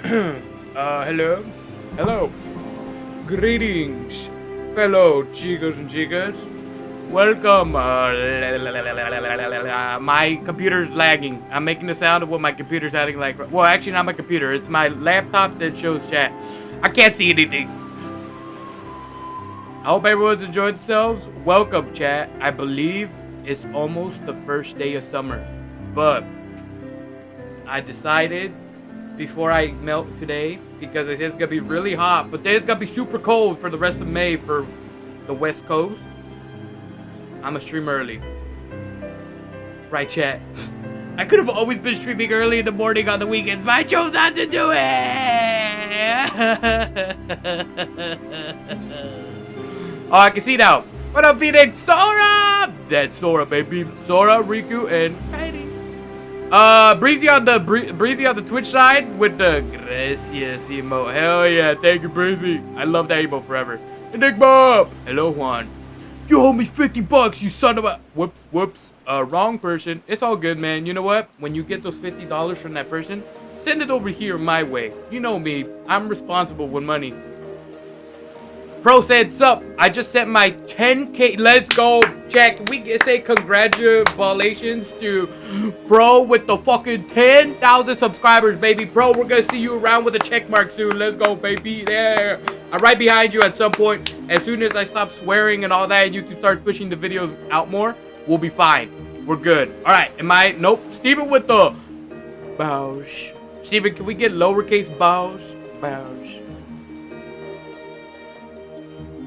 Hello? Hello. Greetings, fellow Chicos and Chicas. Welcome. My computer's lagging. I'm making the sound of what my computer's acting like. Well, actually, not my computer. It's my laptop that shows chat. I can't see anything. I hope everyone's enjoying themselves. Welcome, chat. I believe it's almost the first day of summer, but I decided before I melt today, because I said it's gonna be really hot, but then it's gonna be super cold for the rest of May for the West Coast. I'm gonna stream early. That's right, chat. I could have always been streaming early in the morning on the weekends, but I chose not to do it. Oh, I can see now. What up, Phoenix? Sora! That's Sora, baby. Sora, Riku, and Heidi. Breezy on the Twitch side with the gracias emote. Hell yeah, thank you, Breezy. I love that emote forever. Enigma! Hello, Juan. You owe me $50, you son of a... Whoops. Wrong person. It's all good, man. You know what? When you get those $50 from that person, send it over here my way. You know me. I'm responsible with money. Pro said, sup? I just sent my 10K. Let's go, chat. Can we say congratulations to Pro with the fucking 10,000 subscribers, baby. Pro, we're gonna see you around with a check mark soon. Let's go, baby. There. I'm right behind you at some point. As soon as I stop swearing and all that, and YouTube starts pushing the videos out more, we'll be fine. We're good. All right. Nope. Steven with the bows. Steven, can we get lowercase bows? Bows.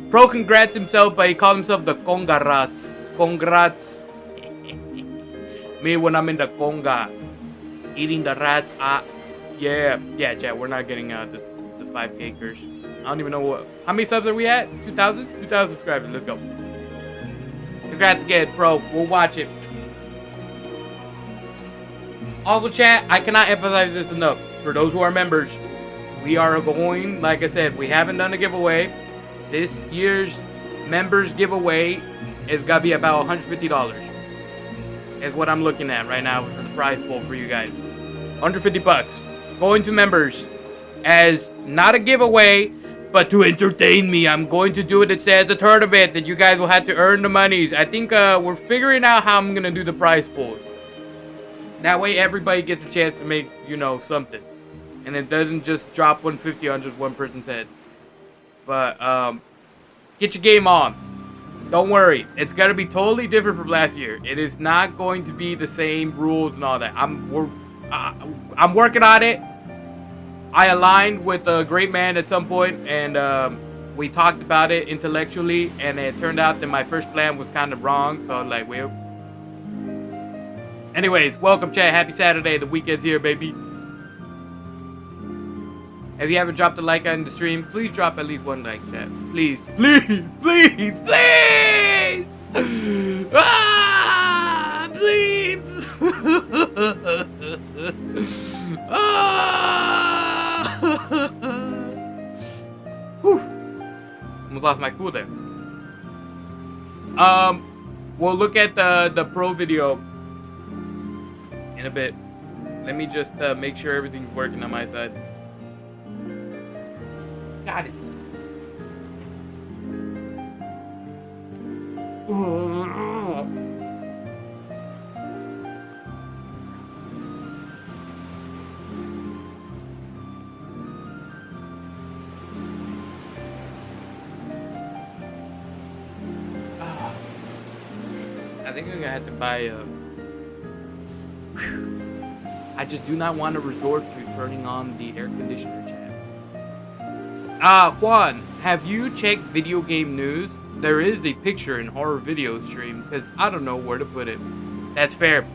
Pro congrats himself, but he called himself the Congrats. Congrats. Me when I'm in the Conga. Eating the rats. Yeah, chat, we're not getting the 5K curse. I don't even know what. How many subs are we at? 2,000? 2,000 subscribers. Let's go. Congrats again, Pro. We'll watch it. Also, chat, I cannot emphasize this enough. For those who are members, we are going, like I said, we haven't done a giveaway. This year's members giveaway is gonna be about $150. Is what I'm looking at right now for the prize pool for you guys. $150 going to members as not a giveaway, but to entertain me. I'm going to do it as a tournament that you guys will have to earn the monies. I think we're figuring out how I'm gonna do the prize pools. That way everybody gets a chance to make, you know, something, and it doesn't just drop $150 on just one person's head. But get your game on. Don't worry, it's gonna be totally different from last year. It is not going to be the same rules and all that. I'm working on it. I aligned with a great man at some point, and we talked about it intellectually, and it turned out that my first plan was kind of wrong. So I was like, well. Anyways, welcome, chat. Happy Saturday. The weekend's here, baby. If you haven't dropped a like on the stream, please drop at least one like, chat. Please. Please. Please. Please. Ah, please. Ah. Whew. Almost lost my cool there. We'll look at the pro video in a bit. Let me just make sure everything's working on my side. Got it. I think I'm gonna have to buy I just do not want to resort to turning on the air conditioner, chat. Juan, have you checked video game news? There is a picture in horror video stream, because I don't know where to put it. That's fair.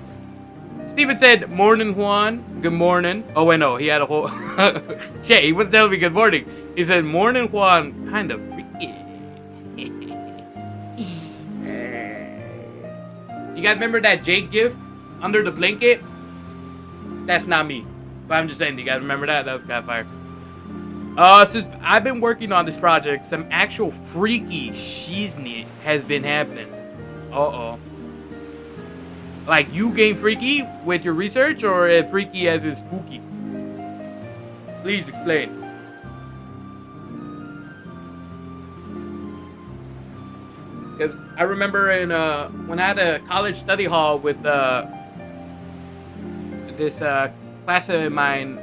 Steven said, morning, Juan. Good morning. Oh, wait, no. He had a whole... Shit, he wouldn't tell me good morning. He said, morning, Juan. Kind of freaky. You guys remember that Jake gif under the blanket? That's not me. But I'm just saying, do you guys remember that? That was kind of fire. Since I've been working on this project, some actual freaky shiznit has been happening. Uh-oh. Like, you getting freaky with your research, or freaky as is spooky? Please explain. Because I remember in when I had a college study hall with this class of mine,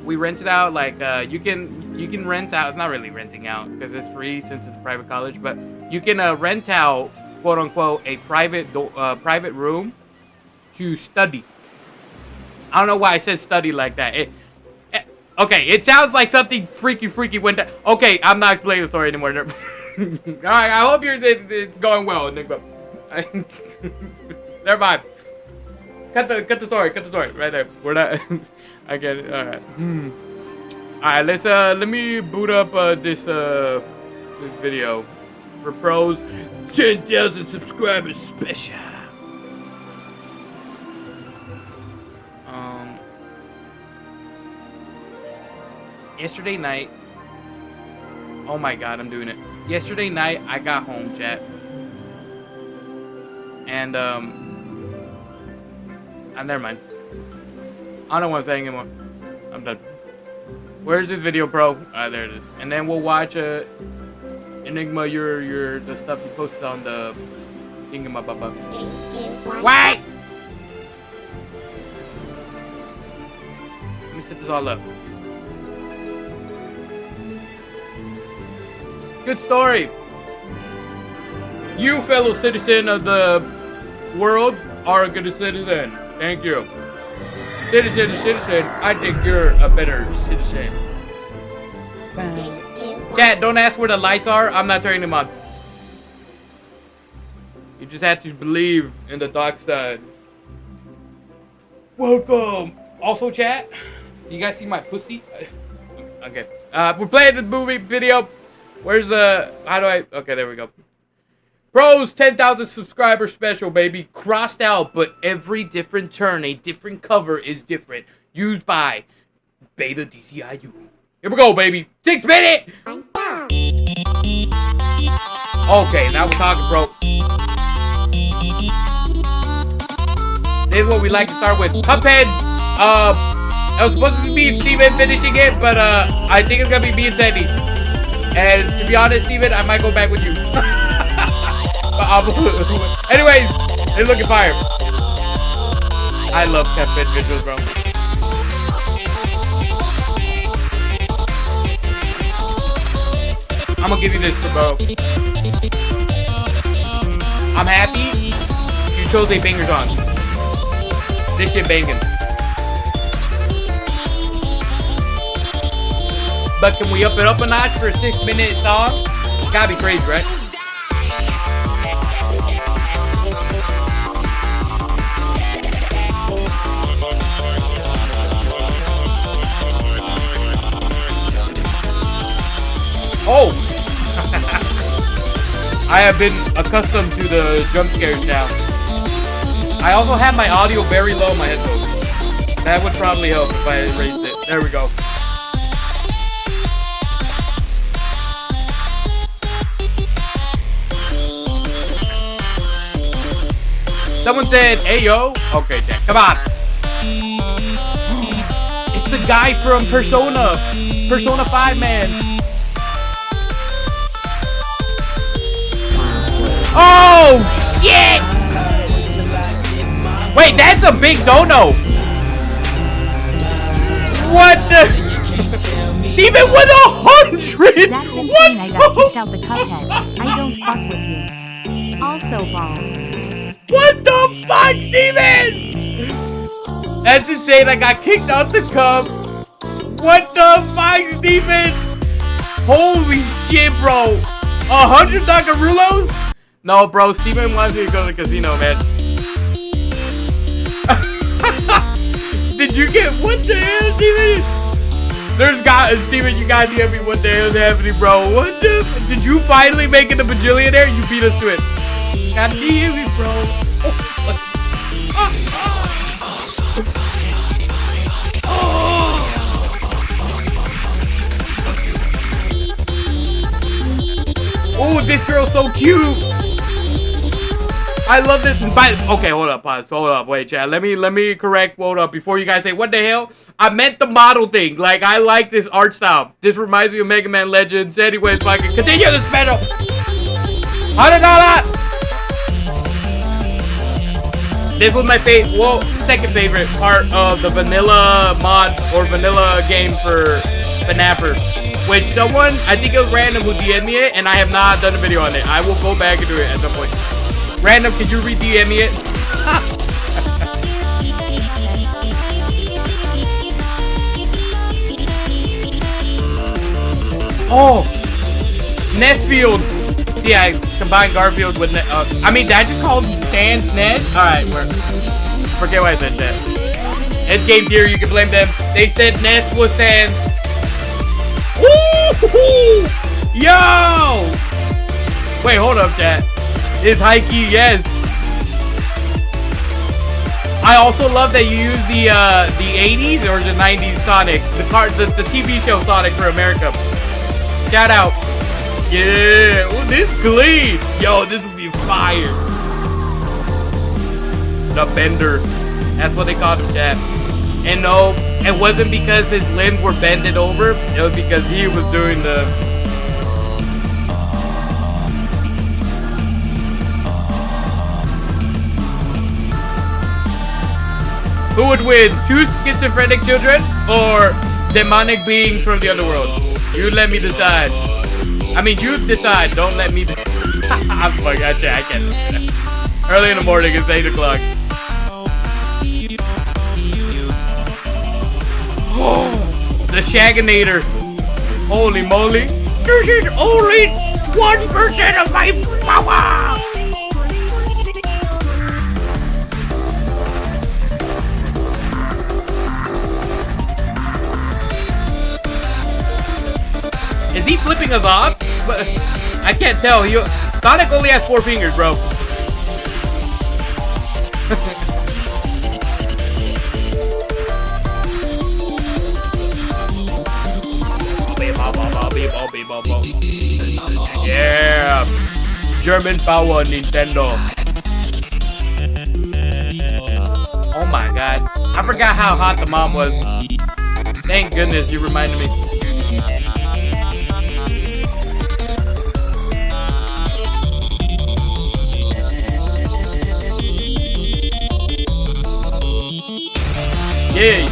we rented out like you can rent out. It's not really renting out because it's free since it's a private college, but you can rent out, quote unquote, a private room to study. I don't know why I said study like that. Okay, it sounds like something freaky went down. Okay, I'm not explaining the story anymore. All right, I hope it's going well, Nick. Never mind. Cut the story right there. We're not. I get it. All right. All right. Let me boot up this video for pros. 10,000 subscribers special. Yesterday night. Oh my God, I'm doing it. Yesterday night, I got home, chat. And never mind. I don't know what I'm saying anymore. I'm done. Where's this video, bro? There it is. And then we'll watch Enigma, the stuff you posted on the thingamababa. 3, 2, 1. Wait! Let me set this all up. Good story. You, fellow citizen of the world, are a good citizen. Thank you. Citizen to citizen, I think you're a better citizen. 3, 2, Chat, don't ask where the lights are. I'm not turning them on. You just have to believe in the dark side. Welcome. Also, chat, you guys see my pussy? Okay. We're playing the movie video. Where's the... How do I... Okay, there we go. Pros, 10,000 subscriber special, baby. Crossed out, but every different turn, a different cover is different. Used by Beta DCIU. Here we go, baby. 6 minutes! Okay, now we're talking, bro. This is what we like to start with. Cuphead. I was supposed to be Steven finishing it, but I think it's gonna be me and Teddy. And to be honest, Steven, I might go back with you. Anyways, it's looking fire. I love Cuphead visuals, bro. I'm gonna give you this, bro. I'm happy you chose a banger song. This shit banging. But can we up it up a notch for a 6-minute song? It's gotta be crazy, right? Oh! I have been accustomed to the jump scares now. I also have my audio very low in my headphones. That would probably help if I raised it. There we go. Someone said, "Hey yo." Okay, Jack, come on. It's the guy from Persona 5, man. Oh shit! Wait, that's a big dono. What the? Steven with 100. That's insane. I got kicked out the Cuphead. I don't fuck with you. Also, balls. What the fuck, Steven? That's insane. I got kicked out the cup. What the fuck, Steven? Holy shit, bro. 100 Dakarulos? No, bro. Steven wants me to go to the casino, man. Did you get... What the hell, Steven? Steven, you gotta tell me what the hell is happening, bro. What the... Did you finally make it a bajillionaire? You beat us to it. God damn it, bro. Oh, this girl's so cute. I love this. Okay, hold up, pause. Hold up, wait, chat. Let me correct. Hold up, before you guys say what the hell. I meant the model thing. Like, I like this art style. This reminds me of Mega Man Legends. Anyways, fucking continue the special. $100. This was my second favorite part of the vanilla mod or vanilla game for FNAFer. Which someone, I think it was Random, who DM'd me it, and I have not done a video on it. I will go back and do it at some point. Random, can you re-DM me it? Oh! Nestfield! See, I combined Garfield with... I mean, did I just call Sans Nest? Alright, forget what I said that. It's Game Gear, you can blame them. They said Nest was Sans. Woo! Yo! Wait, hold up, chat. It's high key, yes. I also love that you use the 80s or the 90s Sonic, the TV show Sonic for America. Shout out. Yeah, ooh, this clean. Yo, this will be fire. The Bender. That's what they called him, chat. And no, it wasn't because his limbs were bended over. It was because he was doing the... Who would win? 2 schizophrenic children or demonic beings from the underworld? You let me decide. I mean, you decide. Don't let me decide. I'm fucking, I can't. Early in the morning, it's 8 o'clock. Oh, the Shagginator. Holy moly. This is only 1% of my power. Is he flipping us off? I can't tell. Sonic only has 4 fingers, bro. Yeah. German power, Nintendo. Oh my god. I forgot how hot the mom was. Thank goodness you reminded me. Yeah.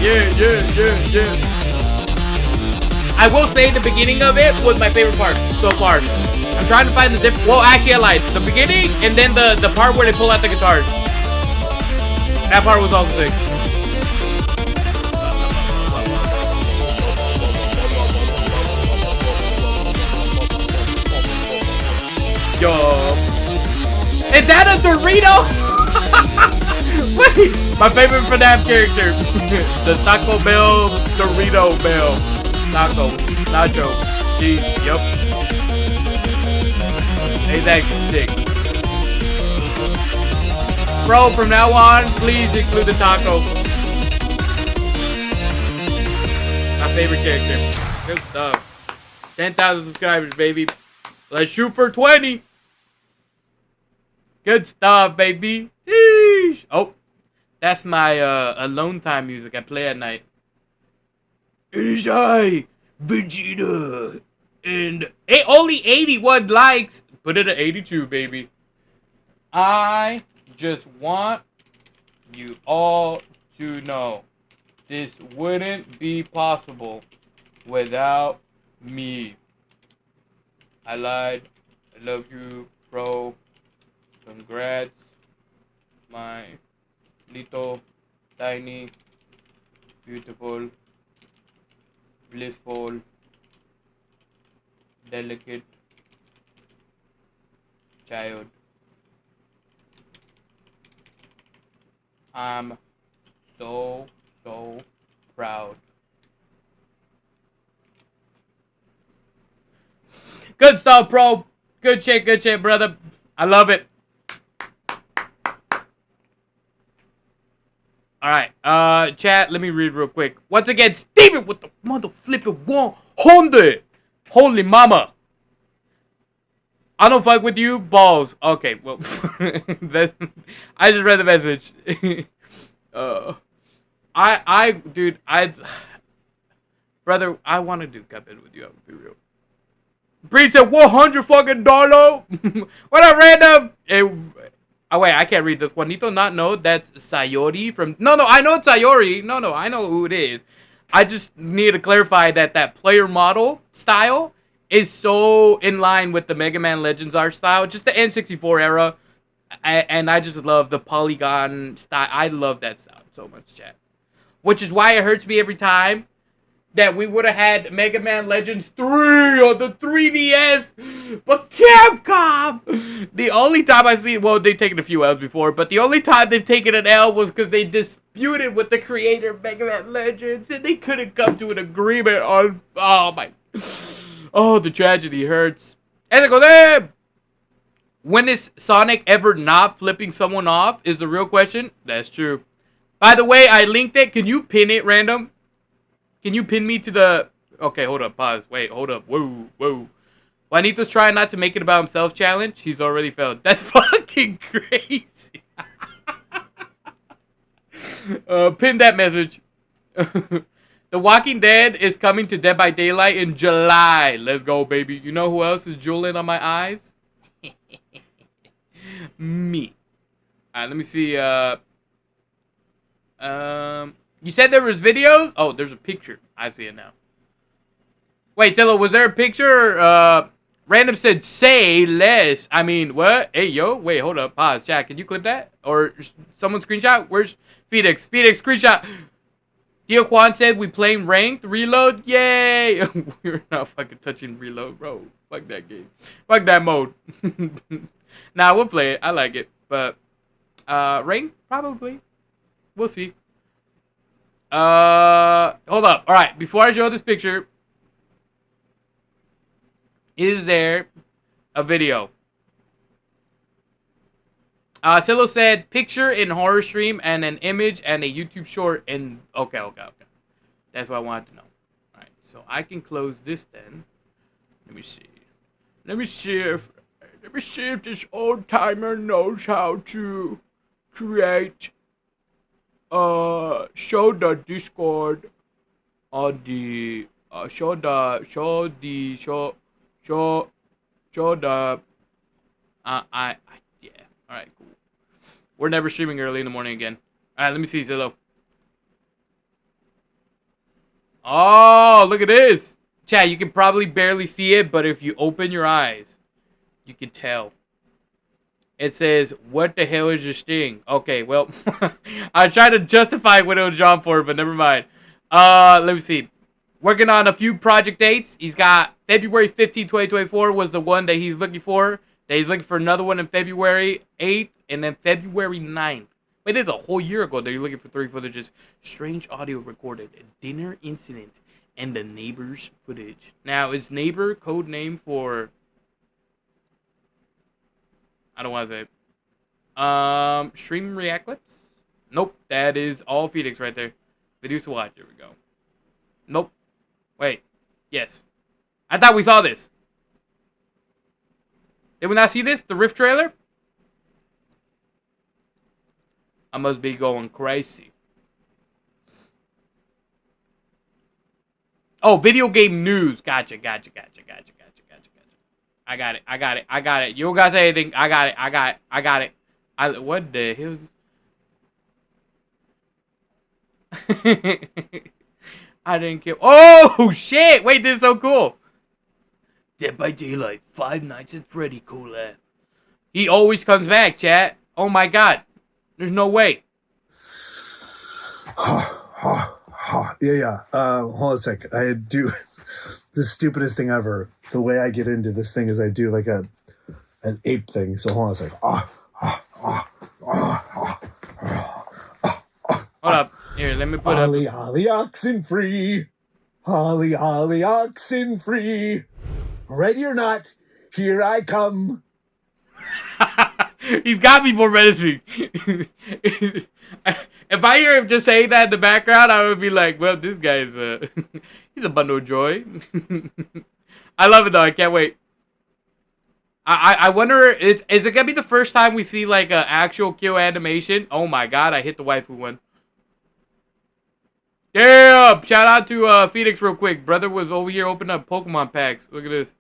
I will say the beginning of it was my favorite part so far. I'm trying to find the different... Well, actually, I lied. The beginning and then the part where they pull out the guitars. That part was also sick. Yo. Is that a Dorito? Wait, my favorite FNAF character. The Taco Bell Dorito Bell. Taco, Nacho, cheese, yup. He's actually sick. Bro, from now on, please include the taco. My favorite character. Good stuff. 10,000 subscribers, baby. Let's shoot for 20. Good stuff, baby. Sheesh. Oh, that's my alone time music I play at night. It is I, Vegeta, and only 81 likes. Put it at 82, baby. I just want you all to know this wouldn't be possible without me. I lied. I love you, bro. Congrats, my little, tiny, beautiful, blissful, delicate child. I'm so proud. Good stuff, bro. Good shit, brother. I love it. Alright, chat, let me read real quick. Once again, Steven with the mother flipping 100. Holy mama. I don't fuck with you, balls. Okay, well, I just read the message. Dude, brother, I want to do Cuphead with you. I'm gonna be real. Bree said $100 fucking dollar. What up, random? Oh wait, I can't read this. Juanito not know that's Sayori from. No, I know it's Sayori. No, I know who it is. I just need to clarify that player model style is so in line with the Mega Man Legends art style, just the N64 era, and I just love the polygon style. I love that style so much, chat. Which is why it hurts me every time that we would have had Mega Man Legends 3 on the 3DS, but Capcom, the only time I see, well, they've taken a few L's before, but the only time they've taken an L was because they disputed with the creator of Mega Man Legends, and they couldn't come to an agreement on, the tragedy hurts. And they go, when is Sonic ever not flipping someone off is the real question. That's true. By the way, I linked it. Can you pin it, random? Can you pin me to the... Okay, hold up. Pause. Wait, hold up. Whoa. Juanito's trying not to make it about himself challenge. He's already failed. That's fucking crazy. Pin that message. The Walking Dead is coming to Dead by Daylight in July. Let's go, baby. You know who else is drooling on my eyes? Me. Alright, let me see. You said there was videos? Oh, there's a picture. I see it now. Wait, Tillo, was there a picture? Random said, say less. I mean, what? Hey, yo. Wait, hold up. Pause. Chat, can you clip that? Or someone screenshot? Where's Phoenix? Phoenix, screenshot. Dio Juan said, we playing ranked. Reload? Yay. We're not fucking touching reload, bro. Fuck that game. Fuck that mode. Nah, we'll play it. I like it. But, ranked? Probably. We'll see. Hold up. All right. Before I show this picture, is there a video? Silo said picture in horror stream and an image and a YouTube short. And okay. That's what I wanted to know. All right. So I can close this then. Let me see. Let me see if this old timer knows how to create. Show the Discord on the show the yeah. All right, cool. We're never streaming early in the morning again. All right, let me see Zillow. Oh, look at this. Chat, you can probably barely see it, but if you open your eyes, you can tell. It says, what the hell is this thing? Okay, well, I tried to justify what it was drawn for, but never mind. Let me see. Working on a few project dates. He's got February 15, 2024 was the one that he's looking for. That he's looking for another one in February 8th and then February 9th. Wait, this is a whole year ago that you're looking for 3 footages. Strange audio recorded. A dinner incident and the neighbor's footage. Now, is neighbor code name for... I don't want to say it. Stream react clips? Nope. That is all Phoenix right there. Videos to watch. Here we go. Nope. Wait. Yes. I thought we saw this. Did we not see this? The Rift trailer? I must be going crazy. Oh, video game news. Gotcha. I got it. You don't got to say anything. I got it. What the hell is... I didn't kill... Oh, shit! Wait, this is so cool. Dead by Daylight. 5 Nights at Freddy collab. He always comes back, chat. Oh my god. There's no way. Yeah. Hold on a sec. I do... the stupidest thing ever. The way I get into this thing is I do like an ape thing. So hold on a sec. Hold up. Here, let me put up. Holly, oxen free. Holly, oxen free. Ready or not, here I come. He's got me more menacing. If I hear him just saying that in the background, I would be like, well, this guy's he's a bundle of joy. I love it though. I can't wait. I wonder, is it gonna be the first time we see like an actual kill animation? Oh my god, I hit the waifu one. Damn! Shout out to Phoenix real quick. Brother was over here opening up Pokemon packs. Look at this.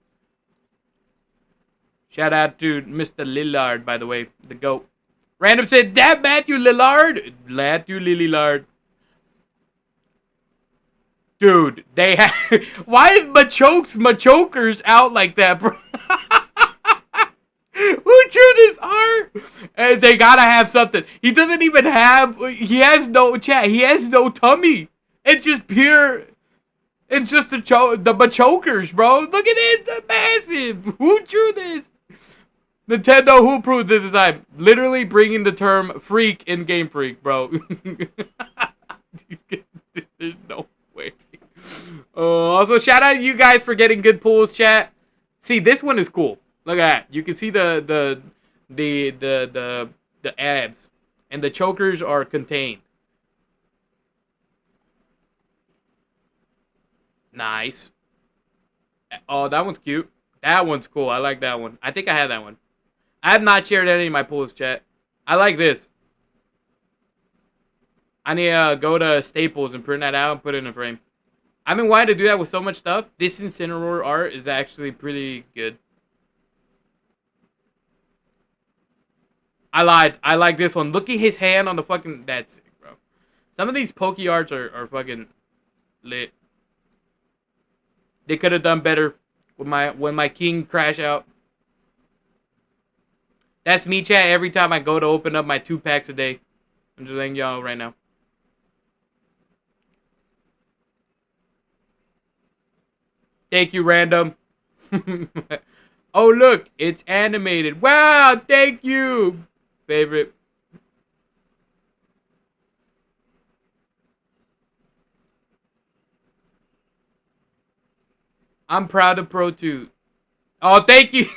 Shout out to Mr. Lillard, by the way, the GOAT. Random said, that Matthew Lillard? Matthew Lillard. Dude, they have... Why is Machokers out like that, bro? Who drew this art? And they gotta have something. He doesn't even have... He has no chat. He has no tummy. It's just pure... It's just the Machokers, bro. Look at this. They're massive. Who drew this? Nintendo, who approved this design? Literally bringing the term freak in Game Freak, bro. There's no way. Also, shout out to you guys for getting good pulls, chat. See, this one is cool. Look at that. You can see the abs, and the chokers are contained. Nice. Oh, that one's cute. That one's cool. I like that one. I think I have that one. I have not shared any of my pulls, chat. I like this. I need to go to Staples and print that out and put it in a frame. I've been wanting to do that with so much stuff. This Incineroar art is actually pretty good. I lied. I like this one. Look at his hand on the fucking... That's sick, bro. Some of these Poke arts are fucking lit. They could have done better with when my king crash out. That's me, chat, every time I go to open up my 2 packs a day. I'm just letting y'all right now. Thank you, random. Oh, look, it's animated. Wow, thank you. Favorite. I'm proud of Pro 2. Oh, thank you.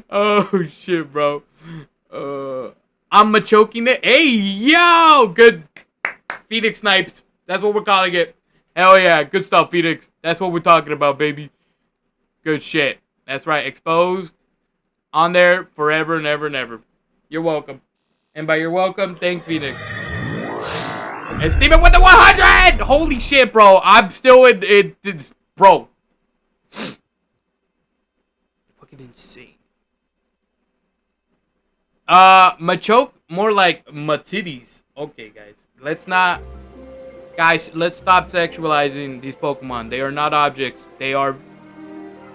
Oh, shit, bro. I'm choking it. Hey, yo! Good. Phoenix snipes. That's what we're calling it. Hell yeah. Good stuff, Phoenix. That's what we're talking about, baby. Good shit. That's right. Exposed. On there forever and ever and ever. You're welcome. And by you're welcome, thank Phoenix. And Steven with the 100! Holy shit, bro. I'm still in it. Bro. Fucking insane. Machoke, more like matitties. Okay, guys. Let's not... Guys, let's stop sexualizing these Pokemon. They are not objects. They are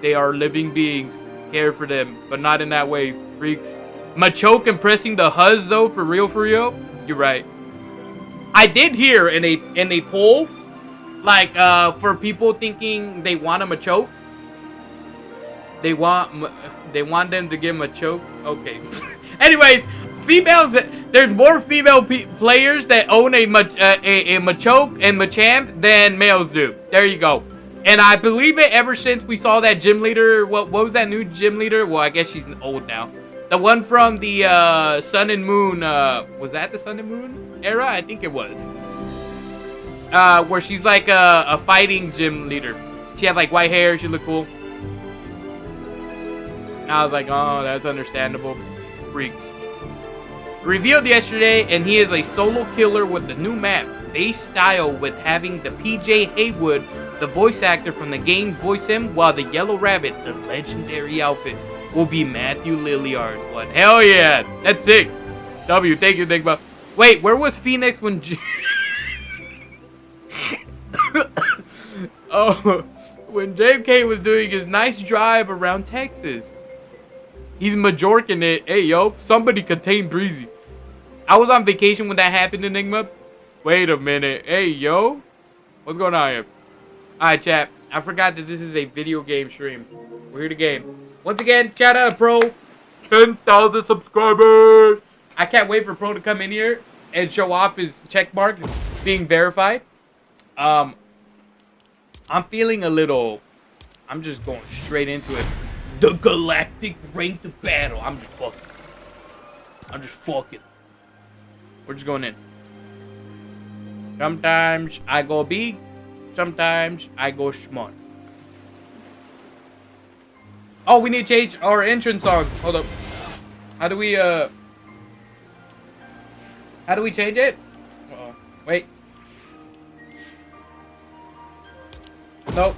living beings. Care for them, but not in that way, freaks. Machoke impressing the Huzz, though, for real, You're right. I did hear in a poll, like, for people thinking they want a Machoke. They want them to give Machoke. Okay. Anyways, females. There's more female players that own a Machoke and Machamp than males do. There you go. And I believe it ever since we saw that gym leader. What was that new gym leader? Well, I guess she's old now. The one from the Sun and Moon. Was that the Sun and Moon era? I think it was. Where she's like a fighting gym leader. She had like white hair. She looked cool. I was like, oh, that's understandable. Freaks. Revealed yesterday, and he is a solo killer with the new map. Base style with having the PJ Haywood, the voice actor from the game, voice him, while the Yellow Rabbit, the legendary outfit, will be Matthew Lillard. What? Hell yeah! That's sick. W, thank you, Digba. Wait, where was Phoenix when... Oh, when JFK was doing his nice drive around Texas. He's Majorcan it. Hey, yo, somebody contain Breezy. I was on vacation when that happened, Enigma. Wait a minute. Hey, yo. What's going on here? Alright, chat. I forgot that this is a video game stream. We're here to game. Once again, shout out to Pro. 10,000 subscribers. I can't wait for Pro to come in here and show off his check mark being verified. I'm feeling a little... I'm just going straight into it. The Galactic Ranked Battle. I'm just fucking. We're just going in. Sometimes I go big. Sometimes I go small. Oh, we need to change our entrance song. Hold up. How do we change it? Uh-oh. Wait. Nope.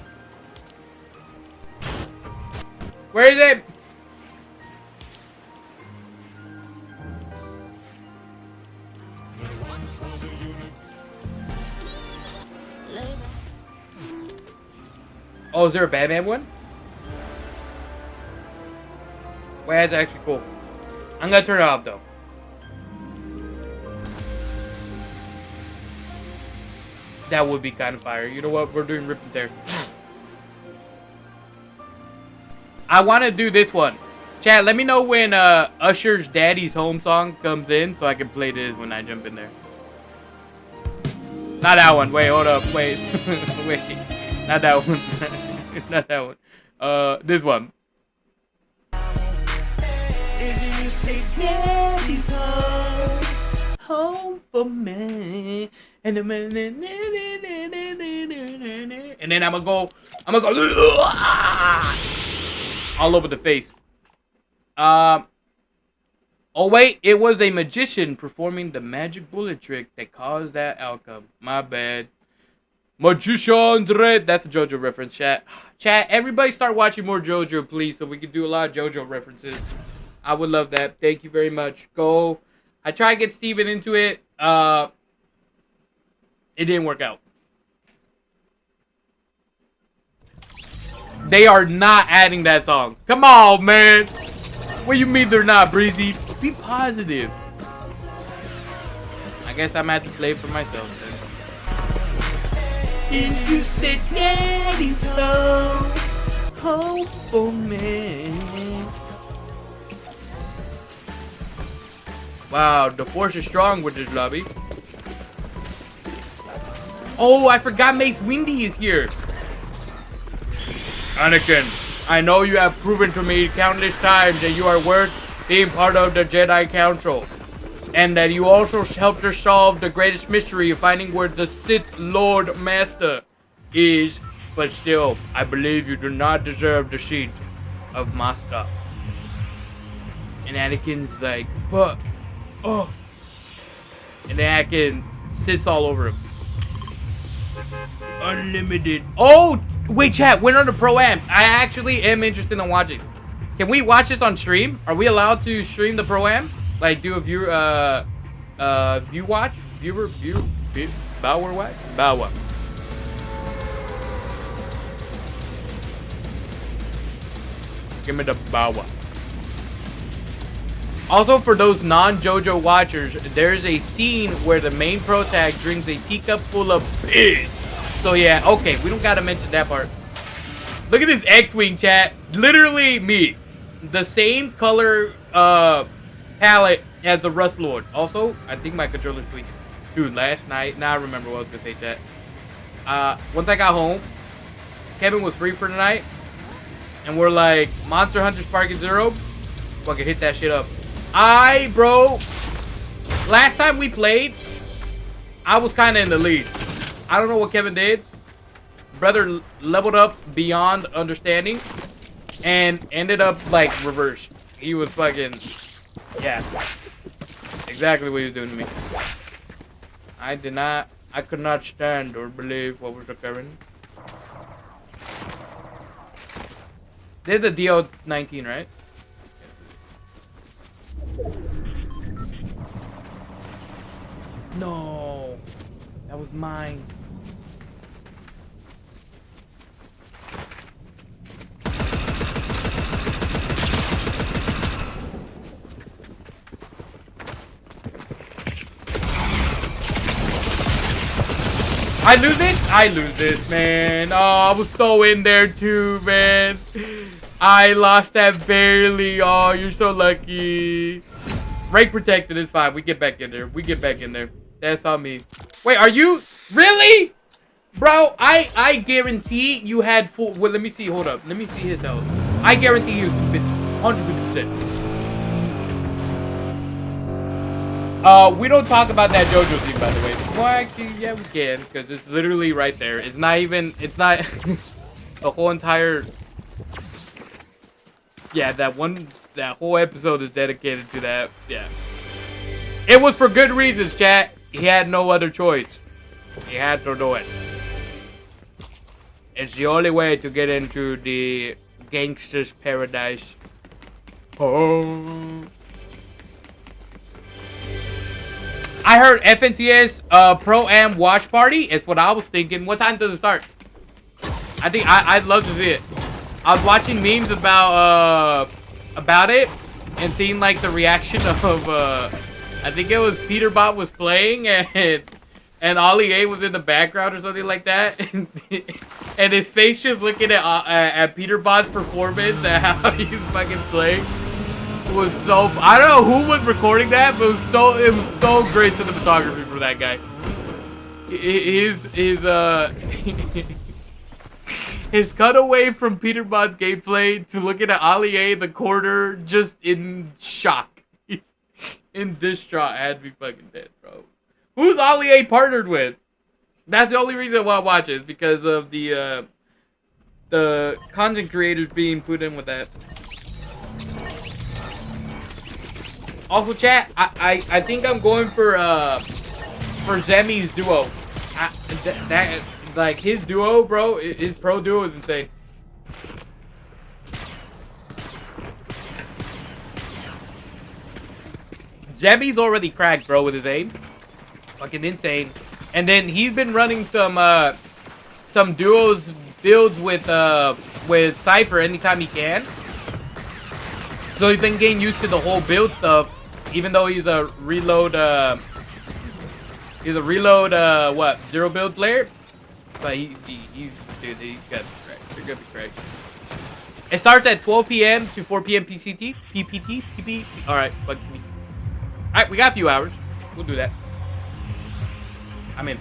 Where is it? Oh, is there a Batman one? Wait, that's actually cool. I'm gonna turn it off though. That would be kind of fire. You know what? We're doing rip and tear. I want to do this one. Chat, let me know when Usher's Daddy's Home song comes in so I can play this when I jump in there. Not that one. Wait, hold up. Wait. Wait. Not that one. Not that one. This one. Isn't you say Daddy's home for me? And then I'm gonna go all over the face. Oh wait, it was a magician performing the magic bullet trick that caused that outcome. My bad. Magician's red. That's a JoJo reference, chat. Chat, everybody start watching more JoJo, please, so we can do a lot of JoJo references. I would love that. Thank you very much. Go. I tried to get Steven into it. It didn't work out. They are not adding that song. Come on, man. What do you mean they're not, Breezy? Be positive. I guess I'm gonna have to play it for myself then. If you said Daddy's home for me. Wow, the force is strong with this lobby. Oh, I forgot Mace Windy is here. Anakin, I know you have proven to me countless times that you are worth being part of the Jedi Council. And that you also helped her solve the greatest mystery of finding where the Sith Lord Master is. But still, I believe you do not deserve the seat of Master. And Anakin's like, but, oh. And then Anakin sits all over him. Unlimited. Oh, wait, chat. When are the pro-ams? I actually am interested in watching. Can we watch this on stream? Are we allowed to stream the pro-am? Like, do a view watch? Bower watch? Bower. Give me the bower. Also, for those non-JoJo watchers, there's a scene where the main pro tag drinks a teacup full of piss. So yeah, okay, we don't gotta mention that part. Look at this X-Wing, chat. Literally me. The same color palette as the Rust Lord. Also, I think my controller's tweaking. Dude, last night, now I remember what I was gonna say, chat. Once I got home, Kevin was free for the night. And we're like, Monster Hunter Sparking Zero. Fucking hit that shit up. Bro, last time we played, I was kind of in the lead. I don't know what Kevin did. Brother leveled up beyond understanding and ended up like reverse. He was fucking, yeah, exactly what he was doing to me. I could not stand or believe what was occurring. They're the DO-19, right? No, that was mine. I lose it? I lose this, man. Oh, I was so in there too, man. I lost that barely. Oh, you're so lucky. Rank protected is fine. We get back in there. We get back in there. That's on me. Wait, are you really? Bro, I guarantee you had full. Well, let me see. Hold up. Let me see his health. I guarantee he was 250. 150%. We don't talk about that JoJo thing, by the way. Well, actually, yeah, we can, because it's literally right there. It's not even, it's not the whole entire Yeah, that whole episode is dedicated to that. Yeah. It was for good reasons, chat. He had no other choice. He had to do it. It's the only way to get into the gangster's paradise. Oh. I heard FNCS Pro-Am watch party. It's what I was thinking. What time does it start? I think I'd love to see it. I was watching memes about it and seeing like the reaction of I think it was Peterbot was playing and Ollie A was in the background or something like that, and his face just looking at Peterbot's performance and how he's fucking playing was so. I don't know who was recording that, but it was so great cinematography for that guy. His cutaway from Peterbot's gameplay to looking at Ollie A in the corner, just in shock, in distraught, had me fucking dead, bro. Who's Ollie A partnered with? That's the only reason why I watch it, is because of the content creators being put in with that. Also, chat, I think I'm going for Zemi's duo. Like his duo, bro, his pro duo is insane. Zemi's already cracked, bro, with his aim. Fucking insane. And then he's been running some duos builds with Cypher anytime he can. So he's been getting used to the whole build stuff, even though he's a reload what, zero build player. But he's got to be cracked. They're gonna be cracked. It starts at 12 p.m. to 4 p.m. PCT. PPT. Alright, fuck me. Alright, we got a few hours. We'll do that. I'm in.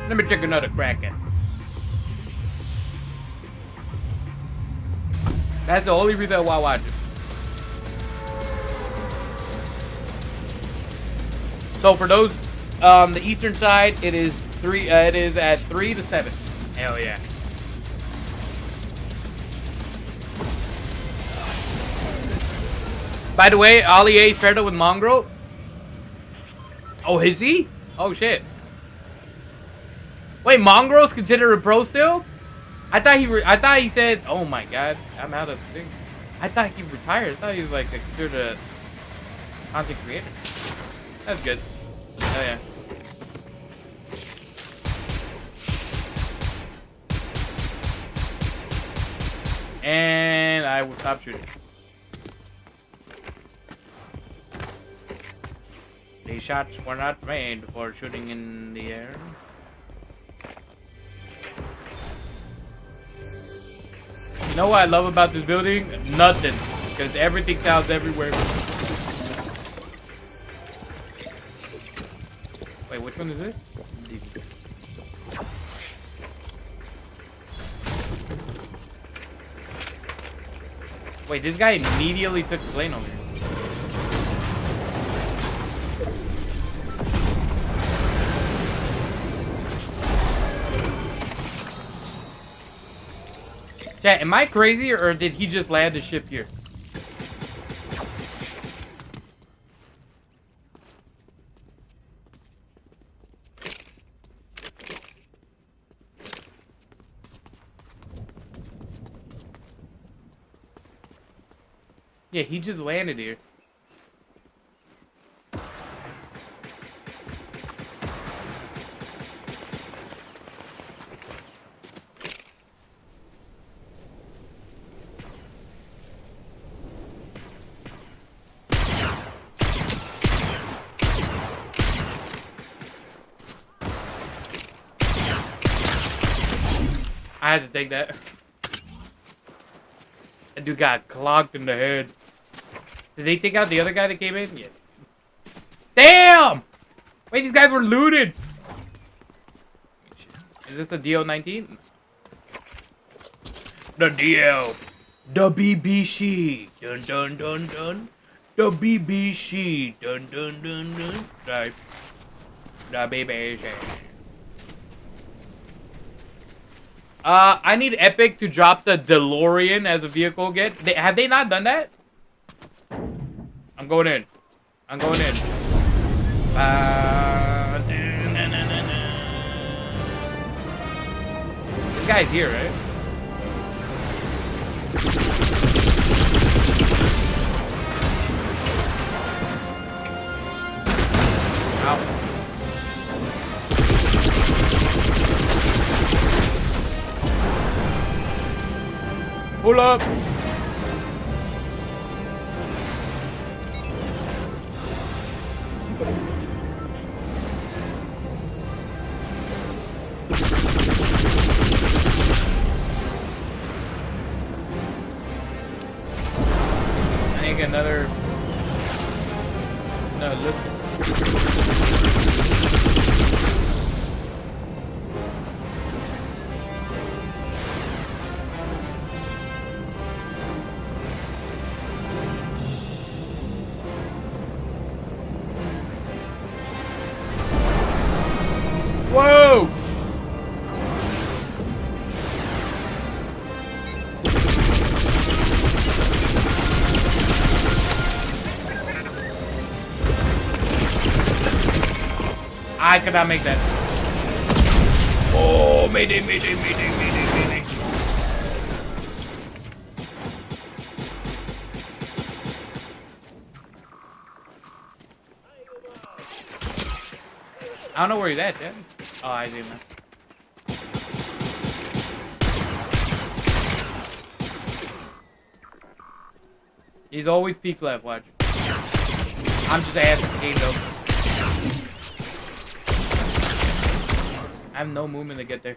Let me take another crack at it. That's the only reason why I watch it. So for those the eastern side, it is at 3 to 7. Hell yeah. By the way, Ollie A paired up with Mongrel. Oh, is he? Oh shit. Wait, Mongrel's considered a pro still? I thought he said, oh my god, I'm out of the thing. I thought he retired. I thought he was like considered a content creator. That's good. Oh yeah. And I will stop shooting. These shots were not made for shooting in the air. You know what I love about this building? Nothing. Because everything sounds everywhere. Wait, which one is this? Wait, this guy immediately took the plane over here. Chat, am I crazy or did he just land the ship here? Yeah, he just landed here. I had to take that. That dude got clogged in the head. Did they take out the other guy that came in? Yeah. Damn! Wait, these guys were looted! Is this the DO-19? The DL. The BBC. Dun dun dun dun. The BBC. Dun dun dun dun. The BBC. I need Epic to drop the DeLorean as a vehicle again. Have they not done that? I'm going in. I'm going in. This guy's here, right? Ow. Pull up. I think another. No, look. Whoa! I could not make that. Oh, mayday, mayday, mayday, mayday, mayday. I don't know where he's at, dude. Oh, I see him. He's always peeks left, watch. I'm just asking though. I have no movement to get there.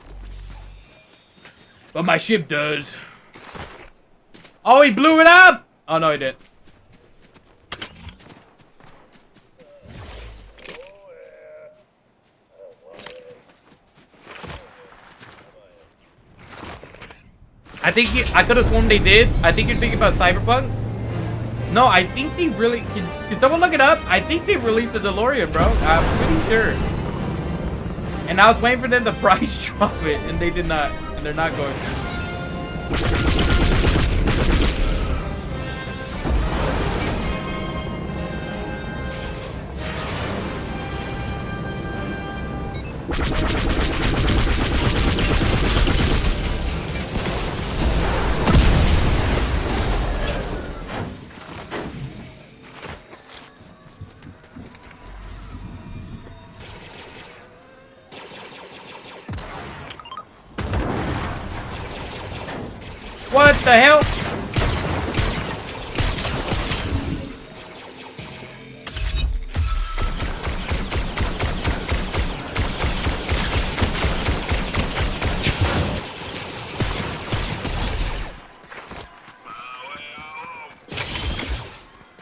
But my ship does. Oh, he blew it up! Oh, no, he didn't. I think I could have sworn they did. I think you're thinking about Cyberpunk. No, I think they really... Can someone look it up? I think they released the DeLorean, bro. I'm pretty sure. And I was waiting for them to price drop it, and they did not. And they're not going to. What the hell?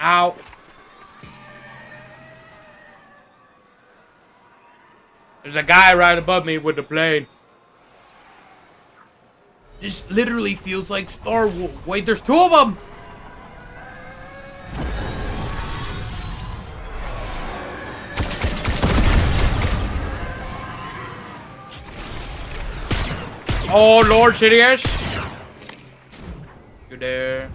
Ow. There's a guy right above me with the plane. This literally feels like Star Wars. Wait, there's two of them! Oh, Lord Sidious! You there?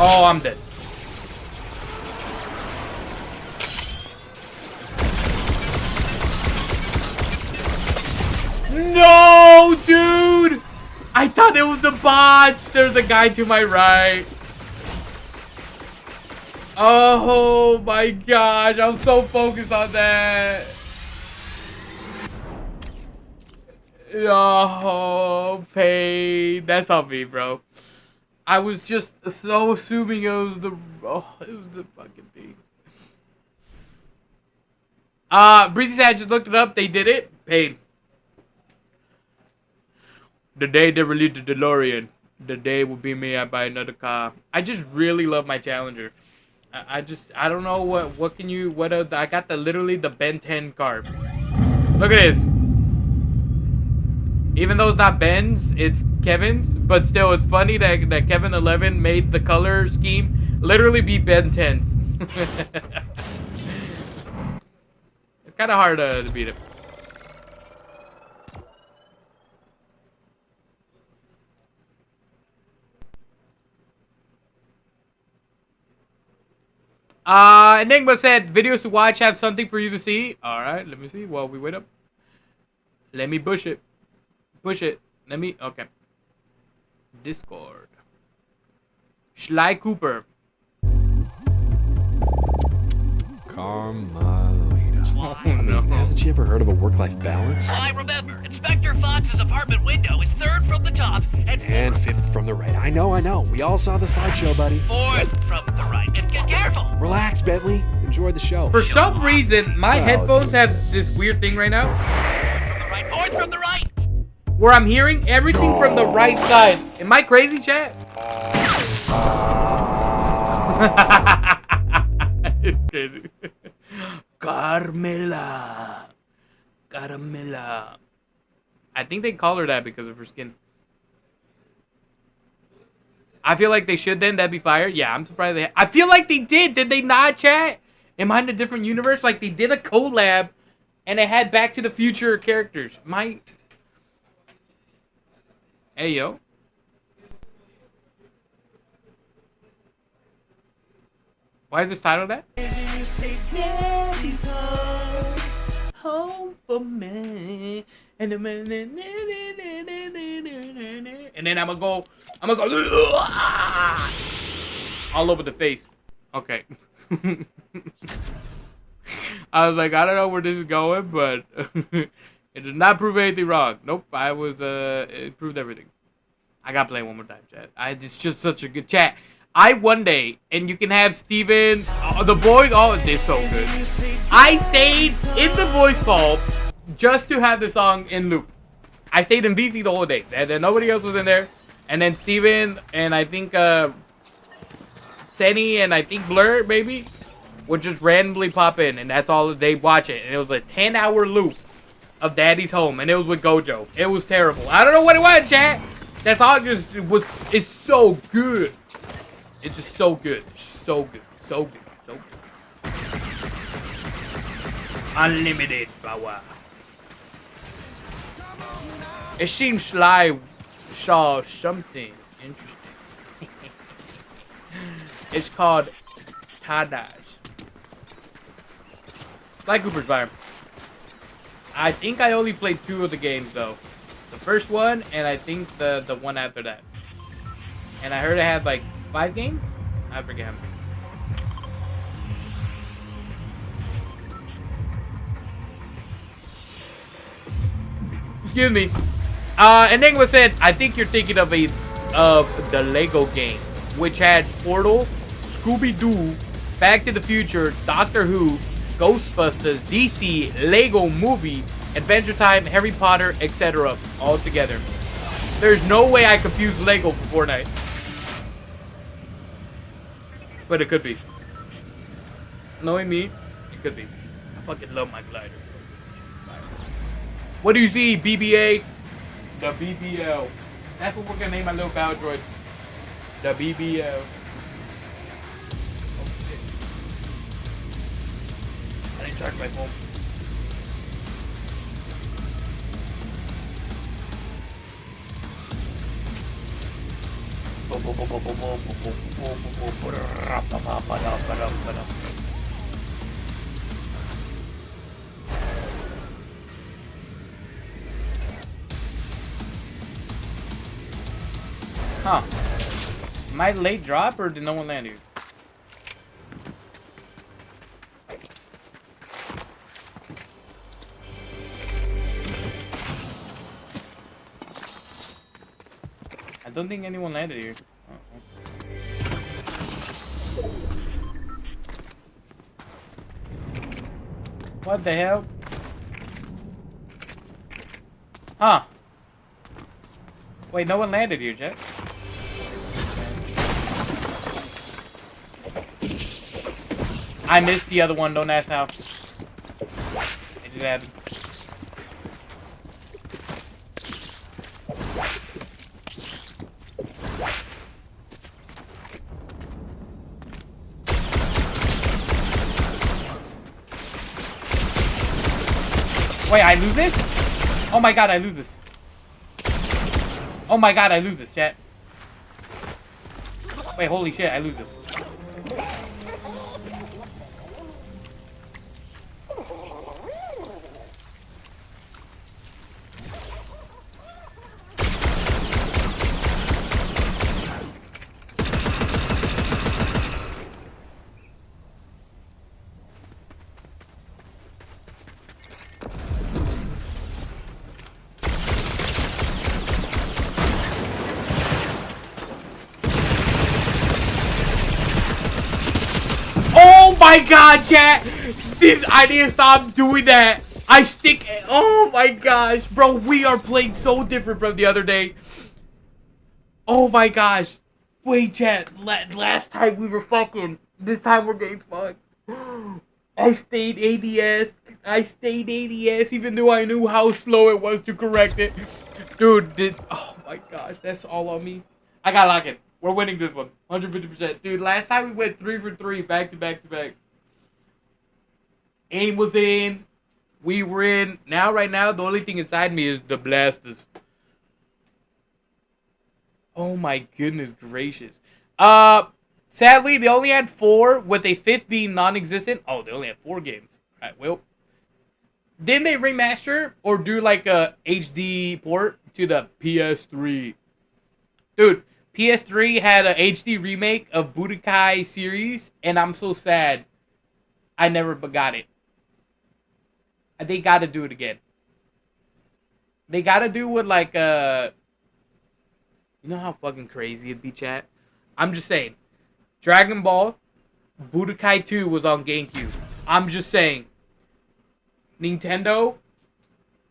Oh, I'm dead. No, dude! I thought it was the bots. There's a guy to my right. Oh my gosh, I'm so focused on that. Oh, pain. That's on me, bro. I was just so assuming it was the fucking thing. Breezy said I just looked it up. They did it. Paid. The day they released the DeLorean, the day will be me. I buy another car. I just really love my Challenger. I don't know what can you I got literally the Ben 10 car. Look at this. Even though it's not Ben's, it's Kevin's. But still, it's funny that Kevin 11 made the color scheme literally be Ben 10's. It's kind of hard to beat him. Enigma said, videos to watch have something for you to see. Alright, let me see while we wait up. Let me push it. Push it. Let me, okay. Discord. Sly Cooper. Carmelita. Oh no. Hasn't she ever heard of a work-life balance? I remember. Inspector Fox's apartment window is 3rd from the top and 5th from the right. I know. We all saw the slideshow, buddy. 4th from the right. And get careful. Relax, Bentley. Enjoy the show. For some reason, my Well, headphones have Jesus. this weird thing right now 4th from the right. where I'm hearing everything from the right side. Am I crazy, chat? It's crazy. Carmela. Carmela. I think they call her that because of her skin. I feel like they should then. That'd be fire. Yeah, I'm surprised they... I feel like they did. Did they not, chat? Am I in a different universe? Like, they did a collab and it had Back to the Future characters. My... Hey, yo. Why is this titled that? Home for me. And then I'm gonna go all over the face. Okay. I was like, I don't know where this is going, but it did not prove anything wrong. Nope, I was it proved everything. I gotta play one more time, chat. It's just such a good chat. One day, and you can have Steven, the boys, oh, they're so good. I stayed in the voice call just to have the song in loop. I stayed in VC the whole day. Then nobody else was in there. And then Steven and I think Ceny and I think Blur maybe would just randomly pop in, and that's all they watch it. And it was a 10-hour loop of Daddy's Home, and it was with Gojo. It was terrible. I don't know what it was, chat. That's all. It's so good. It's just so good. It's just so good. So good. So good. Unlimited power. It seems like saw something interesting. It's called Tadash. Like Cooper's Fire. I think I only played 2 of the games though. The first one and I think the one after that. And I heard it had like 5 games? I forget how many. Excuse me. Enigma said, I think you're thinking of the Lego game, which had Portal, Scooby-Doo, Back to the Future, Doctor Who, Ghostbusters, DC, Lego Movie, Adventure Time, Harry Potter, etc. all together. There's no way I confuse Lego for Fortnite. But it could be. Knowing me, it could be. I fucking love my glider. What do you see, BBA? The BBL. That's what we're gonna name my little battle droid. The BBL. Oh shit. I didn't charge my phone. Huh. Am I late drop or did no one land here? I don't think anyone landed here. What the hell? Huh. Wait, no one landed here, Jet. I missed the other one, don't ask how. It just happened. Wait, I lose this? Oh my god, I lose this. Oh my god, I lose this, chat. Wait, holy shit, I lose this. Oh my god, chat! This, I need to stop doing that. I stick. Oh my gosh, bro, we are playing so different from the other day. Oh my gosh. Wait, chat. Last time we were fucking. This time we're getting fucked. I stayed ADS. I stayed ADS even though I knew how slow it was to correct it. Dude, oh my gosh, that's all on me. I gotta lock it. We're winning this one. 150%. Dude, last time we went 3 for 3, back to back to back. Aim was in. We were in. Now, right now, the only thing inside me is the blasters. Oh my goodness gracious. Sadly, they only had 4, with a 5th being non-existent. Oh, they only had 4 games. Alright, well. Didn't they remaster or do like a HD port to the PS3? Dude, PS3 had a HD remake of Budokai series, and I'm so sad I never got it. They gotta do it again. They gotta do what like you know how fucking crazy it'd be, chat? I'm just saying. Dragon Ball Budokai 2 was on GameCube. I'm just saying. Nintendo,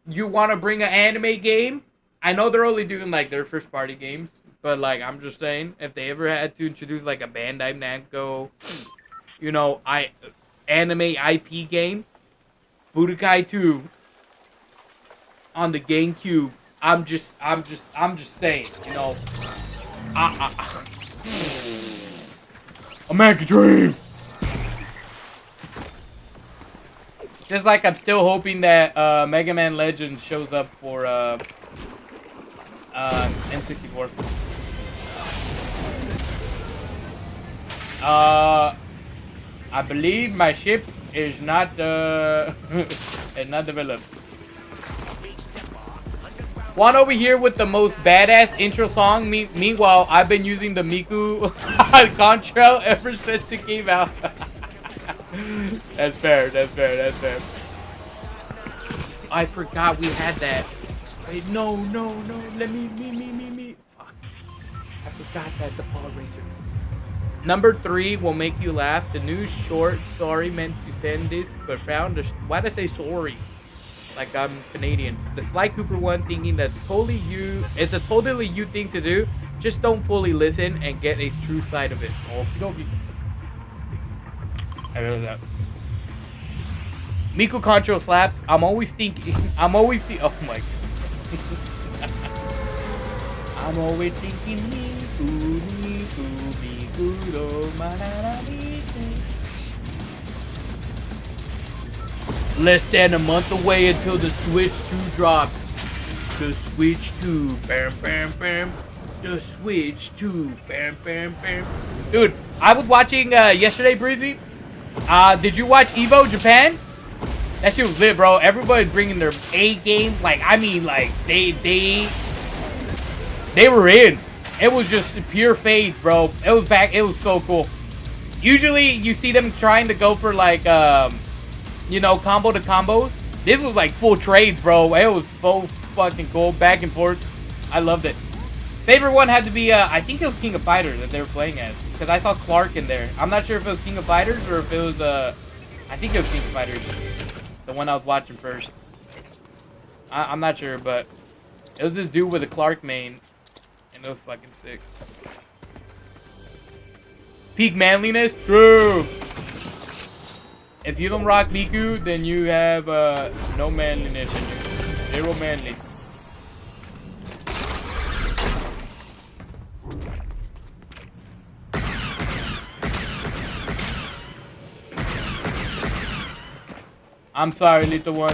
you want to bring an anime game? I know they're only doing like their first party games, but like I'm just saying, if they ever had to introduce like a Bandai Namco, you know, anime IP game, Budokai 2 on the GameCube. I'm just saying, you know. American Dream. Just like I'm still hoping that Mega Man Legends shows up for N64. I believe my ship is not is not developed. One over here with the most badass intro song. Meanwhile, I've been using the Miku Contrail ever since it came out. That's fair. That's fair. That's fair. I forgot we had that. Wait, no. Let me. Fuck. I forgot that the Paw Racer. Number 3 will make you laugh. The new short story meant to send this, but found. Why did I say sorry? Like I'm Canadian. The Sly Cooper one thinking that's totally you. It's a totally you thing to do. Just don't fully listen and get a true side of it. Okie I know that. Miku Control slaps. I'm always thinking. Oh my god. I'm always thinking Miku do manara Miku. Less than a month away until the Switch 2 drops. The Switch 2. Bam, bam, bam. The Switch 2. Bam, bam, bam. Dude, I was watching yesterday, Breezy. Did you watch Evo Japan? That shit was lit, bro. Everybody's bringing their A game. Like, I mean, like, they were in. It was just pure fades, bro. It was back. It was so cool. Usually, you see them trying to go for, like, you know, combo to combos. This was, like, full trades, bro. It was so fucking cool. Back and forth. I loved it. Favorite one had to be, I think it was King of Fighters that they were playing as. Because I saw Clark in there. I'm not sure if it was King of Fighters or if it was, I think it was King of Fighters. The one I was watching first. I'm not sure, but it was this dude with a Clark main. And it was fucking sick. Peak manliness? True. If you don't rock Miku, then you have, no manliness in you. Zero manly. I'm sorry, little one.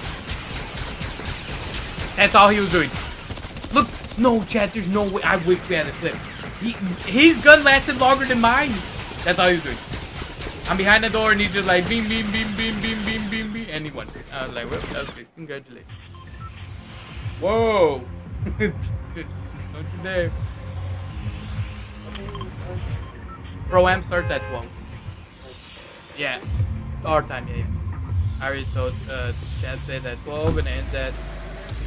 That's all he was doing. Look, no, chat, there's no way. I wish we had a clip. His gun lasted longer than mine. That's all he was doing. I'm behind the door and he's just like beam, beam, beam, beam, beam, beam, beam, beam, and he won. I was like, well, that was good. Congratulations. Whoa. Don't you dare. Pro-Am starts at 12. Yeah. Our time, yeah. I already told Chad said at 12 and it ends at...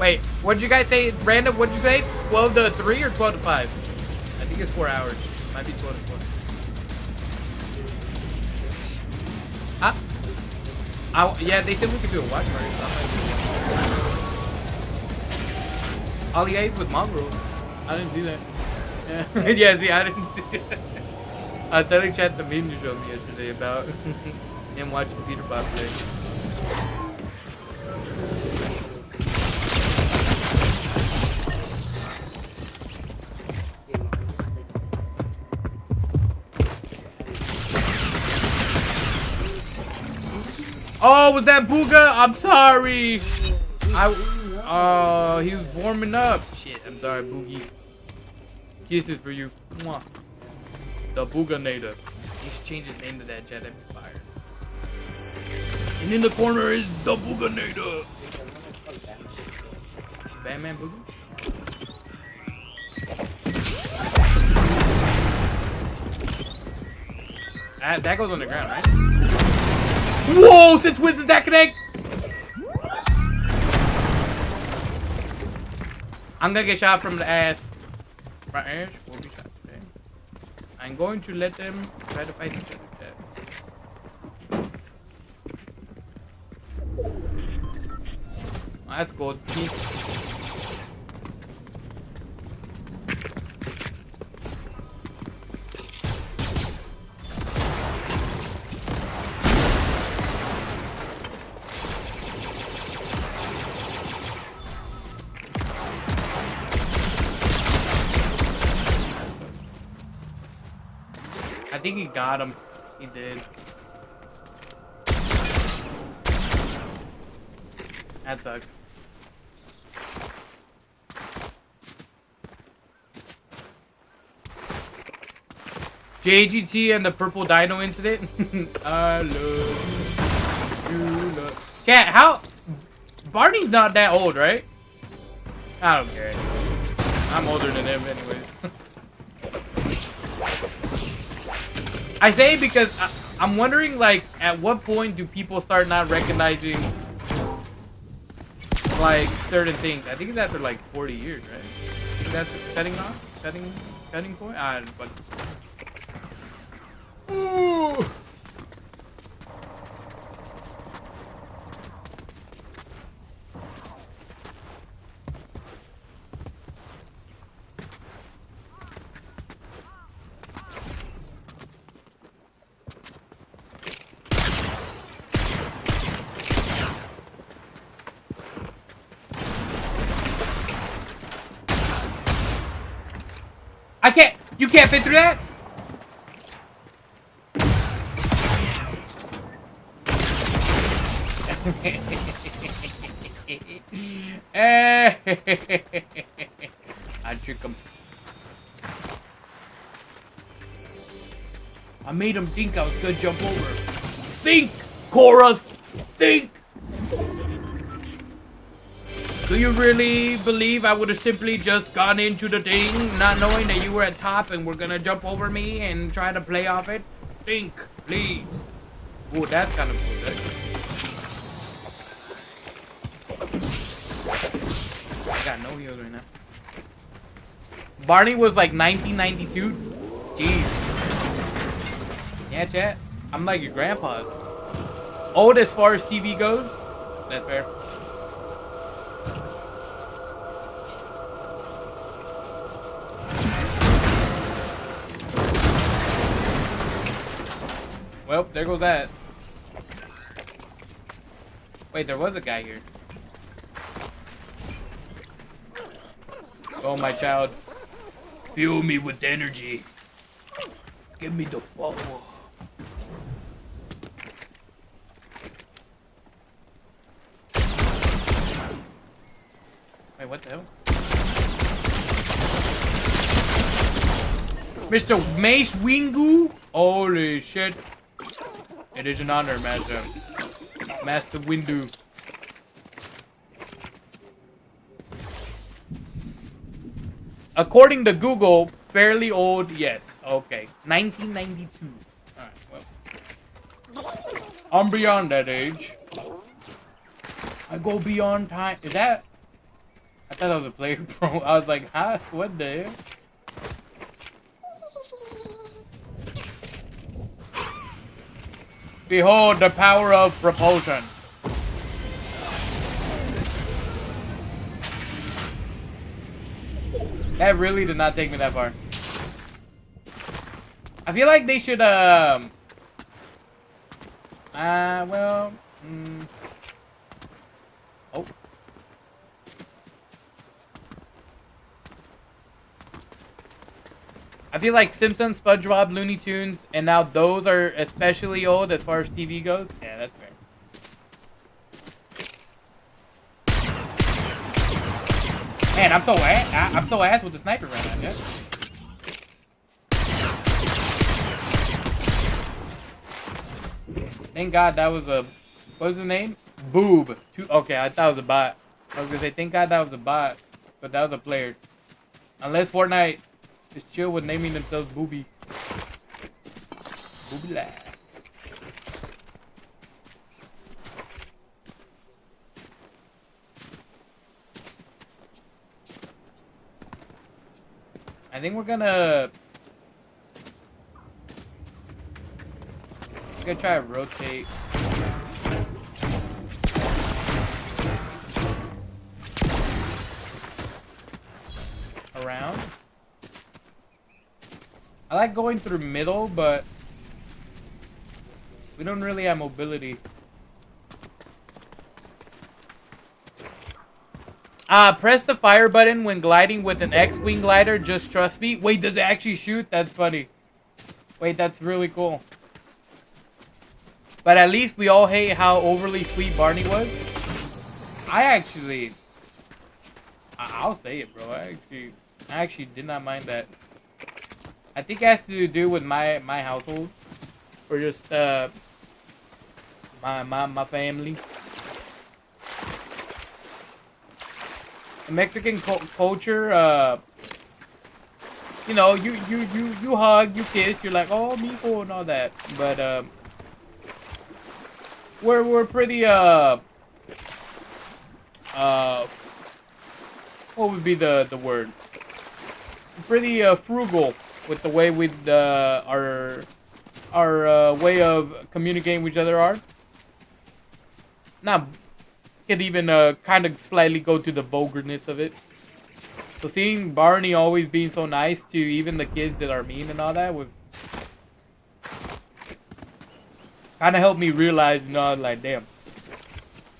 Wait, what'd you guys say? Random, what'd you say? 12 to 3 or 12 to 5? I think it's 4 hours. Might be 12 to 4. Huh? Yeah, they said we could do a watch party. Ollie ate with mom rules. I didn't see that. Yeah, yeah, see, I didn't see it. I was telling Chad the meme you showed me yesterday about him watching Peter Bob play. Oh, was that Booga? I'm sorry. He was warming up. Shit, I'm sorry, Boogie. Kisses for you. Mwah. The Booganator. He should change his name to that, Jet. That'd be fire. And in the corner is the Booganator. Batman Boogie? That goes on the ground, right? Whoa! Since when does that connect? I'm gonna get shot from the ass. Right ass will be shot today. I'm going to let them try to fight each other. That's good. I think he got him. He did. That sucks. JGT and the purple dino incident. I love you. Chat, how? Barney's not that old, right? I don't care anyway. I'm older than him anyways. I say because I'm wondering, like, at what point do people start not recognizing, like, certain things? I think it's after, like, 40 years, right? Is that the setting off? Setting point? But... Ooh. You can't fit through that? I trick him. I made him think I was gonna jump over. Think, Chorus! Think! Do you really believe I would have simply just gone into the thing, not knowing that you were at top and were gonna jump over me and try to play off it? Think, please. Ooh, that's kind of cool. I got no heals right now. Barney was like 1992? Jeez. Yeah, chat. I'm like your grandpa's. Old as far as TV goes? That's fair. Well, there goes that. Wait, there was a guy here. Oh, my child. Fuel me with energy. Give me the power. Wait, what the hell? Mr. Mace Wingu? Holy shit. It is an honor, Master. Master Windu. According to Google, fairly old, yes. Okay. 1992. Alright, well. I'm beyond that age. I go beyond time. Is that? I thought that was a player pro. I was like, huh? What the hell? Behold the power of propulsion. That really did not take me that far. I feel like they should, well, oh. I feel like Simpsons, SpongeBob, Looney Tunes, and now those are especially old as far as TV goes. Yeah, that's fair. Man, I'm so ass with the sniper right now, yeah. Thank God that was a, what was the name? Boob. Okay, I thought it was a bot. I was gonna say, thank God that was a bot, but that was a player. Unless Fortnite is chill with naming themselves Booby. Booby Lad. I think we're gonna try to rotate. Around. I like going through middle, but we don't really have mobility. Press the fire button when gliding with an X-Wing glider, just trust me. Wait, does it actually shoot? That's funny. Wait, that's really cool. But at least we all hate how overly sweet Barney was. I'll say it, bro. I actually did not mind that. I think it has to do with my household. Or just, my family. Mexican culture, you know, you hug, you kiss, you're like, oh, mijo, and all that. But we're pretty what would be the word? Pretty frugal with the way we our way of communicating with each other are. Not. Could even kind of slightly go to the vulgarness of it. So seeing Barney always being so nice to even the kids that are mean and all that was kind of helped me realize, you know, like, damn.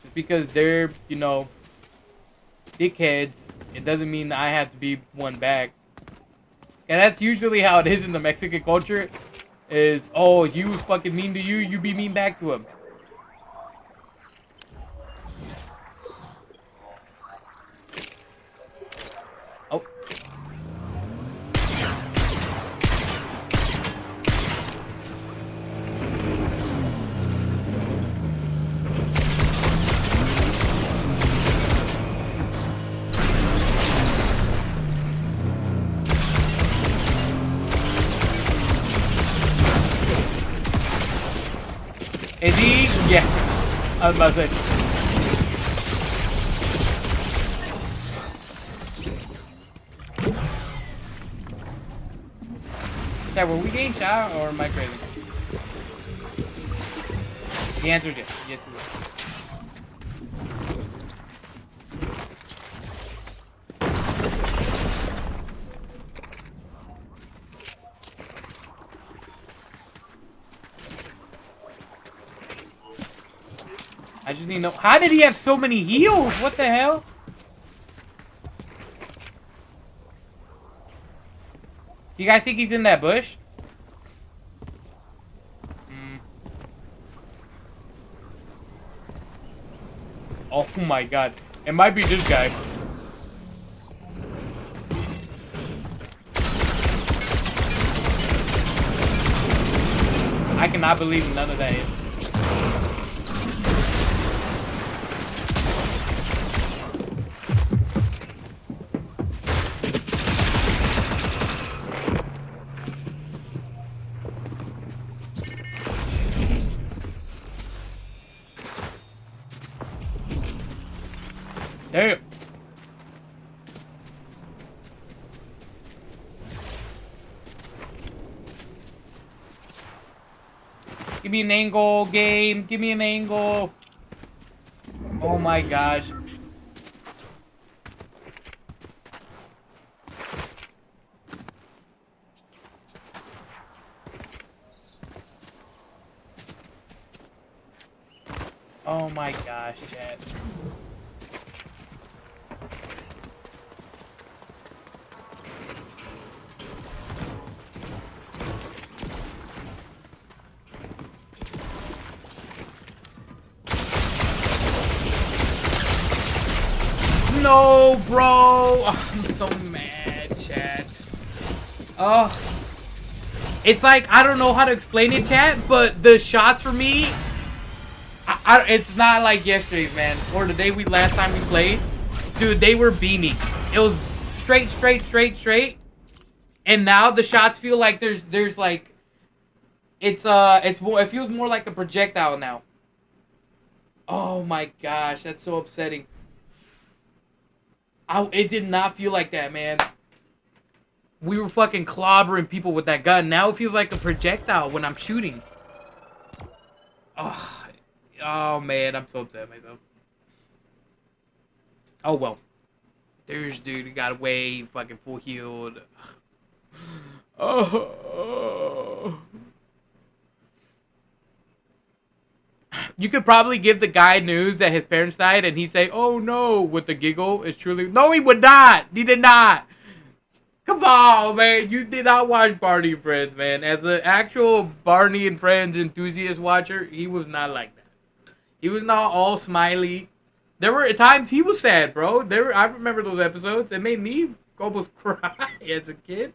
Just because they're, you know, dickheads, it doesn't mean I have to be one back. And that's usually how it is in the Mexican culture. Is, oh, he was fucking mean to you, you be mean back to him. Is he? Yeah. I was about to say. Yeah, were we getting shot or am I crazy? The answer is yes. Yes, we were. I just need to know, how did he have so many heals? What the hell? You guys think he's in that bush? Oh my god. It might be this guy. I cannot believe none of that hit. Damn. Give me an angle, game. Give me an angle. Oh my gosh. Oh my gosh, chat. No, bro. I'm so mad, chat. Oh. It's like, I don't know how to explain it, chat, but the shots for me, it's not like yesterday's, man, or the day last time we played. Dude, they were beaming. It was straight, straight, straight, straight. And now the shots feel like there's like, it's more, it feels more like a projectile now. Oh my gosh, that's so upsetting. It did not feel like that, man. We were fucking clobbering people with that gun. Now it feels like a projectile when I'm shooting. Oh man, I'm so upset at myself. Oh well. There's dude who got away, fucking full healed. Oh. You could probably give the guy news that his parents died and he'd say, "Oh no," with the giggle. It's truly... No, he would not. He did not. Come on, man. You did not watch Barney and Friends, man. As an actual Barney and Friends enthusiast watcher, he was not like that. He was not all smiley. There were times he was sad, bro. I remember those episodes. It made me almost cry as a kid.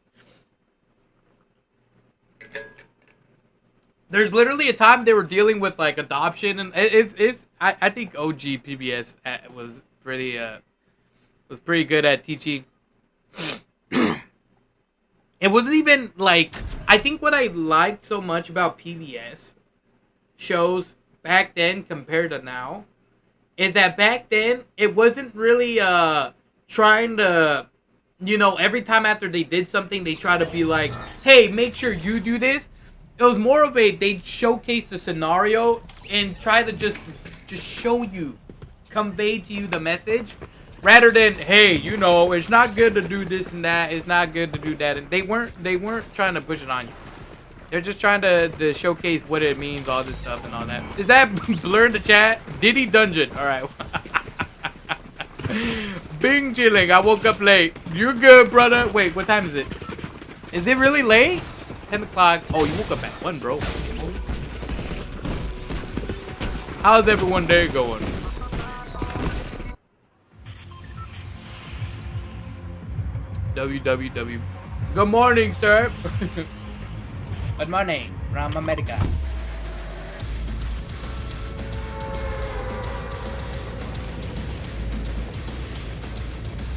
There's literally a time they were dealing with like adoption, and I think OG PBS was pretty good at teaching. It wasn't even like, I think what I liked so much about PBS shows back then compared to now is that back then it wasn't really trying to, you know, every time after they did something they try to be like, hey, make sure you do this. It was more of they'd showcase the scenario and try to just show you, convey to you the message, rather than, hey, you know, it's not good to do this and that, it's not good to do that. And they weren't trying to push it on you. They're just trying to showcase what it means, all this stuff and all that. Is that Blur in the chat? Diddy Dungeon. All right. Bing chilling. I woke up late. You're good, brother. Wait, what time is it? Is it really late? 10 o'clock. Oh, you woke up at 1, bro. How's everyone day going? www. Good morning, sir. Good morning from America.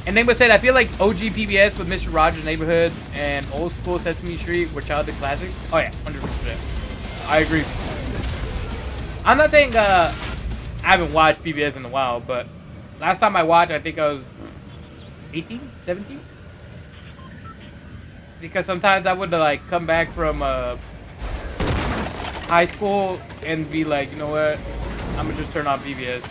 And Neighbor said, I feel like OG PBS with Mr. Rogers' Neighborhood and old school Sesame Street were childhood classics. Oh yeah, 100%. I agree. I'm not saying I haven't watched PBS in a while, but last time I watched, I think I was 18, 17. Because sometimes I would like come back from high school and be like, you know what, I'm gonna just turn on PBS.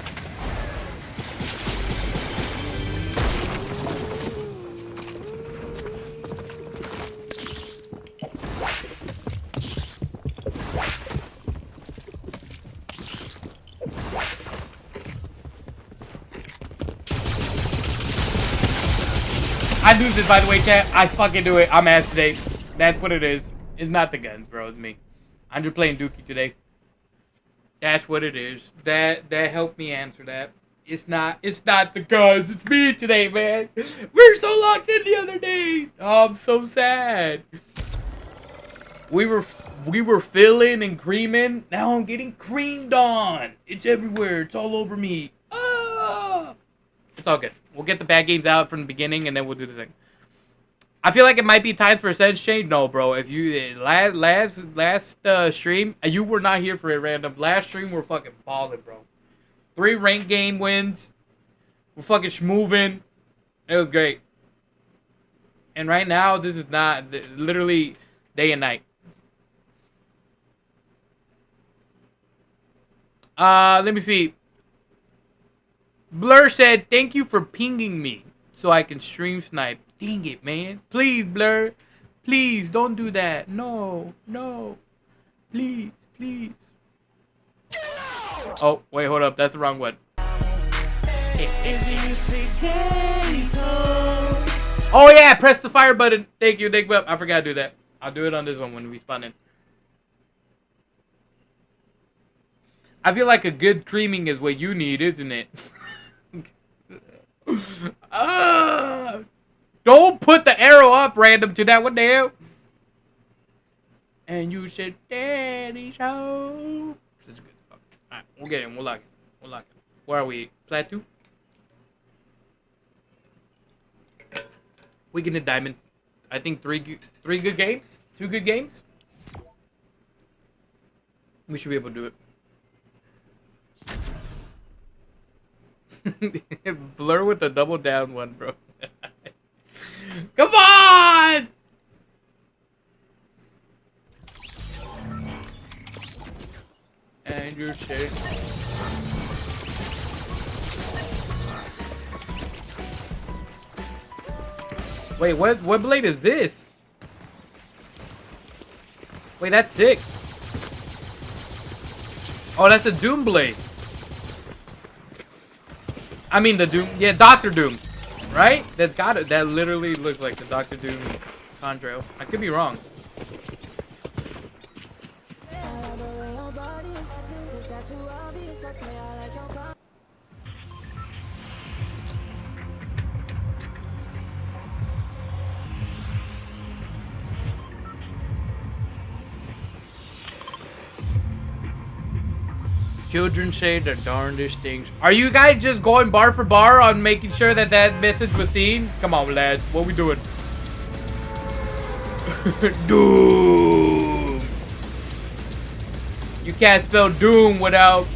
I lose this, by the way, chat. I fucking do it. I'm ass today. That's what it is. It's not the guns, bro. It's me. I'm just playing Dookie today. That's what it is. That helped me answer that. It's not the guns. It's me today, man. We were so locked in the other day. Oh, I'm so sad. We were filling and creaming. Now I'm getting creamed on. It's everywhere. It's all over me. Ah! It's all good. We'll get the bad games out from the beginning, and then we'll do the thing. I feel like it might be time for a sense change. No, bro. If you last stream, you were not here for it, random. Last stream, we're fucking balling, bro. 3 ranked game wins. We're fucking schmoving. It was great. And right now, this is not literally day and night. Let me see. Blur said, "Thank you for pinging me so I can stream snipe." Dang it, man. Please, Blur. Please, don't do that. No, no. Please, please. Oh, wait, hold up. That's the wrong one. Oh, yeah. Press the fire button. Thank you, Nick Web. I forgot to do that. I'll do it on this one when we spawn in. I feel like a good creaming is what you need, isn't it? Don't put the arrow up random to that. What the hell? And you said, "Daddy show." Such a good song. Alright, we'll get him. We'll lock it. We'll lock it. Where are we? Plateau? We can hit diamond. I think three good games. 2 good games. We should be able to do it. Blur with the double down one, bro. Come on! And you're shit. Wait, what blade is this? Wait, that's sick. Oh, that's a Doom blade. I mean the Doom, yeah, Doctor Doom, right? That's got it. That literally looks like the Doctor Doom Chondro. I could be wrong. Children say the darndest things. Are you guys just going bar for bar on making sure that that message was seen? Come on, lads. What we doing? Doom. You can't spell doom without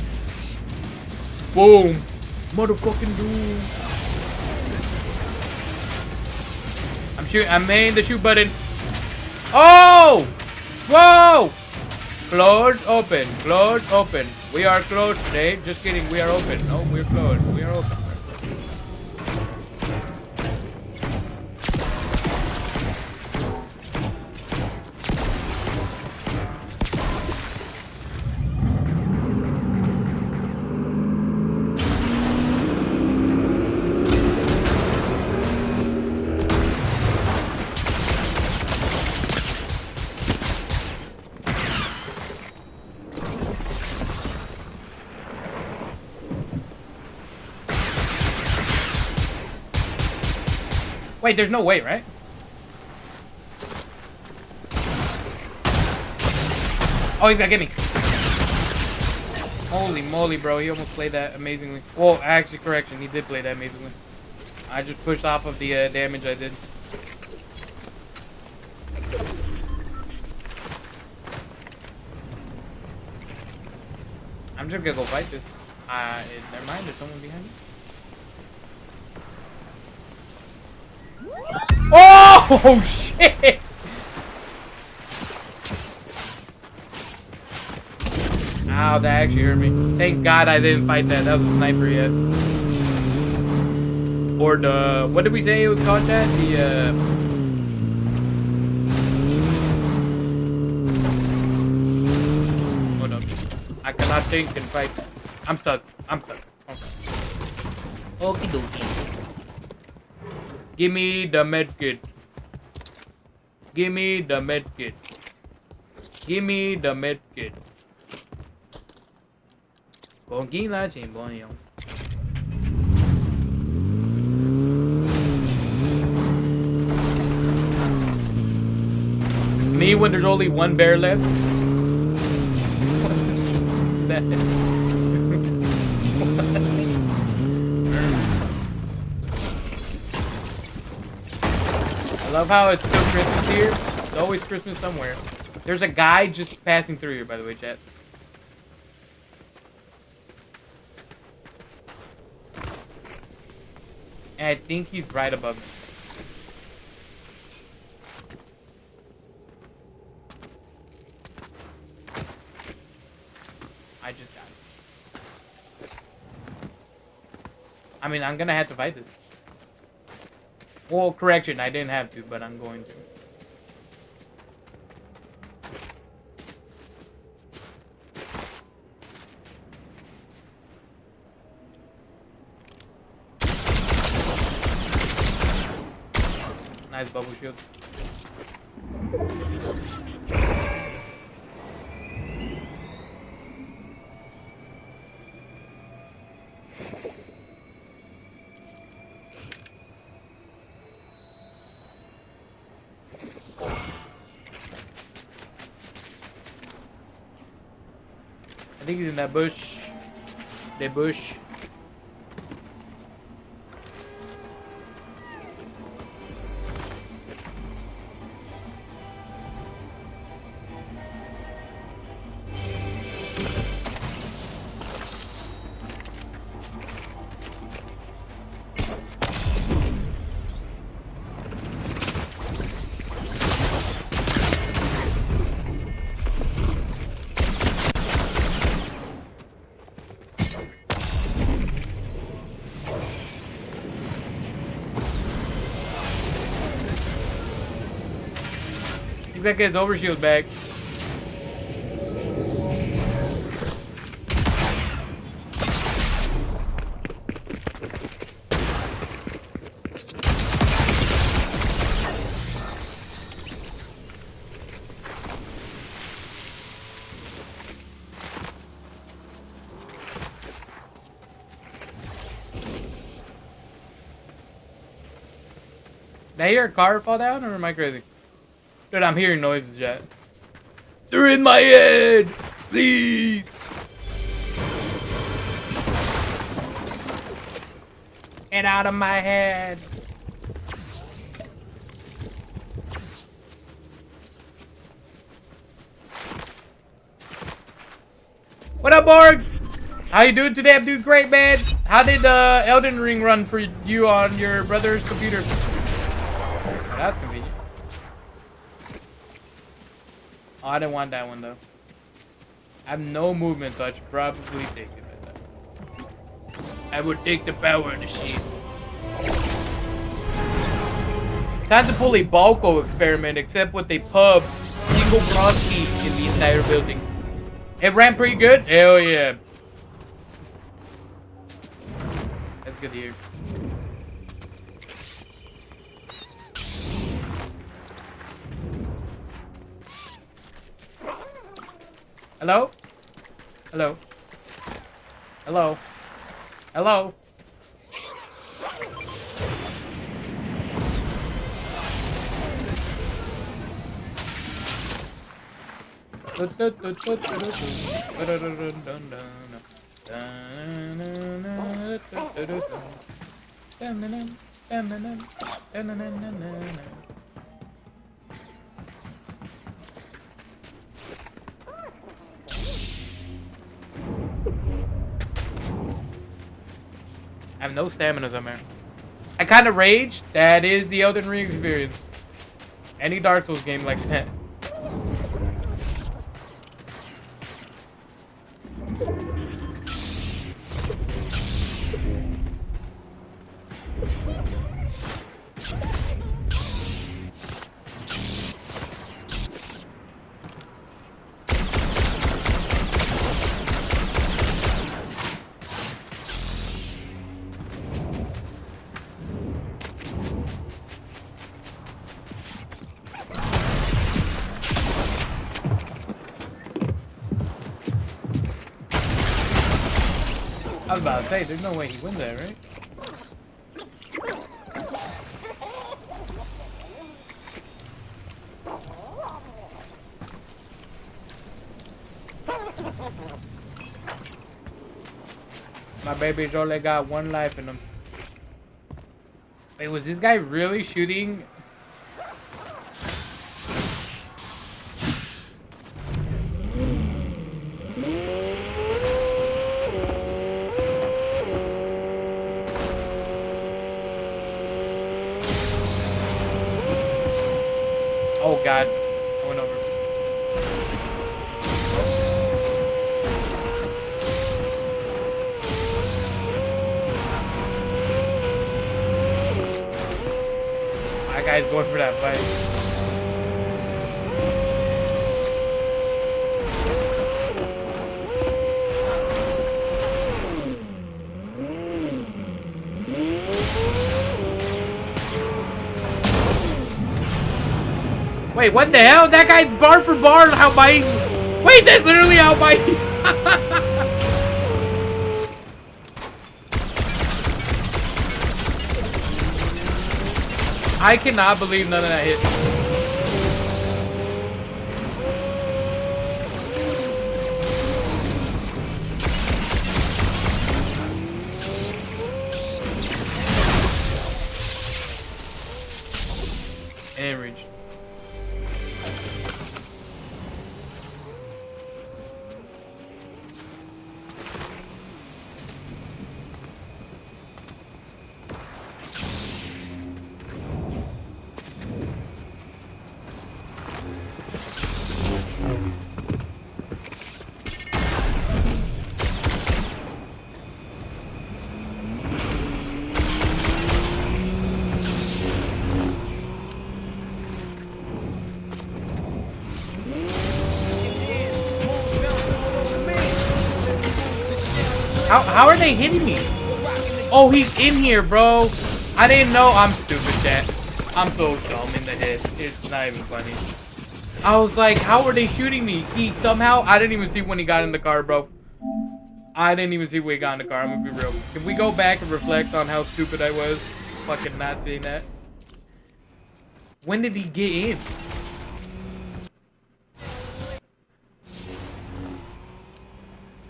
boom. Motherfucking doom. I'm shooting. I'm hitting the shoot button. Oh! Whoa! Close, open. Close, open. We are closed today. Just kidding. We are open. No, we're closed. We are open. Wait, there's no way, right? Oh, he's gonna get me. Holy moly, bro. He almost played that amazingly. Well, actually, correction. He did play that amazingly. I just pushed off of the damage I did. I'm just gonna go fight this. Never mind, there's someone behind me. Oh shit! Ow, that actually hurt me. Thank God I didn't fight that. That was a sniper yet. Or the, what did we say it was called, Chad? The hold up. I cannot think and fight. I'm stuck. I'm stuck. Okie dokie. Give me the medkit. Give me the medkit. Give me the medkit. Con chi là chuyện bọn nhau. Me when there's only one bear left. I love how it's still Christmas here. It's always Christmas somewhere. There's a guy just passing through here, by the way, chat. And I think he's right above me. I just got it. I mean, I'm gonna have to fight this. Well, correction, I didn't have to, but I'm going to. Nice bubble shield. I think he's in that bush. The bush. That guy's overshield back. Did I hear a car fall down, or am I crazy? Dude, I'm hearing noises, Jet. They're in my head! Please! Get out of my head! What up, Borg? How you doing today? I'm doing great, man. How did Elden Ring run for you on your brother's computer? Oh, that's convenient. Oh, I didn't want that one though. I have no movement, so I should probably take it right there. I would take the power of the shield. Time to pull a Balco experiment, except with a pub, single cross piece in the entire building. It ran pretty good? Hell yeah. That's good to hear. Hello? Hello? Hello? Hello? I have no stamina somewhere. I kind of raged. That is the Elden Ring experience. Any Dark Souls game like that. I was about to say, there's no way he wins that, right? My baby's only got one life in him. Wait, was this guy really shooting? Oh God, I went over. My guy's going for that fight. Wait, what the hell? That guy's bar for bar outbiting. Wait, that's literally outbiting. I cannot believe none of that hit. And reach. How are they hitting me? Oh, he's in here, bro. I didn't know. I'm stupid, chat. I'm so dumb in the head. It's not even funny. I was like, how are they shooting me? He somehow, I didn't even see when he got in the car, bro. I didn't even see when he got in the car. I'm gonna be real. Can we go back and reflect on how stupid I was? Fucking not seeing that. When did he get in?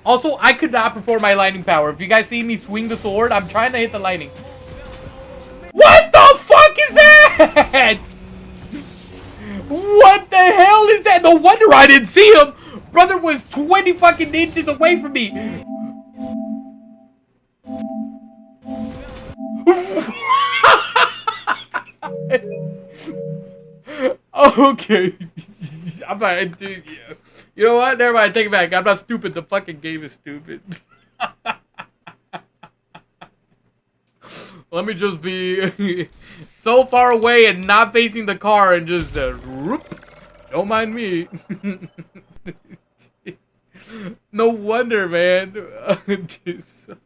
Also, I could not perform my lightning power. If you guys see me swing the sword, I'm trying to hit the lightning. What the fuck is that? What the hell is that? No wonder I didn't see him. Brother was 20 fucking inches away from me. Okay. I'm not, dude, yeah. You know what? Never mind. Take it back. I'm not stupid. The fucking game is stupid. Let me just be so far away and not facing the car and just whoop. Don't mind me. No wonder, man. Dude, so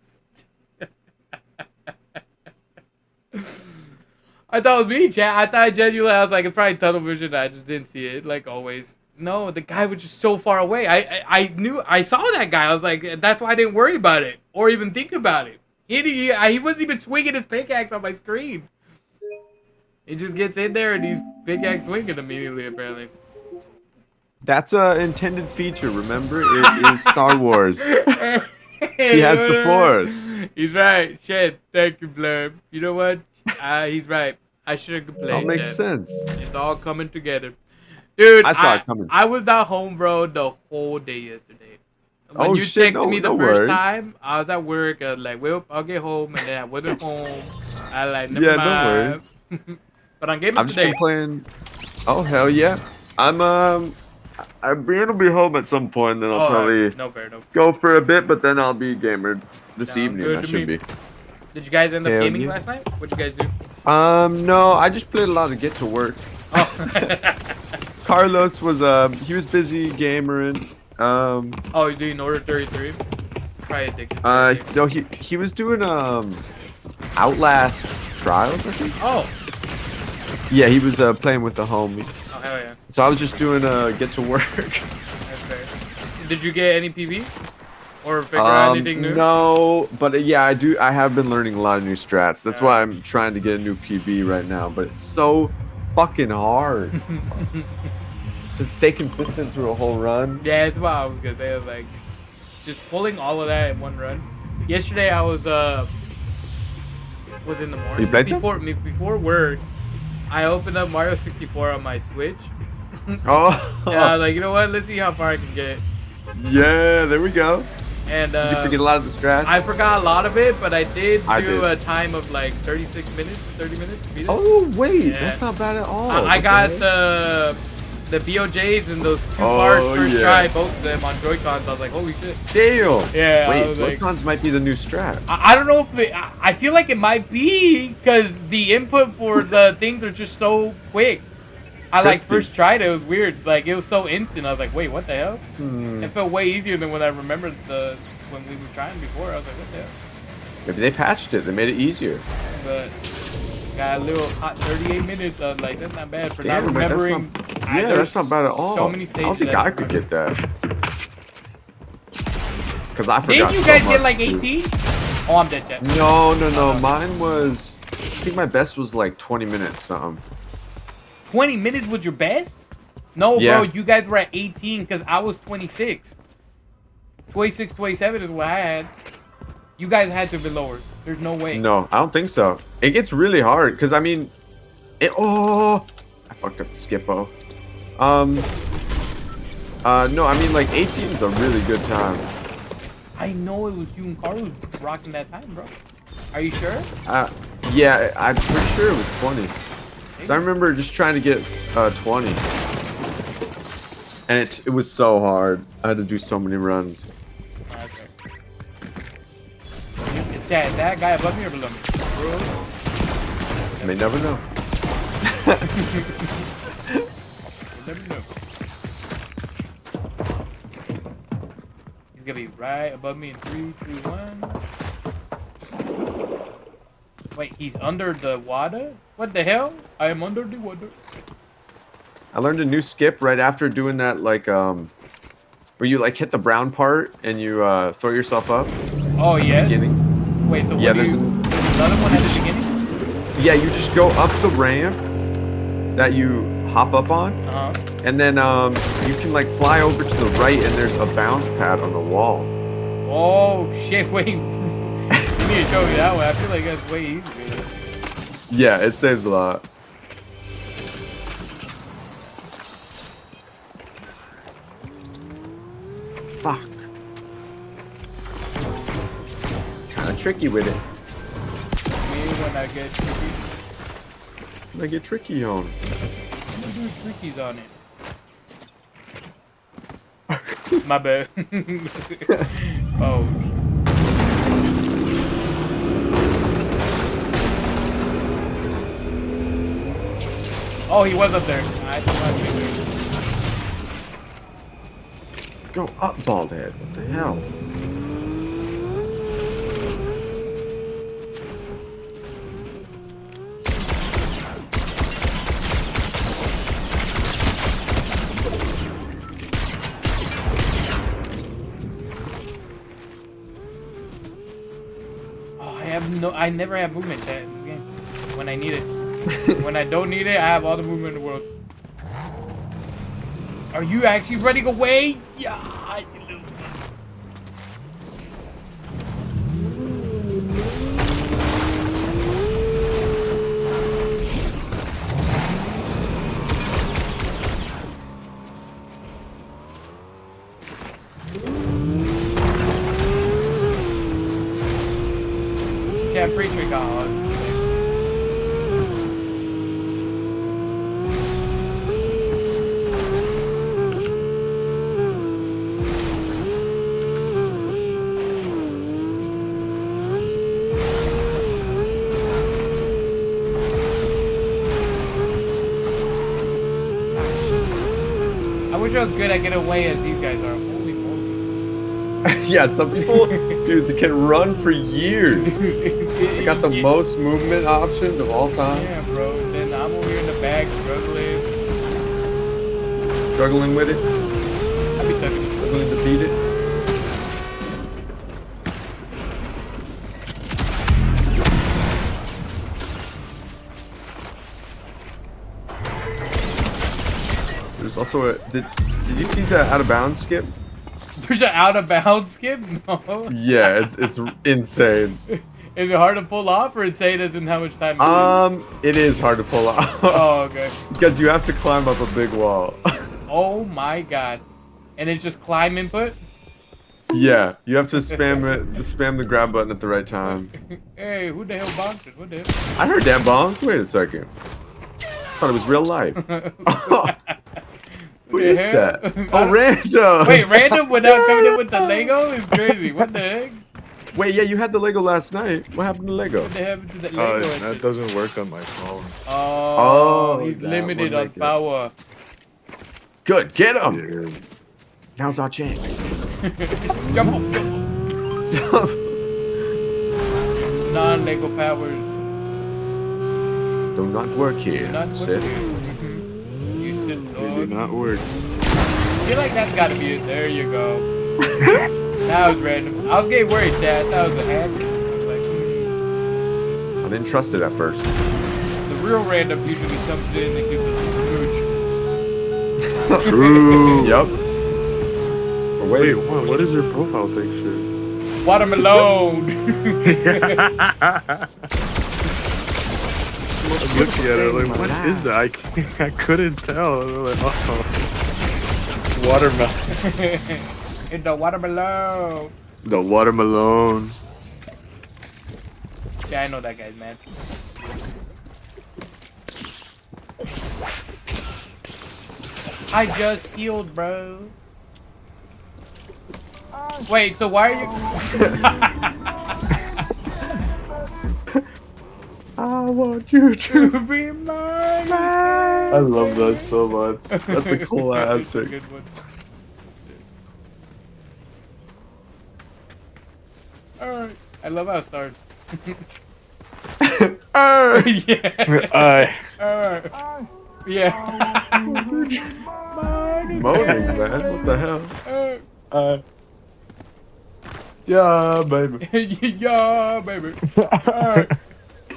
I thought it was me, chat. I thought genuinely, I was like, it's probably tunnel vision. I just didn't see it, like always. No, the guy was just so far away. I knew, I saw that guy. I was like, that's why I didn't worry about it or even think about it. He wasn't even swinging his pickaxe on my screen. He just gets in there and he's pickaxe swinging immediately, apparently. That's a intended feature, remember? It is Star Wars. He has the Force. He's right. Shit. Thank you, Blurb. You know what? He's right. I should have complained. That makes sense. It's all coming together. Dude, I saw it coming. I was not home, bro, the whole day yesterday. When you shit, texted me the first worries. time, I was at work. I was like, well, I'll get home. And then I wasn't home. I was like, never Yeah, mind. don't worry. But on Game I've of just the Day. been playing. Oh, hell yeah. I'm gonna be home at some point, then I'll probably go for a bit, but then I'll be gamer this evening. I should be. Did you guys end up Hell gaming yeah. last night? What'd you guys do? No, I just played a lot of Get to Work. Oh. Carlos was he was busy gamering. Oh, you're doing Order 33? Probably addicted. No, he was doing Outlast Trials, I think. Oh. Yeah, he was playing with a homie. Oh hell yeah. So I was just doing Get to Work. That's fair. Did you get any PV? Or figure out anything new? No, but yeah, I have been learning a lot of new strats. That's why I'm trying to get a new PB right now. But it's so fucking hard to stay consistent through a whole run. Yeah, that's what I was gonna say. I was like, just pulling all of that in one run. Yesterday I was in the morning. You played before work. I opened up Mario 64 on my Switch. Oh. Yeah, I was like, you know what? Let's see how far I can get. Yeah, there we go. And did you forget a lot of the strats? I forgot a lot of it, but I did do a time of like 36 minutes, 30 minutes. To beat it. Oh wait, Yeah. that's not bad at all. I got the BOJs and those 2 parts first try, both of them on Joy-Cons. I was like, holy shit. Damn. Yeah. Wait, Joy-Cons might be the new strat. I don't know if I feel like it might be because the input for the things are just so quick. I like first tried it, it was weird. Like it was so instant. I was like, wait, what the hell? It felt way easier than when I remembered when we were trying before. I was like, what the hell? Maybe they patched it. They made it easier. But got a little hot 38 minutes. I was like, that's not bad for Damn, not remembering. That's not bad at all. So many stages. I don't think I could get that. Because I forgot. Didn't you guys get like 18? Oh, I'm dead, Jeff. No. Mine was. I think my best was like 20 minutes something. 20 minutes was your best? No, bro, you guys were at 18 because I was 26. 26, 27 is what I had. You guys had to have been lower. There's no way. No, I don't think so. It gets really hard because I mean, I fucked up the skippo. No, I mean like 18 is a really good time. I know it was you and Carlos rocking that time, bro. Are you sure? Yeah, I'm pretty sure it was 20. So I remember just trying to get 20. And it was so hard. I had to do so many runs. Okay. Is that guy above me or below me? You may never know. You'll never know. He's gonna be right above me in 3, 2, 1. Wait, he's under the water? What the hell? I am under the water. I learned a new skip right after doing that, like, where you, like, hit the brown part and you, throw yourself up. Oh, yes? Wait, so yeah, there's another one at the beginning? Yeah, you just go up the ramp that you hop up on. And then, you can, like, fly over to the right and there's a bounce pad on the wall. Oh, shit, wait. You need to show me that one. I feel like that's way easier. Yeah, it saves a lot. Fuck. Kinda tricky with it. Me when I get tricky. When I get tricky on. I'm gonna do trickies on it. My bad. Oh. Oh, he was up there. I Go up, bald head. What the hell? Oh, I never have movement chat in this game. When I need it. When I don't need it, I have all the movement in the world. Are you actually running away? Yeah, you lose. Can't preach me, God. I wish I was good at getting away as these guys are. Holy moly. Yeah, some people, dude, they can run for years. They got the most movement options of all time. Yeah, bro. Then I'm over here in the back struggling. Struggling with it. I be struggling to beat it. There's also a did you see the out of bounds skip? There's an out of bounds skip? No. Yeah, it's insane. Is it hard to pull off, or insane as in how much time? It is hard to pull off. Oh, okay. Because you have to climb up a big wall. Oh my god. And it's just climb input? Yeah, you have to spam the grab button at the right time. Hey, who the hell bonked it? What the hell? I heard that bonk. Wait a second. Thought it was real life. Who is that? Oh, random. Wait, random without coming in with the Lego is crazy. What the heck? Wait, yeah, you had the Lego last night. What happened to Lego? What happened to the Lego? That doesn't work on my phone. Oh, he's that limited would on make it. power. Good, get him. Yeah. Now's our chance. Jump up, jump up. Non-Lego powers. Do not work here. Not Sit. You sit, They do Lord. not work. I feel like that's gotta be it. There you go. That was random. I was getting worried, Chad. That was a hack. I was like, I didn't trust it at first. The real random usually comes in and gives us a smooch. True. Yep. Wait, what is your profile picture? Watermelon. Looking at it, like, what is that? I couldn't tell. I'm like, oh. Watermelon. It's the watermelon. The watermelon. Yeah, I know that guy's man. I just healed, bro. Wait, so why are you? I want you to. Be mine. I love that so much. That's a classic. Good one. Alright. I love how it starts. Yeah. Alright. Yeah. Moaning, man. What the hell? Yeah, baby. Yeah, baby. Alright.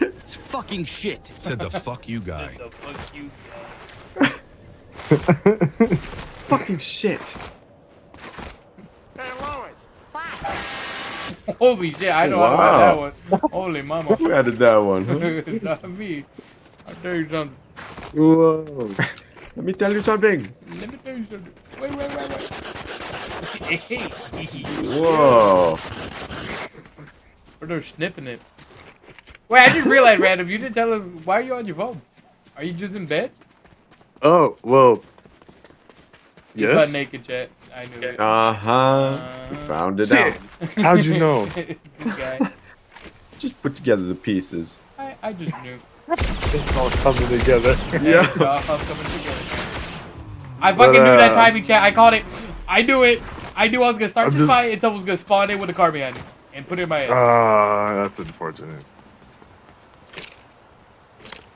It's fucking shit, said the fuck you guy. The fuck you Fucking shit. Holy shit, I know Wow. about that one. Holy mama. Who added that one? Huh? Not me. I'll tell you something. Whoa. Let me tell you something. Let me tell you something. Wait. Whoa. Or they're sniffing it. Wait, I just realized, Random, you didn't tell him, why are you on your phone? Are you just in bed? Oh, well. You Yes. butt naked, chat. I knew it. Found it out. How'd you know? This guy. Just put together the pieces. I just knew. It's all coming together. Yeah. It's all coming together. I fucking knew that timing, chat. I called it. I knew it. I knew I was gonna start this fight and someone was gonna spawn in with a car behind me and put it in my head. That's unfortunate.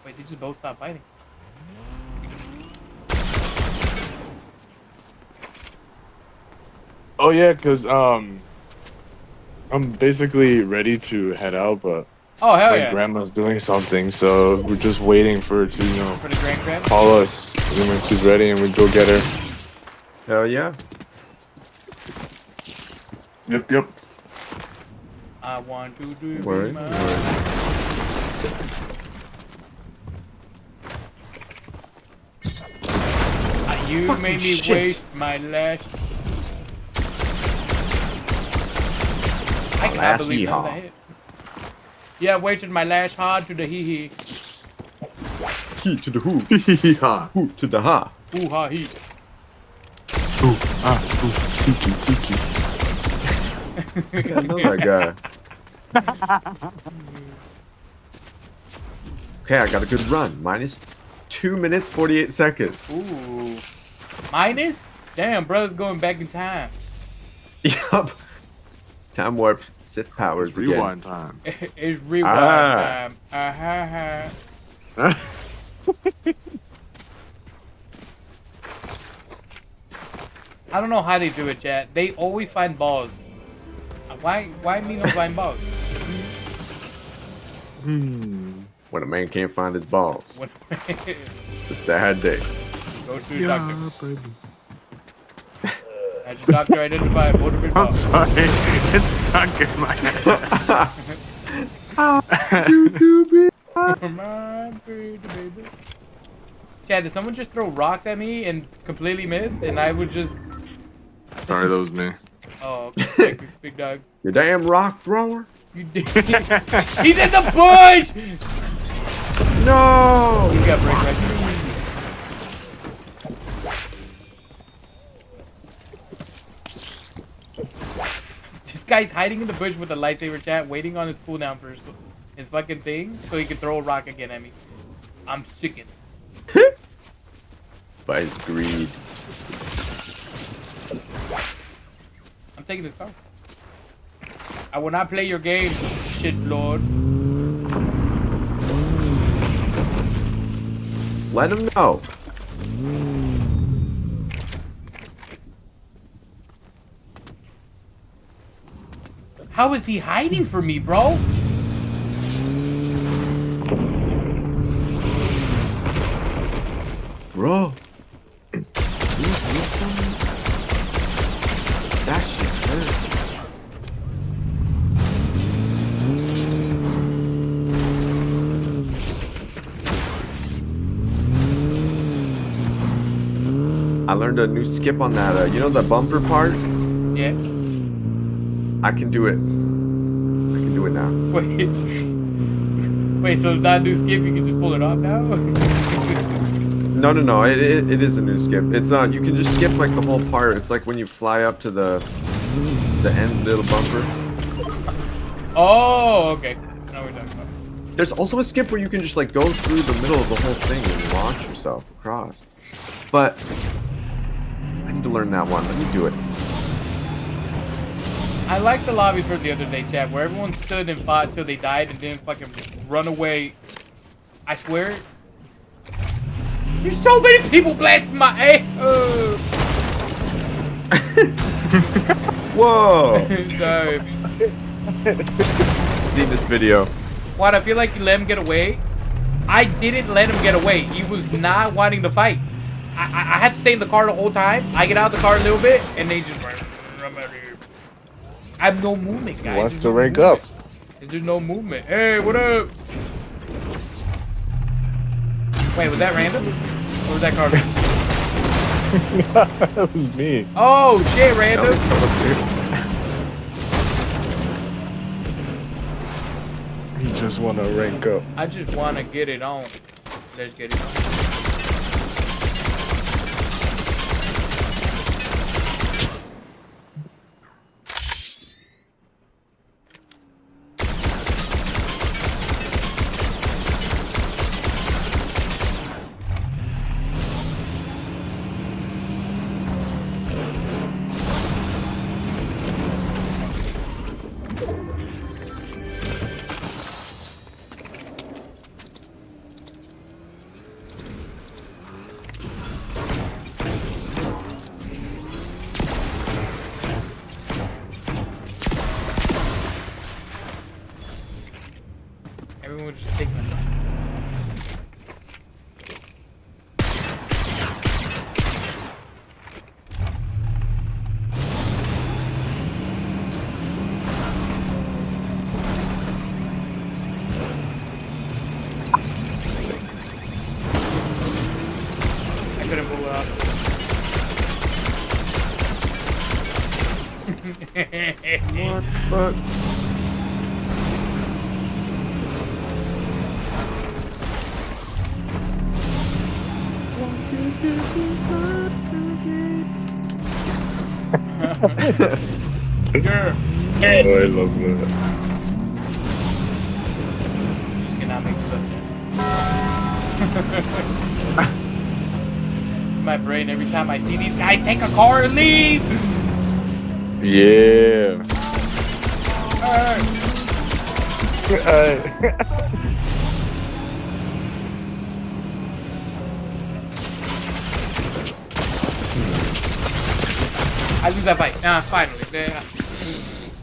Wait, they just both stopped fighting. Oh yeah, cause I'm basically ready to head out, but Oh hell my yeah! grandma's doing something, so we're just waiting for her to, For the grand. call us when she's ready, and we go get her. Hell yeah. Yep. I want to do Word. mine. You Fucking made me shit. waste my last. I cannot last believe yeehaw. that hit. Yeah, wasted my last hard to the hee hee. He to the who. Ha. Who to the ha. Ooh ha hee. Tiki. I know that guy. Okay, I got a good run. Minus 2 minutes, 48 seconds. Ooh. Minus? Damn, brother's going back in time. Yup. Time warp, Sith powers again. Rewind time. It's rewind Ah. time. Ha. I don't know how they do it, chat. They always find balls. Why me not find balls? When a man can't find his balls. What- It's a sad day. Go to the doctor. I just doctor identified motor big I'm dog. sorry. It's stuck in my head. My pretty baby. Chad, did someone just throw rocks at me and completely miss? And I would just... Sorry, that was me. Oh, okay. Thank you, big dog. You damn rock thrower. You did. He's in the bush! No. He's got break right here. This guy's hiding in the bush with a lightsaber, chat, waiting on his cooldown for his fucking thing so he can throw a rock again at me. I'm sickened. By his greed. I'm taking this car. I will not play your game, shit lord. Let him know. How is he hiding from me, bro? Bro. That shit hurt. I learned a new skip on that, you know the bumper part? Yeah. I can do it. I can do it now. Wait. Wait, so it's not a new skip, you can just pull it off now? No, it is a new skip. It's you can just skip like the whole part. It's like when you fly up to the end little bumper. Oh, okay. Now we're talking about. There's also a skip where you can just like go through the middle of the whole thing and launch yourself across. But I need to learn that one. Let me do it. I like the lobbies for the other day, chat, where everyone stood and fought till they died and didn't fucking run away. I swear. There's so many people blasting my ass. Whoa! Sorry. Seen this video. What? I feel like you let him get away. I didn't let him get away. He was not wanting to fight. I had to stay in the car the whole time. I get out of the car a little bit, and they just run out of here. I have no movement, guys. Wants to rank up. There's no movement. Hey, what up? Wait, was that random? Or was that car? That was me. Oh, shit, random. You just want to rank up. I just want to get it on. Let's get it on. Everyone just take my gun. I couldn't pull it off. What the fuck? Sure. Oh, I love that. Just cannot make this up yet. My brain, every time I see these guys take a car and leave. Yeah. I lose that fight. Finally.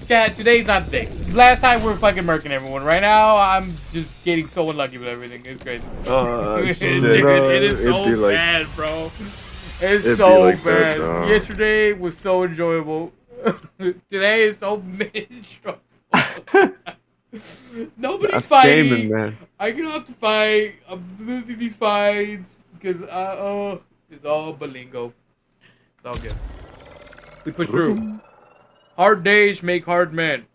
Yeah, today's not the day. Last time we were fucking murking everyone. Right now, I'm just getting so unlucky with everything. It's crazy. Oh, shit. Dude, it is It'd so be like- bad, bro. It's It'd be so like that, bad. dog. Yesterday was so enjoyable. Today is so miserable. Nobody's That's fighting. gaming, man. I get off to fight. I'm losing these fights because it's all balingo. It's all good. We push through. Hard days make hard men.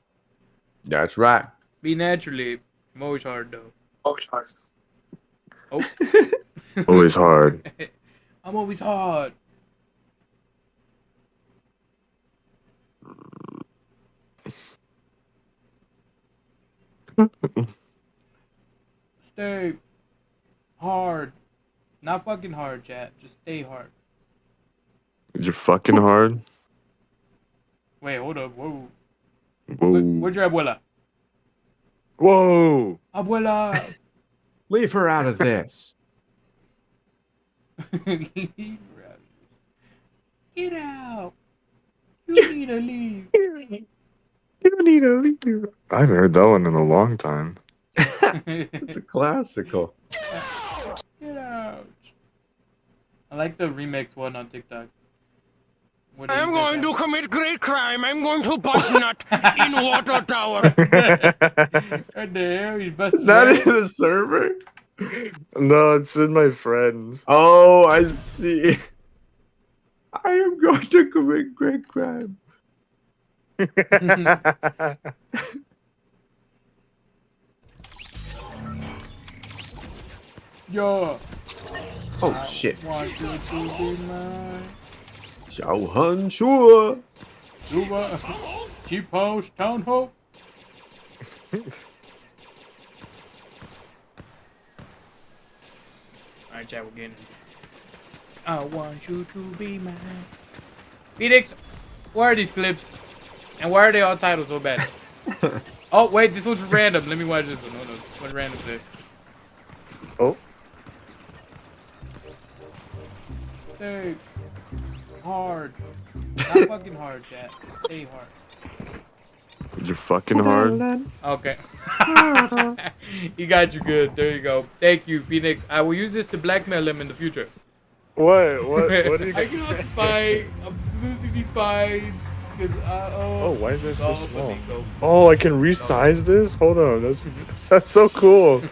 That's right. Be naturally. I'm always hard though. Always hard. Oh. Always hard. I'm always hard. Stay hard. Not fucking hard, chat. Just stay hard. You're fucking hard. Wait, hold up. Whoa. Whoa. Where's your abuela? Whoa. Abuela! Leave her out of this. Get out. You need to leave. You don't need to leave. I haven't heard that one in a long time. It's a classical. Get out. I like the remix one on TikTok. What I'm going to commit great crime. I'm going to bust nut in water tower. What the hell? You busted Is that nut? in the server? No, it's in my friends. Oh, I see. I am going to commit great crime. Yo. Oh shit. Want you to be mine. Xiao Han Shua. Super. Cheap house, town hall. Alright, chat, we're getting. I want you to be mine. Phoenix, where are these clips? And why are they all titled so bad? Oh, wait, this one's random. Let me watch this one. Hold on. What's random today? Oh. Stay hard. Not fucking hard, chat. Stay hard. You're fucking hard. Okay. He got you good. There you go. Thank you, Phoenix. I will use this to blackmail him in the future. What? What do you I get off the fight. I'm losing these fights. Oh, why is that so all small? Balingo. Oh, I can resize this? Hold on. That's so cool.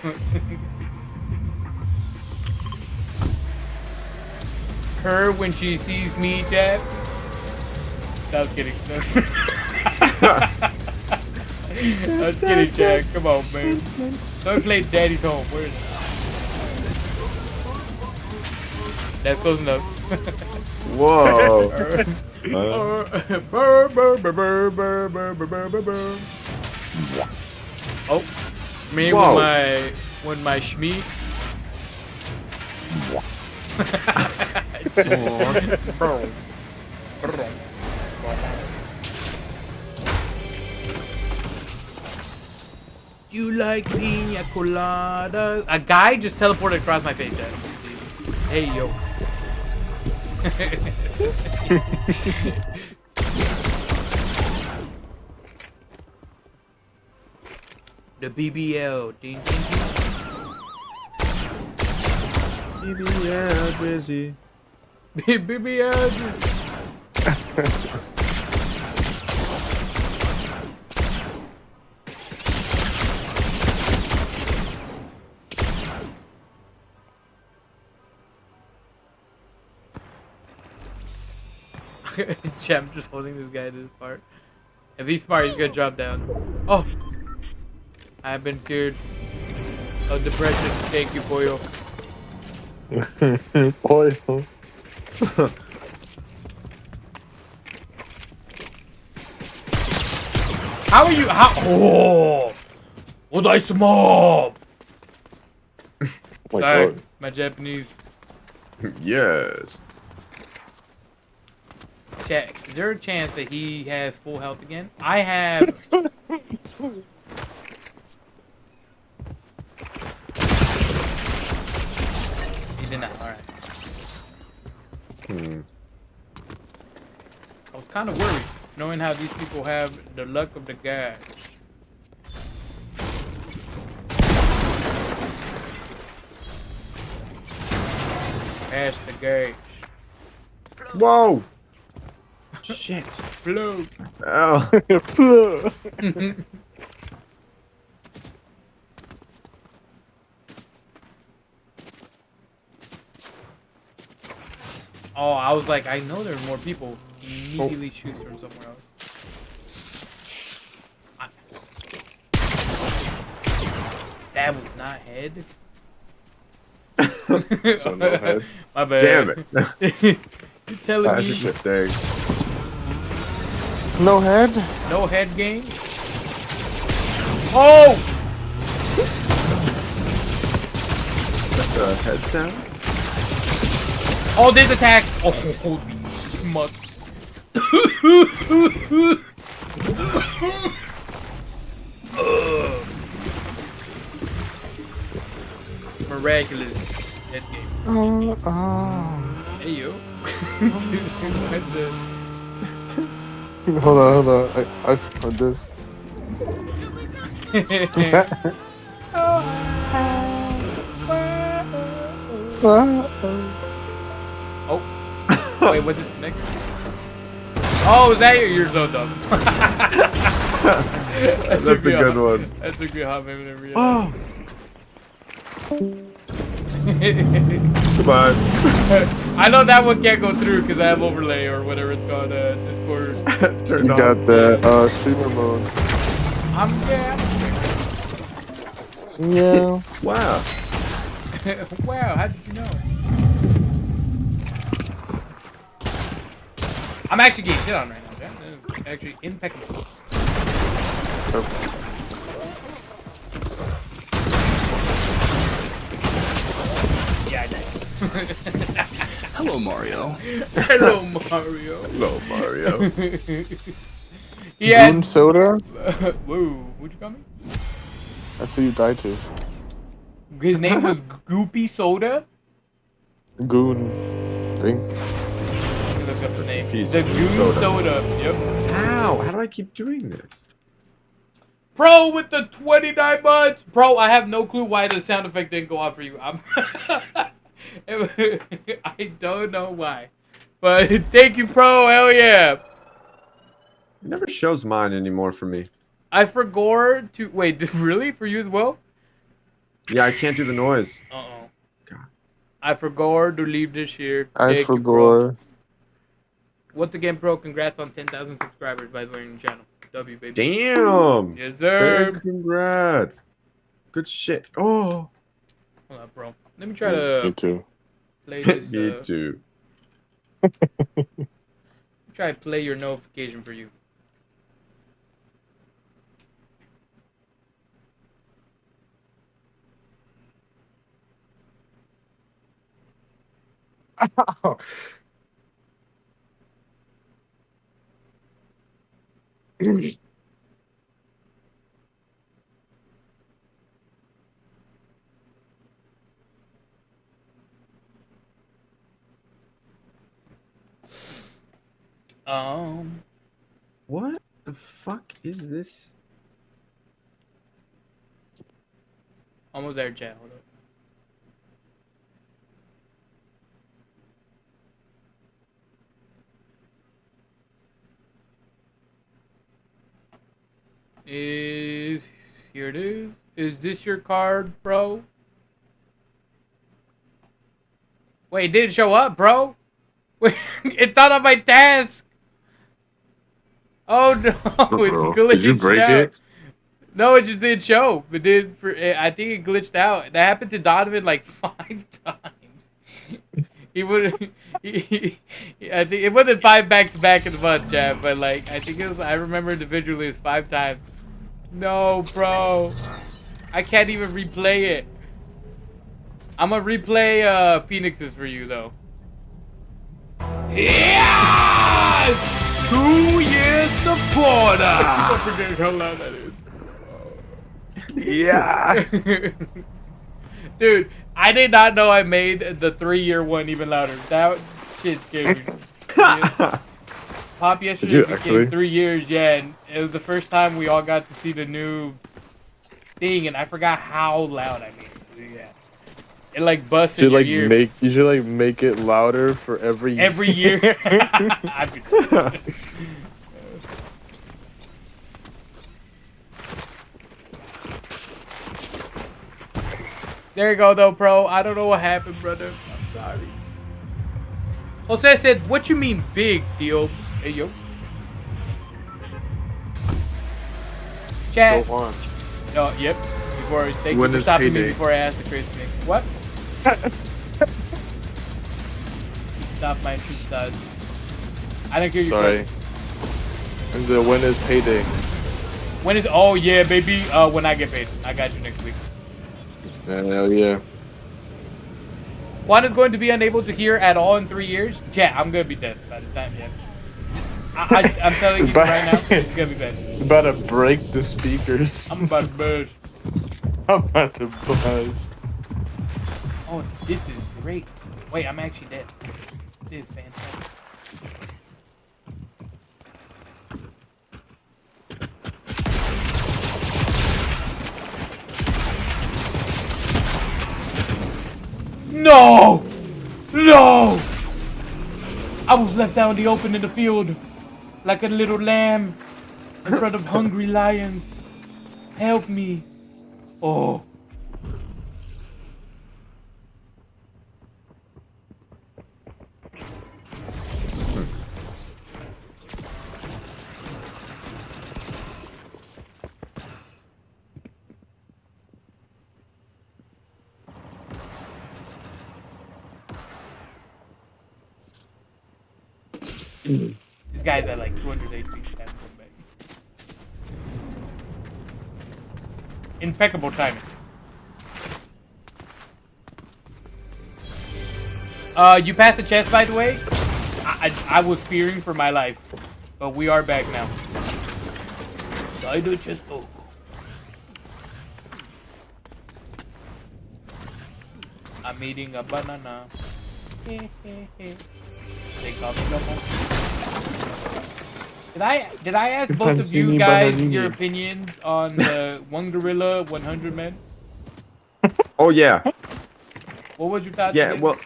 Her when she sees me, chat. I was kidding. I was kidding, Jack. Come on, man. Don't play Daddy's Home. Where is it? That's close enough. Whoa. Oh, me Whoa. when my Shmi. You like pina coladas? A guy just teleported across my face. Dad. Hey yo. The BBL. Ding, ding, ding. BBL Drizzy. BBL. Drizzy. I'm just holding this guy to this part. If he's smart, he's gonna drop down. Oh! I've been cured of depression. Thank you, Pollo. Pollo. How are you? How? Oh! What I mob! Oh my Sorry, God. my Japanese. Yes. Chat, is there a chance that he has full health again? I have. He did not. Alright. I was kind of worried, knowing how these people have the luck of the gods. Pass the gauge. Whoa! Shit. Float. Oh. Oh, I was like, I know there are more people. He immediately shoots from somewhere else. That was not head. So no head. My bad. Damn it. You're telling me Mistake. No head? no head game? Oh! That's a head sound? Oh, this attack! Oh, holy schmuck. Miraculous head game. Hey, yo. What the... Hold on. I found this. Oh. Wait, what disconnected? Oh, is that you're so dumb. That's a good one. That took me a hot minute to realize. Oh. Goodbye. I know that one can't go through because I have overlay or whatever it's called, Discord. Turned You on. got the streamer mode. Yeah. Wow. Wow, how did you know? I'm actually getting shit on right now, Jack. Actually impeccable. Yeah, I did. Hello, Mario. Hello, Mario. Hello, Mario. Yeah. Goon soda? Whoa, what'd you call me? That's who you died to. His name was Goopy Soda? Goon thing. Let me look up the name. piece The of Goon soda. Soda. Yep. How? How do I keep doing this? Bro, with the 29 months. Bro, I have no clue why the sound effect didn't go off for you. I don't know why. But thank you, Pro. Hell yeah. It never shows mine anymore for me. I forgot to... Wait, really? For you as well? Yeah, I can't do the noise. Uh-oh. God. I forgot to leave this here. I Thank you, Pro. forgot. Once again, Pro, congrats on 10,000 subscribers by joining the channel. W, baby. Damn. Yes, sir. Hey, congrats. Good shit. Oh. Hold up, bro. Let me try Me to too. play this. Me too. Try to play your notification for you. What the fuck is this? Almost there, chat. Hold up. Here it is. Is this your card, bro? Wait, it didn't show up, bro. Wait, it's not on my task. Oh no, it's glitched. Did you break out. it? No, it just didn't show. It did for. I think it glitched out. That happened to Donovan like 5 times. He would. I think it wasn't 5 back to back in the month, chat, but like I think it was. I remember individually it was 5 times. No, bro. I can't even replay it. I'm gonna replay Phoenix's for you though. Yes! 2 years supporter! I forget how loud that is. Yeah. Dude, I did not know I made the 3-year one even louder. That shit scared me. Pop yesterday became actually? 3 years, yeah, and it was the first time we all got to see the new thing, and I forgot how loud I made it. Yeah. it like busts You in should your like ear. you should like make it louder for every Year. I'd be- There you go, though, bro. I don't know what happened, brother. I'm sorry. Jose said, "What you mean big deal?" Hey yo. Chat. Go on. No, yep. Before thank When you for is stopping me payday? before I asked the crazy thing. What? Stop my truth size. I don't care your Sorry. question. Is it when is payday? When is? Oh yeah, baby. When I get paid, I got you next week. Hell yeah. Juan is going to be unable to hear at all in 3 years. Chat, I'm gonna be dead by the time. Yeah. I'm telling you right now, it's gonna be bad. About to break the speakers. I'm about to burst. I'm about to buzz. Oh, this is great. Wait, I'm actually dead. This is fantastic. No! No! I was left out in the open in the field like a little lamb in front of hungry lions. Help me. Oh. This guy's at like 200 HP. That's back. Impeccable timing. You passed the chest, by the way. I was fearing for my life, but we are back now. Side the chest. Oh. I'm eating a banana. They call me banana. Did I ask both of you guys your opinions on the one gorilla 100 men? Oh yeah. What was your thoughts? Yeah. again? Well.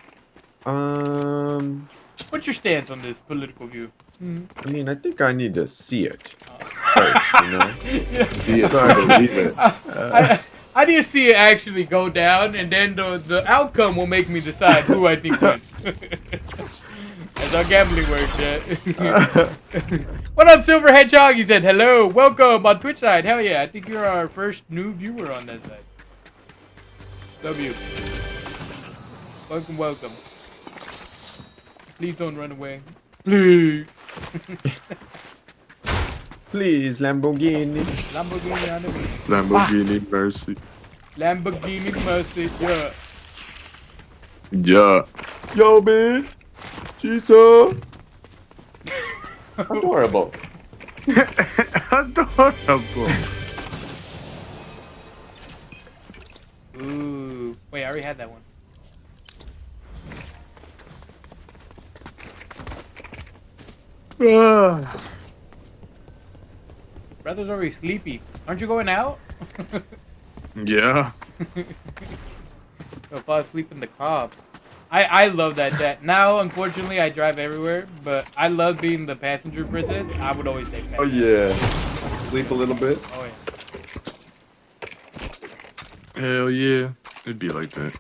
What's your stance on this political view? I mean, I think I need to see it first, you know. Be it to believe it. I need to see it actually go down, and then the outcome will make me decide who I think wins. That's how gambling works, yeah. What up, Silver Hedgehog? He said, hello, welcome on Twitch side. Hell yeah, I think you're our first new viewer on that side. Love you. Welcome, welcome. Please don't run away. Please. Please, Lamborghini. Lamborghini on the me. Lamborghini Mercy. Lamborghini Mercy, yeah. Yeah. Yo, man. Chica. Adorable. Adorable. Ooh. Wait, I already had that one. Brother's already sleepy. Aren't you going out? Yeah. I'll fall asleep in the car. I love that. Now, unfortunately, I drive everywhere, but I love being the passenger person. I would always take that. Oh yeah. Sleep a little bit. Oh yeah. Hell yeah. It'd be like that.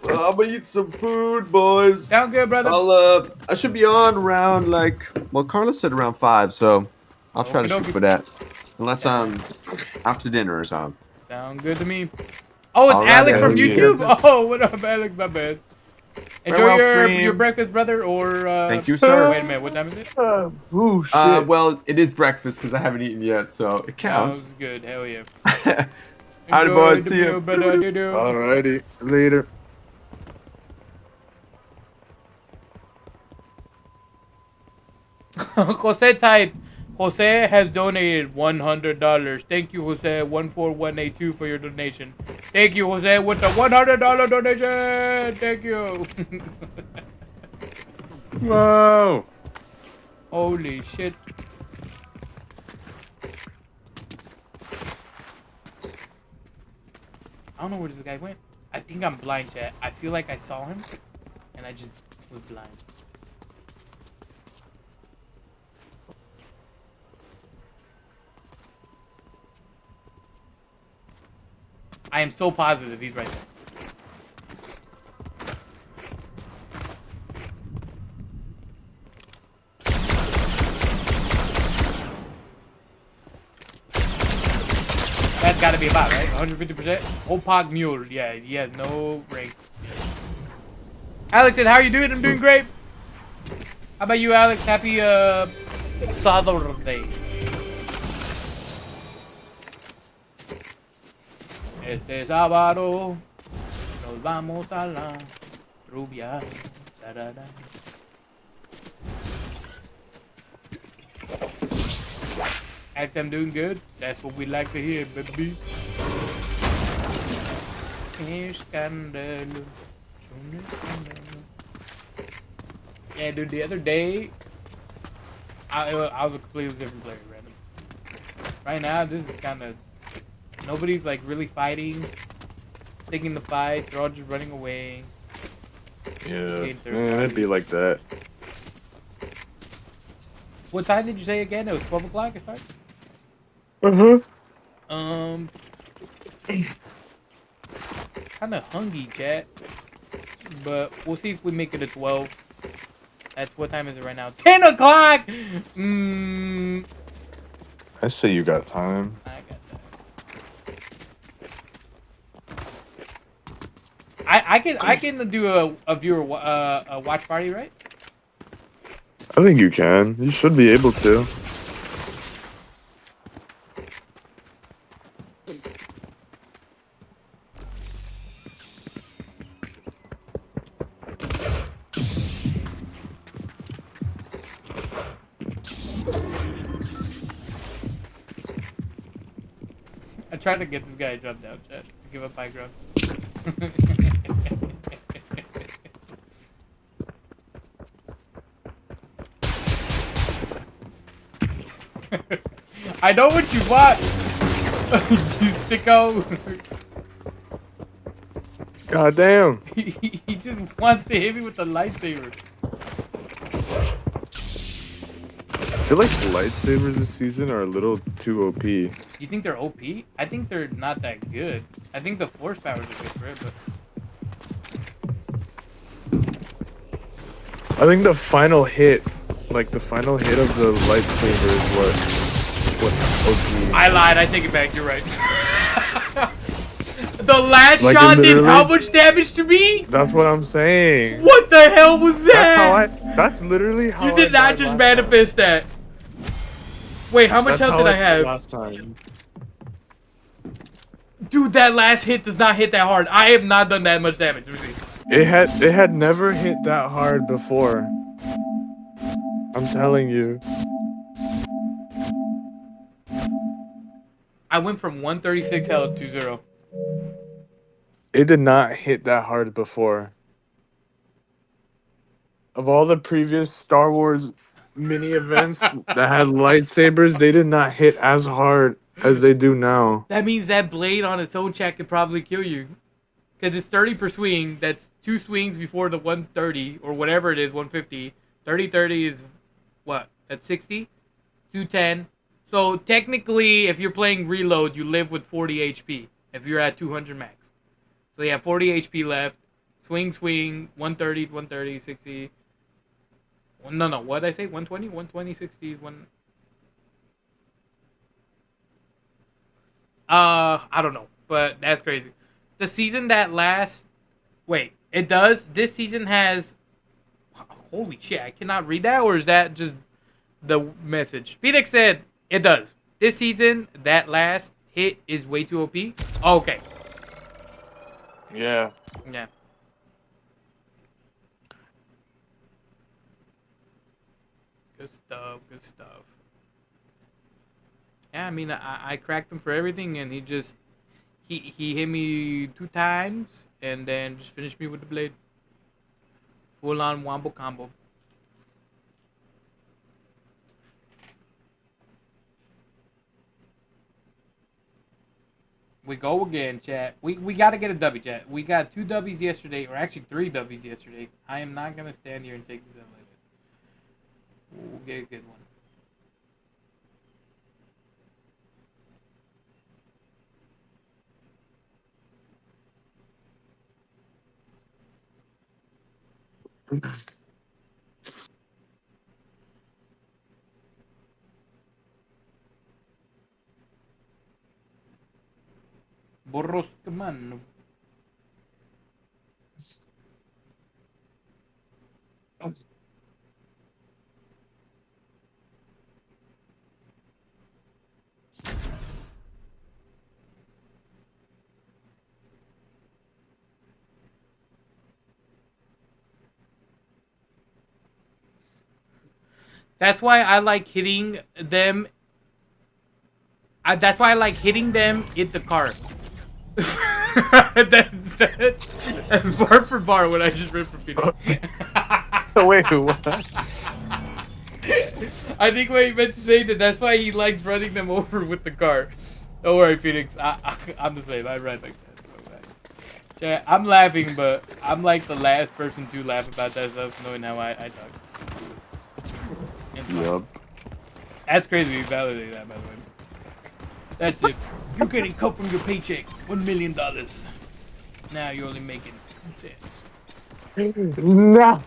I'm gonna eat some food, boys. Sound good, brother? I should be on around well, Carlos said around 5, so I'll try to shoot for that. Unless I'm out to dinner or something. Sound good to me. Oh, it's All right, Alex from Alex. YouTube. Oh, what up, Alex? My bad. Enjoy Farewell, your breakfast, brother. Or thank you, sir. Wait a minute. What time is it? Ooh, shit. Well, it is breakfast because I haven't eaten yet, so it counts. Sounds good. Hell yeah. Alright, boys. See you. Alrighty. Later. Jose type. Jose has donated $100. Thank you, Jose 14182 for your donation. Thank you, Jose, with the $100 donation. Thank you. Whoa. Holy shit. I don't know where this guy went. I think I'm blind, chat. I feel like I saw him, and I just was blind. I am so positive he's right there. That's gotta be about right? 150%. Opog Mule. Yeah, he has no rank. Alex said, how are you doing? I'm doing great. How about you, Alex? Happy Saturday. Este sábado nos vamos a la rubia. Da, da, da. Alex, I'm doing good. That's what we like to hear, baby. Yeah, dude, the other day, I was a completely different player, random. Right now, this is kind of... Nobody's, like, really fighting, taking the fight. They're all just running away. Yeah, man, it'd be like that. What time did you say again? It was 12 o'clock it started? Kind of hungry, chat. But we'll see if we make it to 12. That's what time is it right now? 10 o'clock! I say you got time. I got that. I can do a viewer a watch party, right? I think you can. You should be able to. I tried to get this guy to jump down, chat, to give up high ground. I know what you want, you sicko. God damn. He just wants to hit me with the lightsaber. I feel like the lightsabers this season are a little too OP. You think they're OP? I think they're not that good. I think the force powers are good for it, but... I think the final hit, like the final hit of the lightsaber is what's OP. I lied, I take it back, you're right. The last Like, shot did how much damage to me? That's what I'm saying. What the hell was that? That's literally how You did not just manifest that. Wait, how much health did I have? Last time. Dude, that last hit does not hit that hard. I have not done that much damage. Let me see. It had never hit that hard before. I'm telling you. I went from 136 health to 0. It did not hit that hard before. Of all the previous Star Wars mini events that had lightsabers, they did not hit as hard as they do now. That means that blade on its own check could probably kill you. Because it's 30 per swing. That's 2 swings before the 130 or whatever it is, 150. 30 is what? That's 60? 210. So technically, if you're playing reload, you live with 40 HP. If you're at 200 max. So you have 40 HP left. Swing, 130, 130, 60. No, what did I say? 120? 120, 60, 1... I don't know, but that's crazy. The season that lasts... Wait, it does? This season has... Holy shit, I cannot read that, or is that just the message? Phoenix said, it does. This season, that last hit is way too OP. Oh, okay. Yeah. Yeah. Good stuff, good stuff. Yeah, I mean, I cracked him for everything, and he just... He hit me 2 times, and then just finished me with the blade. Full-on wombo combo. We go again, chat. We gotta get a W, chat. We got 2 W's yesterday, or actually 3 W's yesterday. I am not gonna stand here and take this out like that. We'll get a good one. Borroscamano. That's why I like hitting them. That's why I like hitting them in the car. That's bar for bar what I just read from Peter. Wait, what? I think what he meant to say that's why he likes running them over with the car. Don't worry, Phoenix. I'm the same. I run like that. Yeah, I'm laughing, but I'm like the last person to laugh about that stuff, knowing how I talk. Yep. That's crazy. You validate that, by the way. That's it. You're getting cut from your paycheck. $1 million. Now you're only making 2 cents. No.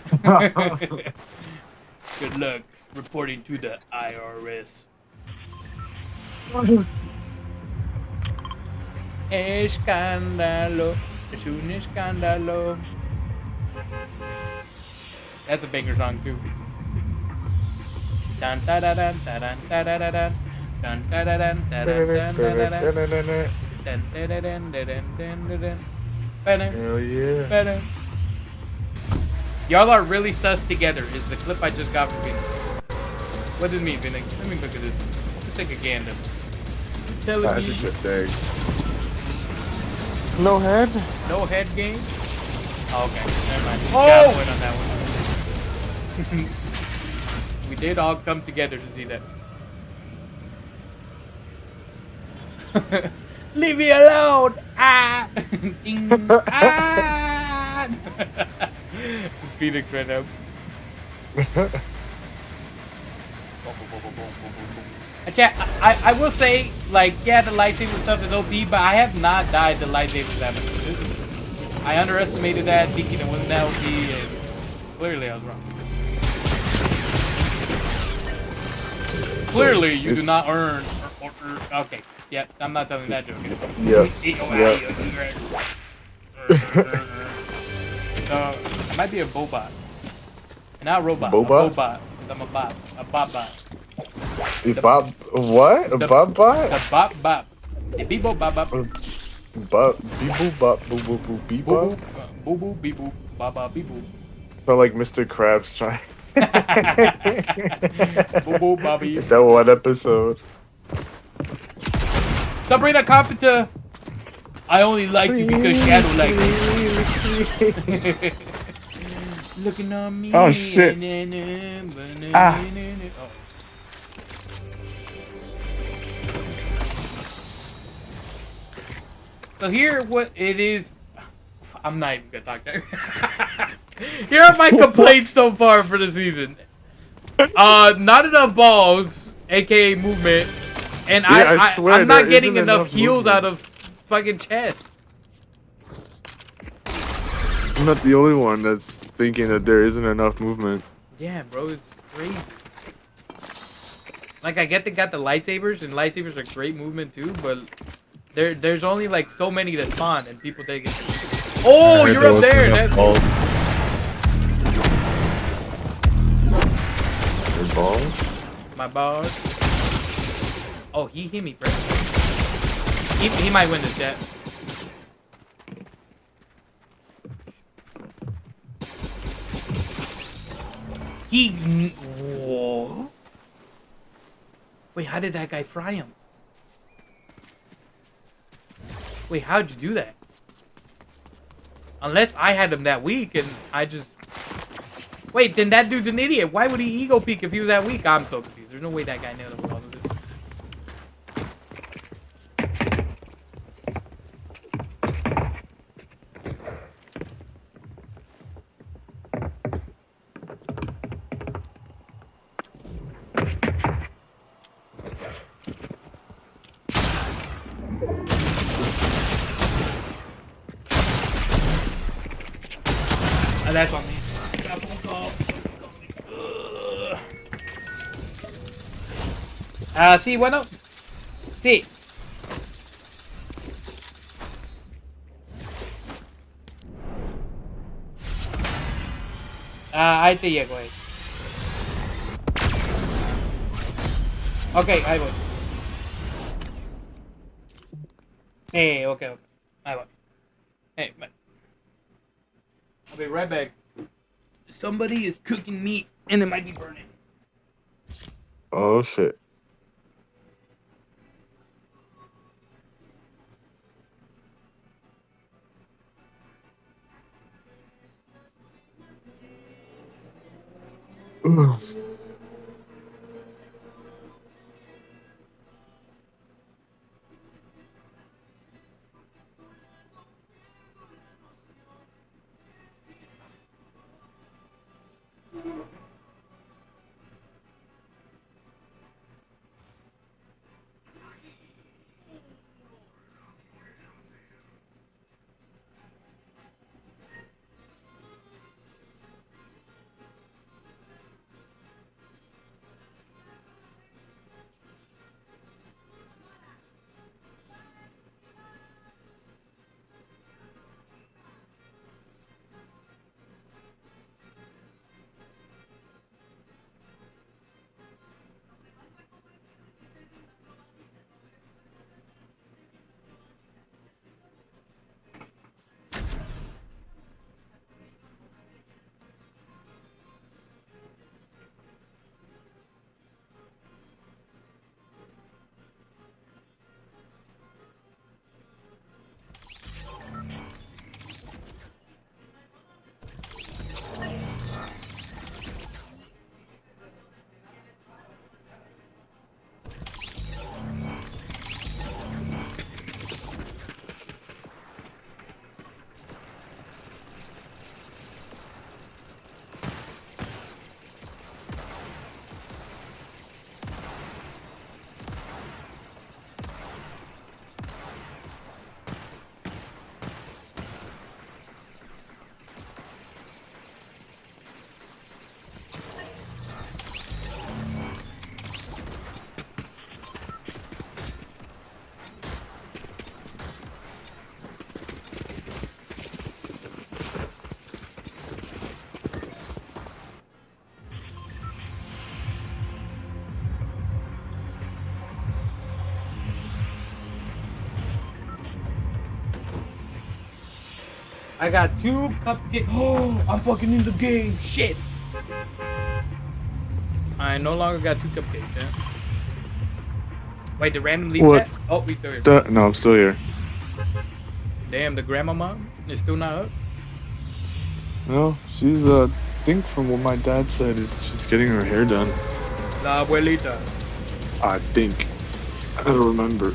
Good luck reporting to the IRS. Escándalo. Es un escándalo. That's a banger song too. Dun da da dun da dun da da da dun. Dun da da dun da dun dun da da dun. Dun da da dun da dun dun da dun. Hell yeah. Better. Y'all are really sus together is the clip I just got from Phoenix. What does it mean, Phoenix? Let me look at this. Let's take a gander. Tell That's me. a mistake. No head? No head game? Oh, okay. Never mind. Oh! Got a point on that one. We did all come together to see that. Leave me alone! Ah! Ding! Ah! It's Phoenix right now. Chat, I will say, like, yeah, the lightsaber stuff is OP, but I have not died the lightsabers that much. I underestimated that, thinking it wasn't that OP, and clearly I was wrong. Clearly, you do not earn. Okay, yeah, I'm not telling that joke. Yep. So, it might be a bobot. Not a robot. Bobot? A bobot. I'm a bot. A bot. Bob, what? A Bob bot? The bop bop. The beebo bop bop. Bob, beebo bop, boo boo boo beebo. Boo boo beep boop. Ba ba beep boop. Felt like Mr. Krabs trying. Boo boo Bobby. That one episode. Sabrina Carpenter. I only like you because Shadow likes me. Looking on me. Oh shit. Ah. Oh. So here, what it is, I'm not even gonna talk there. Here are my complaints so far for the season. Not enough balls, aka movement, and yeah, I'm not getting enough heals out of fucking chest. I'm not the only one that's thinking that there isn't enough movement. Yeah, bro, it's crazy. Like, I get they got the lightsabers, and lightsabers are great movement too, but there's only like so many that spawn, and people take it. Oh, you're up there. That's cool. Your balls? My balls. Oh, he hit me, bro. He might win this, chat. Whoa. Wait, how did that guy fry him? Wait, how'd you do that? Unless I had him that weak and I just... Wait, then that dude's an idiot. Why would he ego peek if he was that weak? I'm so confused. There's no way that guy nailed him with all of this. that's on me. Sí, bueno. Sí. Ahí te llego, ahí. Ok, ahí voy. Ok. Ahí voy. Hey, man. I'll be right back. Somebody is cooking meat and it might be burning. Oh shit. Ugh. I got 2 cupcakes. Oh, I'm fucking in the game. Shit. I no longer got 2 cupcakes, yeah. Wait, the random leave What? that? Oh, we still here. No, I'm still here. Damn, the grandmama is still not up. No, she's I think from what my dad said, is she's getting her hair done. La abuelita. I think. I don't remember.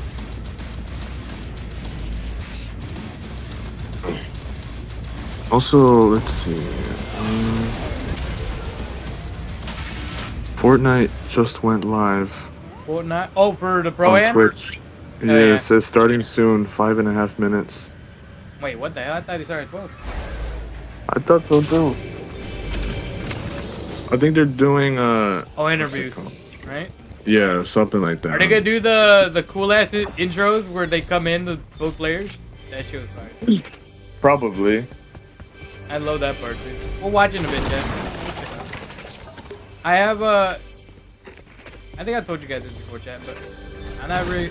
Also, let's see. Fortnite just went live Fortnite. Oh, for the on pro-am? Twitch. Yeah, yeah. it says starting soon, 5.5 minutes. Wait, what the hell? I thought he started at 12. I thought so too. I think they're doing Interviews, right? Yeah, something like that. Are they gonna do the cool ass intros where they come in the both players? That shit was fire. Probably. I love that part too. We'll watch in a bit, Jeff. I have I think I told you guys this before, chat, but I'm not really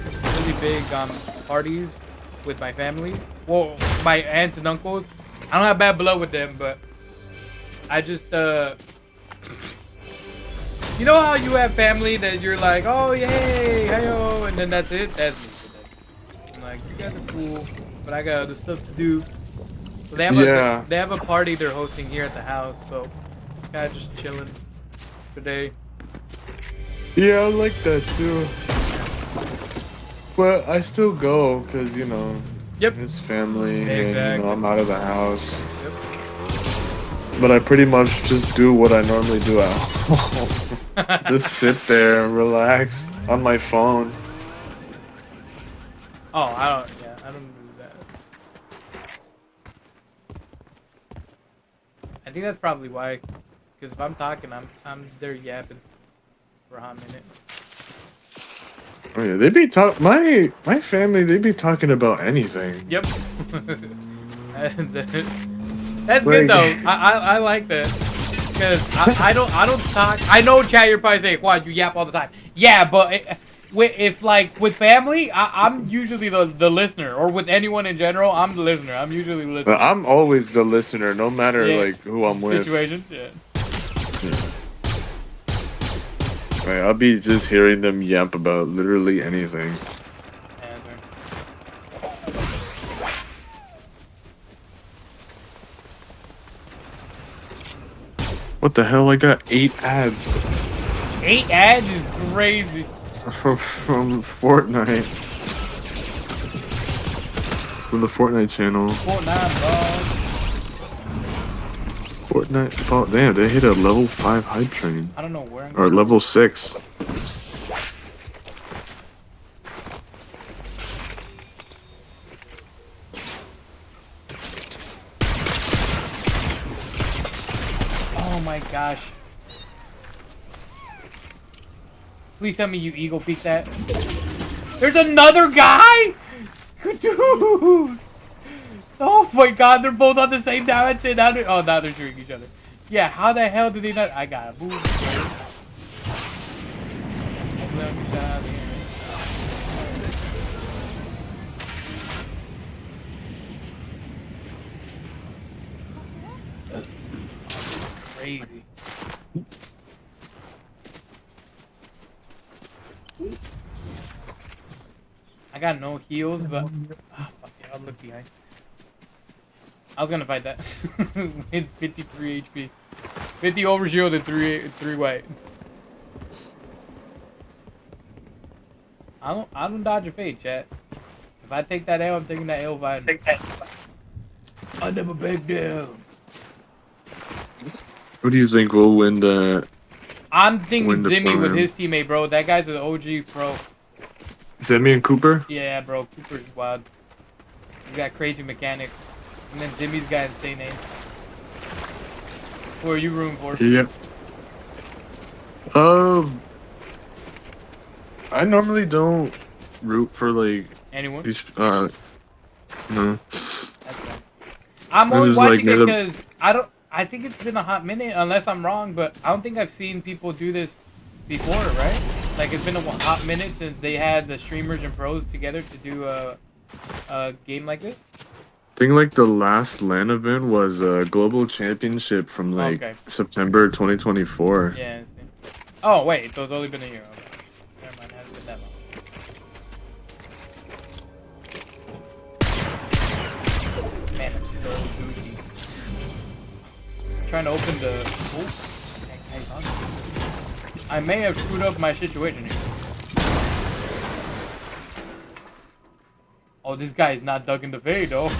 big on parties with my family. Well, my aunts and uncles. I don't have bad blood with them, but I just you know how you have family that you're like, oh yay, hey-o, and then that's it? That's me today. I'm like, you guys are cool, but I got other stuff to do. So they have a party they're hosting here at the house, so kind of just chilling today. Yeah, I like that too. But I still go because, you know, it's family and, you know, I'm out of the house. Yep. But I pretty much just do what I normally do at home. Just sit there and relax on my phone. Oh, I don't do that. I think that's probably why. Because if I'm talking, I'm there yapping for a hot minute. Oh yeah, they be talk. My family, they be talking about anything. Yep. That's good though. I like that. Because I don't talk. I know, chat, you're probably saying, "Why you yap all the time?" Yeah, but if like with family, I'm usually the listener, or with anyone in general, I'm the listener. I'm usually listening. But I'm always the listener, no matter like who I'm with. Situation, yeah. Right, I'll be just hearing them yap about literally anything. What the hell? I got 8 ads. 8 ads is crazy. From Fortnite. From the Fortnite channel. Fortnite. Oh, damn, they hit a level 5 hype train. I don't know where I'm or level 6. Oh my gosh. Please tell me you eagle peek that. There's another guy? Dude! Oh my god, they're both on the same dimension. Oh, now they're shooting each other. Yeah, how the hell did they not? I got a move. Crazy. I got no heals, but fuck it, I'll look behind. I was gonna fight that with 53 HP, 50 over shield and 3 white. I don't dodge a fade, chat. If I take that L, I'm taking that L by. I never back down. Who do you think will win the? I'm thinking Zimmy with his finals? teammate, bro. That guy's an OG pro. Zimmy and Cooper? Yeah, bro. Cooper's wild. He's got crazy mechanics. And then Zimmy's got insane aim. Who are you rooting for? Yep. I normally don't root for like anyone. These, no. That's right. I'm only watching it because I think it's been a hot minute, unless I'm wrong, but I don't think I've seen people do this before, right? Like, it's been a hot minute since they had the streamers and pros together to do a game like this. I think like the last LAN event was a global championship from like September 2024. Yeah. Oh wait, so it's only been a year. Okay. Never mind, it hasn't been that long. Man, I'm so Gucci. I'm trying to open the. I may have screwed up my situation here. Oh, this guy is not ducking the fade though.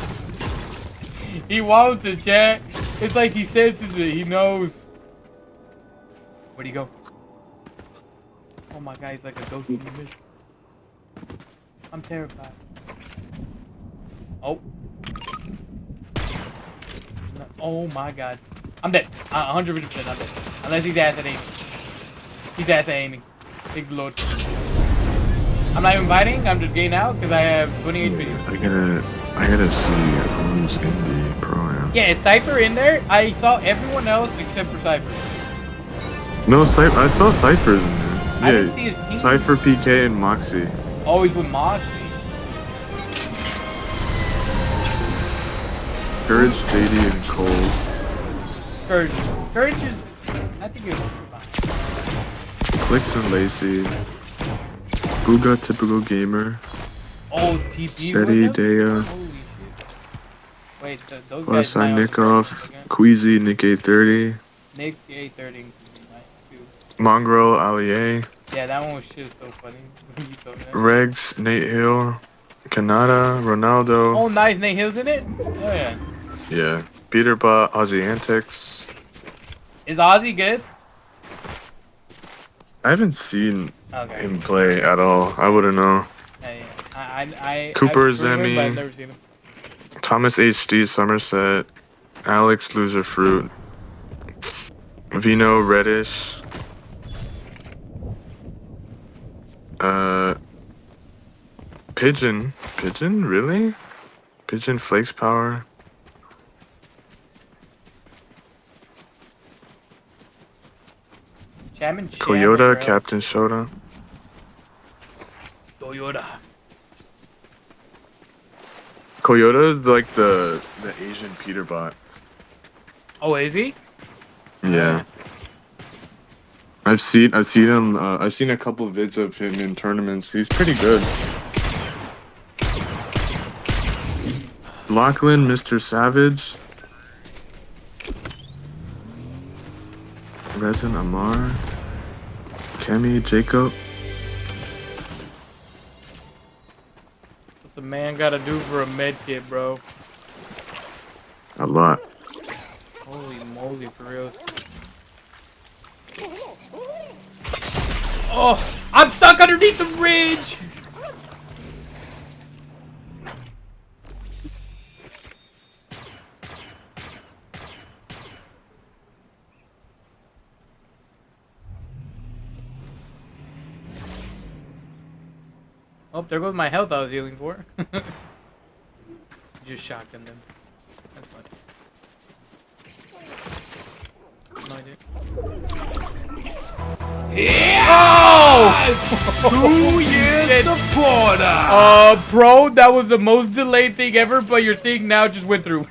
He wants to chat. It's like he senses it. He knows. Where'd he go? Oh my god, he's like a ghost in the mist. I'm terrified. Oh. Oh my god. I'm dead. 100% I'm dead. Unless he's ass at aiming. He's ass at aiming. Big lord. I'm not even fighting. I'm just getting out because I have 20 HP. I gotta see who's in the pro-am. Yeah, is Cypher in there? I saw everyone else except for Cypher. No, I saw Cypher in there. I didn't see his team. Cypher, PK, and Moxie. Oh, he's with Moxie. Courage, JD, and Cole. Courage is... I think it was fine. Clicks and Lacey. Booga, typical gamer. Oh, TP. Seti, Dea. Holy shit. Wait, those guys... Sign Nick off. Queasy, Nick A30. Nick A30. Mongrel, Allier. Yeah, that one was just so funny. Regs, Nate Hill. Kanata, Ronaldo. Oh, nice. Nate Hill's in it? Oh, yeah. Yeah. Peterbot, Ozzy Antics. Is Ozzy good? I haven't seen him play at all. I wouldn't know. Cooper Zemi. I've never seen him. Thomas HD, Somerset. Alex, Loser Fruit. Vino reddish. Pigeon. Pigeon? Really? Pigeon flakes power. Shaman, Toyota, bro. Captain Shota. Toyota. Toyota is like the Asian Peterbot. Oh, is he? Yeah. I've seen him. I've seen a couple of vids of him in tournaments. He's pretty good. Lachlan, Mr. Savage. Resin Amar. Kemi, Jacob. What's a man gotta do for a med kit, bro? A lot. Holy moly, for real. Oh, I'm stuck underneath the ridge! Oh, there goes my health I was healing for. Just shotgun them. That's fine. No, I didn't. Oh! 2 years supporter! Bro, that was the most delayed thing ever, but your thing now just went through.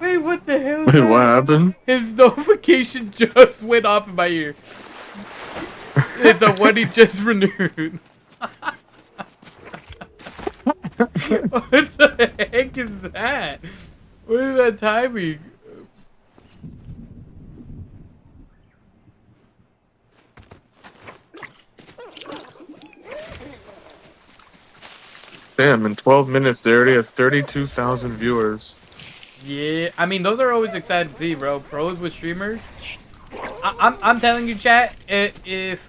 Wait, what the hell? Wait, what happened? His notification just went off in my ear. It's the one he just renewed. What the heck is that? What is that timing? Damn, in 12 minutes, they already have 32,000 viewers. Yeah, I mean, those are always exciting to see, bro. Pros with streamers. I'm telling you, chat, if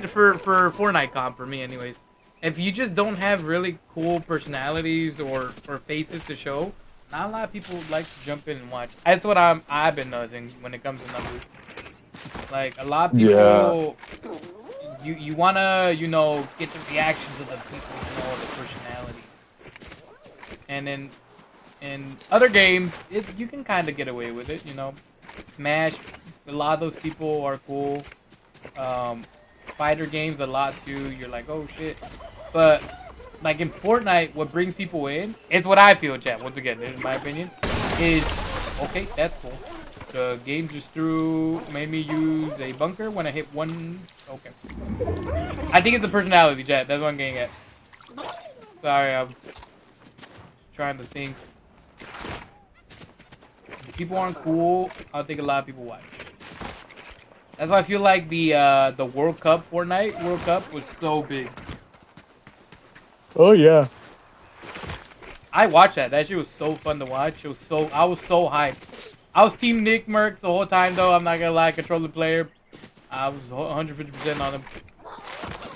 for FORTNITE comp, for me anyways, if you just don't have really cool personalities or faces to show, not a lot of people like to jump in and watch. That's what I've been noticing when it comes to numbers. Like, a lot of people, you wanna, you know, get the reactions of the people, you know, the personality. And then in other games, you can kind of get away with it, you know. Smash, a lot of those people are cool. Fighter games, a lot too. You're like, oh shit. But like in FORTNITE, what brings people in, it's what I feel, chat. Once again, in my opinion, is okay. That's cool. The game just made me use a bunker when I hit one. Okay. I think it's the personality, chat. That's what I'm getting at. Sorry, I'm trying to think. If people aren't cool, I think a lot of people watch. That's why I feel like the World Cup, FORTNITE World Cup was so big. Oh yeah. I watched that. That shit was so fun to watch. I was so hyped. I was Team Nick Mercs the whole time though. I'm not gonna lie, controller player. I was 150% on him.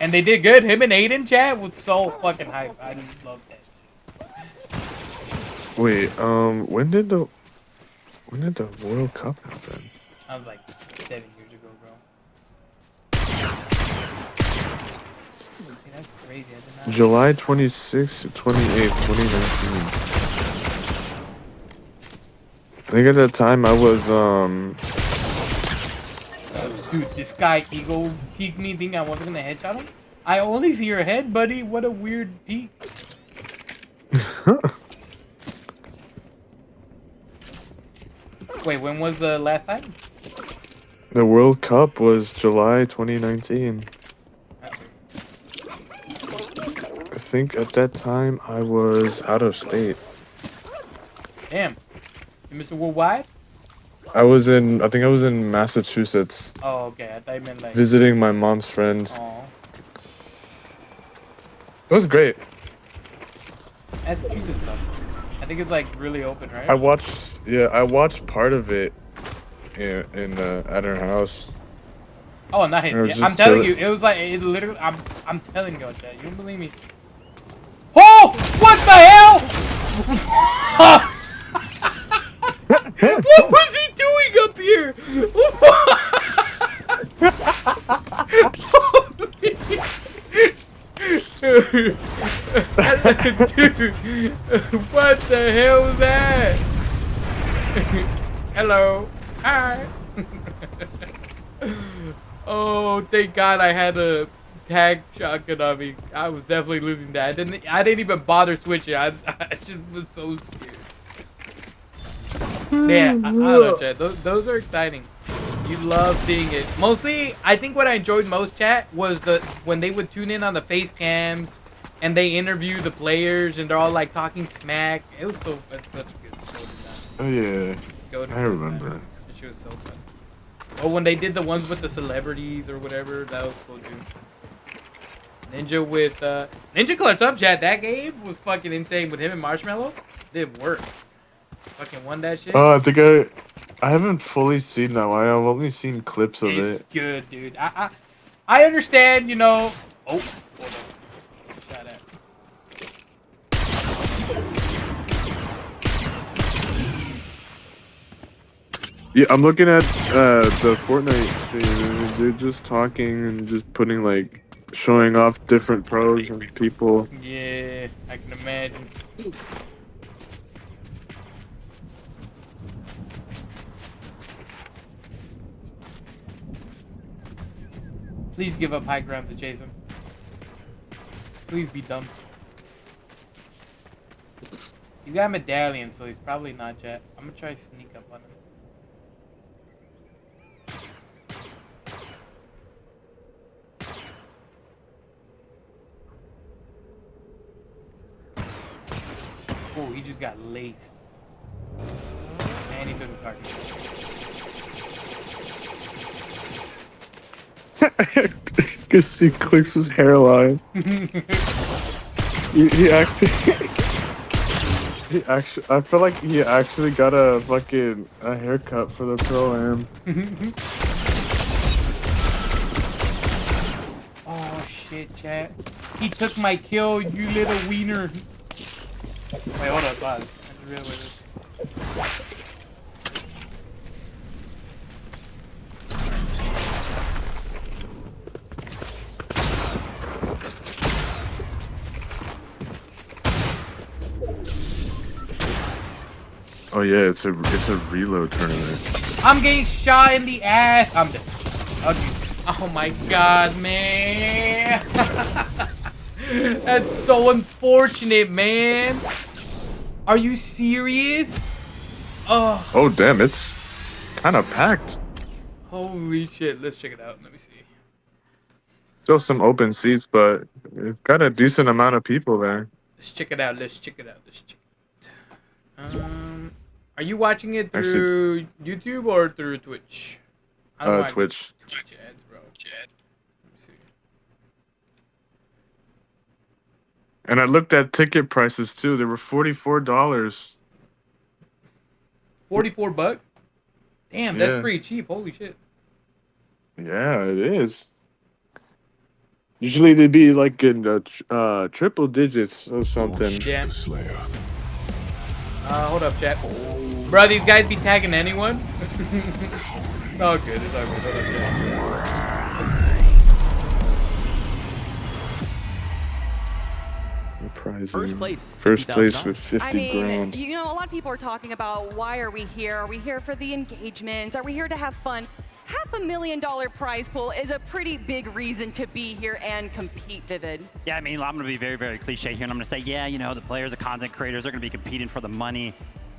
And they did good. Him and Aiden, chat, was so fucking hyped. I just loved that. Wait, when did the World Cup happen? I was like 7 years ago, bro. That's crazy. I did not. July 26th to 28th, 2019. I think at that time I was Dude, this guy Eagle peeked me thinking I wasn't gonna headshot him. I only see your head, buddy. What a weird peek. Wait, when was the last time? The World Cup was July 2019. I think at that time I was out of state. Damn. You Mr. Worldwide? I think I was in Massachusetts. Oh, okay. I thought you meant like visiting my mom's friend. Oh. It was great. Massachusetts though. I think it's like really open, right? I watched part of it in at her house. Oh, nice. Yeah, I'm telling you, it was like it literally. I'm telling you that. You don't believe me? Oh! What the hell? What was he Dude, what the hell was that? Hello. Hi. Oh, thank God I had a tag shotgun on me. I was definitely losing that. I didn't even bother switching. I just was so scared. Yeah, I don't know, chat. Those are exciting. You love seeing it. Mostly, I think what I enjoyed most, chat, was when they would tune in on the face cams and they interview the players and they're all like talking smack. It was so it's such a good show. Oh yeah, I remember. She was so fun. Oh, when they did the ones with the celebrities or whatever, that was cool too. Ninja with Ninja Clutch Up, chat. That game was fucking insane with him and Marshmallow. Did work. Fucking won that shit. Oh, I think I haven't fully seen that one. I've only seen clips of it. It's good, dude. I understand, you know. Oh, hold on. Shot at. Yeah, I'm looking at the Fortnite stream and they're just talking and just putting like showing off different pros and people. Yeah, I can imagine. Please give up high ground to Jason. Please be dumb. He's got a medallion, so he's probably not jet. I'm gonna try to sneak up on him. Oh, he just got laced. And he took a card. Because he clicks his hairline. he actually, I feel like he actually got a haircut for the Pro-Am. Oh shit, chat. He took my kill, you little wiener. Wait, hold up, pause. I just realized this. Oh yeah, it's a reload tournament. I'm getting shot in the ass. I'm dead. Oh my god, man. That's so unfortunate, man. Are you serious? Oh. Oh damn, it's kind of packed. Holy shit. Let's check it out. Let me see. Still some open seats, but it's got a decent amount of people there. Let's check it out. Let's check it out. Let's check it. Are you watching it through YouTube or through Twitch? Twitch. Twitch ads, bro. Let me see. And I looked at ticket prices too. They were $44. $44? Damn, that's pretty cheap. Holy shit. Yeah, it is. Usually they'd be like in triple digits or something. Yeah. Hold up, chat. Bro, these guys be tagging anyone? It's all good. It's all good. Hold up, chat. First place with 50 grand. You know, a lot of people are talking about why are we here? Are we here for the engagements? Are we here to have fun? $500,000 prize pool is a pretty big reason to be here and compete, Vivid. Yeah, I mean, I'm going to be very, very cliche here, and I'm going to say, yeah, you know, the players, the content creators, they're going to be competing for the money.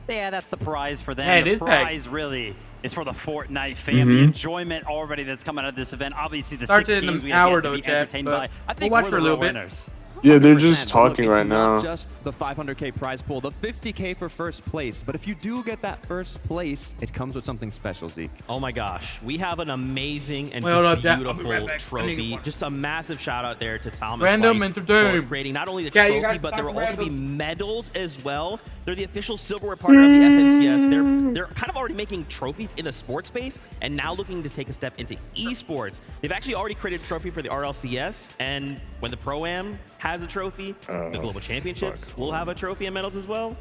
Yeah, that's the prize for them. Hey, the prize really is for the Fortnite fam. The enjoyment already that's coming out of this event. Obviously, the Starts 6 in games an we have hour, yet to be entertained by. I think we'll watch we're for a the little real bit. winners. Yeah, they're just talking Look, right now. It's not just the $500K prize pool, the $50K for first place. But if you do get that first place, it comes with something special, Zeke. Oh my gosh, we have an amazing and beautiful trophy. Just a massive shout out there to Thomas Random White entertainment for creating not only the trophy, but there will also be medals as well. They're the official silverware partner of the FNCS. They're kind of already making trophies in the sports space and now looking to take a step into esports. They've actually already created a trophy for the RLCS, and when the Pro-Am has a trophy, the Global Championships will have a trophy and medals as well.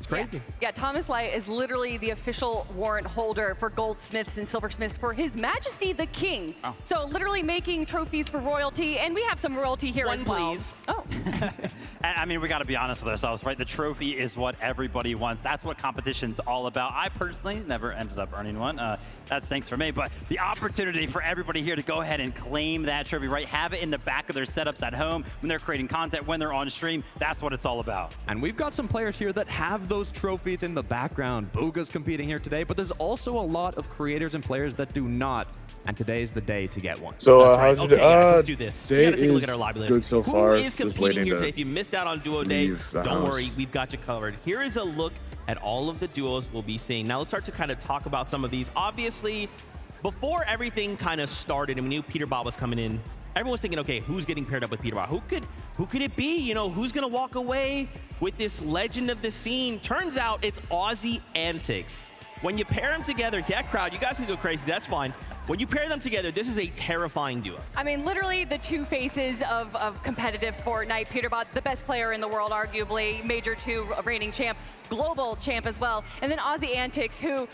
It's crazy. Yeah, Thomas Light is literally the official warrant holder for goldsmiths and silversmiths for His Majesty the King. Oh. So literally making trophies for royalty, and we have some royalty here as well. Please. Oh. I mean, we got to be honest with ourselves, right? The trophy is what everybody wants. That's what competition's all about. I personally never ended up earning one. That stinks for me, but the opportunity for everybody here to go ahead and claim that trophy, right? Have it in the back of their setups at home when they're creating content, when they're on stream. That's what it's all about. And we've got some players here that have those trophies in the background. Booga's competing here today, but there's also a lot of creators and players that do not. And today's the day to get one. So That's right. Okay, guys, let's do this. We gotta take a look is at our lobby good list. so Who far, is just competing waiting here to today? If you missed out on Duo Day, leave the don't house. worry. We've got you covered. Here is a look at all of the duos we'll be seeing. Now let's start to kind of talk about some of these. Obviously, before everything kind of started and we knew Peterbot was coming in, everyone was thinking, okay, who's getting paired up with Peterbot? Who could it be? You know, who's gonna walk away with this legend of the scene? Turns out it's oiNE. When you pair them together, yeah, crowd, you guys can go crazy, that's fine. When you pair them together, this is a terrifying duo. I mean, literally the two faces of competitive Fortnite. Peterbot, the best player in the world, arguably, Major 2 reigning champ, global champ as well. And then oiNE, who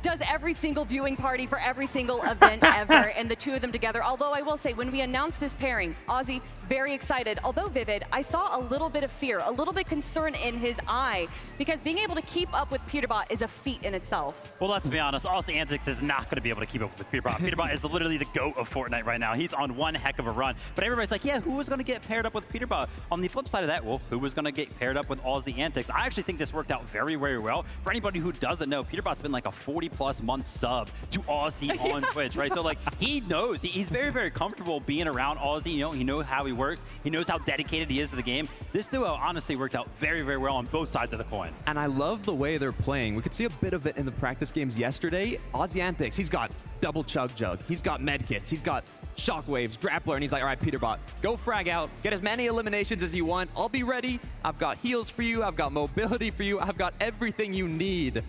does every single viewing party for every single event ever. And the two of them together. Although I will say, when we announced this pairing, Ozzy, very excited. Although Vivid, I saw a little bit of fear, a little bit concern in his eye, because being able to keep up with Peterbot is a feat in itself. Well, let's be honest, oiNE is not going to be able to keep up with Peterbot. Peterbot is literally the GOAT of Fortnite right now. He's on one heck of a run. But everybody's like, yeah, who was going to get paired up with Peterbot? On the flip side of that, well, who was going to get paired up with oiNE? I actually think this worked out very, very well. For anybody who doesn't know, Peterbot's been like a 40+ month sub to Ozzy on Twitch, right? So like, he knows, he's very, very comfortable being around Ozzy. You know, he knows how he works. He knows how dedicated he is to the game. This duo honestly worked out very, very well on both sides of the coin. And I love the way they're playing. We could see a bit of it in the practice games yesterday. oiNE, he's got double chug jug. He's got medkits. He's got shockwaves, grappler, and he's like, all right, Peterbot, go frag out. Get as many eliminations as you want. I'll be ready. I've got heals for you. I've got mobility for you. I've got everything you need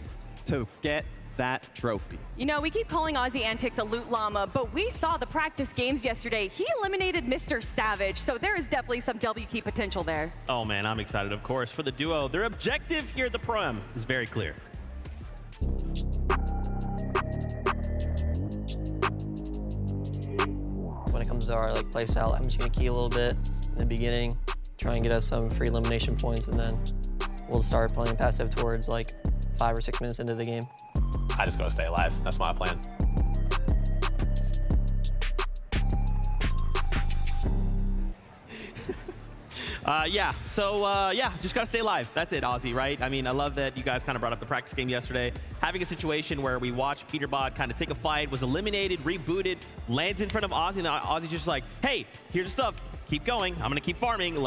to get that trophy. You know, we keep calling oiNE a loot llama, but we saw the practice games yesterday. He eliminated Mr. Savage, so there is definitely some W key potential there. Oh man, I'm excited, of course, for the duo. Their objective here at the Pro-Am is very clear. When it comes to our play style, I'm just gonna key a little bit in the beginning, try and get us some free elimination points, and then we'll start playing passive towards 5 or 6 minutes into the game. I just gotta stay alive. That's my plan. Yeah, just gotta stay alive. That's it, Ozzy, right? I mean, I love that you guys kind of brought up the practice game yesterday. Having a situation where we watched Peterbot kind of take a fight, was eliminated, rebooted, lands in front of Ozzy, and then Ozzy's just like, hey, here's the stuff. Keep going. I'm gonna keep farming.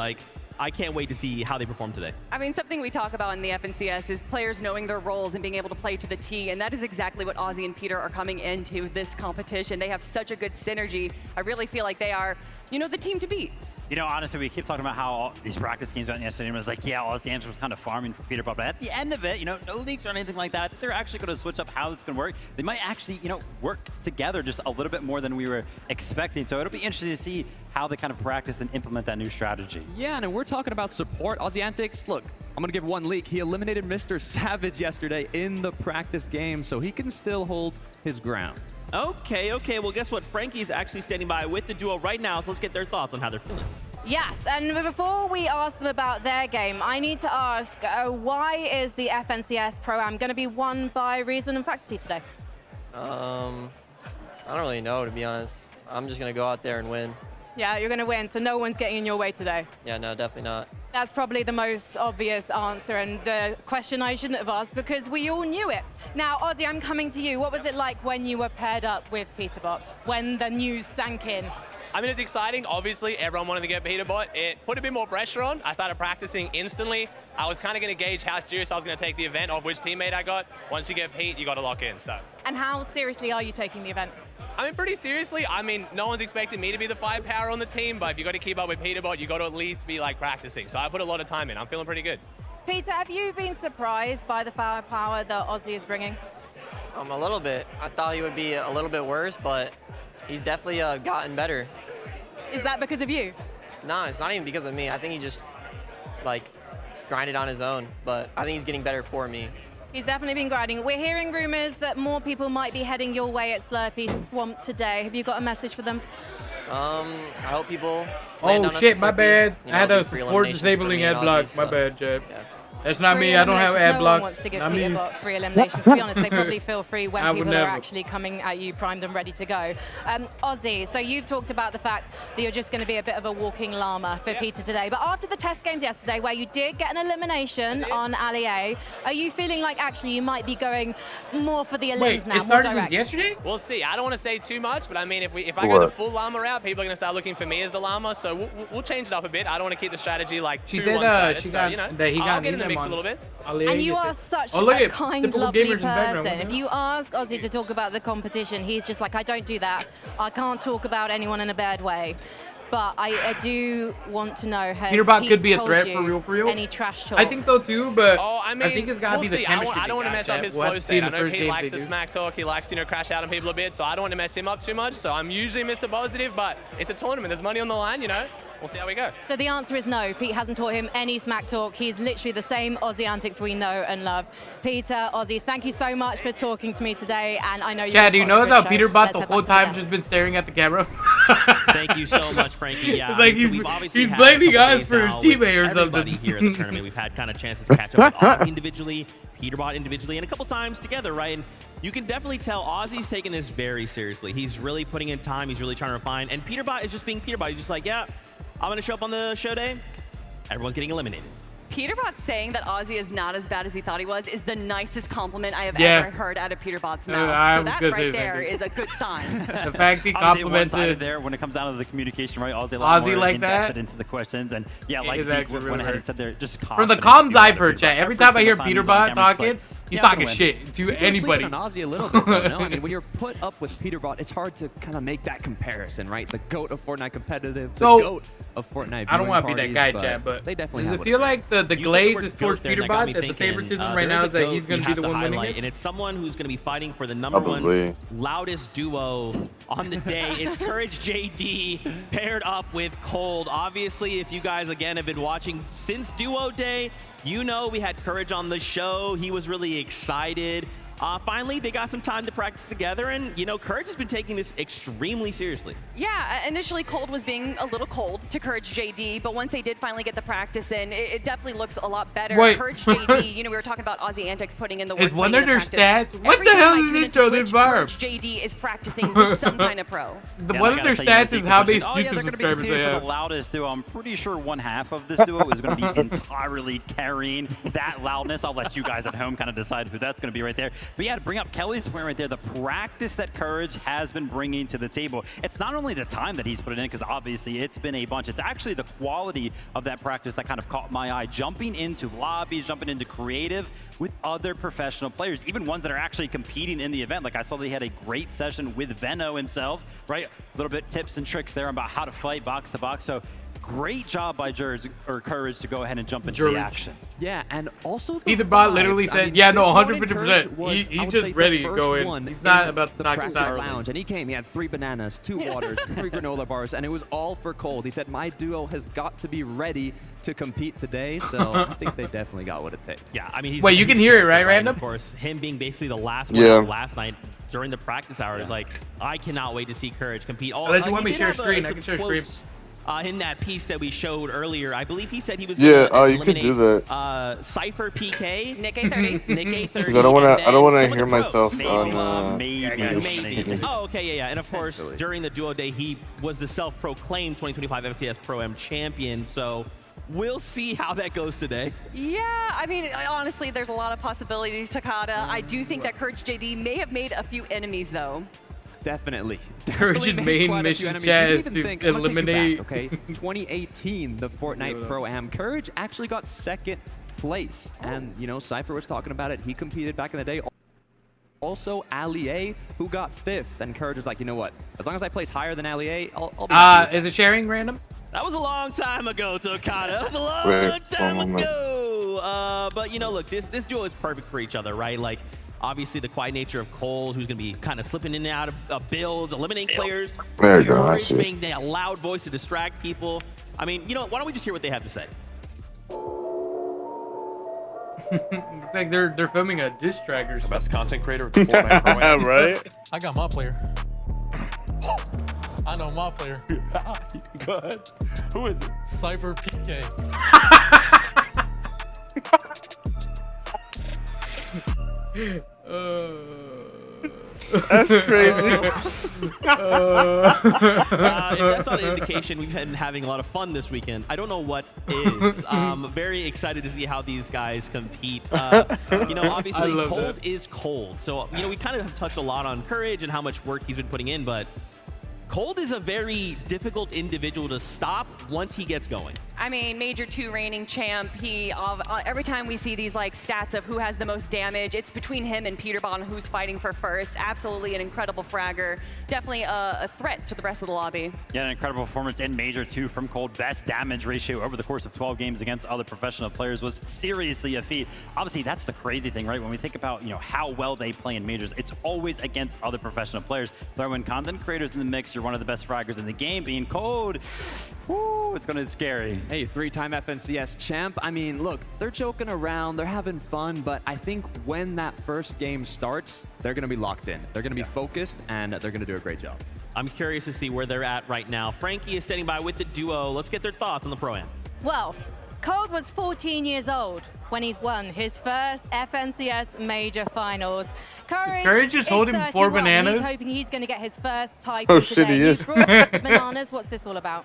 I can't wait to see how they perform today. I mean, something we talk about in the FNCS is players knowing their roles and being able to play to the T, and that is exactly what Ozzy and Peter are coming into this competition. They have such a good synergy. I really feel like they are, the team to beat. You know, honestly, we keep talking about how all these practice games went yesterday, and it was like, yeah, oiNE was kind of farming for Peterbot, but at the end of it, no leaks or anything like that. They're actually going to switch up how it's going to work. They might actually, work together just a little bit more than we were expecting. So it'll be interesting to see how they kind of practice and implement that new strategy. Yeah, and we're talking about support. oiNE, look, I'm going to give one leak. He eliminated Mr. Savage yesterday in the practice game, so he can still hold his ground. Okay. Well, guess what? Frankie's actually standing by with the duo right now, so let's get their thoughts on how they're feeling. Yes, and before we ask them about their game, I need to ask, why is the FNCS Pro-Am going to be won by Reason and Faxity today? I don't really know, to be honest. I'm just going to go out there and win. Yeah, you're going to win, so no one's getting in your way today. Yeah, no, definitely not. That's probably the most obvious answer and the question I shouldn't have asked because we all knew it. Now, Ozzy, I'm coming to you. What was it like when you were paired up with Peterbot, when the news sank in? I mean, it's exciting. Obviously, everyone wanted to get Peterbot. It put a bit more pressure on. I started practicing instantly. I was kind of going to gauge how serious I was going to take the event, of which teammate I got. Once you get Pete, you got to lock in. So. And how seriously are you taking the event? I mean, pretty seriously. I mean, no one's expecting me to be the firepower on the team, but if you got to keep up with Peterbot, you got to at least be practicing. So I put a lot of time in. I'm feeling pretty good. Peter, have you been surprised by the firepower that Ozzy is bringing? A little bit. I thought he would be a little bit worse, but he's definitely gotten better. Is that because of you? No, it's not even because of me. I think he just, grinded on his own, but I think he's getting better for me. He's definitely been grinding. We're hearing rumors that more people might be heading your way at Slurpee Swamp today. Have you got a message for them? I hope people. Oh shit, my bad. I had a support disabling ad block. My bad, Jeb. Yeah. That's not me. I don't have ad No block. one wants to give I mean, Peterbot free eliminations. To be honest, they probably feel free when I would people are never. actually coming at you primed and ready to go. Ozzy, so you've talked about the fact that you're just going to be a bit of a walking llama for Peter today. But after the test games yesterday, where you did get an elimination on Ali A, are you feeling like actually you might be going more for the elims now, more direct? Yesterday? We'll see. I don't want to say too much, but I mean, if I go the full llama route, people are going to start looking for me as the llama. So we'll change it up a bit. I don't want to keep the strategy like She too said one-sided. she So, got you know, that he got I'll get in the mix a little bit. And you are such Oh, look a at kind, typical lovely gamers in the background. person. If you ask Ozzy to talk about the competition, he's just like, I don't do that. I can't talk about anyone in a bad way. But I do want to know, has Peterbot Pete could be a told threat you for real. any trash talk? I think so too, but I mean, think it's got to we'll be the see. chemistry. I don't want to mess up his We'll have flow to see state. in I the know first Pete games likes they to do. smack talk. He likes to, crash out on people a bit. So I don't want to mess him up too much. So I'm usually Mr. Positive, but it's a tournament. There's money on the line, you know. We'll see how we go. So the answer is no. Pete hasn't taught him any smack talk. He's literally the same Aussie antics we know and love. Peter, Ozzy, thank you so much for talking to me today. And I know you. Chad, do you know how Peterbot the whole time just been staring at the camera? Thank you so much, Frankie. Yeah, It's like he's blaming us for his teammate or something. Everybody here at the tournament, we've had kind of chances to catch up with Ozzy individually, Peterbot individually, and a couple times together, right? And you can definitely tell Ozzy's taking this very seriously. He's really putting in time. He's really trying to refine. And Peterbot is just being Peterbot. He's just like, yeah, I'm going to show up on the show day. Everyone's getting eliminated. Peterbot saying that Ozzy is not as bad as he thought he was is the nicest compliment I have ever heard out of Peterbot's mouth. So that right there is a good sign. The fact he complimented there when it comes down to the communication, right? Ozzy like invested that? into the questions, and yeah, like Exactly, Zeke went ahead and said there, just from the confidence comms I've heard, Chad. Every time I hear Peterbot talking, he's talking shit to anybody. On Ozzy a little bit, though, no? I mean, when you're put up with Peterbot, it's hard to kind of make that comparison, right? The GOAT of Fortnite competitive, the GOAT of Fortnite. I don't want to be that guy, Chad, but they definitely does have it feel like the glaze is towards there, Peterbot? That the favoritism right now is that he's going to be the one winning it? And it's someone who's going to be fighting for the #1 loudest duo on the day. It's Courage JD paired up with Cold. Obviously, if you guys, again, have been watching since Duo Day, you know we had Courage on the show. He was really excited. Finally, they got some time to practice together, and, you know, Courage has been taking this extremely seriously. Yeah, initially Cold was being a little cold to Courage JD, but once they did finally get the practice in, it definitely looks a lot better. Wait. Courage JD, you know, we were talking about Aussie Antics putting in the work. Is one putting of in the their practice. stats? What Every the time hell I is tune this into Joe Twitch, Courage JD is practicing with some kind of pro. One of their stats is how many YouTube they're going to be subscribers competing they for have. the loudest duo. I'm pretty sure one half of this duo is going to be entirely carrying that loudness. I'll let you guys at home kind of decide who that's going to be right there. But yeah, to bring up Kelly's point right there, the practice that Courage has been bringing to the table. It's not only the time that he's put it in, because obviously it's been a bunch. It's actually the quality of that practice that kind of caught my eye. Jumping into lobbies, jumping into creative with other professional players, even ones that are actually competing in the event. Like I saw they had a great session with Veno himself, right? A little bit tips and tricks there about how to fight box to box. So great job by Courage to go ahead and jump into the action. Yeah, and also the Peterbot literally vibes. said, I mean, yeah, no, this morning 150%. Courage was, He's I would just say, ready the to first go in. one He's not in about to the knock practice us out. lounge, and he came. He had 3 bananas, 2 waters, 3 granola bars, and it was all for Cold. He said, my duo has got to be ready to compete today, so I think they definitely got what it takes. Yeah, I mean, Wait, you can hear it, right, Random? Of course, him being basically the last one out last night during the practice hours, like, I cannot wait to see Courage compete. Unless you want me to share screen, I can share screen. In that piece that we showed earlier, I believe he said he was Yeah, going to you could do that. Cypher PK, Nick A30, Nick A30. Because I don't want to hear myself on. Maybe. Oh, okay, yeah. And of course, during the Duo Day, he was the self-proclaimed 2025 FCS Pro-Am champion. So we'll see how that goes today. Yeah, I mean, honestly, there's a lot of possibility, Takada. I do think that Courage JD may have made a few enemies, though. Definitely. Courage main mission is to eliminate. Okay, 2018, the Fortnite Pro-Am. Courage actually got 2nd place. And, you know, Cypher was talking about it. He competed back in the day. Also, Ali A, who got 5th. And Courage was like, you know what? As long as I place higher than Ali A, I'll be happy. Is it sharing, Random? That was a long time ago, Tokata. That was a long time ago. But, you know, look, this duo is perfect for each other, right? Like, obviously, the quiet nature of Cole, who's going to be kind of slipping in and out of builds, eliminating players. There you go, I see. Being that loud voice to distract people. I mean, you know, why don't we just hear what they have to say? Looks like they're filming a diss track or something. Best content creator at the Fortnite Pro-Am. Right? I got my player. I know my player. Go ahead. Who is it? Cypher PK. That's crazy. If that's not an indication, we've been having a lot of fun this weekend. I don't know what is. Very excited to see how these guys compete. You know, obviously cold is cold. So, you know, we kind of have touched a lot on Courage and how much work he's been putting in, but Cold is a very difficult individual to stop once he gets going. I mean, Major 2 reigning champ. He every time we see these like stats of who has the most damage, it's between him and Peterbot who's fighting for first. Absolutely an incredible fragger. Definitely a threat to the rest of the lobby. Yeah, an incredible performance in Major 2 from Cold. Best damage ratio over the course of 12 games against other professional players was seriously a feat. Obviously, that's the crazy thing, right? When we think about, you know, how well they play in majors, it's always against other professional players. Throw in content creators in the mix, you're one of the best fraggers in the game. Being Cold, woo, it's gonna be scary. Hey, 3-time FNCS champ. I mean, look, they're joking around, they're having fun, but I think when that first game starts, they're gonna be locked in. They're gonna be focused, and they're gonna do a great job. I'm curious to see where they're at right now. Frankie is standing by with the duo. Let's get their thoughts on the Pro-Am. Well, Cold was 14 years old when he won his first FNCS major finals. Courage is holding 4 bananas. He's hoping he's going to get his first title Oh, today. shit, he is. He brought up bananas. What's this all about?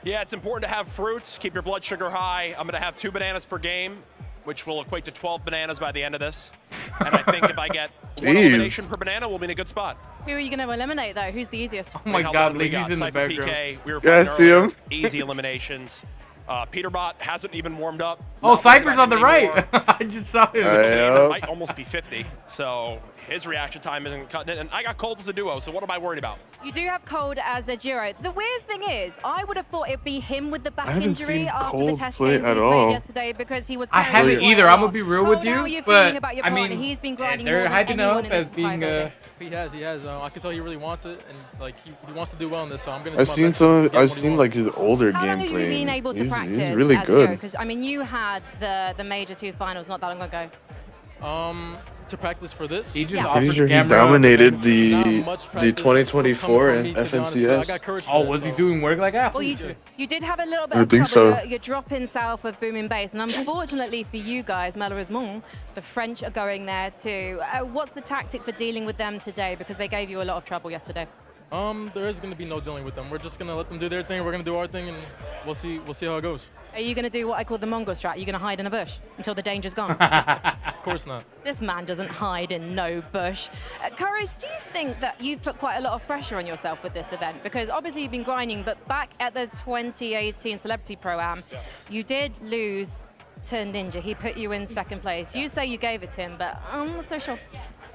Yeah, it's important to have fruits, keep your blood sugar high. I'm going to have 2 bananas per game, which will equate to 12 bananas by the end of this. And I think if I get 1 elimination per banana, we'll be in a good spot. Who are you going to eliminate, though? Who's the easiest? Oh my God, Lazy's in the Cypher background. PK, we were fighting earlier. Easy eliminations. Peterbot hasn't even warmed up. Oh, Cypher's on the right. I just saw him. It might almost be 50, so his reaction time isn't cutting it. And I got Cold as a duo, so what am I worried about? You do have Cold as a duo. The weird thing is, I would have thought it'd be him with the back haven't injury seen after Cold the test play games he at played all. yesterday because he was. I haven't carrying either. quite a I'm gonna lot. be real Cold, with you, how are you but feeling about your I partner? mean, He's been grinding they're more than hyping anyone up in as this being. entire He has. I can tell he really wants it, and like he wants to do well in this. So I'm gonna. I've seen like his older How long have you been gameplay. able to practice? He's really good. Because I mean, you had the Major 2 finals not that long ago. To practice for this. He just Pretty sure he dominated the 2024 FNCS. Oh, was he doing work like that? Well, you did have a little bit I of think trouble. so. You're dropping south of booming base, and unfortunately for you guys, malheureusement, the French are going there too. What's the tactic for dealing with them today? Because they gave you a lot of trouble yesterday. There is going to be no dealing with them. We're just going to let them do their thing. We're going to do our thing, and we'll see how it goes. Are you going to do what I call the Mongol strat? Are you going to hide in a bush until the danger's gone? Of course not. This man doesn't hide in no bush. Courage, do you think that you've put quite a lot of pressure on yourself with this event? Because obviously you've been grinding, but back at the 2018 Celebrity Pro-Am, you did lose to Ninja. He put you in second place. You say you gave it to him, but I'm not so sure.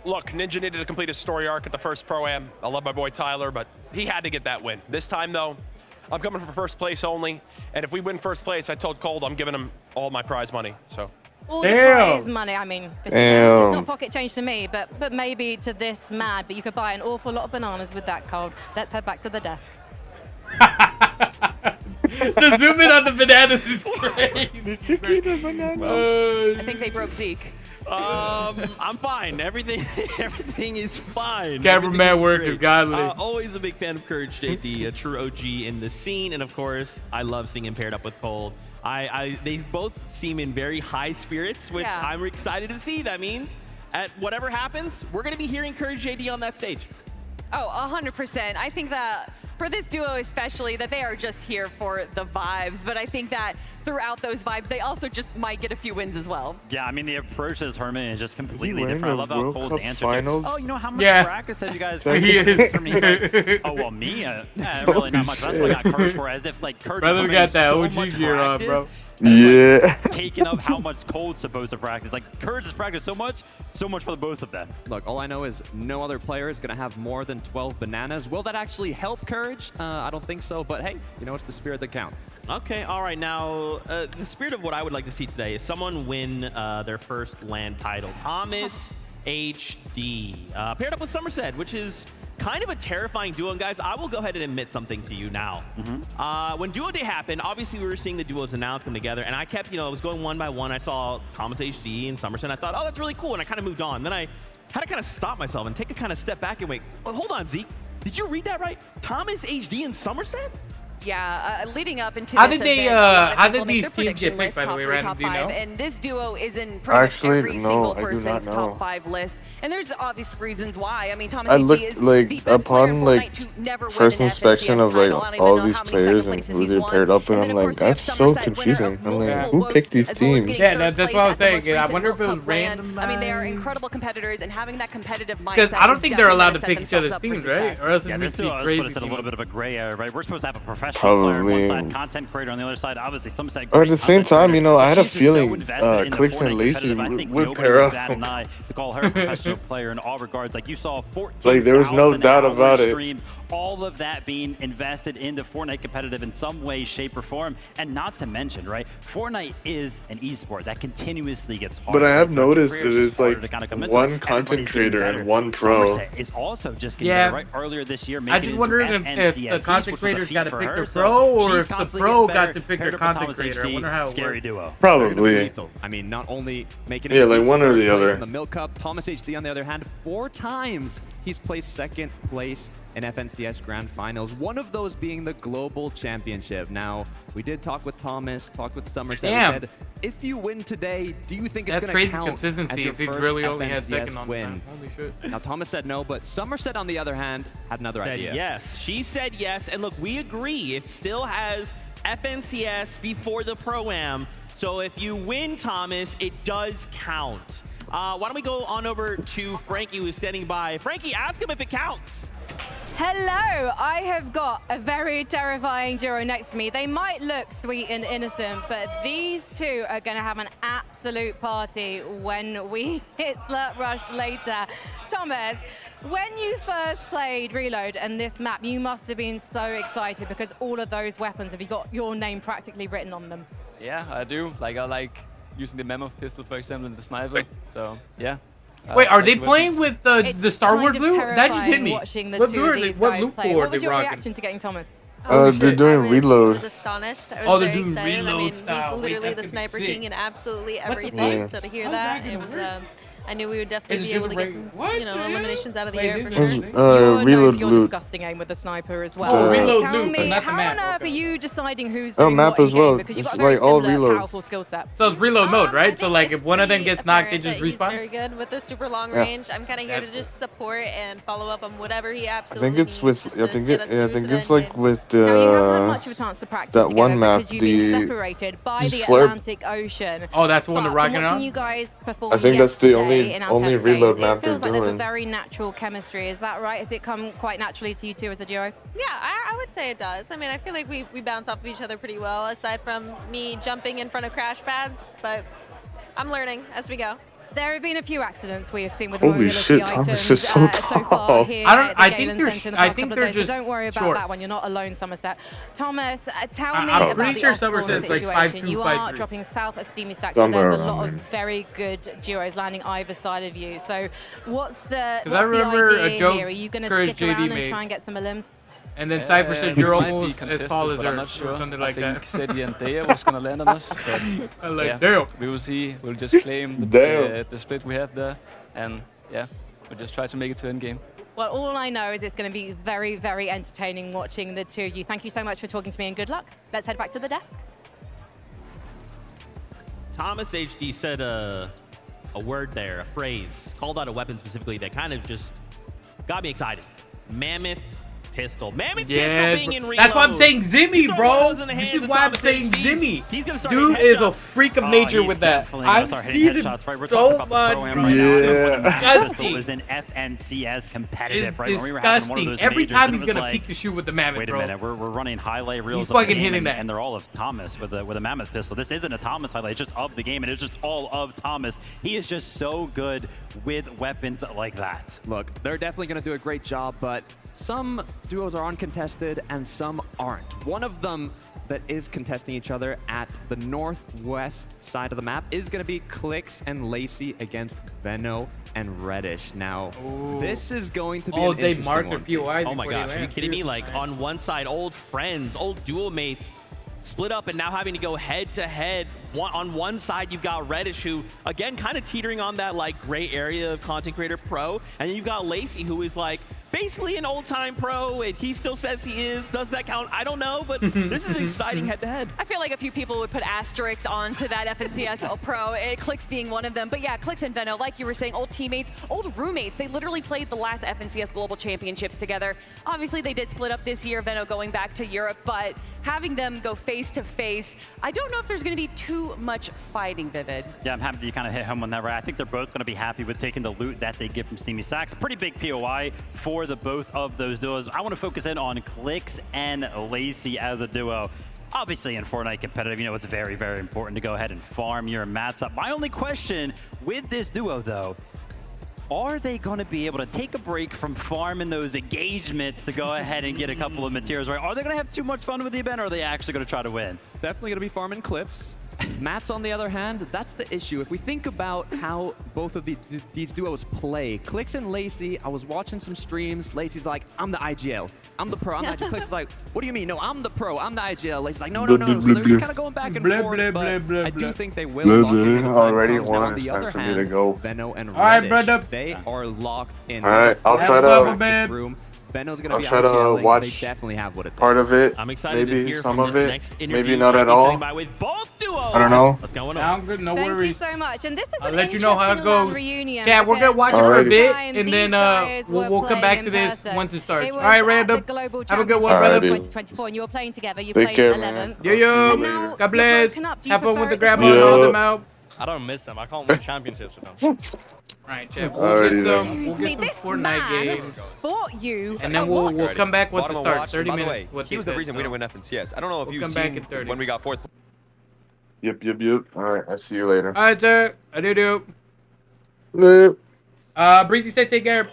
Look, Ninja needed to complete his story arc at the first Pro-Am. I love my boy Tyler, but he had to get that win. This time, though, I'm coming for first place only. And if we win first place, I told Cold I'm giving him all my prize money. So. All the prize money, I mean, it's not pocket change to me, but maybe to this man. But you could buy an awful lot of bananas with that, Cold. Let's head back to the desk. The zoom in on the bananas is crazy. Did you keep the banana? I think they broke Zeke. I'm fine. Everything is fine. Cameraman work is godly. Always a big fan of Courage JT, a true OG in the scene, and of course, I love seeing him paired up with Cold. They both seem in very high spirits, which I'm excited to see. That means, at whatever happens, we're going to be hearing Courage JT on that stage. Oh, 100%. I think that for this duo especially, that they are just here for the vibes. But I think that throughout those vibes, they also just might get a few wins as well. Yeah, I mean, the approach to this tournament is just completely wearing different. I a love how World Cole's Cup answer finals? to, oh, you know, how much Yeah. practice have you guys He is. for me? He's like, oh, well, me? Really not much. That's what I got Courage for, as if, like, Courage Brother got that so OG much gear on, practice, bro. and, Yeah. like, taking up how much Cold's supposed to practice. Like, Courage has practiced so much for the both of them. Look, all I know is no other player is going to have more than 12 bananas. Will that actually help Courage? I don't think so, but hey, you know, it's the spirit that counts. Okay, all right. Now, the spirit of what I would like to see today is someone win their first LAN title. Thomas HD paired up with Somerset, which is kind of a terrifying duo. And guys, I will go ahead and admit something to you now. When Duo Day happened, obviously we were seeing the duos announced come together, and I kept, I was going one by one. I saw Thomas HD and Somerset. I thought, oh, that's really cool, and I kind of moved on. Then I had to kind of stop myself and take a kind of step back and wait. Well, hold on, Zeke. Did you read that right? Thomas HD and Somerset? Yeah, leading up into how this did they? event, How did these teams get picked? By the way, Random, do you know? And this duo is in pretty much every single person's top 5 list. And there's obvious reasons why. I mean, Thomas HG is the best player in Fortnite to never win first an inspection FNCS of like title. I don't all even know these how many players second and places who he's they won. paired up, and I'm then, like, that's so confusing. I'm like, who picked these teams? Yeah, that's what I was saying. I recent wonder if it was World Cup brand. random. I mean, they are incredible competitors, and having that competitive mindset. Because I don't think they're allowed to definitely pick each gonna other's set themselves teams, up for right? success. Or else it Yeah, makes this me put us crazy. in a little bit of a gray area, right? We're supposed to have a professional player on one side, content creator on the other side. Obviously, some side. Or at the same time, I had a feeling Clicks and Lacey would pair up. To call her a professional player in all regards, like you saw 14. Like there was no doubt about it. Stream, all of that being invested into Fortnite competitive in some way, shape, or form, and not to mention, right? Fortnite is an esport that continuously gets harder. But I have noticed Careers that just it's harder like to kind of come into. one content Everybody's getting creator better. and one pro. Somerset is also just getting better, right? Earlier this year, I just wondering if the content creators got to pick their pro, or if the pro got to pick their content creator. I wonder how it Scary works. duo. Probably. I mean, not only making Yeah, like one or the other. in the Milk Cup, Thomas HD on the other hand, 4 times he's placed second place in FNCS Grand Finals, one of those being the Global Championship. Now, we did talk with Thomas, talk with Somerset. Damn. He said, if you win today, do you think it's That's going to crazy count consistency as your if he's first really only had FNCS second on the win? time. Holy shit. Now, Thomas said no, but Somerset, on the other hand, had another Said idea. yes. She said yes. And look, we agree. It still has FNCS before the Pro-Am. So if you win, Thomas, it does count. Why don't we go on over to Frankie, who's standing by. Frankie, ask him if it counts. Hello, I have got a very terrifying duo next to me. They might look sweet and innocent, but these two are going to have an absolute party when we hit Slurp Rush later. Thomas, when you first played Reload and this map, you must have been so excited because all of those weapons, have you got your name practically written on them? Yeah, I do. Like, I like using the mammoth pistol, for example, and the sniper. So, yeah. Wait, are they playing with the Star Wars loot? That just hit me. Watching the What two loot of are they? these What guys loot play. pool are What was they your rocking? reaction to getting Thomas? They're doing reload. I was astonished. I was Oh, they're very doing excited. I reload mean, style. he's Wait, literally that's the gonna be Sniper sick. King in absolutely What the everything. fuck? So to hear How's that, that it gonna was. work? I knew we would definitely Is be it able to get just some, what you know, the hell? eliminations out of the Wait, air for this sure. is- You're reload your loot. disgusting aim with the sniper as well. Oh, reload Tell loot, me, not the how map. on earth are you deciding who's Oh, doing map what in as well. game? Because you've got It's a very like all similar, reload. powerful skill set. So it's reload mode, right? So like, it's if one of them pretty gets knocked, they apparent just that he's respawn. very good with the super long Yeah. range. I'm kind of here to just support and follow up on whatever he I absolutely think it's needs with. just I to think get it. us Yeah, I through think to the it's end like game. with Now, you haven't had much of a chance to practice that together one map. because you've been The separated by the Slurp. Atlantic Ocean. Oh, that's the one But they're rocking from watching on? you guys perform I think that's the yesterday in our only test reload games, map it feels they're like there's a doing. very natural chemistry. Is that right? Has it come quite naturally to you two as a duo? Yeah, I would say it does. I mean, I feel like we bounce off of each other pretty well, aside from me jumping in front of crash pads, but I'm learning as we go. There have been a few accidents we have seen with Holy mobility shit, items Thomas is so so tall. far here I don't- at the I think Galen they're- Centre in the I past think couple they're of days, just so don't worry about short. that one. You're not alone, Somerset. Thomas, tell me I'm about pretty the sure off-spawn Somerset's like situation. 5'2", You 5'3". are dropping south of Steamy Stacks, but Somewhere there's a around lot of there. very good duos landing either side of you. So what's the I remember a idea joke here? Are you going to Courage stick around JD and made. try and get some elims? And then Cypher said, it you're might be almost as contested, tall as but her, I'm not or sure. something like I that. think Cedi and tHE was gonna land on us, but I'm like, yeah, damn. we will see. We'll just claim the split we have there, and yeah, we'll just try to make it to end game. Well, all I know is it's going to be very, very entertaining watching the two of you. Thank you so much for talking to me and good luck. Let's head back to the desk. Thomas HD said a word there, a phrase, called out a weapon specifically that kind of just got me excited. Mammoth pistol. Mammoth pistol being in reload. That's why I'm saying Zimmy, bro. those in the This hands is of why I'm Thomas saying HD. Zimmy. He's gonna start Dude hitting is a headshots. freak of nature he's with that. definitely gonna I've start seen hitting him headshots, right? We're so talking about the much. Pro-Am right now. Disgusting. Pistol was in FNCS competitive, It's right? When we were having one of disgusting. those Every majors, time and he's it was gonna like, peek the shoot with the mammoth, wait a bro. minute, we're running highlight reels He's of the fucking game, hitting and, that. and they're all of Thomas with a mammoth pistol. This isn't a Thomas highlight, it's just of the game, and it's just all of Thomas. He is just so good with weapons like that. Look, they're definitely going to do a great job, but some duos are uncontested and some aren't. One of them that is contesting each other at the northwest side of the map is going to be Qrits and Lacey against Veno and Reddish. Now, this is going to be an interesting one. Oh my gosh, are you kidding me? Like on one side, old friends, old duel mates, split up and now having to go head to head. On one side, you've got Reddish, who again kind of teetering on that like gray area of content creator pro, and then you've got Lacey, who is like basically an old-time pro, and he still says he is. Does that count? I don't know, but this is exciting head-to-head. I feel like a few people would put asterisks onto that FNCS Pro, Qrits being one of them. But yeah, Qrits and Veno, like you were saying, old teammates, old roommates. They literally played the last FNCS Global Championships together. Obviously, they did split up this year, Veno going back to Europe, but having them go face-to-face, I don't know if there's going to be too much fighting, Vivid. Yeah, I'm happy you kind of hit home on that, right? I think they're both going to be happy with taking the loot that they get from Steamy Sacks. A pretty big POI for the both of those duos. I want to focus in on Qrits and Lacey as a duo. Obviously, in Fortnite competitive, you know, it's very, very important to go ahead and farm your mats up. My only question with this duo, though, are they going to be able to take a break from farming those engagements to go ahead and get a couple of materials right? Are they going to have too much fun with the event, or are they actually going to try to win? Definitely going to be farming clips. Mats, on the other hand, that's the issue. If we think about how both of these duos play, Qrits and Lacey, I was watching some streams. Lacey's like, I'm the IGL. I'm the pro. I'm the IGL. Qrits is like, what do you mean? No, I'm the pro. I'm the IGL. Lacey's like, no. So they're kind of going back and forth, but I do think they will lock in. Already on the other for me to hand, go. Veno and All right, Reddish, brother. they are locked in. All right, I'll try to. Room. Veno's gonna I'll be try to IGLing, watch they definitely have what it takes. part of it. I'm excited maybe to hear some from of this it. next interview. Maybe not at all. With both duos. I don't know. What's going on? Sound good, no Thank worries. you so much. And this is I'll an let you know how it interesting LAN goes. reunion. Yeah, we're gonna watch it for a bit, and then we'll come back to this person. once it starts. It All was right, at Random. the Global Have a good one, Championship brother. 2024, and you were playing together. You Take played care, 11th. Yo, yo. And now God you're bless. broken up. Do you Have fun prefer with the it grandma. to Hold them out. I don't miss them. I can't win championships with them. Right, Jeff. Alrighty We'll get some This Fortnite man games. bought you. And then we'll come back once it starts. 30 By the minutes. way, he was the reason we didn't win FNCS. I don't know if you've seen when we got fourth. Yep. All right, I'll see you later. All right, sir. I do. Breezy said take care.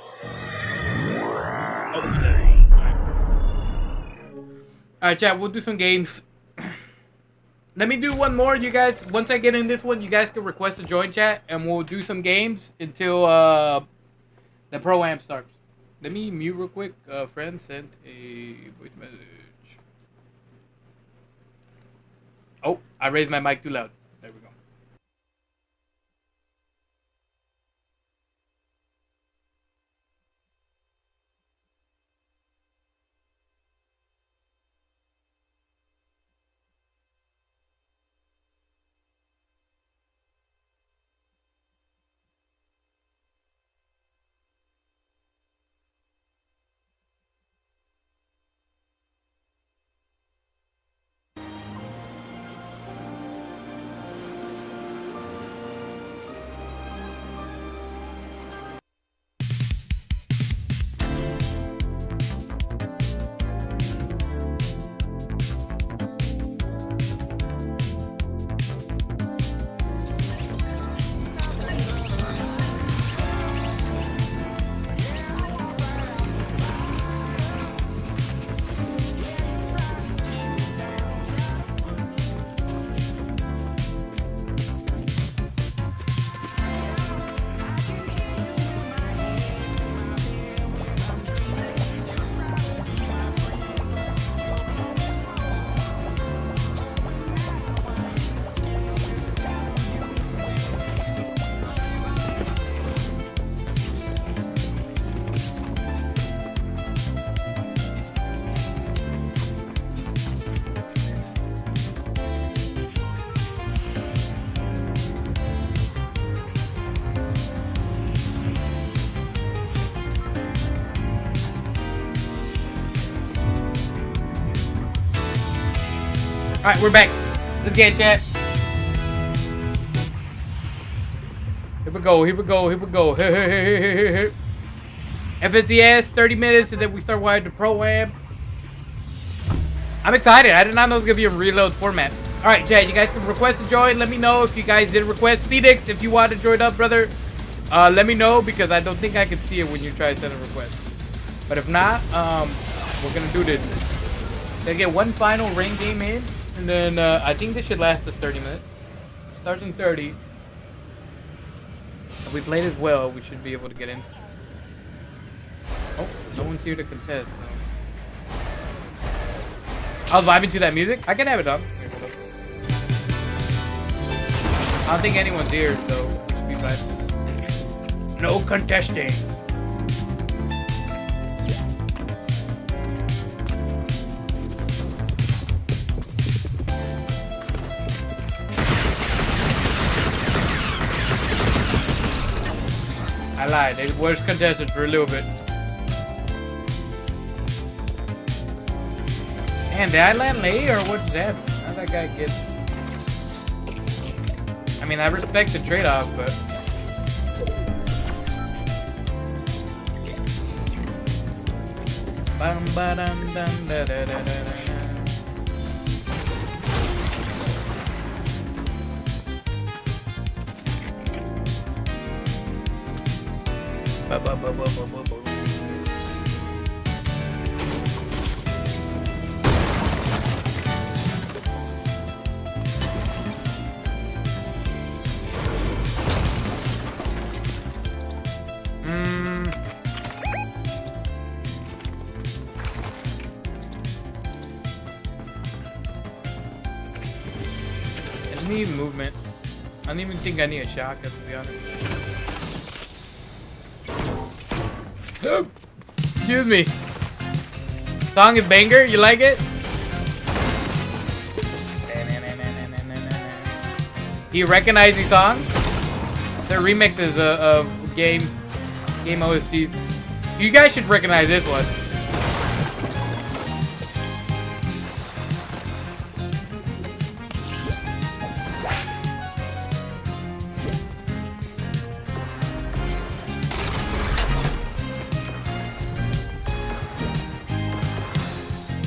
All right, chat. We'll do some games. Let me do one more, you guys. Once I get in this one, you guys can request to join chat, and we'll do some games until the Pro-Am starts. Let me mute real quick. Friend sent a voice message. Oh, I raised my mic too loud. There we go. Alright, we're back. Let's get it, chat. Here we go. FNCS, 30 minutes, and then we start wired to Pro-Am. I'm excited. I did not know it was going to be a reload format. Alright, chat, you guys can request to join. Let me know if you guys did request. Phoenix, if you want to join up, brother, let me know, because I don't think I can see it when you try to send a request. But if not, we're going to do this. Gonna get one final rain game in, And then I think this should last us 30 minutes. Starts in 30. If we play this well, we should be able to get in. Oh, no one's here to contest. So. I was vibing to that music. I can have it up. Here, hold up. I don't think anyone's here, so we should be fine. No contesting. I lied. They were contested for a little bit. Man, did I land late or what's that? How'd that guy get? I mean, I respect the trade-off, but. I need movement. I don't even think I need a shotgun, to be honest. Excuse me. Song is banger. You like it? Do you recognize these songs? They're remixes of game OSTs. You guys should recognize this one.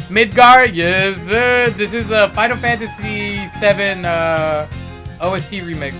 Midgard, yes sir. This is a Final Fantasy VII OST remix.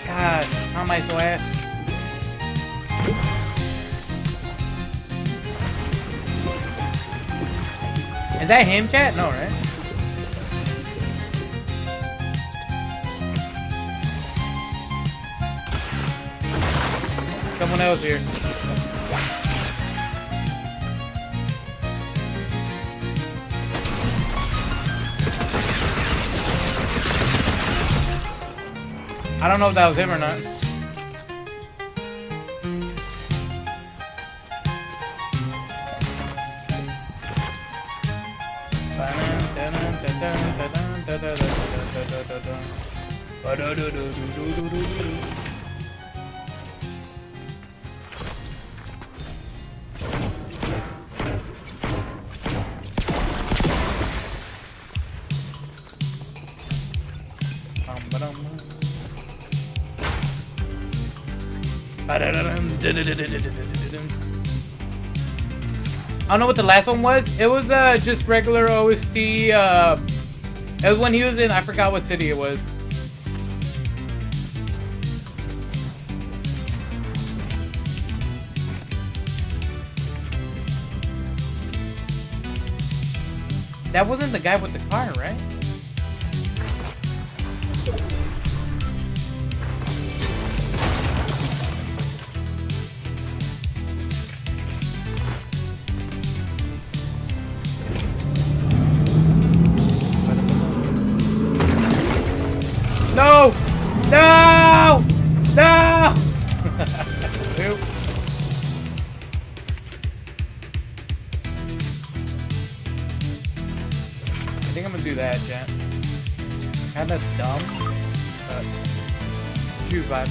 God, how am I so ass? Is that him, chat? No, right? Someone else here. I don't know if that was him or not. I don't know what the last one was. It was just regular OST. It was when he was in, I forgot what city it was. That wasn't the guy with the car, right? No! No! No! do that, chat. Kinda dumb, but huge vibe.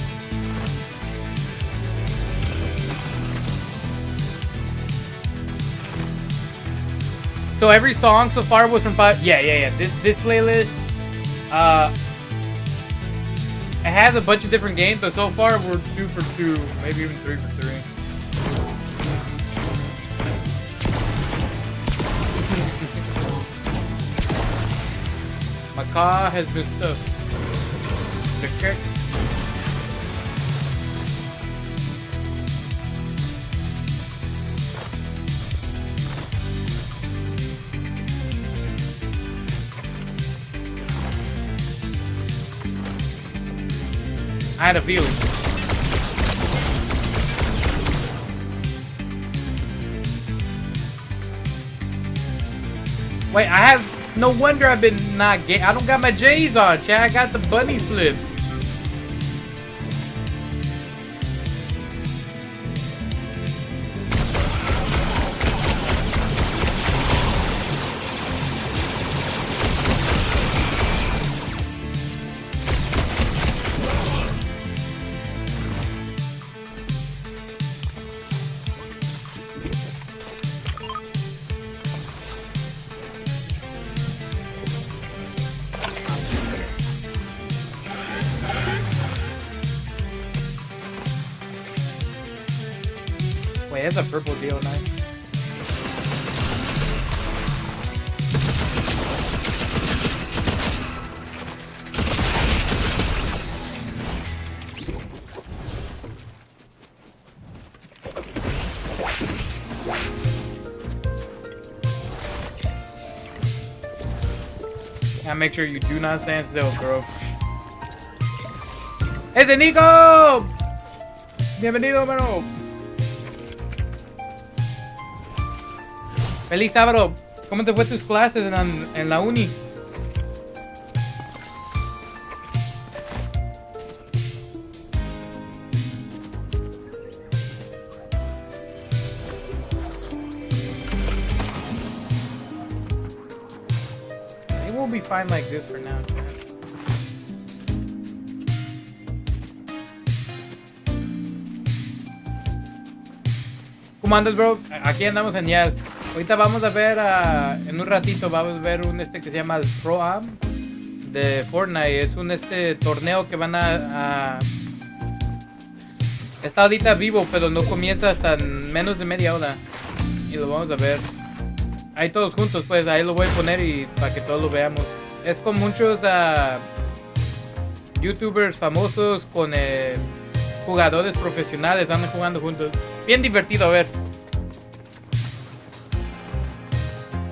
So every song so far was from 5. Yeah. This playlist, it has a bunch of different games, but so far we're 2 for 2, maybe even 3 for 3. My car has been stuck. The kick. I had a feeling. Wait, I have no wonder I've been not gay. I don't got my J's on, chat. I got the bunny slips. Wait, that's a purple deal knife. Gotta make sure you do not stand still, bro. ¡Ese Nico! Bienvenido, hermano. Feliz sábado. ¿Cómo te fue tus clases en la uni? It will be fine like this for now. ¿Cómo andas, bro? Aquí andamos en Jazz. Ahorita vamos a ver, en un ratito vamos a ver un que se llama el Pro-Am de Fortnite. Es un torneo que van a... Está ahorita vivo, pero no comienza hasta en menos de media hora. Y lo vamos a ver. Ahí todos juntos, pues, ahí lo voy a poner y para que todos lo veamos. Es con muchos youtubers famosos, con jugadores profesionales, andan jugando juntos. Bien divertido, a ver.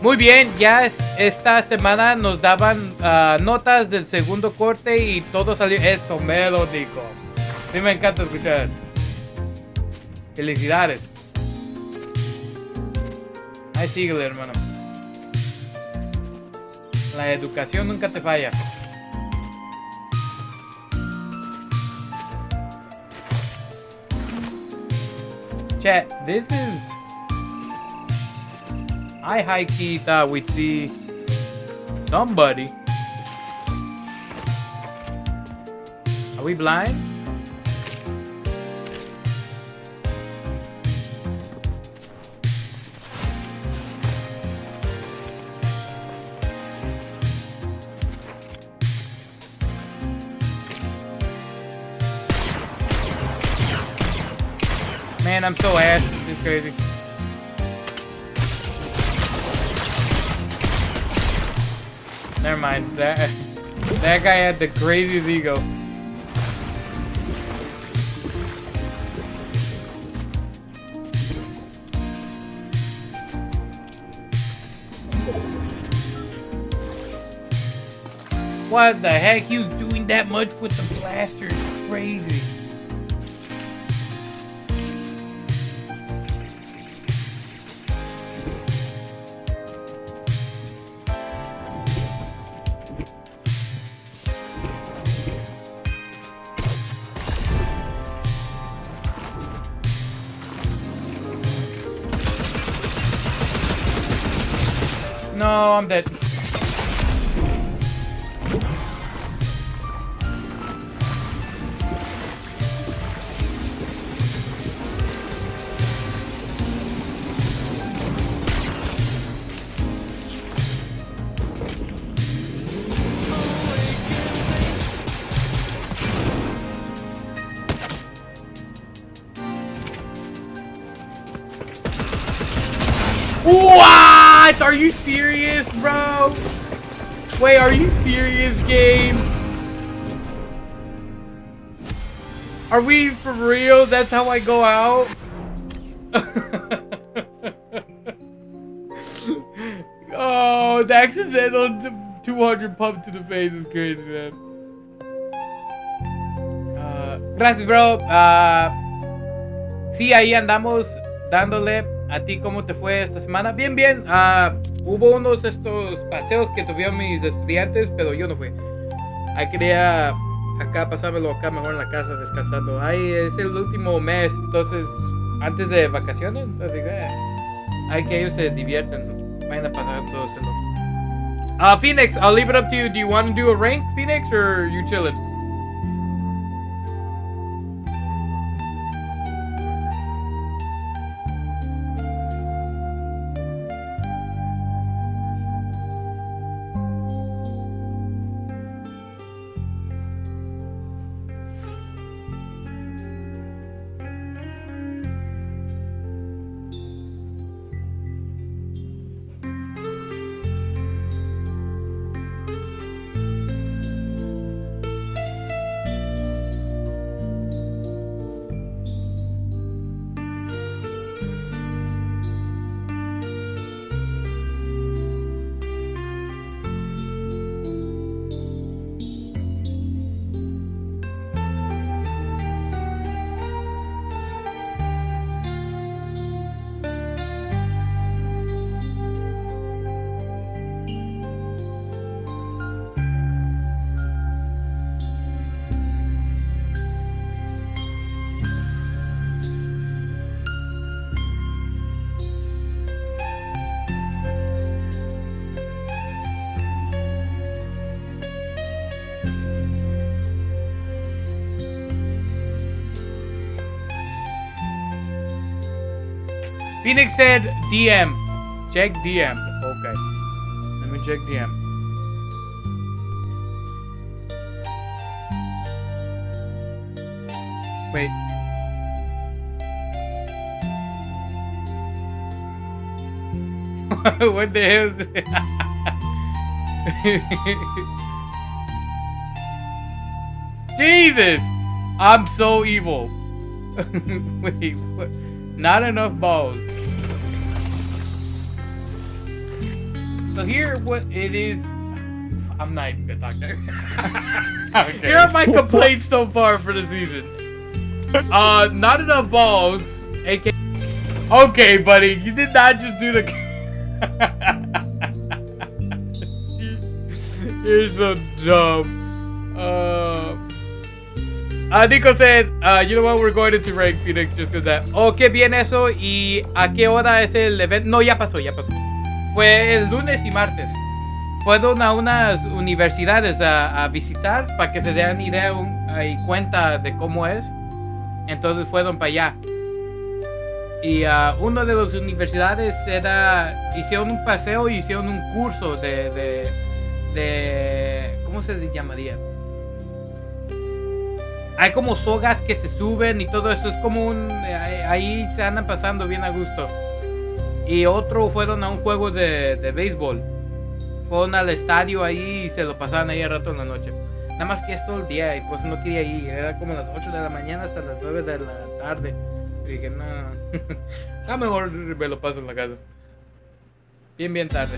Muy bien, ya esta semana nos daban notas del segundo corte y todo salió. Eso, melódico. Sí, me encanta escuchar. Felicidades. Ahí síguele, hermano. La educación nunca te falla. Chat, this is... I high-key thought we'd see somebody. Are we blind? Man, I'm so ass. This is crazy. Never mind. That guy had the craziest ego. What the heck? He was doing that much with the blasters. Crazy. No, I'm dead. What? Are you serious, bro? Wait, are you serious, game? Are we for real? That's how I go out? Oh, the accidental 200 pump to the face is crazy, man. Gracias, bro. Sí, ahí andamos dándole. ¿A ti cómo te fue esta semana? Bien, bien. Hubo unos de estos paseos que tuvieron mis estudiantes, pero yo no fui. Ahí quería acá pasármelo acá mejor en la casa descansando. Ahí es el último mes, entonces antes de vacaciones, entonces digo, hay que ellos se divierten, vayan a pasar todo eso. Phoenix, I'll leave it up to you. Do you want to do a rank, Phoenix, or you chilling? Phoenix said DM. Check DM. Okay. Let me check DM. Wait. What the hell is this? Jesus! I'm so evil. Wait, what? Not enough balls. So here, what it is, I'm not even gonna talk there. Okay. Here are my complaints so far for the season. Not enough balls, aka. Okay, buddy, you did not just do the. You're so dumb. Nico said, you know what, we're going into rank, Phoenix, just because that. Oh, qué bien eso. ¿Y a qué hora es el evento? No, ya pasó, ya pasó. Fue el lunes y martes. Fueron a unas universidades a visitar para que se den idea y cuenta de cómo es. Entonces fueron para allá. Y uno de las universidades hicieron un paseo y hicieron un curso de ¿cómo se llamaría? Hay como sogas que se suben y todo eso. Es como ahí se andan pasando bien a gusto. Y otro fueron a un juego de béisbol. Fueron al estadio ahí y se lo pasaban ahí a rato en la noche. Nada más que es todo el día y pues no quería ir. Era como las 8 de la mañana hasta las 9 de la tarde. Y dije, no. A mejor me lo paso en la casa. Bien tarde.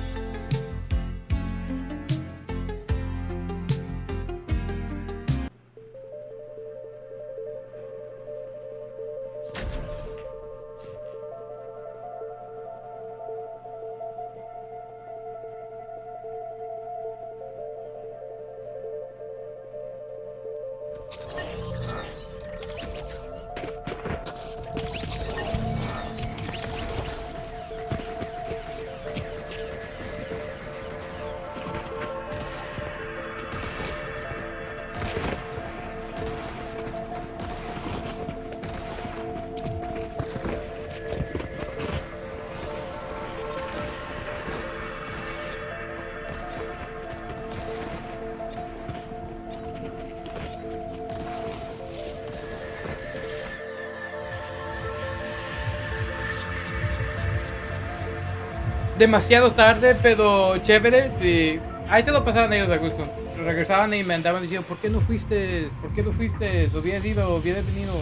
demasiado tarde, pero chévere. Sí. Ahí se lo pasaban ellos a gusto. Regresaban y me andaban diciendo, ¿por qué no fuiste? ¿Por qué no fuiste? Hubieras ido, hubieras venido.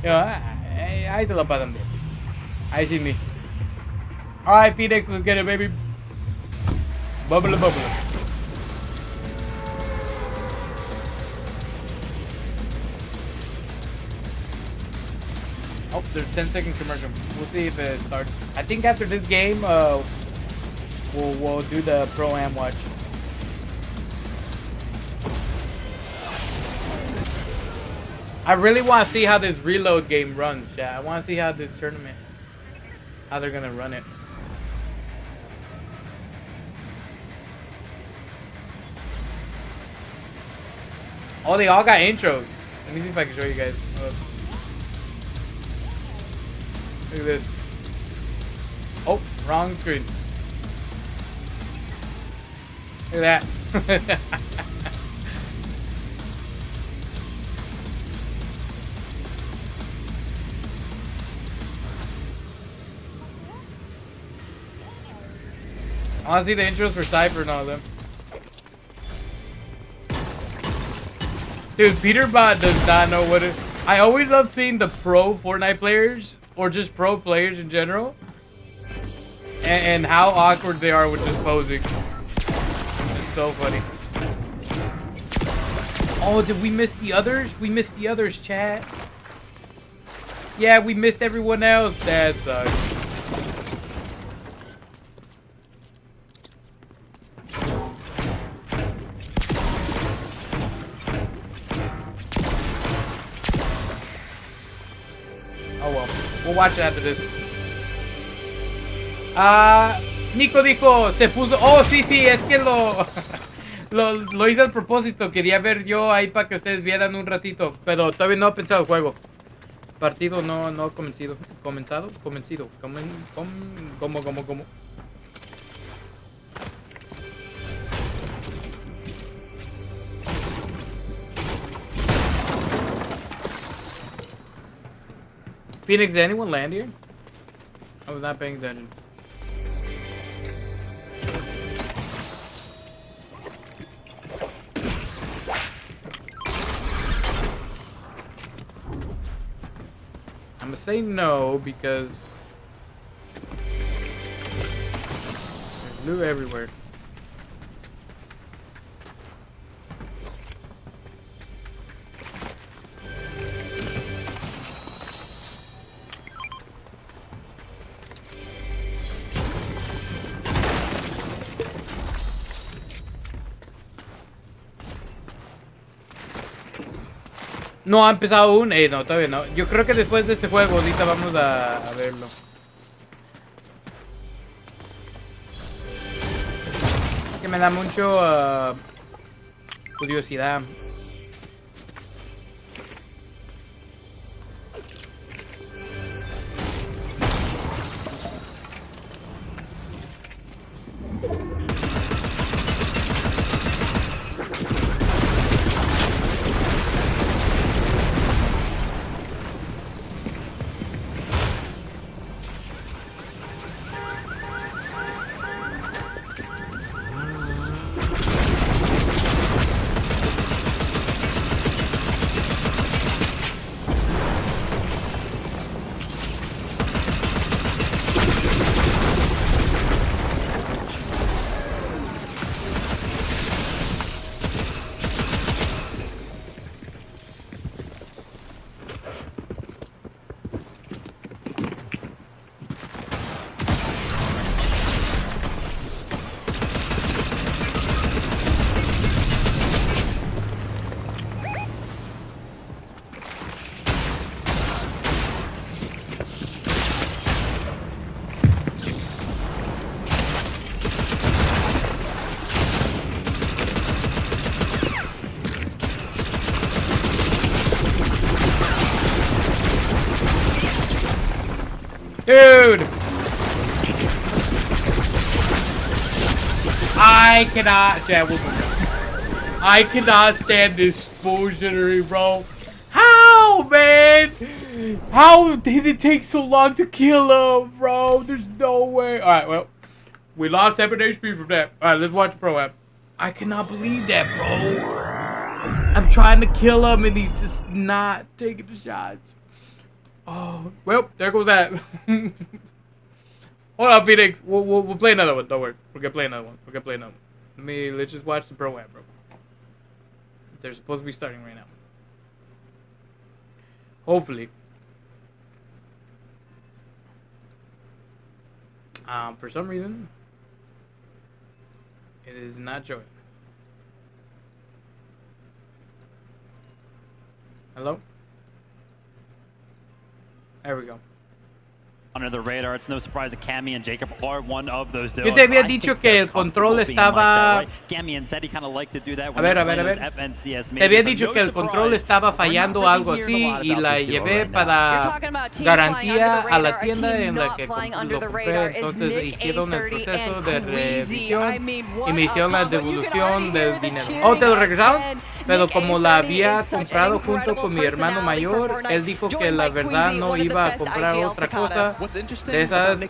Yo, ahí se lo pasan bien. Ahí sí me. Alright, Phoenix, let's get it, baby. Bubble, bubble. Oh, there's 10-second commercial. We'll see if it starts. I think after this game, we'll do the Pro-Am watch. I really want to see how this reload game runs, chat. I want to see how this tournament, how they're gonna run it. Oh, they all got intros. Let me see if I can show you guys. Look at this. Oh, wrong screen. Look at that. I want to see the intros for Cypher and all of them. Dude, Peterbot does not know what it... I always love seeing the pro Fortnite players, or just pro players in general, and how awkward they are with just posing. It's so funny. Oh, did we miss the others? We missed the others, chat. Yeah, we missed everyone else. That sucks. Oh well, we'll watch it after this. Nico dijo, se puso... Oh, sí, es que lo hice a propósito. Quería ver yo ahí para que ustedes vieran un ratito. Pero todavía no he pensado el juego. Partido no convencido. Convencido. ¿Cómo? Phoenix, did anyone land here? I was not paying attention. I'm gonna say no because there's loot everywhere. No ha empezado aún. No, todavía no. Yo creo que después de este juego ahorita vamos a verlo. Que me da mucho curiosidad. Dude! I cannot... Yeah, I cannot stand this bullshittery, bro. How? How, man? How did it take so long to kill him, bro? There's no way. All right, well, we lost 7 HP from that. All right, let's watch Pro Am. I cannot believe that, bro. I'm trying to kill him, and he's just not taking the shots. Oh, well, there goes that. Hold on, Phoenix. We'll play another one. Don't worry. We're gonna play another one. Let's just watch the Pro Am, bro. They're supposed to be starting right now. Hopefully. For some reason, it is not showing. Hello? There we go. Under the radar, it's no surprise that Cammy and Jacob are one of those duos. Yo te había dicho que el control estaba... Cammy and said he kind of liked to do that. A ver. Te había dicho que el control estaba fallando algo así y la llevé para garantía a la tienda en la que lo compré. Entonces hicieron el proceso de revisión y me hicieron la devolución del dinero. Oh, ¿te lo regresaron? Pero como la había comprado junto con mi hermano mayor, él dijo que la verdad no iba a comprar otra cosa de esas,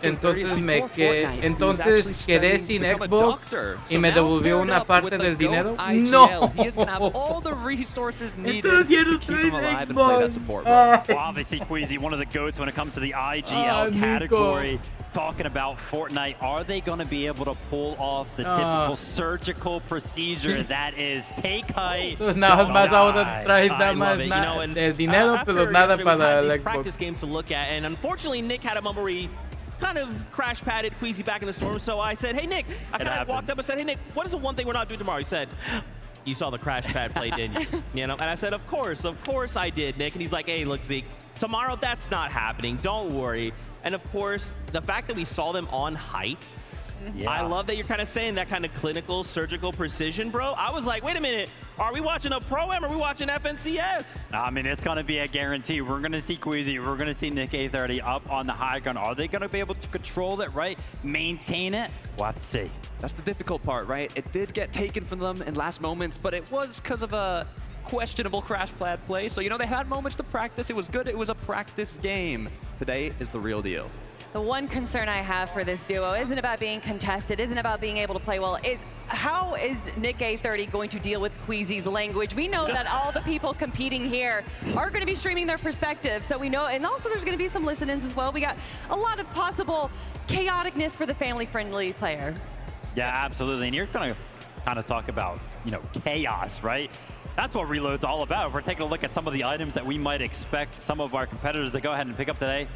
entonces quedé sin Xbox y me devolvió una parte del dinero. No. Entonces ya no traes Xbox. Well, obviously, Queasy, one of the goats when it comes to the IGL category. Talking about Fortnite, are they going to be able to pull off the typical surgical procedure that is take height? Nada más ahora traes nada más el dinero, pero nada para el Xbox. Practice games to look at, and unfortunately, Nick had a moment where he kind of crash padded Queasy back in the storm. So I said, "Hey Nick," I kind of walked up and said, "Hey Nick, what is the one thing we're not doing tomorrow?" He said, "You saw the crash pad play, didn't you?" You know, and I said, of course I did, Nick." And he's like, "Hey, look, Zeke, tomorrow that's not happening. Don't worry." And of course, the fact that we saw them on height, I love that you're kind of saying that kind of clinical, surgical precision, bro. I was like, wait a minute, are we watching a Pro-Am or are we watching FNCS? I mean, it's going to be a guarantee. We're going to see Queasy, we're going to see Nick A30 up on the high ground. Are they going to be able to control it, right? Maintain it? We'll have to see. That's the difficult part, right? It did get taken from them in last moments, but it was because of a questionable crash pad play. So, you know, they had moments to practice. It was good. It was a practice game. Today is the real deal. The one concern I have for this duo isn't about being contested, isn't about being able to play well, is how is Nick A30 going to deal with Queasy's language? We know that all the people competing here are going to be streaming their perspective, so we know, and also there's going to be some listen-ins as well. We got a lot of possible chaoticness for the family-friendly player. Yeah, absolutely, and you're going to kind of talk about, you know, chaos, right? That's what Reload's all about. If we're taking a look at some of the items that we might expect some of our competitors to go ahead and pick up today,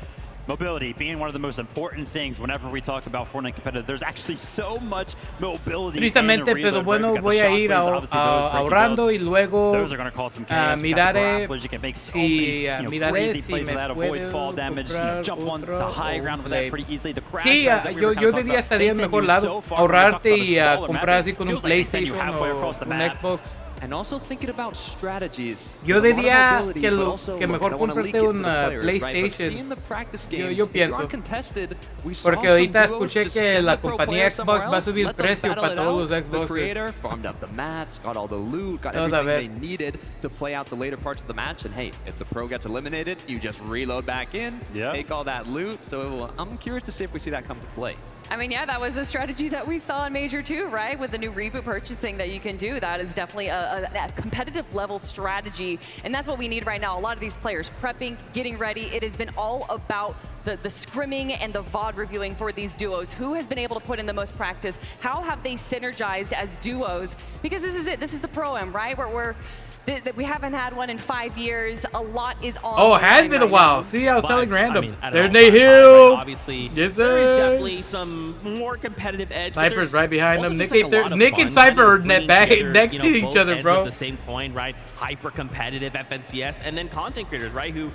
mobility being one of the most important things whenever we talk about Fortnite competitive. There's actually so much mobility. Tristemente, pero bueno, voy a ir ahorrando y luego miraré si me puedo comprar Sí, yo diría estaría en mejor lado ahorrarte y comprar así con un PlayStation o un Xbox. And also thinking about strategies. Yo diría que mejor comprarte una PlayStation. Yo pienso. Porque ahorita escuché que la compañía Xbox va a subir el precio para todos los Xboxes. Farmed up the mats, got all the loot, got everything they needed to play out the later parts of the match. And hey, if the pro gets eliminated, you just reload back in, take all that loot. So I'm curious to see if we see that come to play. I mean, yeah, that was a strategy that we saw in Major 2, right? With the new reboot purchasing that you can do. That is definitely a competitive level strategy. And that's what we need right now. A lot of these players prepping, getting ready. It has been all about the scrimming and the VOD reviewing for these duos. Who has been able to put in the most practice? How have they synergized as duos? Because this is it. This is the Pro-Am, right? We haven't had one in 5 years. A lot is on. Oh, it has been a while. See, I was telling random. There's Nate Hill. Obviously, yes, there's definitely some more competitive edge. Cypher's right behind him. Nick and Cypher are next to each other, bro. The same coin, right? Hyper competitive FNCS, and then content creators, right? Who,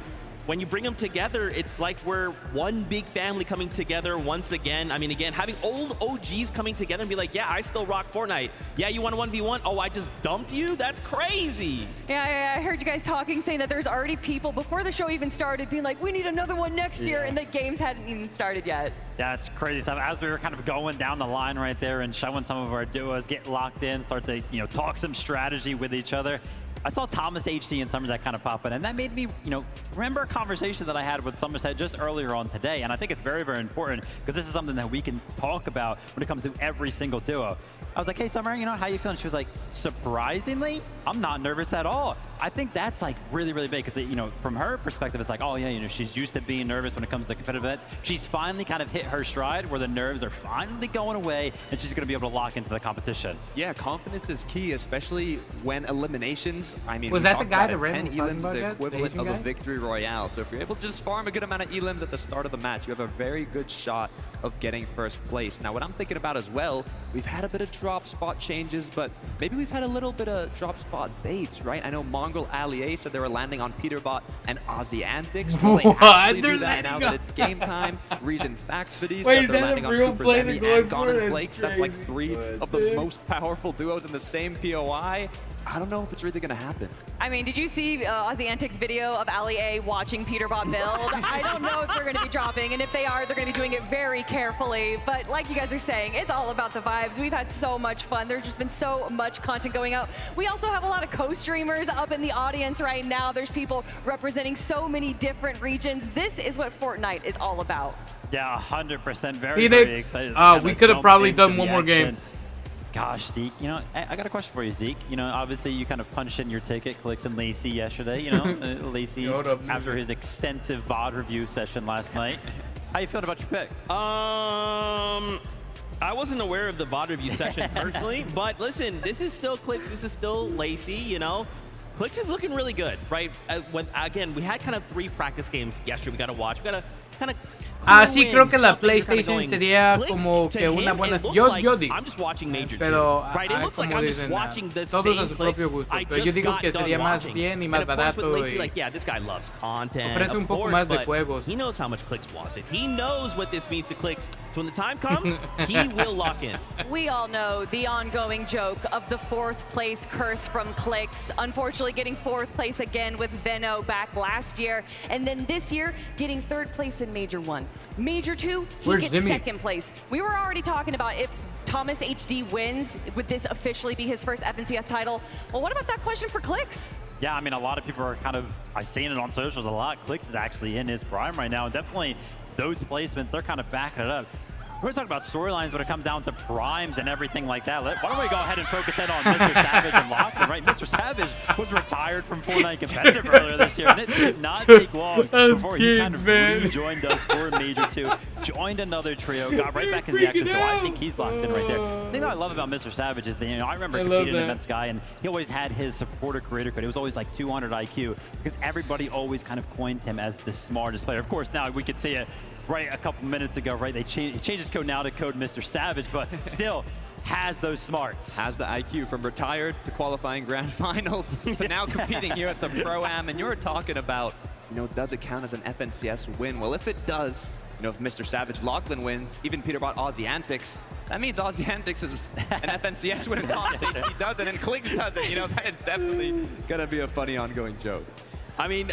when you bring them together, it's like we're one big family coming together once again. I mean, again, having old OGs coming together and be like, yeah, I still rock Fortnite. Yeah, you want a 1v1? Oh, I just dumped you? That's crazy. Yeah, I heard you guys talking, saying that there's already people before the show even started being like, we need another one next year, and the games hadn't even started yet. Yeah, it's crazy stuff. As we were kind of going down the line right there and showing some of our duos get locked in, start to, you know, talk some strategy with each other. I saw Thomas HD and Somerset kind of pop in, and that made me, you know, remember a conversation that I had with Somerset just earlier on today, and I think it's very, very important because this is something that we can talk about when it comes to every single duo. I was like, hey, Summer, you know, how you feeling? She was like, surprisingly, I'm not nervous at all. I think that's like really, really big because, you know, from her perspective, it's like, oh yeah, you know, she's used to being nervous when it comes to competitive events. She's finally kind of hit her stride where the nerves are finally going away and she's going to be able to lock into the competition. Yeah, confidence is key, especially when eliminations, I mean, was that the guy that ran 10 elims is the equivalent of a victory royale. So if you're able to just farm a good amount of elims at the start of the match, you have a very good shot of getting first place. Now, what I'm thinking about as well, we've had a bit of drop spot changes, but maybe we've had a little bit of drop spot baits, right? I know Mongrel Allier said they were landing on Peterbot and Aussie Antics. Will they actually do that now that it's game time? Reason Facts videos said they're landing on Cooper's Emmy and Gone and Flakes. That's like 3 of the most powerful duos in the same POI. I don't know if it's really going to happen. I mean, did you see Aussie Antics video of Ali A watching Peterbot build? I don't know if they're going to be dropping, and if they are, they're going to be doing it very carefully. But like you guys are saying, it's all about the vibes. We've had so much fun. There's just been so much content going out. We also have a lot of co-streamers up in the audience right now. There's people representing so many different regions. This is what Fortnite is all about. Yeah, 100%. Very excited. We could have probably done one more game. Gosh, Zeke, you know, I got a question for you, Zeke. You know, obviously you kind of punched in your ticket, Qrits and Lacey yesterday, you know, Lacey after his extensive VOD review session last night. How you feeling about your pick? I wasn't aware of the VOD review session personally, but listen, this is still Qrits, this is still Lacey, you know. Qrits is looking really good, right? Again, we had kind of 3 practice games yesterday we got to watch. We got to kind of sí, creo que la PlayStation sería como que una buena. Yo digo. I'm just watching Major 2. Pero, right? It looks like I'm just watching the todos same a su propio gusto. Pero yo digo que sería más bien y más barato. Lacey, like, yeah, this guy loves content. Ofrece un poco más de juegos. He knows how much Qrits wants it. He knows what this means to Qrits. So when the time comes, he will lock in. We all know the ongoing joke of the 4th place curse from Qrits. Unfortunately, getting 4th place again with Veno back last year, and then this year getting 3rd place in Major 1. Major 2, he gets 2nd place. We were already talking about if Thomas HD wins, would this officially be his first FNCS title? Well, what about that question for Qrits? Yeah, I mean, a lot of people are kind of, I've seen it on socials a lot. Qrits is actually in his prime right now, and definitely those placements, they're kind of backing it up. We're talking about storylines when it comes down to primes and everything like that. Why don't we go ahead and focus in on Mr. Savage and Lachlan, right? Mr. Savage was retired from Fortnite competitive earlier this year, and it did not take long before he kind of rejoined us for Major 2, joined another trio, got right back in the action, so I think he's locked in right there. The thing that I love about Mr. Savage is that, you know, I remember competing in events guy, and he always had his supporter creator code. It was always like 200 IQ, because everybody always kind of coined him as the smartest player. Of course, now we could see it right a couple minutes ago, right? He changed his code now to code Mr. Savage, but still has those smarts. Has the IQ from retired to qualifying grand finals, but now competing here at the Pro-Am, and you're talking about, you know, does it count as an FNCS win? Well, if it does, you know, if Mr. Savage Lachlan wins, even Peterbot Aussie Antics, that means Aussie Antics is an FNCS win. He does it, and Qrits does it. You know, that is definitely gonna be a funny ongoing joke. I mean,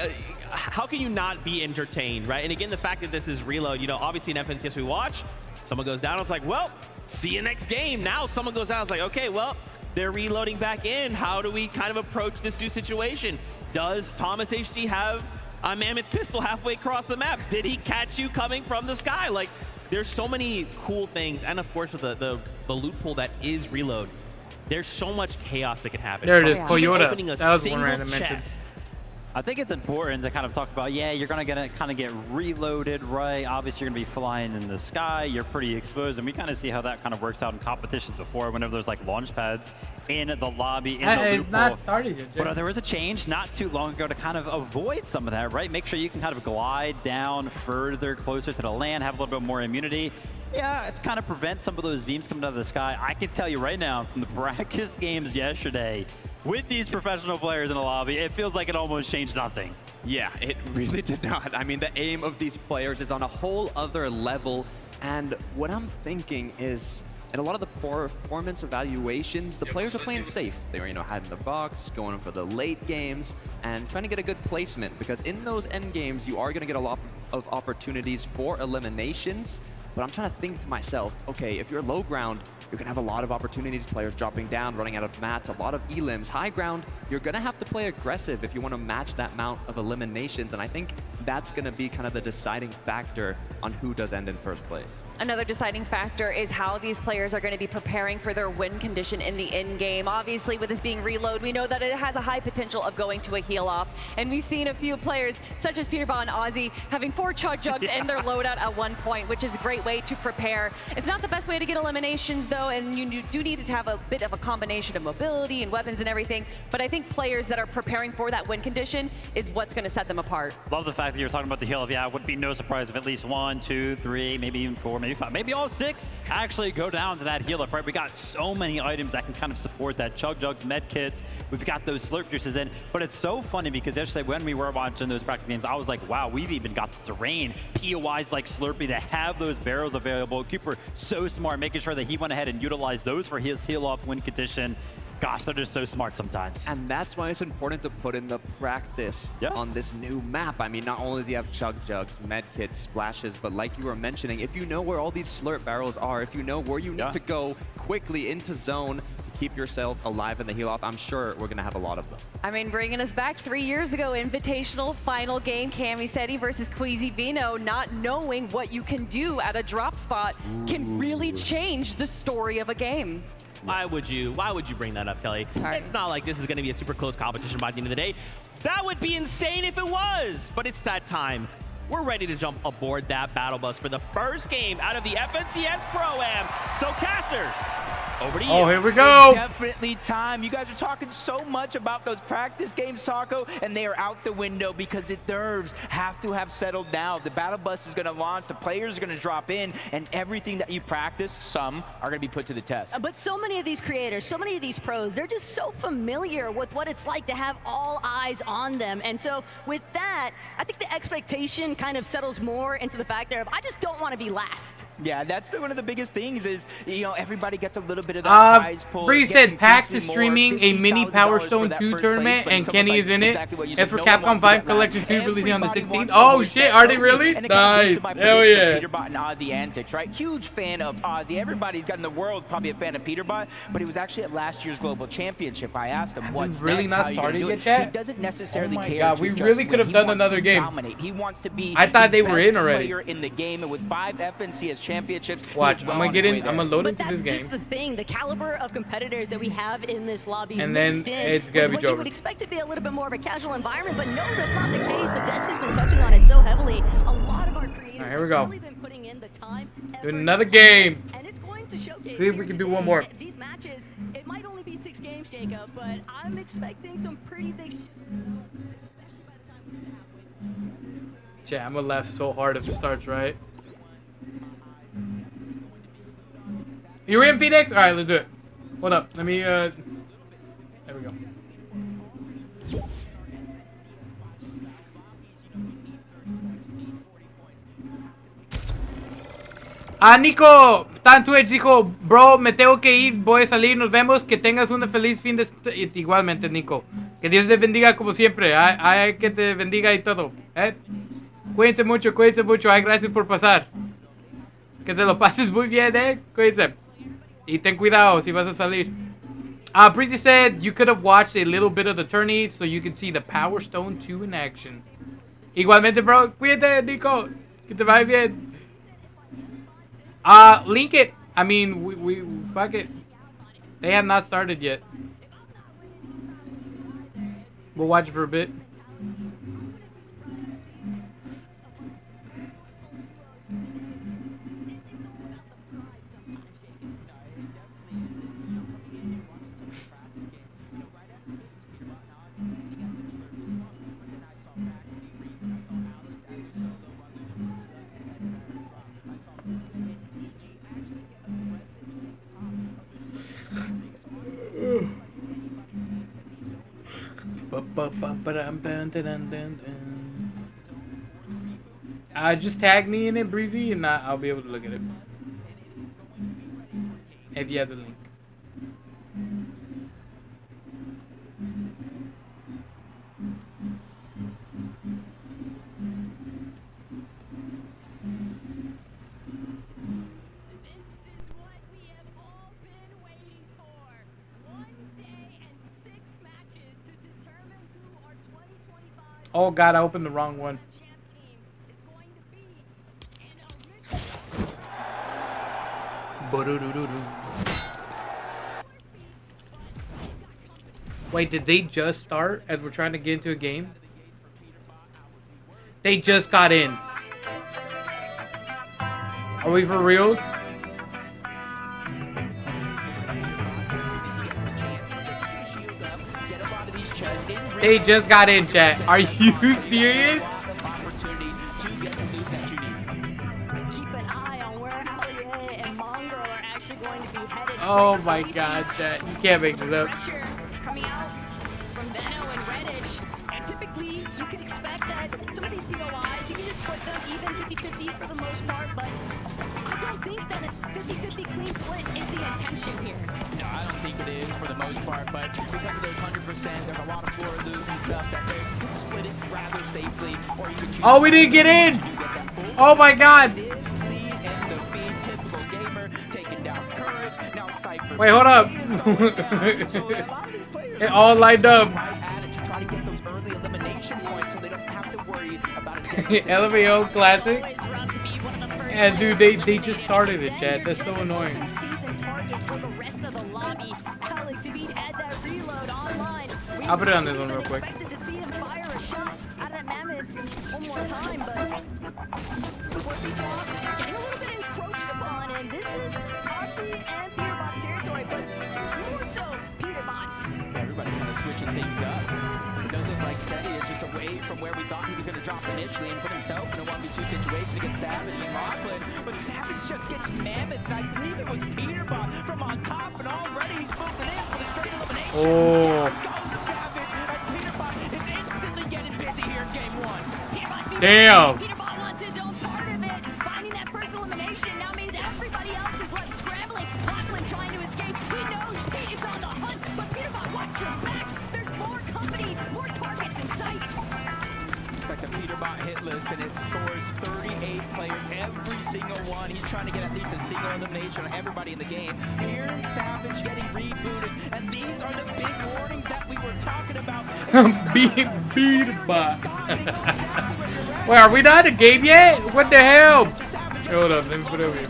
how can you not be entertained, right? And again, the fact that this is reload, you know, obviously in FNCS we watch, someone goes down, it's like, well, see you next game. Now someone goes down, it's like, okay, well, they're reloading back in. How do we kind of approach this new situation? Does Thomas HD have a mammoth pistol halfway across the map? Did he catch you coming from the sky? Like, there's so many cool things. And of course, with the loot pool that is reload, there's so much chaos that can happen. There it is, Toyota. Opening a that was single one random chest. I think it's important to kind of talk about, yeah, you're going to kind of get reloaded, right? Obviously, you're going to be flying in the sky. You're pretty exposed, and we kind of see how that kind of works out in competitions before, whenever there's like launch pads in the lobby, in the loop it's not started yet, but there was a change not too long ago to kind of avoid some of that, right? Make sure you can kind of glide down further, closer to the land, have a little bit more immunity. Yeah, to kind of prevent some of those beams coming out of the sky. I can tell you right now, from the practice games yesterday, with these professional players in the lobby, it feels like it almost changed nothing. Yeah, it really did not. I mean, the aim of these players is on a whole other level. And what I'm thinking is, in a lot of the performance evaluations, the players are playing safe. They were, you know, hiding the box, going for the late games, and trying to get a good placement. Because in those end games, you are going to get a lot of opportunities for eliminations. But I'm trying to think to myself, okay, if you're low ground, you're going to have a lot of opportunities, players dropping down, running out of mats, a lot of elims. High ground, you're going to have to play aggressive if you want to match that amount of eliminations, and I think that's going to be kind of the deciding factor on who does end in first place. Another deciding factor is how these players are going to be preparing for their win condition in the end game. Obviously, with this being reload, we know that it has a high potential of going to a heal off. And we've seen a few players, such as Peterbot and Ozzy, having 4 chug jugs in their loadout at one point, which is a great way to prepare. It's not the best way to get eliminations, though, and you do need to have a bit of a combination of mobility and weapons and everything. But I think players that are preparing for that win condition is what's going to set them apart. Love the fact that you're talking about the heal off. Yeah, it would be no surprise if at least 1, 2, 3, maybe even 4, maybe 5, maybe all 6 actually go down to that heal up, right? We got so many items that can kind of support that. Chug jugs, med kits, we've got those slurp juices in. But it's so funny because yesterday when we were watching those practice games, I was like, wow, we've even got the terrain, POIs like Slurpee that have those barrels available. Cooper, so smart, making sure that he went ahead and utilized those for his heal off win condition. Gosh, they're just so smart sometimes. And that's why it's important to put in the practice on this new map. I mean, not only do you have chug jugs, med kits, splashes, but like you were mentioning, if you know where all these slurp barrels are, if you know where you need to go quickly into zone to keep yourself alive in the heal off, I'm sure we're going to have a lot of them. I mean, bringing us back 3 years ago, invitational final game, Camiseti versus Queasy Vino, not knowing what you can do at a drop spot can really change the story of a game. Why would you bring that up, Kelly? It's not like this is going to be a super close competition by the end of the day. That would be insane if it was, but it's that time. We're ready to jump aboard that battle bus for the first game out of the FNCS Pro-Am. So casters, over to you. Oh, here we go. It's definitely time. You guys are talking so much about those practice games, Taco, and they are out the window because the nerves have to have settled now. The battle bus is going to launch, the players are going to drop in, and everything that you practice, some are going to be put to the test. But so many of these creators, so many of these pros, they're just so familiar with what it's like to have all eyes on them. And so with that, I think the expectation kind of settles more into the fact that I just don't want to be last. Yeah, that's one of the biggest things is, you know, everybody gets a little bit of that prize pull. Bree said Pax is streaming a mini Power Stone 2 tournament and Kenny is in it. As for Capcom 5 Collection 2 releasing on the 16th. Oh shit, are they really? Nice. Hell yeah. Peterbot and Ozzy Antics, right? Huge fan of Ozzy. Everybody's got in the world probably a fan of Peterbot, but he was actually at last year's Global Championship. I asked him what's really next, not how started you yet, chat? He doesn't necessarily care. God, we really could have done another game. Dominate. He wants to be I thought they were in already. player in the game, and with 5 FNCS championships, watch, I'm gonna get in. I'm gonna load But into this that's game. just the thing, the caliber of competitors that we have in this lobby And then mixed in it's gonna with be what you Joker. would expect to be a little bit more of a casual environment, but no, that's not the case. The Desk has been touching on it so heavily. A lot of our creators Alright, here we go. have really been putting in the time, Do another game. and it's going to showcase. See if we can do one more. These matches, it might only be 6 games, Jacob, but I'm expecting some pretty big shit. Chat, I'm gonna laugh so hard if it starts right. You in, Phoenix? Alright, let's do it. Hold up. Let me, there we go. Nico, está en Twitch, dijo, bro, me tengo que ir, voy a salir, nos vemos, que tengas un feliz fin de... Igualmente, Nico. Que Dios te bendiga como siempre, ay, que te bendiga y todo, Cuídense mucho, ay, gracias por pasar. Que te lo pases muy bien, cuídense. Y ten cuidado si vas a salir. Breezy said you could have watched a little bit of the tourney so you can see the Power Stone 2 in action. Igualmente, bro, cuídate, Nico. Que te vaya bien. Link it. I mean, we fuck it. They have not started yet. We'll watch it for a bit. Just tag me in it, Breezy, and I'll be able to look at it. If you have the link. Oh god, I opened the wrong one. Wait, did they just start as we're trying to get into a game? They just got in. Are we for reals? They just got in, chat. Are you serious? Oh my god, chat. You can't make this up. Coming out from Venno and Reddish. And typically, you could expect that some of these POIs, you can just split them even 50-50 for the most part, but I don't think that a 50-50 clean split is the intention here. No, I don't think it is for the most part, but because of those 100%, there's a lot of floor loot and stuff that they can split it rather safely, or you can choose. Oh, we didn't get in! Oh my god! Wait, hold up. It all lined up. LMAO Classic. Yeah, dude, they just started it, chat. That's so annoying. I'll put it on this one real quick. One more time, but Slurpee Swamp getting a little bit encroached upon, and this is Aussie and Peterbot's territory, but more so Peterbot's. Everybody kind of switching things up. It does look like Seti is just away from where we thought he was going to drop initially and put himself in a 1v2 situation against Savage and Laughlin, but Savage just gets Mammoth, and I believe it was Peterbot from on top, and already he's moving in for the straight elimination. Oh. Savage, and Peterbot is instantly getting busy here in game one. Damn. Peterbot wants his own part of it. Finding that first elimination now means everybody else is left scrambling. Laughlin trying to escape. He knows he is on the hunt, but Peterbot, watch your back. There's more company, more targets in sight. It's like the Peterbot hit list, and it scores 38 players, every single one. He's trying to get at least a single elimination on everybody in the game. Here in Savage getting rebooted, and these are the big warnings that we were talking about. Peterbot. Wait, are we not in a game yet? What the hell? Hold up, let me put it over here.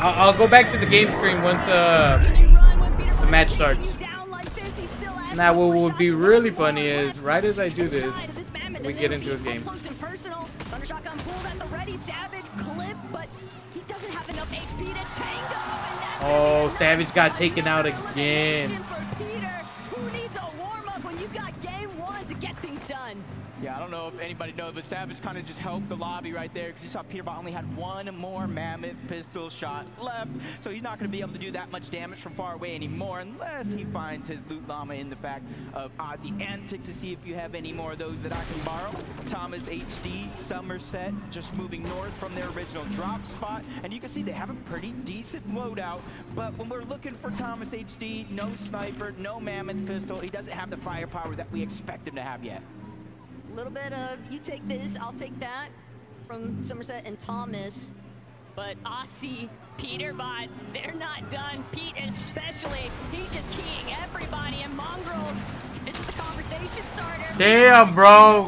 I'll go back to the game screen once the match starts. Now what would be really funny is, right as I do this, we get into a game. Oh, Savage got taken out again. Yeah, I don't know if anybody knows, but Savage kind of just helped the lobby right there because you saw Peterbot only had one more Mammoth pistol shot left, so he's not going to be able to do that much damage from far away anymore unless he finds his loot llama in the fact of Aussie Antics to see if you have any more of those that I can borrow. Thomas HD, Somerset, just moving north from their original drop spot, and you can see they have a pretty decent loadout, but when we're looking for Thomas HD, no sniper, no Mammoth pistol, he doesn't have the firepower that we expect him to have yet. A little bit of, you take this, I'll take that, from Somerset and Thomas. But Aussie, Peterbot, they're not done. Pete especially, he's just keying everybody. And Mongrel, this is a conversation starter. Damn, bro.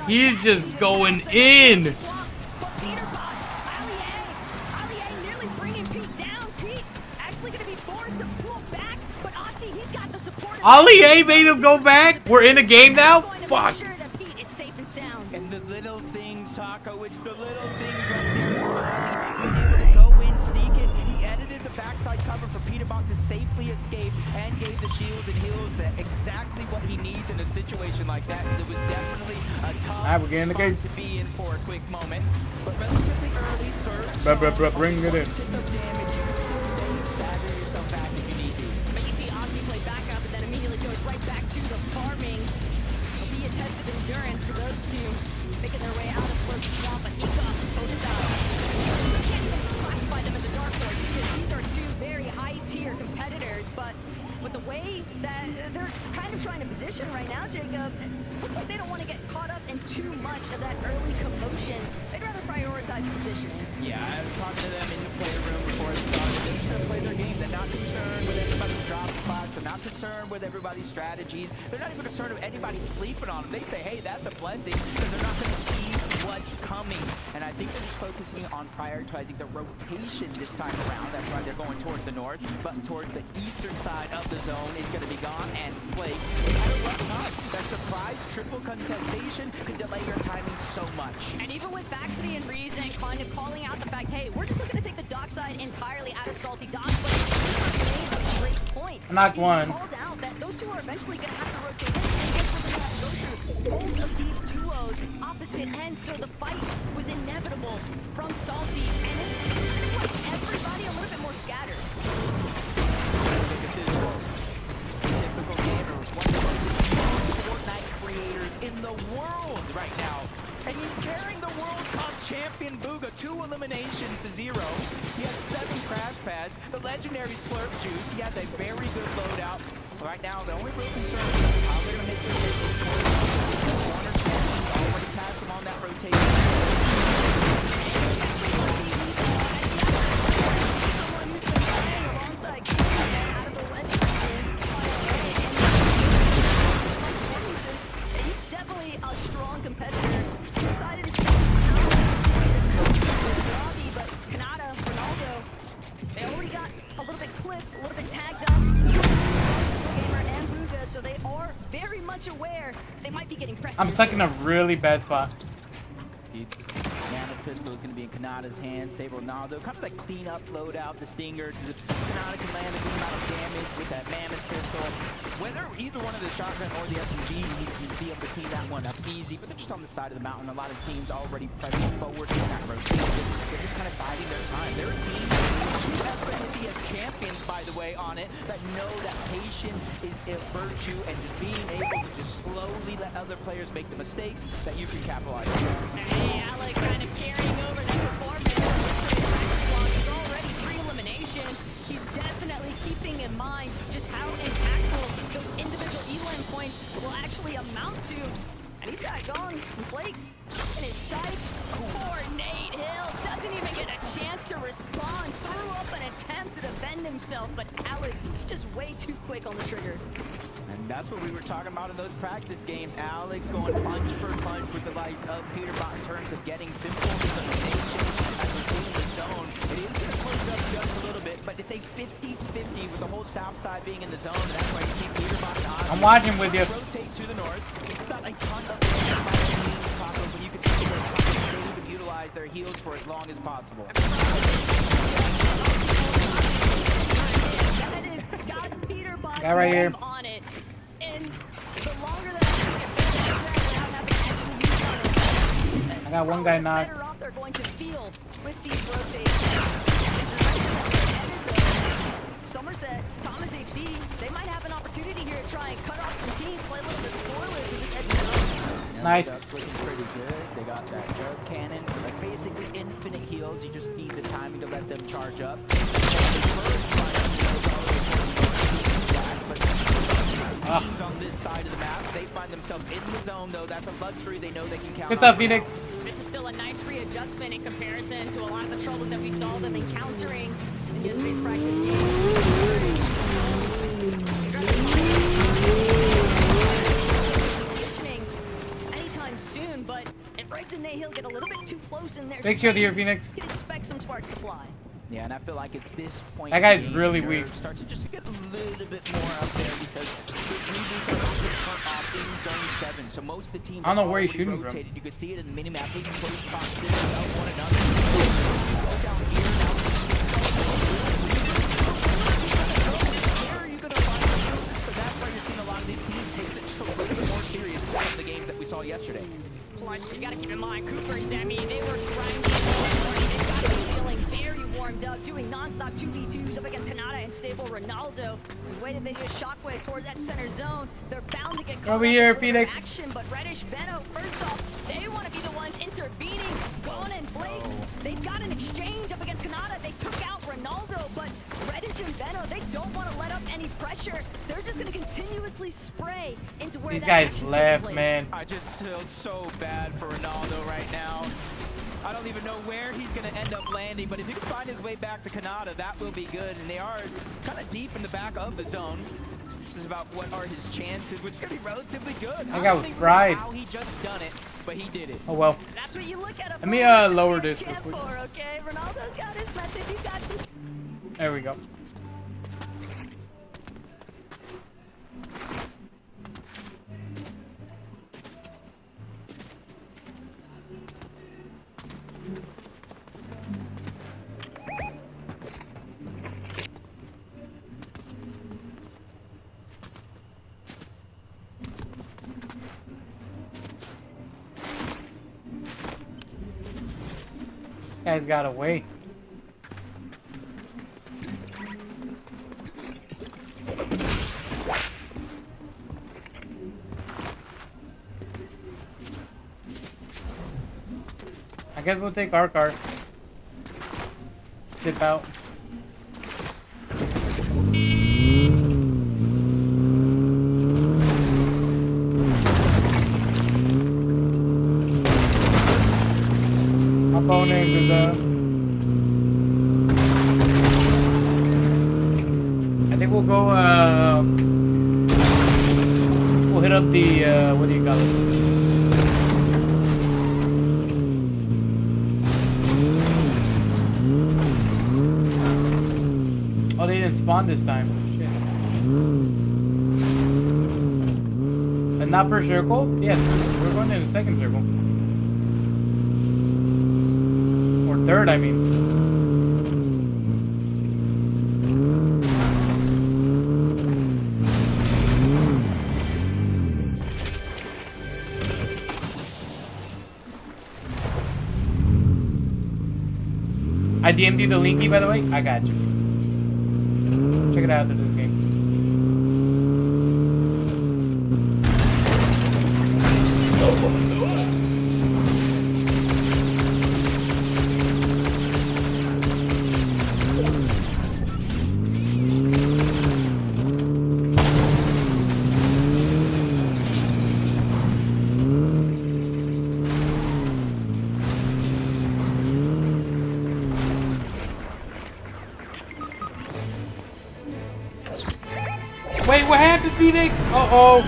He's just going in. Ollie A made him go back. We're in a game now. Fuck. And the little things, Taco. It's the little things right there for Ozzy. Being able to go in, sneak it. He edited the backside cover for Peterbot to safely escape and gave the shields and heals exactly what he needs in a situation like that. It was definitely a tough spot to be in for a quick moment. But relatively early, third. Bring it in. Endurance for those two making their way out of Slurpee Swamp, but Ika Otis out. You can't even classify them as a dark horse because these are two very high-tier competitors, but with the way that they're kind of trying to position right now, Jacob, it looks like they don't want to get caught up in too much of that early commotion. They'd rather prioritize positioning. Yeah, I was talking to them in the player room before it started. They're just going to play their game. They're not concerned with anybody's drop spots. They're not concerned with everybody's strategies. They're not even concerned with anybody sleeping on them. They say, hey, that's a blessing, because they're not going to see what's coming. And I think they're just focusing on prioritizing the rotation this time around. That's why they're going towards the north, but towards the eastern side of the zone is going to be gone. And Flake, no matter what comes, that surprise triple contestation could delay your timing so much. And even with Baxity and Reason kind of calling out the fact, hey, we're just looking to take the dock side entirely out of Salty Dock, but he made a great point. Knocked one. Called out that those two are eventually going to have to rotate in, and guess what, they have to go through both of these duos opposite ends, so the fight was inevitable from Salty, and it's kind of like everybody a little bit more scattered. Typical gamer, one of the most Fortnite creators in the world right now. And he's carrying the World Cup champion Booga 2 eliminations to 0. He has 7 crash pads, the legendary Slurp Juice. He has a very good loadout. Right now, the only real concern is how they're going to make this corner. Already passed him on that rotation. Someone who's been playing alongside Chica out of the legendary. He's definitely a strong competitor. Excited to see Robbie, but Kanata, Ronaldo, they already got a little bit clipped, a little bit tagged up. Gamer and Booga, so they are very much aware they might be getting pressed. I'm stuck in a really bad spot. Mammoth pistol is going to be in Kanata's hands. Stay Ronaldo, kind of like clean up loadout, the stinger. Kanata can land a good amount of damage with that Mammoth pistol. Whether either one of the shotgun or the SMG, he'd be able to clean that one up easy, but they're just on the side of the mountain. A lot of teams already pressing forward in that rotation. They're just kind of biding their time. They're a team, two FNCS champions, by the way, on it, that know that patience is a virtue, and just being able to just slowly let other players make the mistakes that you can capitalize on. Hey, Alec kind of carrying over that performance from yesterday's practice log. He's already 3 eliminations. He's definitely keeping in mind just how impactful those individual elim points will actually amount to. And he's got gone and Flakes in his sights. Poor Nate Hill doesn't even get a chance to respond. Threw up an attempt to defend himself, but Alex just way too quick on the trigger. And that's what we were talking about in those practice games. Alex going punch for punch with the likes of Peterbot in terms of getting simple elimination as we're seeing the zone. It is going to close up just a little bit, but it's a 50-50 with the whole south side being in the zone. And that's why you see Peterbot and Ozzy. I'm watching with you. Rotate to the north. It's not a ton of damage by any means, Taco, but you can see they're trying to save and utilize their heals for as long as possible. That is got Peterbot's Guy right here. on it. And the longer that I got one guy knocked. better off they're going to feel with these rotations. Somerset, Thomas HD, they might have an opportunity here to try and cut off some teams, play a little bit spoilers in this edge. Nice. That's looking pretty good. They got that jug cannon, so like basically infinite heals. You just need the timing to let them charge up. Teams on this side of the map, they find themselves in the zone though. That's a luxury they know they can count on. Good stuff, Phoenix. This is still a nice readjustment in comparison to a lot of the troubles that we saw them encountering in yesterday's practice games. Positioning anytime soon, but if Rex and Nahil get a little bit too close in their Take care of your space, Phoenix. you can expect some sparks to fly. Yeah, and I feel like it's this point. That guy's in the really game weak. Start to just get a little bit more up there because the reboots are going to turn off in zone 7. So most of the teams I don't know are where he's already shooting rotated. from. You can see it in the minimap. They can close proximity of one another. Go down here now. Where are you going to find them? So that's why you're seeing a lot of these teams take it just a little bit more serious than the games that we saw yesterday. Plus, you got to keep in mind, Coopers, I mean, they were grinding all morning. They've got to be feeling very warmed up, doing non-stop 2v2s up against Kanata and stable Ronaldo. The way that they just shockwave towards that center zone, they're bound to get caught Over here, up in Phoenix. action. But Reddish, Veno, first off, they want to be the ones intervening. Gone and Blake, they've got an exchange up against Kanata. They took out Ronaldo, but Reddish and Veno, they don't want to let up any pressure. They're just going to continuously spray into where These that guys action's left, taking place. man. I just feel so bad for Ronaldo right now. I don't even know where he's going to end up landing, but if he can find his way back to Canada, that will be good. And they are kind of deep in the back of the zone. This is about what are his chances, which is going to be relatively good. I got fried. How he just done it, but he did it. Oh well. That's what you look at. Let me lower this real quick. Okay, Ronaldo's got his method. You got some. There we go. Guys got away. I guess we'll take our car. Dip out. My phone name is I think we'll go we'll hit up the what do you call it? Oh, they didn't spawn this time. Shit. And not first circle? Yes, we're going in the second circle. Or third, I mean. I DM'd you the linky, by the way. I got you. Check it out after this game. Wait, what happened, Phoenix? Uh-oh.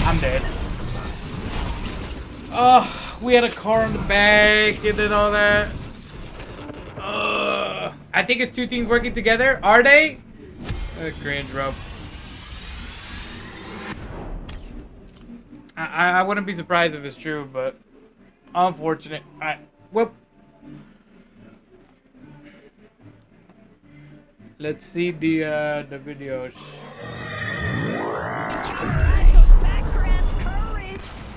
I'm dead. Oh, we had a car in the back and then all that. I think it's two teams working together. Are they? Cringe, bro. I wouldn't be surprised if it's true, but unfortunate. Alright, whoop. Let's see the videos.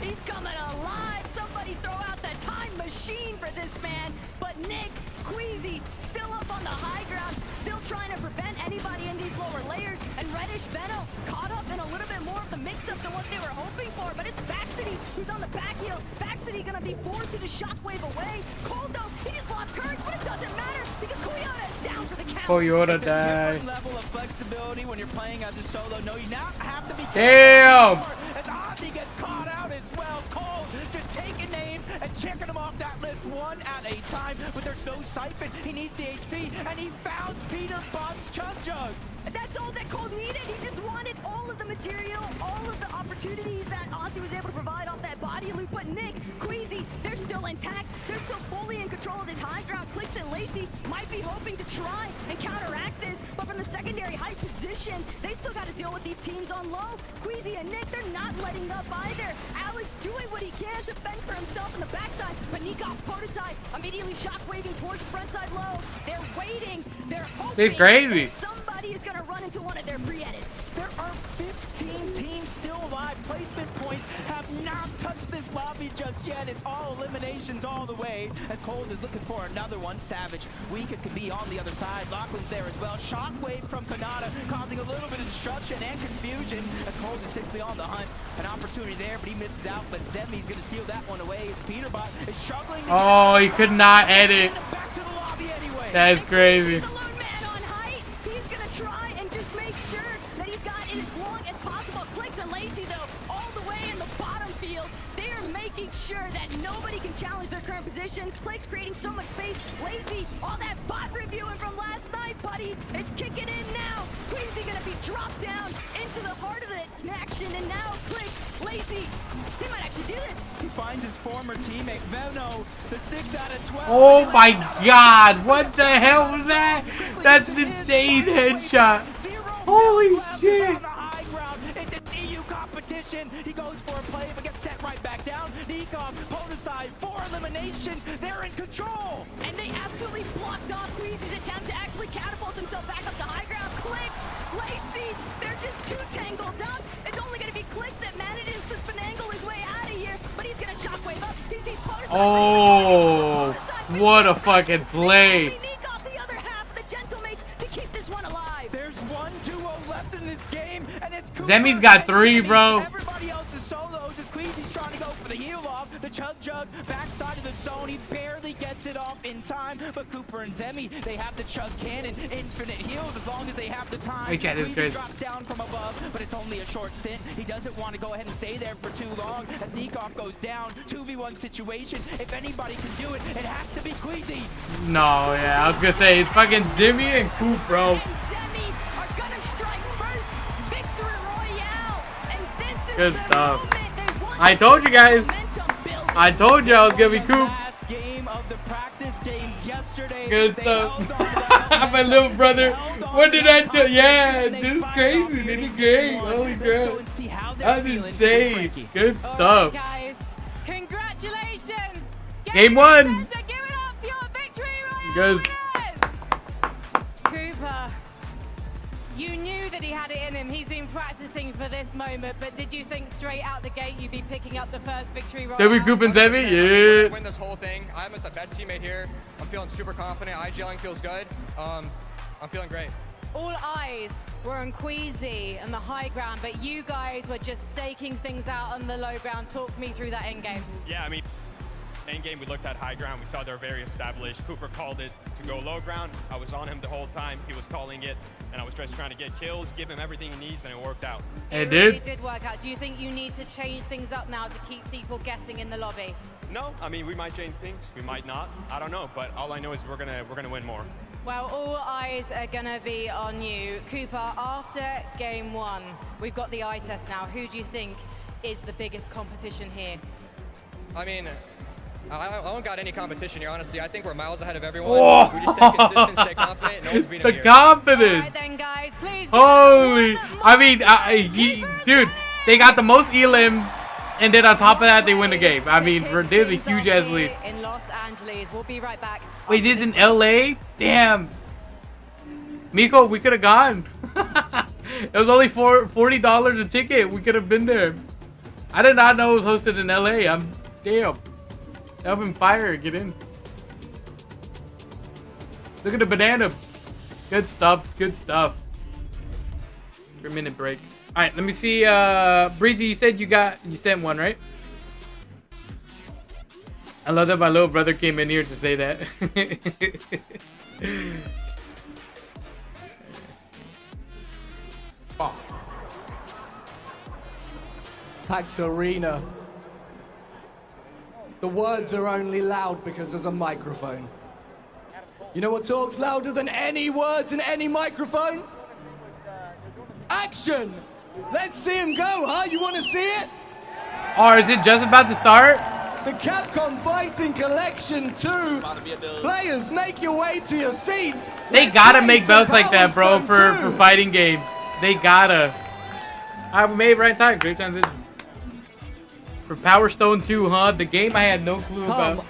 He's coming alive. Somebody throw out the time machine for this man. But Nick, Queasy, still up on the high ground, still trying to prevent anybody in these lower layers. And Reddish Venom caught up in a little bit more of the mix-up than what they were hoping for. But it's Vaxity who's on the back heel. Vaxity gonna be forced to just shockwave away. Cold though, he just lost courage, but it doesn't matter because Koyota is down for the count. Koyota died. Level of flexibility when you're playing as a solo. No, you now have to be damn. As Ozzy gets caught out as well. Cole just taking names and checking them off that list one at a time. But there's no siphon. He needs the HP, and he found Peter Bot's Chug Jug. That's all that Cole needed. He just wanted all of the material, all of the opportunities that Ozzy was able to provide off that body loop. But Nick, Queasy, they're still intact. They're still fully in control of this high ground. Clicks and Lacey might be hoping to try and counteract this, but from the secondary height position, they still got to deal with these teams on low. Queasy and Nick, they're not letting up either. Alex doing what he can to fend for himself on the backside, but Nikov, prototype, immediately shockwaving towards the front side low. They're waiting. They're hoping they're crazy. That somebody is going to run into one of their pre-edits. There are 15 teams still alive. Placement points have not touched lobby just yet. It's all eliminations all the way. As Cold is looking for another one. Savage, weak as can be on the other side. Lachlan's there as well. Shockwave from Kanata, causing a little bit of destruction and confusion. As Cold is simply on the hunt. An opportunity there, but he misses out. But Zemi's going to steal that one away. As Peterbot is struggling. Oh, he could not edit. Anyway. That's crazy. He's gonna try and just make sure that he's got it as long as possible. Clicks and Lacey though, all the way in the bottom field. They are making sure that nobody can challenge their current position. Clicks creating so much space. Lacey, all that bot reviewing from last night, buddy. It's kicking in now. Queasy gonna be dropped down into the heart of the action, and now Clicks, Lacey, he might actually do this. He finds his former teammate Veno, the 6 out of 12. Oh my God! What the hell was that? That's an insane headshot. Holy shit! It's a TU competition. He goes for a play, but gets set right back down. Nikon, Podicide, 4 eliminations. They're in control. And they absolutely blocked off Queasy's attempt to actually catapult himself back up the high ground. Clicks, Lacey, they're just too tangled up. It's only going to be Clicks that manages to finagle his way out of here, but he's going to shockwave up. He sees Podicide. Oh, what a fucking play. There's one duo left in this game, and it's Zemi's got 3, bro. Everybody else is solos. As Queasy's trying to go for the heal off. The Chug Jug backside of the zone. He barely gets it off in time. But Cooper and Zemi, they have the Chug Cannon. Infinite heals as long as they have the time. Hey, chat, Queasy drops down from above, but it's only a short stint. He doesn't want to go ahead and stay there for too long. As Nikov goes down, 2v1 situation. If anybody can do it, it has to be Queasy. No, yeah, I was gonna say it's fucking Zemi and Coop, bro. Good stuff. I told you guys. I told you I was gonna be Coop. Good stuff. My little brother. What did I tell? Yeah, this is crazy. In the game. Holy crap. That was insane. Good stuff. Guys, congratulations. Game 1. Good. Cooper, you knew that he had it in him. He's been practicing for this moment, but did you think straight out the gate you'd be picking up the first victory royale? Did we Coop and Zemi? Yeah. Win this whole thing. I'm with the best teammate here. I'm feeling super confident. IGLing feels good. I'm feeling great. All eyes were on Queasy and the high ground, but you guys were just staking things out on the low ground. Talk me through that end game. Yeah, I mean, main game we looked at high ground. We saw they're very established. Cooper called it to go low ground. I was on him the whole time. He was calling it, and I was just trying to get kills, give him everything he needs, and it worked out. It really did work out. Do you think you need to change things up now to keep people guessing in the lobby? No, I mean, we might change things. We might not. I don't know, but all I know is we're gonna win more. Well, all eyes are gonna be on you. Cooper, after game 1, we've got the eye test now. Who do you think is the biggest competition here? I mean, I don't got any competition here, honestly. I think we're miles ahead of everyone. Oh. We just stay consistent, stay confident. No one's beating the here. confidence. All right then, guys, please. Holy. I mean, dude, they got the most elims, and then on top of that, they win the game. I mean, there's a huge ass lead. In Los Angeles, we'll be right back. Wait, this is in LA? Damn. Miko, we could have gone. It was only $40 a ticket. We could have been there. I did not know it was hosted in LA. Damn. Open fire, get in. Look at the banana. Good stuff, good stuff. 3-minute break. All right, let me see. Breezy, you said you sent one, right? I love that my little brother came in here to say that. Pax Arena. The words are only loud because there's a microphone. You know what talks louder than any words in any microphone? Action! Let's see him go, huh? You want to see it? Or is it just about to start? The Capcom Fighting Collection 2. Players, make your way to your seats. They gotta make belts like that, bro, for fighting games. They gotta. I made right time. Great transition. For Power Stone 2, huh? The game I had no clue about.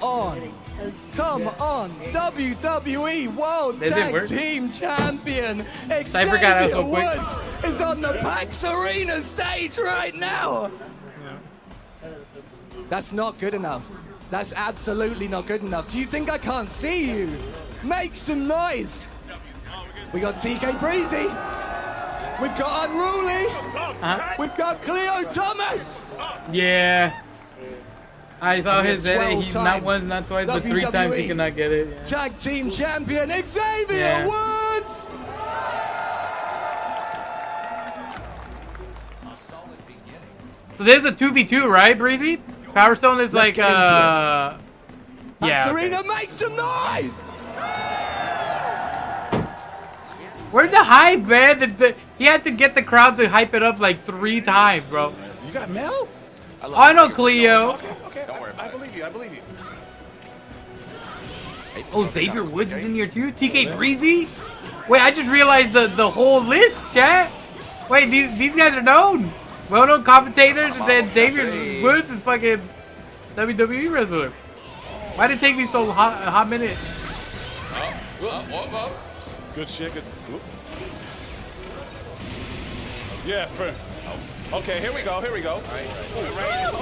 Come on, WWE World Tag Team Champion Xavier Woods is on the PAX Arena stage right now. That's not good enough. That's absolutely not good enough. Do you think I can't see you? Make some noise. We got TK Breezy. We've got Unruly. We've got Cleo Thomas. Yeah. I saw his edit. He's not once, not twice, but 3 times he cannot get it. Yeah. Tag team champion Xavier Woods. So there's a 2v2, right, Breezy? Power Stone is Let's like, get into it. yeah. Serena, Okay. make some noise. Where's the hype, man? He had to get the crowd to hype it up like 3 times, bro. You got Mel? I know Cleo. Okay, don't worry. I believe you. I believe you. Oh, Xavier Woods is in here too? TK Breezy? Wait, I just realized the whole list, chat. Wait, these guys are known. Well-known commentators, and then Xavier Woods is fucking WWE wrestler. Why did it take me so a hot minute? Good shit. Good. Yeah, okay, here we go. Here we go.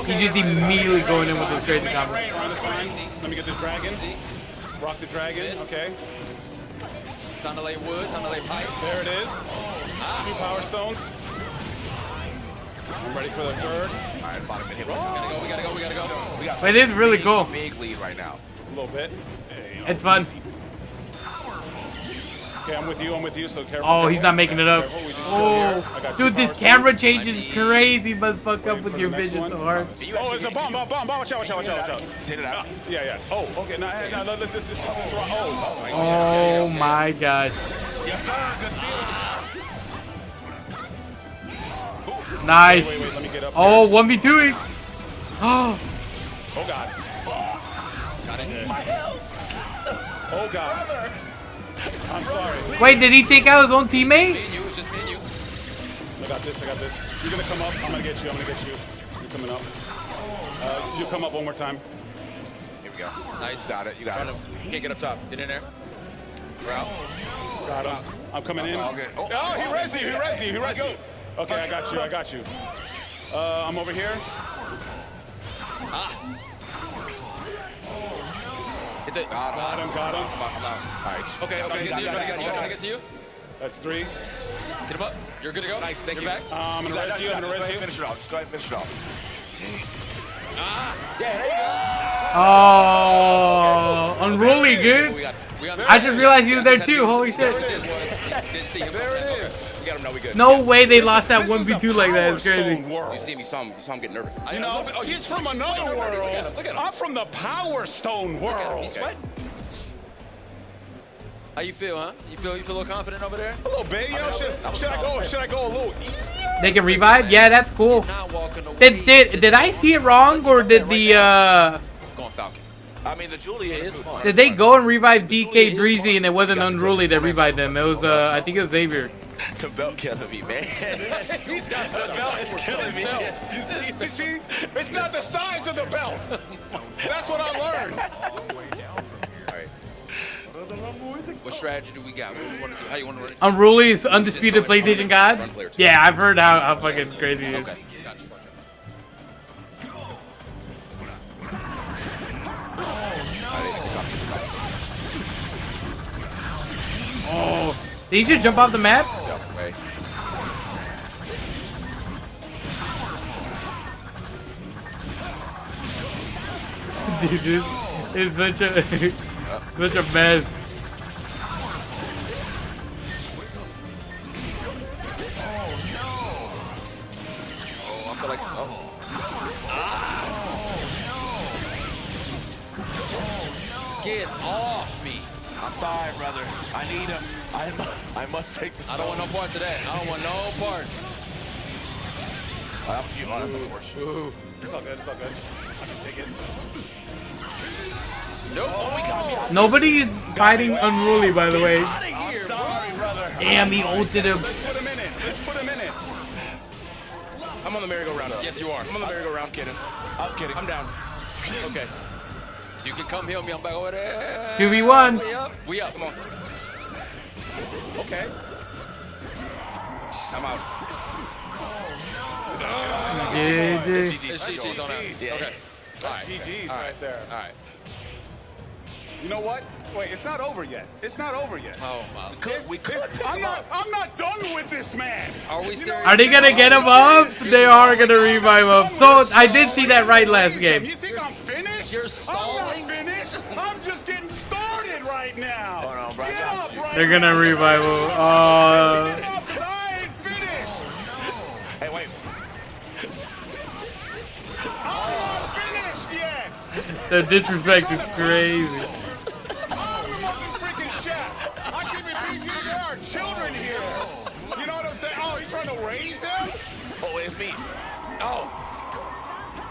He's just immediately going in with those crazy comments. Let me get the dragon. Rock the dragon. Okay. Time to lay wood. Time to lay pipes. There it is. 2 power stones. I'm ready for the third. All right, bottom hit. We gotta go. We gotta go. But it is really cool. Big lead right now. A little bit. It's fun. Okay, I'm with you, so careful. Oh, he's not making it up. Oh, dude, this camera change is crazy, but fuck up with your vision so hard. Oh, it's a bomb. Watch out. Hit it out. Yeah. Oh, okay. Now, let's Oh my gosh. Yes, sir. Good steal. Nice. Wait, let me get up Oh, 1v2. Oh. Oh, God. Got it. My health. Oh, God. I'm sorry. Wait, did he take out his own teammate? It's just me and you. I got this. You're gonna come up. I'm gonna get you. You're coming up. You come up one more time. Here we go. Nice. Got it. You got it. You can't get up top. Get in there. We're out. Got him. I'm coming in. All good. Oh, he resed you. Okay, I got you. I'm over here. Hit the, got him. All right. Okay. Trying to get to you. That's 3. Get him up. You're good to go. Nice. Thank you. Back. I'm gonna res you. Finish it off. Just go ahead and finish it off. Yeah, there you Oh, Unruly, good. I just realized he was there too. Holy shit. There it is. We got him. No, we good. No way they lost that 1v2 like that. It's crazy. You see me, saw him get nervous. You know, he's from another world. Look at him. I'm from the Power Stone world. He's sweating. How you feel, huh? You feel a little confident over there? A little bit, you know. Should I go a little easier? They can revive? Yeah, that's cool. Did I see it wrong, or did the Going Falcon. I mean, the Julia is fun. did they go and revive DK Breezy and it wasn't Unruly that revived them? It was I think it was Xavier. The belt killing me, man. The belt is killing me. You see, it's not the size of the belt. That's what I learned. All right. What strategy do we got? What do we want to do? How you want to run it? Unruly is undisputed PlayStation God. Yeah, I've heard how fucking crazy he is. Okay, gotcha. Oh, did he just jump off the map? Right. Dude, this is such a mess. Oh, I feel like Get off me. I'm sorry, brother. I need him. I must take this. I don't want no parts of that. I don't want no parts. Oh, that's unfortunate. It's all good. I can take it. Nope. Oh, we got me. Nobody's fighting Unruly, by the way. I'm sorry, brother. Damn, he ulted him. Let's put him in it. I'm on the merry-go-round. Yes, you are. I'm on the merry-go-round. I'm kidding. I was kidding. I'm down. Okay. You can come heal me. I'm back over there. 2v1. We up. Come on. Okay. I'm out. GG. It's GG's on out. Yeah. Okay. That's GG's All right there. All right. You know what? Wait, it's not over yet. It's not over yet. Oh my. I'm not done with this man. Are we serious? Are they gonna get him up? They are gonna revive him. So I did see that right last game. You think I'm finished? You're stalling? I'm not finished. I'm just getting started right now. Hold on, bro. Get up right They're gonna now. revive him. Get up, 'cause I ain't finished. Hey, wait. I'm not finished yet. The disrespect is crazy. I keep it PG. There are children here. You know what I'm saying? Oh, you trying to raise them? Oh, it's me. Oh.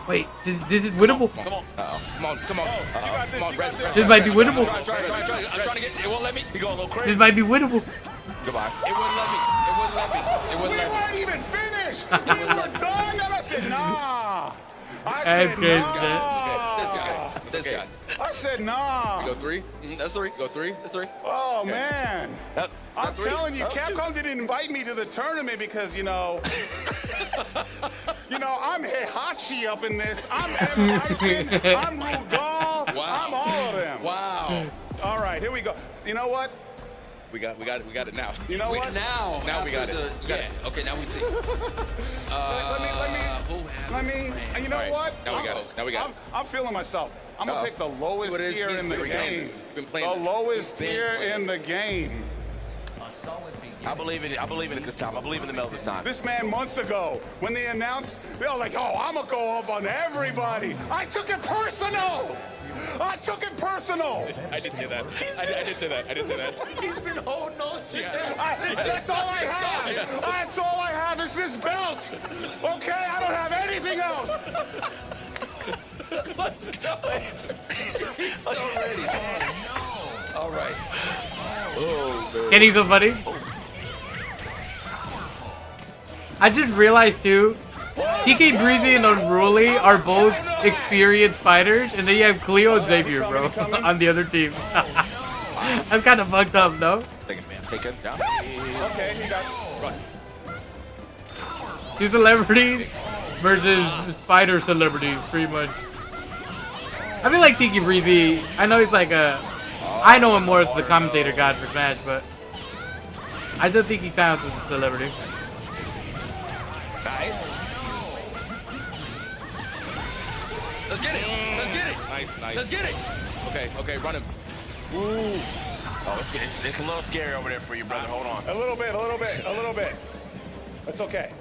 Wait, this is winnable. Come on. Come on. Come on. Come on. Rest. This might be winnable. Try. I'm trying to get. It won't let me. He going a little crazy. This might be winnable. Goodbye. It wouldn't let me. It wouldn't let me. It wouldn't let me. We weren't even finished. We were done, and I said, nah. I That's said, crazy, nah. This guy. I said, nah. We go 3. That's 3. Go 3. That's 3. Oh, man. I'm three. telling you, That was Capcom didn't invite me to the tournament because, you know, I'm Heihachi up in this. I'm M. Bison. I'm Rugal. Wow. I'm all of them. Wow. All right, here we go. You know what? We got it now. You know what? Now we got it. Yeah. Okay, now we see. Let me. You know what? Now we got it. Now we got it. I'm feeling myself. I'm gonna pick the lowest What is tier he? in the Here we go. game. You've been playing The this. lowest You've been tier playing in the game. I believe in it. I believe in it this time. I believe in the Mel this time. This man months ago, when they announced, they were like, "Oh, I'm gonna go up on everybody." I took it personal. I took it personal. I did say that. I did say that. I did say that. He's been holding on to it. That's all I have. That's all I have is this belt. Okay, I don't have anything else. Let's go. He's so ready. Oh, no. All right. Oh, man. Kenny's so funny. I just realized too, TK Breezy and Unruly are both experienced fighters, and then you have Cleo and Xavier, bro, on the other team. That's kind of fucked up, no? Take it, man. Take it down. Okay, he got run. Two celebrities versus spider celebrities, pretty much. I feel like TK Breezy, I know he's like I know him more as the commentator god for Smash, but I still think he counts as a celebrity. Nice. Let's get it. Let's get it. Nice. Let's get it. Okay, run him. Ooh. Oh, it's a little scary over there for you, brother. Hold on. A little bit. It's okay.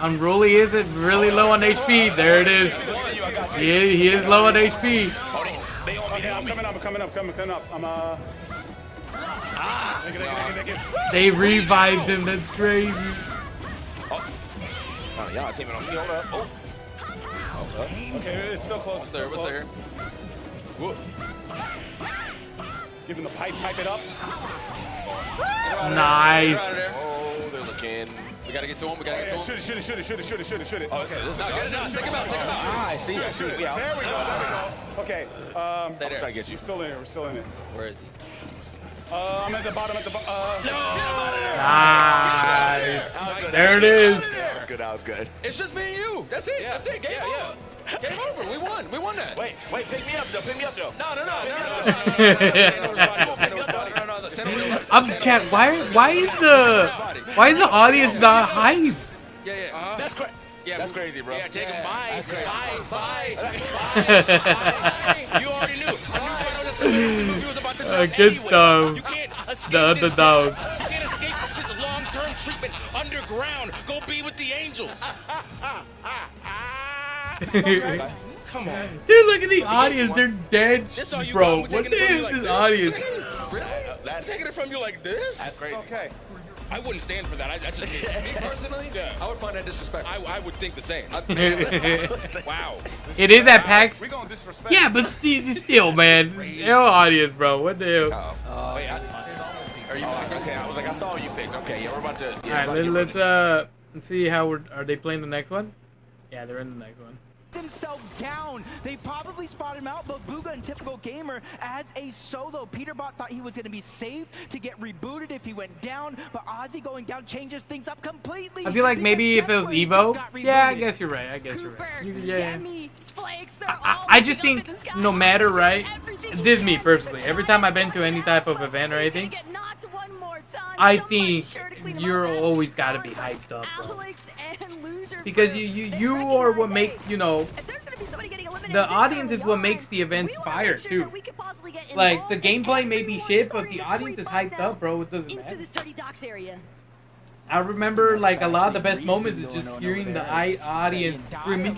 Unruly isn't really low on HP. There it is. He is low on HP. Okay, I'm coming up. I'm They revived him. That's crazy. Oh, y'all teaming on me. Hold up. Oh. Okay, it's still close. What's there? Whoa. Give him the pipe it up. Nice. Oh, they're looking. We gotta get to him. Shoot it. Oh, okay. This is not good enough. Take him out. Ah, I see. We out. There we go. Okay. Stay there. I'm trying to get you. We're still in it. Where is he? I'm at the bottom. Nice. There it is. That was good. It's just me and you. That's it. That's it. Game over. Game over. We won that. Wait. Pick me up though. No. I'm chat. Why is the audience not hype? Yeah. That's crazy. Yeah, that's crazy, bro. Yeah, take him. Bye. You already knew. I knew he was about to drop Good anyway. stuff. You can't escape The underdog. You can't escape this long-term treatment underground. Go be with the angels. Come on. Dude, look at the audience. They're dead, This all you bro. got? What the hell is this audience? That's taking it from you like this? That's crazy. It's okay. I wouldn't stand for that. That's just me personally. Yeah. I would find that disrespectful. I would think the same. Wow. It is at PAX. We gonna disrespect. Yeah, but still, man. Hell audience, bro. What the hell? Wait, are you back? Okay, I was like, I saw you picked. Okay, yeah, we're about to. All right, let's see how are they playing the next one? Yeah, they're in the next one. himself down. They probably spotted him out, but Booga and Typical Gamer as a solo. Peterbot thought he was going to be safe to get rebooted if he went down, but Ozzy going down changes things up completely. I feel like maybe if it was Evo, yeah, I guess you're right. I guess you're right. Yeah. I just think no matter, right? This is me personally. Every time I've been to any type of event or anything, I think you're always got to be hyped up, bro. Because you are what make, you know, the audience is what makes the events fire too. Like the gameplay may be shit, but the audience is hyped up, bro. It doesn't matter. I remember like a lot of the best moments is just hearing the audience screaming.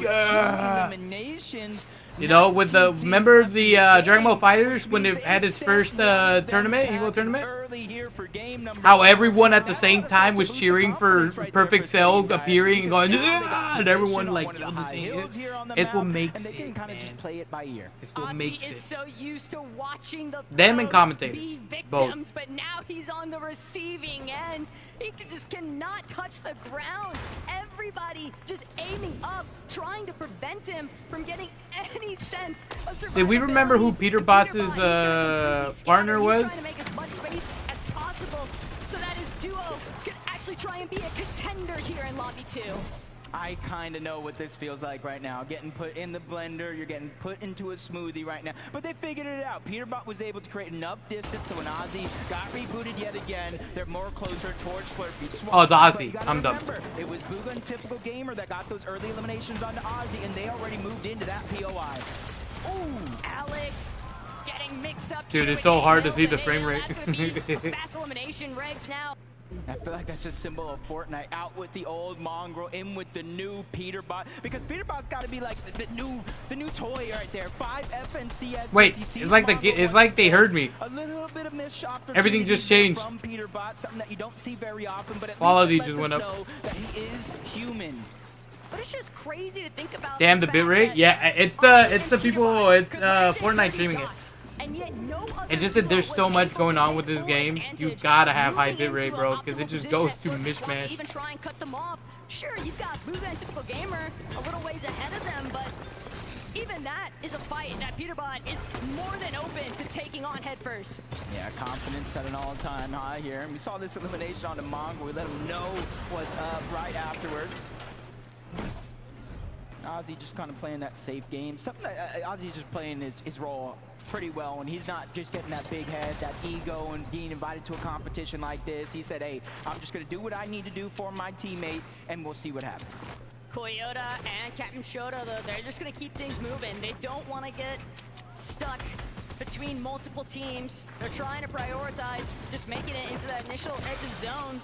You know, with the remember the Dragon Ball Fighters when it had its first tournament, Evo tournament. How everyone at the same time was cheering for Perfect Cell appearing and going, and everyone like yelled the same. It's what makes it, man. It's what makes it. So used to watching the Them and commentators, be victims, both. but now he's on the receiving end. He just cannot touch the ground. Everybody just aiming up, trying to prevent him from getting any sense of survivability. Did we remember who Peterbot's partner was? Trying to make as much space as possible so that his duo could actually try and be a contender here in Lobby 2. I kind of know what this feels like right now. Getting put in the blender, you're getting put into a smoothie right now. But they figured it out. Peterbot was able to create enough distance so when Ozzy got rebooted yet again, they're more closer towards Slurpee Swamp. Oh, it's Ozzy. I'm done. It was Booga and Typical Gamer that got those early eliminations onto Ozzy, and they already moved into that POI. Ooh, Alex getting mixed up. Dude, it's so hard to see the frame rate. Fast elimination regs now. I feel like that's a symbol of Fortnite. Out with the old mongrel, in with the new Peterbot. Because Peterbot's got to be like the new toy right there. 5 FNCS. Wait, it's like they heard me. A little bit of missed opportunity. Everything just changed. From Peterbot, something that you don't see very often, but at Quality least just it went lets up. us know that he is human. But it's just crazy to think about. Damn the bitrate. Yeah, it's the people. It's Fortnite streaming it. It's just that there's so much going on with this game. You gotta have high bitrate, bro, because it just goes to mishmash. Even try and cut them off. Sure, you've got Booga and Typical Gamer a little ways ahead of them, but even that is a fight that Peterbot is more than open to taking on head first. Yeah, confidence at an all-time high here. And we saw this elimination on the Mongrel. We let him know what's up right afterwards. Ozzy just kind of playing that safe game. Something that Ozzy's just playing his role pretty well, and he's not just getting that big head, that ego, and being invited to a competition like this. He said, hey, I'm just going to do what I need to do for my teammate, and we'll see what happens. Koyota and Captain Shota, though, they're just going to keep things moving. They don't want to get stuck between multiple teams. They're trying to prioritize just making it into that initial edge of zone.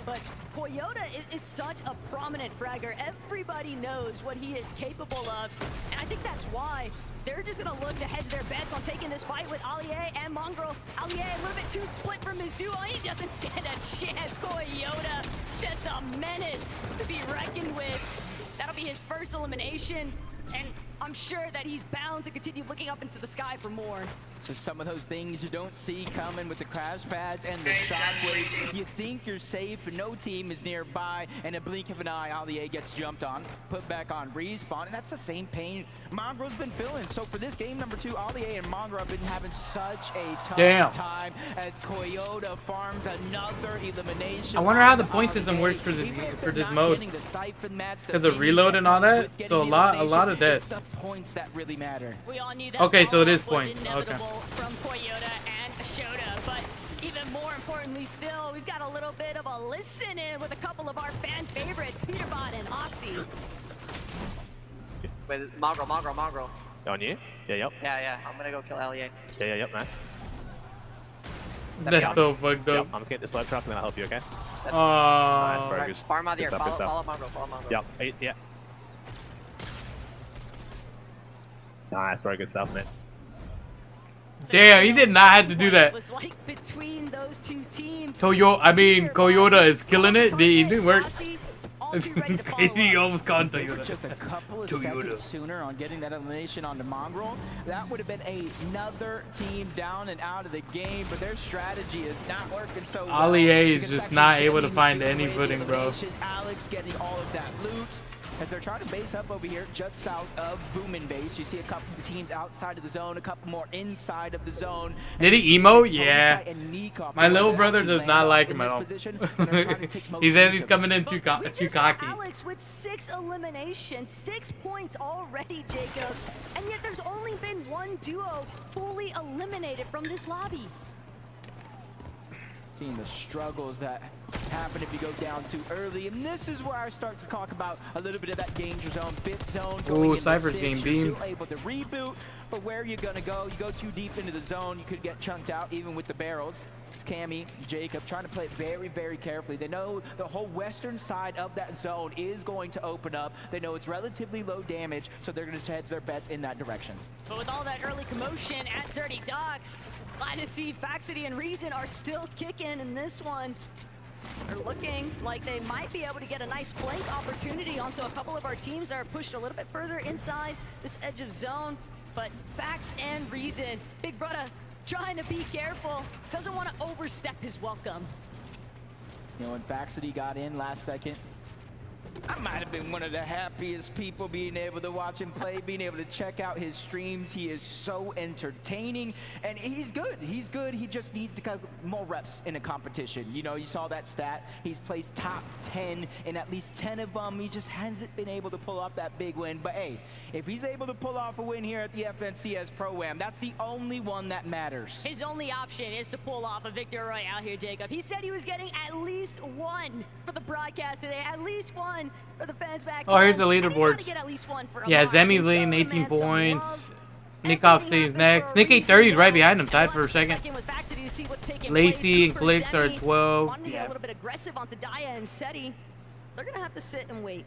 But Koyota is such a prominent fragger. Everybody knows what he is capable of, and I think that's why they're just going to look to hedge their bets on taking this fight with Allier and Mongrel. Allier a little bit too split from his duo. He doesn't stand a chance. Koyota, just a menace to be reckoned with. That'll be his first elimination, and I'm sure that he's bound to continue looking up into the sky for more. So some of those things you don't see coming with the crash pads and the shockwaves. You think you're safe, but no team is nearby, and a blink of an eye, Allier gets jumped on, put back on respawn, and that's the same pain Mongrel's been feeling. So for this game number 2, Allier and Mongrel have been having such a tough time as Koyota farms another elimination. I wonder how the point system works for this mode. Because of reload and all that, so a lot of deaths. It's the points that really matter. We all knew that. Okay, so it is points. Okay. From Koyota and Shota, but even more importantly still, we've got a little bit of a listen in with a couple of our fan favorites, Peterbot and Aussie. Wait, Mongrel. On you? Yeah, yep. Yeah, I'm gonna go kill Allier. Yeah, yep, nice. That's so fucked up. Yep, I'm just getting the slope trap and then I'll help you, okay? Nice, bro. Good. Farm out here, follow Mongrel. Yep, yeah. Nice, bro, good stuff, man. Damn, he did not have to do that. It was like between those two teams. Koyota is killing it. It didn't work. He almost caught Toyota. Just a couple of seconds sooner on getting that elimination on the Mongrel. That would have been another team down and out of the game, but their strategy is not working so well. Allier is just not able to find any footing, bro. Alex getting all of that loot. as they're trying to base up over here just south of Boomin Base. You see a couple of teams outside of the zone, a couple more inside of the zone. Did he emote? Yeah. My little brother does not like him at all. He says he's coming in too cocky. Alex with 6 eliminations, 6 points already, Jacob. And yet there's only been one duo fully eliminated from this lobby. Seeing the struggles that happen if you go down too early, and this is where I start to talk about a little bit of that danger zone, 5th zone, going into Cypher's 6, game you're beam. still able to reboot, but where you're gonna go, you go too deep into the zone, you could get chunked out even with the barrels. It's Cammy, Jacob trying to play it very, very carefully. They know the whole western side of that zone is going to open up. They know it's relatively low damage, so they're gonna hedge their bets in that direction. But with all that early commotion at Dirty Docks, glad to see Faxity and Reason are still kicking in this one. They're looking like they might be able to get a nice flank opportunity onto a couple of our teams that are pushed a little bit further inside this edge of zone. But Fax and Reason, big brother, trying to be careful, doesn't want to overstep his welcome. You know, when Faxity got in last second, I might have been one of the happiest people being able to watch him play, being able to check out his streams. He is so entertaining, and he's good. He's good. He just needs to get more reps in a competition. You know, you saw that stat. He's placed top 10 in at least 10 of them. He just hasn't been able to pull off that big win. But hey, if he's able to pull off a win here at the FNCS Pro-Am, that's the only one that matters. His only option is to pull off a Victory Royale here, Jacob. He said he was getting at least one for the broadcast today, at least one for the fans back Oh, here's the home. And he's leaderboard. gonna get at least one for Yeah, Amar. Zemi's leading 18 points. Nikov stays next. Nick 830 is right behind him, tied for second. Lacey and Clicks are at 12. Wanting to get a little bit aggressive onto Daya and Seti. They're gonna have to sit and wait.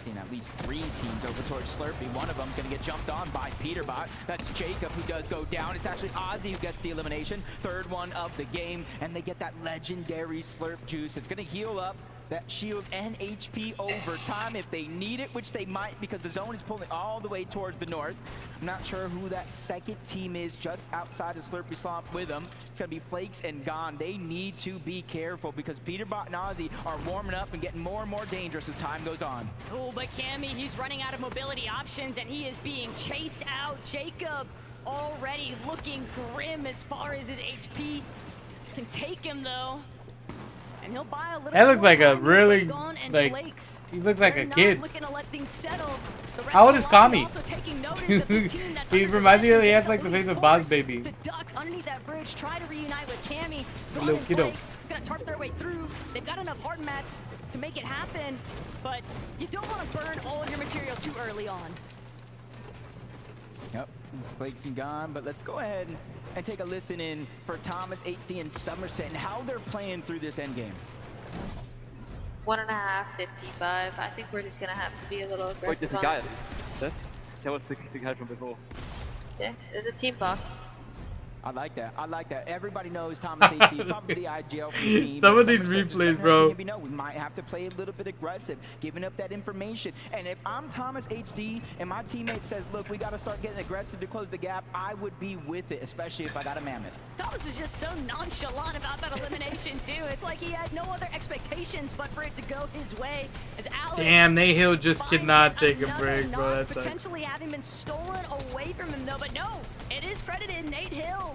Seeing at least 3 teams over towards Slurpee. One of them's gonna get jumped on by Peterbot. That's Jacob who does go down. It's actually Ozzy who gets the elimination. 3rd one of the game, and they get that legendary Slurp juice. It's gonna heal up that shield and HP over time if they need it, which they might because the zone is pulling all the way towards the north. I'm not sure who that second team is just outside of Slurpee Swamp with them. It's gonna be Flakes and Gone. They need to be careful because Peterbot and Ozzy are warming up and getting more and more dangerous as time goes on. Oh, but Cammy, he's running out of mobility options and he is being chased out. Jacob already looking grim as far as his HP can take him though. And he'll buy a little That looks more like a time really, Gone and like, Flakes. he looks like They're a not kid. looking to let things settle. The rest How old of is the lobby Kami? also taking notice of this team that's He under reminds me duress of, he and has like the Jacob face of really Boss Baby. forced to duck underneath that bridge, try to reunite with Cammy. Gone Little and kiddo. Flakes gonna tarp their way through. They've got enough hard mats to make it happen, but you don't want to burn all your material too early on. Yep, it's Flakes and Gone, but let's go ahead and take a listen in for Thomas, HD, and Somerset and how they're playing through this endgame. 1.5, 55. I think we're just gonna have to be a little aggressive. Wait, there's a on guy. it. That was the guy from before. Yeah, there's a team buff. I like that. I like that. Everybody knows Thomas HD, probably the IGL for the team. Some of these Somerset just replays, letting bro. everybody know we might have to play a little bit aggressive, giving up that information. And if I'm Thomas HD and my teammate says, look, we got to start getting aggressive to close the gap, I would be with it, especially if I got a Mammoth. Thomas was just so nonchalant about that elimination too. It's like he had no other expectations but for it to go his way. As Alex Damn, Nahil just finds could not yet take a another break, bro. knock, That sucks. potentially having been stolen away from him though. But no, it is credited Nate Hill.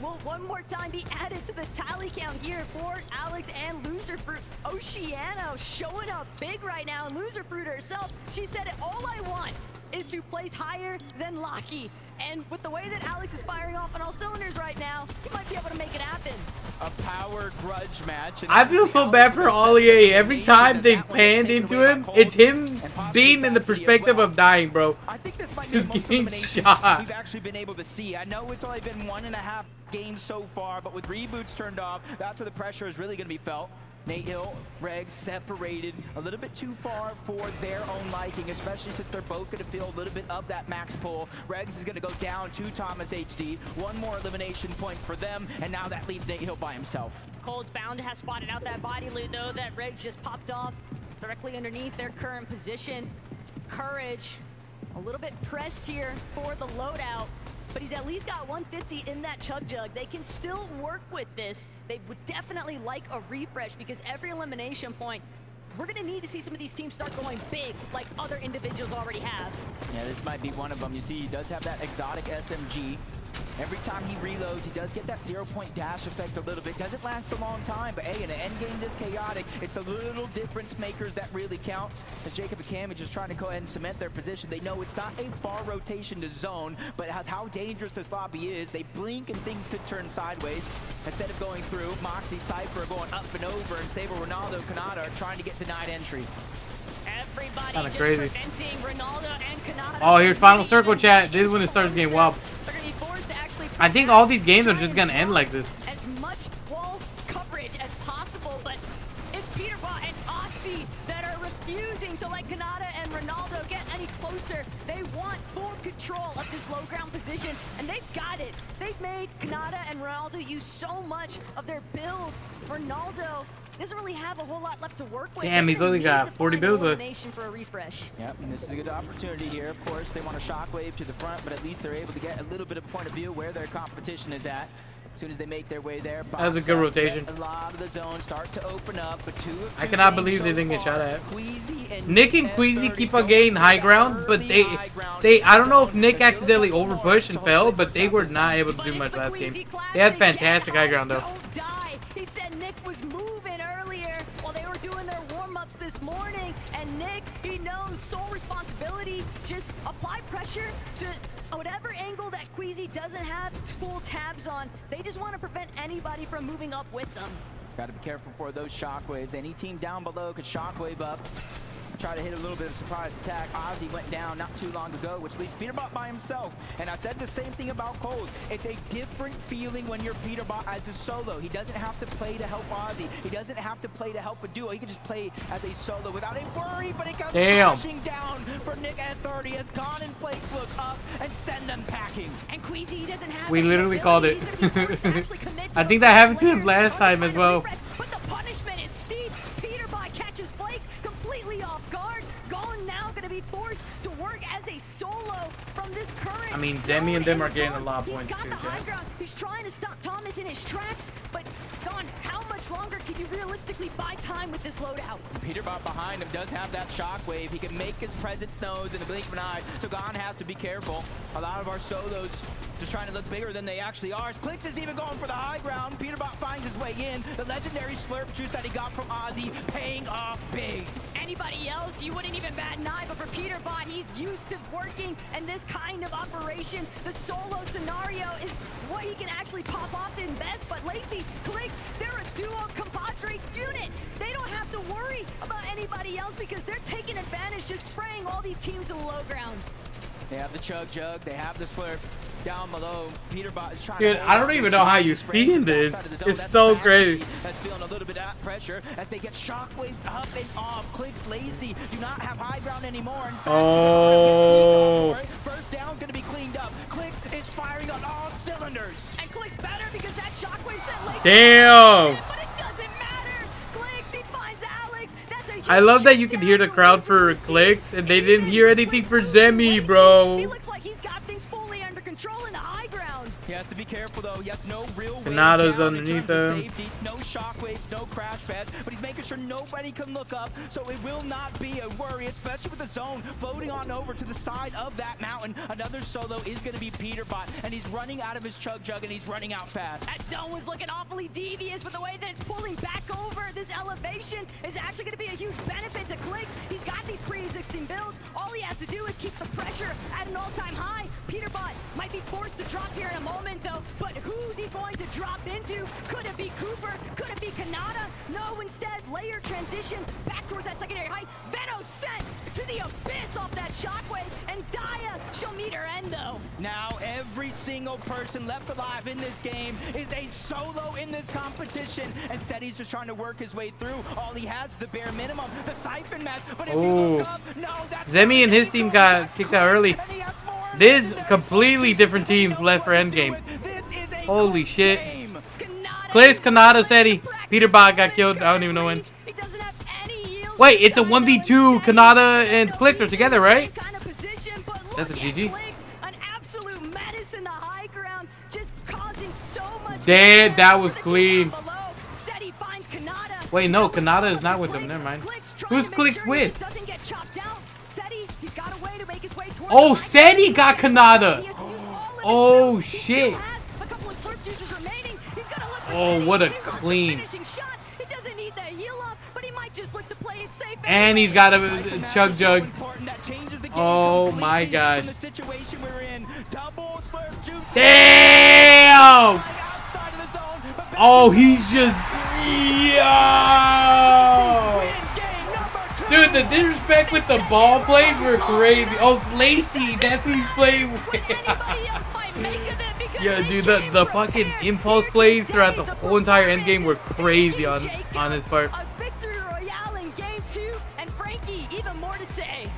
Will one more time be added to the tally count here for Alex and Loserfruit. Oceano showing up big right now. And Loserfruit herself, she said, all I want is to place higher than Locky. And with the way that Alex is firing off on all cylinders right now, he might be able to make it happen. A power grudge match. And I feel so bad for Ollie. Every time they panned into him, it's him being in the perspective of dying, bro. Just getting shot. We've actually been able to see. I know it's only been 1.5 games so far, but with reboots turned off, that's where the pressure is really going to be felt. Nate Hill, Regs separated a little bit too far for their own liking, especially since they're both going to feel a little bit of that max pull. Regs is going to go down to Thomas HD. One more elimination point for them, and now that leaves Nate Hill by himself. Cold's Bound has spotted out that body loot though that Reg just popped off directly underneath their current position. Courage, a little bit pressed here for the loadout, but he's at least got 150 in that chug jug. They can still work with this. They would definitely like a refresh because every elimination point we're going to need to see some of these teams start going big like other individuals already have. Yeah, this might be one of them. You see, he does have that exotic SMG. Every time he reloads, he does get that 0-point dash effect a little bit. Doesn't last a long time, but hey, in an end game this chaotic, it's the little difference makers that really count. As Jacob and Cam are just trying to go ahead and cement their position, they know it's not a far rotation to zone, but how dangerous this lobby is. They blink and things could turn sideways. Instead of going through, Moxie, Cypher going up and over, and Stable, Ronaldo, Kanata are trying to get denied entry. Everybody Kinda just crazy. preventing Ronaldo and Kanata. Oh, here's final circle chat. This is when it starts getting wild. They're gonna be forced to actually I think all these games are just gonna end like this. as much wall coverage as possible, but it's Peterbot and Aussie that are refusing to let Kanata and Ronaldo get any closer. They want full control of this low ground position, and they've got it. They've made Kanata and Ronaldo use so much of their builds. Ronaldo doesn't really have a whole lot left to work with. Damn, he's only got 40 builds left. For a refresh. Yep, and this is a good opportunity here. Of course, they want a shockwave to the front, but at least they're able to get a little bit of point of view where their competition is at. As soon as they make their way there, That was a good rotation. A lot of the zones start to open up, but I cannot believe they didn't get shot at. Nick and Queasy keep on getting high ground, but they I don't know if Nick accidentally overpushed and fell, but they were not able to do much last game. They had fantastic high ground though. He said Nick was moving earlier while they were doing their warm-ups this morning, and Nick, he knows sole responsibility, just apply pressure to whatever angle that Queasy doesn't have full tabs on. They just want to prevent anybody from moving up with them. Got to be careful for those shockwaves. Any team down below could shockwave up. Try to hit a little bit of surprise attack. Ozzy went down not too long ago, which leaves Peterbot by himself. And I said the same thing about Cold. It's a different feeling when you're Peterbot as a solo. He doesn't have to play to help Ozzy. He doesn't have to play to help a duo. He can just play as a solo without a worry, but it comes crashing down for Nick at 30 as Khan and Flakes look up and send them packing. And Queasy, he doesn't have We literally called it. I think that happened to him last time as well. But the punishment is steep. Peterbot catches Flake completely off guard. Gone now going to be forced to work as a solo from this current. I mean, Demi and them are getting a lot of points He's got too. the high ground. He's trying to stop Thomas in his tracks, but Gone, how much longer can you realistically buy time with this loadout? Peterbot behind him does have that shockwave. He can make his presence known in the blink of an eye, so Gone has to be careful. A lot of our solos just trying to look bigger than they actually are. Clicks is even going for the high ground. Peterbot finds his way in. The legendary slurp juice that he got from Ozzy paying off big. Anybody else, you wouldn't even bat an eye, but for Peterbot, he's used to working in this kind of operation. The solo scenario is what he can actually pop off in best, but Lacey, Clicks, they're a duo compadre unit. They don't have to worry about anybody else because they're taking advantage, just spraying all these teams to the low ground. They have the chug jug, they have the slurp down below. Peterbot is trying Dude, to I don't even know how you've seen this. It's so crazy. That's feeling a little bit of pressure as they get shockwave up and off. Clicks, Lazy do not have high ground anymore. In fact, oh. First down gonna be cleaned up. Clicks is firing on all cylinders. And Clicks better because that shockwave sent Lacy. Damn. But it doesn't matter. Clicks, he finds Alex. That's a huge I love that you can hear the crowd for Clicks, and they didn't hear anything for Zemi, bro. He looks like he's got things fully under control in the high ground. He has to be careful though. He has no real way Kanata's down underneath in terms of him. safety. No shockwaves, no crash pads, but he's making sure nobody can look up, so it will not be a worry, especially with the zone floating on over to the side of that mountain. Another solo is going to be Peterbot, and he's running out of his chug jug, and he's running out fast. That zone was looking awfully devious, but the way that it's pulling back over this elevation is actually going to be a huge benefit to Clicks. He's got these pre-existing builds. All he has to do is keep the pressure at an all-time high. Peterbot might be forced to drop here in a moment, though, but who's he going to drop into? Could it be Cooper? Could it be Kanata? No, instead, layer transition back towards that secondary height. Venom sent to the abyss off that shockwave, and Daya, she'll meet her Endo. Now every single person left alive in this game is a solo in this competition, and Seti's just trying to work his way through. All he has is the bare minimum, the siphon match, but if you look up, no, that's Zemi and his team got kicked out early. There's completely different teams left for endgame. Holy shit. Clicks, Kanata, Seti. Peterbot got killed. I don't even know when. Wait, it's a 1v2. Kanata and Clicks are together, right? That's a GG. An absolute menace in the high ground, just causing so much. Damn, that was clean. Seti finds Kanata. Wait, no, Kanata is not with them. Never mind. Who's Clicks with? Oh, Seni got Kanata. Oh, shit. Oh, what a clean. And he's got a chug jug. Oh my god. Damn! Oh, he's just... Yo! Dude, the disrespect with the ball plays were crazy. Oh, Lacey, that's who he's playing with. Yeah, dude, the fucking impulse plays throughout the whole entire endgame were crazy on his part. Even more to say.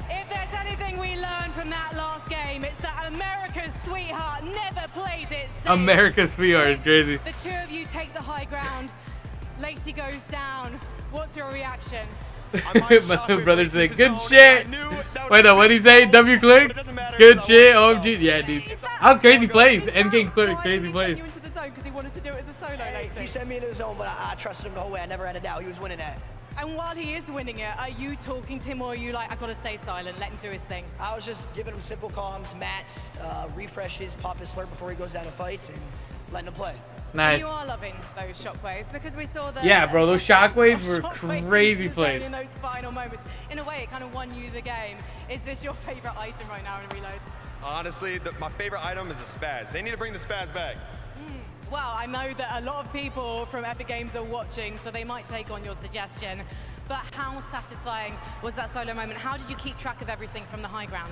If there's anything we learned from that last game, it's that America's sweetheart never plays it safe. America's sweetheart is crazy. The two of you take the high ground. Lacey goes down. What's your reaction? My brother said, good shit. Wait, no, what did he say? W click? Good shit. OMG. Yeah, dude. That was crazy plays. Endgame crazy plays. He sent me into the zone, but I trusted him the whole way. I never had a doubt. He was winning that. And while he is winning it, are you talking to him or are you like, I gotta stay silent, let him do his thing? I was just giving him simple comms, mats, refreshes, pop his slurp before he goes down and fights, and letting him play. Nice. And you are loving those shockwaves because we saw the... Yeah, bro, those shockwaves were crazy plays. In those final moments. In a way, it kind of won you the game. Is this your favorite item right now in Reload? Honestly, my favorite item is the spaz. They need to bring the spaz back. Well, I know that a lot of people from Epic Games are watching, so they might take on your suggestion. But how satisfying was that solo moment? How did you keep track of everything from the high ground?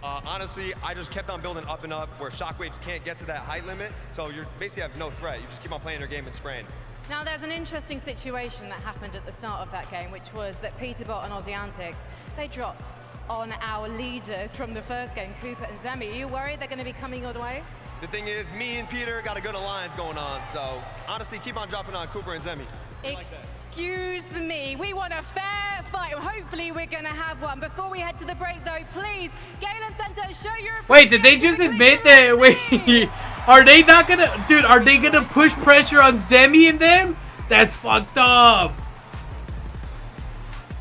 Honestly, I just kept on building up and up where shockwaves can't get to that height limit, so you basically have no threat. You just keep on playing your game and spraying. Now, there's an interesting situation that happened at the start of that game, which was that Peterbot and oiNE, they dropped on our leaders from the first game, Cooper and Zemi. Are you worried they're going to be coming your way? The thing is, me and Peter got a good alliance going on, so honestly, keep on dropping on Cooper and Zemi. Excuse me, we want a fair fight. Hopefully we're gonna have one. Before we head to the break though, please, Galen Center, show your... Wait, did they just admit that, wait, are they not gonna, dude, are they gonna push pressure on Zemi and them? That's fucked up.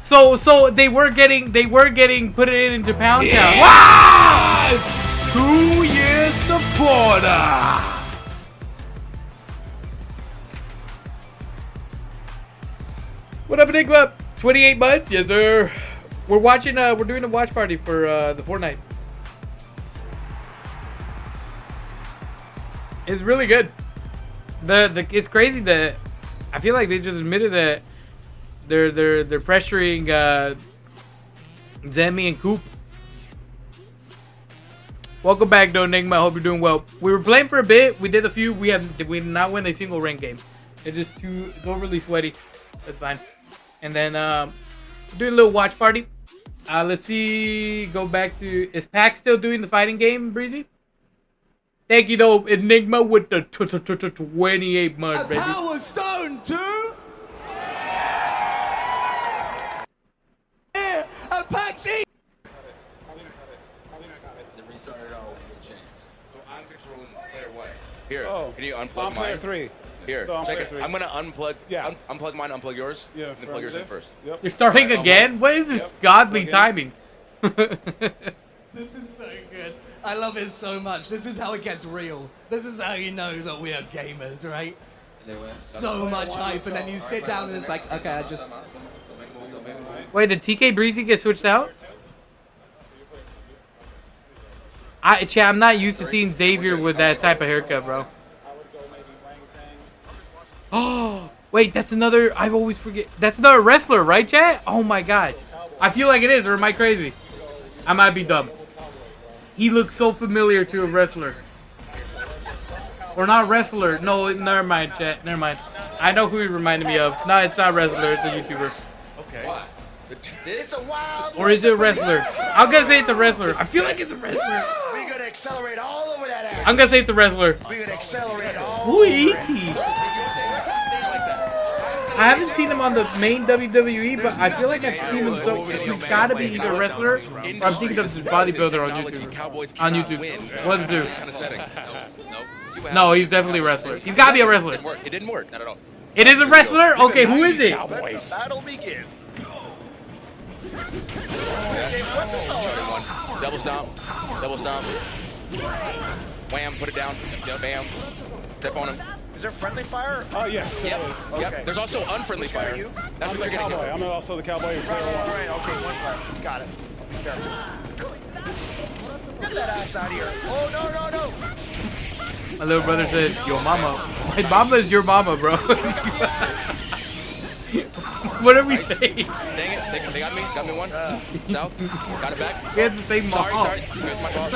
So they were getting put it into pound count. Wow! 2 years supporter. What up, Enigma? 28 months? Yes, sir. We're watching, we're doing a watch party for the FORTNITE. It's really good. It's crazy that I feel like they just admitted that they're pressuring Zemi and Coop. Welcome back, though, Enigma. I hope you're doing well. We were playing for a bit. We did a few. We did not win a single rank game. It's just it's overly sweaty. That's fine. And then doing a little watch party. Let's see. Go back to... Is Pac still doing the fighting game, Breezy? Thank you, though, Enigma, with the 28 months, baby. Power Stone 2. Yeah, a Paxi. The restarted all chance. So I'm controlling player one. Here, can you unplug I'm player mine? 3. Here, So I'm check player it. 3. I'm gonna unplug. Unplug mine. Unplug yours. Yeah. And then plug yours in first. Yep. You're starting again? What is this godly timing? This is so good. I love it so much. This is how it gets real. This is how you know that we are gamers, right? So much hype, and then you sit down and it's like, okay, I just... Wait, did TK Breezy get switched out? I'm not used to seeing Xavier with that type of haircut, bro. Oh, wait, that's another... I always forget. That's another wrestler, right, chat? Oh, my God. I feel like it is, or am I crazy? I might be dumb. He looks so familiar to a wrestler. Or not wrestler. No, never mind, chat. Never mind. I know who he reminded me of. No, it's not a wrestler. It's a YouTuber. Okay. It's a wild. Or is it a wrestler? I'm going to say it's a wrestler. I feel like it's a wrestler. We're gonna accelerate all over that ass. I'm going to say it's a wrestler. We're gonna accelerate all Who is he? I haven't seen him on the main WWE, but I feel like I've seen him so... He's got to be either a wrestler, or I'm thinking of this bodybuilder on YouTube. On YouTube. One of the two. No, he's definitely a wrestler. He's got to be a wrestler. It didn't work. Not at all. It is a wrestler? Okay, who is it? Cowboys. Battle begin. What's a solid? Double stomp. Double stomp. Wham, put it down. Bam. Step on him. Is there friendly fire? Oh, yes, there Yep. is. Okay. Yep. There's also unfriendly Which guy are fire. you? That's I'm what the you're getting cowboy. hit. I'm also the cowboy. Right, okay, one player. Got it. Be careful. Get that axe out of here. Oh, no. My little brother said, your mama. My mama is your mama, bro. What are we saying? Dang it. They got me. Got me one. South. Got it back. We had the same mom. Sorry. Here's my fault.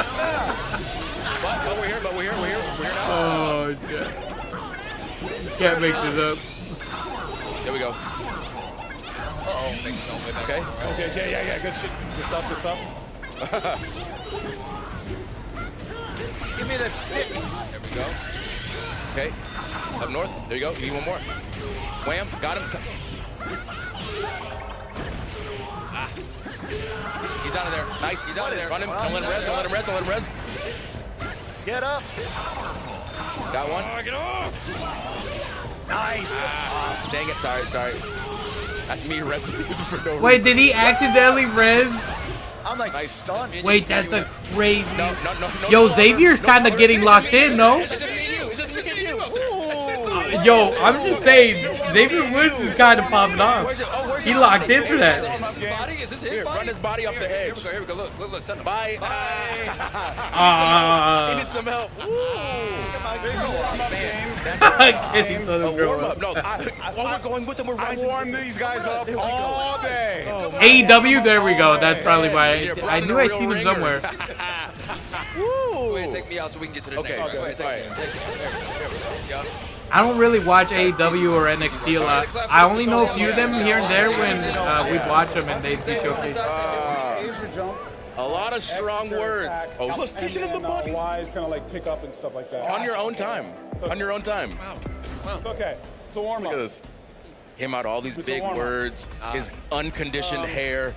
But we're here. We're here now. Oh, shit. Can't make this up. There we go. Okay. Okay, yeah. Good shit. Good stuff. Give me that stick. There we go. Okay. Up north. There you go. You need one more. Wham. Got him. Ah. He's out of there. Nice. He's out of there. Run him. Don't let him res. Get up. Got one. Get off. Nice. Dang it. Sorry. That's me wrestling for no reason. Wait, did he accidentally res? I'm like stunned. Wait, that's a crazy. No. Yo, Xavier's kind of getting locked in, no? It's just me and you. Yo, I'm just saying, Xavier Woods is kind of popping off. He locked in for that. Is this his body? Run his body off the edge. Here we go. Look. Send him. Bye. He needs some help. Getting to the girl. No, while we're going with them, we're rising. I warmed these guys up all day. AEW, there we go. That's probably why I knew I seen him somewhere. Go ahead, take me out so we can get to the next one. Go ahead, take me. There we go. Yeah. I don't really watch AEW or NXT a lot. I only know a few of them here and there when we watch them and they be showcased. A lot of strong words. Oh, let's teaching him the body. Wise, kind of like pick up and stuff like that. On your own time. Wow. It's okay. It's a warm up. Look at this. Him out all these big words. His unconditioned hair.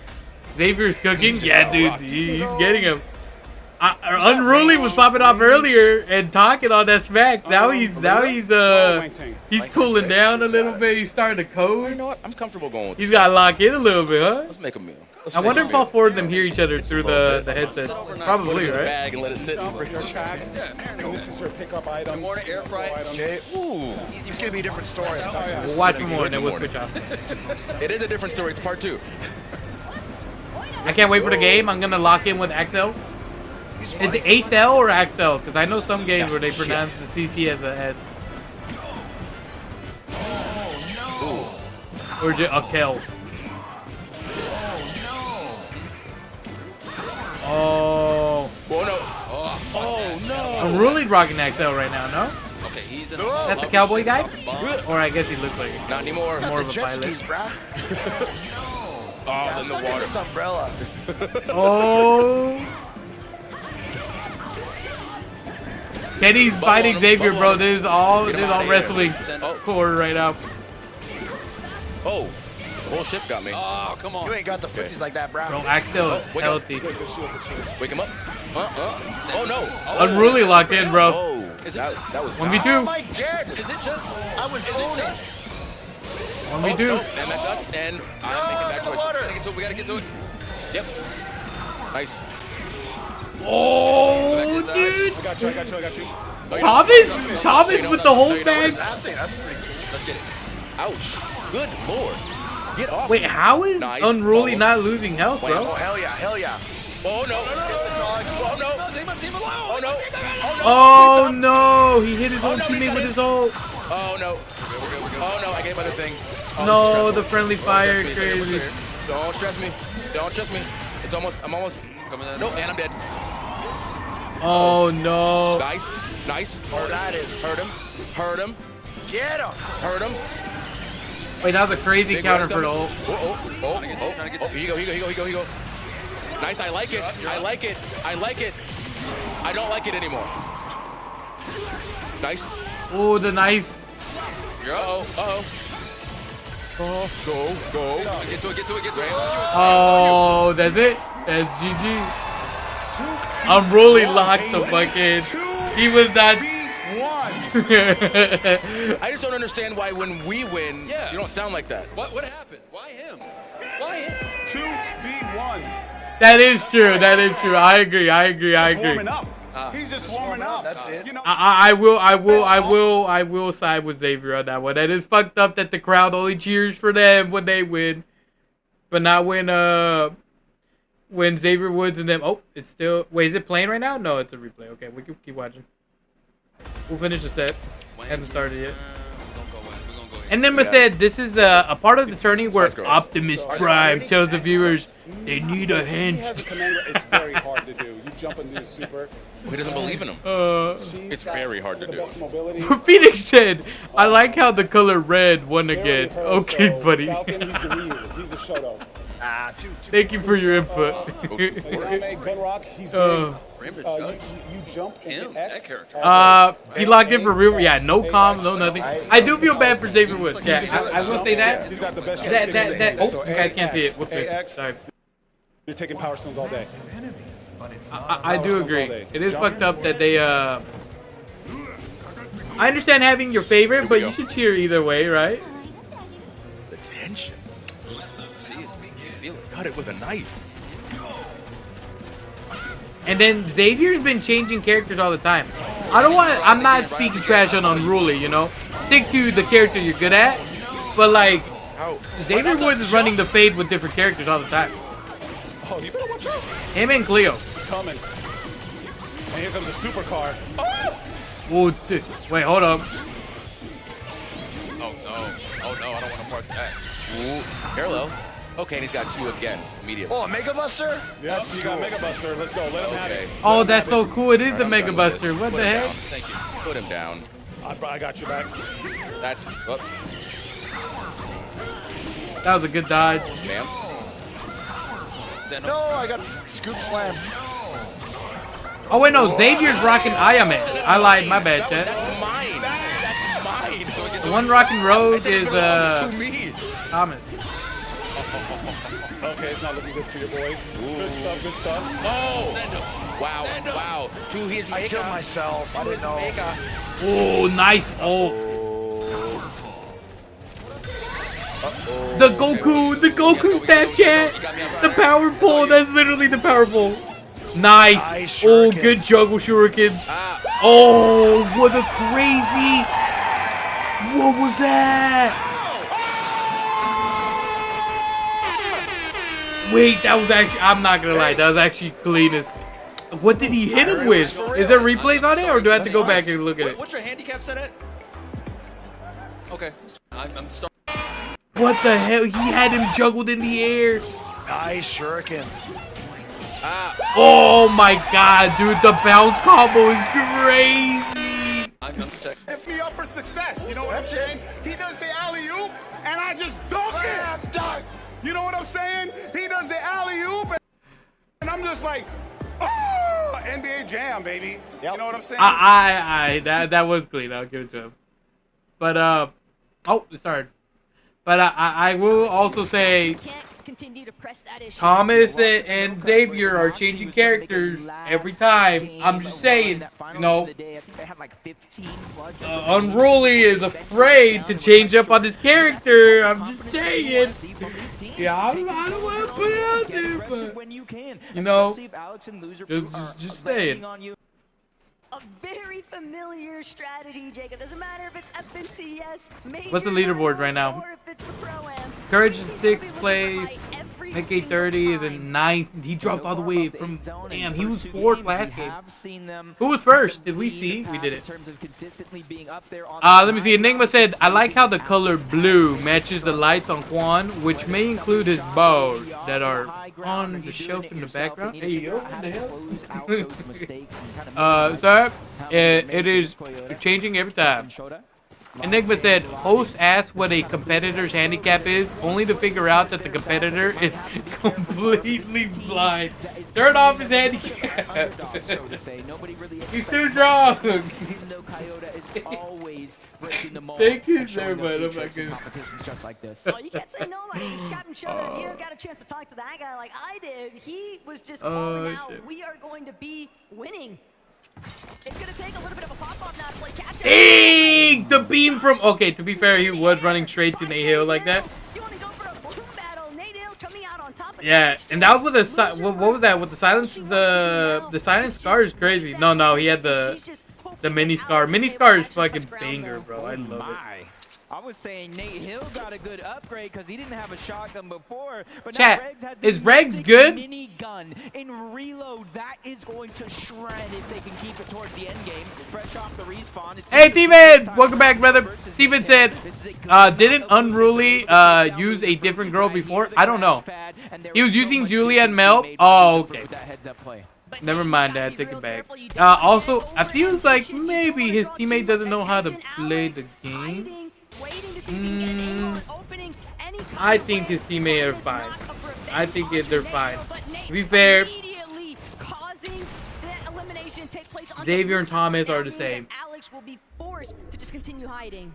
Xavier's cooking? Yeah, dude. He's getting him. Unruly was popping off earlier and talking on that smack. Now he's cooling down a little bit. He's starting to code. You know what? I'm comfortable going with He's got to lock in a little bit, huh? Let's make a meal. I wonder if all four of them hear each other through the headsets. Probably, right? Bag and let it sit. This is your pickup item. Morning air fry. Okay. Ooh. It's gonna be a different story. We'll watch more and then we'll switch off. It is a different story. It's part 2. I can't wait for the game. I'm gonna lock in with Axel. Is it Acel or Axel? Because I know some games where they pronounce the CC as a S. Or is it Akel? Oh. Oh no. Oh no. I'm really rocking Axel right now, no? Okay, he's in That's a cowboy guy? Or I guess he looks like it. Not anymore. More of a jet pilot. skis, brah. Oh, in the water. This umbrella. Oh. Kenny's fighting Xavier, bro. This is all wrestling core right now. Oh, the whole ship got me. Oh, come on. You ain't got the footsies like that, bro. Bro, Axel is healthy. Wake him up. Oh no. Unruly locked in, bro. Oh, that was 1v2. Oh my god. Is it just? I was owning. 1v2. And that's us. And I'm making back choice. We gotta get to it. Yep. Nice. Oh, dude. I got you. Thomas with the whole bag. That's pretty cool. Let's get it. Ouch. Good lord. Get off. Wait, how is Unruly not losing health, bro? Oh, hell yeah. Oh no. Oh no. Oh no, he hit his own teammate with his ult. Oh no. Oh no, I gave my thing. No, the friendly fire, crazy. Don't stress me. It's almost, I'm almost, nope, and I'm dead. Oh no. Nice. Oh, that is. Hurt him. Get him. Hurt him. Wait, that was a crazy counter for the ult. Oh, here you go. Nice, I like it. I don't like it anymore. Nice. Oh, the nice. Uh-oh. Go. Get to it. Oh, that's it. That's GG. I'm really locked the bucket. He was not. I just don't understand why when we win, you don't sound like that. What happened? Why him? Why him? 2v1. That is true. That is true. I agree. I agree. I agree. Warming up. He's just warming up. That's it. You know, I will side with Xavier on that one. That is fucked up that the crowd only cheers for them when they win, but not when Xavier Woods and them. Oh, it's still. Wait, is it playing right now? No, it's a replay. Okay, we can keep watching. We'll finish the set. Haven't started yet. And Nimba said this is a part of the tourney where Optimus Prime tells the viewers they need a hint. he has a commander. It's very hard to do. You jump into the super. He doesn't believe in him. It's very hard to do. Phoenix said, I like how the color red won again. Okay, buddy. Falcon, he's the Ryu. He's the Shoto. Thank you for your input. Gunrock, he's big. You jump and hit X. He locked in for real. Yeah, no comms, no nothing. I do feel bad for Xavier Woods. Yeah, I will say that. He's got the best. Oh, you guys can't see it. Whoops. Sorry. You're taking power stones all day. I do agree. It is fucked up that they I understand having your favorite, but you should cheer either way, right? The tension. See it. You feel it. Cut it with a knife. And then Xavier's been changing characters all the time. I'm not speaking trash on Unruly, you know? Stick to the character you're good at. But like, Xavier Woods is running the fade with different characters all the time. Oh, you better watch out. Him and Cleo. It's coming. And here comes a supercar. Oh, wait, hold up. Oh no, I don't want to part that. Ooh, parallel. Okay, and he's got two again, immediately. Oh, a Mega Buster? Yep, you got Mega Buster. Let's go. Let him have it. Oh, that's so cool. It is the Mega Buster. What the heck? Thank you. Put him down. I got you back. That's. Oh. That was a good dodge. Ma'am. No, I got scoop slammed. Oh wait, no, Xavier's rocking Ayamet. I lied, my bad, chat. That's mine. The one rocking Rogue is Thomas. Okay, it's not looking good for your boys. Good stuff, good stuff. Oh! Wow. Two, he's I killed myself. I didn't know. Oh, nice. Oh. The Goku stab chat. The power pull. That's literally the power pull. Nice. Oh, good juggle shuriken. Oh, what a crazy. What was that? Wait, that was actually, I'm not gonna lie, that was actually cleanest. What did he hit him with? Is there replays on it, or do I have to go back and look at it? What's your handicap set at? Okay, I'm sorry. What the hell? He had him juggled in the air. Nice shurikens. Oh my god, dude, the bounce combo is crazy. If me up for success, you know what I'm saying? He does the alley-oop, and I just dunk it. You know what I'm saying? He does the alley-oop, and I'm just like, oh, NBA Jam, baby. You know what I'm saying? That was clean. I'll give it to him. But oh, it started. But I will also say, Thomas and Xavier are changing characters every time. I'm just saying, you know, Unruly is afraid to change up on his character. I'm just saying. Yeah, I don't want to put it out there, but, you know, just saying. A very familiar strategy, Jacob. Doesn't matter if it's FNCS, what's the leaderboard right now? Courage is 6th place. Nick 830 is in 9th. He dropped all the way from. Damn, he was 4th last game. Who was first? Did we see? We did it. Let me see. Enigma said, I like how the color blue matches the lights on Quan, which may include his bows that are on the shelf in the background. Hey, yo, what the hell? Sir, it is changing every time. Enigma said, host asked what a competitor's handicap is, only to figure out that the competitor is completely blind. Turn off his handicap. He's too strong. Thank you, sir, but oh my goodness. Oh, you can't say nobody. It's Captain Shoda. You got a chance to talk to that guy like I did. He was just calling out, we are going to be winning. It's gonna take a little bit of a pop-off now to play catch-up. Dang! The beam from... Okay, to be fair, he was running straight to nahil like that. Yeah, and that was with a... What was that? With the silence... The silent scar is crazy. No, he had the mini scar. Mini scar is fucking banger, bro. I love it. I was saying Nate Hill got a good upgrade because he didn't have a shotgun before. But Chat, now Regs has is Regs good? Mini gun in reload. That is going to shred if they can keep it towards the end game. Fresh off the respawn. Hey, Steven! Welcome back, brother. Steven said, didn't Unruly use a different girl before? I don't know. He was using Julia and Mel. Oh, okay. Never mind that. Take it back. Also, I feel like maybe his teammate doesn't know how to play the game. I think his teammates are fine. I think they're fine. To be fair, Xavier and Thomas are the same. Alex will be forced to just continue hiding.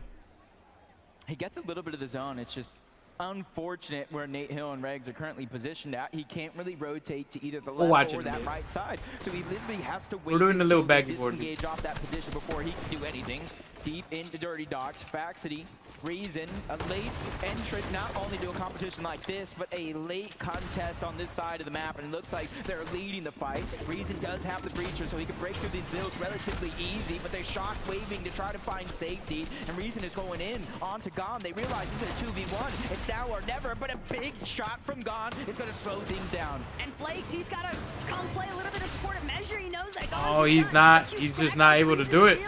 He gets a little bit of the zone. It's just unfortunate where Nate Hill and Regs are currently positioned at. He can't really rotate to either the left or that right side. So he literally has to wait. We're doing a little back and forth. Disengage off that position before he can do anything. Deep into Dirty Docs. Faxity. Reason, a late entrant, not only to a competition like this, but a late contest on this side of the map, and it looks like they're leading the fight. Reason does have the breacher, so he can break through these builds relatively easy, but they're shock waving to try to find safety, and Reason is going in onto Gon. They realize this is a 2v1. It's now or never, but a big shot from Gon is going to slow things down. And Flakes, he's got to come play a little bit of supportive measure. He knows that Gon Oh, he's not. He's just not able to do it.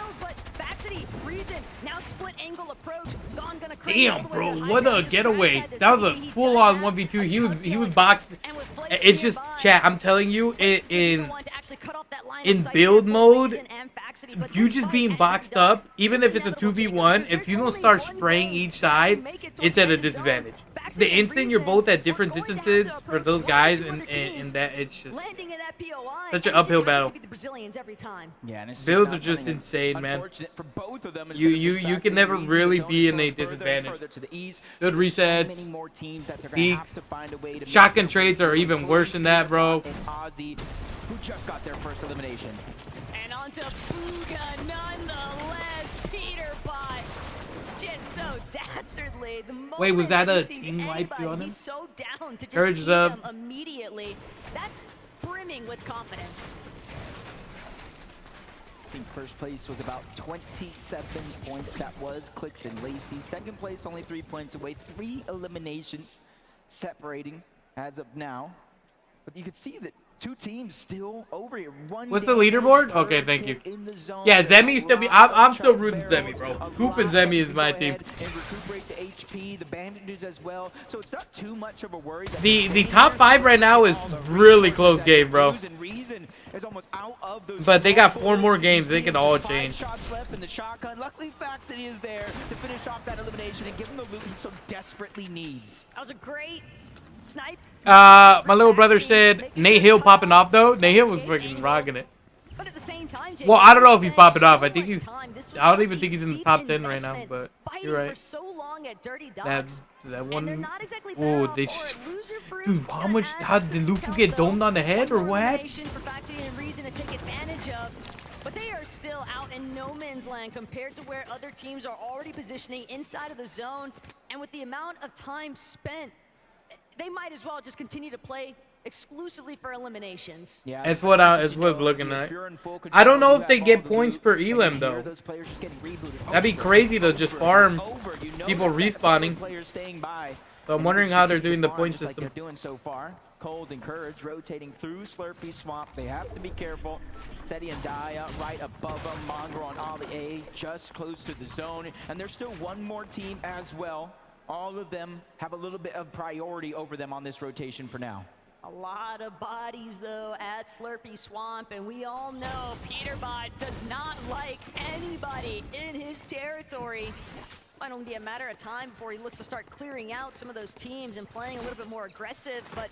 Reason, now split angle approach. Gon gonna Damn, bro, what a getaway. That was a full-on 1v2. He was boxed. It's just, chat, I'm telling you, in build mode, you just being boxed up, even if it's a 2v1, if you don't start spraying each side, it's at a disadvantage. The instant you're both at different distances for those guys, and that, it's just such an uphill battle. Yeah, and builds are just insane, man. You can never really be in a disadvantage. Good resets, peaks, shotgun trades are even worse than that, bro. Ozzy, who just got their first elimination. And onto Booga, nonetheless. Peterbot, just so dastardly. Wait, was that a team wipe too on him? He's so down to just Courage beat up. them immediately. That's brimming with confidence. I think first place was about 27 points. That was Clicks and Lacey. Second place, only 3 points away. 3 eliminations separating as of now. But you can see that 2 teams still over here. What's the leaderboard? Okay, thank you. Yeah, Zemi still be. I'm still rooting Zemi, bro. Coop and Zemi is my team. And recuperate the HP, the bandages as well. So it's not too much of a worry. The top 5 right now is really close game, bro. But they got 4 more games. They can all change. Shots left in the shotgun. Luckily, Faxity is there to finish off that elimination and give him the loot he so desperately needs. That was a great snipe. My little brother said Nate Hill popping off though. Nate Hill was freaking rocking it. But at the same time, Well, I don't know if he's popping off. I think he's. I don't even think he's in the top 10 right now. But you're right. That one. Oh, they. Dude, how much? How did Lufu get domed on the head or what? But they are still out in no man's land compared to where other teams are already positioning inside of the zone. And with the amount of time spent, they might as well just continue to play exclusively for eliminations. Yeah, that's what I was looking at. I don't know if they get points per elim though. That'd be crazy to just farm people respawning. So I'm wondering how they're doing the point system. They're doing so far. Cold and Courage rotating through Slurpee Swamp. They have to be careful. Seti and Daya right above them. Mongrel on Ollie A just close to the zone. And there's still one more team as well. All of them have a little bit of priority over them on this rotation for now. A lot of bodies, though, at Slurpee Swamp, and we all know Peterbot does not like anybody in his territory. Might only be a matter of time before he looks to start clearing out some of those teams and playing a little bit more aggressive, but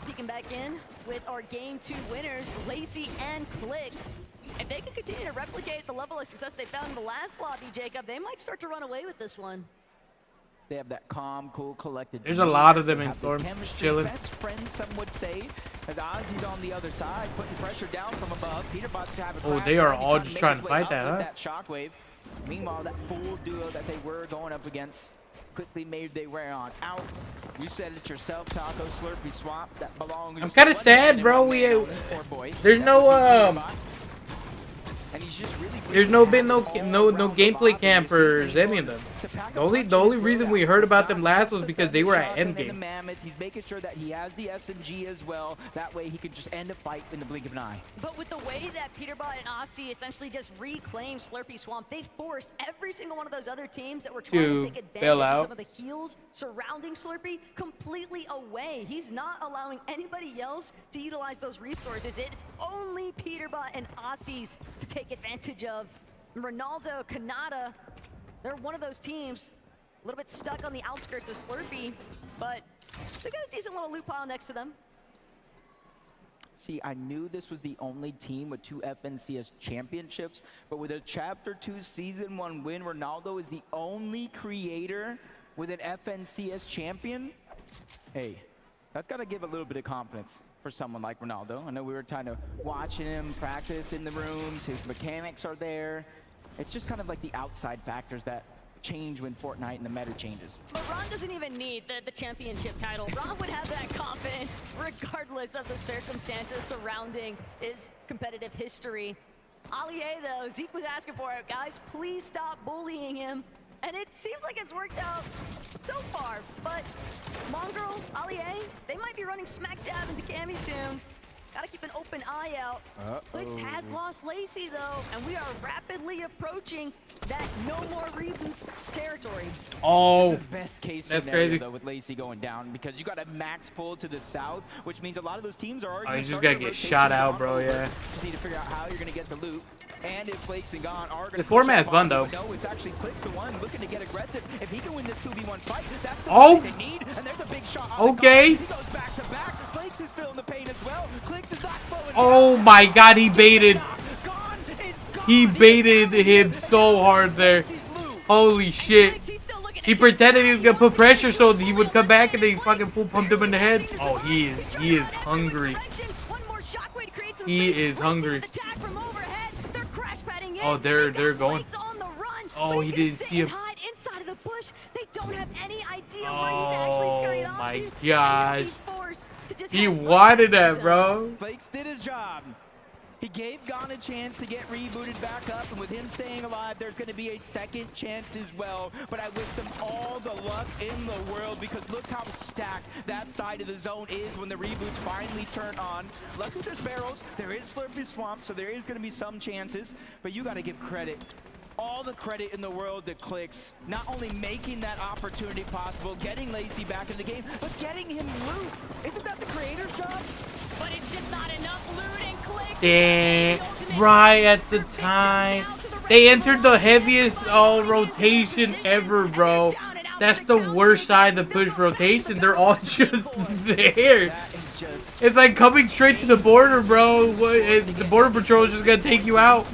peeking back in with our Game 2 winners, Lacey and Clicks. If they can continue to replicate the level of success they found in the last lobby, Jacob, they might start to run away with this one. They have that calm, cool, collected. There's a lot of them in Storm chilling. Best friends, some would say. As Ozzy's on the other side, putting pressure down from above. Peterbot's having Oh, they are all just trying to fight that, huh? That shockwave. Meanwhile, that full duo that they were going up against quickly made their way on out. You said it yourself, Taco Slurpee Swamp. That belongs. I'm kind of sad, bro. There's no and he's just really there's been no gameplay cam for any of them. The only reason we heard about them last was because they were at endgame. He's making sure that he has the SMG as well. That way he can just end a fight in the blink of an eye. But with the way that Peterbot and Aussie essentially just reclaimed Slurpee Swamp, they forced every single one of those other teams that were trying to take advantage of some of the heals surrounding Slurpee completely away. He's not allowing anybody else to utilize those resources. It's only Peterbot and Aussies to take advantage of. Ronaldo, Kanata, they're one of those teams a little bit stuck on the outskirts of Slurpee, but they got a decent little loot pile next to them. See, I knew this was the only team with 2 FNCS championships, but with a Chapter 2 Season 1 win, Ronaldo is the only creator with an FNCS champion. Hey, that's got to give a little bit of confidence for someone like Ronaldo. I know we were trying to watch him practice in the rooms, his mechanics are there. It's just kind of like the outside factors that change when Fortnite and the meta changes. But Ron doesn't even need the championship title. Ron would have that confidence regardless of the circumstances surrounding his competitive history. AliA though, Zeke was asking for it. Guys, please stop bullying him. And it seems like it's worked out so far, but Mongrel, AliA, they might be running smack dab into Cammy soon. Gotta keep an open eye out. Flix has lost Lacey though, and we are rapidly approaching that no more reboots territory. Oh, this is best case that's scenario crazy. though with Lacey going down, because you got a max pull to the south, which means a lot of those teams are already. Oh, you just gotta get shot out, bro. Yeah. Just need to figure out how you're gonna get the loot. And if Flakes and Gone are going this format is fun though. No, it's actually Clicks the one looking to get aggressive. If he can win this 2v1 fight, that's the oh, they need. And there's a big shot. Okay. He goes back to back. Flakes is feeling the pain as well. Clicks is not slowing Oh down. my God, he baited. He baited him so hard there. Holy shit. He pretended he was gonna put pressure so he would come back and they fucking full pumped him in the head. Oh, he is hungry. He is hungry. Oh, they're going. Oh, he didn't see him. Inside of the bush, they don't have any idea where he's actually scurried off my to. gosh. He wanted that, bro. Flakes did his job. He gave Gone a chance to get rebooted back up, and with him staying alive, there's going to be a second chance as well. But I wish them all the luck in the world, because look how stacked that side of the zone is when the reboots finally turn on. Luckily, there's barrels. There is Slurpee Swamp, so there is going to be some chances. But you got to give credit. All the credit in the world to Clicks, not only making that opportunity possible, getting Lacey back in the game, but getting him loot. Isn't that the creator's job? But it's just not enough loot and Clicks. Right at the time. They entered the heaviest rotation ever, bro. That's the worst side to push rotation. They're all just there. It's like coming straight to the border, bro. The border patrol is just gonna take you out.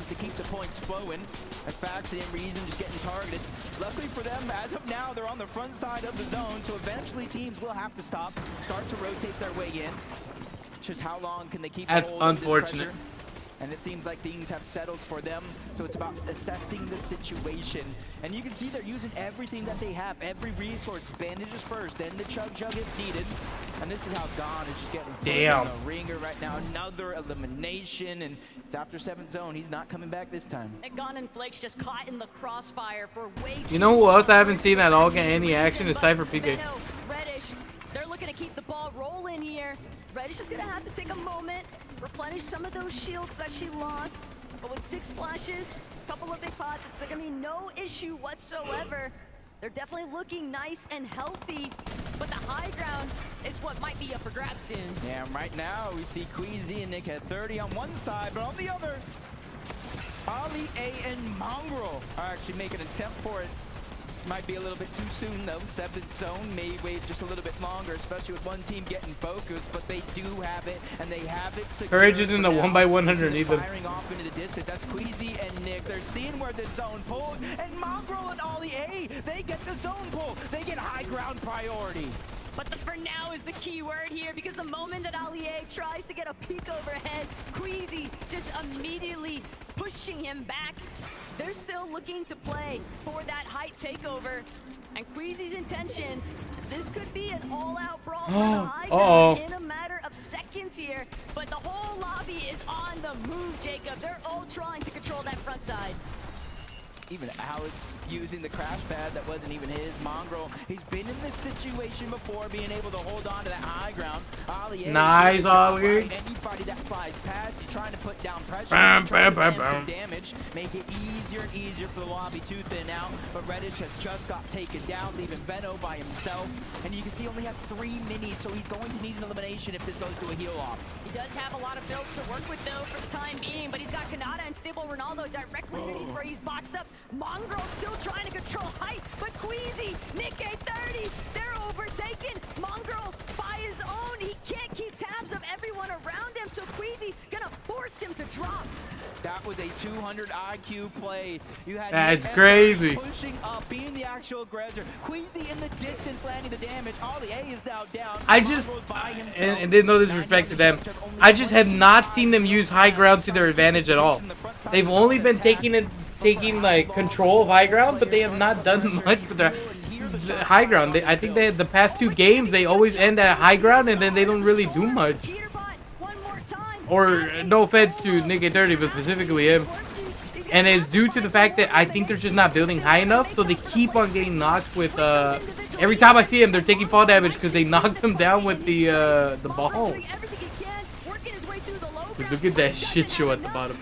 To keep the points flowing. As Fax and Reason just getting targeted. Luckily for them, as of now, they're on the front side of the zone, so eventually teams will have to start to rotate their way in. Just how long can they keep That's hold of this unfortunate. pressure? And it seems like things have settled for them, so it's about assessing the situation. And you can see they're using everything that they have, every resource. Bandages first, then the chug if needed. And this is how Gone is just getting put on the ringer right now. Another elimination, and it's after 7th zone. He's not coming back this time. And Gone and Flakes just caught in the crossfire for way too You know who else I haven't seen at all get any action is Cypher PK. Reddish, they're looking to keep the ball rolling here. Reddish is gonna have to take a moment, replenish some of those shields that she lost. But with 6 splashes, a couple of big pots, it's gonna be no issue whatsoever. They're definitely looking nice and healthy, but the high ground is what might be up for grabs soon. Yeah, right now we see Queasy and Nick at 30 on one side, but on the other, AliA and Mongrel are actually making an attempt for it. Might be a little bit too soon though. 7th zone may wait just a little bit longer, especially with one team getting focused, but they do have it, and they have it secured. Courage is in the 1x1 underneath them. Firing off into the distance. That's Queasy and Nick. They're seeing where the zone pulls, and Mongrel and AliA, they get the zone pull. They get high ground priority. But the for now is the key word here, because the moment that Allier tries to get a peek overhead, Queasy just immediately pushing him back. They're still looking to play for that height takeover. And Queasy's intentions, this could be an all-out brawl for the high ground in a matter of seconds here. But the whole lobby is on the move, Jacob. They're all trying to control that front side. Even Alex using the crash pad that wasn't even his. Mongrel, he's been in this situation before, being able to hold on to that high ground. Ollie, nice, Ollie. Anybody that flies past, he's trying to put down pressure, Bam, trying bam, to bam, some bam. damage, make it easier and easier for the lobby to thin out. But Reddish has just got taken down, leaving Veno by himself. And you can see he only has 3 minis, so he's going to need an elimination if this goes to a heal off. He does have a lot of builds to work with, though, for the time being, but he's got Kanata and Stable Ronaldo directly underneath where he's boxed up. Mongrel still trying to control height, but Queasy, Nick A30, they're overtaken. Mongrel by his own, he can't keep tabs of everyone around him, so Queasy gonna force him to drop. That was a 200 IQ play. You had That's Nick crazy. pushing up, being the actual aggressor. Queasy in the distance landing the damage. Ollie A is now down. I just, Mongrel's by himself. and did no disrespect to them, I just have not seen them use high ground to their advantage at all. They've only been taking like control of high ground, but they have not done much with their high ground. I think they had the past 2 games they always end at high ground and then they don't really do much. Or no offense to Nick A30, but specifically him. And it's due to the fact that I think they're just not building high enough, so they keep on getting knocked with every time I see him they're taking fall damage because they knocked them down with the ball. But look at that shit show at the bottom.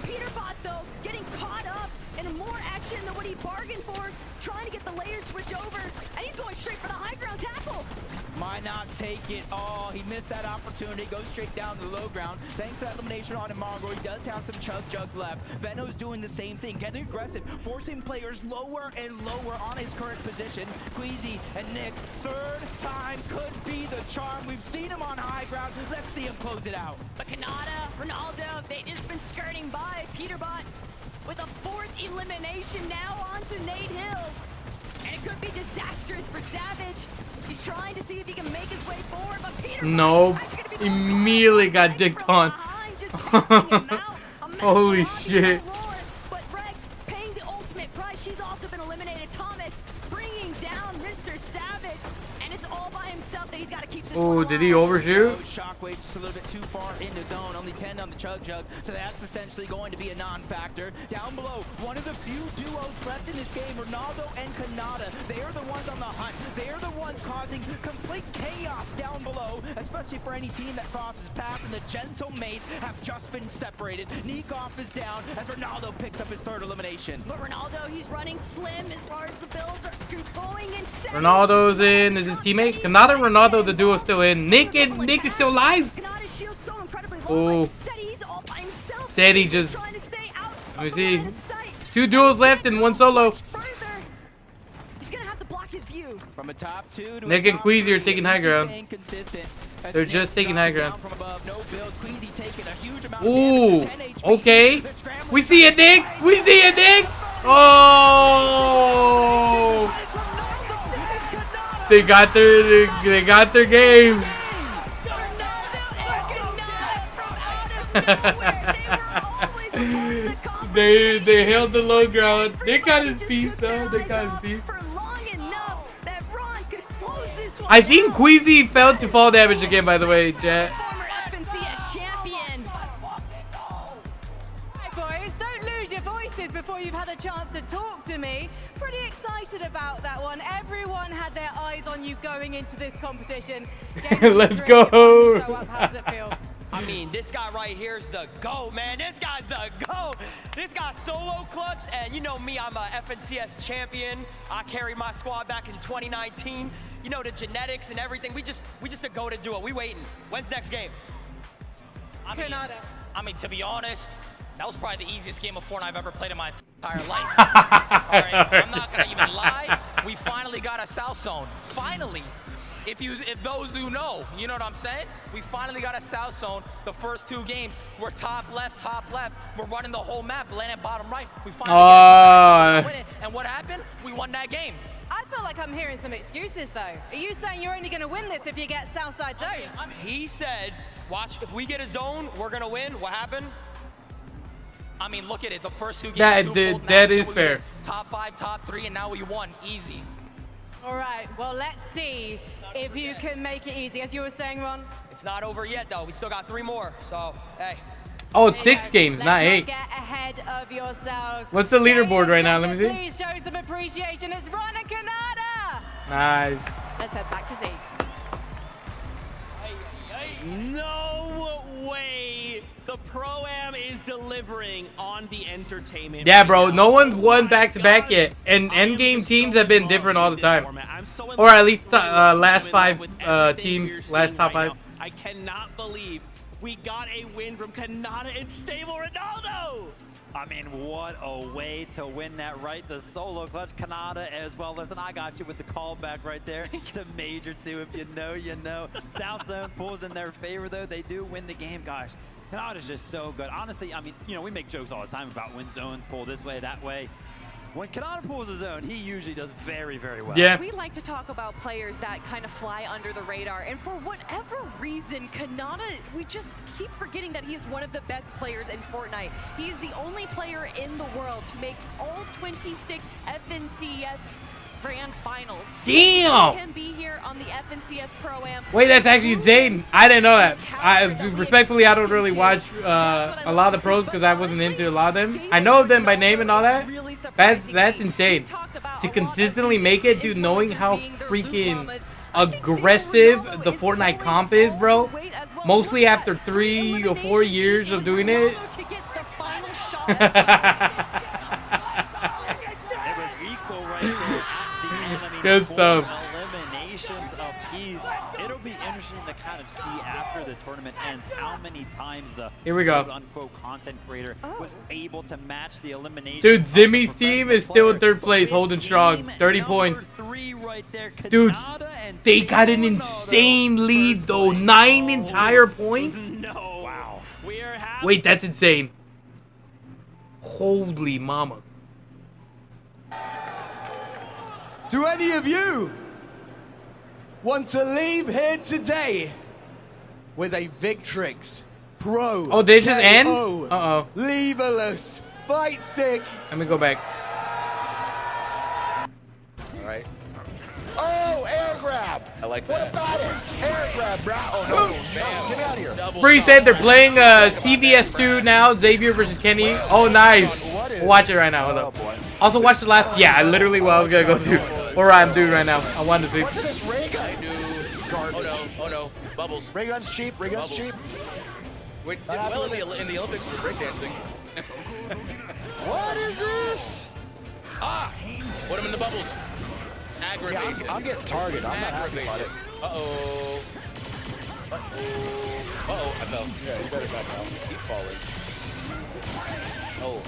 Might not take it all. He missed that opportunity. Goes straight down to the low ground. Thanks to that elimination on him, Mongrel. He does have some chug jug left. Veno's doing the same thing, getting aggressive, forcing players lower and lower on his current position. Queasy and Nick, 3rd time could be the charm. We've seen him on high ground. Let's see him close it out. But Kanata, Ronaldo, they just been skirting by. Peterbot with a 4th elimination now onto Nate Hill. And it could be disastrous for Savage. He's trying to see if he can make his way forward, but Peter Nope. Immediately got dicked on. Holy shit. But Rex paying the ultimate price. She's also been eliminated. Thomas bringing down Mr. Savage. And it's all by himself that he's got to keep this Oh, did he overshoot? Shockwave just a little bit too far into zone. Only 10 on the chug jug. So that's essentially going to be a non-factor. Down below, one of the few duos left in this game, Ronaldo and Kanata. They are the ones on the hunt. They are the ones causing complete chaos down below, especially for any team that crosses path. And the gentle mates have just been separated. Nikoff is down as Ronaldo picks up his 3rd elimination. But Ronaldo, he's running slim as far as the builds are going insane. Ronaldo's in. Is his teammate? Kanata and Ronaldo, the duo still in. Nick is still alive. Oh. Steady just. Let me see. 2 duos left and 1 solo. He's gonna have to block his view. From a top 2 to Nick and Queasy are taking high ground. They're just taking high ground. Ooh, okay. We see it, Nick. We see it, Nick. Oh. They got their game. they held the low ground. They got his piece though. They got his piece. I think Queasy fell to fall damage again, by the way, chat. Boys, don't lose your voices before you've had a chance to talk to me. Pretty excited about that one. Everyone had their eyes on you going into this competition. Let's go. Show up. How does it feel? I mean, this guy right here is the GOAT, man. This guy's the GOAT. This guy's solo clutch, and you know me, I'm a FNCS champion. I carried my squad back in 2019. You know, the genetics and everything. We just a GOAT to do it. We waiting. When's next game? I mean, to be honest, that was probably the easiest game of Fortnite I've ever played in my entire life. All right, I'm not gonna even lie. We finally got a South Zone. Finally. If those who know, you know what I'm saying? We finally got a South Zone. The first 2 games, we're top left. We're running the whole map, landing bottom right. We finally got it. And what happened? We won that game. I feel like I'm hearing some excuses, though. Are you saying you're only going to win this if you get Southside zones? He said, watch, if we get a zone, we're going to win. What happened? I mean, look at it. The first two games. That is fair. Top 5, top 3, and now we won. Easy. All right, well, let's see if you can make it easy. As you were saying, Ron. It's not over yet, though. We still got 3 more. So, hey. Oh, it's 6 games, not 8. Get ahead of yourselves. What's the leaderboard right now? Let me see. Please show some appreciation. It's Ron and Canada. Nice. Let's head back to Z. No way the Pro-Am is delivering on the entertainment. Yeah, bro. No one's won back-to-back yet. And endgame teams have been different all the time. Or at least last 5 teams, last top 5. I cannot believe we got a win from Canada and Stable Ronaldo. I mean, what a way to win that, right? The solo clutch, Canada as well. Listen, I got you with the callback right there to Major 2. If you know, you know. South Zone pulls in their favor, though. They do win the game, gosh. Canada's just so good. Honestly, I mean, you know, we make jokes all the time about when zones pull this way, that way. When Canada pulls a zone, he usually does very, very well. Yeah. We like to talk about players that kind of fly under the radar, and for whatever reason, Canada, we just keep forgetting that he is one of the best players in Fortnite. He is the only player in the world to make all 26 FNCS Grand Finals. Damn! See him be here on the FNCS Pro-Am. Wait, that's actually insane. I didn't know that. Respectfully, I don't really watch a lot of the pros because I wasn't into a lot of them. I know them by name and all that. That's insane. To consistently make it, dude, knowing how freaking aggressive the Fortnite comp is, bro. Mostly after 3 or 4 years of doing it. Good stuff. Eliminations apiece. It'll be interesting to kind of see after the tournament ends how many times the Here we go. quote-unquote content creator was able to match the elimination. Dude, Zimmy's team is still in 3rd place, holding strong. 30 points. Dude, they got an insane lead, though. 9 entire points? No. Wow. Wait, that's insane. Holy mama. Do any of you want to leave here today with a Victrix Pro? Oh, they just end? KO Uh-oh. leverless fight stick? Let me go back. All right. Oh, air grab. I like that. What about it? Air grab, bro. Oh, no. Man. Get me out of here. Bree said they're playing CVS2 now, Xavier versus Kenny. Oh, nice. We'll watch it right now. Hold up. Also, watch the last. Yeah, literally what I was going to go do. Or I'm doing right now. I wanted to see. What's this ray gun? Oh no, oh no. Bubbles. Ray gun's cheap. Ray gun's cheap. Wait, did well in the Olympics for breakdancing. What is this? Ah! Put him in the bubbles. Aggravated. Yeah, I'm getting targeted. I'm not happy about it. Uh-oh. Uh-oh. Uh-oh, I fell. Yeah, you better back out. Keep falling. Oh.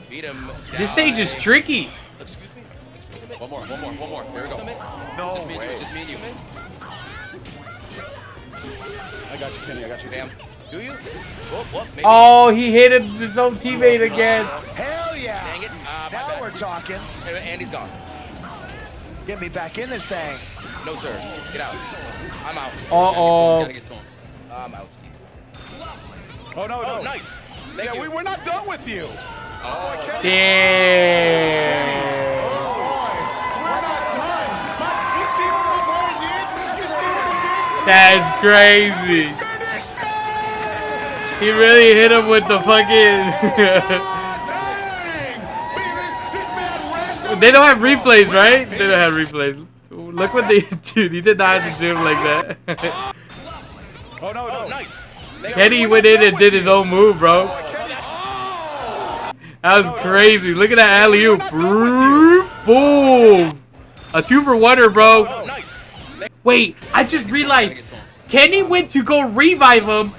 Beat him. This stage is tricky. Excuse me. Excuse me. One more. Here we go. No just way. Just me and you. I got you, Kenny. I got you. Damn. Do you? Whoop, whoop. Maybe. Oh, he hit his own teammate again. Hell yeah. Dang it. Now we're talking. Andy's gone. Get me back in this thing. No, sir. Get out. I'm out. Uh-oh. Gotta get to him. I'm out. Oh, no, no. Nice. Yeah, we're not done with you. Oh, Damn. We're not done. You see what my boy did? You see what he did? That's crazy. He really hit him with the fucking... They don't have replays, right? They don't have replays. Look what they... Dude, he did not have to do him like that. Oh, no, no. Nice. Kenny went in and did his own move, bro. That was crazy. Look at that alley-oop. Boom. A 2-for-1er, bro. Wait, I just realized Kenny went to go revive him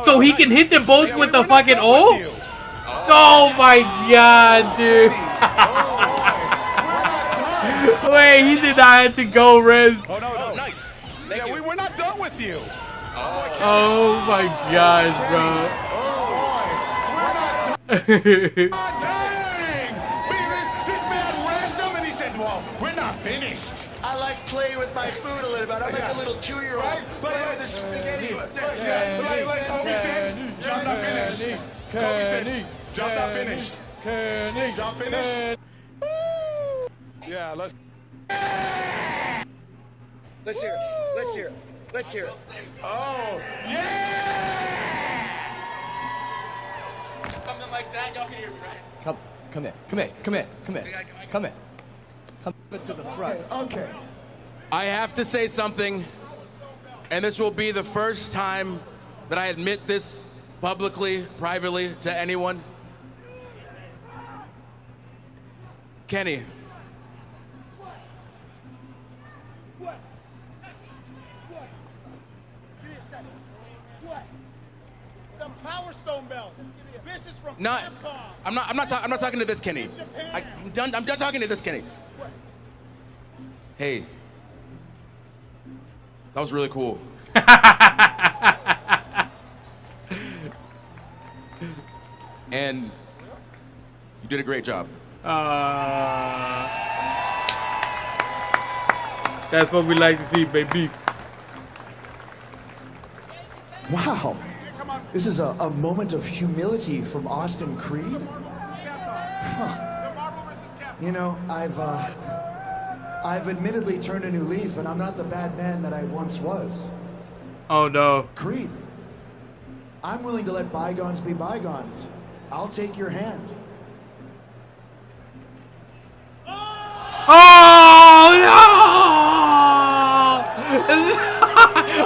so he can hit them both with the fucking ult? Oh my god, dude. Wait, he did not have to go res. Oh, no, no. Nice. Yeah, we're not done with you. Oh my gosh, bro. play with my food a little bit. I'm like a little 2-year-old playing with the spaghetti. Like Kobe said, job not finished. Kobe said, job not finished. Job finished. Yeah, let's hear it. Let's hear it. Let's hear it. Oh, yeah! Something like that, y'all can hear me, right? Come here. Come to the front. Okay. I have to say something, and this will be the first time that I admit this publicly, privately, to anyone. Kenny. What? Give me a second. What? Some Power Stone belts. This is from Capcom. I'm not talking to this Kenny. I'm done talking to this Kenny. Hey. That was really cool. And you did a great job. That's what we like to see, baby. Wow. This is a moment of humility from Austin Creed. Huh. You know, I've admittedly turned a new leaf, and I'm not the bad man that I once was. Oh no. Creed, I'm willing to let bygones be bygones. I'll take your hand. Oh no!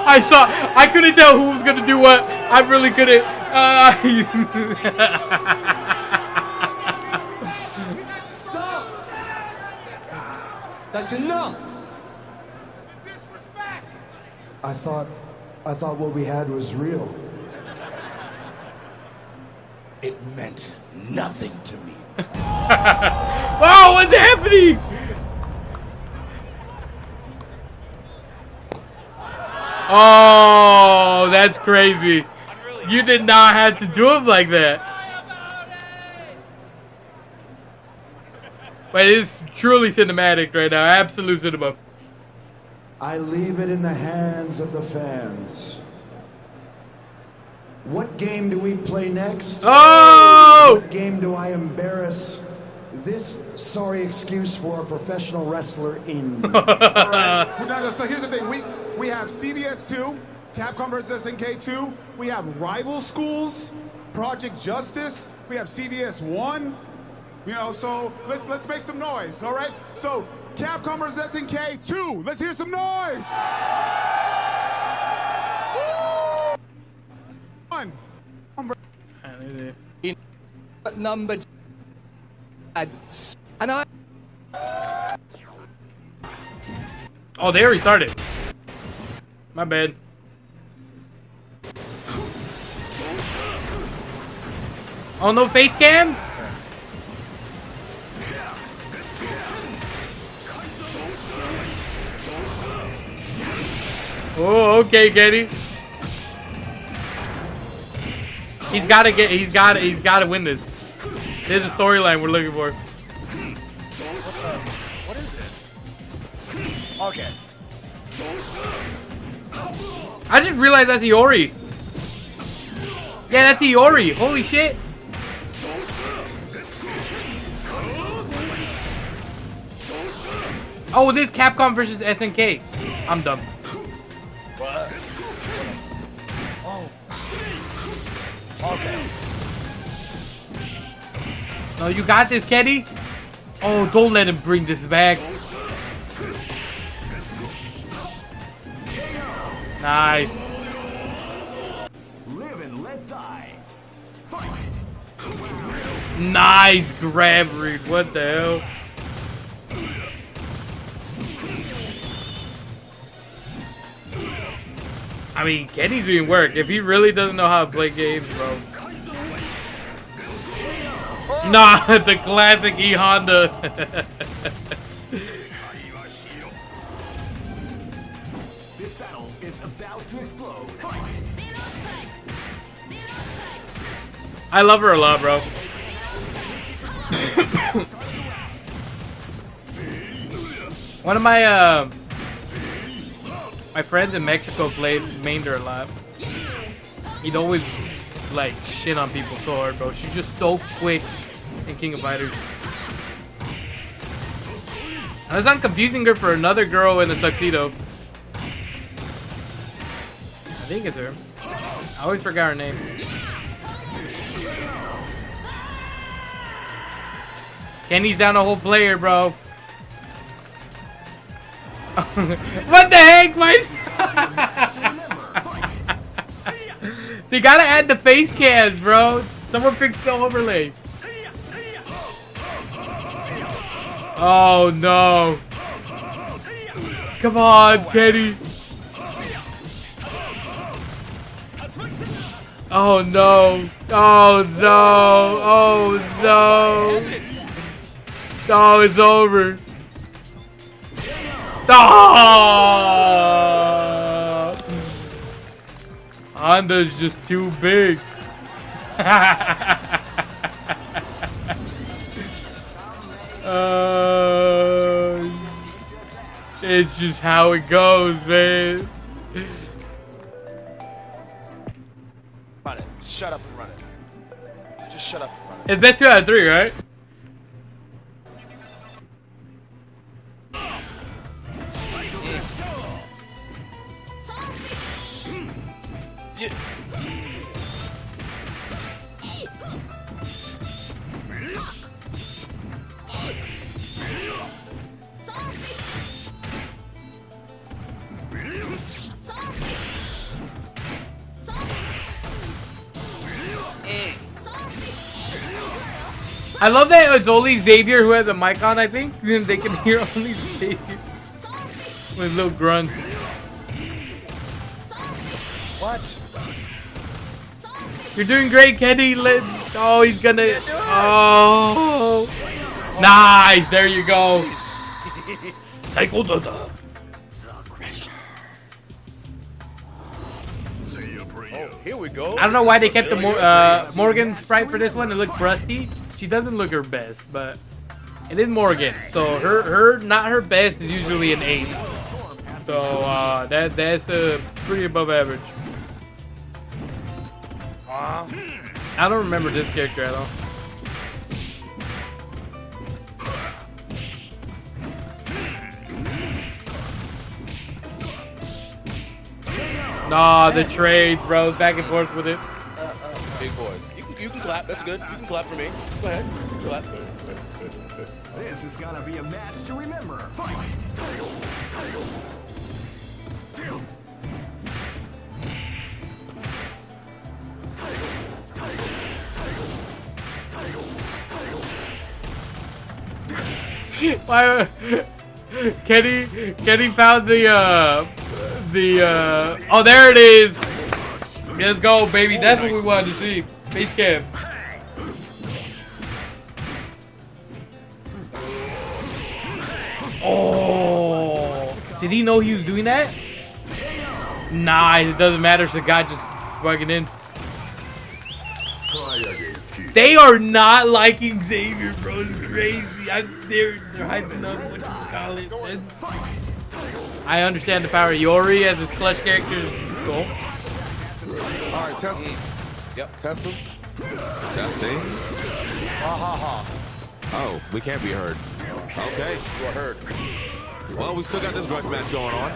I couldn't tell who was gonna do what. I really couldn't. Stop! That's enough. I thought what we had was real. It meant nothing to me. Oh, what's happening? Oh, that's crazy. You did not have to do him like that. But it is truly cinematic right now. Absolute cinema. I leave it in the hands of the fans. What game do we play next? Oh! What game do I embarrass this sorry excuse for a professional wrestler in? All right. So here's the thing. We have CVS 2, Capcom vs. SNK 2. We have Rival Schools, Project Justice. We have CVS 1. You know, so let's make some noise. All right. So Capcom vs. SNK 2. Let's hear some noise. One. Number and I. Oh, they already started. My bad. Oh, no face cams? Oh, okay, Kenny. He's gotta win this. There's a storyline we're looking for. What is it? Okay. I just realized that's Iori. Yeah, that's Iori. Holy shit. Oh, this is Capcom versus SNK. I'm dumb. What? Oh. Okay. No, you got this, Kenny. Oh, don't let him bring this back. Nice. Live and let die. Fight. Nice grab read. What the hell? I mean, Kenny's doing work. If he really doesn't know how to play games, bro. Nah, the classic E Honda. This battle is about to explode. Fight. I love her a lot, bro. One of my My friends in Mexico mained her a lot. He'd always like shit on people so hard, bro. She's just so quick in King of Fighters. I was on confusing her for another girl in a tuxedo. I think it's her. I always forgot her name. Kenny's down a whole player, bro. What the heck, my? They gotta add the face cams, bro. Someone fix the overlay. Oh no. Come on, Kenny. Oh no. Oh no. Oh no. Oh, it's over. Oh! Honda's just too big. It's just how it goes, man. Run it. Shut up and run it. Just shut up and run it. It's best 2 out of 3, right? I love that it's only Xavier who has a mic on, I think. Then they can hear only Xavier with little grunts. What? You're doing great, Kenny. Oh, he's gonna. Oh. Nice. There you go. Cycle the. Oh, here we go. I don't know why they kept the Morgan sprite for this one. It looked rusty. She doesn't look her best, but it is Morgan. So her not her best is usually an 8. So that's pretty above average. I don't remember this character at all. Nah, the trades, bro. Back and forth with it. Big boys. You can clap. That's good. You can clap for me. Go ahead. Clap. This is gonna be a match to remember. Fight! Kenny found the oh, there it is. Let's go, baby. That's what we wanted to see. Face cam. Oh, did he know he was doing that? Nah, it doesn't matter. So God just fucking in. They are not liking Xavier, bro. It's crazy. They're hyping up what you call it. I understand the power of Yori as his clutch character. Cool. All right, test him. Yep, test him. Testing. Ha ha ha. Oh, we can't be heard. Okay. You are heard. Well, we still got this grudge match going on.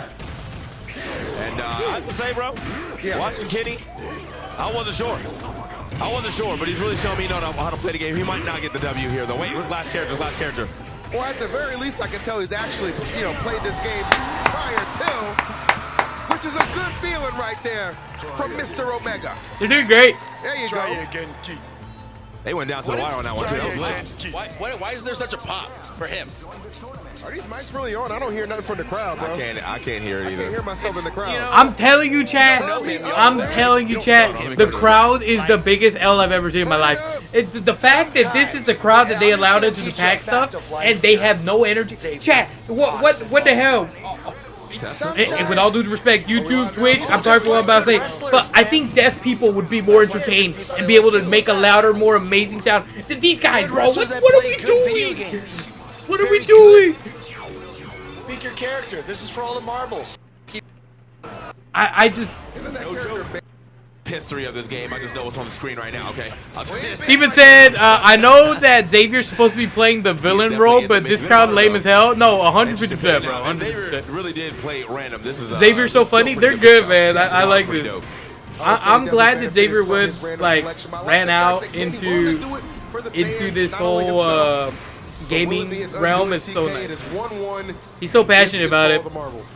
And I have to say, bro, watching Kenny, I wasn't sure, but he's really showing me how to play the game. He might not get the W here, though. Wait, what's last character? Well, at the very least, I can tell he's actually, played this game prior to, which is a good feeling right there from Mr. Omega. You're doing great. There you Try go. again, Keith. They went down to the wire on that one, too. That was late. Why is there such a pop for him? Are these mics really on? I don't hear nothing from the crowd, bro. I can't hear it either. I can't hear myself in the crowd. I'm telling you, chat. The crowd is the biggest L I've ever seen in my life. The fact that this is the crowd that they allowed into the pack stuff, and they have no energy. Chat, what the hell? And with all due respect, YouTube, Twitch, I'm sorry for what I'm about to say, but I think deaf people would be more entertained and be able to make a louder, more amazing sound than these guys, bro. What are we doing? What are we doing? Speak your character. This is for all the marbles. I just. History of this game. I just know what's on the screen right now. Okay. Steven said, I know that Xavier's supposed to be playing the villain role, but this crowd lame as hell. No, 100%, bro. 100%. Really did play random. This is Xavier's so funny. They're good, man. I like this. I'm glad that Xavier Woods like ran out into this whole gaming realm. It's so nice. He's so passionate about it.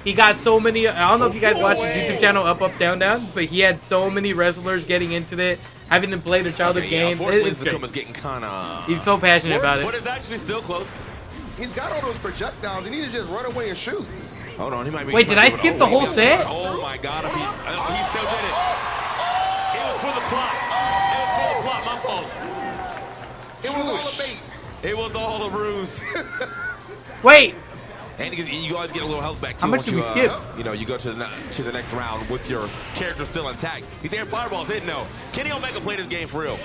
He got so many. I don't know if you guys watch his YouTube channel, Up Up Down Down, but he had so many wrestlers getting into it, having them play their childhood games. It's getting kind of. He's so passionate about it. But it's actually still close. He's got all those projectiles. He need to just run away and shoot. Hold on, he might be. Wait, did I skip the whole set? Oh my God! If he still did it. It was for the plot. It was for the plot. My fault. It was all a bait. It was all a ruse. Wait. And you guys get a little health back too. How much did we skip? You know, you go to the next round with your character still intact. These air fireballs hit no. Kenny Omega played this game for real.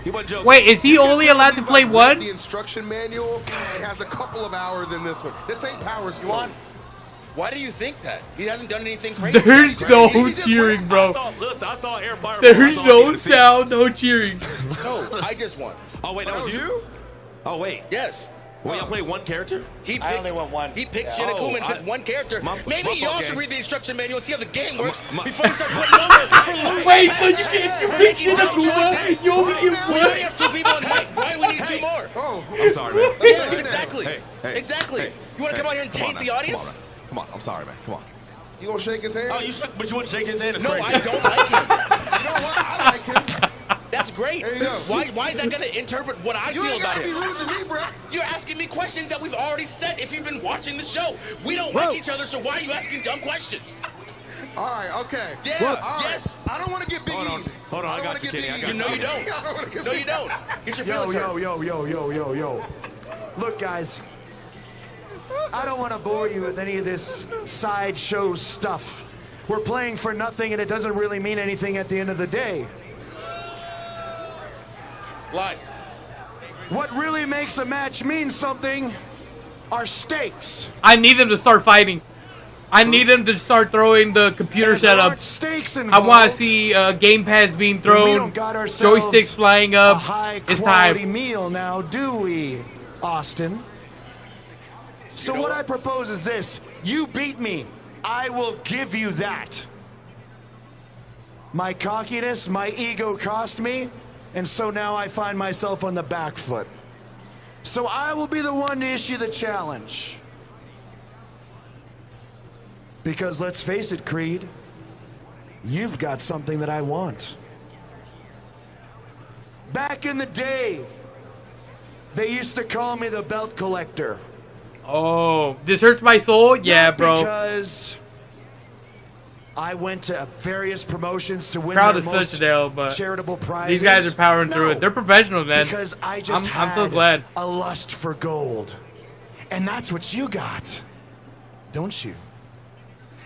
He wasn't joking. Wait, is he only allowed to play one? The instruction manual. It has a couple of hours in this one. This ain't Power Stone. Why do you think that? He hasn't done anything crazy. There's no cheering, bro. I saw air fireballs. There's no sound, no cheering. No, I just won. Oh wait, that was you? Oh wait. Yes. Well, y'all play one character? I only went one. He picked Shinakuma and picked one character. Maybe y'all should read the instruction manual and see how the game works before you start putting over for losing. Wait, so you pick Shinakuma? You only get one? We already have two people on mic. Why do we need two more? I'm sorry, man. Yes, exactly. Hey, exactly. You want to come out here and taint the audience? Come on, I'm sorry, man. Come on. You gonna shake his hand? Oh, but you wouldn't shake his hand? It's no, crazy. I don't like him. You know what? I like him. That's great. There you go. Why is that going to interpret what I feel about him? You ain't gotta be rude to me, bro. You're asking me questions that we've already said if you've been watching the show. We don't like each other, so why are you asking dumb questions? All right, okay. Yeah, yes. I don't want to get big. Hold on, I got you, Kenny. I got you. No, you don't. No, you don't. Get your feelings hurt. Yo. Look, guys. I don't want to bore you with any of this sideshow stuff. We're playing for nothing, and it doesn't really mean anything at the end of the day. Lies. What really makes a match mean something are stakes. I need them to start fighting. I need them to start throwing the computer setup. I want to see game pads being thrown, joysticks flying up. It's time. Meal now, do we, Austin? So what I propose is this. You beat me. I will give you that. My cockiness, my ego cost me, and so now I find myself on the back foot. So I will be the one to issue the challenge. Because let's face it, Creed, you've got something that I want. Back in the day, they used to call me the belt collector. Oh, this hurts my soul? Yeah, bro. Because I went to various promotions to win Crowd their is most such an L, but charitable prizes. these guys are powering through it. They're professionals, man. Because I just I'm so had glad. a lust for gold. And that's what you got, don't you?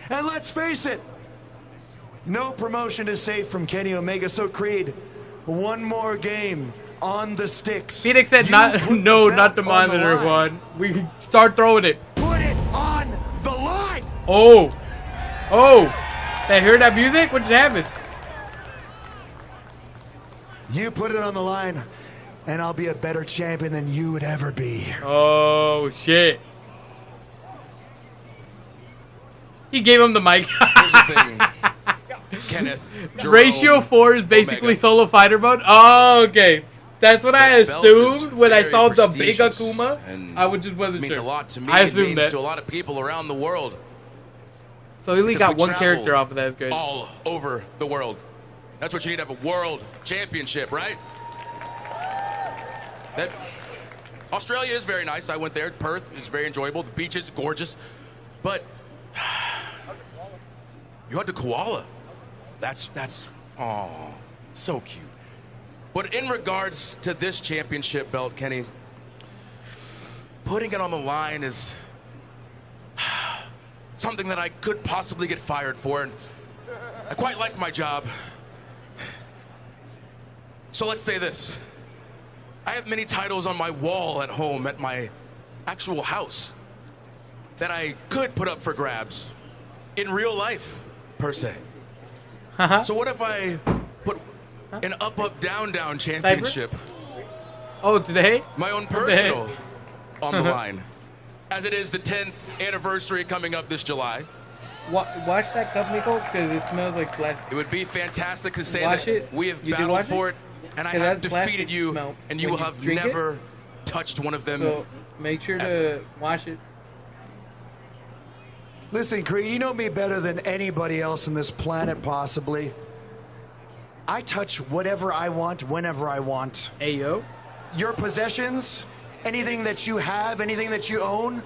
And let's face it, no promotion is safe from Kenny Omega. So Creed, one more game on the sticks. Phoenix said not the monitor one. We can start throwing it. Put it on the line. Oh. They heard that music? What just happened? You put it on the line, and I'll be a better champion than you would ever be. Oh, shit. He gave him the mic. Here's the thing. Kenneth, Jerome, Ratio 4 is basically solo fighter mode? Oh, okay. That's what I assumed when I saw the big Akuma. I just wasn't sure. Means a lot to me. I It assumed means that. to a lot of people around the world. So he only Because got we one travel character off of that. That's good. All over the world. That's what you need to have a world championship, right? That Australia is very nice. I went there. Perth is very enjoyable. The beaches are gorgeous. But you had to koala. That's oh, so cute. But in regards to this championship belt, Kenny, putting it on the line is something that I could possibly get fired for, and I quite like my job. So let's say this. I have many titles on my wall at home at my actual house that I could put up for grabs in real life. per se. So what if I put an up-up-down-down championship? Oh, today? My own personal on the line. As it is the 10th anniversary coming up this July. Watch that cup, Nico, because it smells like plastic. It would be fantastic to say Watch that it. we have You did battled watch for it? and I 'Cause have that's plastic defeated you, smell and you when will you have drink it. never touched one of them. So make sure to wash it. Listen, Creed, you know me better than anybody else on this planet, possibly. I touch whatever I want, whenever I want. Hey, yo. Your possessions, anything that you have, anything that you own,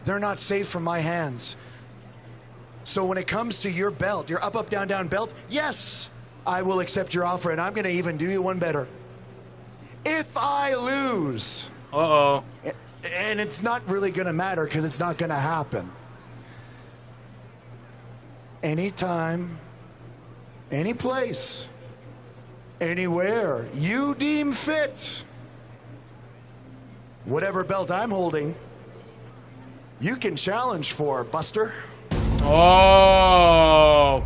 they're not safe from my hands. So when it comes to your belt, your up, down, down belt, yes, I will accept your offer, and I'm going to even do you one better. If I lose... Uh-oh. And it's not really going to matter because it's not going to happen. Anytime, any place, anywhere you deem fit, whatever belt I'm holding, you can challenge for, Buster. Oh.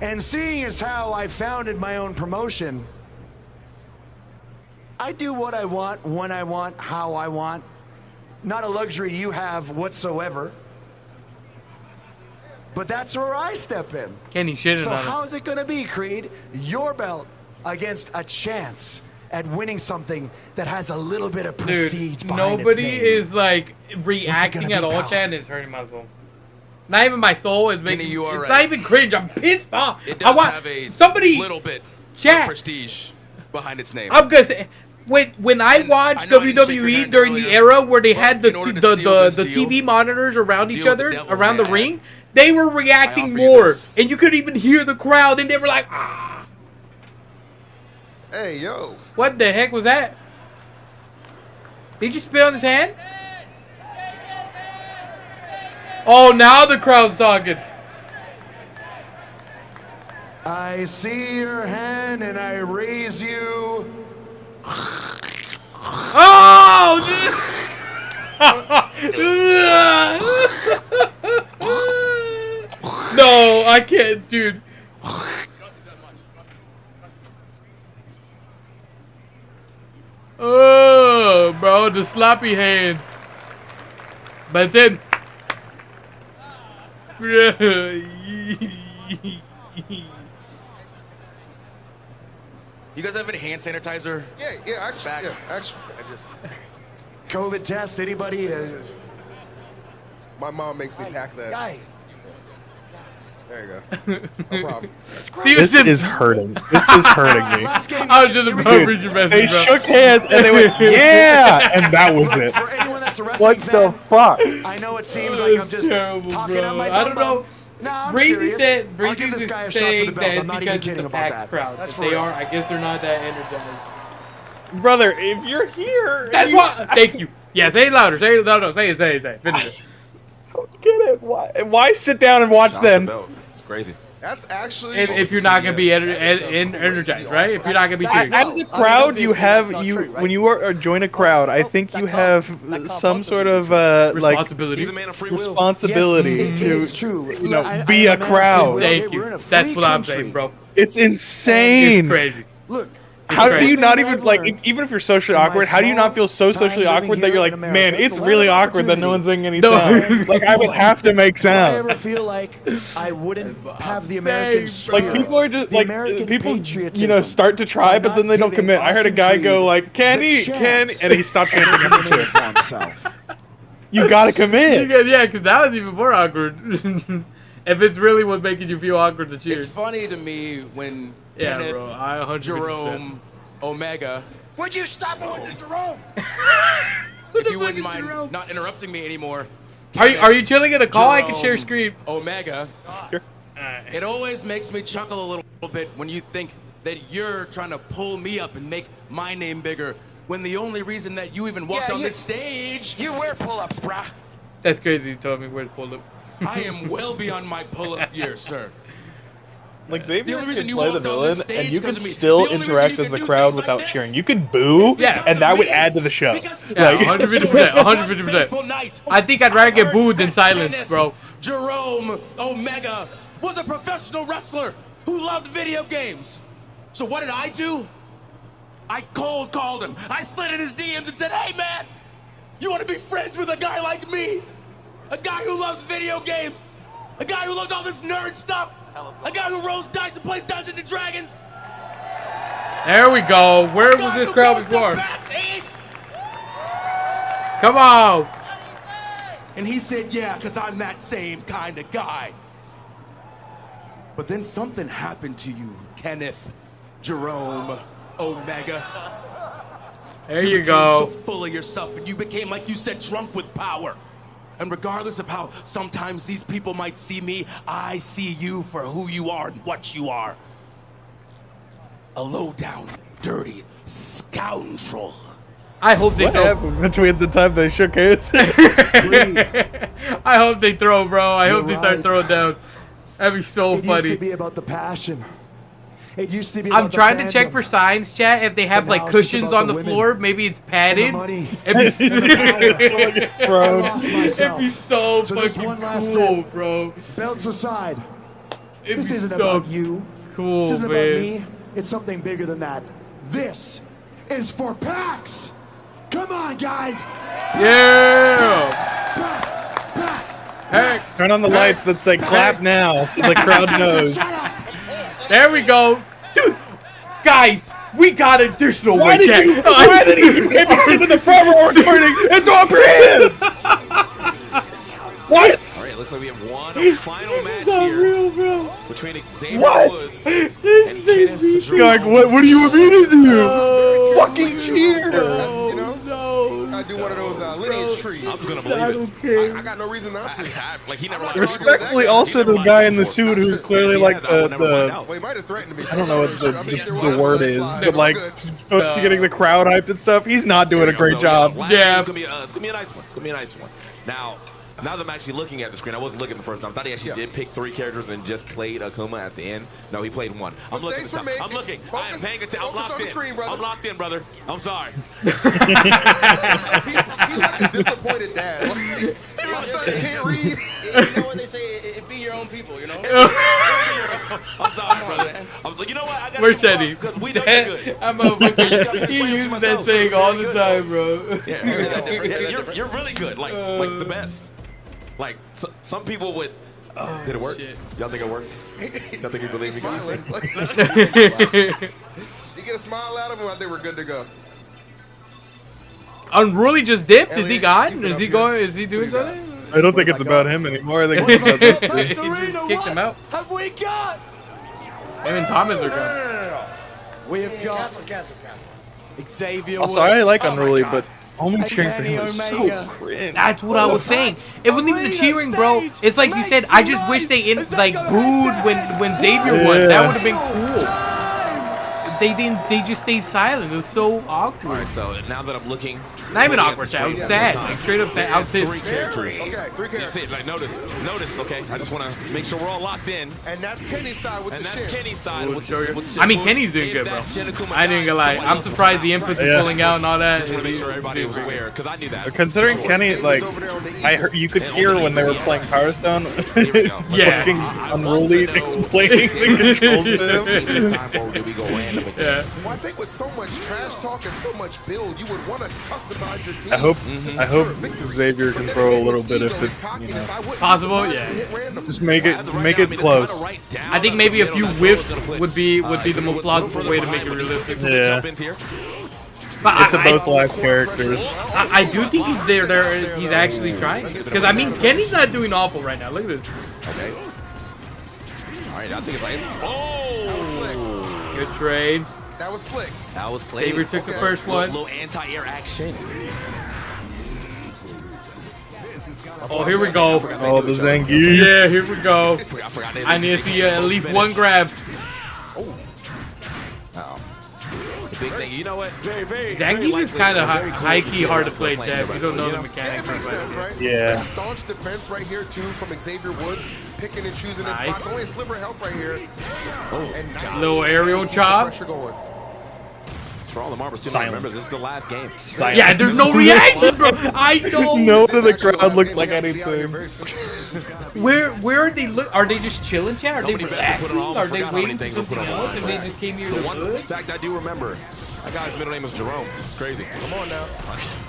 And seeing as how I founded my own promotion, I do what I want, when I want, how I want. Not a luxury you have whatsoever. But that's where I step in. Kenny shitted So on it. how is it going to be, Creed? Your belt against a chance at winning something that has a little bit of prestige Dude, behind its nobody name. is like gonna reacting be, at all, pal? chat, and it's hurting my soul. Not even my soul. It's making. you are It's right. not even cringe. I'm pissed off. It I does want have a somebody. little bit Chat. of prestige behind its name. I'm gonna say. When I watched know I didn't shake your WWE hand during the earlier, era where they but had in order to seal this the deal, TV monitors around each deal with the other, devil, around the man. ring, they were reacting offer you more, this. and you could even hear the crowd, and they were like, "Ah, Hey, yo. what the heck was that? Did you spit on his hand?" Oh, now the crowd's talking. I see your hand and I raise you. Oh! No, I can't, dude. Oh, bro, the sloppy hands. But it's in. You guys have any hand sanitizer? Yeah, actually. Yeah, actually. I just. COVID test, anybody? My mom makes me pack that. Guy. There you go. No problem. This is hurting. This is hurting me. I was just about to read your message, They bro. shook hands and they went, yeah, and that was it. For anyone that's a wrestling What the fan, fuck? I know it seems like I'm just terrible, talking bro. out my I don't bum know. bum. No, I'm Breezy serious. said, I'll Breezy's give this is guy a shot for saying the that belt. it's I'm not because even it's kidding the about PAX that. crowd. That's If for they real. are, I guess they're not that energized. Brother, if you're here... That's what. Thank you. Yeah, say it louder. Say it. No, say it. Finish it. Get it? Why sit down and watch them? It's crazy. That's actually. If you're not gonna be energized, right? If you're not gonna be cheering. Out of the crowd, you have when you are join a crowd. I think you have some sort of responsibility. responsibility to It's true. you know be a crowd. Thank you. That's what I'm saying, bro. It's insane. It's crazy. Look. How do you not even like even if you're socially awkward? How do you not feel so socially awkward that you're like, man, it's really awkward that no one's making any sound? Like I would have to make Do I sound. ever feel like I wouldn't have the American Like spirit? people are just the like American people, patriotism you know, start to try, but then they don't giving commit. I heard a Austin guy Creed go like, Kenny, the Kenny, chance and he stopped chanting after two. himself. You gotta commit. Yeah, because that was even more awkward. If it's really what's making you feel awkward to cheer. It's funny to me when Yeah, Kenneth, bro, I 100%. Jerome, Omega. Would you stop it with the Jerome? If you wouldn't mind not interrupting me anymore. Are you chilling in a call? I can Jerome, share screen. Omega. It always makes me chuckle a little bit when you think that you're trying to pull me up and make my name bigger, when the only reason that you even walked on this stage. You wear pull-ups, brah. That's crazy. You told me where to pull up. I am well beyond my pull-up years, sir. Like The Xavier only could reason you play the walked on this villain, stage and you because could of me. still The only reason interact you as the can do crowd things like without this cheering. You could boo, Yeah. and that would add to the show. Yeah, Like, 150%. 150%. I think I'd rather get booed than silenced, bro. Jerome Omega was a professional wrestler who loved video games. So what did I do? I cold called him. I slid in his DMs and said, hey man, you want to be friends with a guy like me? A guy who loves video games? A guy who loves all this nerd stuff? A guy who rolls dice and plays Dungeons and Dragons? There we go. Where was this crowd before? Come on. And he said, yeah, because I'm that same kind of guy. But then something happened to you, Kenneth Jerome Omega. There you go. So full of yourself, and you became, like you said, drunk with power. And regardless of how sometimes these people might see me, I see you for who you are and what you are. A low-down, dirty scoundrel. I hope they throw. What happened between the time they shook hands? I hope they throw, bro. I hope they start throwing down. That'd be so funny. It used to be about the passion. It used to be I'm about trying the to check fandom. for signs, chat. If they have But now like it's just cushions about on the the women floor, maybe it's padded. money It'd be, and the power. I lost it'd myself. be so this fucking one last cool, sip. bro. Belts aside. It'd This be isn't so about you. cool, This isn't man. about me. It's something bigger than that. This is for PAX. Come on, guys. Yeah. PAX. Turn on the lights that say clap now so the crowd knows. There we go. Dude, guys, we got it. There's no way, chat. Why did he make me sit in the front row recording and talk for him? What? All right, looks like we have one final match here between Xavier What? Woods and Kenneth Jerome. Like, what do you want me to do? Fucking cheer. You know? I do one of those lineage trees. I'm just gonna believe it. I got no reason not to. Like he never. Respectfully, also to the guy in the suit who's clearly like the Well, he might have threatened me. I don't know what the word is, but like supposed to getting the crowd hyped and stuff. He's not doing a great job. Yeah. It's gonna be a nice one. It's gonna be a nice one. Now that I'm actually looking at the screen, I wasn't looking the first time. I thought he actually did pick 3 characters and just played Akuma at the end. No, he played 1. I'm looking. I'm looking. I am paying attention. I'm locked in. I'm locked in, brother. I'm sorry. He's like a disappointed dad. My son can't read. You know what they say? It be your own people, you know? I'm sorry, brother. I was like, you know what? I got Where's Shetty? because we know you're good. I'm a He uses that saying all the time, bro. Yeah, you're really good. Like the best. Like some people would. Did it work? Y'all think it worked? Y'all think he believes me? Smiling. You get a smile out of him, I think we're good to go. Unruly just dipped. Is he gone? Is he going? Is he doing something? I don't think it's about him anymore. I think it's about this dude. He just kicked him out. Have we got? Him and Thomas are gone. We have got Cancel. Xavier Also, Woods. I like Unruly, but only cheering for him is so Omega. cringe. That's what I was saying. It wasn't even the cheering, bro. It's like you said. I just wish they like booed when Xavier won. That would have been cool. They didn't. They just stayed silent. It was so awkward. All right, so now that I'm looking, Not even awkward. I was sad. Like straight up sad. I was pissed. 3 characters. Okay, 3 characters. See, like notice. Okay. I just want to make sure we're all locked in. And that's Kenny's side with And the that's shit. Kenny's side. We'll with show you. with I mean, Bush. Kenny's doing If good, bro. that Shin Akuma I ain't gonna lie. dies, I'm someone surprised else the will inputs find is out. pulling out and all that. Just want to make sure everybody was aware, because I knew that. Considering Kenny, like, I heard you could hear when they were playing Power Stone, Yeah. fucking Unruly explaining the controls to him. Yeah. Well, I think with so much trash talk and so much build, you would want to customize your team. I hope Xavier can throw a little bit if it's Possible, yeah. just make it close. I think maybe a few whiffs would be the most plausible way to make it realistic. Yeah. But Get to both last characters. I do think he's actually trying. Because I mean, Kenny's not doing awful right now. Look at this. Okay. All right, I think it's like Good trade. That was slick. That was played. Xavier took the first one. Little anti-air action. Oh, here we go. Oh, the Zangief. Yeah, here we go. I need to see at least one grab. It's a big thing. You know what? Very Zangief is kind of very high-key hard to play, playing Chad. the We don't know wrestler, the you mechanics. It makes sense, right? Yeah. That staunch defense right here, too, from Xavier Woods. Picking and choosing his Nice. spots. Only a sliver of health right here. And Little aerial chop. Pressure going. For all the Marbles, remember, this is the last game. Silence. Yeah, there's no reaction, bro. I know. No one in the crowd looks like anything. Where are they? Are they just chilling, chat? Are they Somebody better put it relaxing? on. Are I they forgot how waiting many for things we put something on else? And they live. just came here to The one look? fact I do remember, that guy's middle name was Jerome. It's crazy. Come on now.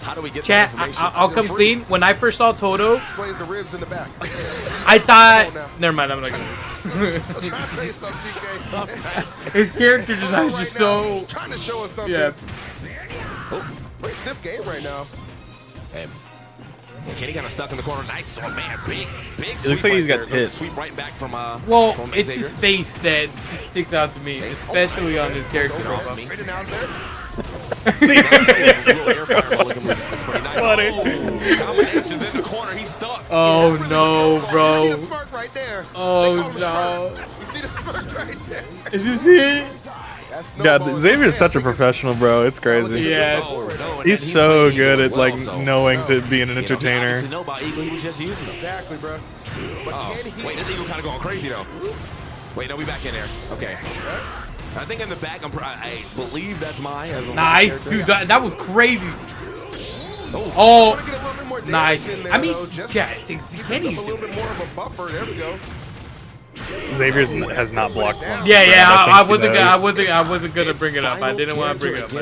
How do we get Chat, that information? I'll come clean. When I first saw Toto, Explains the ribs in the back. I thought. Never mind. I'm not gonna. I'm trying to tell you something, TK. His character design is Right just now, so. trying to show us something. Yeah. Pretty stiff game right now. And Kenny kind of stuck in the corner. Nice one, man. Big It looks like he's got tits. Sweep right back from Well, from it's Xavier. his face that sticks out to me, especially on his character. Straighten out there. That's pretty nice. Funny. Oh, combinations in the corner. He's stuck. Oh no, bro. You see the smirk right there. Oh They call him no. Smirk. You see the smirk right there. Is this it? That's Yeah, snowball. Xavier's such a professional, bro. It's crazy. Yeah. He's so good at like knowing to be an You know, he entertainer. obviously know about Eagle. He was just using them. Exactly, bro. But can he? Wait, this Eagle kind of going crazy though. Wait, no, we back in there. Okay. I think in the back, I believe that's mine. Nice, dude. That was crazy. Oh, Oh, nice. in there, I mean, though, just yeah, I think give Kenny. yourself a little bit more of a buffer. There we go. Xavier has not blocked once. Yeah, I wasn't think gonna bring it up. I didn't want to bring it up.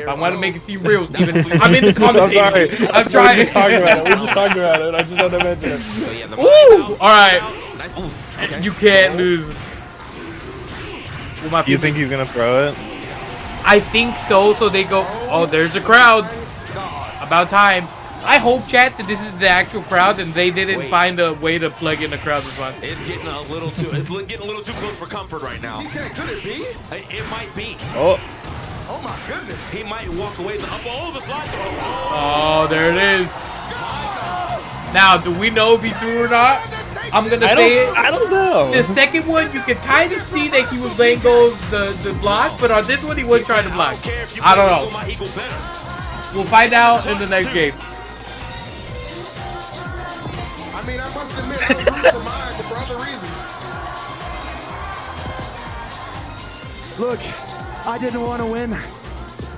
I want to make it seem real, Steven. I'm in the I'm conversation. sorry. I'm trying. We just talked about it. We just talked about it. I just had to mention it. So yeah, the Woo! All right. Nice. Ooh, okay. You can't lose. With my Do you people. think he's gonna throw it? I think so. So they go. Oh, there's a crowd. About time. I hope, chat, that this is the actual crowd and they didn't find a way to plug in the crowd response. It's getting a little too. It's getting a little too close for comfort right now. TK, could it be? It might be. Oh. Oh my goodness. He might walk away. The slide throw. Oh, there it is. Now, do we know if he threw or not? I'm gonna say it. I don't know. The second one, you could kind of see that he was letting go of the block, but on this one, he was trying to block. I don't know. We'll find out in the next game. I mean, I must admit, I was rooting for mine, but for other reasons. Look, I didn't want to win.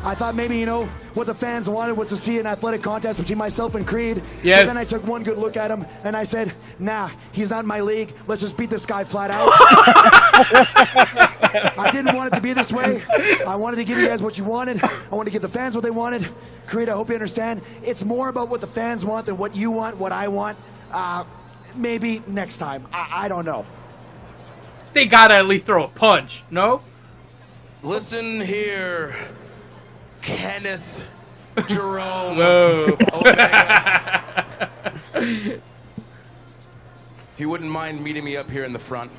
I thought maybe, what the fans wanted was to see an athletic contest between myself and Creed. Yes. But then I took one good look at him, and I said, nah, he's not in my league. Let's just beat this guy flat out. I didn't want it to be this way. I wanted to give you guys what you wanted. I wanted to give the fans what they wanted. Creed, I hope you understand. It's more about what the fans want than what you want, what I want. Maybe next time. I don't know. They gotta at least throw a punch, no? Listen here, Kenneth, Jerome. Whoa. If you wouldn't mind meeting me up here in the front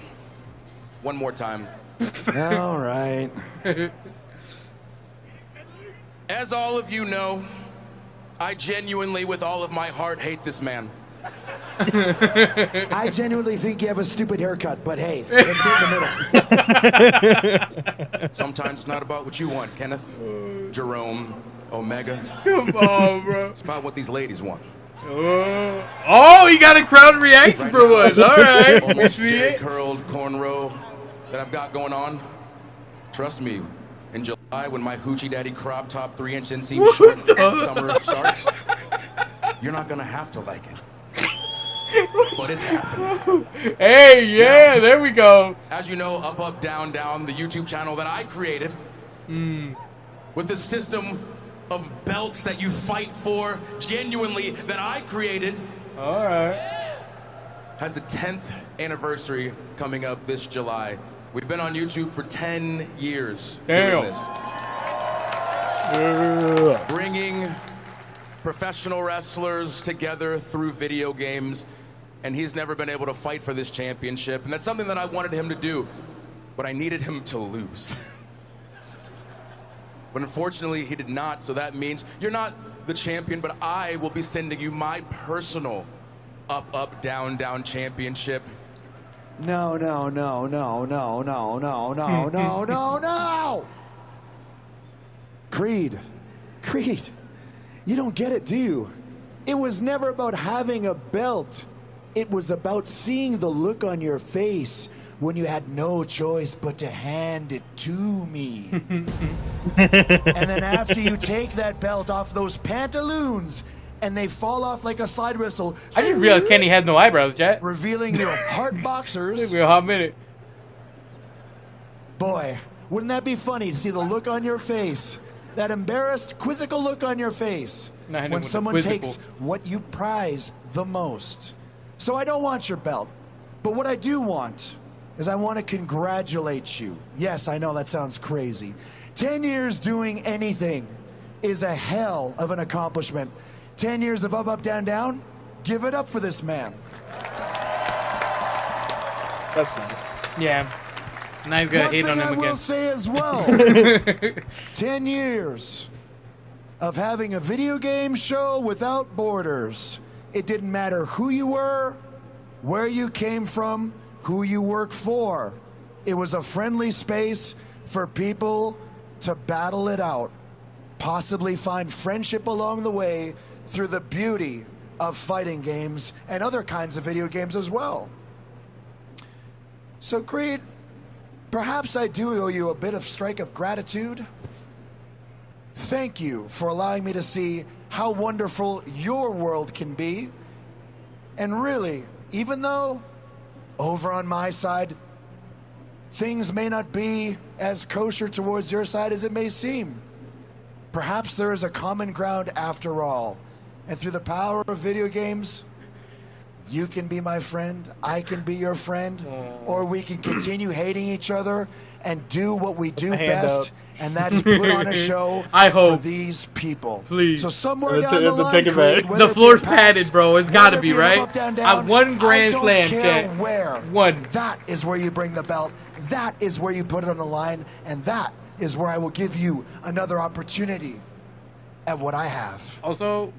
one more time. All right. As all of you know, I genuinely, with all of my heart, hate this man. I genuinely think you have a stupid haircut, but hey, let's be in the middle. Sometimes it's not about what you want, Kenneth, Jerome, Omega. Come on, bro. It's about what these ladies want. Oh, he got a crowd reaction for once. All right. We Almost see Jerry it. curled cornrow that I've got going on. Trust me, in July when my hoochie daddy crop top 3-inch inseam short summer starts, you're not gonna have to like it. But it's happening. Hey, yeah, there we go. As you know, Up, Up, Down, Down, the YouTube channel that I created, with the system of belts that you fight for, genuinely, that I created. All right. Has the 10th anniversary coming up this July. We've been on YouTube for 10 years Damn. doing this. Bringing professional wrestlers together through video games, and he's never been able to fight for this championship, and that's something that I wanted him to do, but I needed him to lose. But unfortunately, he did not, so that means you're not the champion, but I will be sending you my personal Up, Up, Down, Down championship. No. Creed, you don't get it, do you? It was never about having a belt. It was about seeing the look on your face when you had no choice but to hand it to me. And then after you take that belt off those pantaloons and they fall off like a slide whistle. I didn't realize Kenny had no eyebrows, Jet. Revealing your heart boxers. Took me a hot minute. Boy, wouldn't that be funny to see the look on your face? That embarrassed, quizzical look on your face when someone takes what you prize the most. So I don't want your belt, but what I do want is I want to congratulate you. Yes, I know that sounds crazy. 10 years doing anything is a hell of an accomplishment. 10 years of up, up, down, down. Give it up for this man. That's nice. Yeah. Now he's gonna hate on him again. One thing I will say as well, 10 years of having a video game show without borders. It didn't matter who you were, where you came from, who you work for. It was a friendly space for people to battle it out, possibly find friendship along the way through the beauty of fighting games and other kinds of video games as well. So Creed, perhaps I do owe you a bit of strike of gratitude. Thank you for allowing me to see how wonderful your world can be. And really, even though over on my side, things may not be as kosher towards your side as it may seem, perhaps there is a common ground after all. And through the power of video games, you can be my friend, I can be your friend, or we can continue hating each other and do what we do best, and that's put on a show for these people. Please. So somewhere down the line, Creed, the floor's padded, bro. It's got to be, right? At one Grand Slam, chat. One. That is where you bring the belt. That is where you put it on the line, and that is where I will give you another opportunity at what I have. Also,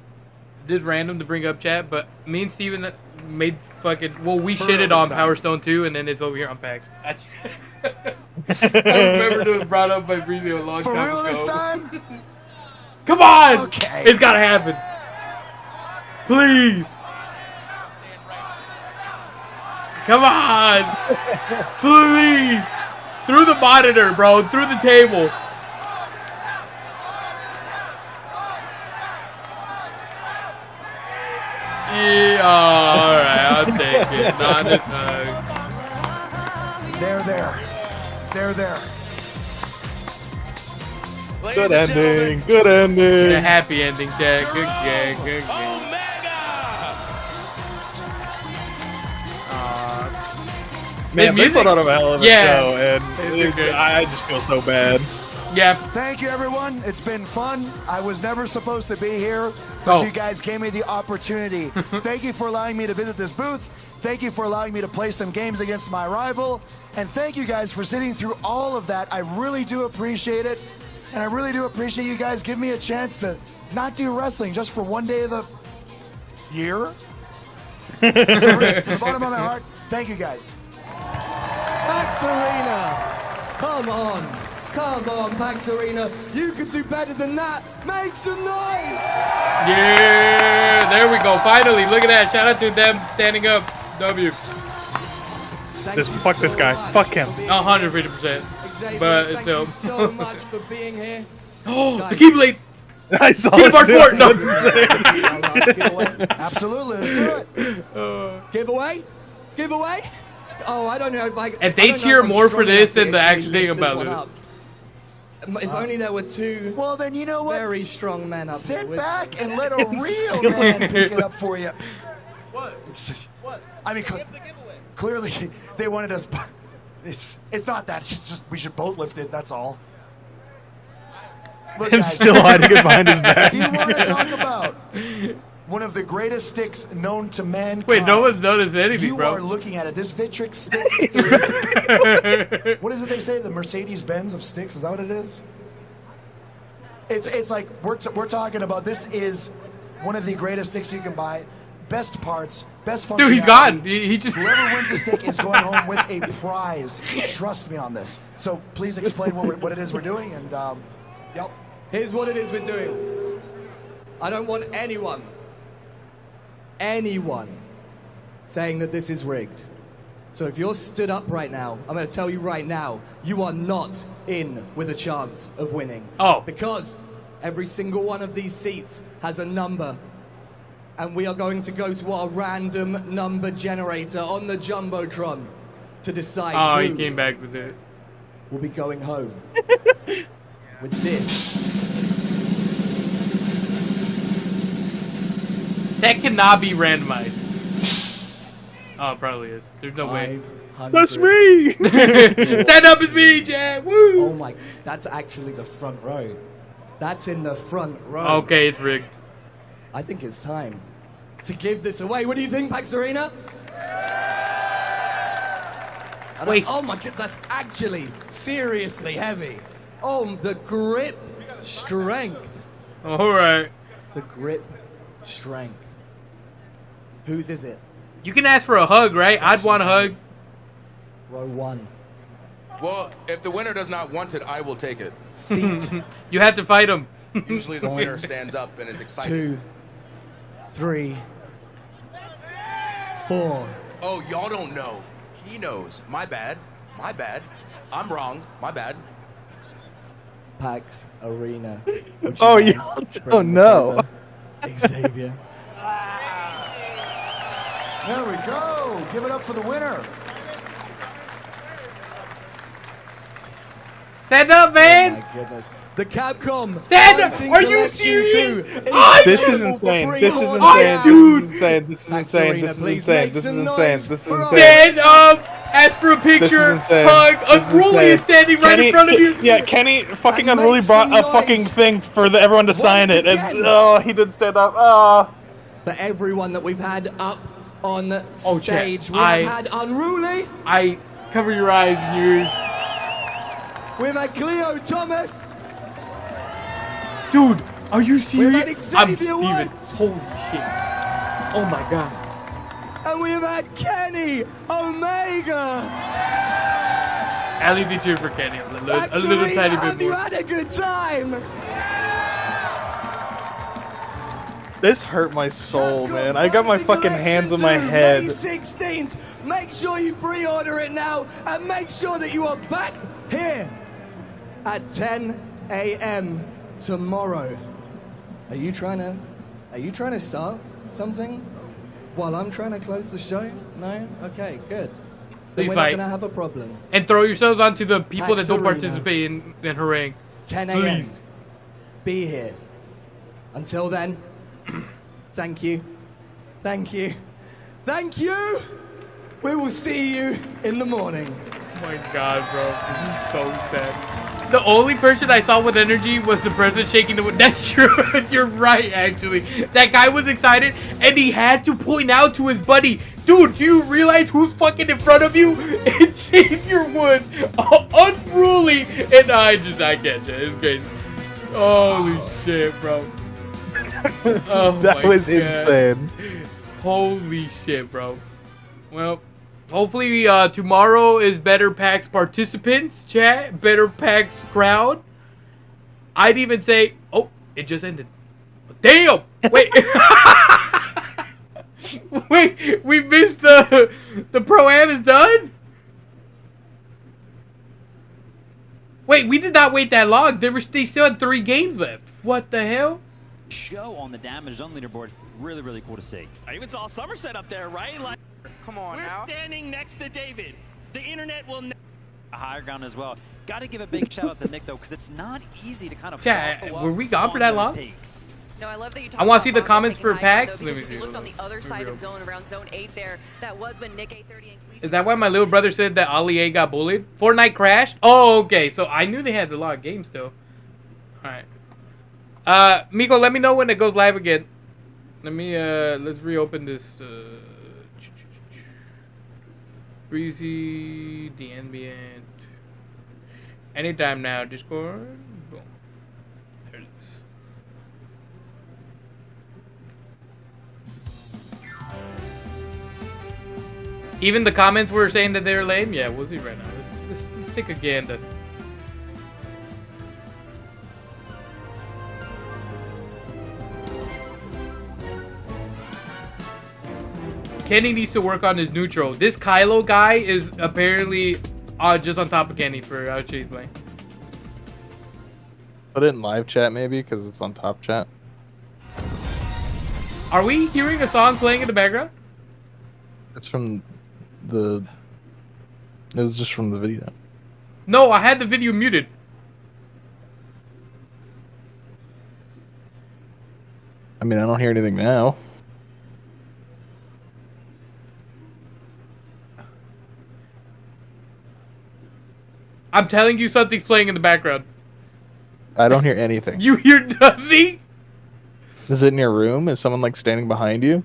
this is random to bring up, chat, but me and Steven made fucking, well, we shitted on Power Stone 2, and then it's over here on PAX. That's I remember to have brought up by Breezy a long time ago. For real this time? Come on! Okay. It's gotta happen. Please. Come on! Please! Through the monitor, bro. Through the table. Yeah, alright, I'll take it. Not this hug. They're there. They're there. Good ending. Good ending. It's a happy ending, Dad. Good game. Good game. Man, they put on a hell of a show, and I just feel so bad. Yeah. Thank you, everyone. It's been fun. I was never supposed to be here, but you guys gave me the opportunity. Thank you for allowing me to visit this booth. Thank you for allowing me to play some games against my rival. And thank you guys for sitting through all of that. I really do appreciate it. And I really do appreciate you guys giving me a chance to not do wrestling just for one day of the year. So really, from the bottom of my heart, thank you guys. Pax Arena! Come on! Come on, Pax Arena! You can do better than that! Make some noise! Yeah, there we go. Finally, look at that. Shout out to them standing up. W. Fuck this guy. Fuck him. 150%. But thank still. you so much for being here. Oh, the keyblade! I saw it. Sport. No. Absolutely, let's do it. Giveaway? Giveaway? Oh, I don't know if I. And they cheer more for this than the actual thing about it. If only there were two. Well, then you know what? Very strong men up there. Sit back and let a real man pick it up for you. What? What? I mean, clearly they wanted us. It's not that. It's just we should both lift it. That's all. Look, Him guys, still hiding it behind his back. If you want to talk about one of the greatest sticks known to mankind. Wait, no one's noticed anything, bro. You are looking at it. This Victrix stick. What is it they say? The Mercedes-Benz of sticks? Is that what it is? It's like we're talking about. This is one of the greatest sticks you can buy. Best parts, best functionality. Dude, he's gone. He just. Whoever wins the stick is going home with a prize. Trust me on this. So please explain what it is we're doing. And yep. Here's what it is we're doing. I don't want anyone saying that this is rigged. So if you're stood up right now, I'm going to tell you right now, you are not in with a chance of winning. Oh. Because every single one of these seats has a number. And we are going to go to our random number generator on the Jumbotron to decide Oh, who he came back with it. will be going home with this. That cannot be randomized. Oh, it probably is. There's no way. That's me! Stand up is me, Chad! Woo! Oh my, that's actually the front row. That's in the front row. Okay, it's rigged. I think it's time to give this away. What do you think, Pax Arena? Wait. Oh my god, that's actually seriously heavy. Oh, the grip strength. Alright. The grip strength. Whose is it? You can ask for a hug, right? I'd want a hug. Row 1. Well, if the winner does not want it, I will take it. Seat. You have to fight him. Usually the winner stands up and is excited. 2, 3, 4. Oh, y'all don't know. He knows. My bad. My bad. I'm wrong. My bad. Pax Arena. Oh, you don't know. Xavier. There we go. Give it up for the winner. Stand up, man! Oh my goodness. The Capcom. Stand up! Fighting Are you Collection serious? 2 This is insane. This is insane. This is insane. This is insane. This is insane. This is insane. Stand up! Ask for a picture. Hug. Unruly is standing right in front of you. Yeah, Kenny fucking Unruly brought a fucking thing for everyone to sign it. And, oh, he did stand up. Oh. For everyone that we've had up on stage, Chat, we have had Unruly. Cover your eyes and ears. We've had Cleo Thomas. Dude, are you serious? We've had Xavier Steven. White. Holy shit. Oh my god. And we've had Kenny Omega. At least he cheered for Kenny a little Pax tiny Arena, bit have you more. had a good time? This hurt my soul, man. I got my fucking hands on my head. May 16th. Make sure you pre-order it now, and make sure that you are back here at 10 a.m. tomorrow. Are you trying to start something while I'm trying to close the show? No? Okay, good. Then Please we're fight. not gonna have a problem. And throw yourselves onto the people Pax that don't Arena. participate in harangue. 10 a.m. Please. Be here. Until then, thank you. Thank you. Thank you. We will see you in the morning. Oh my god, bro. This is so sad. The only person I saw with energy was the president shaking the... That's true. You're right, actually. That guy was excited, and he had to point out to his buddy, dude, do you realize who's fucking in front of you? It's Xavier Woods. Unruly. And I can't do it. It's crazy. Holy shit, bro. Oh That my was God. insane. Holy shit, bro. Well, hopefully tomorrow is better PAX participants, chat. Better PAX crowd. I'd even say, oh, it just ended. Damn! Wait. Wait, we missed the Pro-Am is done? Wait, we did not wait that long. They still had 3 games left. What the hell? Show on the damage zone leaderboard. Really, really cool to see. I even saw Somerset up there, right? Like, come on we're now. standing next to David. The internet will A higher ground as well. Got to give a big shout out to Nick though, because it's not easy to kind of. Chat, follow up were we gone for that on long? those takes. No, I love that you I want to see the about comments taking for high ground, PAX. though, Let me because see. if you looked on the other side of zone, around zone 8 there, that was when Nick 830 and Queasy. Is that why my little brother said that Ali A got bullied? Fortnite crashed? Oh, okay. So I knew they had a lot of games still. Alright. Miko, let me know when it goes live again. Let me, let's reopen this, Breezy, the ambient. Anytime now, Discord. Boom. There it is. Even the comments were saying that they were lame? Yeah, we'll see right now. Let's take a gander. Kenny needs to work on his neutral. This Kylo guy is apparently just on top of Kenny for how she's playing. Put it in live chat maybe, because it's on top chat. Are we hearing a song playing in the background? It's from the... It was just from the video. No, I had the video muted. I mean, I don't hear anything now. I'm telling you something's playing in the background. I don't hear anything. You hear nothing? Is it in your room? Is someone like standing behind you?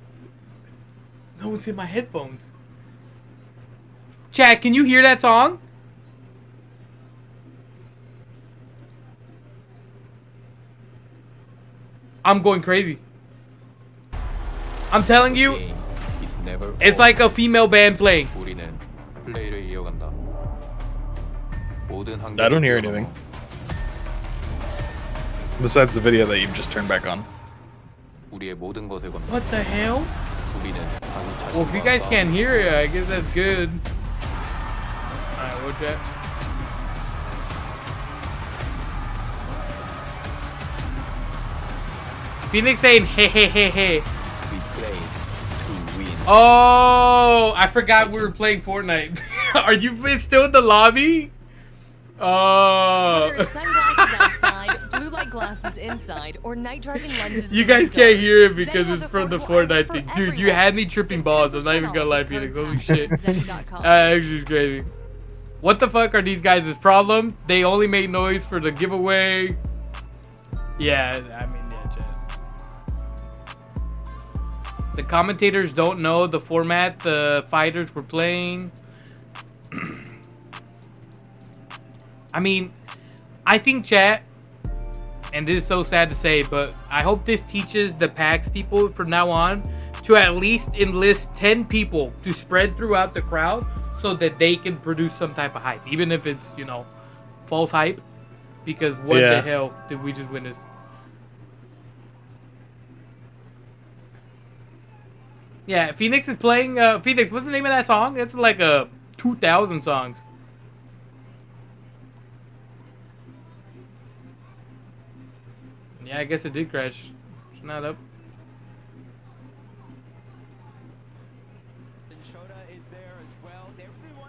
No, it's in my headphones. Chat, can you hear that song? I'm going crazy. I'm telling you, it's like a female band playing. I don't hear anything. Besides the video that you've just turned back on. What the hell? Well, if you guys can't hear it, I guess that's good. Alright, we'll check. Phoenix saying hey hey hey hey. Oh, I forgot we were playing Fortnite. Are you still in the lobby? Whether it's sunglasses outside, blue light glasses inside, or night driving lenses. You guys can't hear it because it's from the Fortnite thing. Dude, you had me tripping balls. I'm not even gonna lie, Phoenix. Holy shit. Actually, it's crazy. What the fuck are these guys' problem? They only made noise for the giveaway. Yeah, I mean, yeah, chat. The commentators don't know the format the fighters were playing. I mean, I think, chat, and this is so sad to say, but I hope this teaches the PAX people from now on to at least enlist 10 people to spread throughout the crowd so that they can produce some type of hype, even if it's, you know, false hype, because what the hell did we just witness? Yeah, Phoenix is playing, Phoenix, what's the name of that song? It's like a 2,000 songs. Yeah, I guess it did crash. It's not up.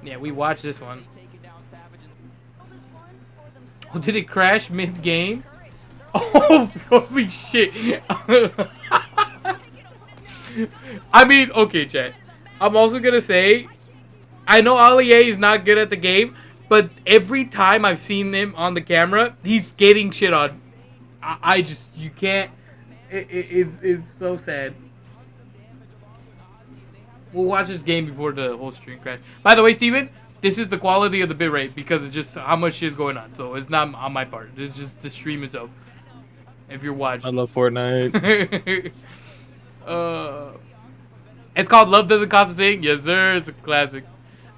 Yeah, we watched this one. Oh, did it crash mid-game? Oh, holy shit. I mean, okay, chat. I'm also gonna say, I know Allier is not good at the game, but every time I've seen him on the camera, he's getting shit on. I just, you can't, it's so sad. We'll watch this game before the whole stream crash. By the way, Steven, this is the quality of the bitrate because it's just how much shit is going on. So it's not on my part. It's just the stream itself. If you're watching. I love Fortnite. It's called Love Doesn't Cost a Thing. Yes, sir. It's a classic.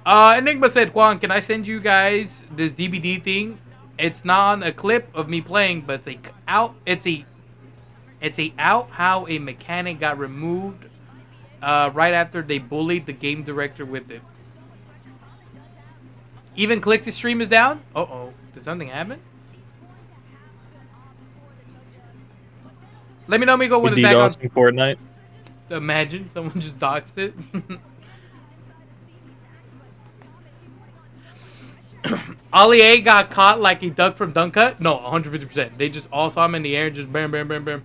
Enigma said, Juan, can I send you guys this DVD thing? It's not a clip of me playing, but it's out how a mechanic got removed right after they bullied the game director with it. Even click to stream is down? Uh-oh. Did something happen? Let me know, Miko, when it's back on. Fortnite. Imagine someone just doxed it. Ollie A got caught like he ducked from dunk cut? No, 150%. They just all saw him in the air and just bam, bam, bam, bam.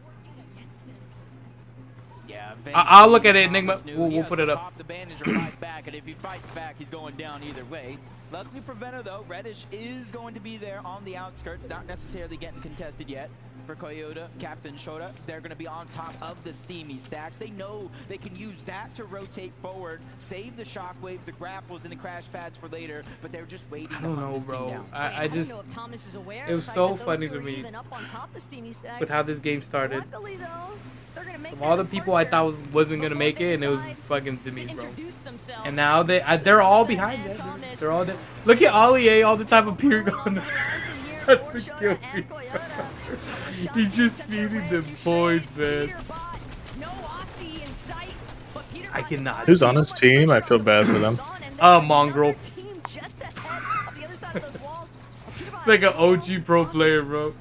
Yeah, I'll look at it, Enigma. We'll put it up. The bandage or fight back, and if he fights back, he's going down either way. Luckily for Venner, though, Reddish is going to be there on the outskirts, not necessarily getting contested yet. For Koyota, Captain Shota, they're going to be on top of the steamy stacks. They know they can use that to rotate forward, save the shockwave, the grapples, and the crash pads for later, but they're just waiting. I don't know, bro. I just, don't know if Thomas is aware it was so funny to me with how this game started. Luckily, though, they're gonna make From all the people I thought wasn't going to make it, and it was fucking to me, bro. And now they're all behind it. They're all there. Look at Ollie A all the time appearing on the... He's just feeding them points, man. I cannot. Who's on his team? I feel bad for them. Mongrel. Like an OG pro player, bro.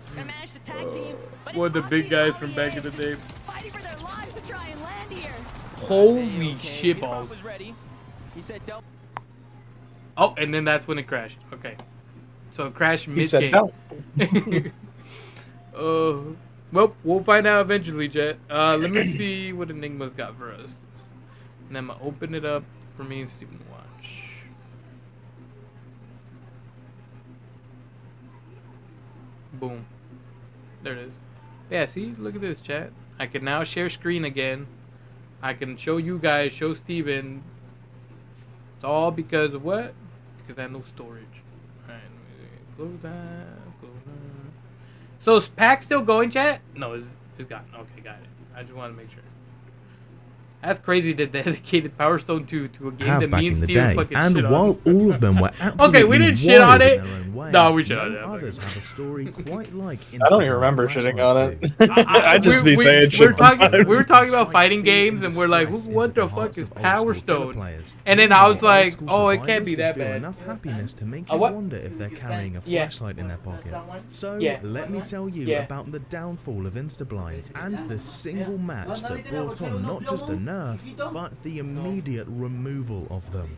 One of the big guys from back in the day. Holy shit balls. Oh, and then that's when it crashed. Okay. So it crashed mid-game. Well, we'll find out eventually, Jet. Let me see what Enigma's got for us. And I'm going to open it up for me and Steven to watch. Boom. There it is. Yeah, see? Look at this, chat. I can now share screen again. I can show you guys, show Steven. It's all because of what? Because I have no storage. Alright, close that. So is pack still going, chat? No, it's gone. Okay, got it. I just want to make sure. That's crazy that they dedicated Power Stone to a game that me and Steven fucking and shit while on. all of them were absolutely okay, we didn't shit on wild in it. their own ways, No, we shit on it. others have a story quite like I don't even remember shitting on it. I just be saying shit we were talking about fighting games, and we're like, what the fuck is Power Stone? And then I was like, oh, it can't be that bad. Enough happiness to make you wonder if they're carrying a flashlight in their pocket. So let me tell you about the downfall of Instablinds and the single match that brought on not just a nerf, but the immediate removal of them.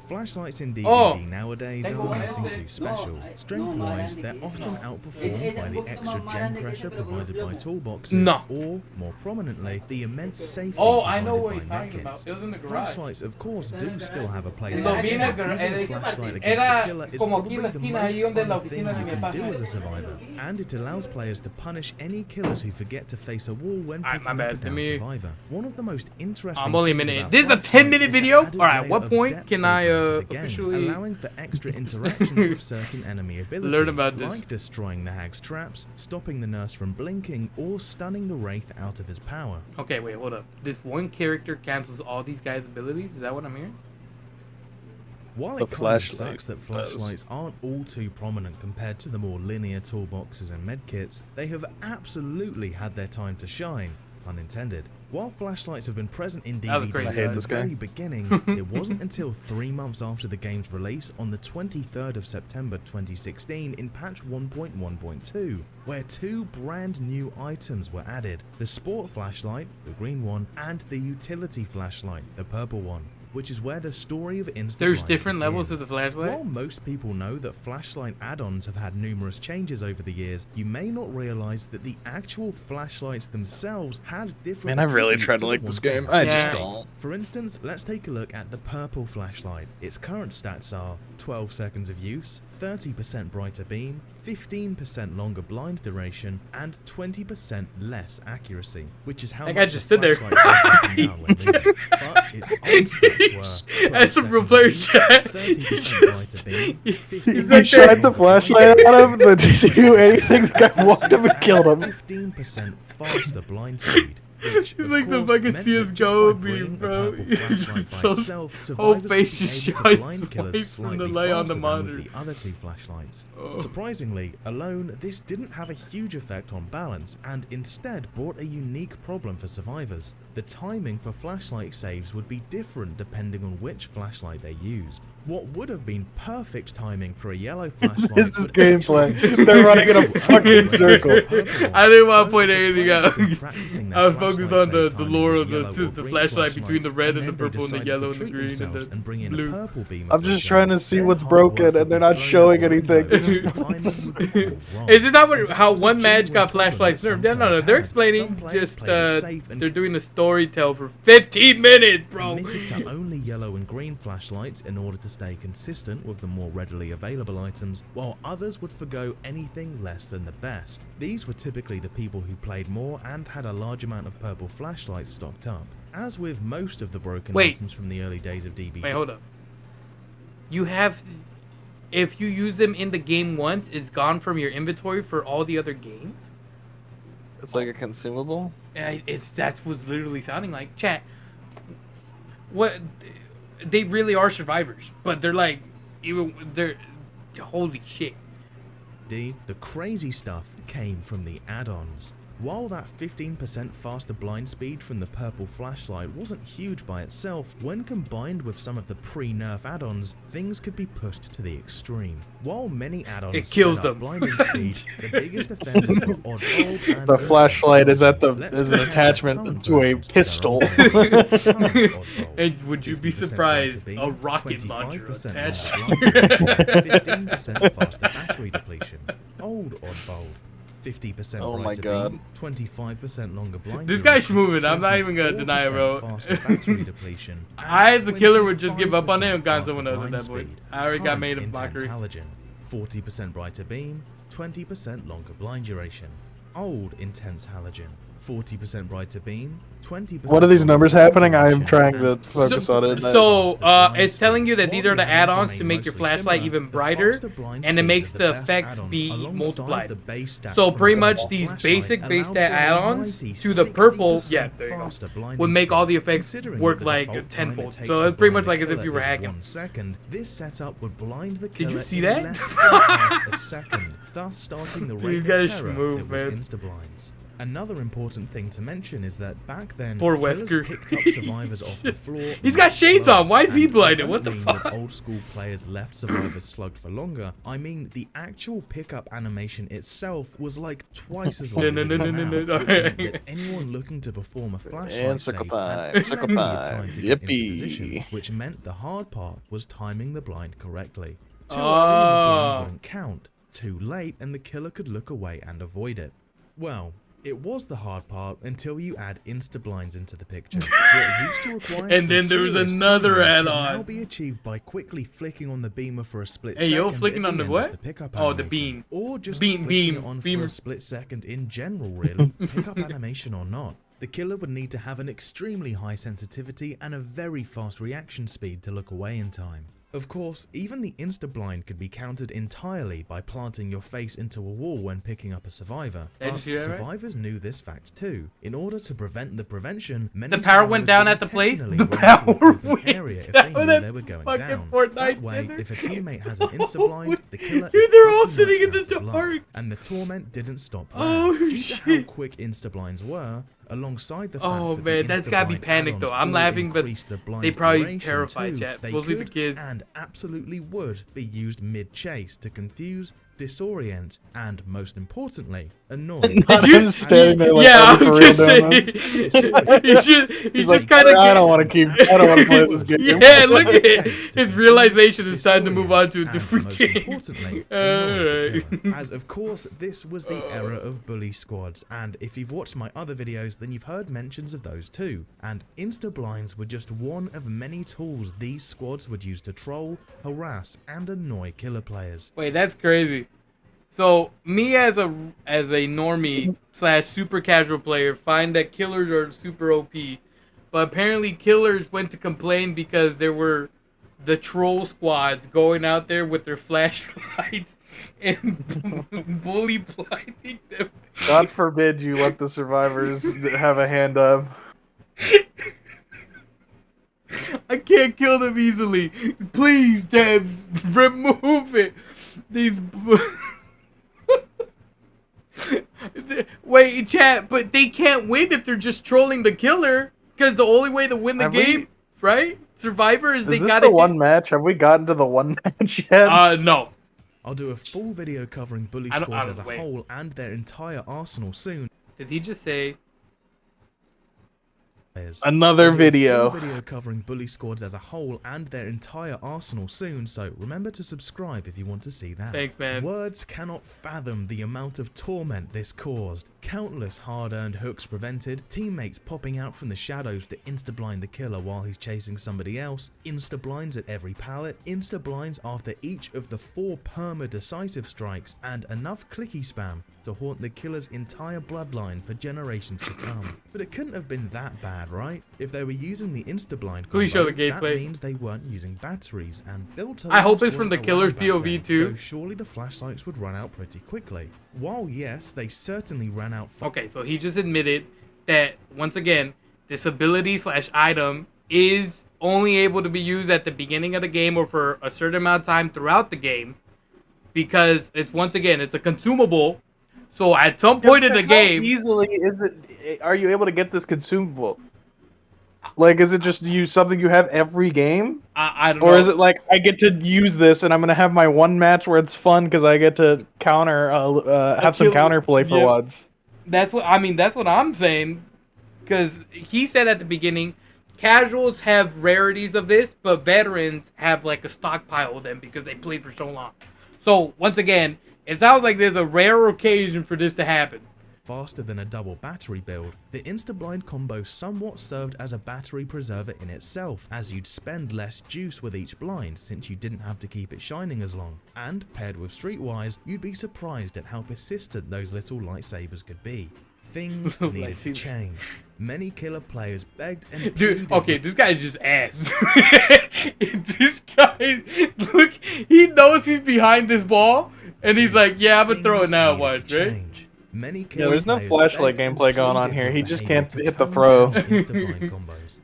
Flashlights in DVD nowadays are nothing too special. Strength-wise, they're often outperformed by the extra gen pressure provided by toolboxes, or, more prominently, the immense safety provided by medkits. Flashlights, of course, do still have a place in the game. Using a flashlight against the killer is probably the most fun thing you can do as a survivor, and it allows players to punish any killers who forget to face a wall when picking up a down survivor. One of the most interesting I'm only a minute. This is a 10-minute video? Alright, what point can I officially allowing for extra interactions with certain enemy abilities, learn about this, like destroying the hag's traps, stopping the nurse from blinking, or stunning the wraith out of his power. Okay, wait, hold up. This one character cancels all these guys' abilities? Is that what I'm hearing? While it kind of sucks that flashlights aren't all too prominent compared to the more linear toolboxes and medkits, they have absolutely had their time to shine, unintended. While flashlights have been present in DVD from the very beginning, it wasn't until 3 months after the game's release on the 23rd of September 2016 in patch 1.1.2, where 2 brand new items were added: the sport flashlight, the green one, and the utility flashlight, the purple one, which is where the story of Instablinds There's different begins. levels of the flashlight? While most people know that flashlight add-ons have had numerous changes over the years, you may not realize that the actual flashlights themselves had different. Man, I really tried to like this game. I just don't. For instance, let's take a look at the purple flashlight. Its current stats are 12 seconds of use, 30% brighter beam, 15% longer blind duration, and 20% less accuracy, which is how much I just stood there. That's some real player chat. He's like, shot the flashlight at him, but didn't do anything. The guy walked up and killed him. 15% faster blind speed. It's like the fucking CSGO meme, bro. Whole face just shines from the light on the monitor. The other 2 flashlights. Surprisingly, alone, this didn't have a huge effect on balance, and instead brought a unique problem for survivors. The timing for flashlight saves would be different depending on which flashlight they used. What would have been perfect timing for a yellow flashlight. This is gameplay. They're running in a fucking circle. I didn't want to point anything out. I was focused on the lore of the flashlight between the red and the purple and the yellow and the green and the blue. I'm just trying to see what's broken, and they're not showing anything. Is it not how one match got flashlights nerfed? Yeah, no, they're explaining just they're doing the story tell for 15 minutes, bro. Limited to only yellow and green flashlights in order to stay consistent with the more readily available items, while others would forgo anything less than the best. These were typically the people who played more and had a large amount of purple flashlights stocked up. As with most of the broken items from the early days of DBD. Wait, hold up. You have, if you use them in the game once, it's gone from your inventory for all the other games? It's like a consumable? Yeah, that's what's literally sounding like. Chat, what... They really are survivors, but they're like, they're holy shit. The crazy stuff came from the add-ons. While that 15% faster blind speed from the purple flashlight wasn't huge by itself, when combined with some of the pre-nerf add-ons, things could be pushed to the extreme. While many add-ons kills sped up them. blinding speed, the biggest offenders were odd bulb and The flashlight is an attachment to a pistol. And would you be surprised? A rocket launcher attached. 15% faster battery depletion. Old odd bulb. 50% Oh my brighter God. beam, 25% longer blind. This guy's duration, moving. I'm not even gonna deny it, 24% bro. faster battery depletion, I, as a killer, would just give up on it and 25% find someone else at faster that point. blind I already got Current made of intense mockery. halogen, 40% brighter beam, 20% longer blind duration. Old intense halogen, 40% brighter beam, 20%. What are these numbers happening? I am trying to and focus on it. So, it's telling you that these are the add-ons to make your flashlight even brighter, and it makes the effects be multiplied. So pretty much these basic base stat add-ons to the purple, yeah, there you go, would make all the effects work like tenfold. So it's pretty much like as if you were hacking. This setup would blind the Did killer you see in that? less than half a second, thus starting the These reign guys of terror move, that was man. Instablinds. Another important thing to mention is that back then, Poor killers Wesker. picked up survivors off the floor. He's got shades on. Why is he And blinded? I What the don't mean fuck? that old school players left survivors slugged for longer. I mean the actual pickup animation itself was like twice as long. No, as no, it no, is no, now, no, no. which meant that anyone looking to perform a flashlight And save sickle had time, sickle plenty of time. time to get into Yippee. position, which meant the hard part was timing the blind correctly. Too early and the Oh. blind wouldn't count. Too late and the killer could look away and avoid it. Well, it was the hard part until you add insta-blinds into the picture. What used to require And some then there was serious another timing can add-on. now be achieved by quickly flicking on the beamer for a split Hey, second. yo, flicking at on the end what? of The pickup Oh, the animation. beam. Or just Beam, flicking beam, it on for beamer. a split second in general, really. Pickup animation or not. The killer would need to have an extremely high sensitivity and a very fast reaction speed to look away in time. Of course, even the insta-blind could be countered entirely by planting your face into a wall when picking up a survivor. Did you But see that right? survivors knew this fact too. In order to prevent the prevention, many The power went survivors down would at the place? intentionally The run into an power open went area if they down knew at they were going fucking down. Fortnite That way, Center. if a teammate has an insta-blind, the killer Dude, is they're all pretty sitting much in the out of luck. dark. And the torment didn't stop there. Oh, Due to how shit. quick insta-blinds were, alongside the fact Oh that man, the that's gotta be insta-blind panic though. add-ons I'm all laughing, but increased the blind they probably duration terrified too, chat. they Mostly the could kids. and absolutely would be used mid-chase to confuse, disorient, and most importantly, annoy. Not him standing there like, Yeah, "Are I you for was real gonna doing say, this?" he's like, just kind of. I don't want to play this game. Yeah, look at it. His realization is time to move on to a different game. Importantly, Alright. as of course this was the era of bully squads, and if you've watched my other videos then you've heard mentions of those too, and insta-blinds were just one of many tools these squads would use to troll, harass, and annoy killer players. Wait, that's crazy. So me as a normie / super casual player find that killers are super OP, but apparently killers went to complain because there were the troll squads going out there with their flashlights and bully blinding them. God forbid you let the survivors have a hand up. I can't kill them easily. Please, devs, remove it. These. Wait, chat, but they can't win if they're just trolling the killer. Because the only way to win the game, right? Survivor is they this gotta. the one match? Have we gotten to the one match yet? No. I'll do a full video covering bully I don't- squads as a wait. whole and their entire arsenal soon. Did he just say? Another I'll do a video. full video covering bully squads as a whole and their entire arsenal soon, so remember to subscribe if you want to see that. Thanks, man. Words cannot fathom the amount of torment this caused. Countless hard-earned hooks prevented, teammates popping out from the shadows to insta-blind the killer while he's chasing somebody else, insta-blinds at every pallet, insta-blinds after each of the 4 perma-decisive strikes, and enough clicky spam to haunt the killer's entire bloodline for generations to come. But it couldn't have been that bad, right? If they were using the insta-blind Please show combo, the that gameplay. means they weren't using batteries, and built I hope it's from the killer's POV too. So surely the flashlights would run out pretty quickly. While yes, they certainly ran out. Okay, so he just admitted that once again, this ability / item is only able to be used at the beginning of the game or for a certain amount of time throughout the game, because it's once again it's a consumable. So at some point in the game, how easily is it? Are you able to get this consumable? Like, is it just something you have every game? I don't know. Or is it like I get to use this and I'm gonna have my one match where it's fun because I get to counter, have some counterplay for once? That's what I mean. That's what I'm saying. Because he said at the beginning, casuals have rarities of this, but veterans have like a stockpile of them because they played for so long. So once again, it sounds like there's a rare occasion for this to happen. Faster than a double battery build, the Instablind combo somewhat served as a battery preserver in itself, as you'd spend less juice with each blind since you didn't have to keep it shining as long. And paired with Streetwise, you'd be surprised at how persistent those little lightsabers could be. Things needed to change. Many killer players begged and dude, okay, this guy is just ass. This guy, look, he knows he's behind this ball, and he's like, yeah, I'm gonna throw it now, watch, right? Yeah, there's no flashlight gameplay going on here. He just can't hit the throw.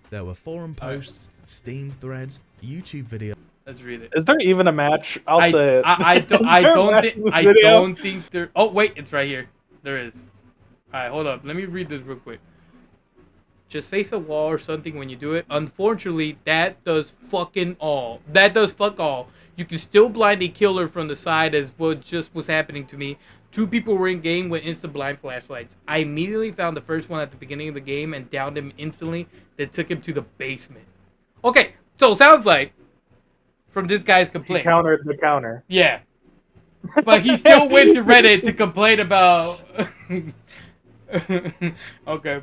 There were forum posts, Steam threads, YouTube videos. Let's read it. Is there even a match? I'll say it. I don't think there. Oh wait, it's right here. There is. All right, hold up. Let me read this real quick. Just face a wall or something when you do it. Unfortunately, that does fucking all. That does fuck all. You can still blind a killer from the side, as what just was happening to me. 2 people were in game with instant blind flashlights. I immediately found the first one at the beginning of the game and downed him instantly. That took him to the basement. Okay, so it sounds like from this guy's complaint. He countered the counter. Yeah, but he still went to Reddit to complain about. Okay,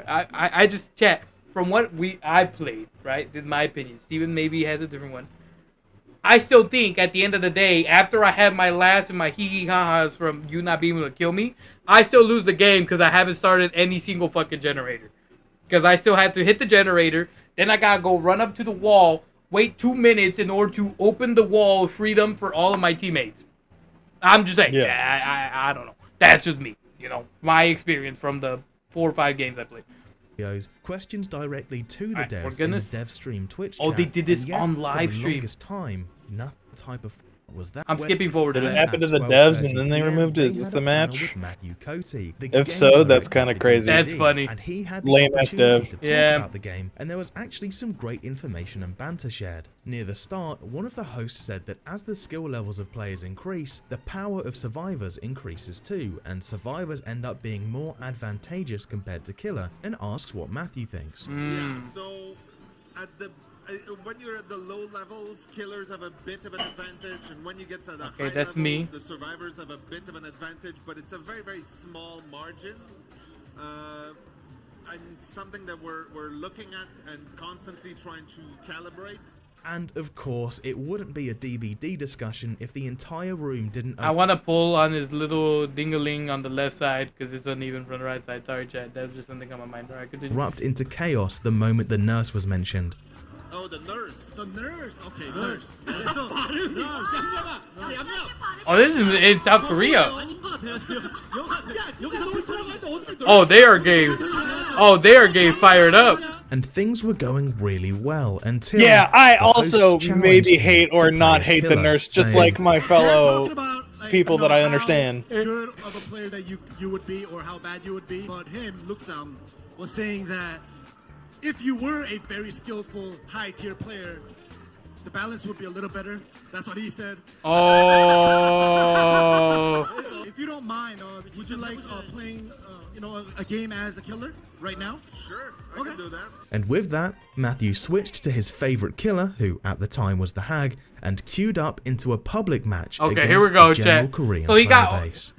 I just chat from what I played, right? This is my opinion. Steven maybe has a different one. I still think at the end of the day, after I have my laughs and my hee ha-has from you not being able to kill me, I still lose the game because I haven't started any single fucking generator. Because I still have to hit the generator, then I gotta go run up to the wall, wait 2 minutes in order to open the wall, free them for all of my teammates. I'm just saying, yeah. I don't know. That's just me. You know, my experience from the 4 or 5 games I played. Questions directly to the devs in the dev stream Twitch chat. Oh, they did this on live for the stream. longest time, nothing type of was that. I'm skipping forward to Did it that. happen to the devs and then they removed it? Is this the match? If so, that's kind of crazy. That's funny. And he had lame ass dev. to talk about the game, and there was actually some great information and banter shared. Near the start, one of the hosts said that as the skill levels of players increase, the power of survivors increases too, and survivors end up being more advantageous compared to killer, and asks what Matthew thinks. Yeah, so at the when you're at the low levels, killers have a bit of an advantage, and when you get to the high levels, the survivors have a bit of an advantage, but it's a very, very small margin, and something that we're looking at and constantly trying to calibrate. And of course, it wouldn't be a DBD discussion if the entire room didn't. I want to pull on his little dingaling on the left side because it's uneven from the right side. Sorry, chat. That was just something on my mind. All right, continue. Erupt into chaos the moment the nurse was mentioned. Oh, the nurse. The nurse. Okay, nurse. Oh, this is in South Korea. Oh, they are getting. Oh, they are getting fired up. And things were going really well until. Yeah, I also maybe hate or not hate the nurse, just like my fellow people that I understand. Good of a player that you would be, or how bad you would be, but him, Luxam, was saying that if you were a very skillful, high-tier player, the balance would be a little better. That's what he said. Oh. If you don't mind, would you like playing, a game as a killer right now? Sure, I can do that. And with that, Matthew switched to his favorite killer, who at the time was the Hag, and queued up into a public match against here we go, the general chat. Korean So he got player base.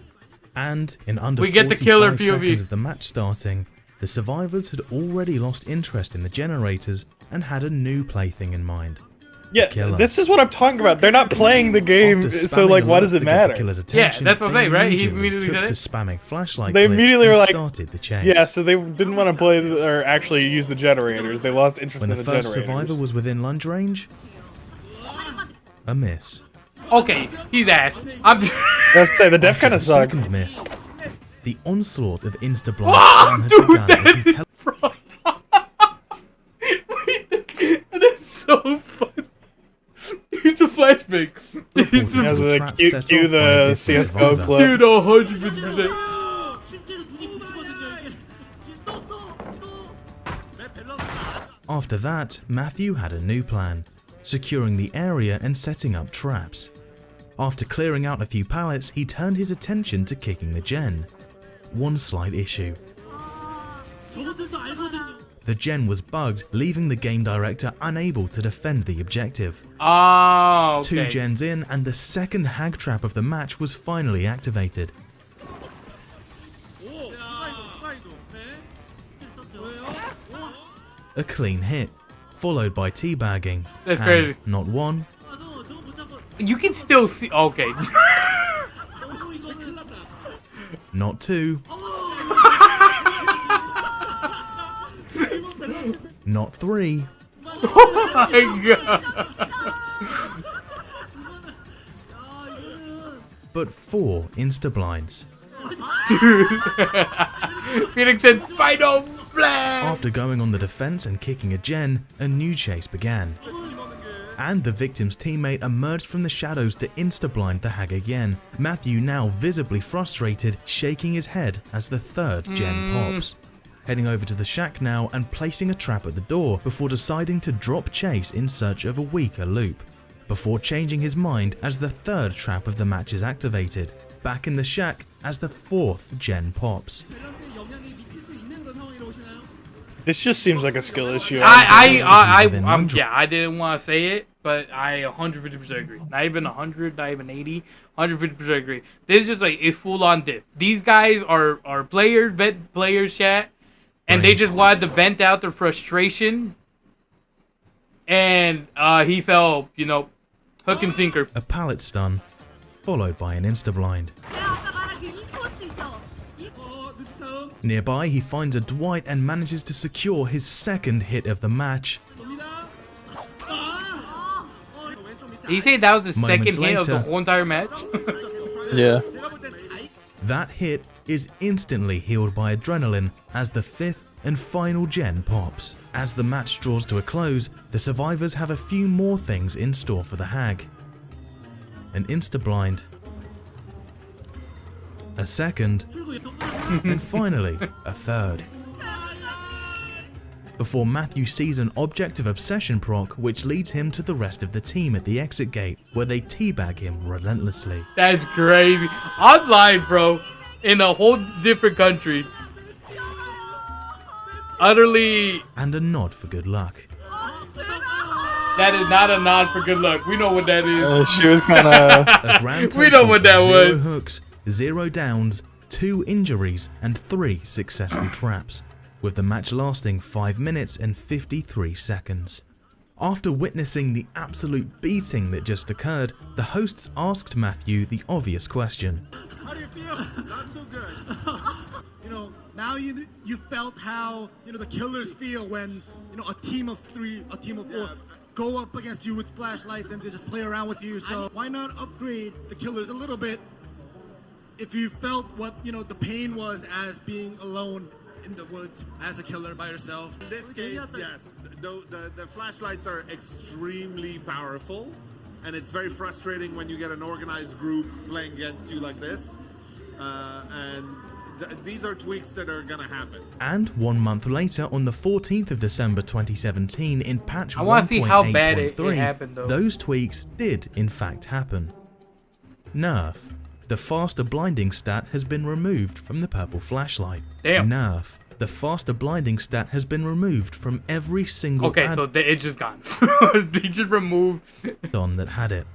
And in under we get the killer 45 POV. seconds of the match starting, the survivors had already lost interest in the generators and had a new plaything in mind. Yeah, this is what I'm talking about. They're not playing the game, so like, why does it matter? Yeah, that's what I'm saying, right? He immediately said to it. spamming flashlight. They immediately were like, started the chase. yeah, so they didn't want to play or actually use the generators. They lost interest When in the the first generators. survivor was within lunge range, a miss. Okay, he's ass. I'm. Let's say the dev kind of The sucks. second miss. The onslaught of Instablind Oh, has dude, begun as he That's so funny. It's a flashback. It's Has a trap cue set the off by a different CSGO survivor. clip. Dude, 100%. After that, Matthew had a new plan, securing the area and setting up traps. After clearing out a few pallets, he turned his attention to kicking the gen. One slight issue. The gen was bugged, leaving the game director unable to defend the objective. Oh, okay. 2 gens in, and the second hag trap of the match was finally activated. A clean hit, followed by teabagging. That's and crazy. Not one, You can still see. Okay. not two, not three, Oh my god. but 4 insta-blinds. Phoenix said, "Final flash." After going on the defense and kicking a gen, a new chase began. And the victim's teammate emerged from the shadows to insta-blind the hag again. Matthew, now visibly frustrated, shaking his head as the 3rd gen pops. Heading over to the shack now and placing a trap at the door before deciding to drop chase in search of a weaker loop. Before changing his mind as the 3rd trap of the match is activated. Back in the shack as the 4th gen pops. This just seems like a skill issue. I didn't want to say it, but I 150% agree. Not even 100, not even 80, 150% agree. This is just like a full-on diff. These guys are players, vet players, chat, and they just wanted to vent out their frustration. And he fell, you know, hook and sinker. A pallet stun, followed by an insta-blind. Nearby, he finds a Dwight and manages to secure his 2nd hit of the match. Did you say that was the Moments 2nd hit of the later- whole entire match? Yeah. That hit is instantly healed by adrenaline as the 5th and final gen pops. As the match draws to a close, the survivors have a few more things in store for the hag. An insta-blind, a 2nd, and finally, a 3rd. Before Matthew sees an object of obsession proc, which leads him to the rest of the team at the exit gate, where they teabag him relentlessly. That's crazy. Online, bro, in a whole different country. Utterly. And a nod for good luck. That is not a nod for good luck. We know what that is. She was kind of. A grand We know what that total of 0 was. hooks, 0 downs, 2 injuries, and 3 successful traps, with the match lasting 5 minutes and 53 seconds. After witnessing the absolute beating that just occurred, the hosts asked Matthew the obvious question. How do you feel? Not so good. You know, now you felt how, you know, the killers feel when, you know, a team of 3, a team of 4 go up against you with flashlights and they just play around with you. So why not upgrade the killers a little bit if you felt what, you know, the pain was as being alone in the woods as a killer by yourself? In this case, yes. The flashlights are extremely powerful, and it's very frustrating when you get an organized group playing against you like this. These are tweaks that are gonna happen. And 1 month later, on the 14th of December 2017, in patch 1.8.3, I want to see how bad it happened, though. those tweaks did in fact happen. Nerf. The faster blinding stat has been removed from the purple flashlight. Damn. Nerf. The faster blinding stat has been removed from every single Okay, so it's just gone. They just removed add-on that had it.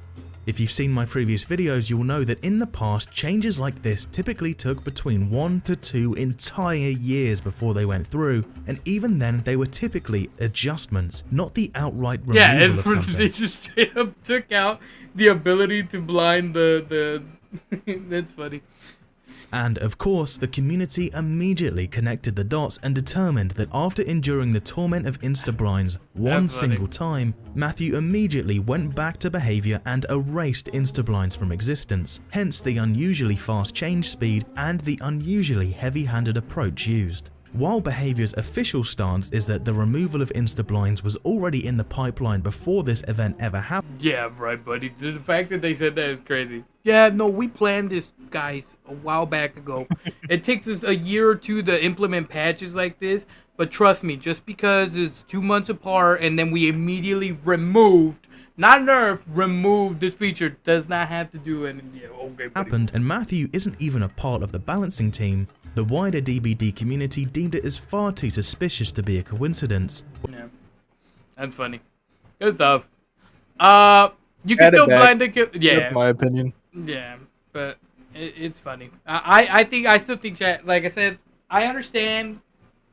If you've seen my previous videos, you'll know that in the past, changes like this typically took between 1 to 2 entire years before they went through, and even then they were typically adjustments, not the outright removal of something. They just straight up took out the ability to blind the That's funny. And of course, the community immediately connected the dots and determined that after enduring the torment of insta-blinds one single time, Matthew immediately went back to behavior and erased insta-blinds from existence, hence the unusually fast change speed and the unusually heavy-handed approach used. While behavior's official stance is that the removal of insta-blinds was already in the pipeline before this event ever happened. Yeah, right, buddy. The fact that they said that is crazy. Yeah, no, we planned this, guys, a while back ago. It takes us a year or two to implement patches like this, But trust me, just because it's 2 months apart and then we immediately removed, not nerfed, removed this feature does not have to do anything. Yeah, okay, buddy. Happened, and Matthew isn't even a part of the balancing team. The wider DBD community deemed it as far too suspicious to be a coincidence. Yeah, that's funny. Good stuff. You can still blind the kill. Yeah, that's my opinion. Yeah, but it's funny. I still think chat. Like I said, I understand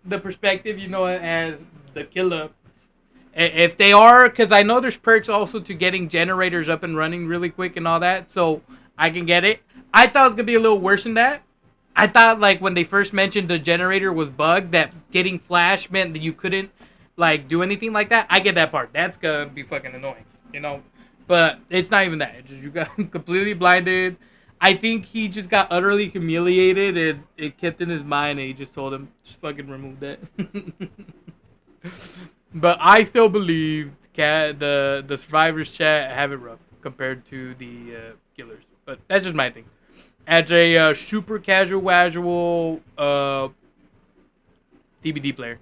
the perspective, you know, as the killer. If they are, because I know there's perks also to getting generators up and running really quick and all that, so I can get it. I thought it was gonna be a little worse than that. I thought like when they first mentioned the generator was bugged, that getting flash meant that you couldn't like do anything like that. I get that part. That's gonna be fucking annoying, you know. But it's not even that. It's just you got completely blinded. I think he just got utterly humiliated, and it kept in his mind, and he just told him, just fucking remove that. But I still believe the survivors chat have it rough compared to the killers. But that's just my thing. As a super casual DBD player,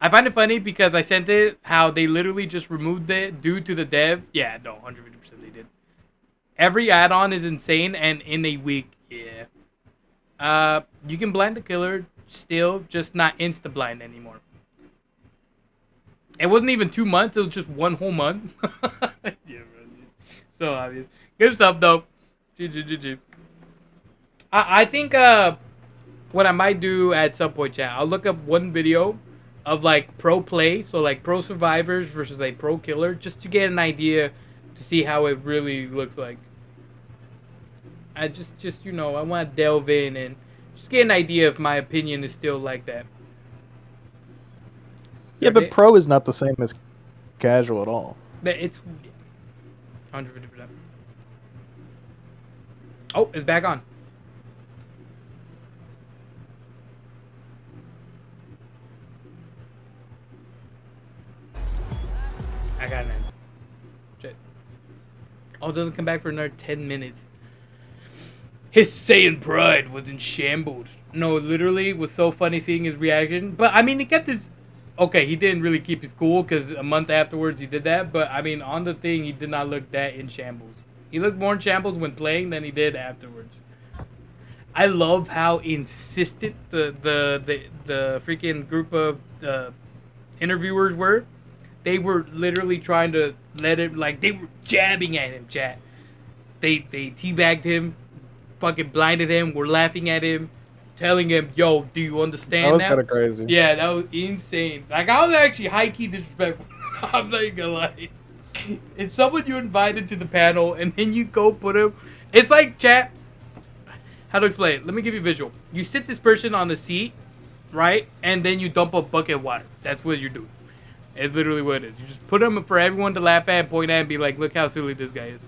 I find it funny because I sent it how they literally just removed it due to the dev. Yeah, no, 150% they did. Every add-on is insane, and in a week, yeah. You can blind the killer still, just not insta-blind anymore. It wasn't even 2 months, it was just 1 whole month. Yeah, bro. So obvious. Good stuff, though. GG. I think what I might do at some point, chat, I'll look up one video of like pro play, so like pro survivors versus a pro killer, just to get an idea to see how it really looks like. I just you know, I want to delve in and just get an idea if my opinion is still like that. Yeah, but pro is not the same as casual at all. It's 150%. Oh, it's back on. I got it. Shit. Oh, it doesn't come back for another 10 minutes. His Saiyan pride was in shambles. No, literally, it was so funny seeing his reaction. But, I mean, he kept his... Okay, he didn't really keep his cool because a month afterwards he did that. But, I mean, on the thing, he did not look that in shambles. He looked more in shambles when playing than he did afterwards. I love how insistent the freaking group of interviewers were. They were literally trying to let him, like, they were jabbing at him, chat. They teabagged him, fucking blinded him, were laughing at him, telling him, yo, do you understand that? Was now? kind of crazy. Yeah, that was insane. Like, I was actually high-key disrespectful. I'm not gonna lie. It's someone you invited to the panel, and then you go put him... It's like, chat, how to explain it? Let me give you a visual. You sit this person on the seat, right? And then you dump a bucket of water. That's what you're doing. It's literally what it is. You just put them for everyone to laugh at and point at and be like, look how silly this guy is.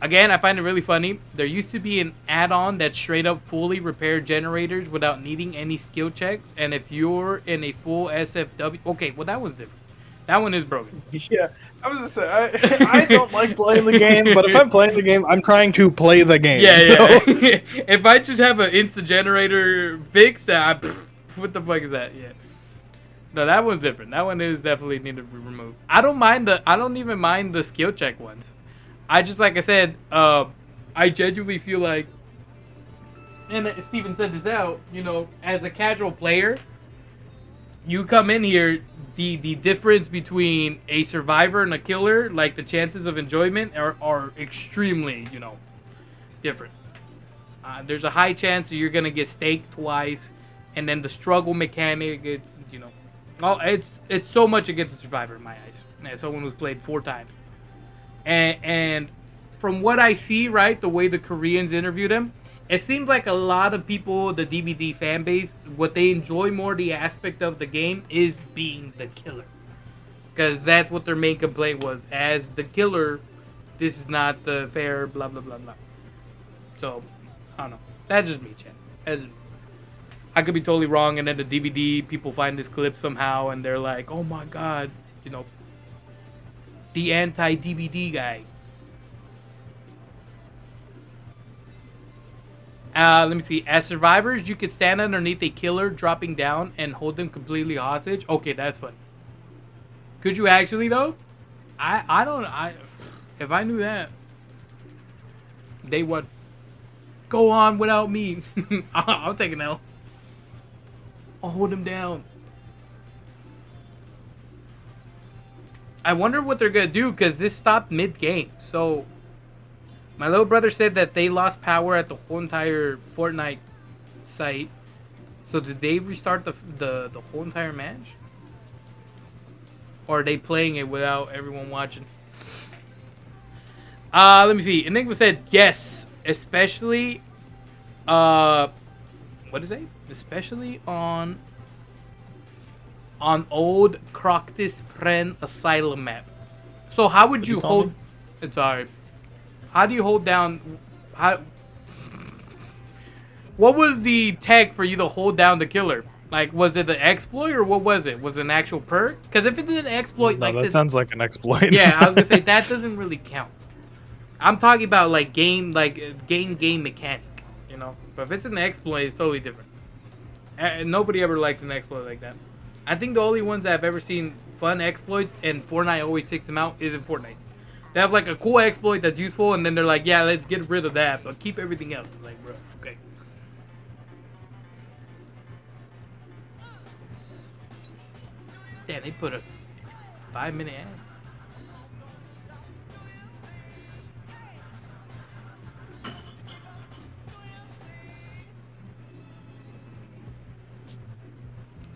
Again, I find it really funny. There used to be an add-on that straight up fully repaired generators without needing any skill checks. And if you're in a full SFW... Okay, well, that one's different. That one is broken. Yeah, I was just saying, I don't like playing the game, but if I'm playing the game, I'm trying to play the game. Yeah, so. yeah. If I just have an insta generator fix, what the fuck is that? Yeah. No, that one's different. That one is definitely needed to be removed. I don't even mind the skill check ones. I just, like I said, I genuinely feel like, and Steven said this out, you know, as a casual player, you come in here, the difference between a survivor and a killer, like the chances of enjoyment are extremely, you know, different. There's a high chance that you're gonna get staked twice, and then the struggle mechanic, it's, you know, it's so much against a survivor in my eyes. As someone who's played 4 times, and from what I see, right, the way the Koreans interviewed him, it seems like a lot of people, the DBD fan base, what they enjoy more the aspect of the game is being the killer. Because that's what their main complaint was. As the killer, this is not the fair, blah, blah, blah, blah. So, I don't know. That's just me, chat. I could be totally wrong, and then the DVD people find this clip somehow, and they're like, oh my god, you know, the anti-DVD guy. Let me see. As survivors, you could stand underneath a killer dropping down and hold them completely hostage. Okay, that's fun. Could you actually though? I don't. If I knew that, they would go on without me. I'll take an L. I'll hold him down. I wonder what they're gonna do because this stopped mid-game. So my little brother said that they lost power at the whole entire Fortnite site. So did they restart the whole entire match? Or are they playing it without everyone watching? Let me see. Enigma said yes, especially what is it? Especially on old Croctus Pren Asylum map. So how would you hold? It's alright. How do you hold down? What was the tech for you to hold down the killer? Like, was it the exploit or what was it? Was it an actual perk? Because if it's an exploit, No, like that sounds like an exploit. yeah, I was gonna say that doesn't really count. I'm talking about like game mechanic, you know. But if it's an exploit, it's totally different. Nobody ever likes an exploit like that. I think the only ones that I've ever seen fun exploits and Fortnite always takes them out is in Fortnite. They have like a cool exploit that's useful, and then they're like, yeah, let's get rid of that, but keep everything else. I'm like, bro, okay. Damn, they put a 5-minute ad.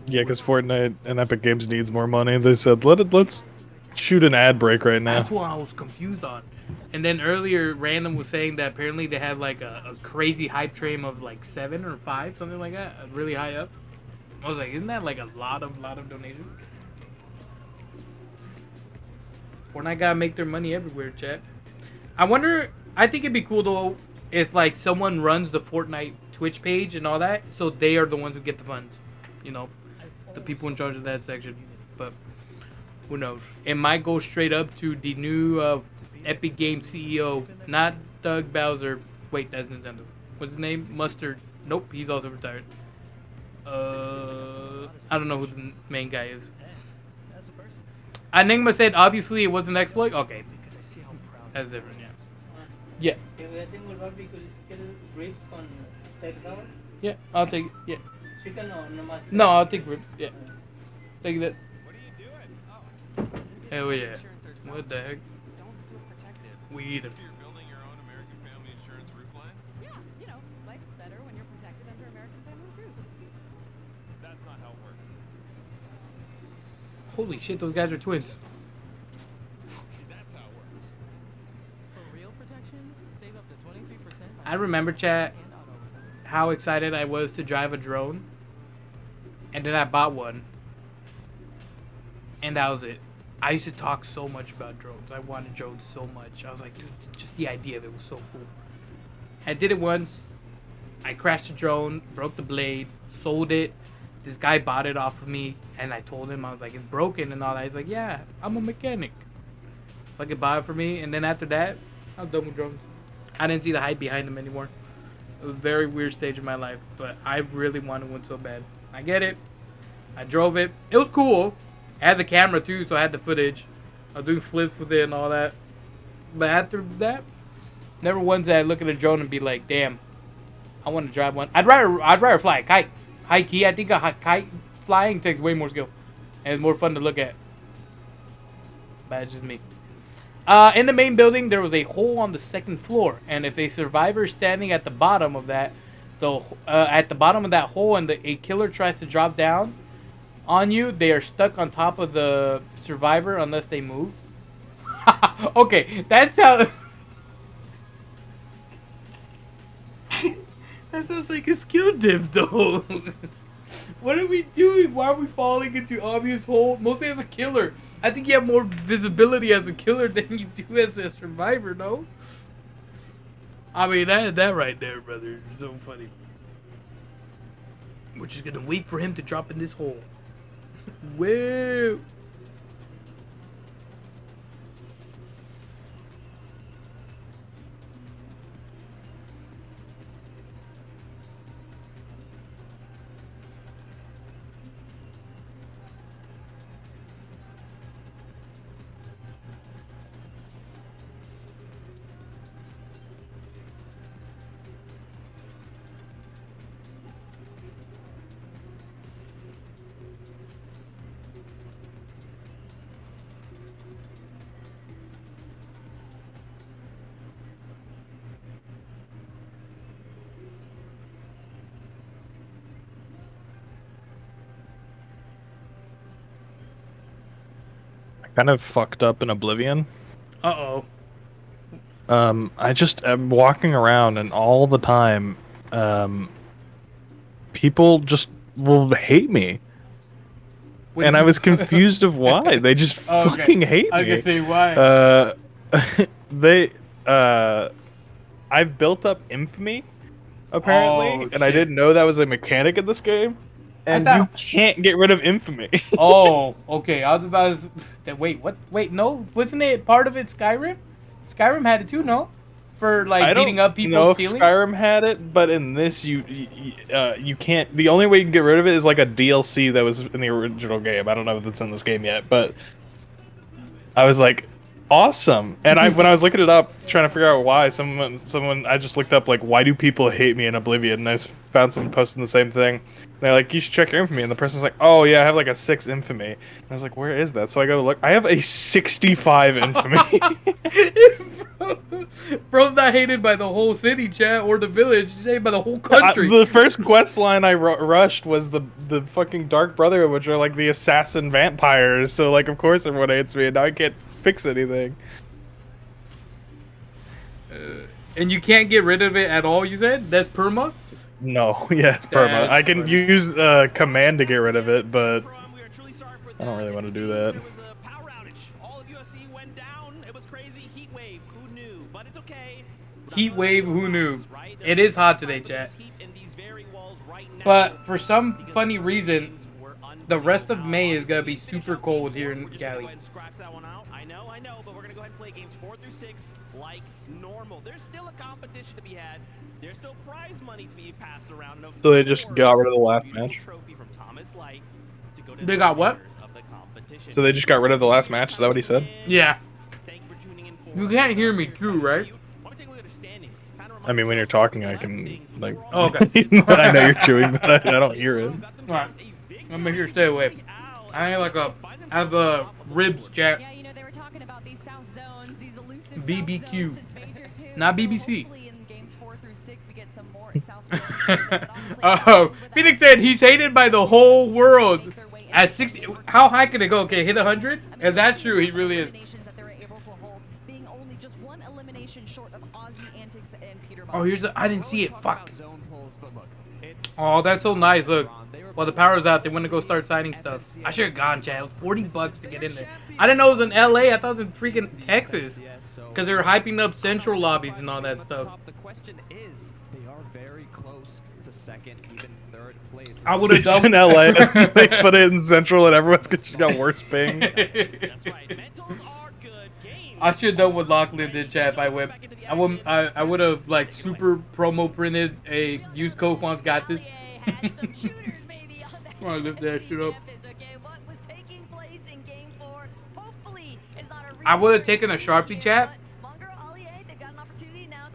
Yeah, because Fortnite and Epic Games needs more money. They said, let's shoot an ad break right now. That's what I was confused on. And then earlier, Random was saying that apparently they had like a crazy hype train of like 7 or 5, something like that, really high up. I was like, isn't that like a lot of donations? Fortnite gotta make their money everywhere, chat. I wonder. I think it'd be cool though if like someone runs the Fortnite Twitch page and all that, so they are the ones who get the funds. You know, the people in charge of that section. But who knows? It might go straight up to the new Epic Games CEO, not Doug Bowser. Wait, that's Nintendo. What's his name? Mustard. Nope, he's also retired. I don't know who the main guy is. Enigma said obviously it was an exploit. Okay, that's different. Yeah. Yeah, I'll take it. Yeah. No, I'll take ribs. Yeah. Take that. Hell yeah. What the heck? We eat it. Yeah, you know, life's better when you're protected under American Family's roof. That's not how it works. Holy shit, those guys are twins. That's how it works. For real protection, save up to 23%. I remember, chat, how excited I was to drive a drone. And then I bought one. And that was it. I used to talk so much about drones. I wanted drones so much. I was like, dude, just the idea of it was so cool. I did it once. I crashed a drone, broke the blade, sold it. This guy bought it off of me, and I told him, I was like, it's broken and all that. He's like, yeah, I'm a mechanic. Fucking buy it for me. And then after that, I was done with drones. I didn't see the hype behind them anymore. It was a very weird stage of my life, but I really wanted one so bad. I get it. I drove it. It was cool. I had the camera too, so I had the footage. I was doing flips with it and all that. But after that, never once did I look at a drone and be like, damn, I want to drive one. I'd rather fly a kite. High key, I think a kite flying takes way more skill. And it's more fun to look at. But it's just me. In the main building, there was a hole on the 2nd floor. And if a survivor is standing at the bottom of that, at the bottom of that hole and a killer tries to drop down on you, they are stuck on top of the survivor unless they move. Okay, that's how... That sounds like a skill dip, though. What are we doing? Why are we falling into obvious hole? Mostly as a killer. I think you have more visibility as a killer than you do as a survivor, no? I mean, that right there, brother, is so funny. We're just gonna wait for him to drop in this hole. Whoa. kind of fucked up in Oblivion. Uh-oh. I just am walking around and all the time, people just will hate me. And I was confused of why. They just fucking hate me. I can see why. I've built up infamy, apparently, and I didn't know that was a mechanic in this game. And you can't get rid of infamy. Oh, okay. I was about to... Wait, what? Wait, no? Wasn't it part of it Skyrim? Skyrim had it too, no? For, like, beating up people stealing? Skyrim had it, but in this, you can't... The only way you can get rid of it is, like, a DLC that was in the original game. I don't know if it's in this game yet, but... I was like, awesome! And when I was looking it up, trying to figure out why, I just looked up, like, why do people hate me in Oblivion? And I found someone posting the same thing. They're like, you should check your infamy. And the person's like, oh, yeah, I have like a 6 infamy. And I was like, where is that? So I go look. I have a 65 infamy. Bro's not hated by the whole city, chat, or the village. He's hated by the whole country. The first quest line I rushed was the fucking Dark Brotherhood, which are like the assassin vampires. So, like, of course everyone hates me, and now I can't fix anything. And you can't get rid of it at all, you said? That's perma? No, yeah, it's perma. I can use command to get rid of it, but I don't really want to do that. Heat wave, who knew? It is hot today, chat. But for some funny reason, the rest of May is gonna be super cold here in Cali. I know, but we're gonna go ahead and play games 4 through 6 like normal. There's still a competition to be had. There's still prize money to be passed around. So they just got rid of the last match? They got what? So they just got rid of the last match? Is that what he said? Yeah. You can't hear me too, right? I mean, when you're talking, I can, like... Oh, okay. I know you're chewing, but I don't hear it. Alright. I'll make sure to stay away. I have ribs, chat. Yeah, you know, they were talking about these south zones, these elusive BBQ. Not BBC. Oh, Phoenix said he's hated by the whole world. At 60, how high can it go? Okay, hit 100? If that's true, he really is. Oh, here's the. I didn't see it. Fuck. Oh, that's so nice. Look, while the power's out, they want to go start signing stuff. I should have gone, chat. It was $40 to get in there. I didn't know it was in LA. I thought it was in freaking Texas. Because they were hyping up central lobbies and all that stuff. The question is, they are very close to second, even third place. I would have done in LA. They put it in central and everyone's just got worse ping. I should have done what Lachlan did, chat. I would have like super promo printed a use code once got this. I lift that shit up. I would have taken a Sharpie, chat.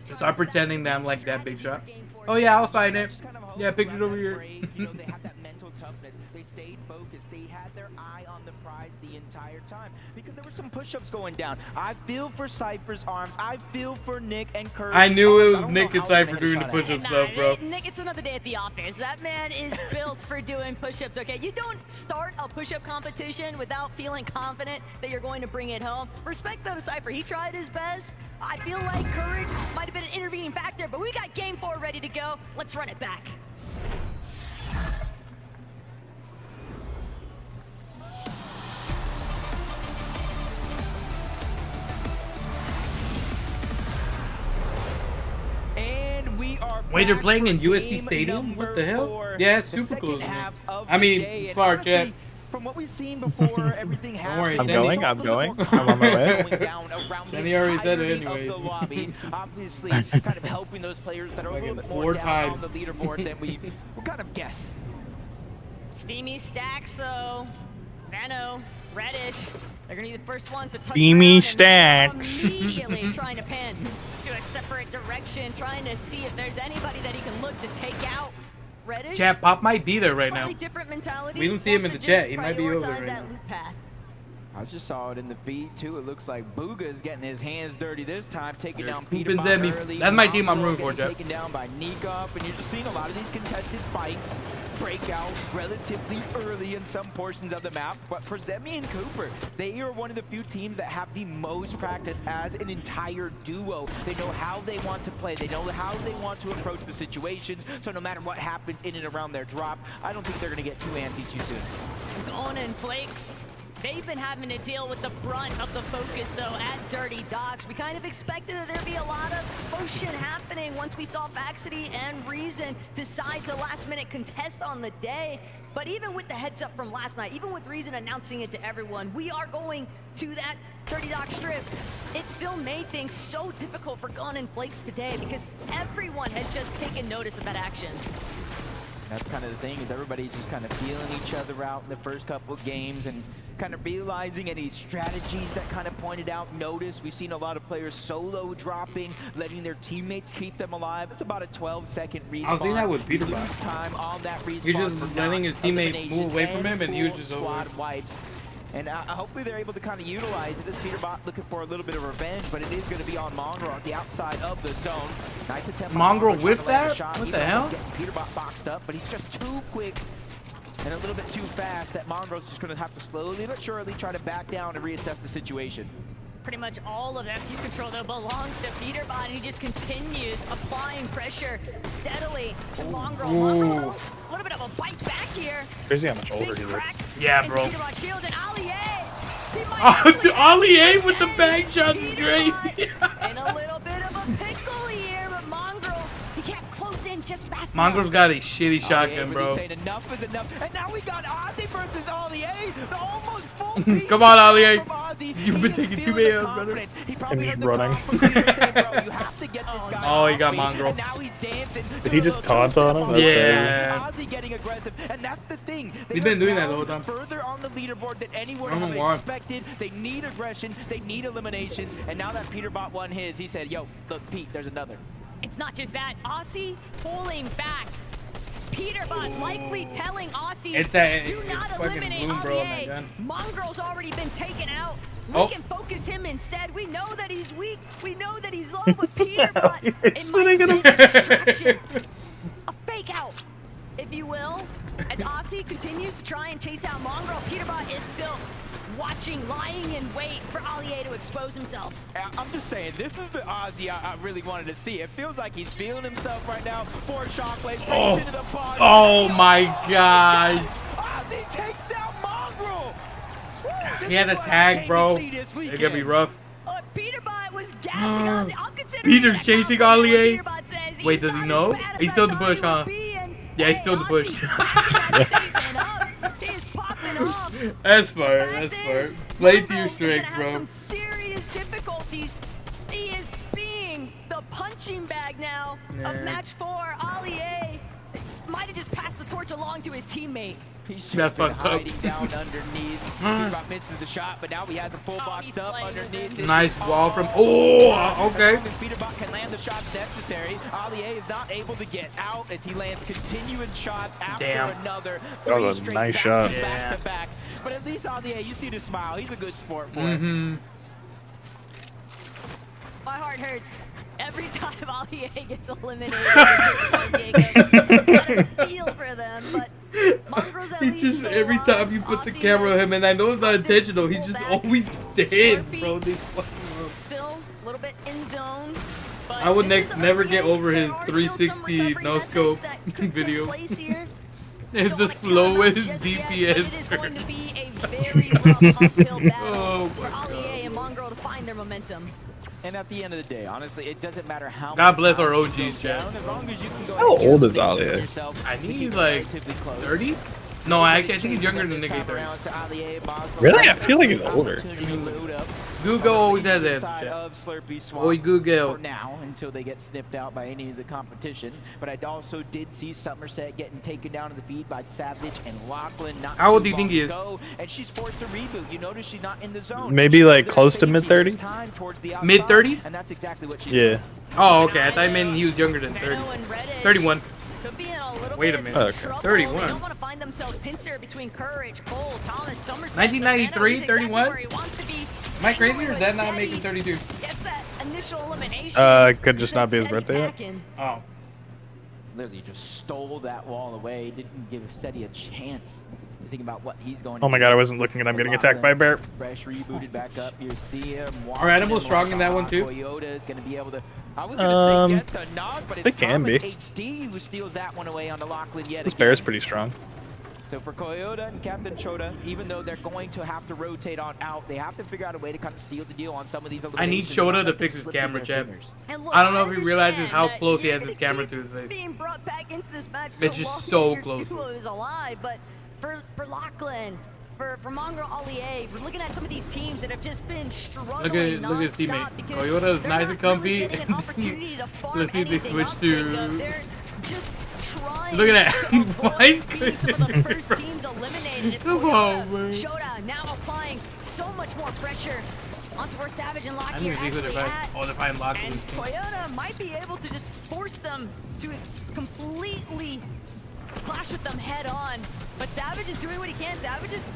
To start pretending that I'm like that big shot. Oh yeah, I'll sign it. Yeah, pictures over here. They have that mental toughness. They stayed focused. They had their eye on the prize the entire time because there were some push-ups going down. I feel for Cypher's arms. I feel for Nick and Curtis. I knew it was Nick and Cypher doing the push-up stuff, bro. Nick, it's another day at the office. That man is built for doing push-ups, okay? You don't start a push-up competition without feeling confident that you're going to bring it home. Respect though to Cypher. He tried his best. I feel like courage might have been an intervening factor, but we got game 4 ready to go. Let's run it back. Wait, they're playing in USC Stadium? What the hell? Yeah, it's super close. I mean, far, chat. From what we've seen before, everything happened. I'm going. I'm on my way. And he already said it anyway. Obviously, kind of helping those players that are a little bit more down on the leaderboard than we kind of guess. Steamy Stacks, so Nano, Reddish, they're gonna be the first ones to touch Steamy Stacks. Immediately trying to pin to a separate direction, trying to see if there's anybody that he can look to take out. Reddish. Chat, Pop might be there right now. Different mentality. We don't see him in the chat. He might be over there right now. I just saw it in the feed too. It looks like Booga is getting his hands dirty this time, taking down Poopins Peterbot at me. early. That's my team I'm rooting for, Getting Jeff. taken down by Nikov, and you're just seeing a lot of these contested fights break out relatively early in some portions of the map. But for Zemi and Cooper, they are one of the few teams that have the most practice as an entire duo. They know how they want to play. They know how they want to approach the situations. So no matter what happens in and around their drop, I don't think they're going to get too antsy too soon. Going in Flakes. They've been having to deal with the brunt of the focus, though, at Dirty Docks. We kind of expected that there'd be a lot of motion happening once we saw Vaxity and Reason decide to last-minute contest on the day. But even with the heads-up from last night, even with Reason announcing it to everyone, we are going to that Dirty Docks strip. It still made things so difficult for Gone and Flakes today because everyone has just taken notice of that action. That's kind of the thing, is everybody just kind of feeling each other out in the first couple of games and kind of realizing any strategies that kind of pointed out. Notice we've seen a lot of players solo dropping, letting their teammates keep them alive. It's about a 12-second respawn. I was seeing that with Peter. Lose time on that respawn. He's just letting his teammates move away from him, and he was just over. Wipes. And hopefully they're able to kind of utilize it as Peterbot looking for a little bit of revenge, but it is going to be on Mongrel at the outside of the zone. Nice attempt. Mongrel with that? What the hell? Peterbot boxed up, but he's just too quick and a little bit too fast that Mongrel's just going to have to slowly but surely try to back down and reassess the situation. Pretty much all of FP's control, though, belongs to Peterbot, and he just continues applying pressure steadily to Mongrel. Mongrel, a little bit of a bite back here. Crazy how much older he looks. Yeah, bro. Peterbot shield and Ollie with the bang shot is great. in a little bit of a pickle here, but Mongrel, he can't close in just fast Mongrel's got a shitty shotgun, bro. Saying enough is enough, and now we got Ozzy versus Ollie, the almost full piece. Come on, Ollie. from Ozzy. You've been taking too many L's, brother. And he's running. Oh, he got Mongrel. Did he just taunt on him? That's Yeah. Ozzy getting aggressive, and that's the thing. He's been doing that the whole time. Further on the leaderboard than anyone would have expected. They need aggression, they need eliminations, and now that Peterbot won his, he said, yo, look, Pete, there's another. It's not just that. Aussie pulling back. Peterbot likely telling Aussie, do not eliminate Ollie. Mongrel's already been taken out. We can focus him instead. We know that he's weak. We know that he's low, but Peterbot, it might be a distraction. A fake out, if you will. As Aussie continues to try and chase out Mongrel, Peterbot is still watching, lying in wait for Ollie to expose himself. I'm just saying, this is the Ozzy I really wanted to see. It feels like he's feeling himself right now. 4 shockwaves into the body. Oh my gosh. Ozzy takes down Mongrel. He had a tag, bro. It's gonna be rough. Peterbot was gassing Ozzy. I'm considering Peter's chasing Ollie. Wait, does he know? He's still in the bush, huh? Yeah, he's still in the bush. That's smart. That's smart. Play to your strengths, bro. Some serious difficulties. He is being the punching bag now of match 4. Ollie might have just passed the torch along to his teammate. He's just been hiding down underneath. Peterbot misses the shot, but now he has a full boxed up underneath. Nice wall from. Oh, okay. Peterbot can land the shots necessary. Ollie is not able to get out as he lands continuing shots after another. That was a nice shot. Back to back. But at least Ollie, you see the smile. He's a good sport for it. My heart hurts every time Ollie gets eliminated. I feel for them, but Mongrel's at least just every time you put the camera on him, and I know it's not intentional, he's just always dead, bro. Still a little bit in zone. I would never get over his 360 no scope video. It's the slowest DPS turn. Oh my God. Ollie and Mongrel to find their momentum. And at the end of the day, honestly, it doesn't matter how. God bless our OGs, chat. As long as you can go How old is Ollie? I think he's like 30. No, actually, I think he's younger than Nicky 30. Really? I feel like he's older. Google always has that. Oi, Google. For now, until they get sniffed out by any of the competition. But I also did see Somerset getting taken down in the feed by Savage and Lachlan. How old do you think he is? And she's forced to reboot. You notice she's not in the zone. Maybe like close to mid-30s? Mid-30s? And that's exactly what she Yeah. Oh, okay. I thought you meant he was younger than 30. 31. Wait a minute. Okay. 31. find themselves pincer between Courage, Cole, Thomas, Somerset. 1993, 31. Where he wants to be. Am I crazy or is that not making 32? Gets that initial elimination. Could just not be his birthday yet. Oh. Literally just stole that wall away. Didn't give SETI a chance to think about what he's going to Oh my do. god, I wasn't looking and I'm getting attacked by a bear. Fresh rebooted back up. You see him. Are animals strong in that one too? Toyota is going to be able to. I was going to say get the knock, but they it's can Thomas be. HD who steals that one away on the Lachlan yet This again. bear is pretty strong. So for Toyota and Captain Chota, even though they're going to have to rotate on out, they have to figure out a way to kind of seal the deal on some of these I need eliminations. Chota to fix his camera, Chad. I don't know if he realizes how close he has his camera to his face. Being brought back into this match It's just so close. Duo is alive, but for Lachlan, for Mongrel Allier, we're looking at some of these teams that have just been struggling Look at his teammate. Toyota's nice and comfy. Let's see if they switch to. Just trying Look at that. Why being some of the first teams eliminated. It's Come on, man. Shota now applying so much more pressure onto where Savage and I Lockyer didn't even see who actually they're at. fighting. Oh, they're fighting Lachlan. And Toyota might be able to just force them to completely clash with them head on. But Savage is doing what he can. Savage is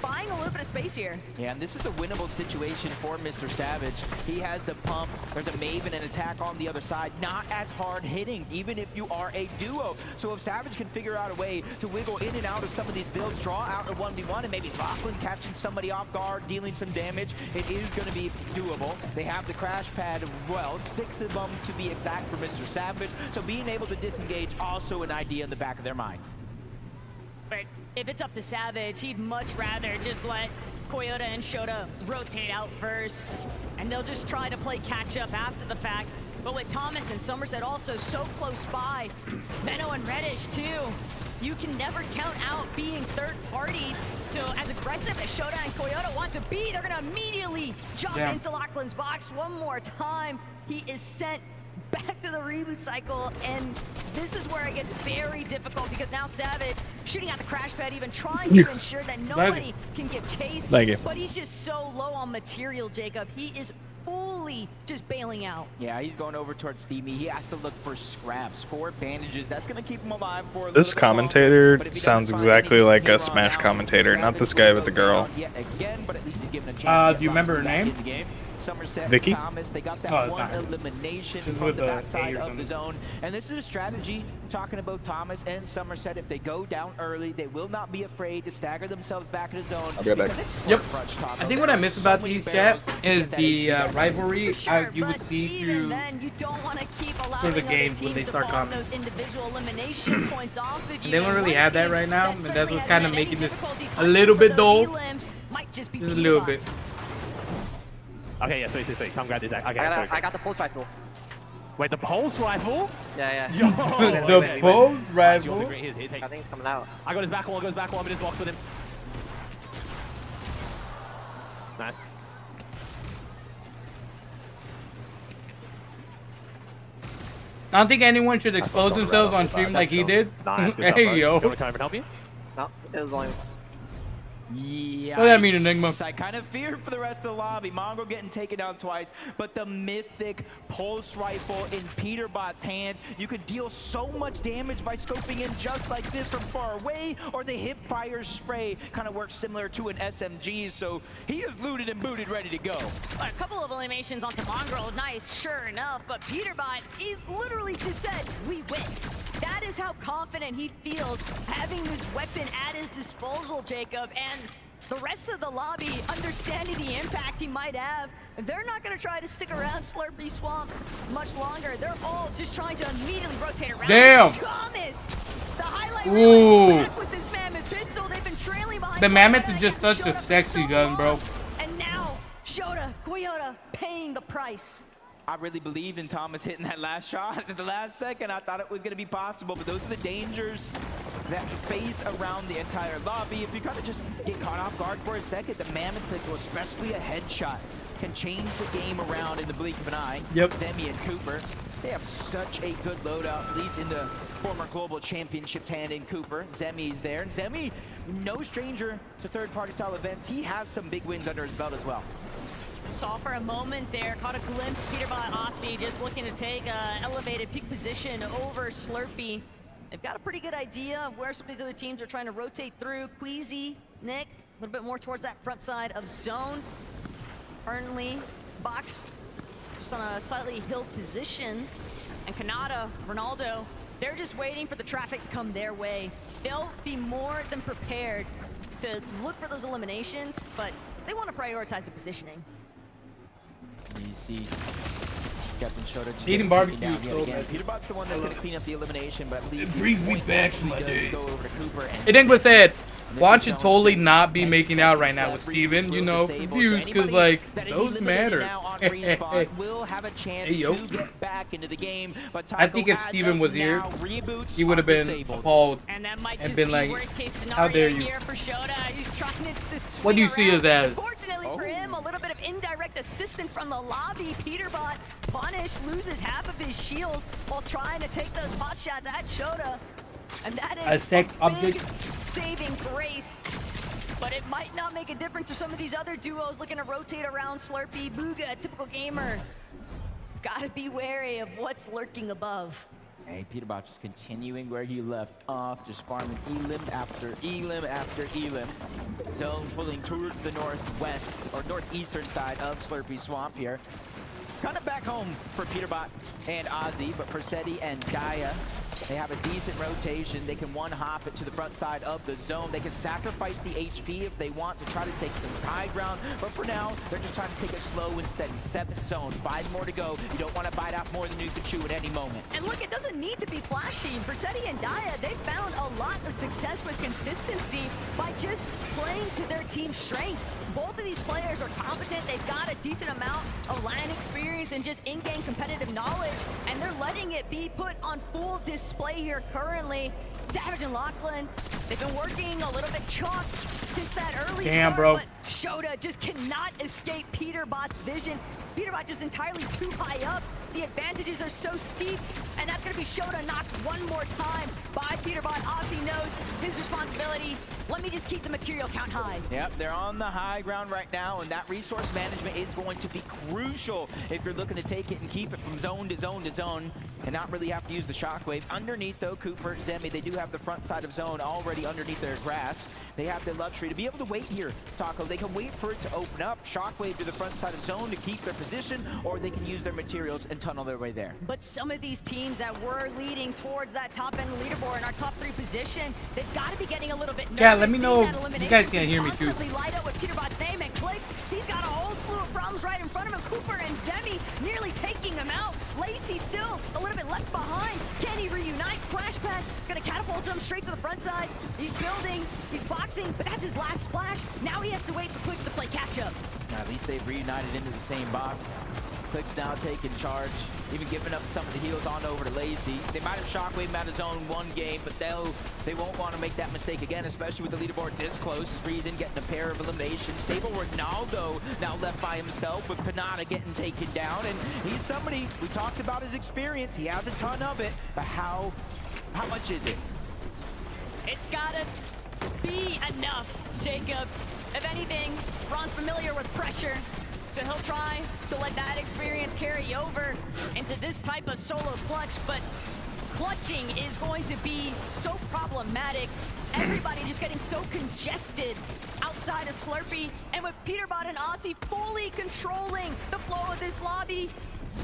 buying a little bit of space here. Yeah, and this is a winnable situation for Mr. Savage. He has the pump. There's a Maven and attack on the other side. Not as hard hitting, even if you are a duo. So if Savage can figure out a way to wiggle in and out of some of these builds, draw out a 1v1, and maybe Lachlan catching somebody off guard, dealing some damage, it is going to be doable. They have the crash pad as well, 6 of them to be exact for Mr. Savage. So being able to disengage, also an idea in the back of their minds. But if it's up to Savage, he'd much rather just let Toyota and Shota rotate out first, and they'll just try to play catch up after the fact. But with Thomas and Somerset also so close by, Menno and Reddish too, you can never count out being third party. So as aggressive as Shota and Toyota want to be, they're gonna immediately jump into Lachlan's box one more time. He is sent back to the reboot cycle, and this is where it gets very difficult because now Savage shooting at the crash pad, even trying to ensure that nobody can give chase. Thank you. But he's just so low on material, Jacob. He is fully just bailing out. Yeah, he's going over towards Steamy. He has to look for scraps, for bandages. That's going to keep him alive for a little This bit commentator longer. sounds exactly like a Smash commentator, not this guy with the girl. Again, but at least he's given a chance Do you remember her name? Somerset Vicky? and Thomas, they got that one elimination from the backside of the zone. And this is a strategy, talking about Thomas and Somerset. If they go down early, they will not be afraid to stagger themselves back in the zone. I'll be right back. Yep. I think what I miss about these chats is the rivalry you would see through the games when they start coming. Those individual elimination points off of you. They don't really have that right now, and that's what's kind of making this a little bit dull. Just a little bit. Okay, yeah, sweet. Come grab this. Okay, I got the pulse rifle. Wait, the pulse rifle? Yeah. Yo! The pulse rifle? I think it's coming out. I got his back wall, I'm in his box with him. Nice. I don't think anyone should expose themselves on stream like he did. Nice, Hey, yo. You want to come over and help you? No, it was only... Yeah. What does that mean, Enigma? I kind of fear for the rest of the lobby. Mongrel getting taken down twice, but the mythic pulse rifle in Peterbot's hands, you could deal so much damage by scoping in just like this from far away, or the hip fire spray kind of works similar to an SMG, so he is looted and booted, ready to go. A couple of eliminations onto Mongrel, nice, sure enough, but Peterbot, he literally just said, we win. That is how confident he feels having this weapon at his disposal, Jacob, and the rest of the lobby, understanding the impact he might have, they're not going to try to stick around Slurpee Swamp much longer. They're all just trying to immediately rotate around. Damn! Thomas! The highlight Ooh! back with this Mammoth pistol. They've been trailing behind The Mammoth is just such a sexy gun, bro. And now, Shota, Toyota paying the price. I really believed in Thomas hitting that last shot at the last second. I thought it was going to be possible, but those are the dangers that face around the entire lobby. If you kind of just get caught off guard for a second, the Mammoth pistol, especially a headshot, can change the game around in the blink of an eye. Yep. Zemi and Cooper, they have such a good loadout, at least in the former global championship hand in Cooper. Zemi's there, and Zemi, no stranger to third-party style events. He has some big wins under his belt as well. Saw for a moment there, caught a glimpse, Peterbot Aussie just looking to take an elevated peak position over Slurpee. They've got a pretty good idea of where some of the other teams are trying to rotate through. Queasy, Nick, a little bit more towards that front side of zone. Burnley, Box, just on a slightly hill position. And Kanata, Ronaldo, they're just waiting for the traffic to come their way. They'll be more than prepared to look for those eliminations, but they want to prioritize the positioning. You see Captain Shota just Eating barbecue is so good. Peterbot's the one that's going to clean up the elimination, but I believe It brings me back to my day. go over to Cooper and Hey, Dingwa said, Juan should totally not be making out right now with Steven, you know, confused, because, like, those matter. will have a chance Hey, yo. to get back into the game, but I think if Steven was here, he would have been appalled And that might and just been be like, worst case scenario how dare you? here for Shota. He's trying to swing What do you see around. as that? Unfortunately for him, a little bit of indirect assistance from the lobby. Peterbot punished, loses half of his shield while trying to take those pot shots at Shota. And that is A sex big object. saving grace. But it might not make a difference for some of these other duos looking to rotate around Slurpee, Booga, typical gamer. Gotta be wary of what's lurking above. Hey, Peterbot just continuing where he left off, just farming elim after elim after elim. Zone pulling towards the northwest or northeastern side of Slurpee Swamp here. Kind of back home for Peterbot and Ozzy, but for Seti and Daya, they have a decent rotation. They can one-hop it to the front side of the zone. They can sacrifice the HP if they want to try to take some high ground. But for now, they're just trying to take it slow and steady. 7th zone, 5 more to go. You don't want to bite out more than you can chew at any moment. And look, it doesn't need to be flashy. For Seti and Daya, they've found a lot of success with consistency by just playing to their team's strengths. Both of these players are competent. They've got a decent amount of LAN experience and just in-game competitive knowledge, and they're letting it be put on full display here currently. Savage and Lachlan, they've been working a little bit chalked since that early start, bro. but Shota just cannot escape Peterbot's vision. Peterbot just entirely too high up. The advantages are so steep, and that's going to be Shota knocked one more time by Peterbot. Ozzy knows his responsibility. Let me just keep the material count high. Yep, they're on the high ground right now, and that resource management is going to be crucial if you're looking to take it and keep it from zone to zone to zone and not really have to use the shockwave. Underneath, though, Cooper, Zemi, they do have the front side of zone already underneath their grasp. They have the luxury to be able to wait here, Taco. They can wait for it to open up, shockwave to the front side of zone to keep their position, or they can use their materials and tunnel their way there. But some of these teams that were leading towards that top end leaderboard in our top 3 position, they've got to be getting a little bit nervous. Yeah, let me seeing know that if you elimination guys can't hear me too. constantly light up with Peterbot's name and clicks. He's got a whole slew of problems right in front of him. Cooper and Zemi nearly taking him out. Lacey still a little bit left behind. Can he reunite? Crash pad gonna catapult him straight to the front side. He's building, he's boxing, but that's his last splash. Now he has to wait for Clicks to play catch up. Now, at least they've reunited into the same box. Clicks now taking charge, even giving up some of the heals on over to Lazy. They might have shockwave him out of zone one game, but they won't want to make that mistake again, especially with the leaderboard this close. As Reason getting a pair of eliminations. Stable Ronaldo now left by himself with Panada getting taken down, and he's somebody, we talked about his experience. He has a ton of it, but how much is it? It's gotta be enough, Jacob. If anything, Ron's familiar with pressure, so he'll try to let that experience carry over into this type of solo clutch, but clutching is going to be so problematic. Everybody just getting so congested outside of Slurpee, and with Peterbot and Ozzy fully controlling the flow of this lobby,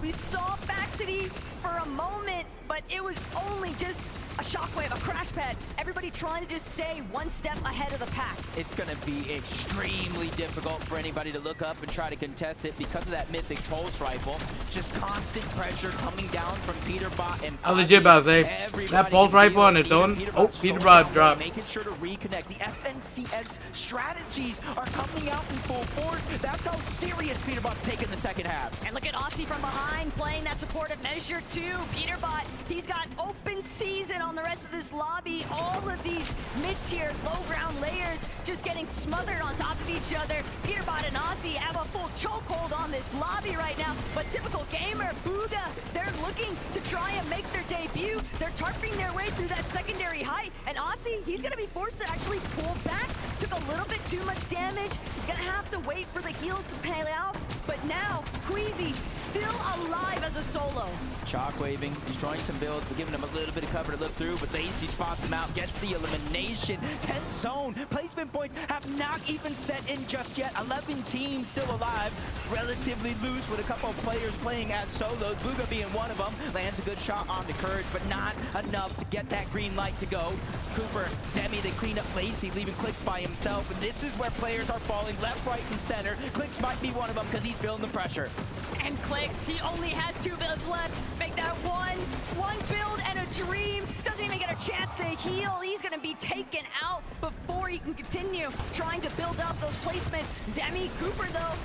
we saw Baxity for a moment, but it was only just a shockwave, a crash pad. Everybody trying to just stay one step ahead of the pack. It's going to be extremely difficult for anybody to look up and try to contest it because of that mythic pulse rifle. Just constant pressure coming down from Peterbot and I legit about to say, that pulse rifle on its own, oh, Peterbot dropped. Making sure to reconnect. The FNCS strategies are coming out in full force. That's how serious Peterbot's taking the second half. And look at Aussie from behind playing that supportive measure too. Peterbot, he's got open season on the rest of this lobby. All of these mid-tier, low-ground layers just getting smothered on top of each other. Peterbot and Aussie have a full chokehold on this lobby right now. But typical gamer, Buddha, they're looking to try and make their debut. They're tarping their way through that secondary height. And Aussie, he's going to be forced to actually pull back. Took a little bit too much damage. He's going to have to wait for the heals to pay out. but now Queasy still alive as a solo. Shockwaving, destroying some builds, but giving him a little bit of cover to look through, but Lacey spots him out, gets the elimination. 10th zone, placement points have not even set in just yet. 11 teams still alive, relatively loose with a couple of players playing as solos, Booga being one of them. Lands a good shot onto Courage, but not enough to get that green light to go. Cooper, Zemi, they clean up Lacey, leaving Qrits by himself, and this is where players are falling left, right, and center. Qrits might be one of them because he's feeling the pressure. And Qrits, he only has 2 builds left. Make that one build and a dream. Doesn't even get a chance to heal. He's gonna be taken out before he can continue trying to build up those placements. Zemi, Cooper though,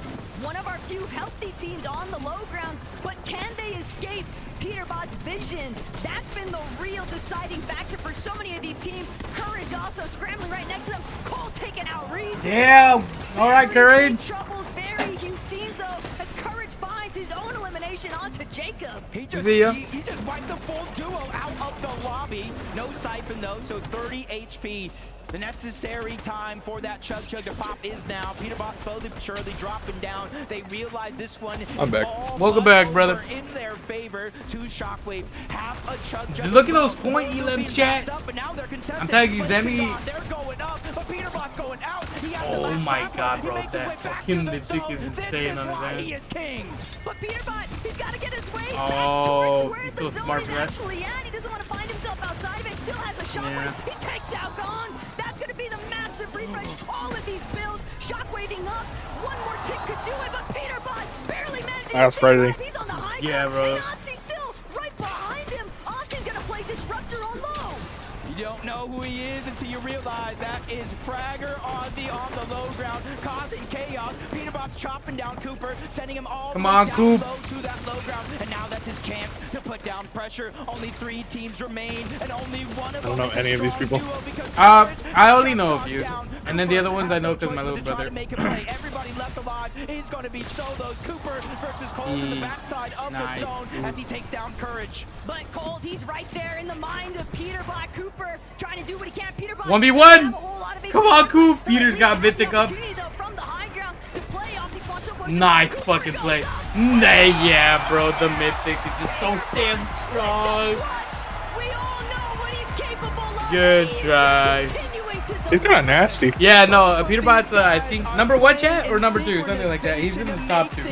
one of our few healthy teams on the low ground, but can they escape Peterbot's vision? That's been the real deciding factor for so many of these teams. Courage also scrambling right next to them. Cole taking out Reeves. Yeah, all right, Courage. Troubles very huge scenes though, as Courage finds his own elimination onto Jacob. He just wiped the full duo out of the lobby. No siphon though, so 30 HP. The necessary time for that Chug to pop is now. Peterbot slowly but surely dropping down. They realize this one is all Welcome back, brother. in their favor. 2 Shockwave, half a Chug. Look at those point elims, chat. I'm telling you, Zemi. They're going up, but Peterbot's going out. Oh my god, bro. That fucking Mythic is insane on his end. He is king. But Peterbot, he's got to get his way Oh, back he's towards where so the smart zone for is that. Oh, actually at. He doesn't want to find himself outside of it. Still has a shockwave. He takes out Gone. That's going to be the massive refresh. All of these builds, shockwaving up. One more tick could do it, but Peterbot barely managing to stay alive. He's on the high ground. bro. And Ozzy's still right behind him. Ozzy's going to play Disruptor on low. You don't know who he is until you realize that is Fragger Ozzy on the low ground, causing chaos. Peterbot's chopping down Cooper, sending him all Come on, down Coop. low to that low ground, and now that's his chance to put down pressure. Only 3 teams remain, and only one of them. I don't know any of these people. I only know a few, and then the other ones I know because my little brother. Everybody left alive is going to be solos. Cooper versus Cole in the backside of the zone as he takes down Courage. But Cole, he's right there in the mind of Peterbot. Cooper trying to do what he can. Peterbot 1v1. Come on, Coop. Peter's got Mythic up. Nice fucking play. Yeah, bro. The Mythic is just so damn strong. Good try. He's kind of nasty. Yeah, no, Peterbot's I think #1 chat or #2, something like that. He's in the top 2.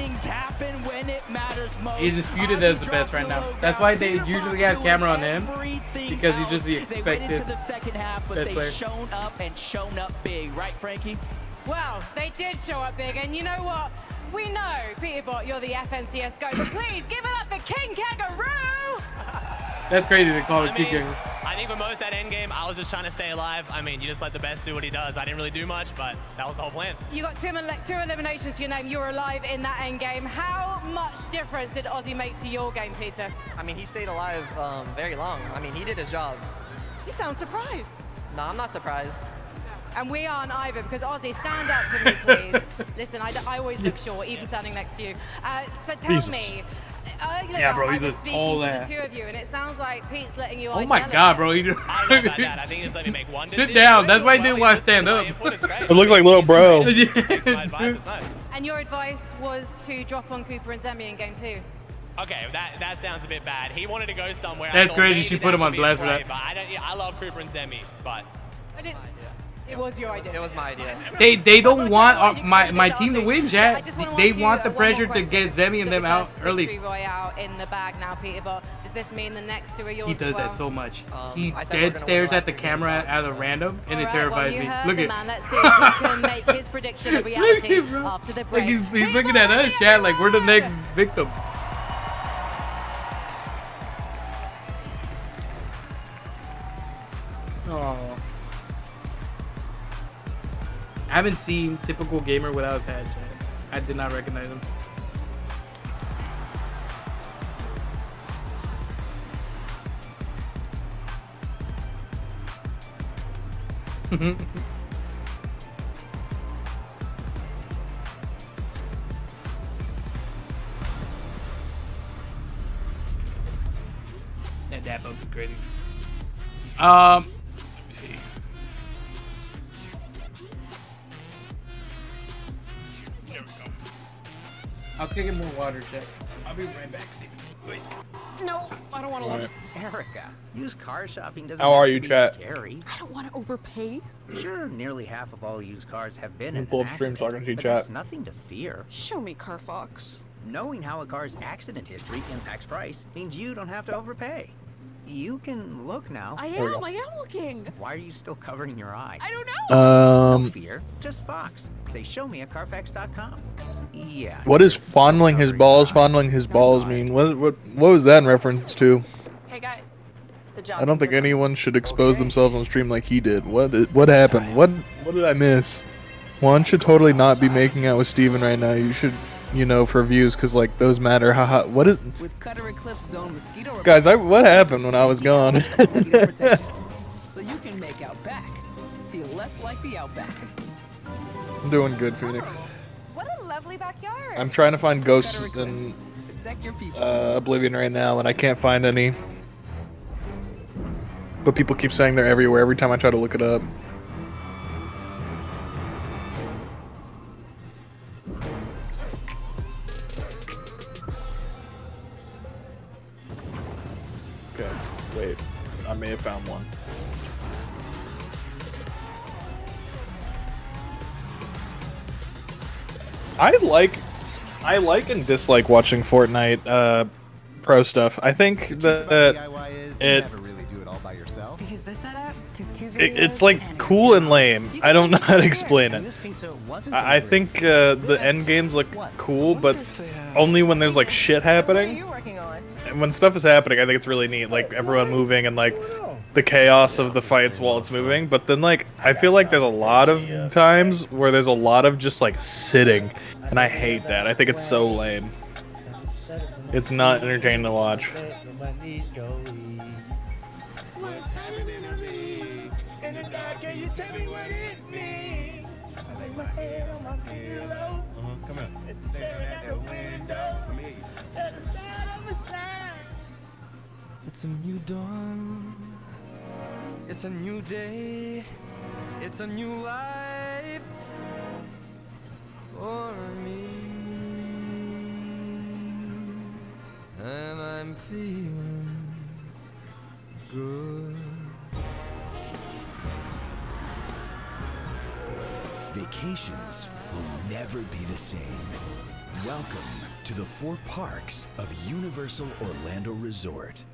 He's disputed as the best right now. That's why they usually have camera on him, because he's just the expected best player. Shown up and shown up big, right, Frankie? Well, they did show up big, and you know what? We know, Peterbot, you're the FNCS go, but please give it up for King Kangaroo! That's crazy to call it Chico. I think for most that end game, I was just trying to stay alive. I mean, you just let the best do what he does. I didn't really do much, but that was the whole plan. You got 2 eliminations to your name. You were alive in that end game. How much difference did Ozzy make to your game, Peter? I mean, he stayed alive very long. I mean, he did his job. You sound surprised. No, I'm not surprised. And we aren't either, because Ozzy, stand up for me, please. Listen, I always look short, even standing next to you. So tell me, yeah, bro, he's I a was speaking tall to ass. the 2 of you, and it sounds like Pete's letting you Oh my god, bro. He I don't know about that. I think he just let me make one decision. Sit down. That's why he didn't want to stand up. It looked like little bro. And your advice was to drop on Cooper and Zemi in game 2. Okay, that sounds a bit bad. He wanted to go somewhere. That's crazy. She put him on blast for that. But I love Cooper and Zemi, but it was your idea. It was my idea. They don't want my team to win, chat. They want the pressure to get Zemi and them out early. Victory Royale in the bag now, Peterbot. Does this mean the next 2 are yours? He does as well? that so much. He dead stares at the camera at a random, and it terrifies me. Look at. Man. Let's see if he can make his prediction a reality after the break. Like he's looking at us, chat, like we're the next victim. Oh. I haven't seen typical gamer without his hat, chat. I did not recognize him. That dap up is crazy. Let me see. There we I'll kick it more water, Chef. I'll be right back, Steve. Wait. No, I don't want to Alright. Erica, used car shopping doesn't How have are to you, be chat? scary. I don't want to overpay. Sure, nearly half of all used cars have been I'm in pull an up stream so I can accident, see but chat. that's nothing to fear. Show me, Carfox. Knowing how a car's accident history impacts price means you don't have to overpay. You can look now. I There we am. go. I am looking. Why are you still covering your eyes? I don't know. No fear, just Fox. Say show me at Carfax.com. Yeah. What does fondling his balls mean? What was that in reference to? Hey guys, the job. I don't think anyone should expose themselves on stream like he did. What happened? What did I miss? One should totally not be making out with Steven right now. You should, you know, for views, cause like those matter. Haha. What is? With Cutter Eclipse Zone mosquito. Guys, what happened when I was gone? Mosquito protection, so you can make out back. Feel less like the outback. I'm doing good, Phoenix. What a lovely backyard. I'm trying to find ghosts in Protect your people. Oblivion right now, and I can't find any. But people keep saying they're everywhere every time I try to look it up. Okay, wait. I may have found one. I like and dislike watching Fortnite pro stuff. I think that Because the setup took 2 videos. it's like cool and lame. I don't know how to explain it. I think the end games look cool, but only when there's like shit happening. And when stuff is happening, I think it's really neat. Like everyone moving and like the chaos of the fights while it's moving. But then like I feel like there's a lot of times where there's a lot of just like sitting, and I hate that. I think it's so lame. It's not entertaining to watch. Come on. It's a new dawn. It's a new day. It's a new life for me. And I'm feeling good. Vacations will never be the same. Welcome to the 4 parks of Universal Orlando Resort.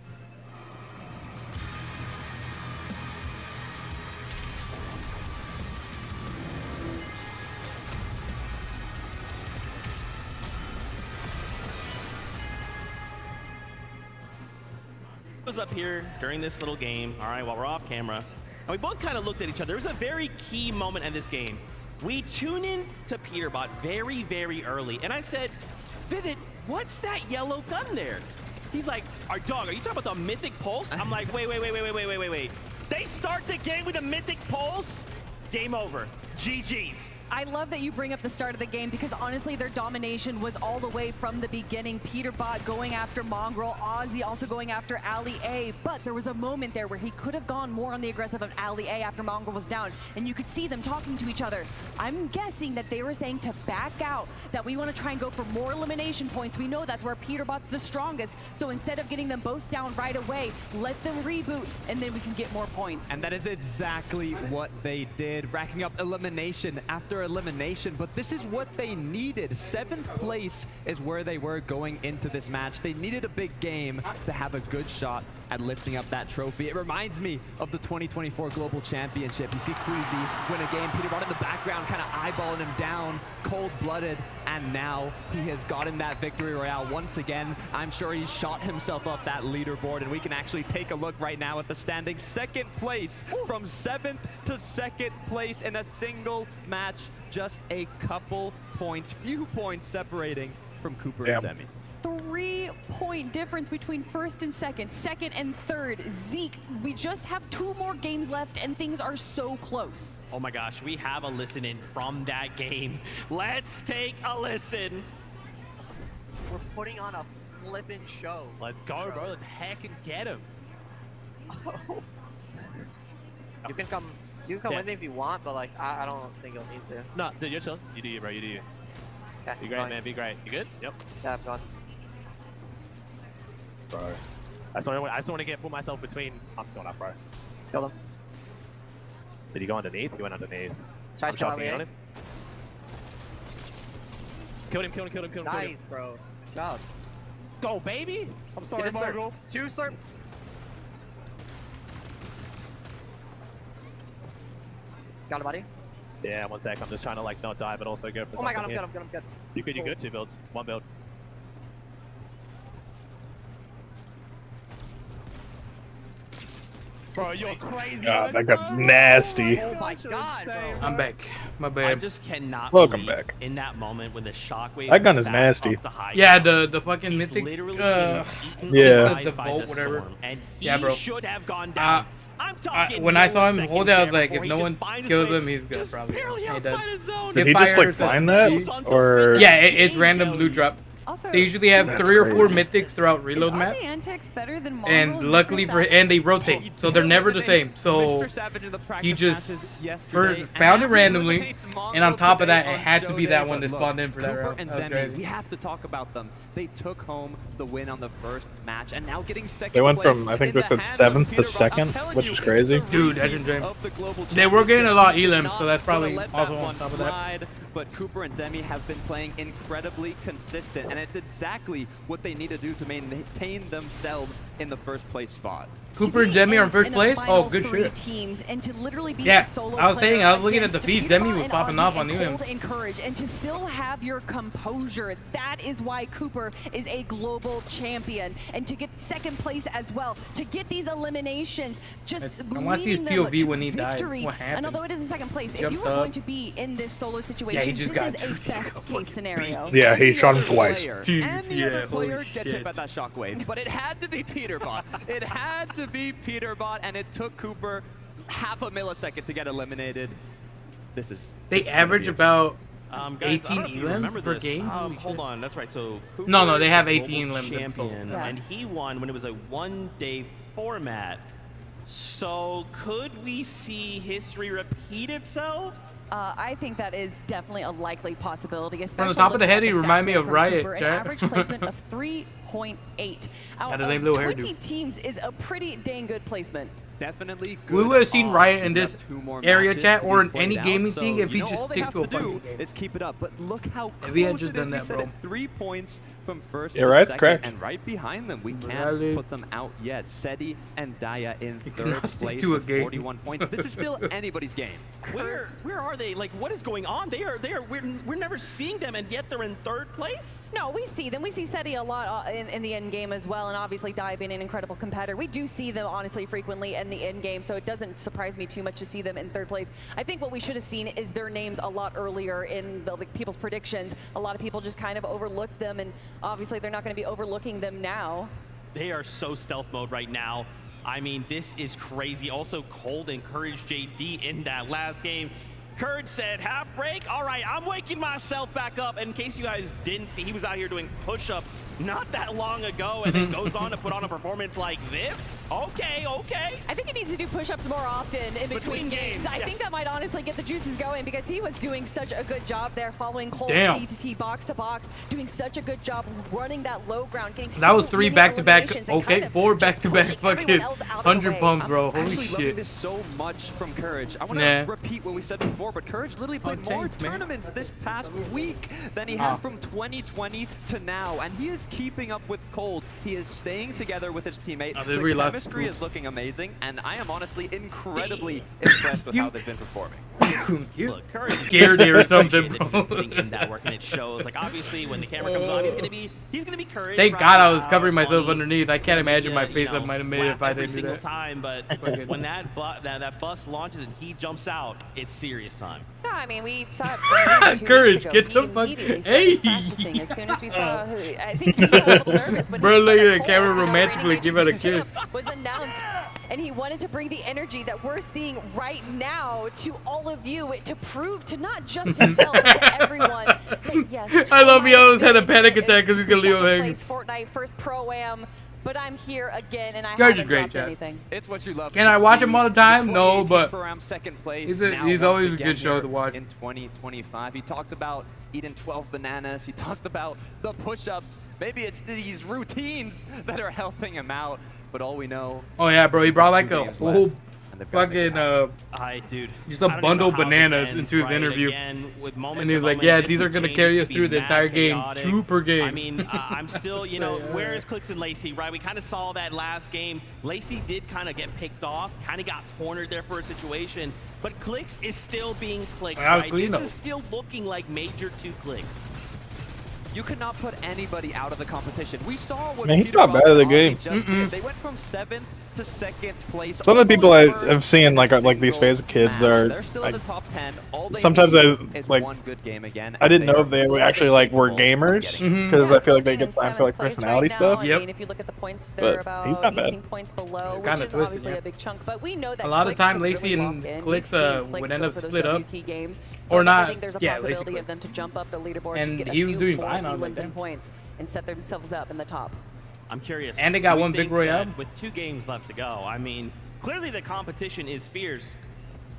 Was up here during this little game, all right, while we're off camera, and we both kind of looked at each other. There was a very key moment in this game. We tune in to Peterbot very, very early, and I said, Vivid, what's that yellow gun there? He's like, our dog, are you talking about the Mythic Pulse? I'm like, wait. They start the game with a Mythic Pulse? Game over. GG's. I love that you bring up the start of the game because honestly their domination was all the way from the beginning. Peterbot going after Mongrel, Ozzy also going after Ali A, but there was a moment there where he could have gone more on the aggressive of Ali A after Mongrel was down, and you could see them talking to each other. I'm guessing that they were saying to back out, that we want to try and go for more elimination points. We know that's where Peterbot's the strongest, so instead of getting them both down right away, let them reboot, and then we can get more points. And that is exactly what they did, racking up elimination after elimination, but this is what they needed. 7th place is where they were going into this match. They needed a big game to have a good shot at lifting up that trophy. It reminds me of the 2024 Global Championship. You see Queasy win a game, Peterbot in the background kind of eyeballing him down, cold-blooded, and now he has gotten that victory royale once again. I'm sure he shot himself up that leaderboard, and we can actually take a look right now at the standings. 2nd place, from 7th to 2nd place in a single match. Just a couple points, few points separating from Cooper and Semi. 3-point difference between 1st and 2nd, 2nd and 3rd. Zeke, we just have 2 more games left and things are so close. Oh my gosh, we have a listen in from that game. Let's take a listen. We're putting on a flippin' show. Let's go, bro. Let's heck and get him. You can come with me if you want, but like I don't think you'll need to. No, dude, you're chilling. You do you, bro. You do you. Okay. Be great, man. Be great. You good? Yep. Yeah, I'm gone. Bro. I just want to put myself between. I'm still up, bro. Kill him. Did he go underneath? He went underneath. Try I'm to kill chopping in on him. him. Killed him. Nice, bro. Good job. Let's go, baby. I'm sorry, Get a slurp. Mogul. 2 slurps. Got a body? Yeah, 1 sec. I'm just trying to like not die, but also go for Oh my god, something I'm here. good. You good. 2 builds. 1 build. Bro, you're crazy. God, that guy's nasty. Oh my god, bro. I'm back. My I bad. just cannot Welcome believe back. in that moment when the shockwave. That gun is back nasty. up to high Yeah, ground. the fucking He's mythic. literally Yeah, the by bolt, the whatever. storm, and Yeah, he bro. should have gone down. I'm talking when I saw him milliseconds hold it, I was there like, before if he no just one finds his kills way him, he's good just probably. barely Yeah, he outside does. his zone. Did he just like find that, or? Yeah, it's random loot drop. Also, They usually have That's 3 or 4 crazy. mythics throughout reload map, Aussie Antics better than Mongrel and luckily for and they rotate, so they're never the same. So he just first found it randomly, and on top of that, it had to be that one that spawned in for that Cooper round. and That was Zemi, crazy. we have to talk about them. They took home the win on the first match, and now getting second They went place from I think in they the said hands of 7th to Peter Bot. 2nd, I'm telling which you, is crazy. it's a Dude, repeat Edge and of the global They were getting a lot of elims, Not so that's probably gonna let also that on one top of that. slide, but Cooper and Zemi have been playing incredibly consistent, and it's exactly what they need to do to maintain themselves in the first place spot. Cooper and Zemi are in first place. Oh, good shit. Teams and to literally be Yeah, a solo I was saying, I was looking at against the feed. Peter Zemi Bot was and popping Aussie off on and you. hold and courage and to still have your composure. That is why Cooper is a global champion, and to get second place as well, to get these eliminations, just I want to see his leading them POV to when he died. victory. What happened? And although it is a second place, if Jumped you were up. going to be in this solo situation, just this got is a best case scenario. Yeah, he shot him twice. Any other player holy gets hit shit. by that shockwave, but it had to be Peter Bot. It had to be Peter Bot, and it took Cooper half a millisecond to get eliminated. This is. They this is gonna average be a- about Guys, I 18 don't know if you remember elims per this. game. Hold on, that's right. So Cooper No, they is have a 18 global elims in total. champion, Yes. and he won when it was a 1-day format. So could we see history repeat itself? I think that is definitely a likely possibility, especially From the top of the looking head, at he the remind stats me there of for Ryiot, Cooper. An chat. average placement of 3.8 out Got the of same little 20 hairdo. teams is a pretty dang good placement. Definitely good. We would have seen odds. Ryiot in We have this 2 more area matches chat to or be in any played gaming out, so, thing if he you know, just all they stick have to a to do fucking game. is keep it up. But look how If he had close just it is. done We that, said bro. it 3 points from first Yeah, to Riot's second, correct. and right behind them, we Really? can't put them out yet. Seti and Daya in You third cannot stick place to a with game. 41 points. This is still anybody's game. Where are they? Like, what is going on? We're never seeing them, and yet they're in 3rd place. No, we see them. We see Seti a lot in the end game as well, and obviously Daya being an incredible competitor. We do see them honestly frequently in the end game, so it doesn't surprise me too much to see them in 3rd place. I think what we should have seen is their names a lot earlier in the people's predictions. A lot of people just kind of overlooked them, and obviously they're not going to be overlooking them now. They are so stealth mode right now. I mean, this is crazy. Also, Cold encouraged JD in that last game. Courage said, half break? All right, I'm waking myself back up. And in case you guys didn't see, he was out here doing push-ups not that long ago and then goes on to put on a performance like this. Okay. I think he needs to do push-ups more often in between games. I think that might honestly get the juices going because he was doing such a good job there following Cole Damn. T to T, box to box, doing such a good job running that low ground, getting That was so 3 many back-to-back. eliminations and Okay, kind of 4 just back-to-back pushing everyone fucking else out of the 100 way. pumps, bro. Holy Actually loving shit. this so much from Courage. I want to Nah. repeat what we said before, but Courage literally played more thanks, man. tournaments this past week than he had from 2020 to now, and he is keeping up with Cold. He is staying together with his teammate. Oh, The they realized- chemistry is looking amazing, and I am honestly incredibly impressed with how they've been performing. Look, Courage Scared you or something, appreciate that he's bro. been putting in that work, and it shows. Like, obviously, when the camera comes on, he's gonna be Courage. Thank right God I was now, covering myself funny. underneath. I can't imagine my You face know, I might have made it if I every didn't do single that. time, but when that bus launches and he jumps out, it's serious time. No, I mean, we saw it 2 Courage, weeks ago. get He some fuck- immediately Hey! started practicing as soon as we saw who. I think he got a little nervous when Bro, he saw look at that the camera Cole, romantically reigning give it a champ kiss. was announced, and he wanted to bring the energy that we're seeing right now to all of you to prove to not just himself, but to everyone that yes. I love he Yonas always had a did it. panic attack because he's gonna leave him Second hanging. place Fortnite, first Pro-Am, but I'm here again, and I George is haven't great, dropped Chad. anything. It's what you love. Can to I watch see. him all the time? No, 2018 but KRAM second place. he's now always once a again good show here to watch. In 2025, he talked about eating 12 bananas. He talked about the push-ups. Maybe it's these routines that are helping him out. But all we know. Oh yeah, bro. He brought like a 2 games whole left, and they've gotta make fucking dude, just a bundle of bananas into his interview. And he was like, yeah, these are gonna carry us through the entire game, 2 per game. I mean, I'm still, you know, where is Qrits and Lacey, right? We kind of saw that last game. Lacey did kind of get picked off, kind of got cornered there for a situation, but Qrits is still being Qrits, right? This is still looking like major 2 Qrits. You could not put anybody out of the competition. We saw what Man, he's not bad at the game. They went from 7th to 2nd place. Some of the people I've seen, like these phase kids, are They're still like, in the top 10. All they sometimes need I is like. one good game again, I didn't know if they were actually like were gamers because I feel like they get slammed for like personality stuff. I mean, if you look at the points, they're But he's not about bad. 18 points below, Kinda which is twisted, obviously yeah. a big chunk. But we know that A lot of Qrits time, can Lacey really and lock in. Qrits, We've seen would Qrits end go up for those split up. WT games. Or So not. I think there's a Yeah, Lacey possibility Qrits. of them to jump up the leaderboard, And just get a he was few doing more fine on elims that and points, and set themselves up in the top. I'm curious. And they got we one big think royale. that with 2 games left to go, I mean, clearly the competition is fierce.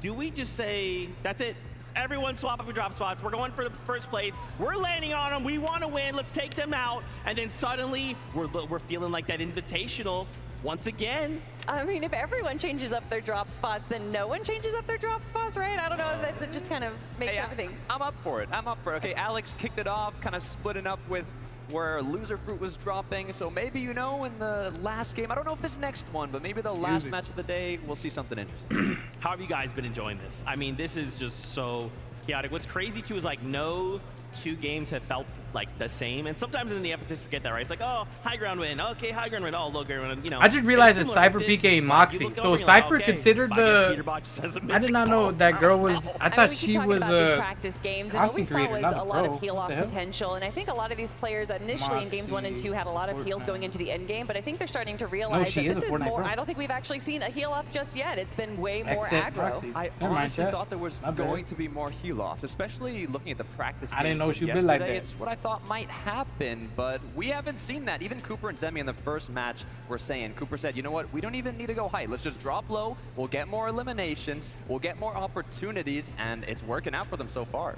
Do we just say, that's it? Everyone swap up your drop spots. We're going for the first place. We're landing on them. We want to win. Let's take them out. And then suddenly, we're feeling like that invitational once again. I mean, if everyone changes up their drop spots, then no one changes up their drop spots, right? I don't know if that just kind of makes everything. I'm up for it. I'm up for it. Okay, Alex kicked it off, kind of splitting up with where Loser Fruit was dropping. So maybe, you know, in the last game, I don't know if this next one, but maybe the last match of the day, we'll see something interesting. How have you guys been enjoying this? I mean, this is just so chaotic. What's crazy too is like no 2 games have felt like the same, and sometimes in the FNCS you get that right. It's like, oh, high ground win, okay, high ground win, oh, low ground win, you know. I just realized it's it's similar Cypher with this. PK and Like, you Moxie. look So over and you're like, Cypher okay, considered but I guess the. Peter Bach just has a I did not know that girl was. I thought we she keep talking was about these a. practice games, and what we content saw creator, was not a a lot pro. of heal-off What the hell? potential, and I think a lot of these players initially in games 1 and 2 had a lot of heals going into the end game, but I think they're starting to realize she that is this a is Fortnite more. pro. I don't think we've actually seen a heal-off just yet. It's been way more Except aggro. Proxy. I Never mind, honestly Chad. thought there was Not bad. going to be more heal-offs, especially looking at the practice I didn't games know from she would be like yesterday. that. It's what I thought might happen, but we haven't seen that. Even Cooper and Zemi in the first match were saying, Cooper said, you know what, we don't even need to go high. Let's just drop low, we'll get more eliminations, we'll get more opportunities, and it's working out for them so far.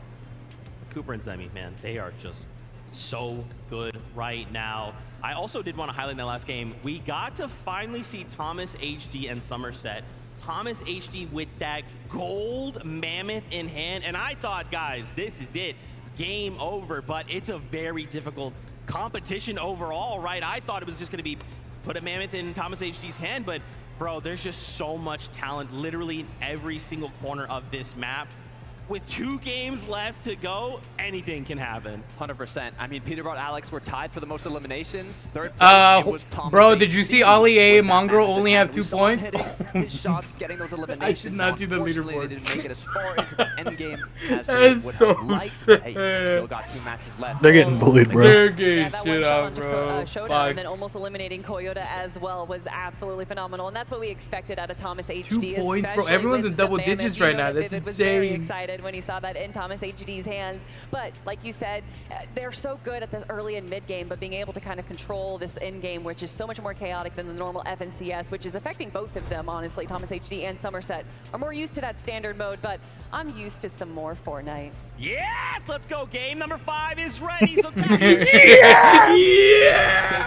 Cooper and Zemi, man, they are just so good right now. I also did want to highlight in that last game, we got to finally see Thomas HD and Somerset. Thomas HD with that gold mammoth in hand, and I thought, guys, this is it. Game over, but it's a very difficult competition overall, right? I thought it was just going to be put a mammoth in Thomas HD's hand, but bro, there's just so much talent literally in every single corner of this map. With 2 games left to go, anything can happen. 100%. I mean, Peter and Alex were tied for the most eliminations. Third place, it was Thomas bro, HD. did you see Ollie A Mongrel only have 2 saw him points? hitting his shots, getting those eliminations. not see the Unfortunately, leaderboard. they didn't make it as far into the end game as they That's would so have liked. But, hey, sad. still got 2 matches left. They're getting bullied, bro. They're getting Yeah, that one shit shot out, onto bro. Showdown and then almost eliminating Koyota as well was absolutely phenomenal, and that's what we expected out of Thomas HD. 2 points, bro. especially Everyone's with in the double mammoth. digits You right know now. that That's Vivid was very insane. excited when he saw that in Thomas HD's hands. But like you said, they're so good at the early and mid game, but being able to kind of control this end game, which is so much more chaotic than the normal FNCS, which is affecting both of them, honestly. Thomas HD and Somerset are more used to that standard mode, but I'm used to some more Fortnite. Yes, let's go. Game number 5 is ready. So Yeah!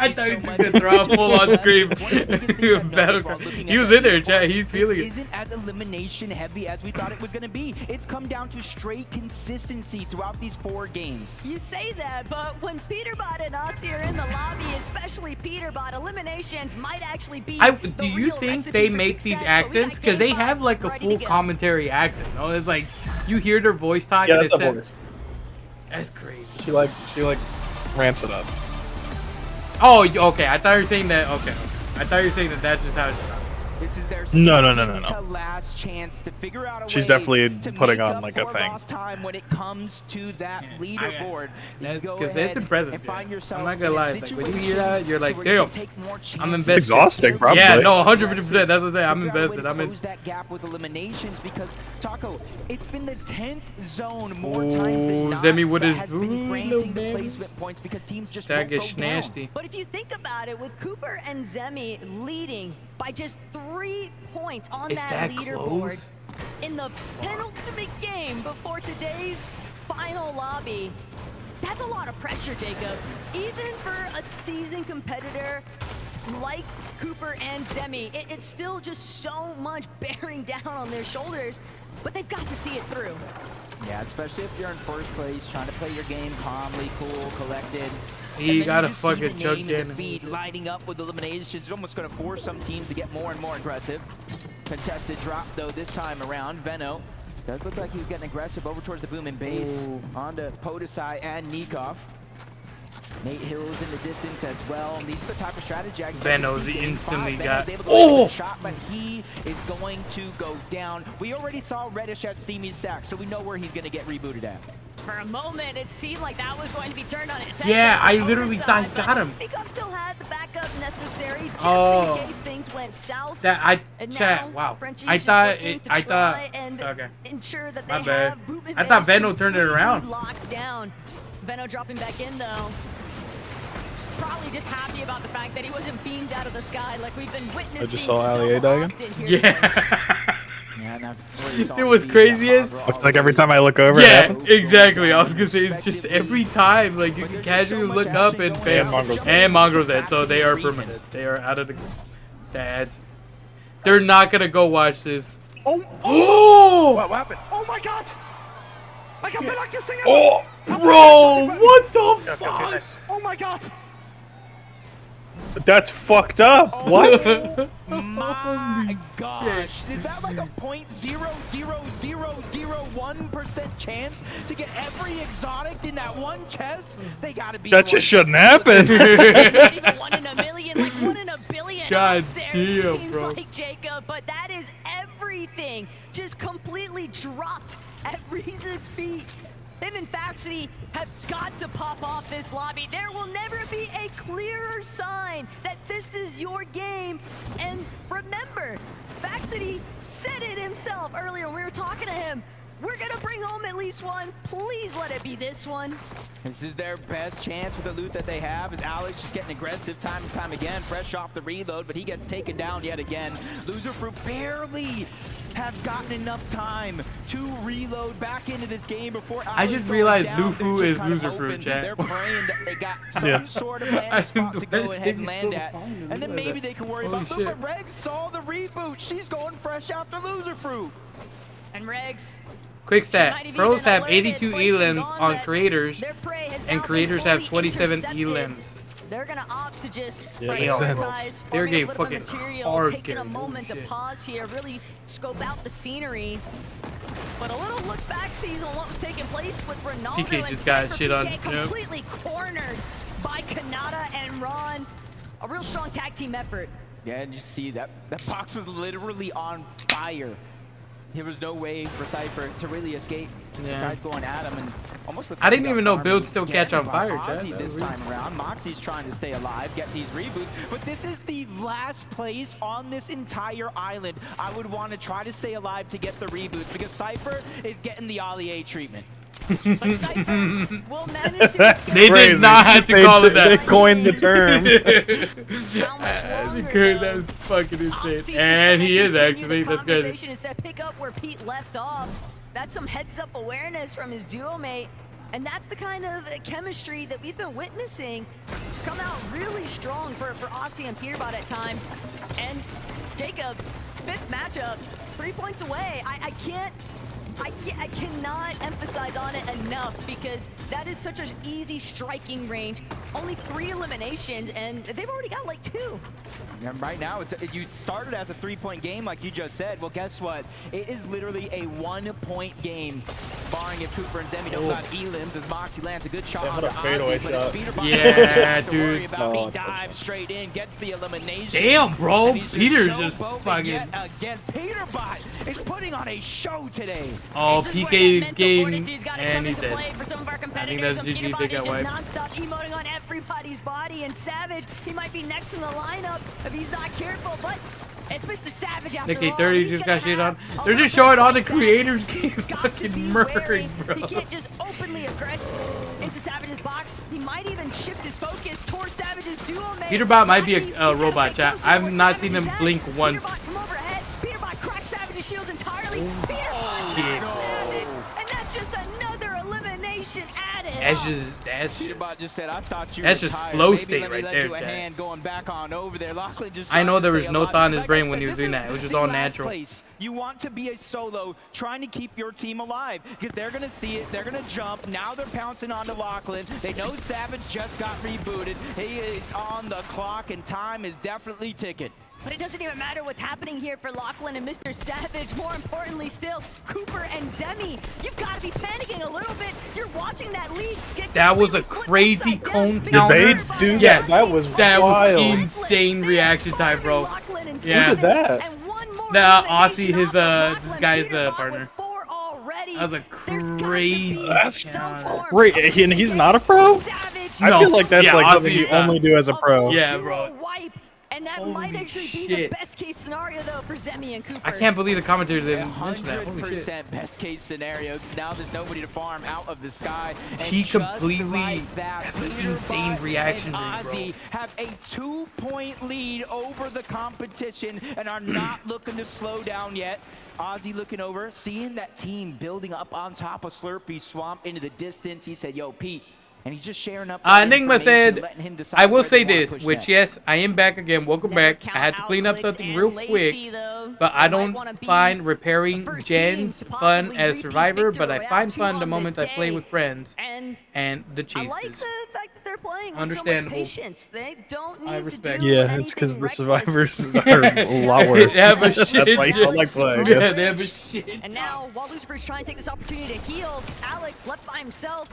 I thought he was gonna throw a full on screen. He was in there, chat. He's feeling it. Isn't as elimination heavy as we thought it was going to be. It's come down to straight consistency throughout these 4 games. You say that, but when Peterbot and us here in the lobby, especially Peterbot, eliminations might actually be Do you think they make these accents? Because they have like a full commentary accent. No, it's like you hear their voice talk. Yeah, and that's it a says, voice. That's crazy. She like ramps it up. Oh, okay. I thought you were saying that. Okay. I thought you were saying that that's just how it's done. This is their No. to last chance to figure out a She's way definitely to putting make on up like a for thing. lost time when it comes to that leaderboard. You go Because ahead that's impressive. and find yourself I'm not gonna in a lie. Like, when you hear situation that, you're like, to where you damn. can take more chances. I'm invested. It's exhausting, probably. Yeah, no, 100%. That's what I'm saying. I'm Figure out a way invested. to I'm in. close that gap with eliminations because Taco, it's been the 10th zone more times than not Zemi with that his has been granting the man. placement points because teams just That won't go gets down. nasty. But if you think about it, with Cooper and Zemi leading by just 3 points on Is that that leaderboard close? in the penultimate game before today's final lobby, that's a lot of pressure, Jacob. Even for a seasoned competitor like Cooper and Zemi, it's still just so much bearing down on their shoulders, but they've got to see it through. Yeah, especially if you're in first place, trying to play your game calmly, cool, collected. He got a fucking chuck in. Feed lighting up with eliminations. It's almost going to force some teams to get more and more aggressive. Contested drop, though, this time around. Veno does look like he was getting aggressive over towards the boom and base. Onto Podesai and Nikov. Nate Hill's in the distance as well. And these are the type of strategy I expect Veno to see Game instantly 5. got. Veno's able to make a shot, but he is going to go down. We already saw Reddish at Steamy's stack, so we know where he's going to get rebooted at. For a moment, it seemed like that was going to be turned on its head. Yeah, I On literally the thought side, got him. but bECOME still had the backup necessary just Oh. in case things went south. That I And chat. now, Wow. Frenchie's I just thought looking it. to I thought. try and Okay. ensure that My they bad. have Boom and I thought Base Veno turned it completely around. locked down. Veno dropping back in though. Probably just happy about the fact that he wasn't beamed out of the sky like we've been witnessing. I just saw so Ali die often here today. Yeah. Yeah, now It was crazy as. Looks like every time I look over, it Yeah, happens. exactly. I was gonna say it's just every time, like you can casually look up and bam, and Mongrel's dead, so they are permanent. They are out of the dads. They're not gonna go watch this. Oh! What happened? Oh my god! I got the luckiest thing ever! Oh, bro, what the fuck? Oh my god! That's fucked up. What? Oh my gosh! Is that like a 0.00001% chance to get every exotic in that one chest? They gotta be. That just shouldn't happen. Not even 1 in a million, like 1 in a billion. God odds there, damn, it seems bro. like, Jacob, but that is everything just completely dropped at Reason's feet. Him and Faxity have got to pop off this lobby. There will never be a clearer sign that this is your game. And remember, Faxity said it himself earlier when we were talking to him. We're gonna bring home at least one. Please let it be this one. This is their best chance with the loot that they have. As Alex just getting aggressive time and time again, fresh off the reload, but he gets taken down yet again. Loser Fruit barely have gotten enough time to reload back into this game before I just realized Lufu is Loser Fruit, chat. They're praying that they got some Yeah. sort of landing spot to go ahead and land so at. funny to And then realize maybe that. they can worry Holy about shit. But Regs saw the reboot. She's going fresh after Loser Fruit. And Regs, Quick She stat. might have Pros even have alerted 82 Flinks and elims Dawn on that creators, their prey has and now creators been have fully 27 intercepted. elims. They're gonna opt to just Yeah, makes sense. prioritize Their farming game a little bit fucking of material, hard taking a game. moment to Holy shit. pause here, really scope out the scenery. But a little look back sees on what was taking place with Ronaldo PK and just got Cypher. shit on. PK Yep. completely cornered by Kanata and Ron. A real strong tag team effort. Yeah, and you see that box was literally on fire. There was no way for Cypher to really escape besides going at him, and almost looks I like didn't he even got know farmed builds still again catch on by fire, Ozzy Chad. this That's time around. Moxie's trying to stay alive, get these reboots, but this is the last place on this entire island I would want to try to stay alive to get the reboots, because Cypher is getting the Ollie A treatment. But Cypher will manage to escape. They did not have to call it that. They coined the term. How much longer, Good, though? that's fucking Aussie insane. just And gonna he is continue actually. the That's good. conversation instead, pick up where Pete left off. That's some heads-up awareness from his duo mate, and that's the kind of chemistry that we've been witnessing come out really strong for Aussie and Peterbot at times. And Jacob, 5th matchup, 3 points away. I can't I cannot emphasize on it enough because that is such an easy striking range. Only 3 eliminations, and they've already got like 2. And right now, you started as a 3-point game, like you just said. Well, guess what? It is literally a 1-point game, barring if Cooper and Zemi don't got elims as Moxie lands a good shot on Ozzy, but it's Peterbot. Yeah, dude. Oh, he dives straight in, gets the elimination. Damn, bro. Peter just fucking. Yet again, Peterbot is putting on a show today. Oh, PK's game, and he's dead. I think that's GG. They got wiped. Non-stop emoting on everybody's body, and Savage, he might be next in the lineup if he's not careful, but it's Mr. Savage after Nick all. 30 just got shit on. They're just showing all the creators getting fucking murdered, bro. He can't just openly aggress into Savage's box. He might even shift his focus towards Savage's duo mate. Peterbot might be a robot, chat. I've not seen him blink once. Peterbot from overhead. Peterbot cracks Savage's shields entirely. Peterbot shit. Savage, and that's just another elimination added. That's Peterbot just said, I thought you that's were just tired. flow Maybe state let me right let there, you a chat. hand going back on over there. Lachlan just I know there was trying to no stay thought in his alive. brain Like when I he was said, doing this that. It was is just the all last natural. place. You want to be a solo, trying to keep your team alive because they're going to see it. They're going to jump. Now they're pouncing onto Lachlan. They know Savage just got rebooted. He is on the clock, and time is definitely ticking. But it doesn't even matter what's happening here for Lachlan and Mr. Savage. More importantly still, Cooper and Zemi. You've got to be panicking a little bit. You're watching that lead get That was a crazy cone Did counter. they do Yes, that? That was wild. insane reaction time, bro. Yeah. Look at that. The Aussie, his this guy's partner. That was a crazy. That's great. And he's not a pro? I feel like that's like something you only do as a pro. Yeah, bro. And that might actually be the best case scenario though for Zemi and Cooper. I can't believe the commentators didn't mention that. Holy shit. 100% best case scenario because now there's nobody to farm out of the sky. And He completely. like That's an insane reaction, bro. Ozzy have a 2-point lead over the competition and are not looking to slow down yet. Ozzy looking over, seeing that team building up on top of Slurpee Swamp into the distance. He said, yo, Pete. And he's just sharing up. Enigma said, I will say this, which next. yes, I am back again. Welcome back. I had to clean up something real quick, but I don't find repairing gens fun as Survivor, but I find fun the moments I play with friends and the cheeses. I like the fact that they're playing with Understandable. so much patience. They don't I need respect. to do Yeah, it's because the survivors are a lot They worse. have a That's shit. why you don't like playing. Yeah, they have a shit. And now, while Lucifer's trying to take this opportunity to heal, Alex left by himself.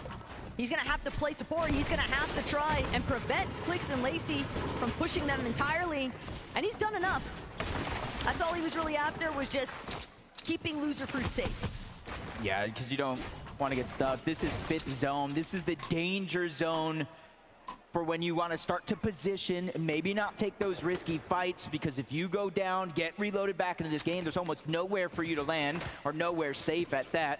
He's going to have to play support. He's going to have to try and prevent Clicks and Lacey from pushing them entirely. And he's done enough. That's all he was really after, was just keeping Loser Fruit safe. Yeah, because you don't want to get stuck. This is 5th zone. This is the danger zone for when you want to start to position, maybe not take those risky fights, because if you go down, get reloaded back into this game, there's almost nowhere for you to land, or nowhere safe at that.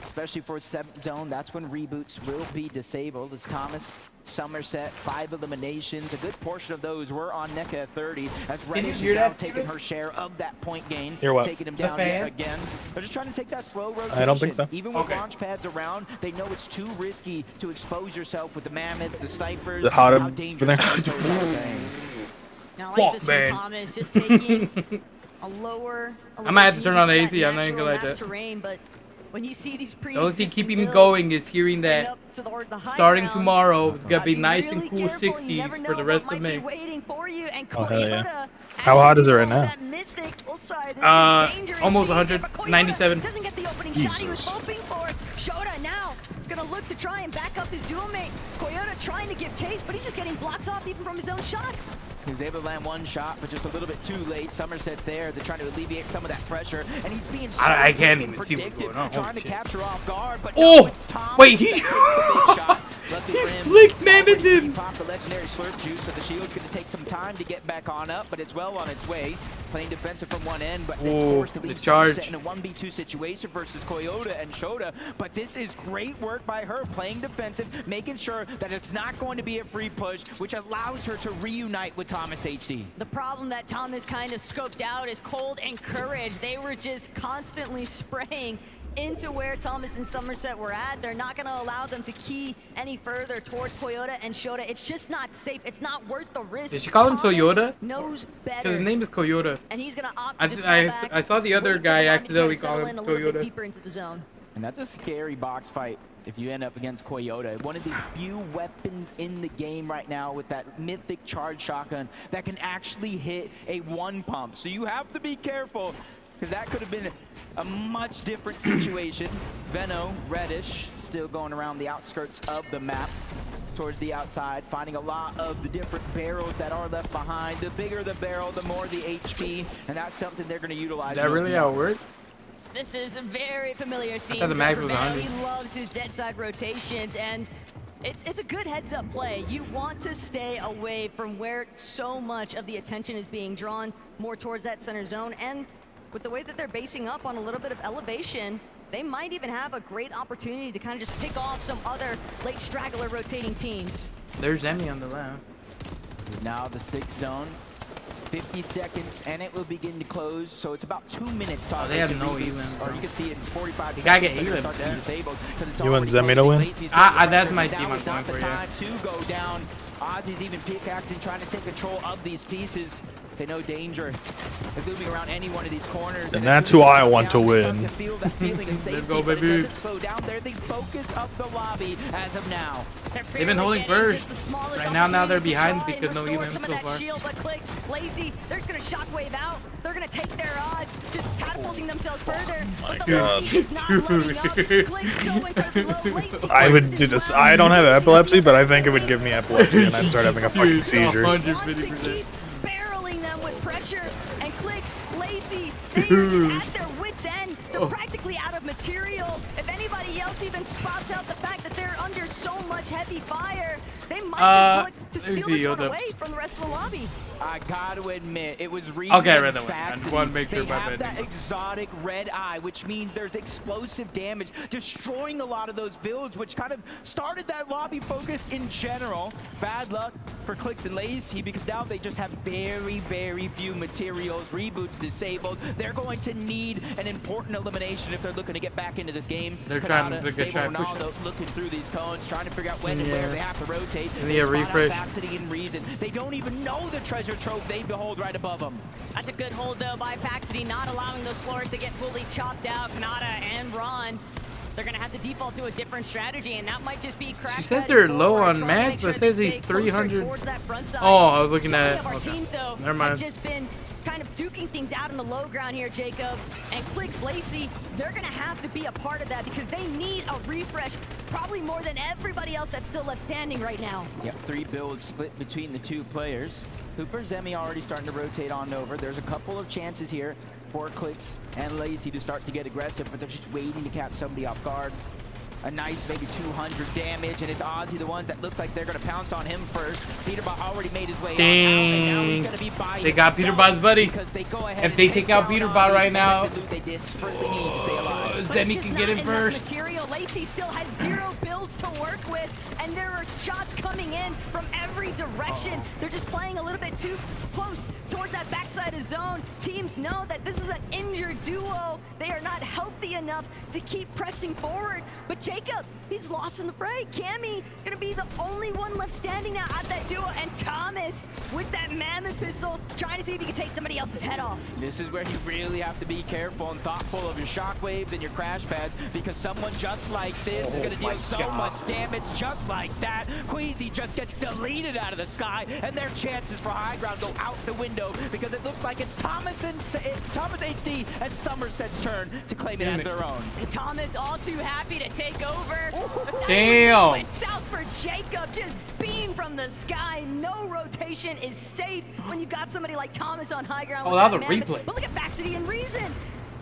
Especially for 7th zone, that's when reboots will be disabled. As Thomas, Somerset, 5 eliminations. A good portion of those were on NECA at 30. As Reddish is now taking her share of that point gain, taking him down yet again. They're just trying to take that slow rotation. I don't think so. Even with launch pads around, they know it's too risky to expose yourself with the mammoths, the snipers, The hot how over dangerous there. it is. Now, I like this from Thomas, just taking a lower. I might have to turn on the elevation AC. using I'm not even gonna like that. terrain, but when you see these The only thing pre-existing keeping me builds going is hearing that up to the high starting ground, tomorrow, it's gonna be be nice really and cool careful. You never 60s know for the what rest might of be May. waiting for you, and Oh, hell yeah. Toyota How hot is it right now? that mythic, oh, sorry, this is dangerous Almost season, 197. but Koyota doesn't get the opening shot he was hoping for. Shota now gonna look to try and back up his duo mate. Koyota trying to give chase, but he's just getting blocked off even from his own shots. He was able to land one shot, but just a little bit too late. Somerset's there. They're trying to alleviate some of that pressure, and he's being so I can't quick and even see what's predictive, going on. trying Holy to shit. capture off guard. But Oh! no, it's Tom Wait, he- that takes the big shot. Luckily for him, flick mammoth already him. popped the legendary slurp juice, so the shield's going to take some time to get back on up, but it's well on its way. Playing defensive from one end, but it's Oh, forced to the leave charge. Somerset in a 1v2 situation versus Koyota and Shota. But this is great work by her, playing defensive, making sure that it's not going to be a free push, which allows her to reunite with Thomas HD. The problem that Thomas kind of scoped out is Cold and Courage. They were just constantly spraying into where Thomas and Somerset were at. They're not going to allow them to key any further towards Toyota and Shota. It's just not safe. It's not worth the risk. Did she call him Thomas Toyota? knows better. Because his name is Toyota. And he's going to opt to just fall back, I saw the other guy accidentally call him a little bit Toyota. deeper into the zone. And that's a scary box fight if you end up against Toyota. One of the few weapons in the game right now with that mythic charge shotgun that can actually hit a one pump. So you have to be careful, because that could have been a much different situation. Veno, reddish, still going around the outskirts of the map towards the outside, finding a lot of the different barrels that are left behind. The bigger the barrel, the more the HP, and that's something they're going to utilize. Is that really how it works? This is a very familiar scene. the max was 100. He loves his dead side rotations, and it's a good heads-up play. You want to stay away from where so much of the attention is being drawn more towards that center zone, and with the way that they're basing up on a little bit of elevation, they might even have a great opportunity to kind of just pick off some other late straggler rotating teams. There's Emmy on the left. Now the 6th zone. 50 seconds and it will begin to close, so it's about 2 minutes. Oh, they have no elims. Or you can see it in 45 You seconds. gotta get elims. You want Zemi to win? That's my team I'm going for, yeah. To go down. Ozzy's even pickaxing, trying to take control of these pieces. They know danger is looming around any one of these corners. And that's who I want to win. Let's go, baby. Slow down there. They focus up the lobby as of now. They've been holding first. Right now they're behind because no elims so far. Shield, but Clicks, Lazy, they're just gonna shockwave out. They're gonna take their odds, just catapulting themselves further. My but the lobby is not letting up. Clicks so incredibly low. Lazy, I would just, I don't have epilepsy, but I think it would give me epilepsy and I'd start having a fucking seizure. 150%. barreling them with pressure, and Clicks, Lazy, they are just at their wits' end. They're practically out of material. If anybody else even spots out the fact that they're under so much heavy fire, they might just look to steal this one away from the rest of the lobby. I gotta admit, it was Okay, right away. I just want to make sure they my have bad that didn't go. exotic red eye, which means there's explosive damage, destroying a lot of those builds, which kind of started that lobby focus in general. Bad luck for Clicks and Lazy, because now they just have very, very few materials. Reboots disabled. They're going to need an important elimination if they're looking to get back into this game. They're trying to Stable push Ronaldo looking through these cones, trying to figure out when and where they have to rotate. They refresh. Faxity and Reason. They don't even know the treasure trove they behold right above them. That's a good hold, though, by Faxity, not allowing those floors to get fully chopped out. Kanata and Ron, they're going to have to default to a different strategy, and that might just be crash. She said they're low on max, but says he's 300. Oh, I was looking at. Okay. Never mind. Just been kind of duking things out in the low ground here, Jacob. And Clicks, Lacy, they're going to have to be a part of that because they need a refresh, probably more than everybody else that's still left standing right now. Yep, 3 builds split between the 2 players. Hooper, Zemi already starting to rotate on over. There's a couple of chances here for Clicks and Lacy to start to get aggressive, but they're just waiting to catch somebody off guard. A nice maybe 200 damage, and it's Ozzy, the ones that looks like they're going to pounce on him first. Peterbot already made his way on out, and now he's going to be by They got Peterbot's buddy. If they take out Peterbot right now, But Zemi can get him first. Material. Lacy still has 0 builds to work with, and there are shots coming in from every direction. They're just playing a little bit too close towards that backside of zone. Teams know that this is an injured duo. They are not healthy enough to keep pressing forward. But Jacob, he's lost in the fray. Cammy gonna be the only one left standing now at that duo, and Thomas with that mammoth pistol trying to see if he can take somebody else's head off. This is where you really have to be careful and thoughtful of your shockwaves and your crash pads, because someone just like this is going to deal so much damage just like that. Queasy just gets deleted out of the sky, and their chances for high ground go out the window because it looks like it's Thomas HD and Somerset's turn to claim it as their own. And Thomas all too happy to take over. Damn. Went south for Jacob, just beam from the sky. No rotation is safe when you've got somebody like Thomas on high ground. Oh, now the replay. But look at Faxity and Reason.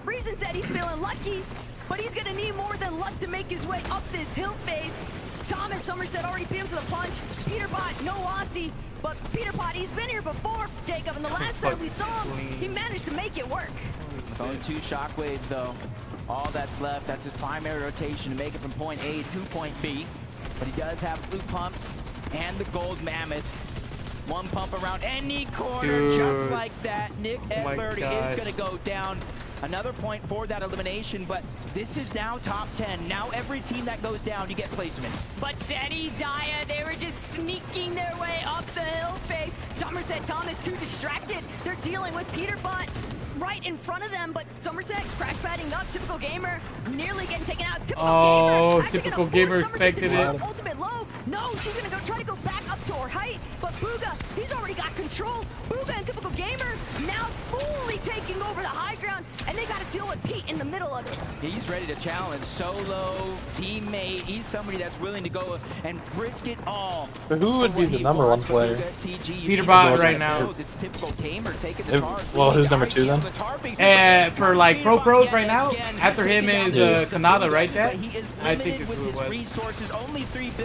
Reason said he's feeling lucky, but he's gonna need more than luck to make his way up this hill face. Thomas Somerset already beams with a punch. Peterbot, no Aussie, but Peterbot, he's been here before, Jacob, and the last time we saw him, he managed to make it work. With only 2 shockwaves, though, all that's left, that's his primary rotation to make it from point A to point B. But he does have Blue Pump and the Gold Mammoth. 1 pump around any corner, just like that. Nick at 30 is going to go down. Another point for that elimination, but this is now top 10. Now every team that goes down, you get placements. But CenyTent, they were just sneaking their way up the hill face. Somerset Thomas too distracted. They're dealing with Peterbot right in front of them, but Somerset crash padding up. Typical gamer nearly getting taken out. Typical gamer expected it. Ultimate low. No, she's gonna go try to go back up to her height, but Booga, he's already got control. Booga and Typical Gamer now fully taking over the high ground, and they got to deal with Pete in the middle of it. He's ready to challenge. Solo, teammate. He's somebody that's willing to go and risk it all. But who would be the number one player? Peterbot right now. It's Typical Gamer taking the charge. Well, who's number 2 then? For like pros right now, after him is Kanada, right, Dad? I think it's who it was.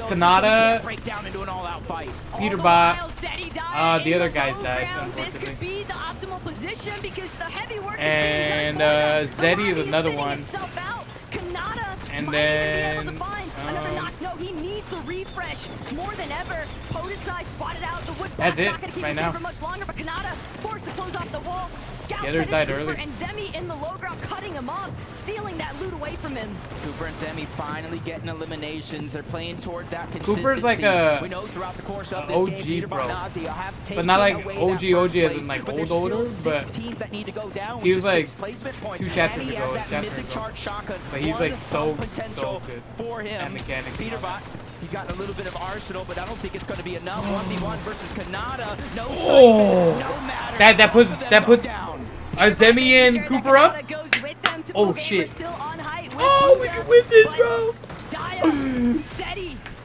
Kanada, Peterbot, the other guys died, unfortunately. And Zeddy is another one. And then no, he needs the refresh more than ever. Podesai spotted out the wood. That's it not gonna keep right him now. safe for much longer, but Kanata forced to close off the wall. Scout The others died early. And Zemi in the low ground, cutting him off, stealing that loot away from him. Cooper and Zemi finally getting eliminations. They're playing towards that consistency. Cooper's like a we know throughout the course of this OG game, bro, but but not like OG as in like older, but he was like 2 chapters ago, but he's like so good for him. and mechanics. Peterbot, he's got a little bit of arsenal, but I don't think it's going to be enough. 1v1 versus Kanata. No sight, that puts Zemi and Cooper up. Oh shit! Oh, we can win this, bro.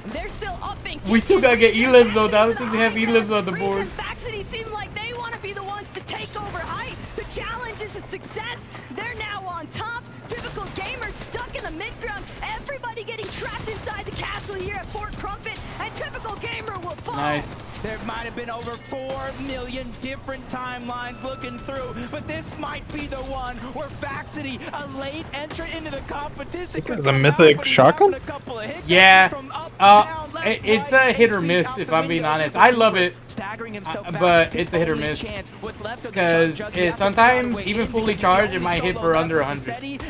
They're still upping. We still gotta get elims though. I don't think they have elims on the board. Vaxity seem like they want to be the ones to take over height. The challenge is a success. They're now on top. Typical Gamers stuck in the mid ground. Everybody getting trapped inside the castle here at Fort Crumpet, and Typical Gamer will fall. Nice. There might have been over 4 million different timelines looking through, but this might be the one where Vaxity, a late entrant into the competition, Is a mythic shotgun? Yeah, it's a hit or miss if I'm being honest. I love it, but it's a hit or miss because sometimes even fully charged it might hit for under 100.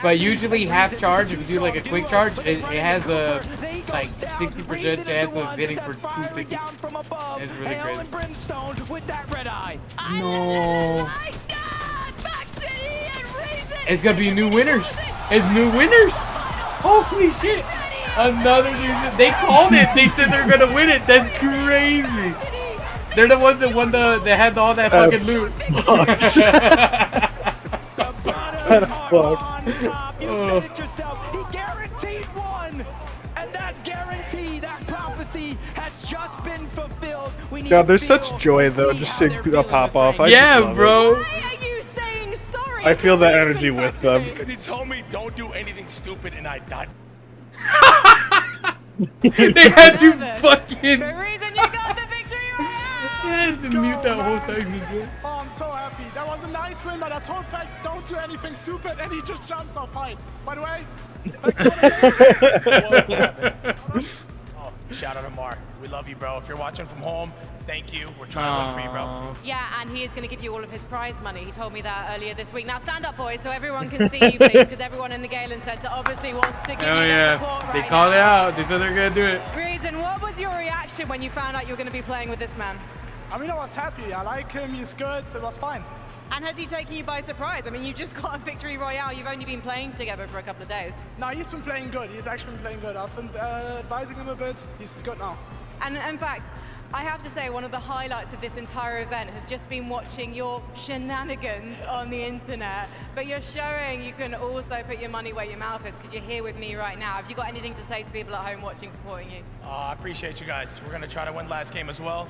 But usually half charge, if you do like a quick charge, it has a like 60% chance of hitting for 260. It's really crazy. No. It's gonna be new winners. It's new winners. Holy shit! Another new. They called it. They said they're gonna win it. That's crazy. They're the ones that won the. They had all that fucking loot. You said it yourself. He guaranteed one, and that guarantee, that prophecy, has just been fulfilled. We need God, there's such joy though, just seeing people pop off. Yeah, bro. I feel that energy with them. Because he told me don't do anything stupid, and I died. They had to fucking. The reason you got the victory royale. They had to mute that whole segment, dude. Oh, I'm so happy. That was a nice win, but I told Fax don't do anything stupid, and he just jumps off height. By the way, Oh, shout out to Mark. We love you, bro. If you're watching from home, thank you. We're trying to win for you, bro. Yeah, and he is going to give you all of his prize money. He told me that earlier this week. Now stand up, boys, so everyone can see you, please, because everyone in the Galen Center obviously wants to give you support right They called it out. They said they're going to do it. Reason, what was your reaction when you found out you were going to be playing with this man? I mean, I was happy. I like him. He's good. It was fine. And has he taken you by surprise? I mean, you just got a victory royale. You've only been playing together for a couple of days. No, he's been playing good. He's actually been playing good. I've been advising him a bit. He's good now. And in fact, I have to say one of the highlights of this entire event has just been watching your shenanigans on the internet. But you're showing you can also put your money where your mouth is because you're here with me right now. Have you got anything to say to people at home watching, supporting you? I appreciate you guys. We're going to try to win last game as well.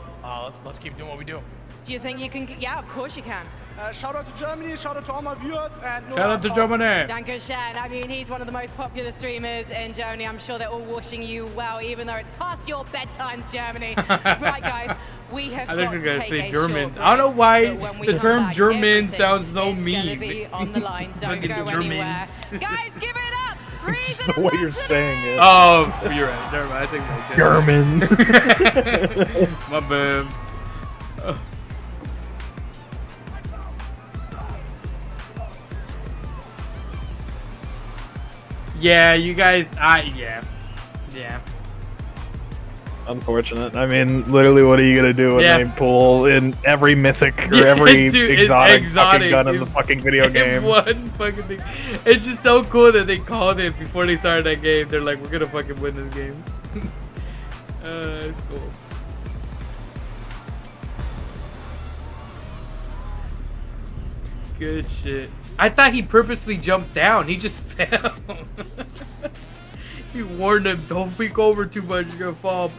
Let's keep doing what we do. Do you think you can? Yeah, of course you can. Shout out to Germany, shout out to all my viewers, and shout out to Germany. Dankeschön. I mean, he's one of the most popular streamers in Germany. I'm sure they're all wishing you well, even though it's past your bedtimes, Germany. Right, guys, we have got to take say a Germans. short I don't know why break, the term back, German sounds so is mean. gonna be on the line. Don't go anywhere. Guys, give it up. It's just the way you're saying it. Oh, you're right. Never mind. I think German. My bad. Yeah, you guys. Yeah. Unfortunate. I mean, literally, what are you gonna do when they pull in every mythic or every Dude, exotic exotic fucking gun in the fucking video game? One fucking thing. It's just so cool that they called it before they started that game. They're like, we're gonna fucking win this game. It's cool. Good shit. I thought he purposely jumped down. He just fell. He warned him, don't peek over too much, you're gonna fall.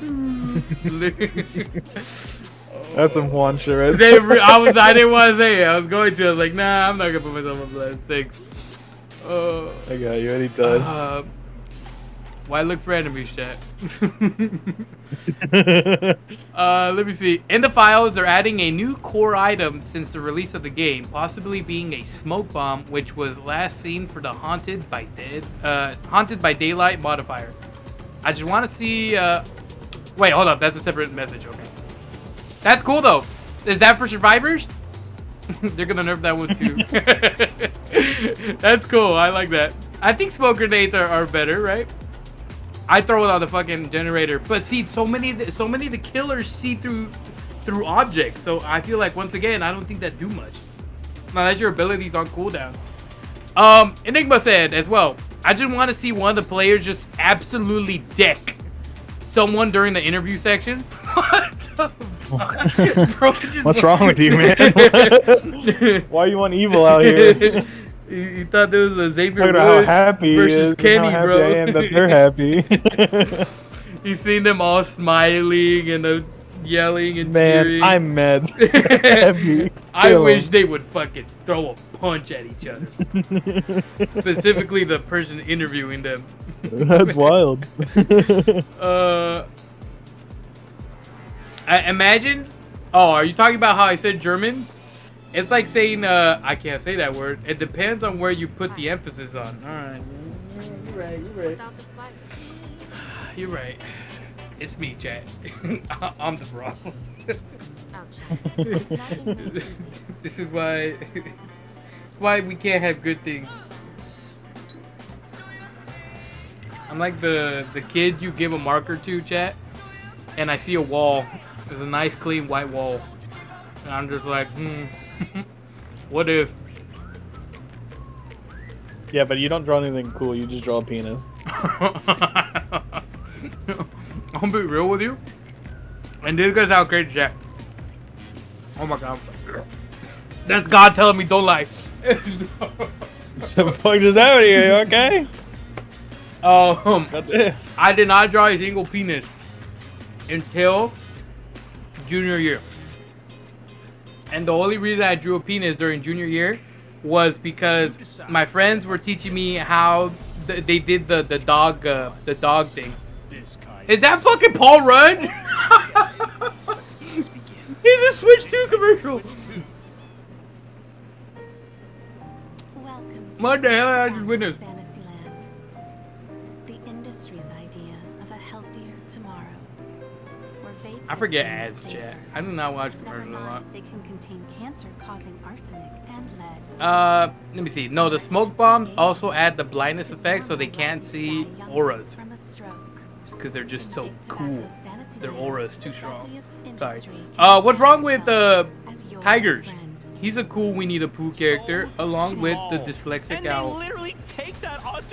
That's some Juan shit right there. I didn't want to say it. I was going to. I was like, nah, I'm not gonna put myself on blast. Thanks. I got you. Anytime. Why look for enemies, chat? Let me see. In the files, they're adding a new core item since the release of the game, possibly being a smoke bomb, which was last seen for the Haunted by Daylight modifier. I just want to see. Wait, hold up. That's a separate message. Okay. That's cool though. Is that for survivors? They're gonna nerf that one too. That's cool. I like that. I think smoke grenades are better, right? I throw it on the fucking generator, but see, so many of the killers see through objects. So I feel like once again, I don't think that do much. Unless your abilities on cooldown. Enigma said as well, I just want to see one of the players just absolutely deck someone during the interview section. What the fuck? Bro, what's wrong with you, man? Why you want evil out here? You thought there was a Xavier Look at how happy versus Kenny, how happy bro. I am that they're happy. You seen them all smiling and yelling and Man, cheering. I'm mad. Happy. I wish they would fucking throw a punch at each other. Specifically the person interviewing them. That's wild. Imagine. Oh, are you talking about how I said Germans? It's like saying, I can't say that word. It depends on where you put the emphasis on. Alright. You're right. You're right. It's me, chat. I'm the problem. This is why we can't have good things. I'm like the kid you give a marker to, chat, and I see a wall. There's a nice clean white wall. And I'm just like, what if? Yeah, but you don't draw anything cool, you just draw a penis. I'll be real with you. And this guy's out crazy, chat. Oh my god. That's God telling me don't lie. So fuck just out of here, you okay? I did not draw a single penis until junior year. And the only reason I drew a penis during junior year was because my friends were teaching me how they did the dog thing. Is that fucking Paul Rudd? He's a Switch 2 commercial. What the hell? I just witnessed. The industry's idea of a healthier tomorrow. I forget ads, chat. I do not watch commercials a lot. They can contain cancer-causing arsenic and lead. Let me see. No, the smoke bombs also add the blindness effect, so they can't see auras. Because they're just so cool. Their aura is too strong. Sorry. What's wrong with Tigers? He's a cool Winnie the Pooh character, along with the dyslexic owl.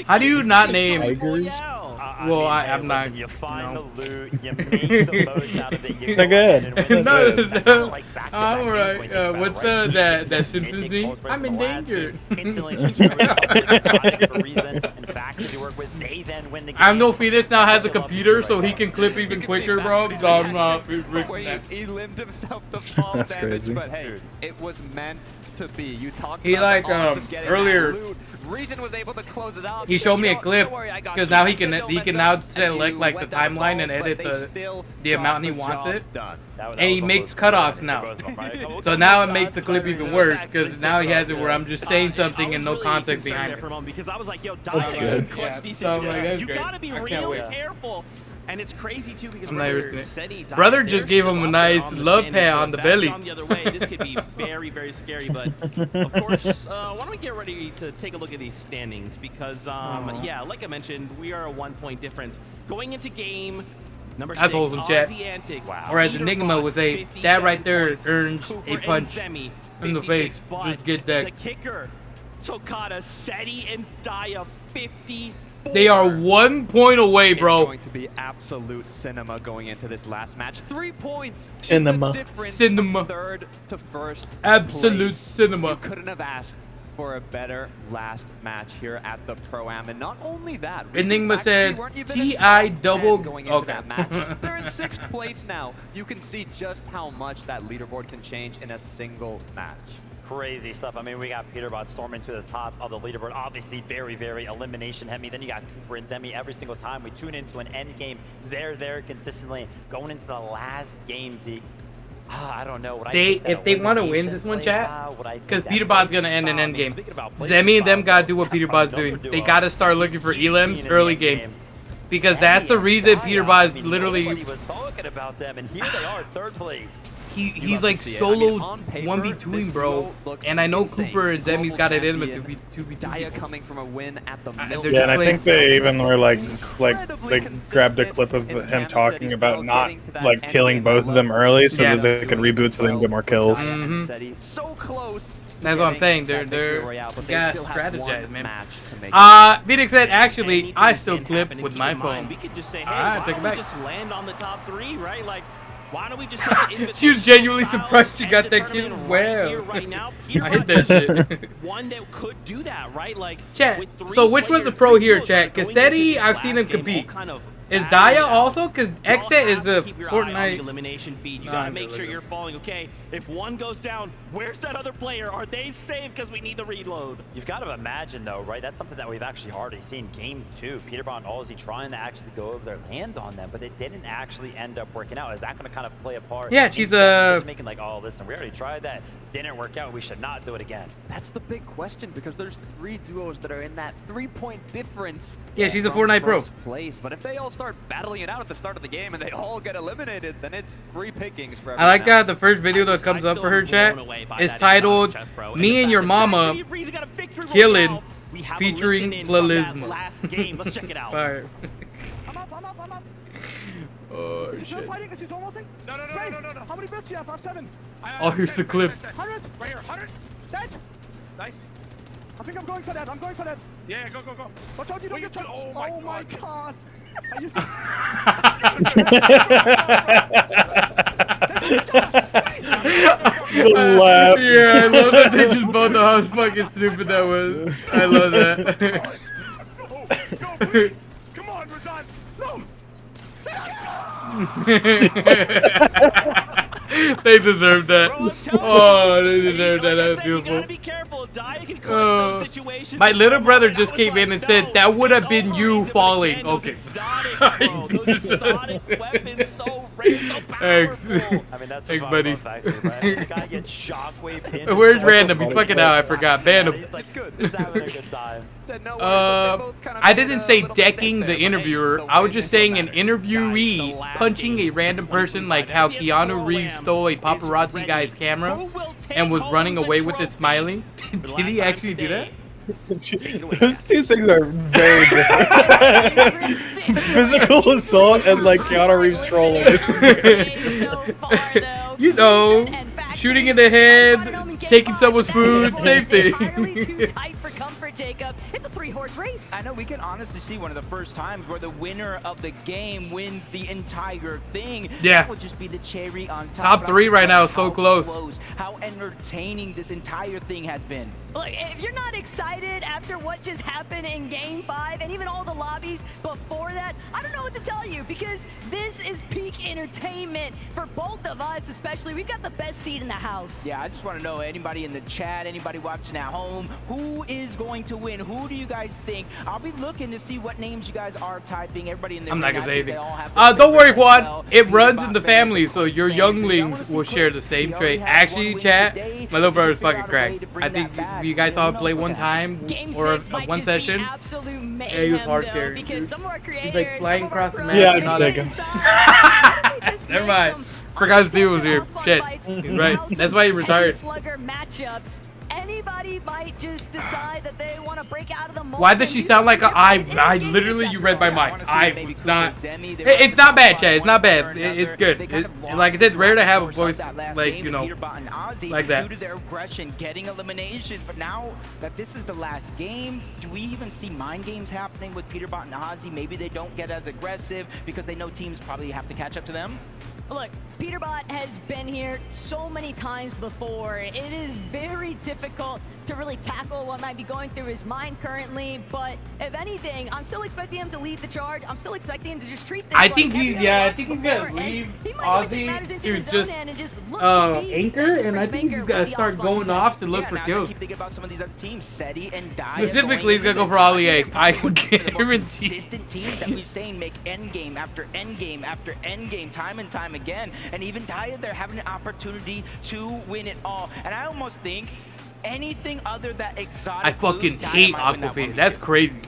How do you not name Tigers? Well, I'm not. You find the loot, you make the most out of it. You They're good. No, I'm alright. What's that Simpsons meme? I'm endangered. I know Phoenix now has a computer, so he can clip even quicker, bro. So I'm not rich. He limbed himself to fall damage, crazy. but hey, it was meant to be. You talked He about like the odds of getting earlier. that loot. Reason was able to close it out. He showed me a clip because now he can now select like the timeline and edit the amount he wants it, and he makes cutoffs now. So now it makes the clip even worse because now he has it where I'm just saying something and no context behind it. Because I was like, yo, That's good. clutch these So I'm like, that's you great. gotta be I can't real wait. careful And it's crazy too because I'm not risking it. SkillSKamp died, Brother they're just gave still him a up there nice on the love standings, pat so on if the that belly. had gone the other way, this could be very, very scary. But of course, why don't we get ready to take a look at these standings? Because yeah, like I mentioned, we are a 1-point difference going into game number 6. That's wholesome, chat. Aussie Antics, Or as Enigma would say, that right there earns Cooper a and punch Semi, in the 56, face. but Just get the that. kicker, Tokata, Seti, and Daya, 50. They are 1 point away, bro. It's going to be absolute cinema going into this last match. 3 points. Cinema. Is the difference Cinema. from third to first. Absolute place. cinema. You couldn't have asked for a better last match here at the Pro-Am. And not only that, Enigma said, TI double. going into Okay. that match. They're in 6th place now. You can see just how much that leaderboard can change in a single match. Crazy stuff. I mean, we got Peterbot storming to the top of the leaderboard. Obviously, very, very elimination heavy. Then you got Cooper and Zemi every single time we tune into an end game. They're there consistently. Going into the last game, Zeke. I don't know. Would I take that If they want to win elimination this one, play chat, style? Would I take because that Peterbot's play gonna end an style? I end mean, game. speaking about play Zemi and them styles, gotta do what Peterbot's doing. They gotta start looking for elims in early the end game. Because that's the reason Peterbot's literally. Nobody was talking about them, and here they are, 3rd place. He's like solo 1v2ing, bro. And I know Cooper and Zemi's got it in him to be 2v2. Daya coming from a win at the Yeah, and I think they even were like they grabbed a clip of him talking about not like killing both of them early so that they could reboot so they can get more kills. So close. That's what I'm saying. They're gotta strategize, man. Match Phoenix said, actually, I still clip with my phone. We could just say, hey, Alright, why take it don't we back. just land on the top 3, right? Like, why don't we just take the She was genuinely style surprised she and got the that kid tournament well. right here, right now? I hate that shit. One that could do that, right? Like, Chat, with 3 so which was the players, pro 3 here, duos chat? that are going into Cassetti, this I've seen him last game, all compete. kind of Is battling Daya it out. also? Because You all Exet is have the to keep your eye on the Fortnite. elimination feed. You Nah, gotta I'm make good, sure I'm you're following. Okay, if one goes down, where's that other player? Are they safe? Because we need the reload. You've got to imagine, though, right? That's something that we've actually already seen. Game 2, Peterbot and Aussie trying to actually go over their land on them, but it didn't actually end up working out. Is that going to kind of play a part? Yeah, in she's making like, oh, listen, we already tried that. Didn't work out. We should not do it again. That's the big question because there's 3 duos that are in that 3-point difference. Yeah, she's a from Fortnite pro. first place. But if they all start battling it out at the start of the game and they all get eliminated, then it's free pickings for everyone I like else. the first video that comes up for her, chat, is titled "Me and Your Mama Killing," featuring Blalisma. Last game. Let's check it out. Fire. I'm up. Oh Is he shit. fighting? Is he almost in? No. How many bits do you have? I have 7. Oh, here's the clip. 100? Right here, 100. Dead. Nice. I think I'm going for that. Yeah, go. Watch out, you don't get shot. Oh my god. Laugh. Yeah, I love that they just both know how fucking stupid that was. I love that. Go, please. Come on, Razan. No. They deserve that. Oh, they deserve that. That's beautiful. My little brother just came in and said that would have been you falling. Okay. Thanks. I mean, that's Thanks, just buddy. facts, right? The guy gets shockwave pinned. Where's Random? He's fucking out. I forgot. Ban him. He's like, he's having a good time. I didn't say decking the interviewer. I was just saying an interviewee punching a random person, like how Keanu Reeves stole a paparazzi guy's camera and was running away with it smiling. Did he actually do that? Those two things are very different. Physical assault and like Keanu Reeves trolling. You know, shooting in the head, taking someone's food, same thing. Jacob. It's a 3-horse race. I know we can honestly see one of the first times where the winner of the game wins the entire thing. Yeah. That would just be the cherry on top. Top 3 right now, so close. How entertaining this entire thing has been. Look, if you're not excited after what just happened in Game 5 and even all the lobbies before that, I don't know what to tell you because this is peak entertainment for both of us, especially. We've got the best seat in the house. Yeah, I just want to know, anybody in the chat, anybody watching at home, who is going to win? Who do you guys think? I'll be looking to see what names you guys are typing. Everybody in the I'm not ring, gonna I say think anything. they all have Don't worry, Quad. well. It runs Peterbot in the fans, family, so Qrits your fans, younglings will share the same trait. Actually, chat, my little brother's fucking cracked. I think you guys saw him play one time or one session. Yeah, he was hard carry. He's like flying across the map. Yeah, I can take him. Never mind. Forgot Steve was here. Shit. He's right. That's why he retired. Slugger matchups. Anybody might just decide that they want to break out of the mold. Why does she sound like a I literally, you read my mind. I was not. It's not bad, Chad. It's not bad. It's good. Like I said, it's rare to have a voice like, you know, like that. Due to their aggression, getting elimination. But now that this is the last game, do we even see mind games happening with Peterbot and Ozzy? Maybe they don't get as aggressive because they know teams probably have to catch up to them. Look, Peterbot has been here so many times before. It is very difficult to really tackle what might be going through his mind currently, but if anything, I'm still expecting him to lead the charge. I'm still expecting him to just treat this I think he's gonna leave Ozzy to just anchor, and I think he's gonna start going off to look for kills. Keep thinking about some of these other teams, SETI and Dia. Specifically, he's gonna go for Ollie A. I guarantee. Consistent teams that we've seen make end game after end game after end game, time and time again, and even Dia, they're having an opportunity to win it all. And I almost think anything other than exotic. I fucking hate Aquafina. That's crazy.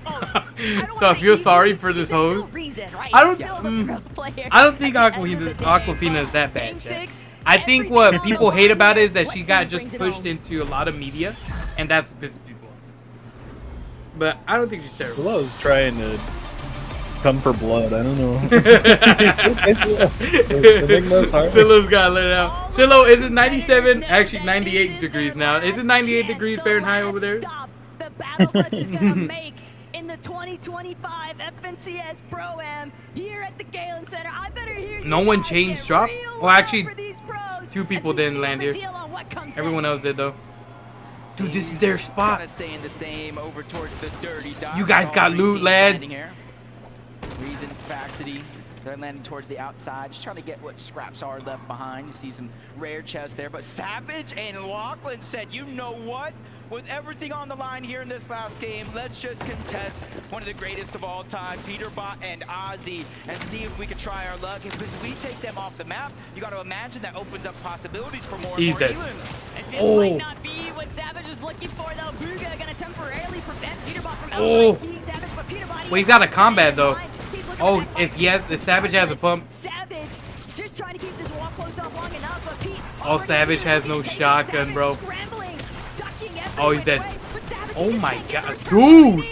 So I feel sorry for this host. I don't think Aquafina is that bad, Chad. I think what people hate about it is that she got just pushed into a lot of media, and that's what pisses people off. But I don't think she's terrible. Well, I was trying to come for blood. I don't know. Philo's got let out. Philo, is it 97? Actually, 98 degrees now. Is it 98 degrees Fahrenheit over there? The battle bus is going to make in the 2025 FNCS Pro-Am here at the Galen Center. I better hear you. No one changed drop? Well, actually, 2 people didn't land here. Everyone else did, though. Dude, this is their spot. You guys got loot, lads. Reason, Faxity, they're landing towards the outside, just trying to get what scraps are left behind. You see some rare chests there, but Savage and Lachlan said, you know what? With everything on the line here in this last game, let's just contest one of the greatest of all time, Peterbot and Ozzy, and see if we can try our luck. Because if we take them off the map, you got to imagine that opens up possibilities for more and more Elans. And this might not be what Savage is looking for, though. Buga gonna temporarily prevent Peterbot from outright Savage, but Peterbot. Well, he's out of combat, though. Oh, if Savage has a pump. Savage just trying to keep this wall closed off long enough, but Pete. Oh, Savage has no shotgun, bro. Oh, he's dead. Oh my god. Dude!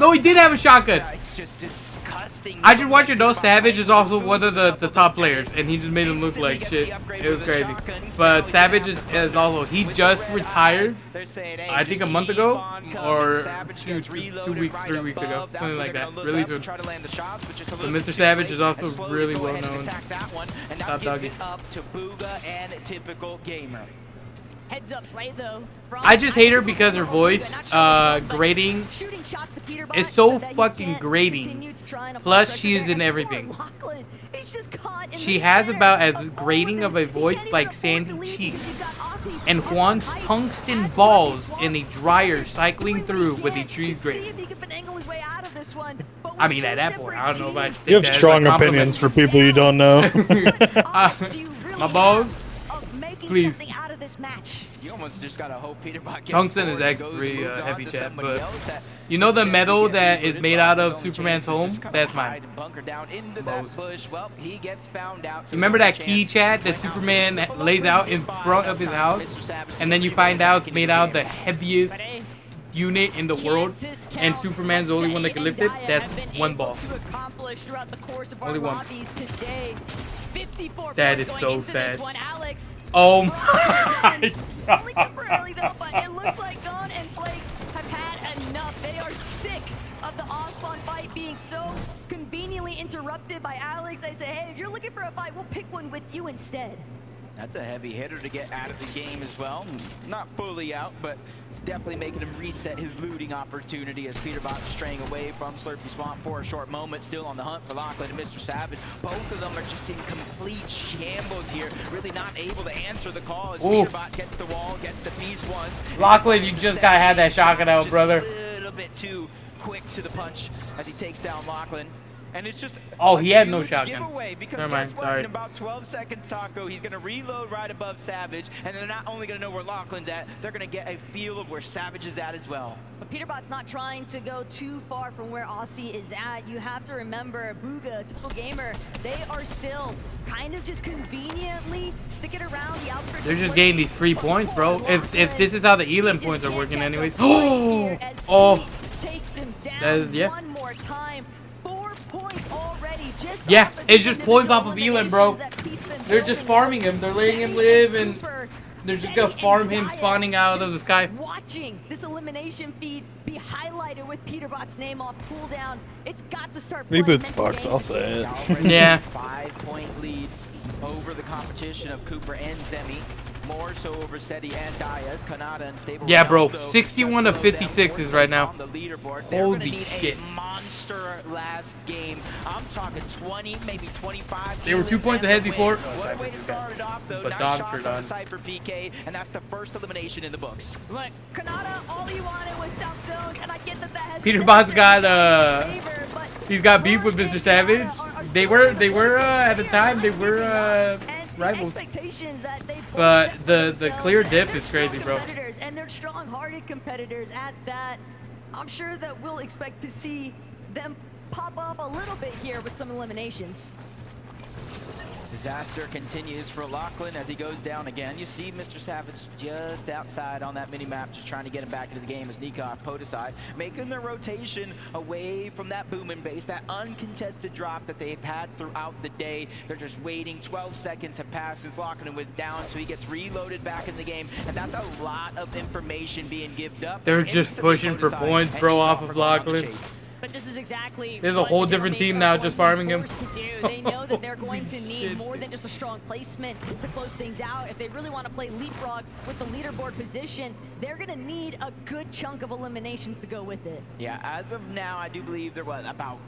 No, he did have a shotgun. I just want you to know Savage is also one of the top players, and he just made him look like shit. It was crazy. But Savage is also, he just retired, I think a month ago, or 2 weeks, 3 weeks ago, something like that. Really soon. So Mr. Savage is also really well known. Top doggy. Heads up play though. I just hate her because her voice grating is so fucking grating. Plus she is in everything. She has about as grating of a voice like Sandy Cheeks and Juan's tungsten balls in a dryer cycling through with a trees grate. I mean, at that point, I don't know if I just You have strong opinions for people you don't know. My balls? Please. You almost just gotta hope Peterbot gets Tungsten is actually heavy chat, but you know the metal that is made out of Superman's home? That's mine. Remember that key, chat, that Superman lays out in front of his house? And then you find out it's made out of the heaviest unit in the world, and Superman's the only one that can lift it? That's one ball. Only one. That is so sad. Oh my god. Only temporarily though, but it looks like Gon and Flakes have had enough. They are sick of the off-spawn fight being so conveniently interrupted by Alex. They say, hey, if you're looking for a fight, we'll pick one with you instead. That's a heavy hitter to get out of the game as well. Not fully out, but definitely making him reset his looting opportunity as Peterbot straying away from Slurpy Swamp for a short moment, still on the hunt for Lachlan and Mr. Savage. Both of them are just in complete shambles here, really not able to answer the call as Peterbot gets the wall, gets the piece once. Lachlan, you just gotta have that shotgun out, brother. A little bit too quick to the punch as he takes down Lachlan. And it's just he had no shotgun. giveaway because Never mind, guess what? sorry. In about 12 seconds, Taco, he's going to reload right above Savage, and they're not only going to know where Lachlan's at, they're going to get a feel of where Savage is at as well. But Peterbot's not trying to go too far from where Aussie is at. You have to remember, Booga, Typical Gamer, they are still kind of just conveniently sticking around the outskirts. They're just getting these free points, bro. If this is how the Elam points are working anyways. Oh, takes him down that is, yeah. one more time. 4 points already. Just Yeah, off of it's these just points off of individual Elam, bro. eliminations that Pete's been They're just building. farming him. They're letting him live, and they're just gonna Seni farm and him Daya spawning out of the sky. Watching this elimination feed be highlighted with Peterbot's name off cooldown. It's got to start playing Reboot's mental fucked, games. I'll say it. Already Yeah. 5-point lead over the competition of Cooper and Zemi. More so over Seti and Diaz, Kanata and Stable. Yeah, bro, Ronaldo 61 to just 56 below is them, right fourth now. place on the leaderboard. They're gonna Holy need shit. A monster last game. I'm talking 20, maybe 25. They were 2 kills points and ahead the before. win. What a way to start it off, though. But Nice dogs shots are on done. the Cypher PK, and that's the first elimination in the books. Look, Kanata, all he wanted was South Zone, and I get that has Peterbot's got he's got beef with Mr. Savage. They were at the time they were rivals. expectations that they both But set for the themselves, clear and dip they're is crazy, strong bro. competitors, and they're strong-hearted competitors at that. I'm sure that we'll expect to see them pop up a little bit here with some eliminations. Disaster continues for Lachlan as he goes down again. You see Mr. Savage just outside on that mini-map, just trying to get him back into the game as Nikon, Podesai, making their rotation away from that booming base, that uncontested drop that they've had throughout the day. They're just waiting. 12 seconds have passed since Lachlan was down, so he gets reloaded back in the game, and that's a lot of information being given up. They're just pushing for points, bro, off of Lachlan. But this is exactly There's a what whole the different teammates team are now going just to be farming him. forced to do. They know that they're going to need more than just a strong placement to close things out. If they really want to play leapfrog with the leaderboard position, they're going to need a good chunk of eliminations to go with it. Yeah, as of now, I do believe they're about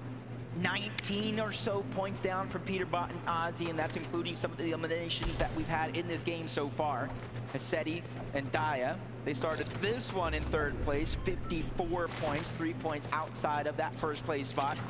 19 or so points down from Peterbot and Ozzy, and that's including some of the eliminations that we've had in this game so far. Seti and Daya, they started this one in third place, 54 points, 3 points outside of that first place spot.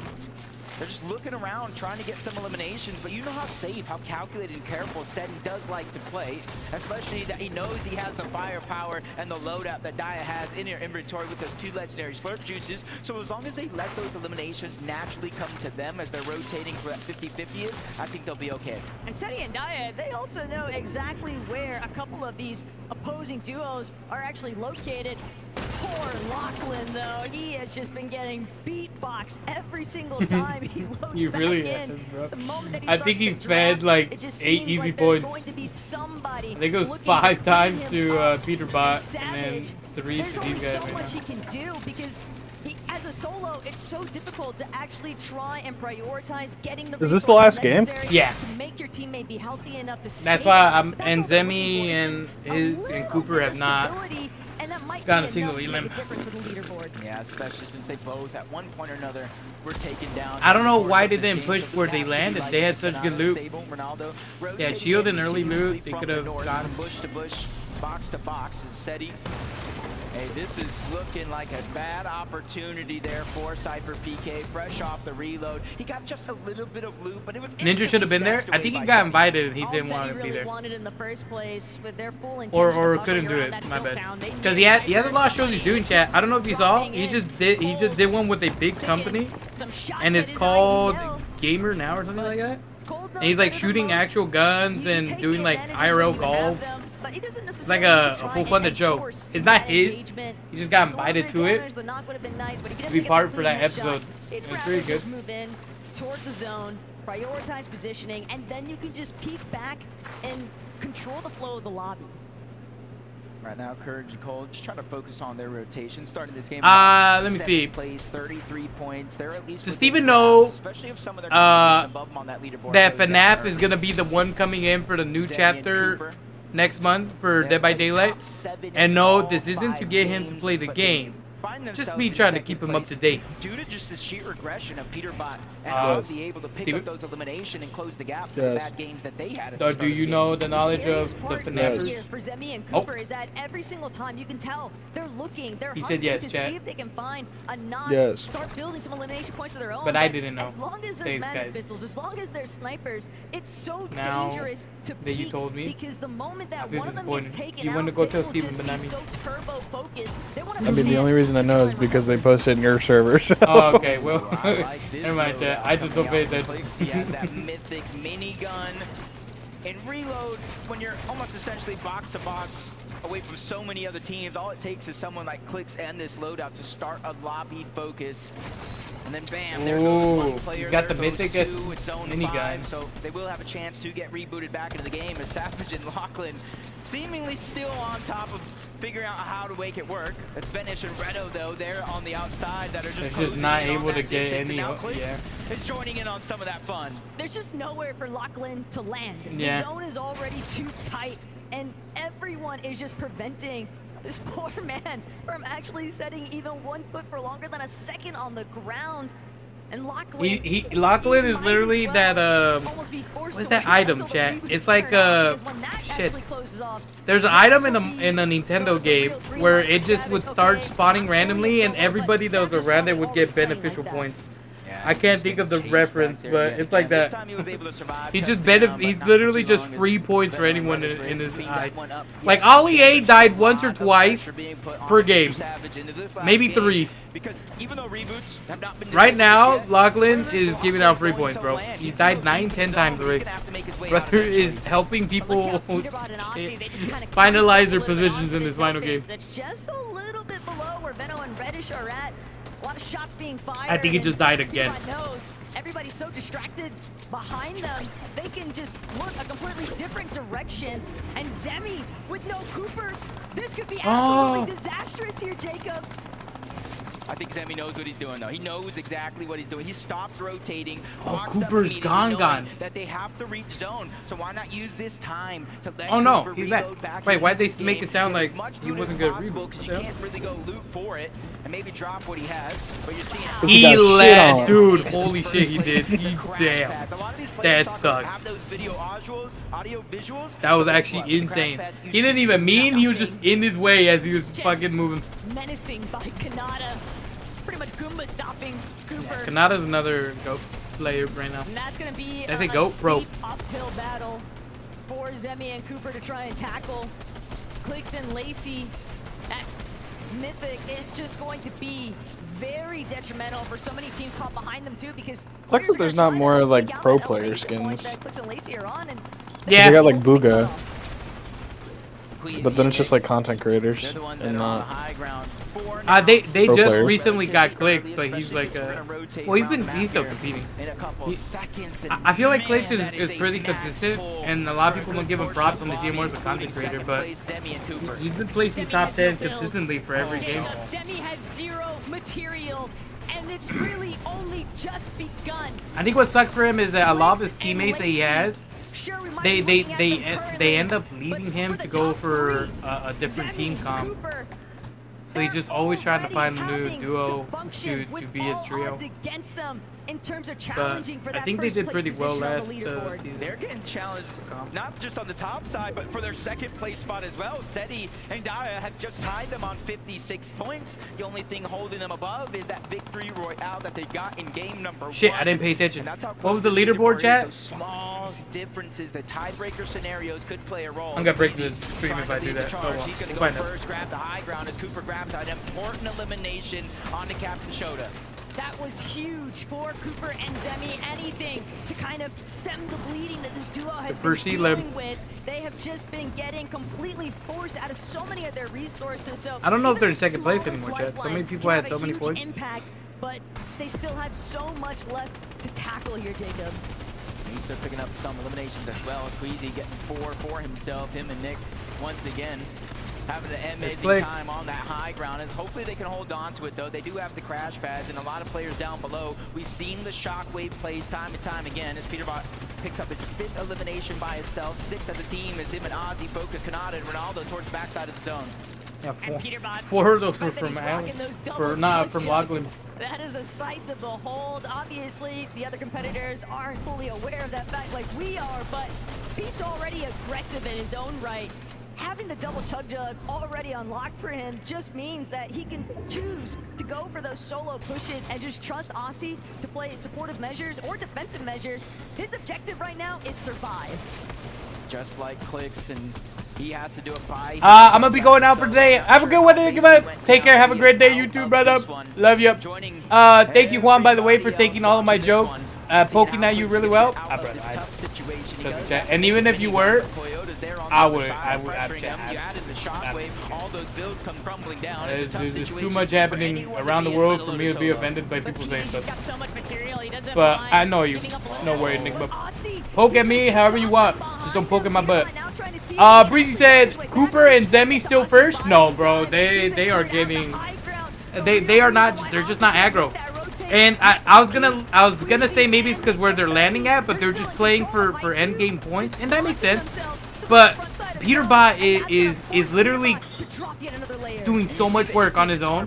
They're just looking around, trying to get some eliminations, but you know how safe, how calculated and careful Seti does like to play, especially that he knows he has the firepower and the loadout that Daya has in her inventory with those 2 legendary slurp juices. So as long as they let those eliminations naturally come to them as they're rotating for that 50-50 is, I think they'll be okay. And Seti and Daya, they also know exactly where a couple of these opposing duos are actually located. Poor Lachlan, though, he has just been getting beatboxed every single time he loads He back really in. has, bro. The moment that he I think he starts to fed drop, like it just 8 seems easy like there's points. going to be somebody I think it was looking 5 to times bring to him up. Peterbot and then Savage, 3 there's to only these guys so right much now. he can do because as a solo, it's so difficult to actually try and prioritize getting the Is this the last game? necessary Yeah. to make your teammate be healthy enough to That's why I'm stabilize, but that's and all they're Zemi looking for is just and Cooper have not stability, and that might gotten a be single enough to elim. make a difference with the leaderboard. Yeah, especially since they both, at one point or another, were taken down. I don't know why they didn't push where they landed. They had such good loot. Yeah, shield and early loot. They could have gone bush to bush, box to box. Is Seti. Hey, this is looking like a bad opportunity there for Cypher PK, fresh off the reload. He got just a little bit of loot, but it was Ninja should have been there. I think he got invited and he All didn't Seti want to be really there. wanted in the first place with their full intention Or of couldn't do hovering it. around that My still bad. town. They Because knew he has a lot of shows he's doing, chat. I don't know if you saw. dropping He in just did one with a big company, some shots and at it's his called IDL. Gamer Now or something like that. Cold And he's like shooting actual guns and doing like IRL golf. But he doesn't It's like necessarily a try full and funded joke. enforce It's not that his. engagement. He just got It's a little invited bit to it damage, the knock would have been nice, but if he to doesn't be get part the for that clean headshot, episode. It's It was rather pretty good. just move in towards the zone, prioritize positioning, and then you can just peek back and control the flow of the lobby. Right now, Courage and Cole just trying to focus on their rotation. Starting this game. Let me see. Plays 33 points. They're at least. Does Steven know especially if some of their competition above them on that leaderboard. that FNAF is gonna be the one coming in for the new chapter next month for Dead by Daylight? And no, this isn't to get him to play the game. Just me trying to keep him up to date. Due to just the sheer regression of Peterbot and Ozzy able to pick up those elimination and close the gap for the bad games that they had. So do you know the knowledge of the FNAF? Here for Zemi and Cooper is that every single time you can tell they're looking, they're He hunting said yes, to chat. see if they can find a knock, Yes. start building some elimination points of their own. But I didn't know. As long as there's Thanks, magic guys. pistols, as long as there's snipers, it's so Now dangerous to that you peek told me, because the moment I that feel one of them gets disappointed. taken You out, want to go they tell will Steven, just but be not me. so turbo focused. They want to I mean, the only reason I know is because they posted in your server. So. Oh, okay. Well, never mind, chat. I just don't pay attention. He has that mythic minigun. And reload, when you're almost essentially box to box away from so many other teams, all it takes is someone like Qrits and this loadout to start a lobby focus. And then bam, there goes one player. You got the there goes mythic two, it's zone minigun. 5, so they will have a chance to get rebooted back into the game as Savage and Lachlan seemingly still on top of figuring out how to make it work. It's Venish and Redo though, they're on the outside that are just They're just not closing in on able to that get distance, any. and now Qrits Yeah. is joining in on some of that fun. There's just nowhere for Lachlan to land. Yeah. The zone is already too tight, and everyone is just preventing this poor man from actually setting even 1 foot for longer than a second on the ground. And Lachlan, Lachlan is literally that what's that item, chat? It's like shit. There's an item in a Nintendo game where it just would start spawning randomly, and everybody that was around it would get beneficial points. I can't think of the reference, but it's like that. He just he's literally just free points for anyone in his eye. Like oiNE died once or twice per game, maybe 3. Because even though reboots have not been right now, Lachlan is giving out free points, bro. He died 9-10 times already. Brother is helping people finalize their positions in this final game. that's just a little bit below where Veno and Reddish are at. A lot of shots being fired. I think he just died again. Knows. Everybody's so distracted behind them, they can just look a completely different direction. And Zemi with no Cooper, this could be absolutely disastrous here, Jacob. I think Zemi knows what he's doing, though. He knows exactly what he's doing. He stopped rotating. Oh, Cooper's gone. That they have to reach zone, so why not use this time to let Oh no, Cooper he's reload back. back Wait, into why'd they this make game, it sound get like as much he loot wasn't as gonna possible, reboot? 'cause you can't really go loot for it and maybe drop what he has, but you're seeing He led, dude. Holy shit, he did. He damn. That sucks. have those audio visuals. That was actually insane. He didn't even mean. He was just in his way as he was fucking moving. Menacing by Kanata. Pretty much Goomba stopping Cooper. Kanata's another GOAT player right now. And that's going to be That's a a GOAT pro. steep uphill battle for Zemi and Cooper to try and tackle. Clicks and Lacey. That Mythic is just going to be very detrimental for so many teams caught behind them too, because Sucks that there's not more like pro player skins. Clicks and Lacey are on, and They got like Booga. But then it's just like content creators and not. They pro just players. recently got Clicks, but he's like well, he's still competing. I feel like Clicks is pretty consistent, and a lot of people don't give him props when they see him more as a content creator, but he's been placing top 10 consistently for every game. Zemi has 0 material, and it's really only just begun. I think what sucks for him is that a lot of his teammates that he has, they end up leaving him to go for a different team comp. So he's just always trying to find a new duo to be his trio. But I think they did pretty well last season. They're getting challenged not just on the top side, but for their second place spot as well. Seti and Daya have just tied them on 56 points. The only thing holding them above is that victory royale that they got in game number 1. Shit, I didn't pay attention. What was the leaderboard, chat? Those small differences, the tiebreaker scenarios could play a role. I'm gonna break the stream if I do that. Oh, well. He's gonna go Find out. first, grab the high ground as Cooper grabs an important elimination onto Captain Shota. That was huge for Cooper and Zemi. Anything to kind of stem the bleeding that this duo has been dealing with. They have just been getting completely forced out of so many of their resources. So I don't know if they're in second place anymore, Chad. So many people had so many points. Impact, but they still have so much left to tackle here, Jacob. He's still picking up some eliminations as well. Squeezy getting 4 for himself. Him and Nick once again having an amazing Flicks. time on that high ground. And hopefully they can hold on to it, though. They do have the crash pads and a lot of players down below. We've seen the shockwave plays time and time again as Peterbot picks up his 5th elimination by itself. 6th of the team as him and Ozzy focus Kanata and Ronaldo towards the backside of the zone. Yeah, 4 of those were from from Lachlan. That is a sight to behold. Obviously, the other competitors aren't fully aware of that fact like we are, but Pete's already aggressive in his own right. Having the double chug jug already unlocked for him just means that he can choose to go for those solo pushes and just trust Aussie to play supportive measures or defensive measures. His objective right now is survive. Just like Clicks, and he has to do it by I'm gonna be going out for today. Have a good one. Take care. Have a great day, YouTube, brother. Love you. Thank you, Juan, by the way, for taking all of my jokes. Poking at you really well. And even if you were, I would There's too much happening around the world for me to be offended by people saying stuff. But I know you. No worry, Nick. But poke at me however you want. Just don't poke at my butt. Breezy said Cooper and Zemi still first. No, bro. They are getting. They are not. They're just not aggro. And I was gonna say maybe it's because where they're landing at, but they're just playing for end game points, and that makes sense. But Peterbot is literally doing so much work on his own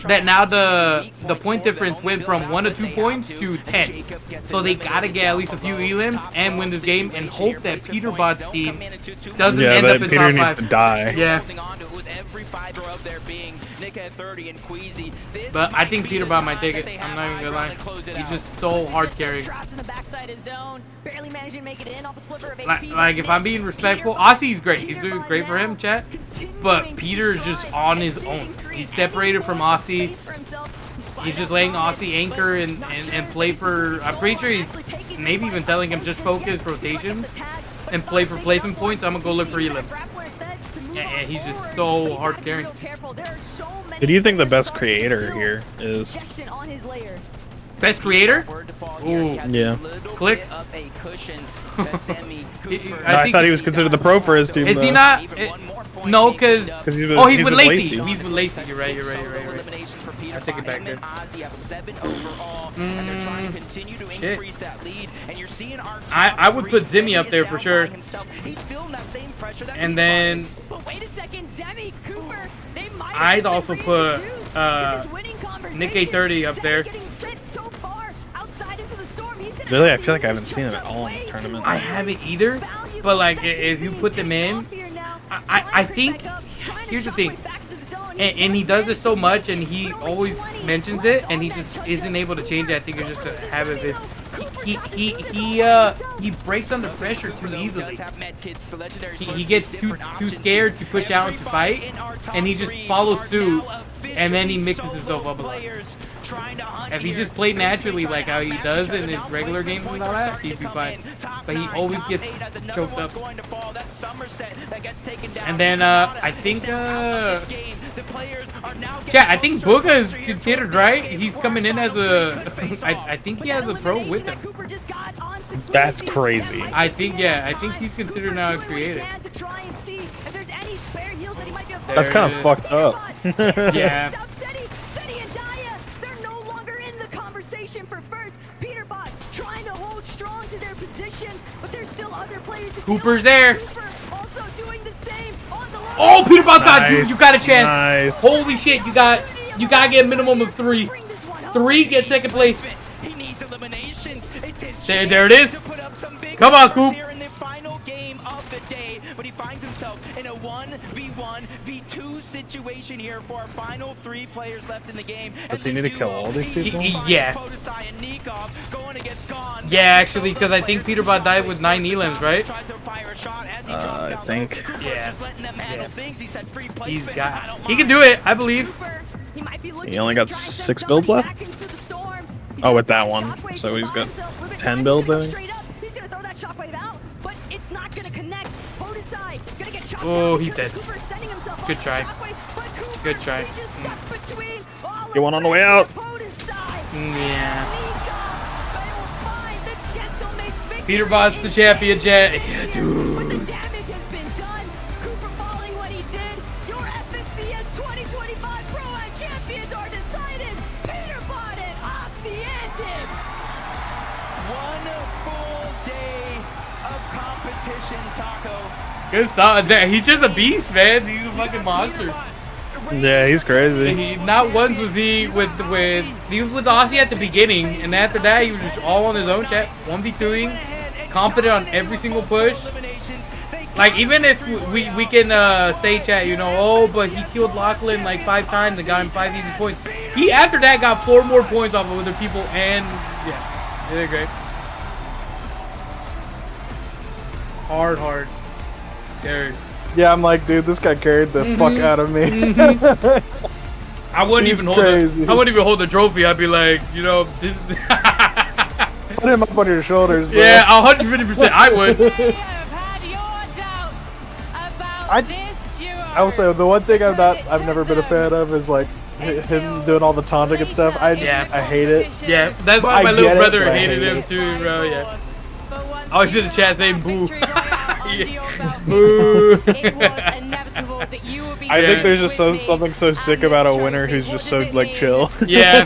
that now the point difference went from 1 to 2 points to 10. So they gotta get at least a few elims and win this game and hope that Peterbot's team doesn't end up in Peter top 5. needs to die. Yeah. But I think Peterbot might take it. I'm not even gonna lie. He's just so hard carrying. Like if I'm being respectful, Aussie's great. He's doing great for him, chat. But Peter's just on his own. He's separated from Aussie. He's just letting Aussie anchor and play for. I'm pretty sure he's maybe even telling him just focus rotations and play for placement points. I'm gonna go look for elims. And he's just so hard carrying. Who do you think the best creator here is? Best creator? Ooh. Yeah. Clicks? I thought he was considered the pro for his team. Is he not? No, because he's with Lacey. He's with Lacey. You're right. I take it back there. Shit. I would put Zimmy up there for sure. And then I'd also put Nick A30 up there. Really? I feel like I haven't seen him at all in this tournament. I haven't either. But like, if you put them in, I think here's the thing. And he does this so much, and he always mentions it, and he just isn't able to change it. I think it's just a habit of his. He breaks under pressure too easily. He gets too scared to push out and to fight, and he just follows suit, and then he mixes himself up a lot. If he just played naturally like how he does in his regular games and all that, he'd be fine. But he always gets choked up. And then I think I think Booga is considered, right? He's coming in as a I think he has a pro with him. That's crazy. I think he's considered now a creator. That's kind of fucked up. Yeah. Cooper's there. Oh, Peterbot's got you got a chance. Nice. Holy shit, you gotta get a minimum of 3. 3 get second place. There it is. Come on, Coop. But he finds himself in a 1v1 v2 situation here for our final 3 players left in the game. Does he need to kill all these people? Yeah. Yeah, actually, because I think Peterbot died with 9 elims, right? I think. Yeah. He can do it, I believe. He only got 6 builds left? Oh, with that one. So he's got 10 builds, I think. Oh, he's dead. Good try. Good try. Get one on the way out. Yeah. Peterbot's the champion, Jet. Yeah, dude. competition, Taco. Good stuff. He's just a beast, man. He's a fucking monster. Yeah, he's crazy. He, not once was he with he was with Aussie at the beginning, and after that he was just all on his own, chat, 1v2ing, confident on every single push. Like even if we can say, chat, you know, oh, but he killed Lachlan like 5 times and got him 5 easy points. He after that got 4 more points off of other people, and yeah, they did great. Hard. Carried. Yeah, I'm like, dude, this guy carried the fuck out of me. I wouldn't even hold it. I wouldn't even hold the trophy. I'd be like, you know, this. Put him up on your shoulders, bro. Yeah, 150%. I would. I will say the one thing I've never been a fan of is like him doing all the taunting and stuff. I hate it. Yeah, that's why my little brother hated him too, bro. Yeah. I always in the chat saying boo. Boo. I think there's just something so sick about a winner who's just so like chill. Yeah.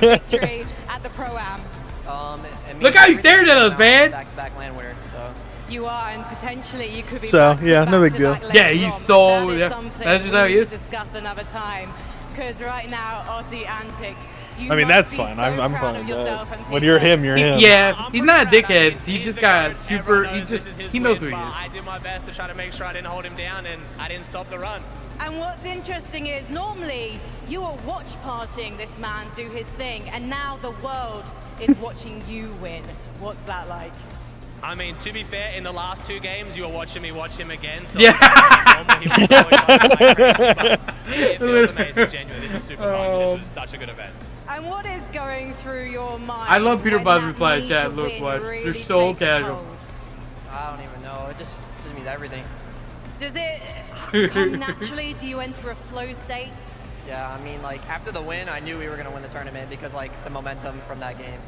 Look how he stares at us, man. Back-to-back land winner, so. You are, and potentially you could be. So yeah, no big deal. Yeah, he's so. Yeah, that's just how he is. Discuss another time, because right now Aussie antics. I mean, that's fine. I'm fine with that. When you're him, you're him. Yeah, he's not a dickhead. He just got super. He knows who he is. I did my best to try to make sure I didn't hold him down, and I didn't stop the run. And what's interesting is normally you are watch partying this man do his thing, and now the world is watching you win. What's that like? I mean, to be fair, in the last 2 games, you were watching me watch him again. So yeah. It feels amazing, genuinely. This is super fun. This was such a good event. And what is going through your mind? I love Peter Buzz reply chat. Look, watch. They're so casual. I don't even know. It just means everything. Does it come naturally? Do you enter a flow state? Yeah, I mean, like after the win, I knew we were gonna win the tournament because like the momentum from that game.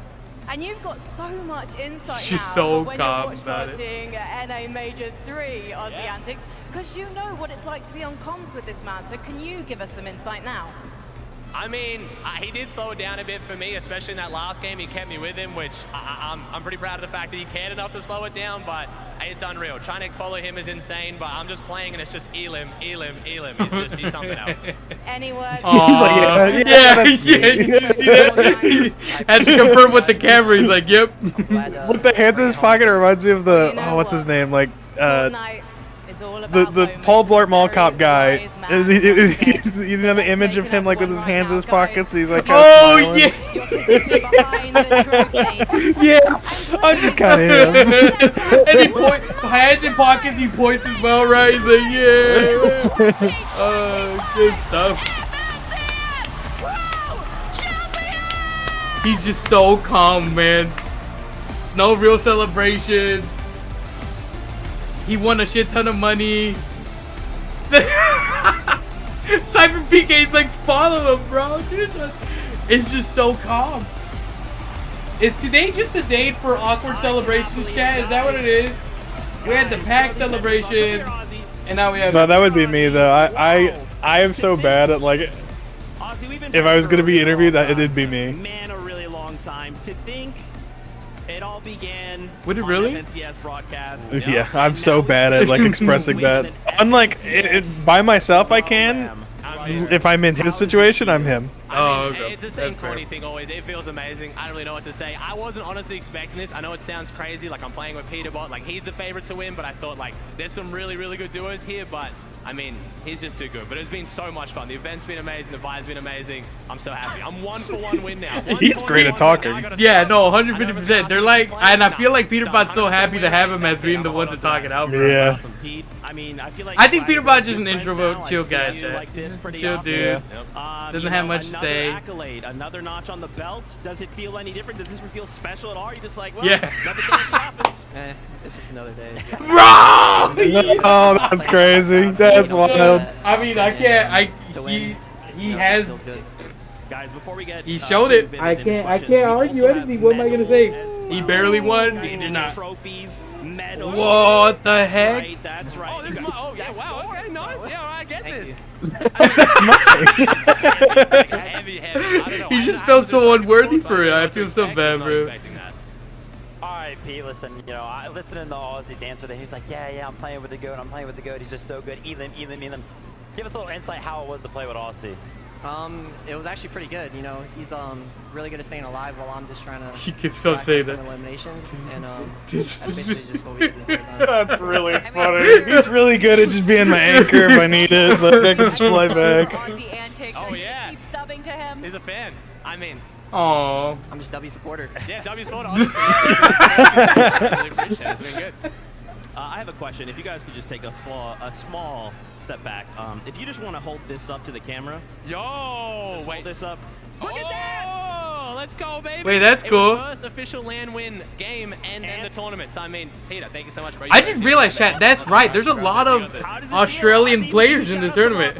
And you've got so much insight She's now so when calm you're about watching NA Major 3 Aussie Antics, because you know what it's like to be on comms with this man. So can you give us some insight now? I mean, he did slow it down a bit for me, especially in that last game. He kept me with him, which I'm pretty proud of the fact that he cared enough to slow it down, but it's unreal. Trying to follow him is insane, but I'm just playing and it's just Elim. He's something else. Any words? He's like, yeah. Did you see that? Had to confirm with the camera. He's like, yep. With the hands in his pocket, it reminds me of the, what's his name? Like, the Paul Blart Mall Cop guy. You know the image of him like with his hands in his pockets. He's like, oh yeah, yeah. I'm just kind of him. And he points, hands in pockets. He points as well, right? He's like, yeah. Good stuff. He's just so calm, man. No real celebration. He won a shit ton of money. Cypher PK's like, follow him, bro. It's just so calm. Is today just a date for awkward celebrations, chat? Is that what it is? We had the pack celebration, and now we have. No, that would be me though. I am so bad at like. If I was gonna be interviewed, it'd be me. Man, a really long time to think. It all began. Would it really? NCS broadcast. Yeah, I'm so bad at like expressing that. Unlike by myself, I can. If I'm in his situation, I'm him. I mean, it's the same corny thing always. It feels amazing. I don't really know what to say. I wasn't honestly expecting this. I know it sounds crazy, like I'm playing with Peterbot, like he's the favorite to win, but I thought like there's some really, really good duos here, but I mean, he's just too good. But it's been so much fun. The event's been amazing. The vibe's been amazing. I'm so happy. I'm 1-for-1 win now. He's great at talking. Yeah, no, 150%. They're like, and I feel like Peterbot's so happy to have him as being the one to talk it out. Yeah. I mean, I feel like I think Peterbot's just an introvert, chill guy. Chill dude. Yeah. Doesn't have much to say. Accolade, another notch on the belt. Does it feel any different? Does this feel special at all? You're just like, well, yeah. Another day at the office. It's just another day. Bro! Oh, that's crazy. That's wild. I mean, I can't. He has. Guys, before we get he showed it. I can't argue anything. What am I gonna say? He barely won. He did not. Trophies, medals. What the heck? Right, that's right. Oh, this is my, oh yeah, wow, okay, nice. Yeah, all right, I get this. That's mine. Heavy. I don't know. He just felt so unworthy for it. I feel so bad, bro. All right, Pete, listen, you know, I listening to Ozzy's answer there. He's like, yeah, I'm playing with the GOAT. I'm playing with the GOAT. He's just so good. Elim. Give us a little insight how it was to play with Ozzy. It was actually pretty good. You know, he's really good at staying alive while I'm just trying to. He keeps on saying that. Eliminations, and that's basically just what we did the entire time. That's really funny. He's really good at just being my anchor if I need it, but I can just fly back. Aussie antics. Oh yeah. Keep subbing to him. He's a fan. I mean. Aww. I'm just W supporter. Yeah, W supporter. Honestly. Really appreciate it. It's been good. I have a question. If you guys could just take a small step back. If you just want to hold this up to the camera. Yo, wait. Hold this up. Look at that! Oh, let's go, baby. Wait, that's cool. It was first official land win game and then the tournament. So, I mean, Peter, thank you so much, bro. I just realized, chat, that's right. There's a lot of Australian players in this tournament.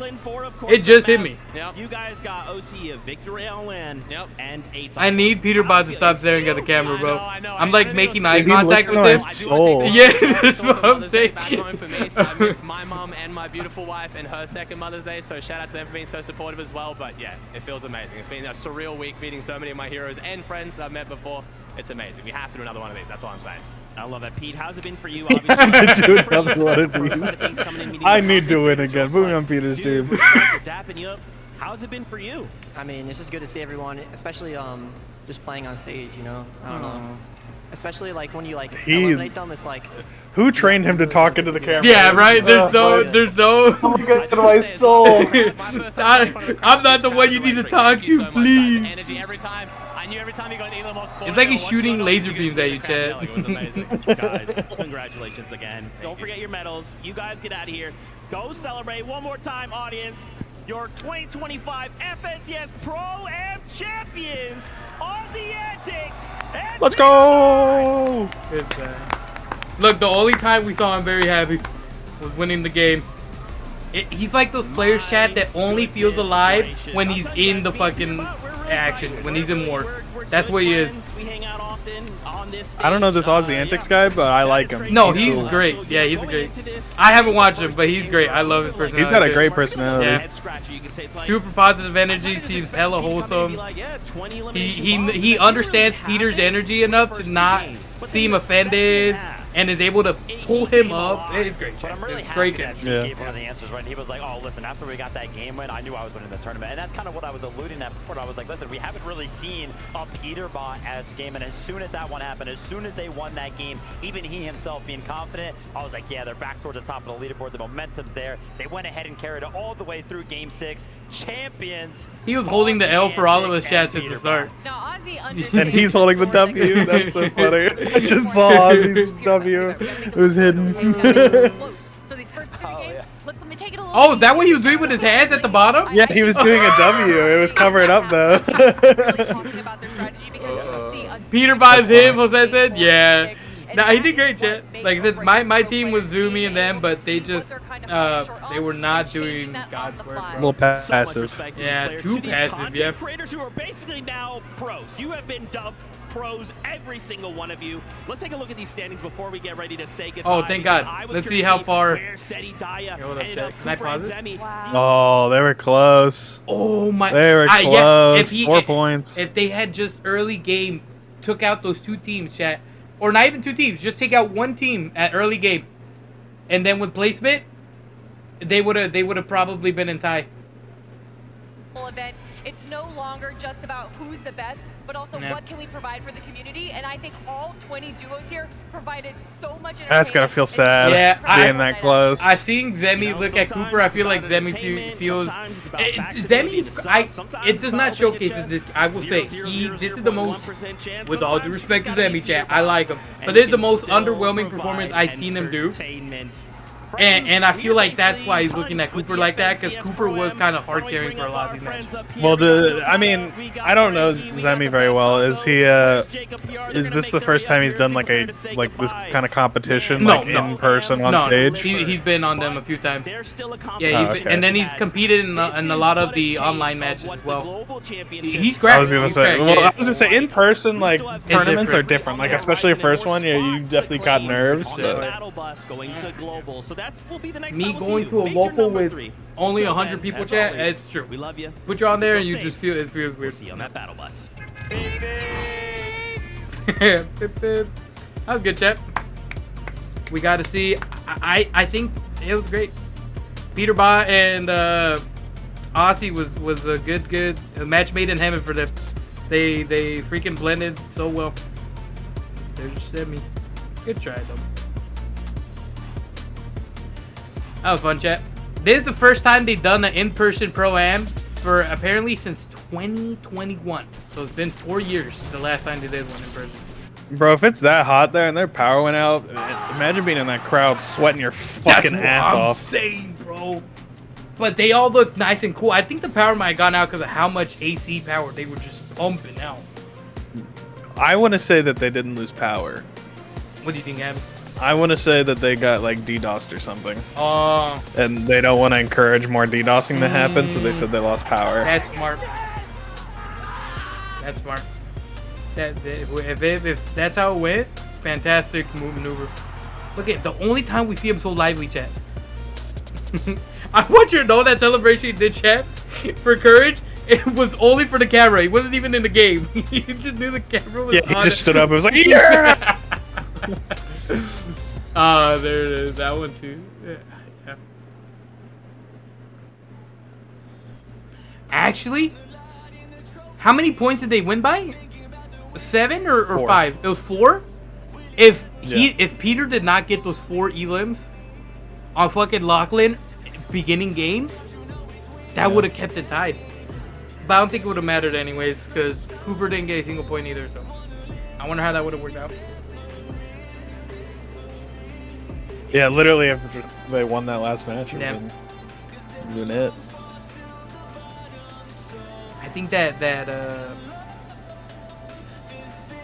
It just hit me. You guys got OC of Victory Allen and Ace. I need Peterbot to stop staring at the camera, bro. I'm like making eye Dude, contact with him. soul. Yeah, that's what I'm saying. Back home for me, so I missed my mom and my beautiful wife and her second Mother's Day. So shout out to them for being so supportive as well. But yeah, it feels amazing. It's been a surreal week meeting so many of my heroes and friends that I've met before. It's amazing. We have to do another one of these. That's all I'm saying. I love that, Pete. How's it been for you? I need to win again. Put me on Peter's team. Dapping you up. How's it been for you? I mean, it's just good to see everyone, especially just playing on stage. You know, I don't know. Especially like when you like eliminate them, it's like. Who trained him to talk into the camera? Yeah, right. There's no. Oh my god, my soul. I'm not the one you need to talk to, please. Energy every time. I knew every time you got an Elam off spawn. It's like he's shooting laser beams at you, Chad. It was amazing. Guys, congratulations again. Don't forget your medals. You guys get out of here. Go celebrate one more time, audience. Your 2025 FNCS Pro Am champions, Aussie Antics. And let's go! Look, the only time we saw him very happy was winning the game. He's like those players, chat, that only feels alive when he's in the fucking action, when he's in war. That's what he is. I don't know this Aussie Antics guy, but I like him. No, he's great. Yeah, he's a great. I haven't watched him, but he's great. I love his personality. He's got a great personality. Yeah. Super positive energy. Seems hella wholesome. He understands Peter's energy enough to not seem offended, and is able to pull him up. It's great. But I'm really it's happy great that he gave one of the answers right. He was like, "Oh, listen, after we got that game win, I knew I was winning the tournament," and that's kind of what I was alluding at before. I was like, "Listen, we haven't really seen a Peterbot as game, and as soon as that one happened, as soon as they won that game, even he himself being confident, I was like, yeah, they're back towards the top of the leaderboard. The momentum's there. They went ahead and carried it all the way through Game 6. Champions." He was holding the L for all of us, chat, since the start. Now, Ozzy And he's holding the W. That's so funny. I just saw Ozzy's W. It was hidden. So these first 3 games, let me take it a little. Oh, is that what he was doing with his hands at the bottom? Yeah, he was doing a W. It was covered up though. Peter buys him, Jose said. Yeah. Nah, he did great, chat. Like I said, my team was Zoomy and them, but they just they were not doing God's work. A little passive. Yeah, too passive. Yeah. Creators who are basically now pros. You have been dubbed pros, every single one of you. Let's take a look at these standings before we get ready to say goodbye. Oh, thank God. Let's see how far. Oh, they were close. Oh my. They were close. Yeah, 4 points. If they had just early game, took out those 2 teams, chat, or not even 2 teams, just take out 1 team at early game, and then with placement, they would have probably been in tie. Event. It's no longer just about who's the best, but also what can we provide for the community. And I think all 20 duos here provided so much entertainment. That's gotta feel sad being that close. I seen Zemi look at Cooper. I feel like Zemi feels. It does not showcase this. I will say this is the most, with all due respect to Zemi, chat, I like him, but this is the most underwhelming performance I've seen him do. And I feel like that's why he's looking at Cooper like that, because Cooper was kind of hard carrying for a lot of these matches. Well, I mean, I don't know Zemi very well. Is he? Is this the first time he's done like this kind of competition, in person on stage? He's been on them a few times. Yeah, and then he's competed in a lot of the online matches as well. He's great. I was gonna say, in person, like tournaments are different. Like especially the first one, you definitely got nerves. Me going to a local with only 100 people, chat, it's true. We love you. Put you on there and you just feel weird. We'll see you on that battle bus. Pip, pip. That was good, chat. We got to see. I think it was great. Peterbot and Aussie was a good a match made in heaven for them. They freaking blended so well. There's your semi. Good try though. That was fun, chat. This is the first time they've done an in-person Pro-Am for apparently since 2021. So it's been 4 years the last time they did one in person. Bro, if it's that hot there and their power went out, imagine being in that crowd sweating your fucking ass off. That's what I'm saying, bro. But they all look nice and cool. I think the power might have gone out because of how much AC power they were just pumping out. I want to say that they didn't lose power. What do you think happened? I want to say that they got like DDoSed or something. Oh. And they don't want to encourage more DDoSing to happen, so they said they lost power. That's smart. That's smart. If that's how it went, fantastic maneuver. Look at the only time we see him so lively, chat. I want you to know that celebration he did, chat, for Courage. It was only for the camera. He wasn't even in the game. He just knew the camera was on. Yeah, he just stood up and was like, yeah! There it is. That one too. Yeah. Actually, how many points did they win by? 7 or 5? It was 4. If Peter did not get those 4 elims on fucking Lachlan beginning game, that would have kept it tied. But I don't think it would have mattered anyways because Cooper didn't get a single point either. So I wonder how that would have worked out. Yeah, literally, if they won that last match, it Yeah. would have been it. I think that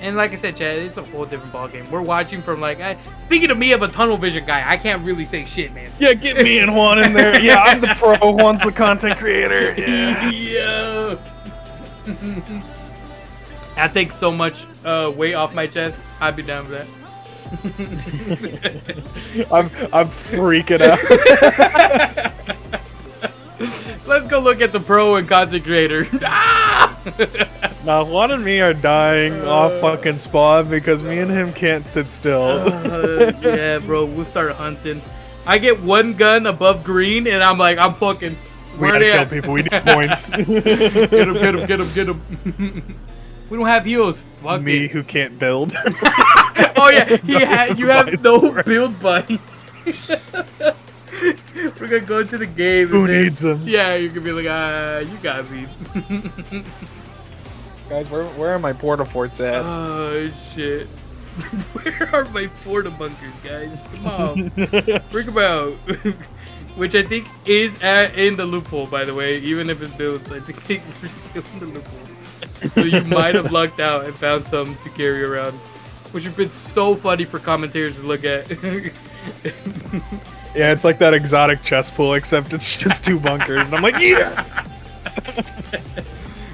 and like I said, Chad, it's a whole different ball game. We're watching from like, speaking of me, of a tunnel vision guy, I can't really say shit, man. Yeah, get me and Juan in there. Yeah, I'm the pro. Juan's the content creator. Yeah. Yeah. That takes so much weight off my chest. I'd be down with that. I'm freaking out. Let's go look at the pro and content creator. Now, Juan and me are dying off fucking spawn because me and him can't sit still. Yeah, bro, we'll start hunting. I get one gun above green, and I'm like, I'm fucking. We gotta kill people. We need points. Get him. We don't have heals. Fuck me it. who can't build. Oh yeah, you have no build buddy. We're gonna go into the game. Who needs them? Yeah, you can be like, you got me. Guys, where are my porta forts at? Oh shit. Where are my porta bunkers, guys? Come on. Bring them out. Which I think is in the loophole, by the way. Even if it's built, I think we're still in the loophole. So you might have lucked out and found some to carry around. Which has been so funny for commentators to look at. Yeah, it's like that exotic chess pool, except it's just 2 bunkers. And I'm like, yeah!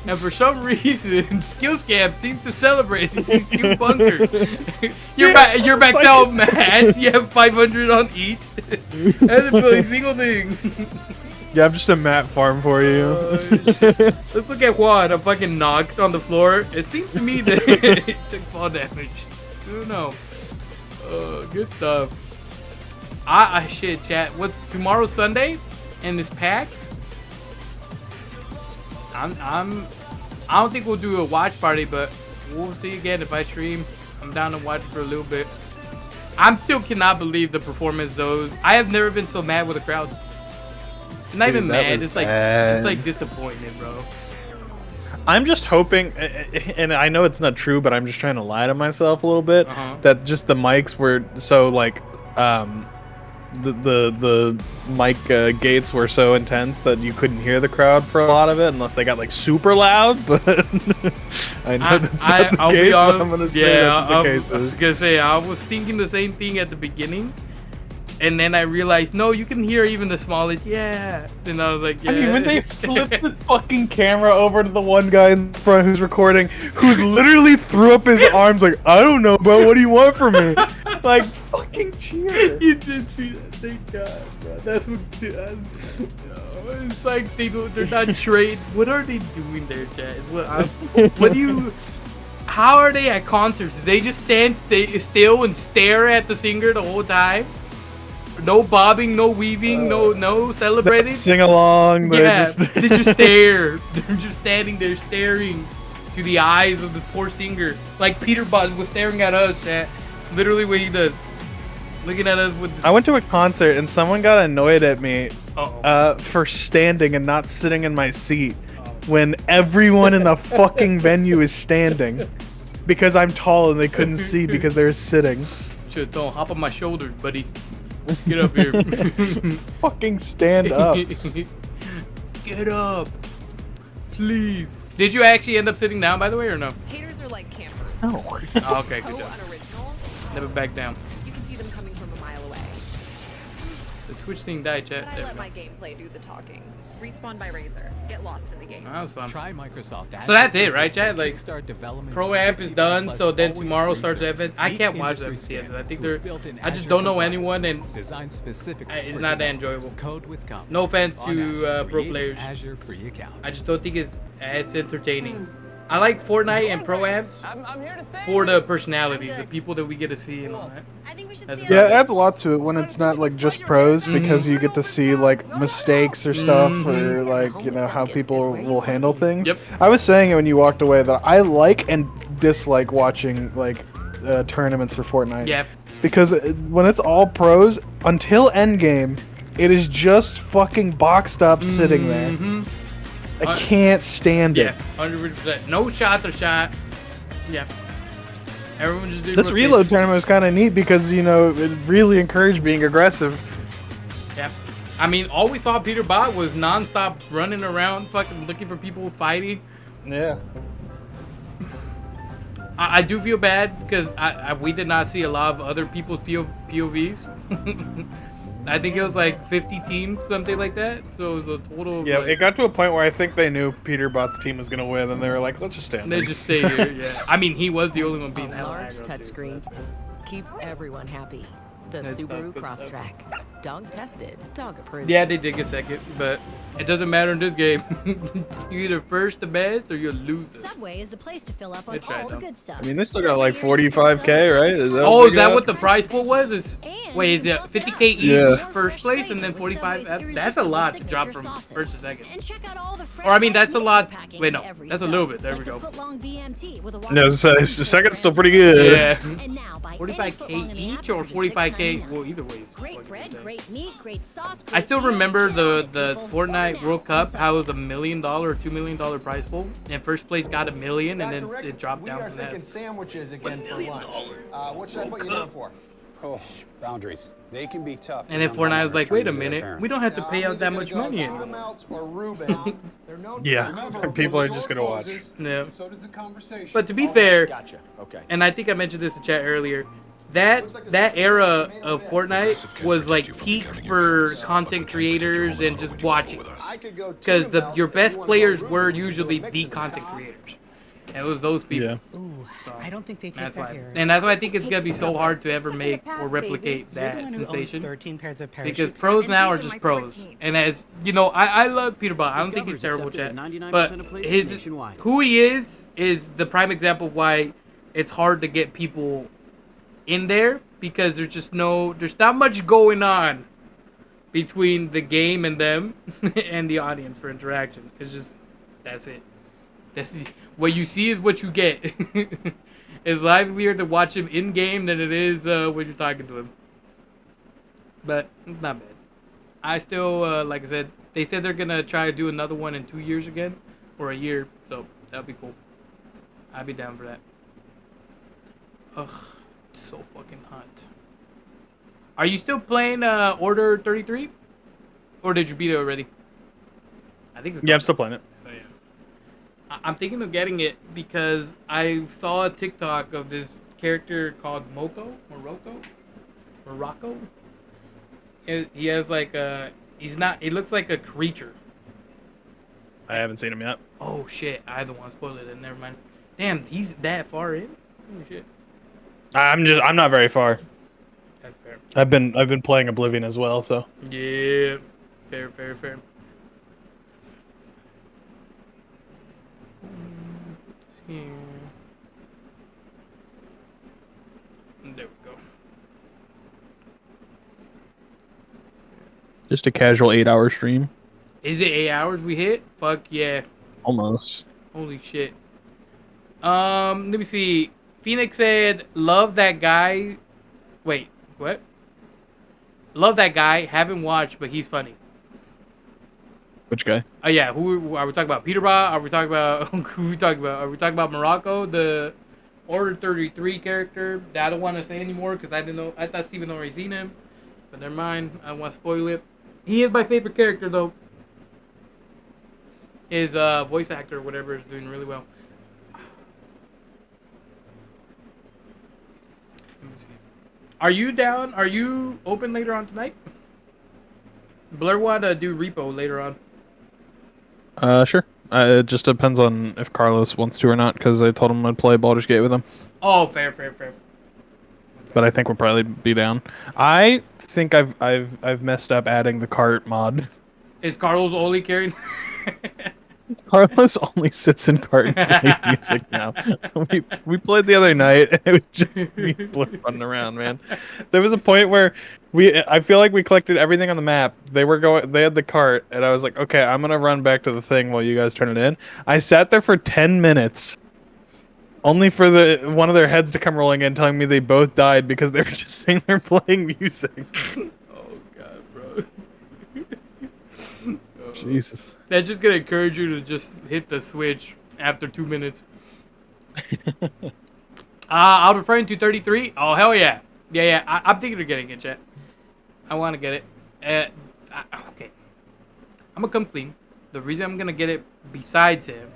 And for some reason, SkillSKamp seems to celebrate these 2 bunkers. You're back down, Matt. You have 500 on each. That's a single thing. Yeah, I'm just a mat farm for you. Let's look at Juan. I'm fucking knocked on the floor. It seems to me that it took fall damage. I don't know. Good stuff. Shit, chat. What's tomorrow, Sunday? And this PAX? I don't think we'll do a watch party, but we'll see again if I stream. I'm down to watch for a little bit. I still cannot believe the performance those. I have never been so mad with a crowd. Not even mad. It's like disappointment, bro. I'm just hoping, and I know it's not true, but I'm just trying to lie to myself a little bit, that just the mics were so like, the mic gates were so intense that you couldn't hear the crowd for a lot of it unless they got like super loud. But I know that's not the case. But I'm gonna say that's the case. I was gonna say I was thinking the same thing at the beginning, and then I realized no, you can hear even the smallest. Yeah. Then I was like, yeah. I mean, when they flipped the fucking camera over to the one guy in front who's recording, who literally threw up his arms like, I don't know, bro. What do you want from me? Like, fucking cheer. You did see that. Thank God, bro. That's what. It's like they're not trained. What are they doing there, Chad? What do you? how are they at concerts? Do they just stand still and stare at the singer the whole time? No bobbing, no weaving, no celebrating. Sing along. Yeah, they just stare. They're just standing there staring to the eyes of the poor singer, like Peterbot was staring at us. Chat. Literally, what he does, looking at us with. I went to a concert and someone got annoyed at me for standing and not sitting in my seat when everyone in the fucking venue is standing because I'm tall and they couldn't see because they were sitting. Shit, don't hop on my shoulders, buddy. Get up here. Fucking stand up. Get up. Please. Did you actually end up sitting down, by the way, or no? Haters are like campers. No. Oh, okay, good So job. unoriginal. Never back down. You can see them coming from a mile away. The Twitch thing died, chat. I There let we my gameplay do the talking. Respawn by Razor. Get lost in the game. go. That was fun. Try Microsoft. So that's it, right, chat? Like, Kickstart development Pro of Amp is 65 done, plus so then always tomorrow starts research. FNCS. I can't watch Industry FNCS. I think standards they're. with built-in I just Azure don't know compliance anyone, and tools designed specifically it's for not that developers. enjoyable. Code with confidence. No offense On to Azure, pro create players. Azure free account. I just don't think it's entertaining. I like Fortnite and Pro Amps for the personalities, the people that we get to see and all that. That's Yeah, about it adds a lot to it when it's not like just pros because you get to see like mistakes or stuff or like how people will handle things. Yep. I was saying it when you walked away that I like and dislike watching like tournaments for Fortnite. Yep. Because when it's all pros until endgame, it is just fucking boxed up sitting there. I can't stand it. Yeah, 100%. No shots are shot. Yeah. Everyone just doing This reload tournament was kind of neat because it really encouraged being aggressive. Yeah. I mean, all we saw Peter Bot was nonstop running around, fucking looking for people fighting. Yeah. I do feel bad because we did not see a lot of other people's POVs. I think it was like 50 teams, something like that. So it was a total. Yeah, like, it got to a point where I think they knew Peterbot's team was gonna win, and they were like, "Let's just stand." They just stay here. Yeah. I mean, he was the only one being A hella large aggro, touchscreen keeps everyone happy. The That's Subaru good stuff. Crosstrack. Dog tested, dog approved. Yeah, they did get second, but it doesn't matter in this game. You're either first the best or you're loser. Subway is the place to fill up on That's right, all the though. good stuff. I mean, they still got like 45K, right? Is that Oh, what is they that got? what the prize pool was? Wait, is it 50K each Yeah. first place and then 45? That's a lot to drop from first to second. And check out all the fresh Or I mean, that's a mixer lot. packing Wait, in no, every that's a sub, little bit. There like we the go. foot-long BMT with a No, the second's still pretty good. Yeah. And now buy any 45K foot-long in the app each or for just 45K? $6.99. Well, either way. it's Great fucking bread, insane. great meat, great sauce. I great still deal. remember Get on it, the people. Fortnite Order World now. Cup, how it was $1 million or $2 million prize pool, and first place got $1 million, and then it dropped We down are from thinking that. sandwiches again for lunch. What should I put you down for? Oh, boundaries. They can be tough. And then Fortnite was like, wait a minute, we don't have to pay out that much money Tuna anymore. melts or Reuben. They're known Yeah, for and people are just gonna watch. Yeah. So does the conversation. But to be fair, Gotcha. Okay. and I think I mentioned this in chat earlier, that era of Fortnite was like peak for content creators and just watching, because your best players were usually the content creators. It was those people. Yeah. Ooh, I don't think they take That's that why, here. and that's why I think it's gonna be so hard to ever make or replicate that You're the one who owns sensation. 13 pairs of Because parachute pros pants. now are just pros, and as you know, I love Peter Bot. I don't think he's terrible, chat, but who he is the prime example of why it's hard to get people in there, because there's not much going on between the game and them and the audience for interaction. It's just that's it. What you see is what you get. It's livelier to watch him in game than it is when you're talking to him. But it's not bad. I still, like I said, they said they're gonna try to do another one in 2 years again, or a year. So that'll be cool. I'd be down for that. Ugh, it's so fucking hot. Are you still playing Order 33, or did you beat it already? I think it's Yeah, I'm still playing it. Oh, yeah. I'm thinking of getting it because I saw a TikTok of this character called Morocco. He has like a, he looks like a creature. I haven't seen him yet. Oh shit, I don't want to spoil it, then never mind. Damn, he's that far in? Holy shit. I'm not very far. That's fair. I've been playing Oblivion as well, so. Yeah. Fair. Here. Just a casual 8-hour stream. Is it 8 hours we hit? Fuck yeah. Almost. Holy shit. Let me see. Phoenix said, love that guy. Wait, what? Love that guy. Haven't watched, but he's funny. Which guy? Oh yeah, who are we talking about? Peterbot? Are we talking about who are we talking about? Are we talking about Morocco, the Order 33 character that I don't want to say anymore because I didn't know. I thought Steven already seen him, but never mind. I don't want to spoil it. He is my favorite character though. His voice actor or whatever is doing really well. Let me see. Are you down? Are you open later on tonight? Blur want to do repo later on. Sure. It just depends on if Carlos wants to or not, because I told him I'd play Baldur's Gate with him. Oh, fair. But I think we'll probably be down. I think I've messed up adding the cart mod. Is Carlos only carrying? Carlos only sits in cart and plays music now. We played the other night, and it was just me running around, man. There was a point where I feel like we collected everything on the map. They had the cart, and I was like, okay, I'm gonna run back to the thing while you guys turn it in. I sat there for 10 minutes, only for one of their heads to come rolling in, telling me they both died because they were just sitting there playing music. Oh god, bro. Jesus. That's just gonna encourage you to just hit the switch after 2 minutes. Out of frame 233. Oh hell yeah, yeah. I'm thinking of getting it, chat. I want to get it. Okay. I'm gonna come clean. The reason I'm gonna get it besides him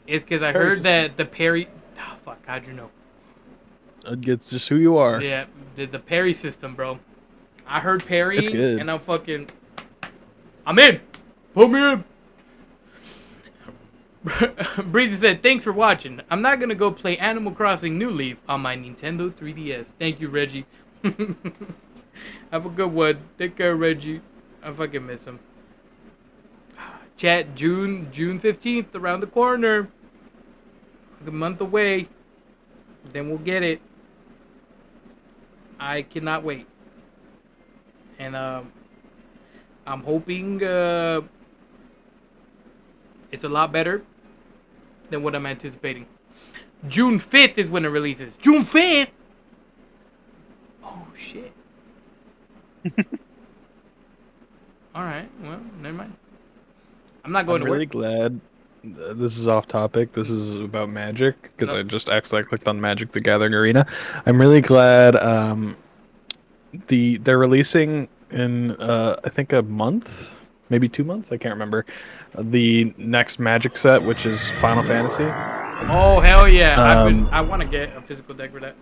is because I heard that the parry. Oh, fuck, how'd you know? It's just who you are. Yeah, the parry system, bro. I heard parrying, It's good. and I'm in. Put me in. Breezy said, thanks for watching. I'm not going to go play Animal Crossing New Leaf on my Nintendo 3DS. Thank you, Reggie. Have a good one. Take care, Reggie. I fucking miss him. Chat, June 15th, around the corner. A month away. Then we'll get it. I cannot wait. And I'm hoping it's a lot better than what I'm anticipating. June 5th is when it releases. June 5th? Oh, shit. Alright, well, never mind. I'm not going to work. I'm really glad. This is off topic. This is about Magic, because I just accidentally clicked on Magic the Gathering Arena. I'm really glad they're releasing in, I think, a month? Maybe 2 months? I can't remember. The next Magic set, which is Final Fantasy. Oh hell yeah! I want to get a physical deck for that.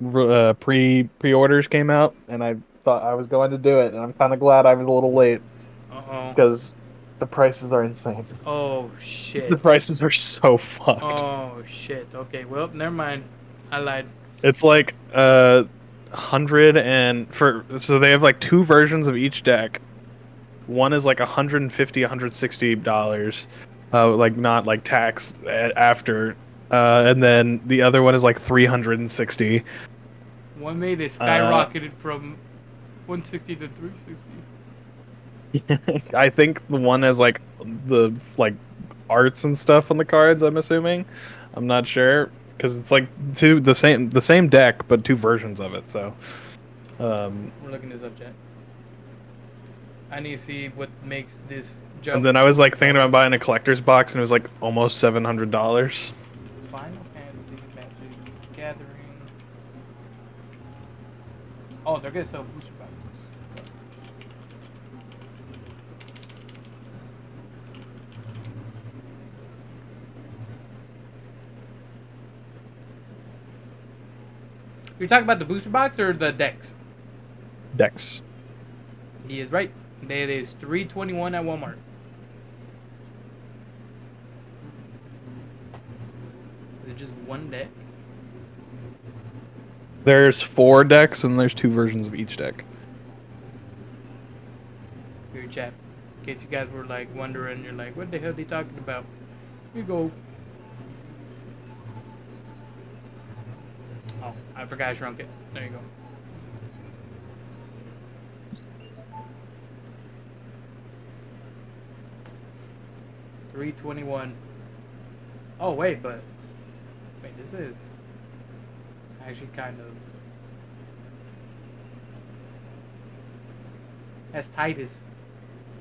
The pre-orders came out, and I thought I was going to do it, and I'm kind of glad I was a little late. Because the prices are insane. Oh shit! The prices are so fucked. Oh shit! Okay, well, never mind. I lied. It's like 100 so they have like 2 versions of each deck. One is like $150, $160, like not like tax after, and then the other one is like $360. One made it skyrocketed from 160 to 360. I think the one has like the arts and stuff on the cards. I'm assuming. I'm not sure. Because it's like the same deck, but 2 versions of it. So, we're looking this up, chat. I need to see what makes this jump. And then I was like thinking about buying a collector's box, and it was like almost $700. Final Fantasy Magic Gathering. Oh, they're gonna sell booster boxes. You're talking about the booster box or the decks? Decks. He is right. It is $321 at Walmart. Is it just one deck? There's 4 decks, and there's 2 versions of each deck. Here, chat. In case you guys were like wondering, you're like, what the hell are they talking about? Here you go. Oh, I forgot I shrunk it. There you go. $321. Oh wait, but wait, this is actually kind of as tight as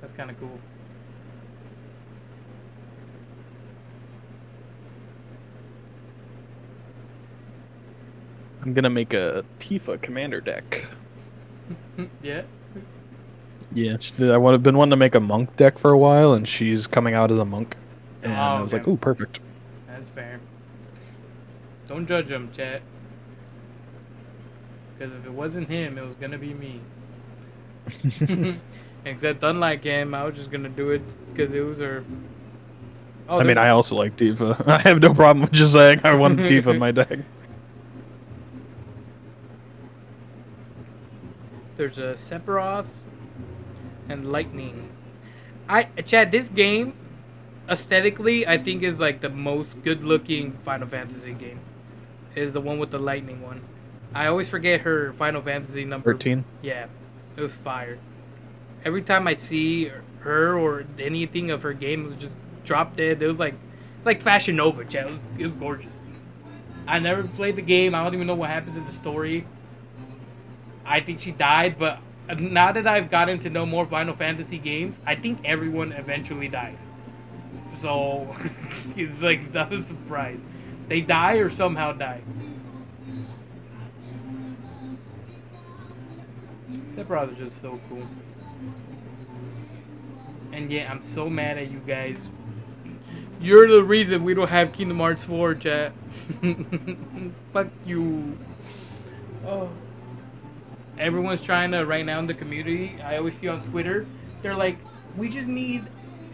that's kind of cool. I'm gonna make a tHE commander deck. Yeah. Yeah, I would have been wanting to make a monk deck for a while, and she's coming out as a monk, and I was like, "Ooh, perfect." That's fair. Don't judge him, chat. Because if it wasn't him, it was gonna be me. Except unlike him, I was just gonna do it because it was her. Oh, I mean, I also like tHE. I have no problem with just saying I want tHE in my deck. There's a Sephiroth and Lightning. Chad, this game aesthetically I think is like the most good looking Final Fantasy game. Is the one with the lightning one. I always forget her Final Fantasy number. 13? Yeah. It was fire. Every time I see her or anything of her game, it was just drop dead. It was like Fashion Nova, Chad. It was gorgeous. I never played the game. I don't even know what happens in the story. I think she died, but now that I've gotten to know more Final Fantasy games, I think everyone eventually dies. So, it's like not a surprise. They die or somehow die. Sephiroth is just so cool. And yeah, I'm so mad at you guys. You're the reason we don't have Kingdom Hearts 4, chat. Fuck you. Oh. Everyone's trying to, right now in the community, I always see on Twitter, they're like, we just need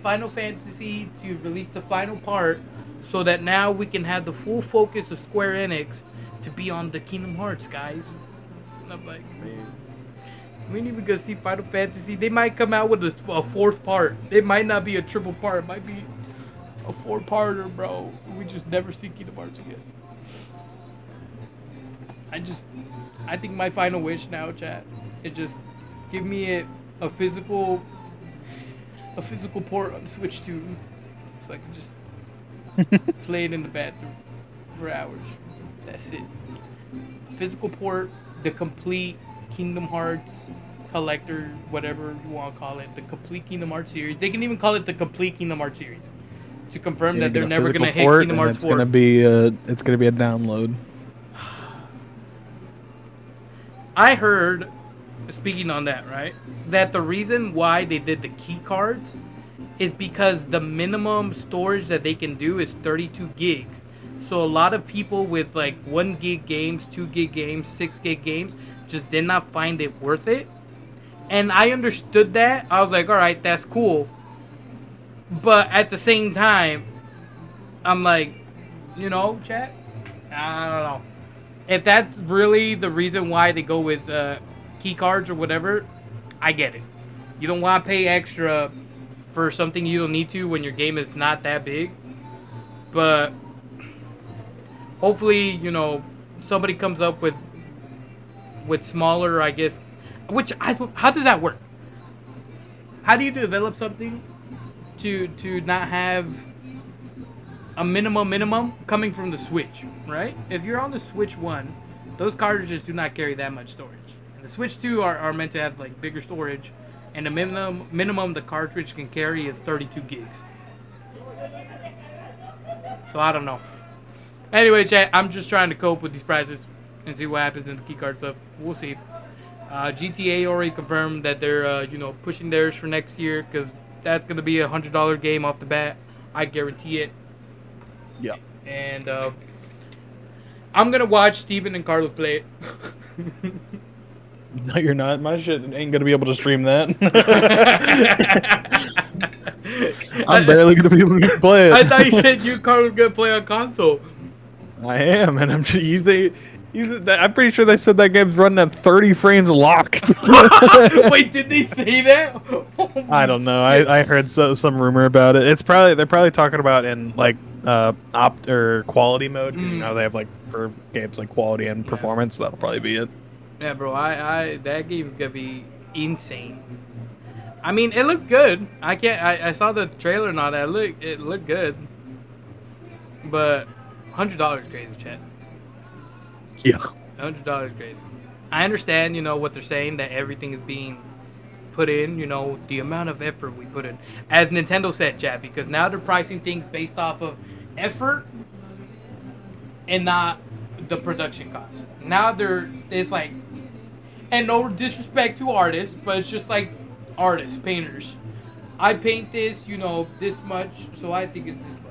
Final Fantasy to release the final part so that now we can have the full focus of Square Enix to be on the Kingdom Hearts, guys. And I'm like, man, we need to go see Final Fantasy. They might come out with a fourth part. It might not be a triple part. It might be a four-parter, bro. We just never see Kingdom Hearts again. I think my final wish now, chat, is just give me a physical port on Switch 2, so I can just play it in the bathroom for hours. That's it. A physical port, the complete Kingdom Hearts collector, whatever you want to call it, the complete Kingdom Hearts series. They can even call it the complete Kingdom Hearts series to confirm that they're never gonna hit Kingdom Hearts 4. It's gonna be a download. I heard, speaking on that, right, that the reason why they did the key cards is because the minimum storage that they can do is 32 gigs. So a lot of people with like 1 gig games, 2 gig games, 6 gig games just did not find it worth it. And I understood that. I was like, all right, that's cool. But at the same time, I'm like, you know, chat, I don't know. If that's really the reason why they go with key cards or whatever, I get it. You don't want to pay extra for something you don't need to when your game is not that big. But hopefully, you know, somebody comes up with smaller, I guess. How does that work? How do you develop something to not have a minimum coming from the Switch, right? If you're on the Switch 1, those cartridges do not carry that much storage. And the Switch 2 are meant to have like bigger storage, and the minimum the cartridge can carry is 32 gigs. So I don't know. Anyway, chat, I'm just trying to cope with these prices and see what happens in the keycard stuff. We'll see. GTA already confirmed that they're you know, pushing theirs for next year because that's gonna be a $100 game off the bat. I guarantee it. Yeah. And I'm gonna watch Steven and Carlos play it. No, you're not. My shit ain't gonna be able to stream that. I'm barely gonna be able to play it. I thought you said you and Carlos were gonna play on console. I am, and I'm just, he's I'm pretty sure they said that game's running at 30 frames locked. Wait, did they say that? I don't know. I heard some rumor about it. They're probably talking about in like opt or quality mode. 'Cause, you know, they have like for games like quality and performance. That'll probably be it. Yeah, bro. That game's gonna be insane. I mean, it looked good. I saw the trailer and all that. It looked good. But $100 is crazy, chat. Yeah. $100 is crazy. I understand, you know, what they're saying, that everything is being put in, you know, the amount of effort we put in. As Nintendo said, chat, because now they're pricing things based off of effort and not the production costs. Now it's like, and no disrespect to artists, but it's just like artists, painters. I paint this, you know, this much, so I think it's this much.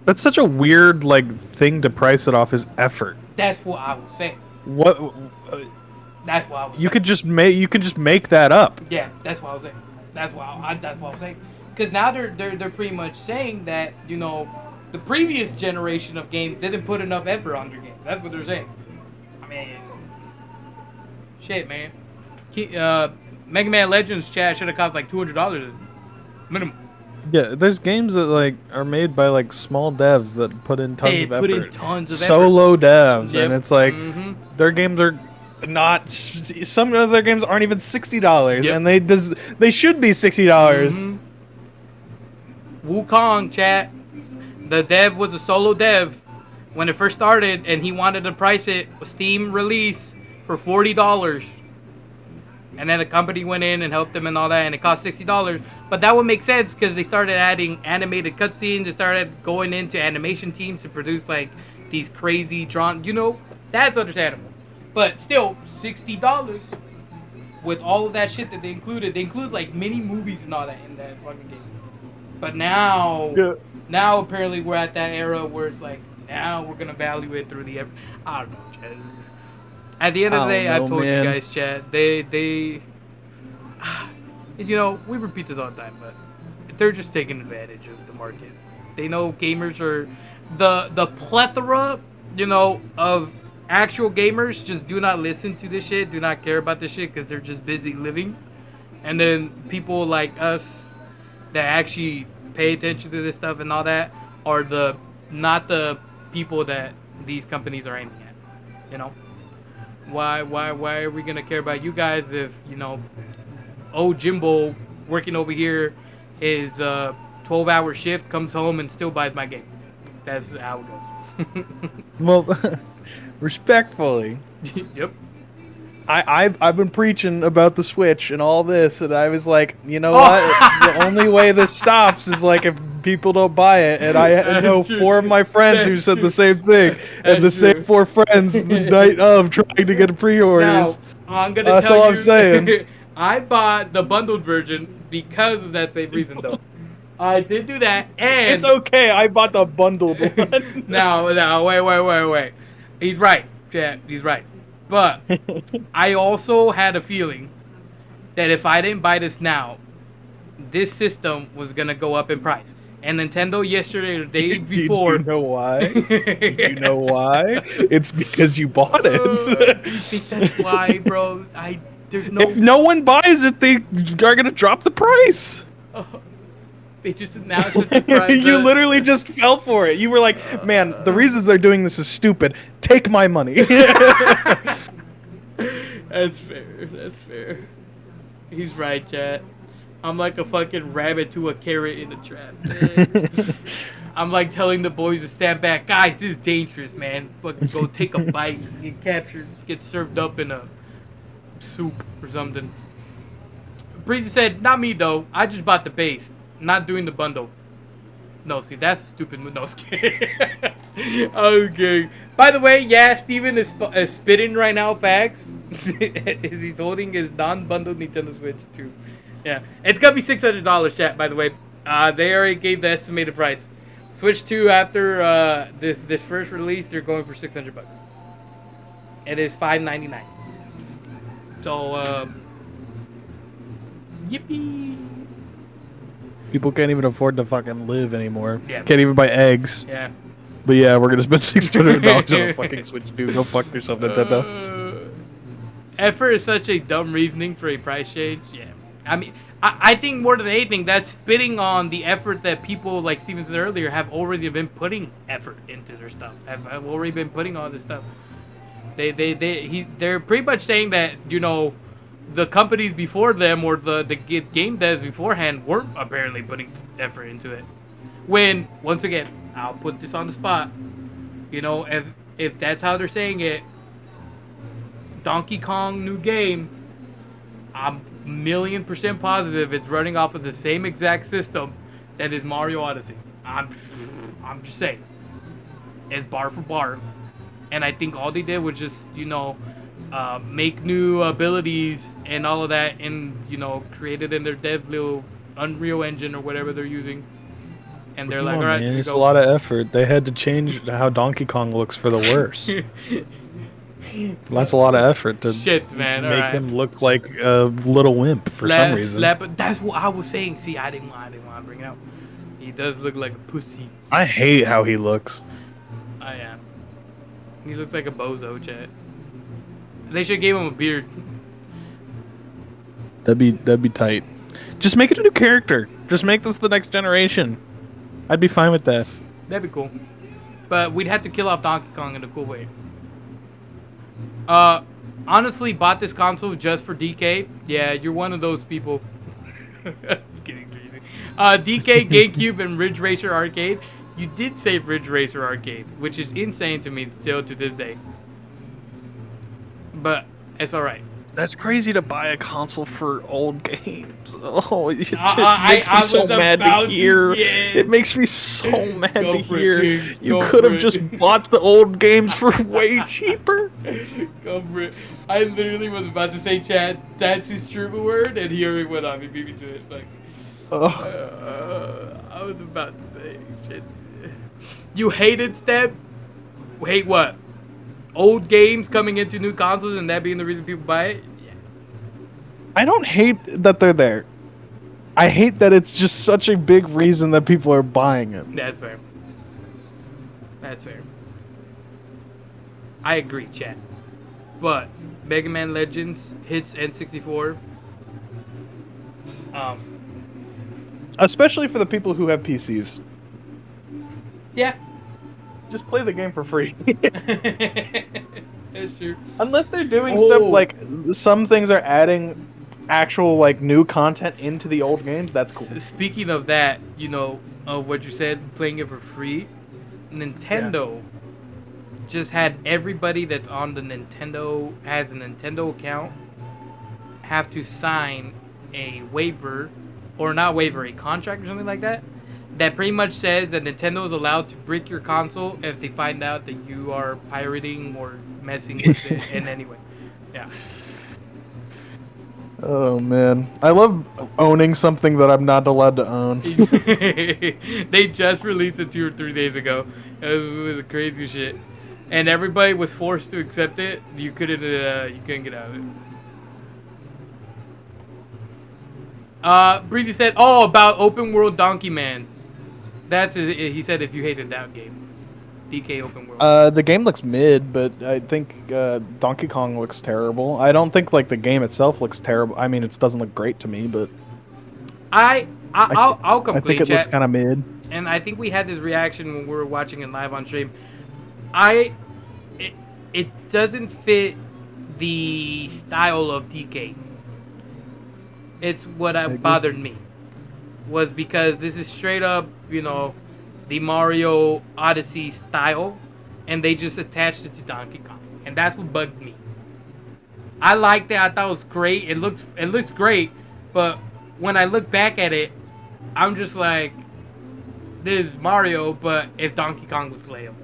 That's such a weird like thing to price it off as effort. That's what I was saying. What? That's what I was. You could just make that up. Yeah, that's what I was saying. That's what I was saying. Because now they're pretty much saying that, you know, the previous generation of games didn't put enough effort on their games. That's what they're saying. I mean, shit, man. Mega Man Legends chat should have cost like $200 minimum. Yeah, there's games that like are made by like small devs that put in tons of effort. Put in tons of Solo devs, Yep. and it's like their games are not. Some of their games aren't even $60, and they should be $60. Wukong chat. The dev was a solo dev when it first started, and he wanted to price it Steam release for $40. And then the company went in and helped them and all that, and it cost $60. But that would make sense because they started adding animated cutscenes. They started going into animation teams to produce like these crazy drawn. You know, that's understandable. But still, $60 with all of that shit that they included. They include like mini movies and all that in that fucking game. But now, apparently we're at that era where it's like now we're gonna value it through the. I don't know, Chad. At the end of the day, I've told you guys, chat. They, you know, we repeat this all the time, but they're just taking advantage of the market. They know gamers are the plethora, you know, of actual gamers just do not listen to this shit, do not care about this shit because they're just busy living. And then people like us that actually pay attention to this stuff and all that are not the people that these companies are aiming at, you know. Why are we gonna care about you guys if, you know, Jimbo working over here, his 12-hour shift comes home and still buys my game? That's how it goes. Well, respectfully. Yep. I've been preaching about the Switch and all this, and I was like, you know what? The only way this stops is like if people don't buy it. And I know 4 of my friends who said the same thing, and the same 4 friends the night of trying to get pre-orders. Now, I'm gonna That's tell all you, I'm saying. I bought the bundled version because of that same reason, though. I did do that, and it's okay. I bought the bundled one. No, wait. He's right, Chad. He's right. But I also had a feeling that if I didn't buy this now, this system was gonna go up in price. And Nintendo yesterday or the day before. Do you know why? You know why? It's because you bought it. You think that's why, bro? There's no. If no one buys it, they are gonna drop the price. They just announced the price. You literally just fell for it. You were like, man, the reasons they're doing this is stupid. Take my money. That's fair. He's right, chat. I'm like a fucking rabbit to a carrot in a trap, man. I'm like telling the boys to stand back. Guys, this is dangerous, man. Fucking go take a bite, get captured, get served up in a soup or something. Breezy said, not me though. I just bought the base. Not doing the bundle. No, see, that's a stupid move. No, okay. By the way, yeah, Steven is spitting right now, facts. He's holding his non-bundled Nintendo Switch, too. Yeah. It's going to be $600, chat, by the way. They already gave the estimated price. Switch 2, after this first release, they're going for $600. It is $599. So, yippee. People can't even afford to fucking live anymore. Yeah. Can't even buy eggs. Yeah. But yeah, we're gonna spend $600 on a fucking Switch, dude. Go fuck yourself, Nintendo. Effort is such a dumb reasoning for a price change. Yeah, I mean, I think more than anything, that's spitting on the effort that people, like Steven said earlier, have already been putting effort into their stuff. Have already been putting all this stuff. They're pretty much saying that, you know, the companies before them or the game devs beforehand weren't apparently putting effort into it. When, once again, I'll put this on the spot, you know, if that's how they're saying it, Donkey Kong new game, I'm 1,000,000% positive it's running off of the same exact system that is Mario Odyssey. I'm just saying, it's bar for bar, and I think all they did was just, you know, make new abilities and all of that, and, you know, create it in their dev little Unreal Engine or whatever they're using. And they're like, all right, man, it's a lot of effort. They had to change how Donkey Kong looks for the worse. That's a lot of effort to make him look like a little wimp for some reason. That's what I was saying. See, I didn't want to bring it out. He does look like a pussy. I hate how he looks. I am. He looks like a bozo, chat. They should give him a beard. That'd be tight. Just make it a new character. Just make this the next generation. I'd be fine with that. That'd be cool. But we'd have to kill off Donkey Kong in a cool way. Honestly, bought this console just for DK. Yeah, you're one of those people. Just kidding, crazy. DK, GameCube, and Ridge Racer Arcade. You did say Ridge Racer Arcade, which is insane to me still to this day. But it's alright. That's crazy to buy a console for old games. Oh, it makes me so mad to hear. It makes me so mad to hear. You could have just bought the old games for way cheaper. Go for it. I literally was about to say, Chad, that's his true word, and he already went off. He beat me to it. Like, I was about to say, shit. You hated stev? Hate what? Old games coming into new consoles and that being the reason people buy it? Yeah. I don't hate that they're there. I hate that it's just such a big reason that people are buying it. That's fair. That's fair. I agree, chat. But Mega Man Legends hits N64. Especially for the people who have PCs. Yeah. Just play the game for free. That's true. Unless they're doing stuff like some things are adding actual like new content into the old games, that's cool. Speaking of that, you know, of what you said, playing it for free, Nintendo just had everybody that's on the Nintendo, has a Nintendo account, have to sign a waiver, or not waiver, a contract or something like that. That pretty much says that Nintendo is allowed to brick your console if they find out that you are pirating or messing with it in any way. Yeah. Oh man, I love owning something that I'm not allowed to own. They just released it 2 or 3 days ago. It was crazy shit, and everybody was forced to accept it. You couldn't get out of it. Breezy said, "Oh, about open world Donkey Man." That's he said if you hated that game, DK open world. The game looks mid, but I think Donkey Kong looks terrible. I don't think like the game itself looks terrible. I mean, it doesn't look great to me, but I'll come I clean, think it looks kind of mid. And I think we had this reaction when we were watching it live on stream. It doesn't fit the style of DK. It's what bothered me. Was because this is straight up, you know, the Mario Odyssey style, and they just attached it to Donkey Kong, and that's what bugged me. I liked it. I thought it was great. It looks great, but when I look back at it, I'm just like, this is Mario, but if Donkey Kong was playable,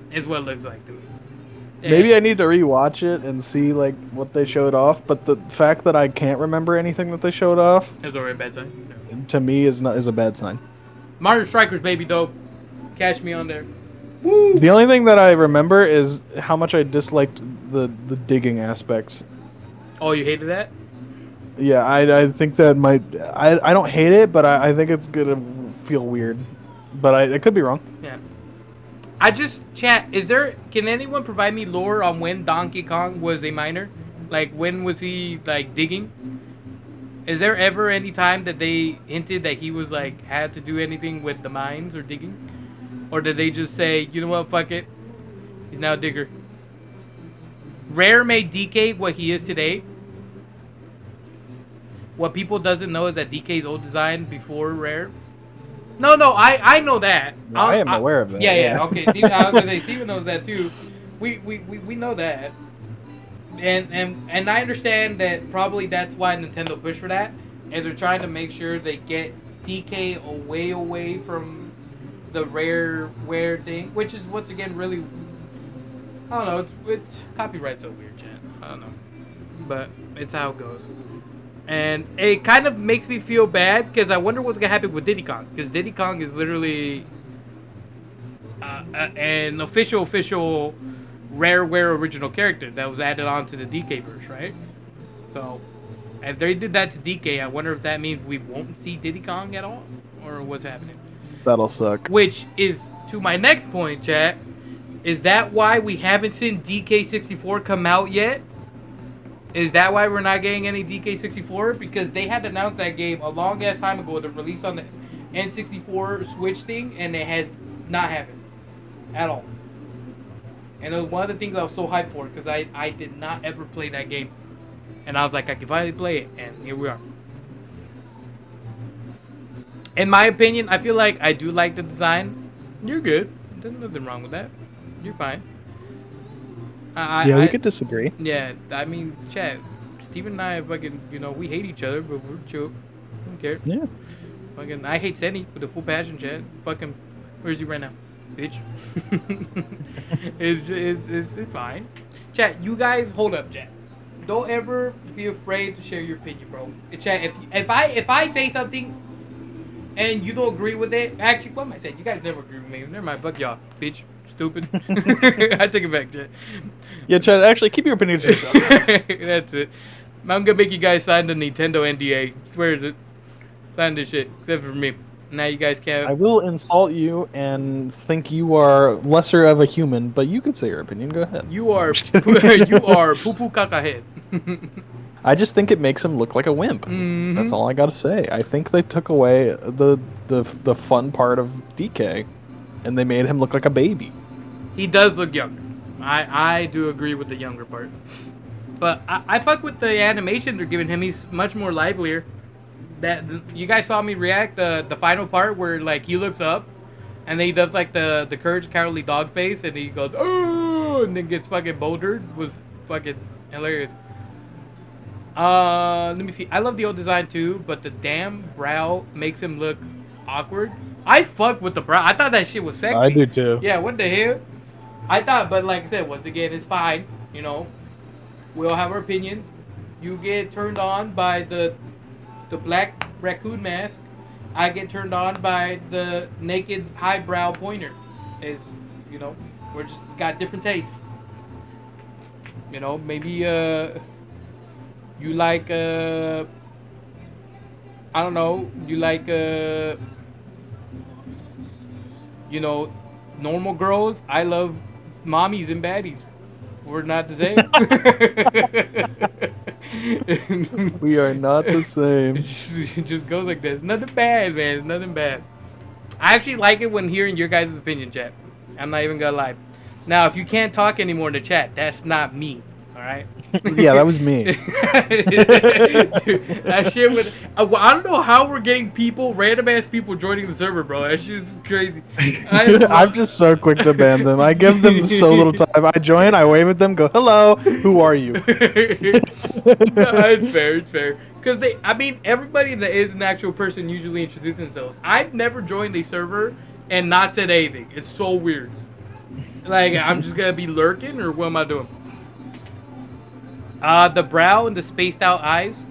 is what it looks like to me. Maybe I need to rewatch it and see like what they showed off, but the fact that I can't remember anything that they showed off, is already a bad sign. To me is a bad sign. Mario Strikers, baby, dope. Catch me on there. Woo! The only thing that I remember is how much I disliked the digging aspects. Oh, you hated that? Yeah, I think that might. I don't hate it, but I think it's gonna feel weird. But I could be wrong. Yeah. I just chat. Can anyone provide me lore on when Donkey Kong was a miner? Like when was he like digging? Is there ever any time that they hinted that he was like had to do anything with the mines or digging, or did they just say, you know what, fuck it, he's now a digger? Rare made DK what he is today. What people doesn't know is that DK's old design before Rare. No, I know that. I am aware of that. Yeah. Okay, Steven, I was gonna say Steven knows that too. We know that. And I understand that probably that's why Nintendo pushed for that, and they're trying to make sure they get DK away from the rare thing, which is once again really, I don't know, it's copyright's so weird, chat. I don't know, but it's how it goes, and it kind of makes me feel bad because I wonder what's gonna happen with Diddy Kong, because Diddy Kong is literally an official Rareware original character that was added on to the DK verse, right? So if they did that to DK, I wonder if that means we won't see Diddy Kong at all, or what's happening. That'll suck. Which is to my next point, chat. Is that why we haven't seen DK64 come out yet? Is that why we're not getting any DK64? Because they had announced that game a long ass time ago to release on the N64 Switch thing, and it has not happened at all. And it was one of the things I was so hyped for, because I did not ever play that game. And I was like, I can finally play it, and here we are. In my opinion, I feel like I do like the design. You're good. There's nothing wrong with that. You're fine. We could disagree. Yeah, I mean, chat. Steven and I fucking, we hate each other, but we're chill. I don't care. Yeah. Fucking, I hate Ceny with a full passion, chat. Fucking, where is he right now? Bitch. It's fine. Chat, you guys hold up, chat. Don't ever be afraid to share your opinion, bro. Chat, if I say something and you don't agree with it, actually, what am I saying? You guys never agree with me. Never mind, fuck y'all, bitch. Stupid. I take it back, chat. Yeah, chat, actually keep your opinions to yourself. That's it. I'm gonna make you guys sign the Nintendo NDA. Where is it? Sign this shit, except for me. Now you guys can't. I will insult you and think you are lesser of a human, but you could say your opinion. Go ahead. You are poo-poo caca head. I just think it makes him look like a wimp. Mm-hmm. That's all I gotta say. I think they took away the fun part of DK, and they made him look like a baby. He does look younger. I do agree with the younger part, but I fuck with the animation they're giving him. He's much more livelier. You guys saw me react the final part where like he looks up and then he does like the Courage Cowardly Dog face and he goes oh and then gets fucking bouldered. Was fucking hilarious. Let me see. I love the old design too, but the damn brow makes him look awkward. I fuck with the brow. I thought that shit was sexy. I do too. Yeah, what the hell? I thought, but like I said, once again, it's fine. We all have our opinions. You get turned on by the black raccoon mask. I get turned on by the naked highbrow pointer. We're just got different tastes. Maybe you like I don't know, you like normal girls. I love mommies and baddies. We're not the same. We are not the same. It just goes like this. Nothing bad, man. It's nothing bad. I actually like it when hearing your guys' opinion, chat. I'm not even gonna lie. Now, if you can't talk anymore in the chat, that's not me. All right. Yeah, that was me. Dude, that shit would. I don't know how we're getting random ass people joining the server, bro. That shit's crazy. I'm just so quick to ban them. I give them so little time. I join, I wave at them, go, hello, who are you? No, it's fair. It's fair. Because everybody that is an actual person usually introduces themselves. I've never joined a server and not said anything. It's so weird. Like, I'm just gonna be lurking, or what am I doing? The brow and the spaced out eyes.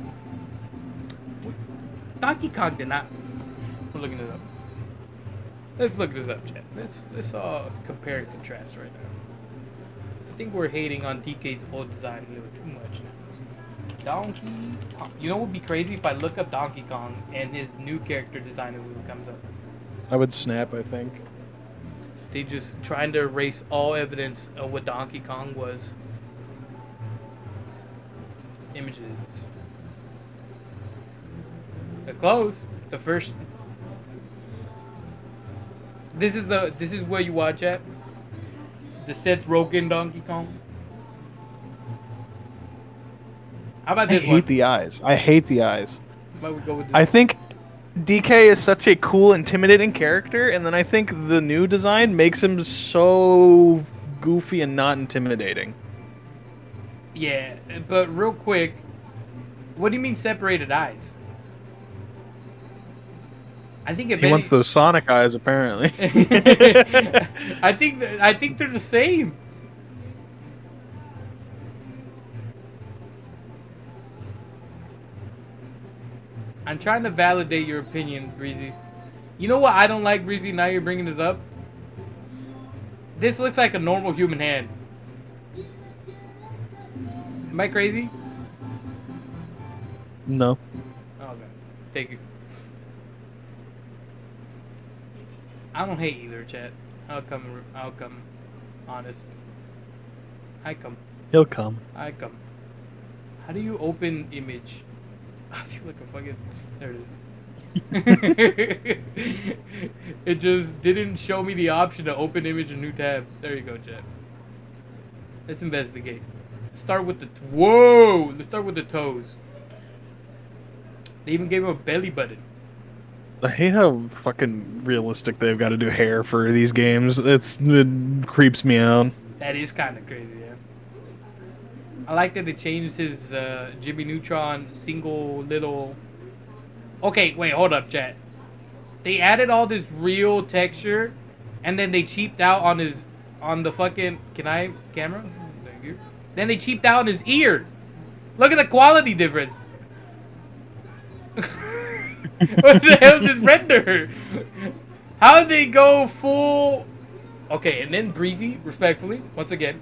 Donkey Kong did not. We're looking it up. Let's look this up, chat. Let's all compare and contrast right now. I think we're hating on DK's old design a little too much now. Donkey Kong. You know what would be crazy if I look up Donkey Kong and his new character design as it comes up? I would snap, I think. They just trying to erase all evidence of what Donkey Kong was. Images. It's close. The first. This is where you watch at. The Seth Rogen Donkey Kong. How about I this hate one? the eyes. I hate the eyes. How about we go with this I one? think DK is such a cool, intimidating character, and then I think the new design makes him so goofy and not intimidating. Yeah, but real quick, what do you mean separated eyes? I think if He wants those Sonic eyes, apparently. I think they're the same. I'm trying to validate your opinion, Breezy. You know what I don't like, Breezy? Now you're bringing this up. This looks like a normal human hand. Am I crazy? No. Oh, okay. Thank you. I don't hate either, chat. I'll come honest. I come. He'll come. I come. How do you open image? I feel like a fucking... There it is. It just didn't show me the option to open image a new tab. There you go, chat. Let's investigate. Start with the... Whoa! Let's start with the toes. They even gave him a belly button. I hate how fucking realistic they've got to do hair for these games. It creeps me out. That is kind of crazy, yeah. I like that they changed his Jimmy Neutron single little... Okay, wait, hold up, chat. They added all this real texture, and then they cheaped out on his... On the fucking... Can I... Camera? Thank you. Then they cheaped out on his ear. Look at the quality difference. What the hell is this render? How did they go full... Okay, and then Breezy, respectfully, once again.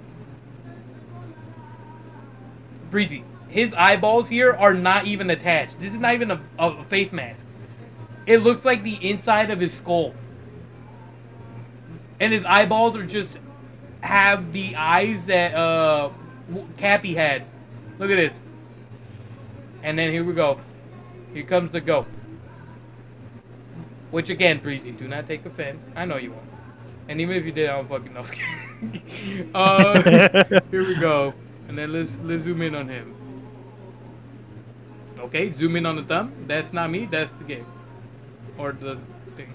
Breezy, his eyeballs here are not even attached. This is not even a face mask. It looks like the inside of his skull. And his eyeballs are just... have the eyes that Cappy had. Look at this. And then here we go. Here comes the go. Which again, Breezy, do not take offense. I know you won't. And even if you did, I don't fucking know. Here we go. And then let's zoom in on him. Okay, zoom in on the thumb. That's not me, that's the game. Or the thing.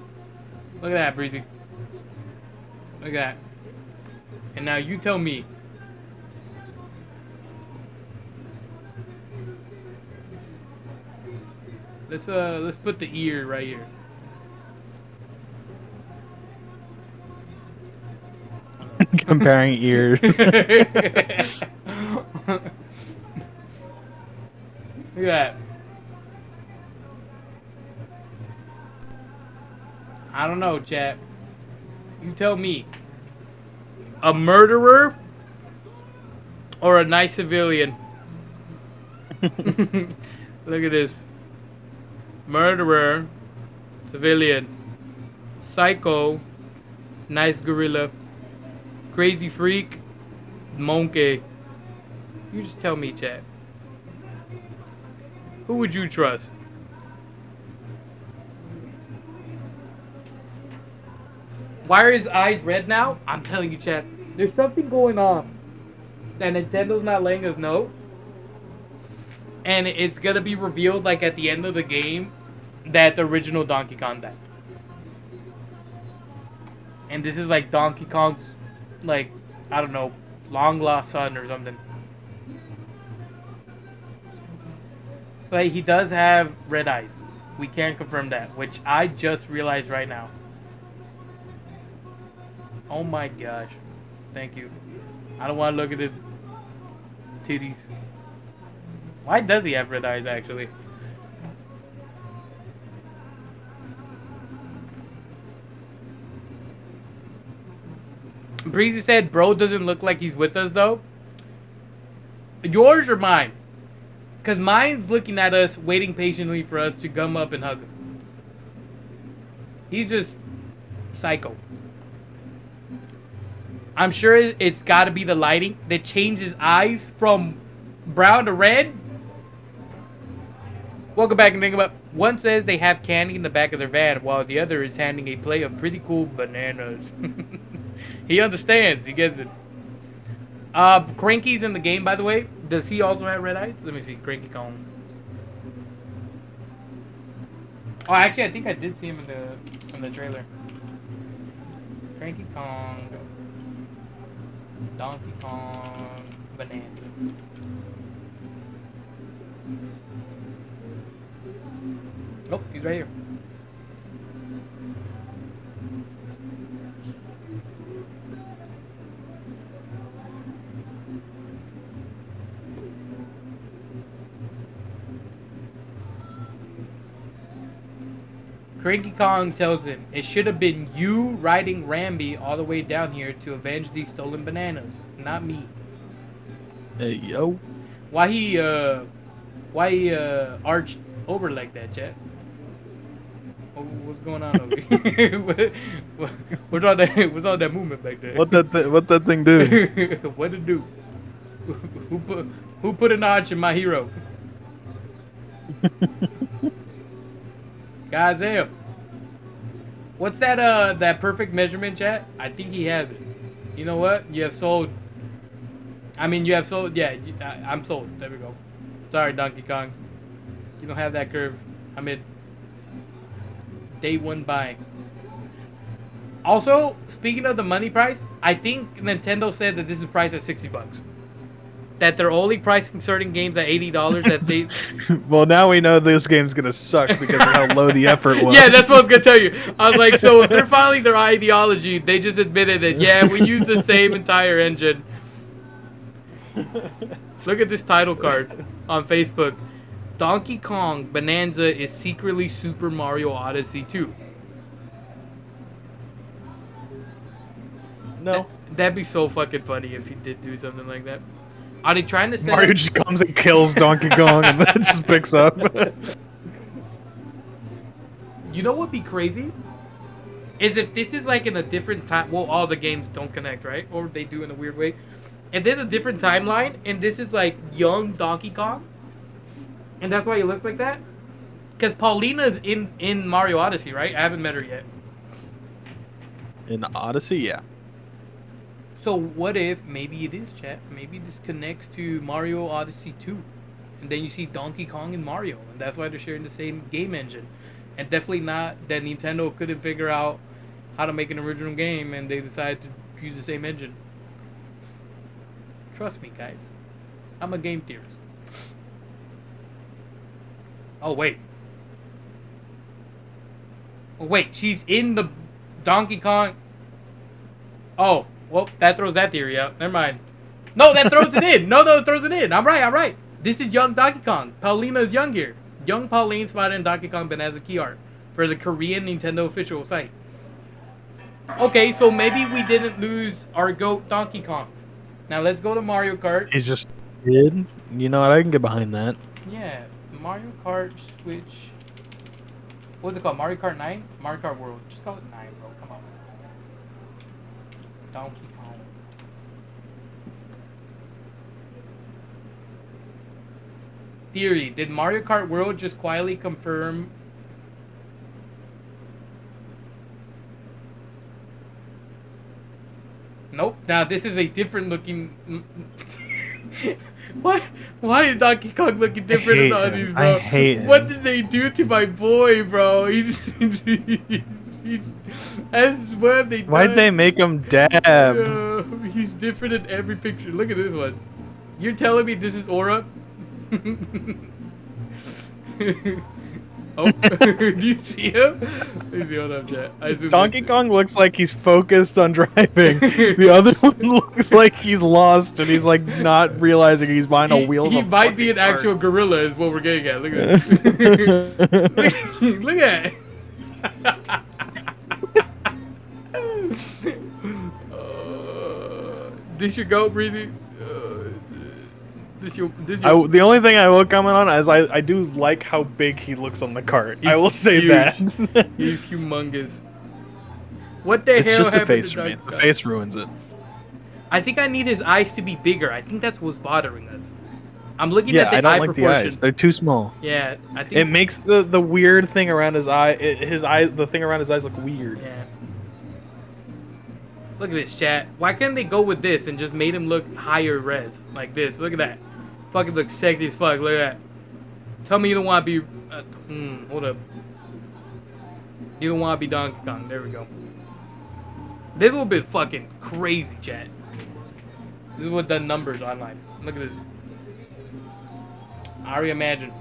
Look at that, Breezy. Look at that. And now you tell me. Let's put the ear right here. Comparing ears. Look at that. I don't know, chat. You tell me. A murderer or a nice civilian? Look at this. Murderer, civilian, psycho, nice gorilla, crazy freak, monkey. You just tell me, chat. Who would you trust? Why are his eyes red now? I'm telling you, chat. There's something going on that Nintendo's not letting us know. And it's gonna be revealed like at the end of the game that the original Donkey Kong died. And this is like Donkey Kong's, like, I don't know, long lost son or something. But he does have red eyes. We can confirm that, which I just realized right now. Oh my gosh. Thank you. I don't want to look at his titties. Why does he have red eyes, actually? Breezy said, bro doesn't look like he's with us, though. Yours or mine? Because mine's looking at us, waiting patiently for us to gum up and hug him. He's just psycho. I'm sure it's got to be the lighting that changes eyes from brown to red. Welcome back and think about. One says they have candy in the back of their van, while the other is handing a plate of pretty cool bananas. He understands. He gets it. Cranky's in the game, by the way. Does he also have red eyes? Let me see. Cranky Kong. Oh, actually, I think I did see him in the trailer. Cranky Kong, Donkey Kong, Bonanza. Nope, he's right here. Cranky Kong tells him, it should have been you riding Rambi all the way down here to avenge these stolen bananas, not me. Hey, yo. Why he arched over like that, chat? What's going on over here? what's all that movement back there? What that thing do? What it do? Who put an arch in my hero? Guys, damn. What's that that perfect measurement, chat? I think he has it. You know what? You have sold. I mean, you have sold. Yeah, I'm sold. There we go. Sorry, Donkey Kong. You don't have that curve. I'm in. Day one buy. Also, speaking of the money price, I think Nintendo said that this is priced at $60. That they're only pricing certain games at $80. That they. Well, now we know this game's gonna suck because of how low the effort was. Yeah, that's what I was gonna tell you. I was like, so if they're following their ideology, they just admitted that yeah, we use the same entire engine. Look at this title card on Facebook. Donkey Kong Bonanza is secretly Super Mario Odyssey 2. No. That'd be so fucking funny if he did do something like that. Are they trying to say Mario just comes and kills Donkey Kong and then just picks up? You know what'd be crazy? Is if this is like in a different time. Well, all the games don't connect, right? Or they do in a weird way. If there's a different timeline and this is like young Donkey Kong, and that's why he looks like that. Because Paulina's in Mario Odyssey, right? I haven't met her yet. In Odyssey, yeah. So what if maybe it is, chat? Maybe this connects to Mario Odyssey 2. And then you see Donkey Kong and Mario. And that's why they're sharing the same game engine. And definitely not that Nintendo couldn't figure out how to make an original game and they decided to use the same engine. Trust me, guys. I'm a game theorist. Oh, wait. Oh, wait. She's in the Donkey Kong. Oh. Well, that throws that theory out. Never mind. No, that throws it in. No, it throws it in. I'm right. This is young Donkey Kong. Paulina is young here. Young Pauline spotted in Donkey Kong Bonanza key art for the Korean Nintendo official site. Okay, so maybe we didn't lose our GOAT Donkey Kong. Now let's go to Mario Kart. He's just kid. You know what? I can get behind that. Yeah, Mario Kart Switch. What's it called? Mario Kart 9? Mario Kart World. Just call it 9, bro. Come on. Donkey Kong. Theory. Did Mario Kart World just quietly confirm... Nope. Now this is a different looking... Why is Donkey Kong looking different than all these, bro? I hate him. What did they do to my boy, bro? He's what have they done? Why'd they make him dab? He's different in every picture. Look at this one. You're telling me this is Aura? Oh, do you see him? Let me see, hold up, chat. Donkey Kong looks like he's focused on driving. The other one looks like he's lost and he's like not realizing he's behind a wheel. He might be an actual gorilla, is what we're getting at. Look at it. Look at it. This your goat, Breezy? The only thing I will comment on is I do like how big he looks on the cart. I will say huge. that. He's humongous. What the hell It's just the happened face to for me. Donkey The Kong? face ruins it. I think I need his eyes to be bigger. I think that's what's bothering us. I'm looking Yeah, at the I don't eye like the proportion. eyes. They're too small. Yeah, I think It makes the weird thing around his eye, the thing around his eyes look weird. Yeah. Look at this, chat. Why couldn't they go with this and just made him look higher res? Like this. Look at that. Fucking looks sexy as fuck. Look at that. Tell me you don't want to be... hold up. You don't want to be Donkey Kong. There we go. This is a little bit fucking crazy, chat. This is what the numbers online. Look at this. I already imagine.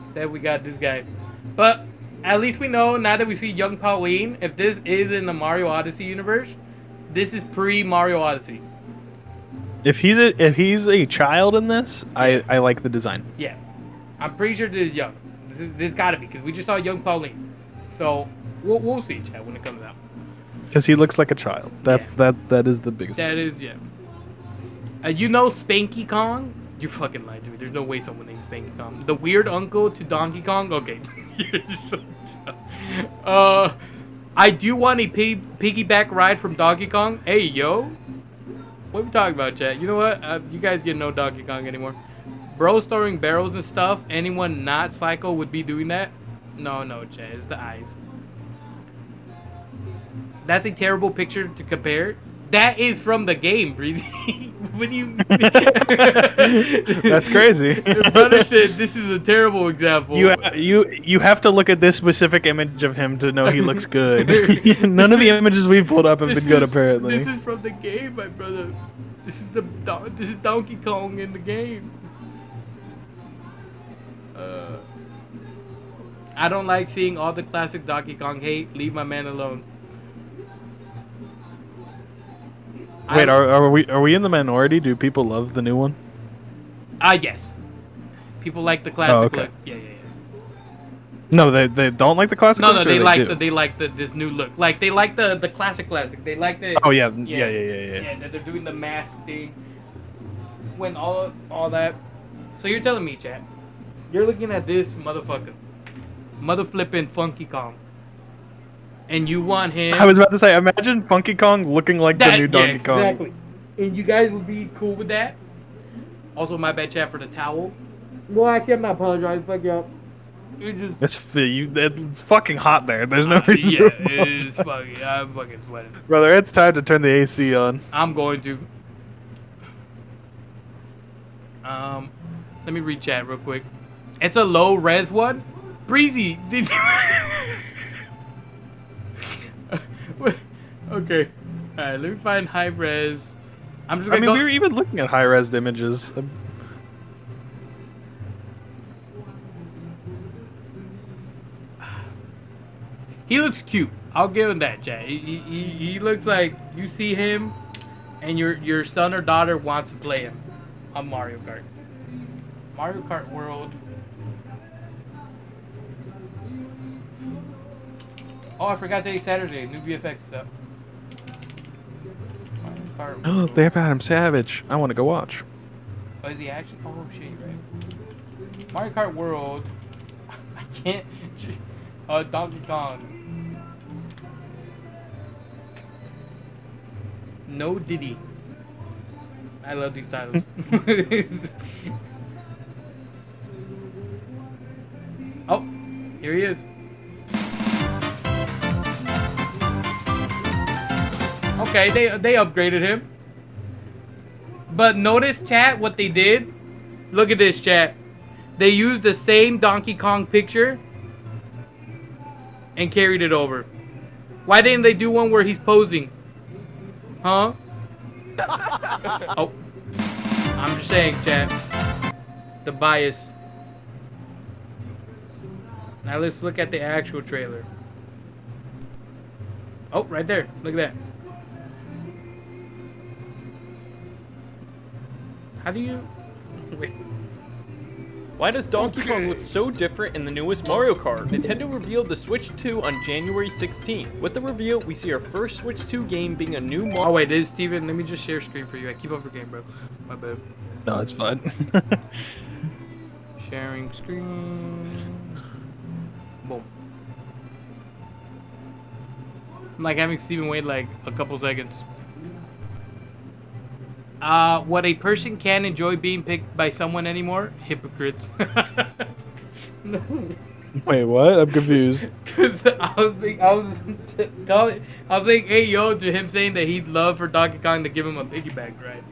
Instead, we got this guy. But at least we know, now that we see young Pauline, if this is in the Mario Odyssey universe, this is pre-Mario Odyssey. If he's a child in this, I like the design. Yeah. I'm pretty sure this is young. This gotta be, because we just saw young Pauline. So, we'll see, chat, when it comes out. Because he looks like a child. That is the biggest That thing. is, yeah. You know Spanky Kong? You fucking lied to me. There's no way someone named Spanky Kong. The weird uncle to Donkey Kong? Okay. You're so dumb. I do want a piggyback ride from Donkey Kong. Hey, yo. What are we talking about, chat? You know what? You guys get no Donkey Kong anymore. Bro storing barrels and stuff. Anyone not psycho would be doing that? No, chat. It's the eyes. That's a terrible picture to compare. That is from the game, Breezy. What do you... That's crazy. Brother said this is a terrible example. You have to look at this specific image of him to know he looks good. None of the images we've pulled up have been good, apparently. This is from the game, my brother. This is Donkey Kong in the game. I don't like seeing all the classic Donkey Kong hate. Leave my man alone. Wait, are we in the minority? Do people love the new one? Yes. People like the classic look. Yeah. No, they don't like the classic look. No, or they do? like this new look. Like they like the classic. They like the. Oh yeah. Yeah, that they're doing the mask thing. When all that. So you're telling me, chat, you're looking at this mother flipping Funky Kong, and you want him. I was about to say, imagine Funky Kong looking like the new Donkey Kong. Exactly. And you guys would be cool with that. Also, my bad, chat, for the towel. Well, actually, I'm not apologizing. Fuck y'all. It's fucking hot there. There's no reason. Yeah, it is fucking. I'm fucking sweating. Brother, it's time to turn the AC on. I'm going to. Let me read chat real quick. It's a low res one. Breezy, did you? Okay. All right. Let me find high res. I'm just gonna we were even looking at high res images. He looks cute. I'll give him that, chat. He looks like you see him, and your son or daughter wants to play him on Mario Kart. Mario Kart World. Oh, I forgot today's Saturday. New VFX is up. Mario Kart Oh, World. they have Adam Savage. I want to go watch. Oh, is he actually? Oh shit, you're right. Mario Kart World. I can't. Donkey Kong. No Diddy. I love these titles. Oh, here he is. Okay, they upgraded him. But notice, chat, what they did. Look at this, chat. They used the same Donkey Kong picture and carried it over. Why didn't they do one where he's posing? Huh? Oh. I'm just saying, chat. The bias. Now let's look at the actual trailer. Oh, right there. Look at that. How do you... Wait. Why does Donkey Kong look so different in the newest Mario Kart? Nintendo revealed the Switch 2 on January 16th. With the reveal, we see our first Switch 2 game being a new Mario... Oh wait, this is Steven. Let me just share screen for you. I keep over game, bro. My bad. No, it's fine. Sharing screen. Boom. I'm like having Steven wait like a couple seconds. What a person can't enjoy being picked by someone anymore? Hypocrites. No. Wait, what? I'm confused. Cause I was saying, hey yo, to him saying that he'd love for Donkey Kong to give him a piggyback ride.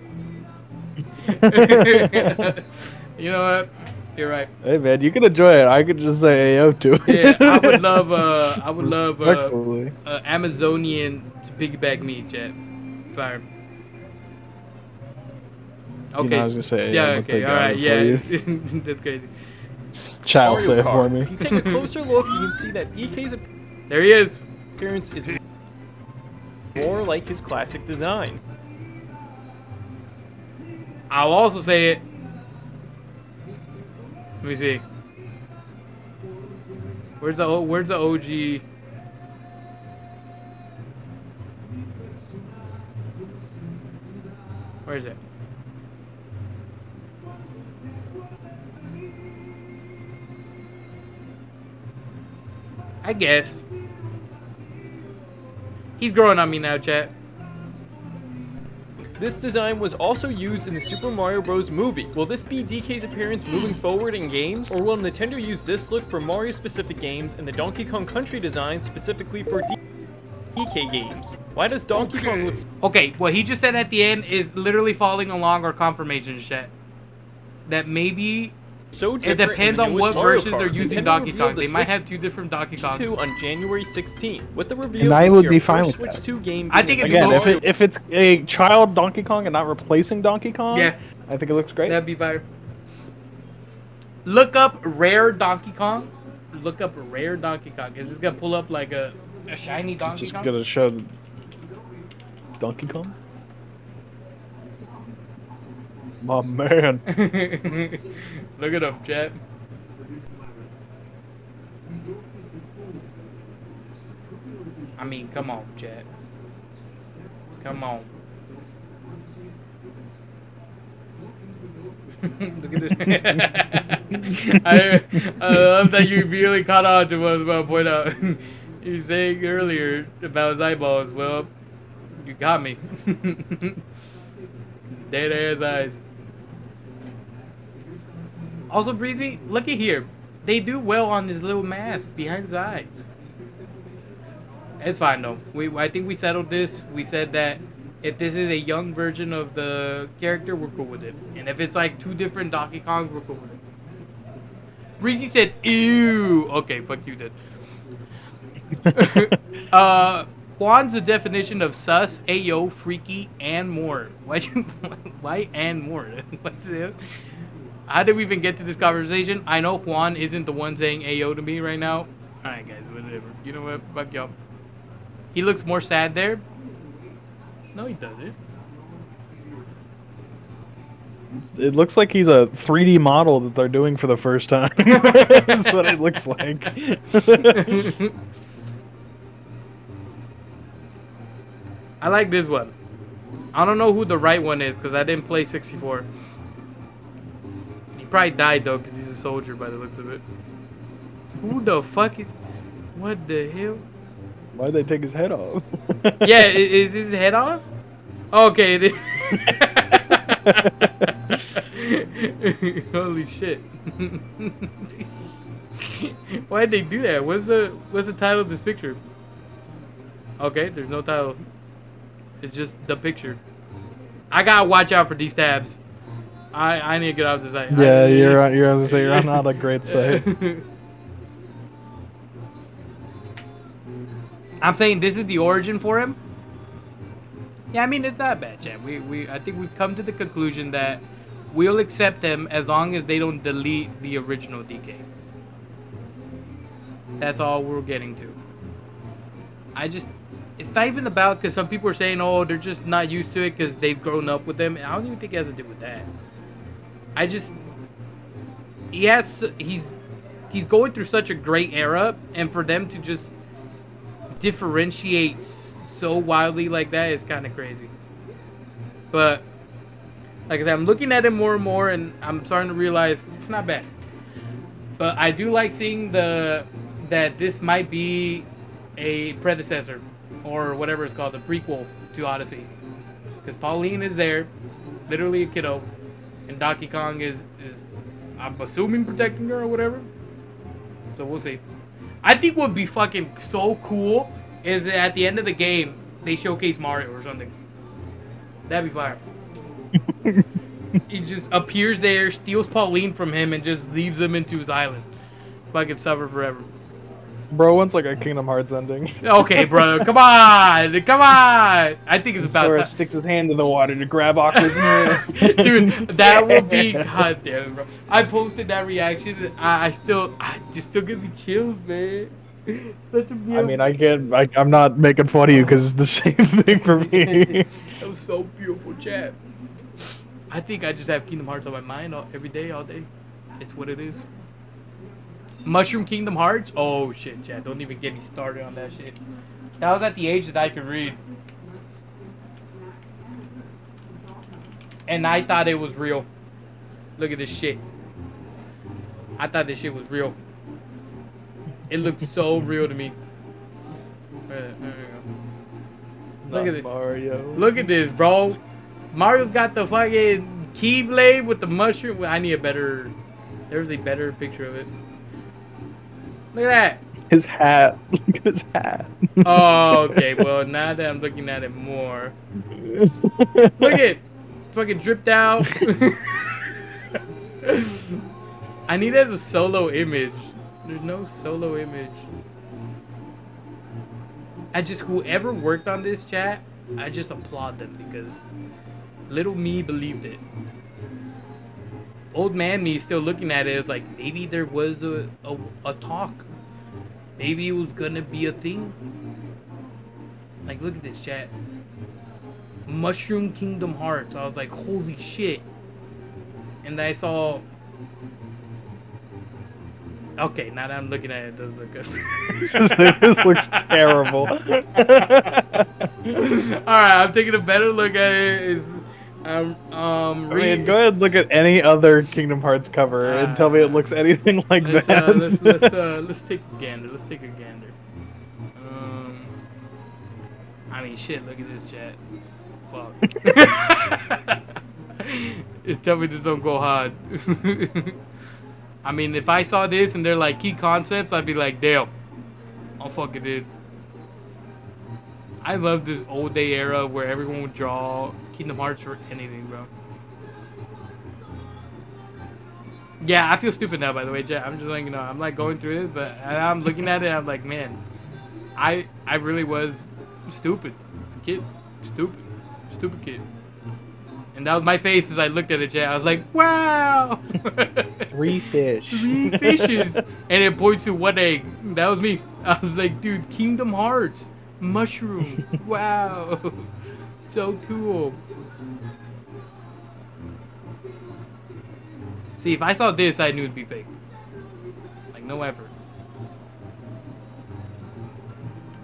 You know what? You're right. Hey man, you can enjoy it. I could just say AO to it. Yeah, I would love Respectfully. Amazonian to piggyback me, chat. Fire. Okay. You know, I was gonna say, yeah, but okay, they got alright, it yeah. for you. That's crazy. Child Mario say it Kart. for me. If you take a closer look, you can see that DK's There he is. appearance is more like his classic design. I'll also say it. Let me see. Where's the OG? Where is it? I guess. He's growing on me now, chat. This design was also used in the Super Mario Bros. Movie. Will this be DK's appearance moving forward in games, or will Nintendo use this look for Mario-specific games and the Donkey Kong Country design specifically for DK games? Why does Donkey Kong look... Okay, what he just said at the end is literally following along our confirmation, chat. That maybe... So it different depends in the on what newest Mario version Kart. they're using Nintendo Donkey revealed Kong. the They might Switch have two different Donkey Kongs. 2 on January 16th. With the reveal, And I we would see be our fine first with Switch that. 2 game. I think Again, if it's a child Donkey Kong and not replacing Donkey Kong, Yeah. I think it looks great. That'd be fire. Look up rare Donkey Kong. Look up rare Donkey Kong. Is this gonna pull up like a shiny It's Donkey just Kong? gonna show the Donkey Kong. My man. Look it up, chat. I mean, come on, chat. Come on. Look at this. I love that you really caught on to what I was about to point out. You were saying earlier about his eyeballs. Well, you got me. Dead ass eyes. Also, Breezy, looky here. They do well on this little mask behind his eyes. It's fine though. I think we settled this. We said that if this is a young version of the character, we're cool with it. And if it's like two different Donkey Kongs, we're cool with it. Breezy said, ew. Okay, fuck you then. Juan's the definition of sus, ayo, freaky, and more. Why and more? What's it? How did we even get to this conversation? I know Juan isn't the one saying ayo to me right now. Alright guys, whatever. You know what? Fuck y'all. He looks more sad there. No, he doesn't. It looks like he's a 3D model that they're doing for the first time. That's what it looks like. I like this one. I don't know who the right one is because I didn't play 64. He probably died though because he's a soldier by the looks of it. Who the fuck is... What the hell? Why'd they take his head off? Yeah, is his head off? Okay. It is. Holy shit. Why'd they do that? What's the title of this picture? Okay, there's no title. It's just the picture. I gotta watch out for these tabs. I need to get off the site. Yeah, you're not a great site. I'm saying this is the origin for him. Yeah, I mean it's not bad, Chad. I think we've come to the conclusion that we'll accept them as long as they don't delete the original DK. That's all we're getting to. It's not even about because some people are saying, oh, they're just not used to it because they've grown up with them. I don't even think it has to do with that. He's going through such a great era, and for them to just differentiate so wildly like that is kind of crazy. But like I said, I'm looking at it more and more, and I'm starting to realize it's not bad. But I do like seeing that this might be a predecessor or whatever it's called, the prequel to Odyssey. Because Pauline is there, literally a kiddo, and Donkey Kong is I'm assuming protecting her or whatever. So we'll see. I think what would be fucking so cool is that at the end of the game they showcase Mario or something. That'd be fire. He just appears there, steals Pauline from him, and just leaves him into his island. Fucking suffer forever. Bro wants like a Kingdom Hearts ending. Okay, bro, come on, come on. I think it's about Sora time. sticks his hand in the water to grab Aqua's hand. Dude, that would be god damn it, bro. I posted that reaction. I still give me chills, man. Such a beautiful. I mean, I'm not making fun of you because it's the same thing for me. That was so beautiful, chat. I think I just have Kingdom Hearts on my mind every day, all day. It's what it is. Mushroom Kingdom Hearts? Oh shit, chat. Don't even get me started on that shit. That was at the age that I could read. And I thought it was real. Look at this shit. I thought this shit was real. It looked so real to me. There we go. Look at this. Mario. Look at this, bro. Mario's got the fucking Keyblade with the mushroom. I need a better... There's a better picture of it. Look at that. His hat. Look at his hat. Oh, okay. Well, now that I'm looking at it more. Look at it. Fucking dripped out. I need it as a solo image. There's no solo image. Whoever worked on this, chat, I just applaud them because little me believed it. Old man me still looking at it is like, maybe there was a talk. Maybe it was gonna be a thing. Like, look at this, chat. Mushroom Kingdom Hearts. I was like, holy shit. And I saw... Okay, now that I'm looking at it, it does look good. This looks terrible. Alright, I'm taking a better look at it. I mean, go ahead and look at any other Kingdom Hearts cover and tell me it looks anything like that. Let's take a gander. Let's take a gander. I mean, shit, look at this, chat. Fuck. Tell me this don't go hard. I mean, if I saw this and they're like key concepts, I'd be like, damn, I'll fucking did. I love this old day era where everyone would draw Kingdom Hearts for anything, bro. Yeah, I feel stupid now, by the way, Jet. I'm just letting you know. I'm like going through this, but I'm looking at it. I'm like, man, I really was stupid, kid, stupid kid. And that was my face as I looked at it, Jet. I was like, wow. 3 fish. 3 fishes, and it points to 1 egg. That was me. I was like, dude, Kingdom Hearts, mushroom, wow, so cool. See, if I saw this, I knew it'd be fake. Like, no effort.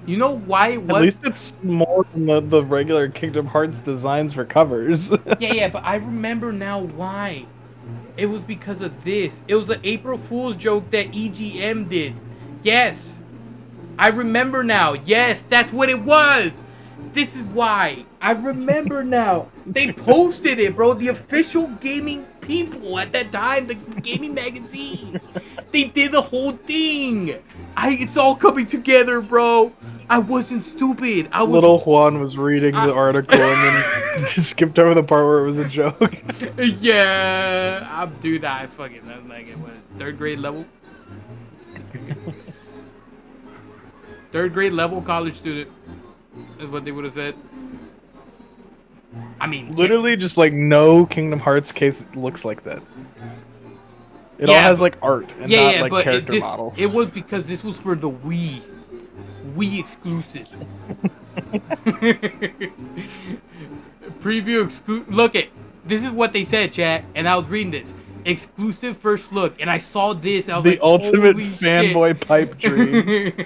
You know why it was? At least it's more than the regular Kingdom Hearts designs for covers. Yeah, but I remember now why. It was because of this. It was an April Fool's joke that EGM did. Yes. I remember now. Yes, that's what it was. This is why. I remember now. They posted it, bro. The official gaming people at that time, the gaming magazines. They did the whole thing. It's all coming together, bro. I wasn't stupid. I was. Little Juan was reading the article and then just skipped over the part where it was a joke. Yeah, dude, I fucking that's like it. What, 3rd grade level? 3rd grade level college student is what they would have said. I mean, literally, just like no Kingdom Hearts case looks like that. It all has like art and not like character models. It was because this was for the Wii. Wii exclusive. Preview exclusive. Look at this is what they said, chat, and I was reading this. Exclusive first look, and I saw this. I was the like, ultimate holy fanboy shit. pipe dream.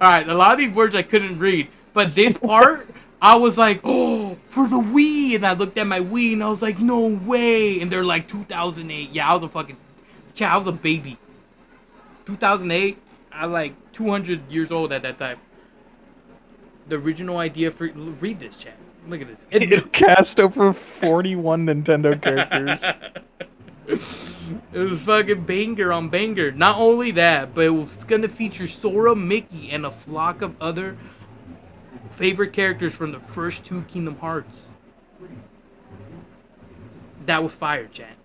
Alright, a lot of these words I couldn't read, but this part, I was like, oh, for the Wii, and I looked at my Wii, and I was like, no way, and they're like 2008. Yeah, I was a fucking, chat, I was a baby. 2008, I was like 200 years old at that time. the original idea for... Read this, chat. Look at this. It cast over 41 Nintendo characters. It was fucking banger on banger. Not only that, but it was gonna feature Sora, Mickey, and a flock of other favorite characters from the first 2 Kingdom Hearts. That was fire, chat.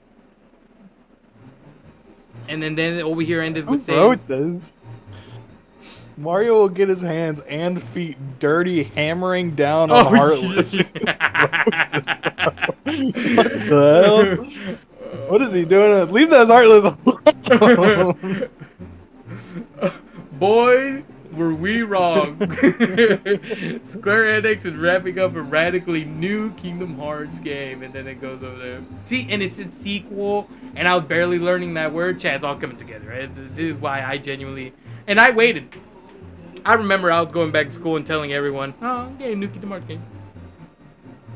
And then over here ended with saying... wrote this? Mario will get his hands and feet dirty hammering down on Heartless. What the hell? What is he doing? Leave those Heartless alone. Boy, were we wrong. Square Enix is wrapping up a radically new Kingdom Hearts game, and then it goes over there. See, and it's a sequel, and I was barely learning that word. Chat, it's all coming together, right? This is why I genuinely... And I waited. I remember I was going back to school and telling everyone, oh, I'm getting a new Kingdom Hearts game.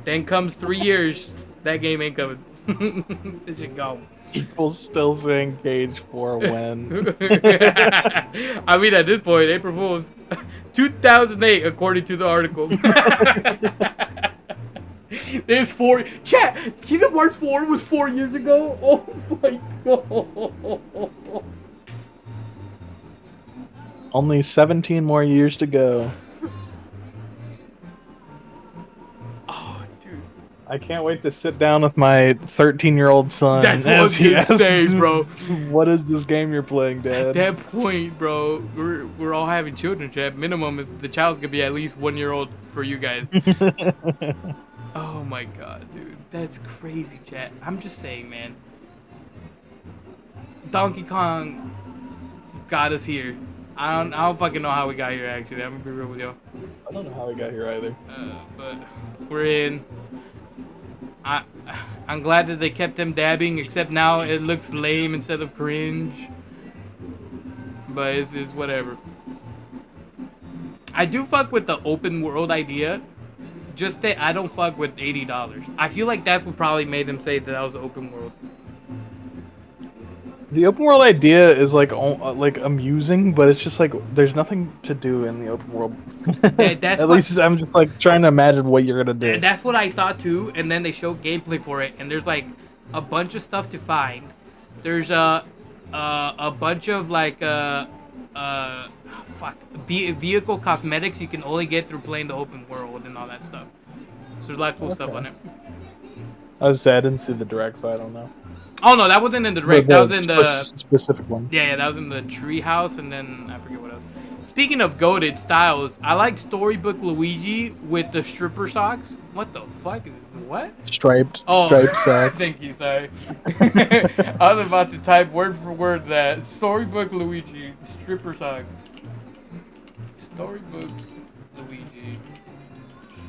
Then comes 3 years, that game ain't coming. This shit gone. People still saying Cage 4 when. I mean, at this point, April Fool's 2008, according to the article. There's 4. Chat, Kingdom Hearts 4 was 4 years ago? Oh my god. Only 17 more years to go. Oh, dude. I can't wait to sit down with my 13-year-old son. That's what I was gonna say, bro. What is this game you're playing, Dad? At that point, bro, we're all having children, chat. Minimum, the child's gonna be at least 1 year old for you guys. Oh my god, dude. That's crazy, chat. I'm just saying, man. Donkey Kong got us here. I don't fucking know how we got here, actually. I'm gonna be real with you. I don't know how we got here either. But we're in. I'm glad that they kept him dabbing, except now it looks lame instead of cringe. But it's whatever. I do fuck with the open world idea. Just that I don't fuck with $80. I feel like that's what probably made them say that was open world. The open world idea is like amusing, but it's just like there's nothing to do in the open world. That's At least I'm just like trying to imagine what you're gonna do. And that's what I thought too. And then they showed gameplay for it, and there's like a bunch of stuff to find. There's a bunch of like vehicle cosmetics you can only get through playing the open world and all that stuff. So there's a lot of cool stuff on it. I didn't see the direct, so I don't know. Oh no, that wasn't in the direct. That was in the specific one. Yeah, that was in the treehouse, and then I forget what else. Speaking of goated styles, I like Storybook Luigi with the stripper socks. What the fuck is this? What? Striped socks. Thank you, sorry. I was about to type word for word that. Storybook Luigi, stripper socks. Storybook Luigi,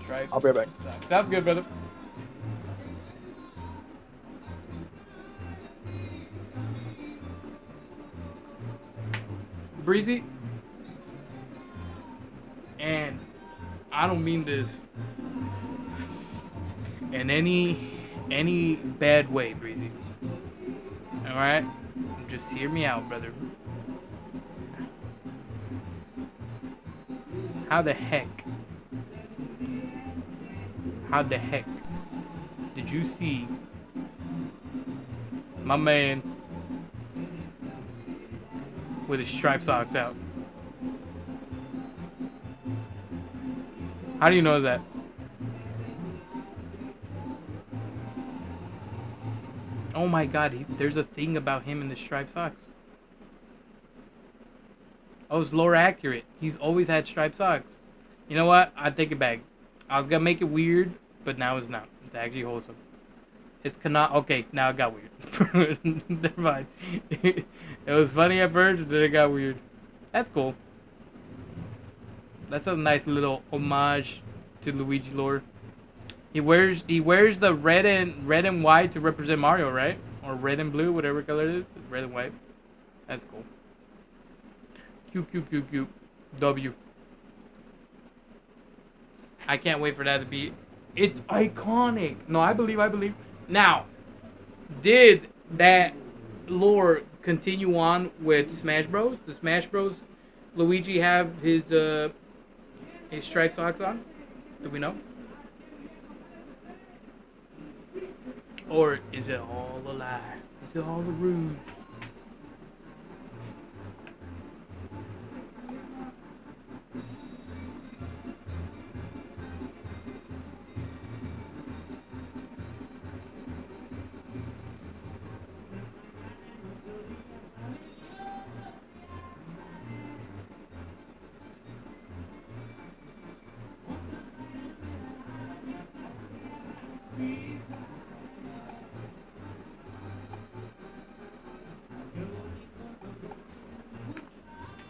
striped I'll be right back. socks. Sounds good, brother. Breezy, and I don't mean this in any bad way, Breezy. All right, just hear me out, brother. How the heck did you see my man with his striped socks out? How do you know that? Oh my god, there's a thing about him in the striped socks. Oh, it's lore accurate. He's always had striped socks. You know what? I take it back. I was gonna make it weird, but now it's not. It's actually wholesome. It's cannot. Okay, now it got weird. Never mind. It was funny at first, but then it got weird. That's cool. That's a nice little homage to Luigi lore. He wears the red and white to represent Mario, right? Or red and blue, whatever color it is. It's red and white. That's cool. Q. W. I can't wait for that to be. It's iconic. No, I believe. Now, did that lore continue on with Smash Bros? Does Smash Bros Luigi have his a striped socks on? Do we know? Or is it all a lie? Is it all a ruse?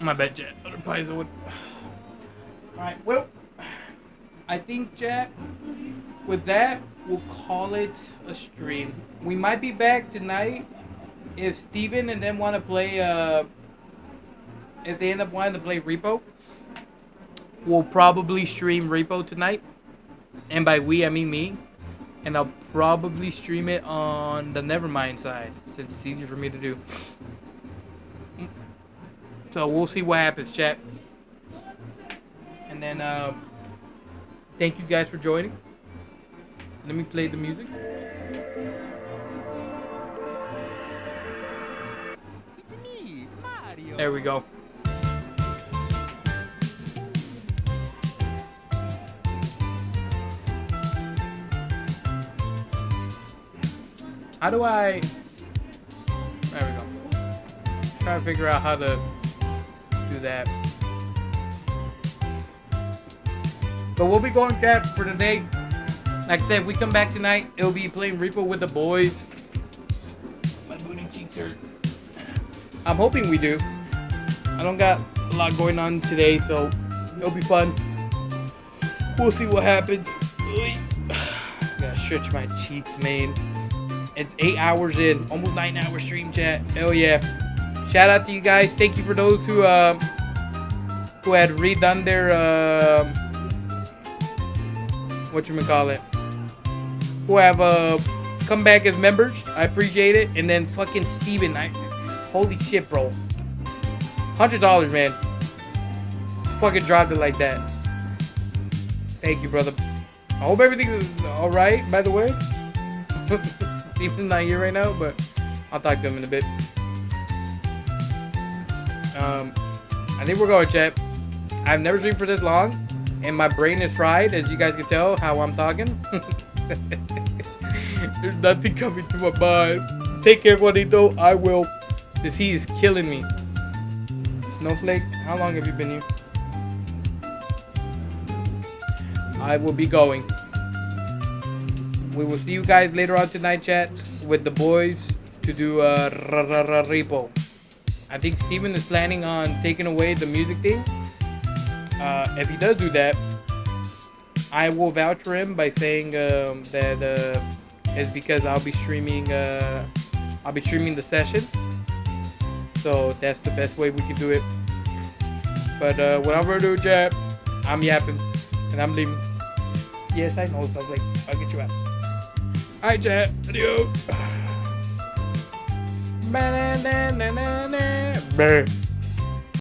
My bad, Jack. Other pies would. Alright, well, I think, Jack, with that, we'll call it a stream. We might be back tonight if Steven and them want to play, if they end up wanting to play Repo. We'll probably stream Repo tonight. And by we, I mean me. And I'll probably stream it on the Nevermind side, since it's easier for me to do. So we'll see what happens, chat. And then, thank you guys for joining. Let me play the music. It's me, Mario. There we go. How do I... There we go. Trying to figure out how to do that. But we'll be going, chat, for today. Like I said, if we come back tonight, it'll be playing Repo with the boys. My booty cheeks hurt. I'm hoping we do. I don't got a lot going on today, so it'll be fun. We'll see what happens. Gotta stretch my cheeks, man. It's 8 hours in, almost 9-hour stream, chat. Hell yeah. Shout out to you guys. Thank you for those who had redone their whatchamacallit, who have come back as members. I appreciate it. And then fucking Steven, holy shit, bro. $100, man. Fucking dropped it like that. Thank you, brother. I hope everything is alright, by the way. Steven's not here right now, but I'll talk to him in a bit. I think we're going, chat. I've never streamed for this long, and my brain is fried, as you guys can tell how I'm talking. There's nothing coming to my mind. Take care, Juanito. I will. This heat is killing me. Snowflake, how long have you been here? I will be going. We will see you guys later on tonight, chat, with the boys to do Repo. I think Steven is planning on taking away the music thing. If he does do that, I will vouch for him by saying that it's because I'll be streaming the session. So that's the best way we can do it. But without further ado, chat, I'm yapping and I'm leaving. Yes, I know. So I was like, I'll get you out. Alright, chat. Adios.